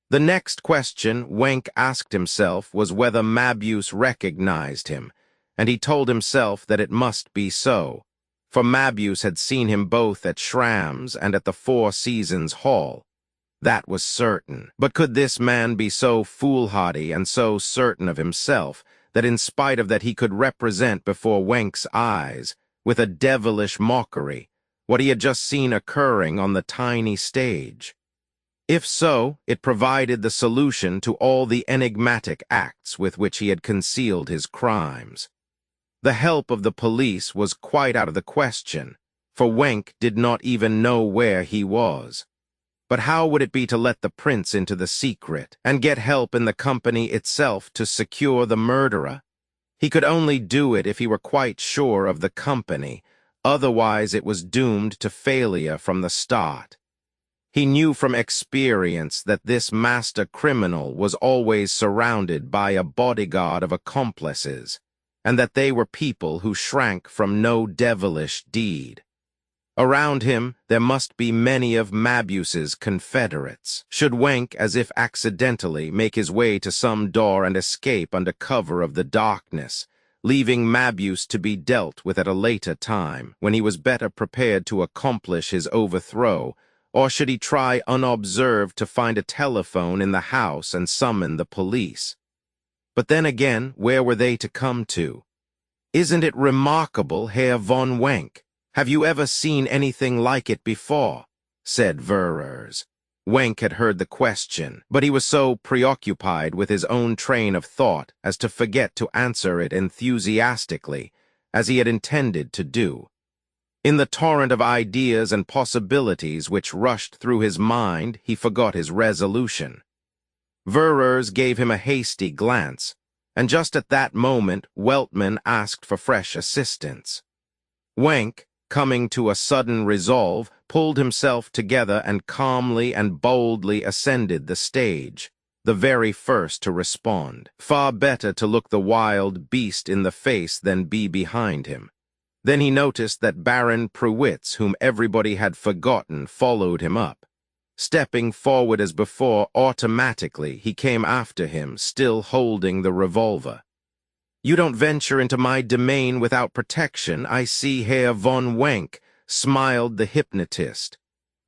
[SPEAKER 1] The next question Wenck asked himself was whether Mabuse recognized him, and he told himself that it must be so, for Mabuse had seen him both at Schramm's and at the Four Seasons Hall. That was certain. But could this man be so foolhardy and so certain of himself that in spite of that he could represent before Wenck's eyes, with a devilish mockery, what he had just seen occurring on the tiny stage? If so, it provided the solution to all the enigmatic acts with which he had concealed his crimes. The help of the police was quite out of the question, for Wenck did not even know where he was. But how would it be to let the prince into the secret, and get help in the company itself to secure the murderer? He could only do it if he were quite sure of the company, otherwise it was doomed to failure from the start. He knew from experience that this master criminal was always surrounded by a bodyguard of accomplices, and that they were people who shrank from no devilish deed. Around him there must be many of Mabuse's confederates. Should Wenck, as if accidentally, make his way to some door and escape under cover of the darkness, leaving Mabuse to be dealt with at a later time, when he was better prepared to accomplish his overthrow, or should he try unobserved to find a telephone in the house and summon the police? But then again, where were they to come to? "Isn't it remarkable, Herr von Wenck? Have you ever seen anything like it before?" said Verers. Wenck had heard the question, but he was so preoccupied with his own train of thought as to forget to answer it enthusiastically, as he had intended to do. In the torrent of ideas and possibilities which rushed through his mind, he forgot his resolution. Verers gave him a hasty glance, and just at that moment Weltman asked for fresh assistance. Wenck, coming to a sudden resolve, pulled himself together and calmly and boldly ascended the stage, the very first to respond. Far better to look the wild beast in the face than be behind him. Then he noticed that Baron Prewitz, whom everybody had forgotten, followed him up. Stepping forward as before, automatically he came after him, still holding the revolver. "You don't venture into my domain without protection, I see, Herr von Wenck," smiled the hypnotist.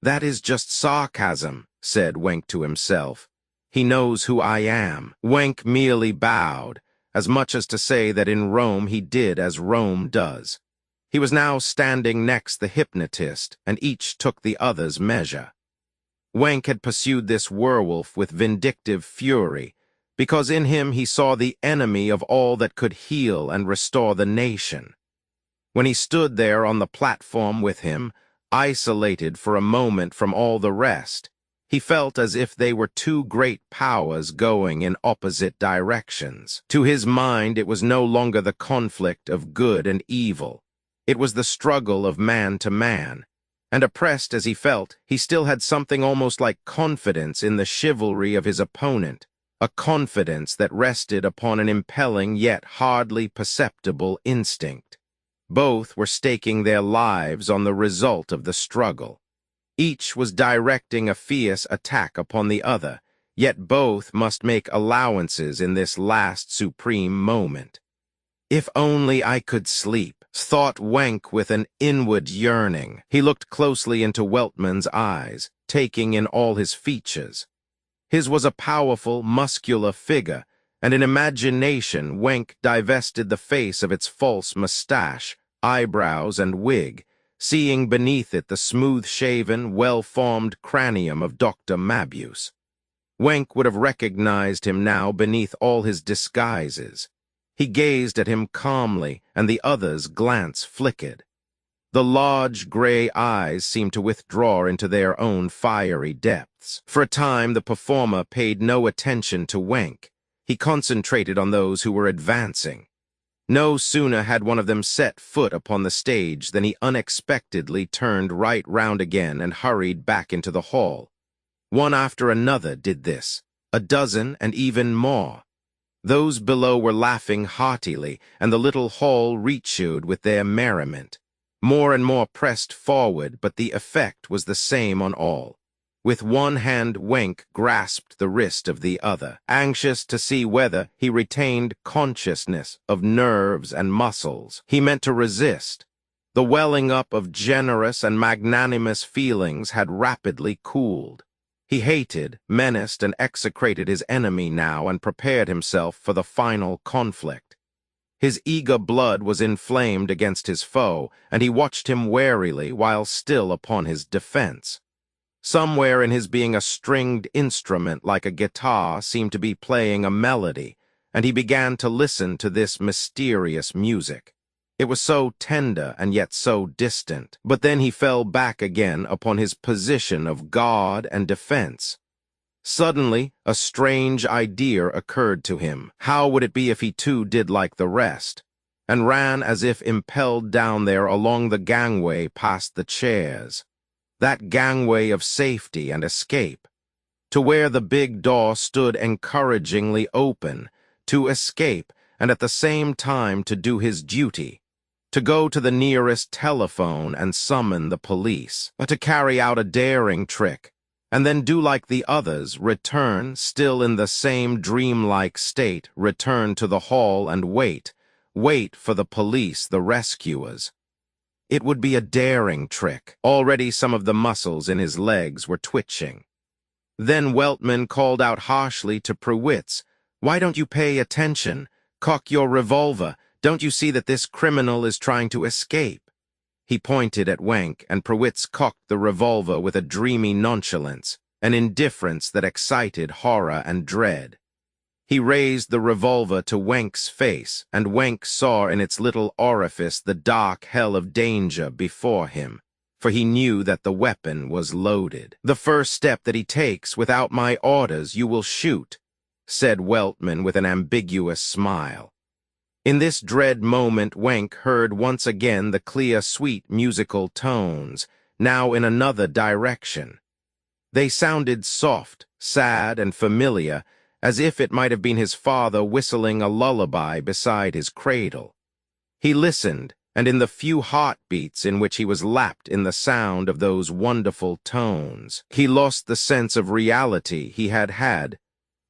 [SPEAKER 1] "That is just sarcasm," said Wenck to himself. "He knows who I am." Wenck merely bowed, as much as to say that in Rome he did as Rome does. He was now standing next the hypnotist, and each took the other's measure. Wenck had pursued this werewolf with vindictive fury, because in him he saw the enemy of all that could heal and restore the nation. When he stood there on the platform with him, isolated for a moment from all the rest, he felt as if they were two great powers going in opposite directions. To his mind it was no longer the conflict of good and evil. It was the struggle of man to man, and oppressed as he felt, he still had something almost like confidence in the chivalry of his opponent, a confidence that rested upon an impelling yet hardly perceptible instinct. Both were staking their lives on the result of the struggle. Each was directing a fierce attack upon the other, yet both must make allowances in this last supreme moment. If only I could sleep, thought Wank with an inward yearning. He looked closely into Weltman's eyes, taking in all his features. His was a powerful, muscular figure, and in imagination Wank divested the face of its false mustache, eyebrows, and wig, seeing beneath it the smooth-shaven, well-formed cranium of Dr. Mabuse. Wank would have recognized him now beneath all his disguises. He gazed at him calmly, and the other's glance flickered. The large gray eyes seemed to withdraw into their own fiery depths. For a time, the performer paid no attention to Wank. He concentrated on those who were advancing. No sooner had one of them set foot upon the stage than he unexpectedly turned right round again and hurried back into the hall. One after another did this, a dozen and even more. Those below were laughing heartily, and the little hall reechoed with their merriment. More and more pressed forward, but the effect was the same on all. With one hand, Wank grasped the wrist of the other, anxious to see whether he retained consciousness of nerves and muscles. He meant to resist. The welling up of generous and magnanimous feelings had rapidly cooled. He hated, menaced, and execrated his enemy now and prepared himself for the final conflict. His eager blood was inflamed against his foe, and he watched him warily while still upon his defense. Somewhere in his being a stringed instrument like a guitar seemed to be playing a melody, and he began to listen to this mysterious music. It was so tender and yet so distant. But then he fell back again upon his position of guard and defense. Suddenly, a strange idea occurred to him. How would it be if he too did like the rest, and ran as if impelled down there along the gangway past the chairs, that gangway of safety and escape, to where the big door stood encouragingly open, to escape and at the same time to do his duty, to go to the nearest telephone and summon the police, to carry out a daring trick, and then do like the others, return, still in the same dreamlike state, return to the hall and wait for the police, the rescuers. It would be a daring trick. Already some of the muscles in his legs were twitching. Then Weltman called out harshly to Prewitz, "Why don't you pay attention? Cock your revolver. Don't you see that this criminal is trying to escape?" He pointed at Wank, and Prewitz cocked the revolver with a dreamy nonchalance, an indifference that excited horror and dread. He raised the revolver to Wank's face, and Wank saw in its little orifice the dark hell of danger before him, for he knew that the weapon was loaded. "The first step that he takes without my orders you will shoot," said Weltman with an ambiguous smile. In this dread moment Wank heard once again the clear, sweet musical tones, now in another direction. They sounded soft, sad, and familiar, as if it might have been his father whistling a lullaby beside his cradle. He listened, and in the few heartbeats in which he was lapped in the sound of those wonderful tones, he lost the sense of reality he had had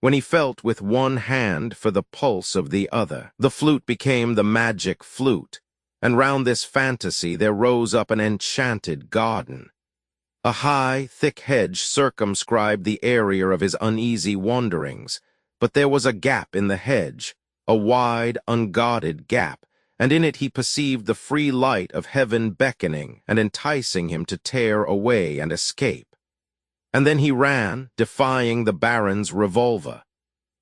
[SPEAKER 1] when he felt with one hand for the pulse of the other. The flute became the magic flute, and round this fantasy there rose up an enchanted garden. A high, thick hedge circumscribed the area of his uneasy wanderings, but there was a gap in the hedge, a wide, unguarded gap, and in it he perceived the free light of heaven beckoning and enticing him to tear away and escape. And then he ran, defying the Baron's revolver.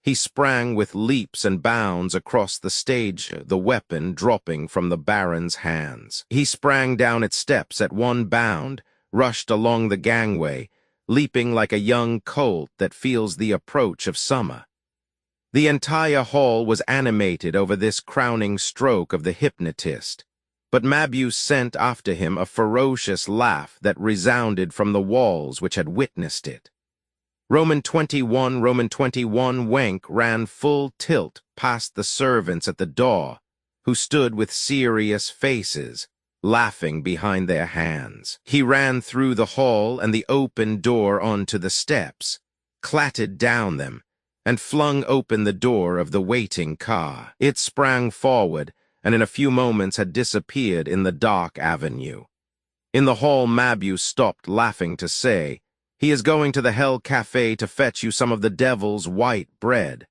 [SPEAKER 1] He sprang with leaps and bounds across the stage, the weapon dropping from the Baron's hands. He sprang down its steps at one bound, rushed along the gangway, leaping like a young colt that feels the approach of summer. The entire hall was animated over this crowning stroke of the hypnotist, but Mabuse sent after him a ferocious laugh that resounded from the walls which had witnessed it. Roman 21, Wank ran full tilt past the servants at the door, who stood with serious faces, laughing behind their hands. He ran through the hall and the open door onto the steps, clattered down them, and flung open the door of the waiting car. It sprang forward, and in a few moments had disappeared in the dark avenue. In the hall, Mabuse stopped laughing to say, "He is going to the Hell Cafe to fetch you some of the devil's white bread."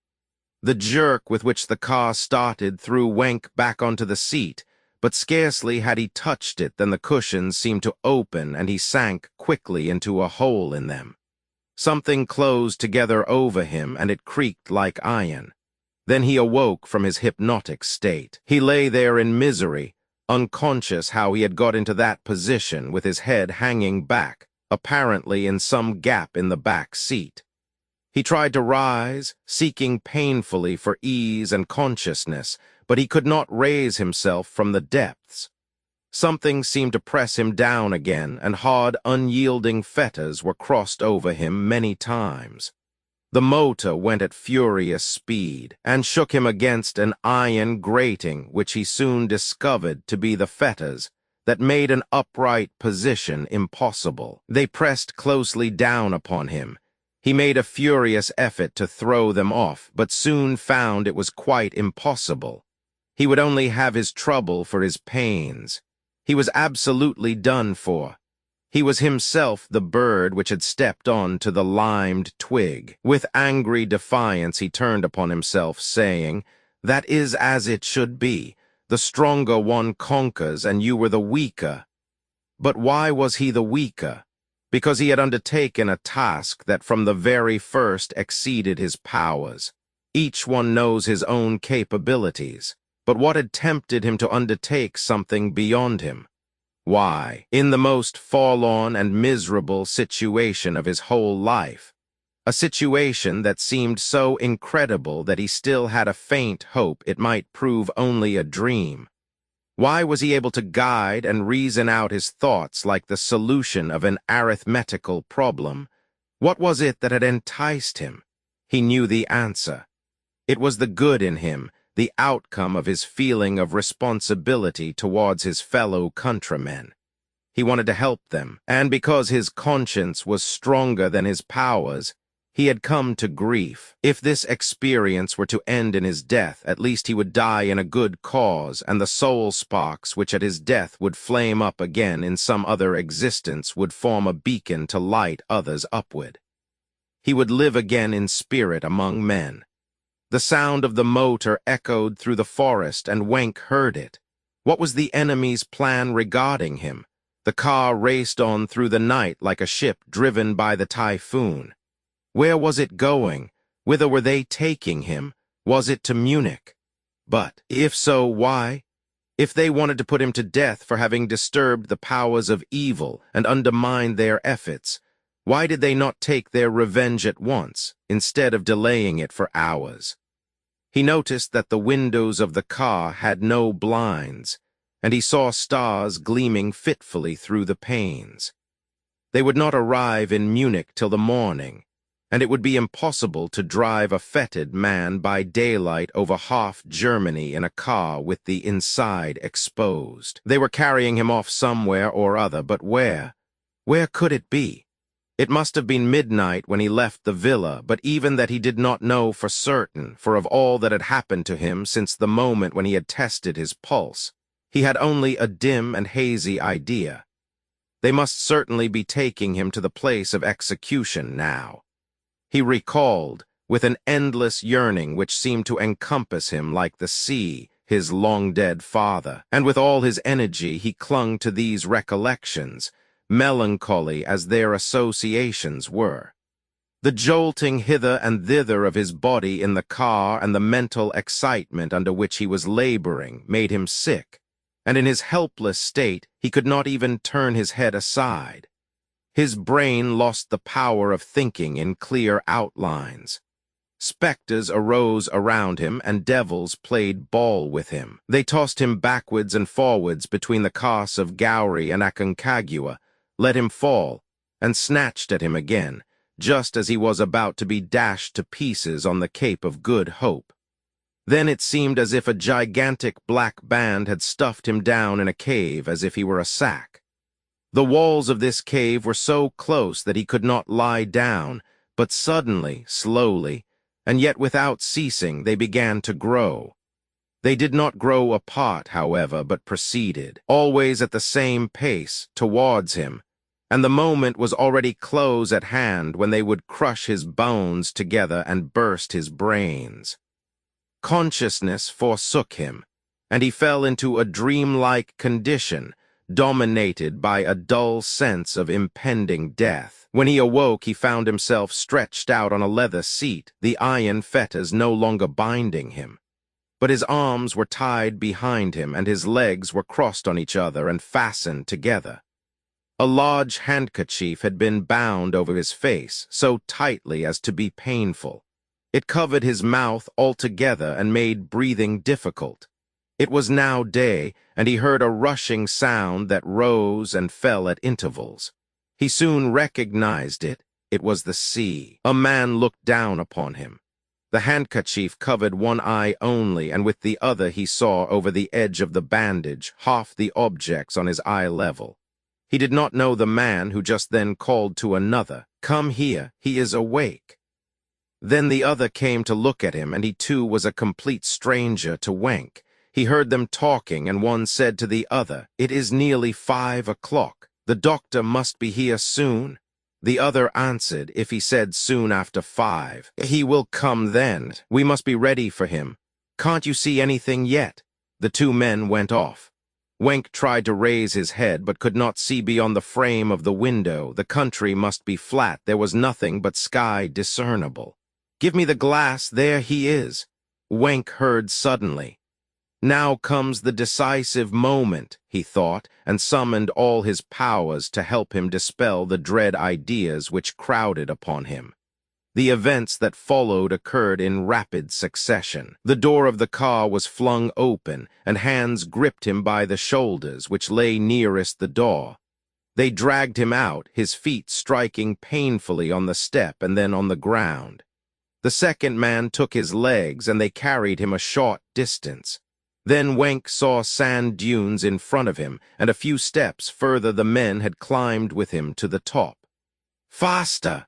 [SPEAKER 1] The jerk with which the car started threw Wank back onto the seat, but scarcely had he touched it than the cushions seemed to open and he sank quickly into a hole in them. Something closed together over him and it creaked like iron. Then he awoke from his hypnotic state. He lay there in misery, unconscious how he had got into that position with his head hanging back, apparently in some gap in the back seat. He tried to rise, seeking painfully for ease and consciousness, but he could not raise himself from the depths. Something seemed to press him down again, and hard, unyielding fetters were crossed over him many times. The motor went at furious speed, and shook him against an iron grating which he soon discovered to be the fetters that made an upright position impossible. They pressed closely down upon him. He made a furious effort to throw them off, but soon found it was quite impossible. He would only have his trouble for his pains. He was absolutely done for. He was himself the bird which had stepped on to the limed twig. With angry defiance he turned upon himself, saying, "That is as it should be. The stronger one conquers, and you were the weaker." But why was he the weaker? Because he had undertaken a task that from the very first exceeded his powers. Each one knows his own capabilities, but what had tempted him to undertake something beyond him? Why, in the most forlorn and miserable situation of his whole life, a situation that seemed so incredible that he still had a faint hope it might prove only a dream. Why was he able to guide and reason out his thoughts like the solution of an arithmetical problem? What was it that had enticed him? He knew the answer. It was the good in him, the outcome of his feeling of responsibility towards his fellow countrymen. He wanted to help them, and because his conscience was stronger than his powers, he had come to grief. If this experience were to end in his death, at least he would die in a good cause, and the soul sparks which at his death would flame up again in some other existence would form a beacon to light others upward. He would live again in spirit among men. The sound of the motor echoed through the forest, and Wank heard it. What was the enemy's plan regarding him? The car raced on through the night like a ship driven by the typhoon. Where was it going? Whither were they taking him? Was it to Munich? But, if so, why? If they wanted to put him to death for having disturbed the powers of evil and undermined their efforts, why did they not take their revenge at once, instead of delaying it for hours? He noticed that the windows of the car had no blinds, and he saw stars gleaming fitfully through the panes. They would not arrive in Munich till the morning, and it would be impossible to drive a fetid man by daylight over half Germany in a car with the inside exposed. They were carrying him off somewhere or other, but where? Where could it be? It must have been midnight when he left the villa, but even that he did not know for certain, for of all that had happened to him since the moment when he had tested his pulse, he had only a dim and hazy idea. They must certainly be taking him to the place of execution now. He recalled, with an endless yearning which seemed to encompass him like the sea, his long-dead father, and with all his energy he clung to these recollections, melancholy as their associations were. The jolting hither and thither of his body in the car and the mental excitement under which he was laboring made him sick, and in his helpless state he could not even turn his head aside. His brain lost the power of thinking in clear outlines. Spectres arose around him, and devils played ball with him. They tossed him backwards and forwards between the Carse of Gowrie and Aconcagua, let him fall, and snatched at him again, just as he was about to be dashed to pieces on the Cape of Good Hope. Then it seemed as if a gigantic black band had stuffed him down in a cave as if he were a sack. The walls of this cave were so close that he could not lie down, but suddenly, slowly, and yet without ceasing, they began to grow. They did not grow apart, however, but proceeded, always at the same pace, towards him, and the moment was already close at hand when they would crush his bones together and burst his brains. Consciousness forsook him, and he fell into a dreamlike condition, dominated by a dull sense of impending death. When he awoke, he found himself stretched out on a leather seat, the iron fetters no longer binding him. But his arms were tied behind him, and his legs were crossed on each other and fastened together. A large handkerchief had been bound over his face, so tightly as to be painful. It covered his mouth altogether and made breathing difficult. It was now day, and he heard a rushing sound that rose and fell at intervals. He soon recognized it. It was the sea. A man looked down upon him. The handkerchief covered one eye only, and with the other he saw over the edge of the bandage half the objects on his eye level. He did not know the man, who just then called to another, "Come here, he is awake." Then the other came to look at him, and he too was a complete stranger to Wank. He heard them talking, and one said to the other, "It is nearly 5 o'clock. The doctor must be here soon." The other answered, if he said soon after 5, "He will come then. We must be ready for him. Can't you see anything yet?" The two men went off. Wank tried to raise his head, but could not see beyond the frame of the window. The country must be flat. There was nothing but sky discernible. "Give me the glass. There he is." Wank heard suddenly. Now comes the decisive moment, he thought, and summoned all his powers to help him dispel the dread ideas which crowded upon him. The events that followed occurred in rapid succession. The door of the car was flung open, and hands gripped him by the shoulders, which lay nearest the door. They dragged him out, his feet striking painfully on the step and then on the ground. The second man took his legs, and they carried him a short distance. Then Wank saw sand dunes in front of him, and a few steps further the men had climbed with him to the top. "Faster!"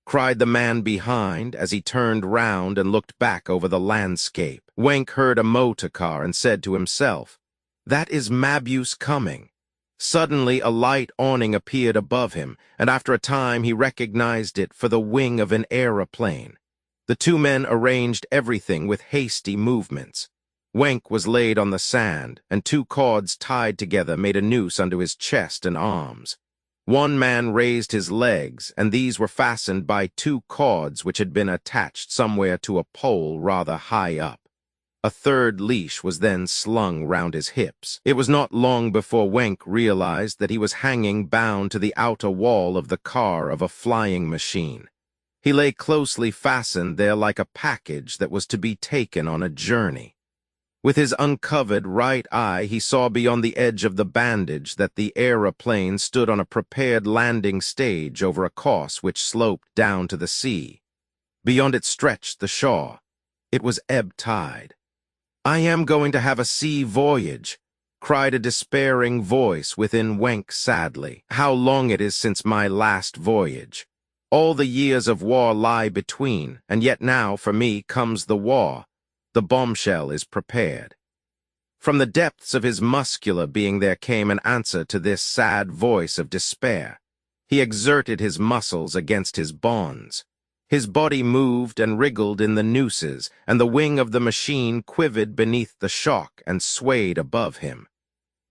[SPEAKER 1] cried the man behind as he turned round and looked back over the landscape. Wank heard a motor car and said to himself, "That is Mabuse coming." Suddenly a light awning appeared above him, and after a time he recognized it for the wing of an aeroplane. The two men arranged everything with hasty movements. Wank was laid on the sand, and 2 cords tied together made a noose under his chest and arms. One man raised his legs, and these were fastened by 2 cords which had been attached somewhere to a pole rather high up. A third leash was then slung round his hips. It was not long before Wank realized that he was hanging bound to the outer wall of the car of a flying machine. He lay closely fastened there like a package that was to be taken on a journey. With his uncovered right eye, he saw beyond the edge of the bandage that the aeroplane stood on a prepared landing stage over a course which sloped down to the sea. Beyond it stretched the shore. It was ebb tide. "I am going to have a sea voyage," cried a despairing voice within Wank sadly. "How long it is since my last voyage. All the years of war lie between, and yet now for me comes the war. The bombshell is prepared." From the depths of his muscular being there came an answer to this sad voice of despair. He exerted his muscles against his bonds. His body moved and wriggled in the nooses, and the wing of the machine quivered beneath the shock and swayed above him.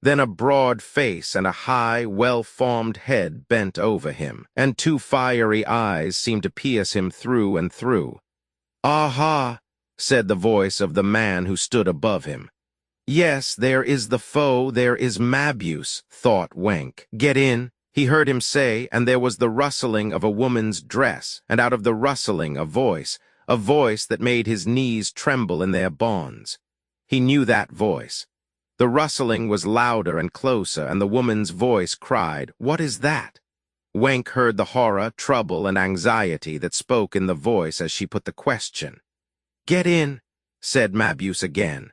[SPEAKER 1] Then a broad face and a high, well-formed head bent over him, and 2 fiery eyes seemed to pierce him through and through. "Aha!" said the voice of the man who stood above him. "Yes, there is the foe, there is Mabuse," thought Wank. "Get in," he heard him say, and there was the rustling of a woman's dress, and out of the rustling a voice that made his knees tremble in their bonds. He knew that voice. The rustling was louder and closer, and the woman's voice cried, "What is that?" Wank heard the horror, trouble, and anxiety that spoke in the voice as she put the question. "Get in," said Mabuse again.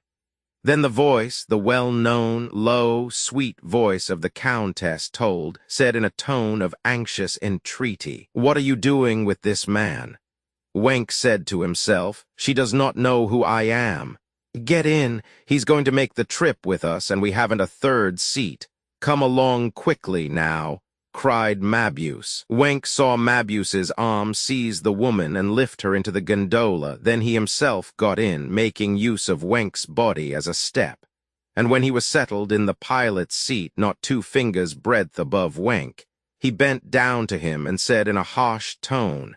[SPEAKER 1] Then the voice, the well-known, low, sweet voice of the Countess said in a tone of anxious entreaty, "What are you doing with this man?" Wenk said to himself, "She does not know who I am. Get in, he's going to make the trip with us, and we haven't a third seat. Come along quickly now," cried Mabuse. Wenk saw Mabuse's arm seize the woman and lift her into the gondola. Then he himself got in, making use of Wenk's body as a step. And when he was settled in the pilot's seat, not 2 fingers' breadth above Wenk, he bent down to him and said in a harsh tone,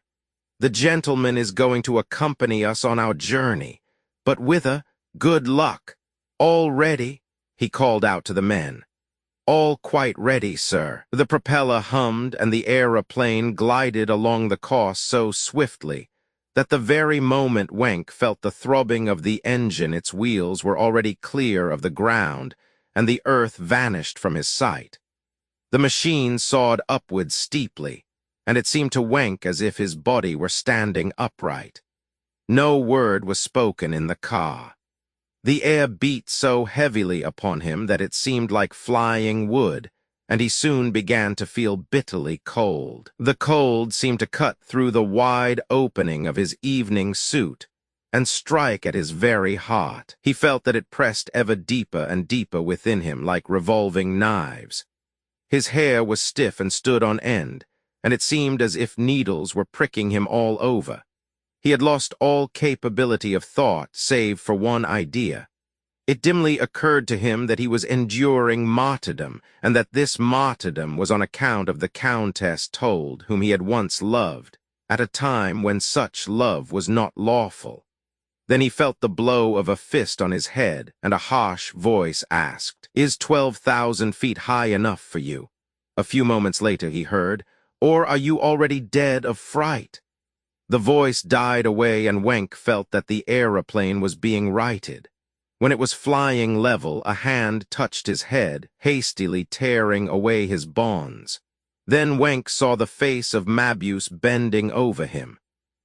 [SPEAKER 1] "The gentleman is going to accompany us on our journey, but whither? Good luck. All ready?" he called out to the men. "All quite ready, sir." The propeller hummed and the aeroplane glided along the course so swiftly that the very moment Wenk felt the throbbing of the engine, its wheels were already clear of the ground, and the earth vanished from his sight. The machine soared upwards steeply, and it seemed to Wenk as if his body were standing upright. No word was spoken in the car. The air beat so heavily upon him that it seemed like flying wood, and he soon began to feel bitterly cold. The cold seemed to cut through the wide opening of his evening suit and strike at his very heart. He felt that it pressed ever deeper and deeper within him like revolving knives. His hair was stiff and stood on end, and it seemed as if needles were pricking him all over. He had lost all capability of thought save for one idea. It dimly occurred to him that he was enduring martyrdom, and that this martyrdom was on account of the Countess whom he had once loved, at a time when such love was not lawful. Then he felt the blow of a fist on his head, and a harsh voice asked, "Is 12,000 feet high enough for you?" A few moments later he heard, "Or are you already dead of fright?" The voice died away, and Wenk felt that the aeroplane was being righted. When it was flying level, a hand touched his head, hastily tearing away his bonds. Then Wenk saw the face of Mabuse bending over him.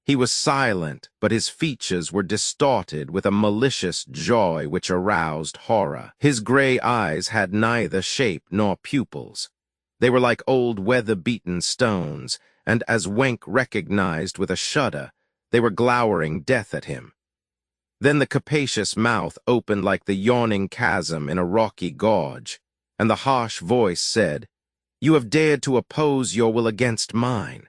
[SPEAKER 1] He was silent, but his features were distorted with a malicious joy which aroused horror. His gray eyes had neither shape nor pupils. They were like old weather-beaten stones, and as Wenk recognized with a shudder, they were glowering death at him. Then the capacious mouth opened like the yawning chasm in a rocky gorge, and the harsh voice said, "You have dared to oppose your will against mine.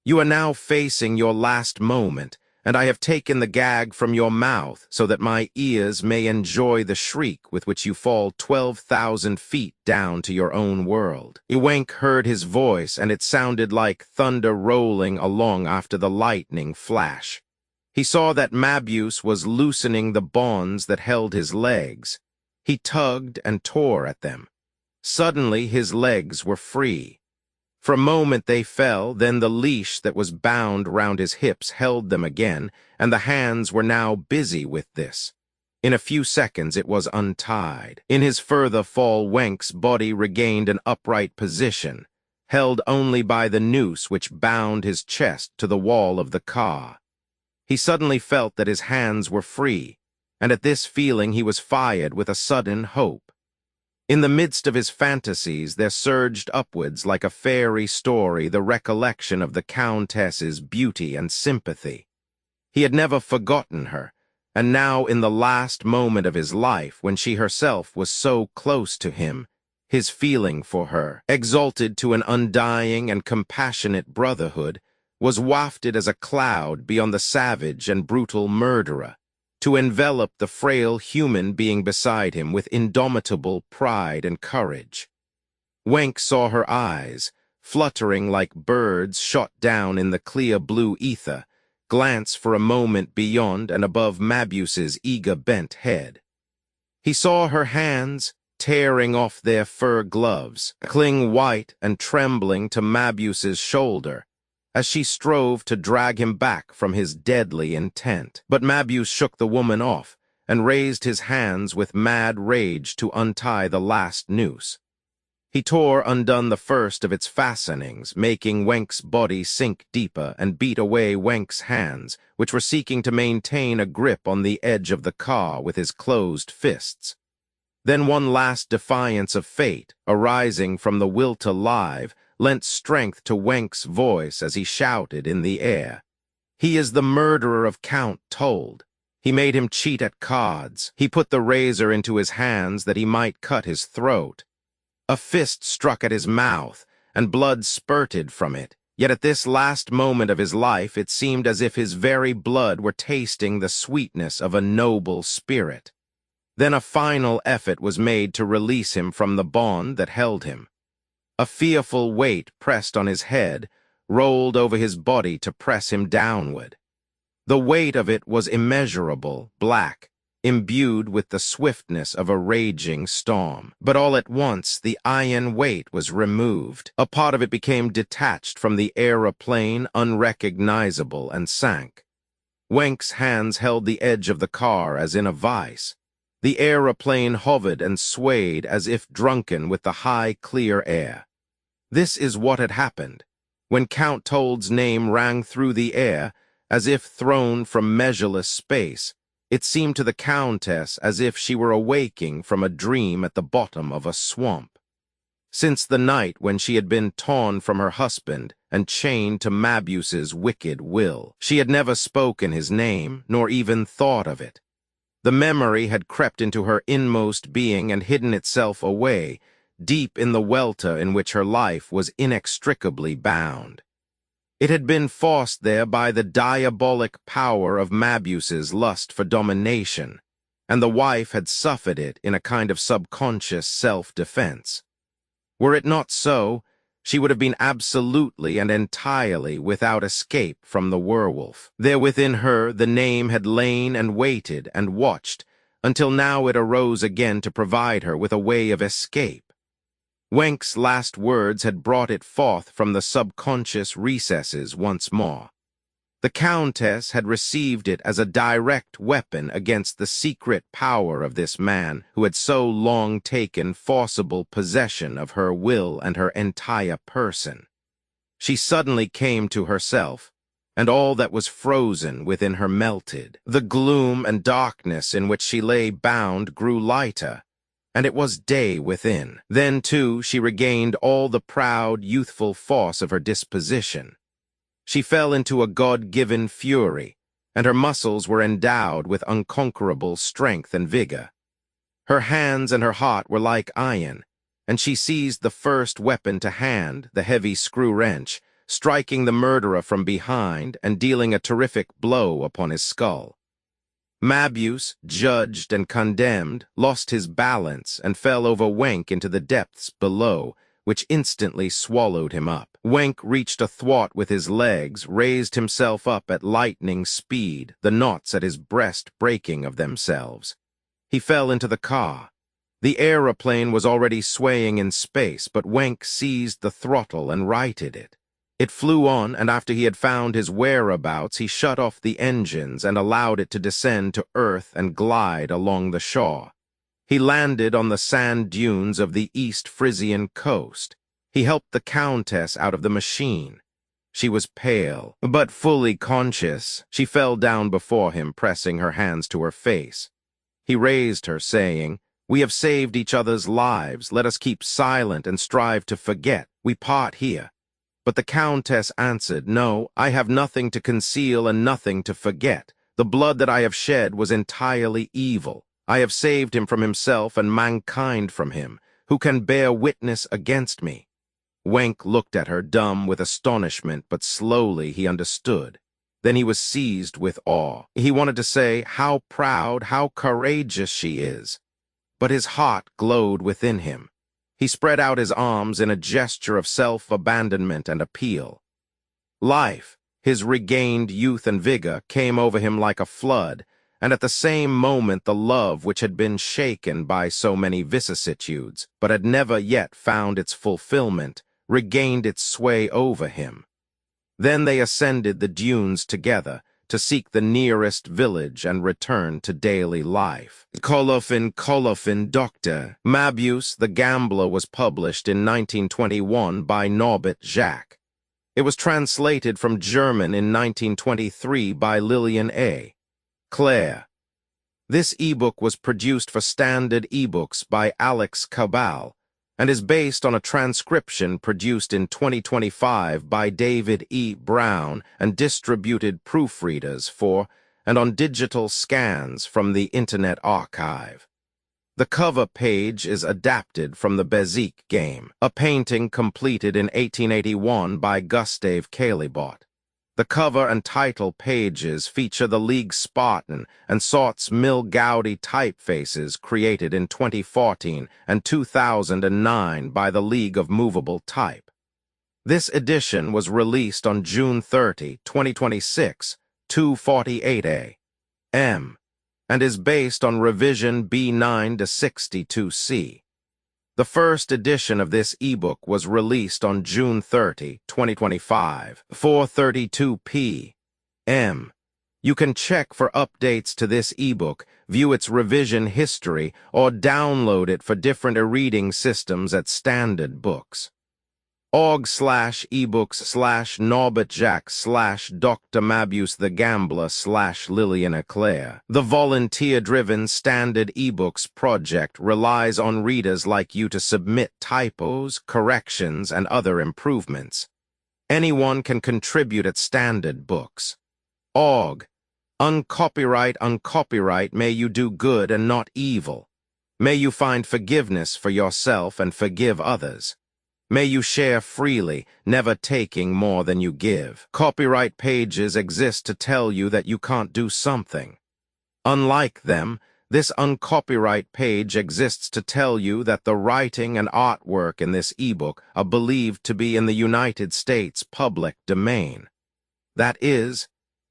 [SPEAKER 1] You are now facing your last moment, and I have taken the gag from your mouth so that my ears may enjoy the shriek with which you fall 12,000 feet down to your own world." Wenk heard his voice, and it sounded like thunder rolling along after the lightning flash. He saw that Mabuse was loosening the bonds that held his legs. He tugged and tore at them. Suddenly his legs were free. For a moment they fell, then the leash that was bound round his hips held them again, and the hands were now busy with this. In a few seconds it was untied. In his further fall, Wenk's body regained an upright position, held only by the noose which bound his chest to the wall of the car. He suddenly felt that his hands were free, and at this feeling he was fired with a sudden hope. In the midst of his fantasies there surged upwards like a fairy story the recollection of the Countess's beauty and sympathy. He had never forgotten her, and now in the last moment of his life, when she herself was so close to him, his feeling for her, exalted to an undying and compassionate brotherhood, was wafted as a cloud beyond the savage and brutal murderer, to envelop the frail human being beside him with indomitable pride and courage. Wenk saw her eyes, fluttering like birds shot down in the clear blue ether, glance for a moment beyond and above Mabuse's eager bent head. He saw her hands, tearing off their fur gloves, cling white and trembling to Mabuse's shoulder, as she strove to drag him back from his deadly intent. But Mabuse shook the woman off and raised his hands with mad rage to untie the last noose. He tore undone the first of its fastenings, making Wenk's body sink deeper, and beat away Wenk's hands, which were seeking to maintain a grip on the edge of the car with his closed fists. Then one last defiance of fate, arising from the will to live, lent strength to Wenk's voice as he shouted in the air. "He is the murderer of Count Told. He made him cheat at cards. He put the razor into his hands that he might cut his throat." A fist struck at his mouth, and blood spurted from it. Yet at this last moment of his life it seemed as if his very blood were tasting the sweetness of a noble spirit. Then a final effort was made to release him from the bond that held him. A fearful weight pressed on his head, rolled over his body to press him downward. The weight of it was immeasurable, black, imbued with the swiftness of a raging storm. But all at once the iron weight was removed. A part of it became detached from the aeroplane, unrecognizable, and sank. Wenk's hands held the edge of the car as in a vice. The aeroplane hovered and swayed as if drunken with the high, clear air. This is what had happened. When Count Told's name rang through the air, as if thrown from measureless space, it seemed to the Countess as if she were awaking from a dream at the bottom of a swamp. Since the night when she had been torn from her husband and chained to Mabuse's wicked will, she had never spoken his name, nor even thought of it. The memory had crept into her inmost being and hidden itself away, deep in the welter in which her life was inextricably bound. It had been forced there by the diabolic power of Mabuse's lust for domination, and the wife had suffered it in a kind of subconscious self-defense. Were it not so, she would have been absolutely and entirely without escape from the werewolf. There within her the name had lain and waited and watched, until now it arose again to provide her with a way of escape. Wenk's last words had brought it forth from the subconscious recesses once more. The Countess had received it as a direct weapon against the secret power of this man who had so long taken forcible possession of her will and her entire person. She suddenly came to herself, and all that was frozen within her melted. The gloom and darkness in which she lay bound grew lighter, and it was day within. Then, too, she regained all the proud, youthful force of her disposition. She fell into a God-given fury, and her muscles were endowed with unconquerable strength and vigor. Her hands and her heart were like iron, and she seized the first weapon to hand, the heavy screw-wrench, striking the murderer from behind and dealing a terrific blow upon his skull. Mabuse, judged and condemned, lost his balance and fell over Wenk into the depths below, which instantly swallowed him up. Wenk reached a thwart with his legs, raised himself up at lightning speed, the knots at his breast breaking of themselves. He fell into the car. The aeroplane was already swaying in space, but Wenk seized the throttle and righted it. It flew on, and after he had found his whereabouts, he shut off the engines and allowed it to descend to earth and glide along the shore. He landed on the sand dunes of the East Frisian coast. He helped the Countess out of the machine. She was pale, but fully conscious. She fell down before him, pressing her hands to her face. He raised her, saying, "We have saved each other's lives. Let us keep silent and strive to forget. We part here." But the Countess answered, "No, I have nothing to conceal and nothing to forget. The blood that I have shed was entirely evil. I have saved him from himself and mankind from him. Who can bear witness against me?" Wenk looked at her, dumb with astonishment, but slowly he understood. Then he was seized with awe. He wanted to say, "How proud, how courageous she is!" But his heart glowed within him. He spread out his arms in a gesture of self-abandonment and appeal. Life, his regained youth and vigor, came over him like a flood, and at the same moment the love which had been shaken by so many vicissitudes, but had never yet found its fulfillment, regained its sway over him. Then they ascended the dunes together, to seek the nearest village and return to daily life. Dr. Mabuse, the Gambler was published in 1921 by Norbert Jacques. It was translated from German in 1923 by Lillian A. Clare. This ebook was produced for Standard eBooks by Alex Cabal and is based on a transcription produced in 2025 by David E. Brown and distributed proofreaders for and on digital scans from the Internet Archive. The cover page is adapted from the Bezique game, a painting completed in 1881 by Gustave Caillebotte. The cover and title pages feature the League Spartan and Sorts Mill Gaudi typefaces created in 2014 and 2009 by the League of Movable Type. This edition was released on June 30, 2026, 248 a.m., and is based on revision B9 to 62C. The first edition of this ebook was released on June 30, 2025, 4:32 p.m. You can check for updates to this ebook, view its revision history, or download it for different e-reading systems at Standard Books. org/ebooks/Norbert/Jacques/Dr. Mabuse the Gambler/Lillian Clare. The volunteer-driven Standard eBooks project relies on readers like you to submit typos, corrections, and other improvements. Anyone can contribute at Standard Books. Uncopyright, may you do good and not evil. May you find forgiveness for yourself and forgive others. May you share freely, never taking more than you give. Copyright pages exist to tell you that you can't do something. Unlike them, this uncopyright page exists to tell you that the writing and artwork in this ebook are believed to be in the United States public domain. That is,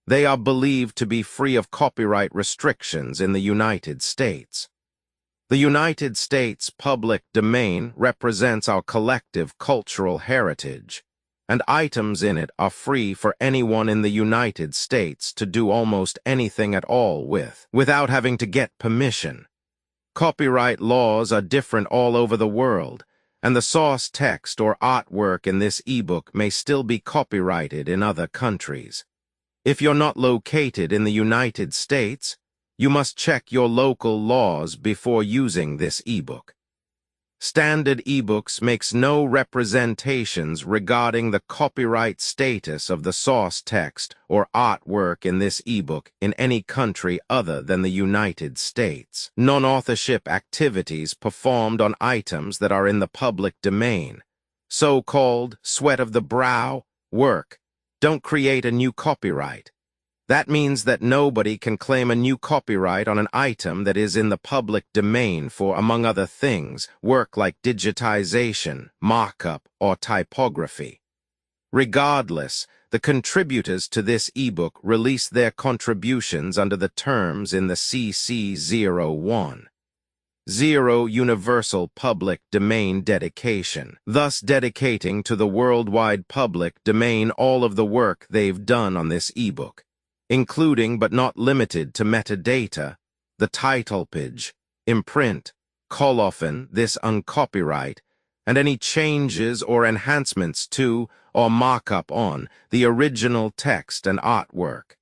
[SPEAKER 1] they are believed to be free of copyright restrictions in the United States. The United States public domain represents our collective cultural heritage, and items in it are free for anyone in the United States to do almost anything at all with, without having to get permission. Copyright laws are different all over the world, and the source text or artwork in this ebook may still be copyrighted in other countries. If you're not located in the United States, you must check your local laws before using this ebook. Standard eBooks makes no representations regarding the copyright status of the source text or artwork in this ebook in any country other than the United States. Non-authorship activities performed on items that are in the public domain, so-called sweat of the brow work, don't create a new copyright. That means that nobody can claim a new copyright on an item that is in the public domain for, among other things, work like digitization, markup, or typography. Regardless, the contributors to this ebook release their contributions under the terms in the CC01. 0 Universal Public Domain Dedication, thus dedicating to the worldwide public domain all of the work they've done on this ebook, including but not limited to metadata, the title page, imprint, colophon, this uncopyright, and any changes or enhancements to or markup on the original text and artwork.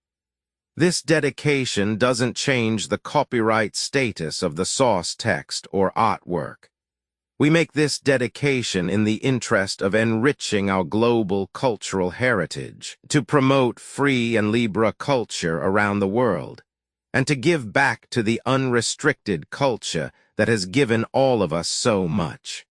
[SPEAKER 1] This dedication doesn't change the copyright status of the source text or artwork. We make this dedication in the interest of enriching our global cultural heritage, to promote free and libre culture around the world, and to give back to the unrestricted culture that has given all of us so much.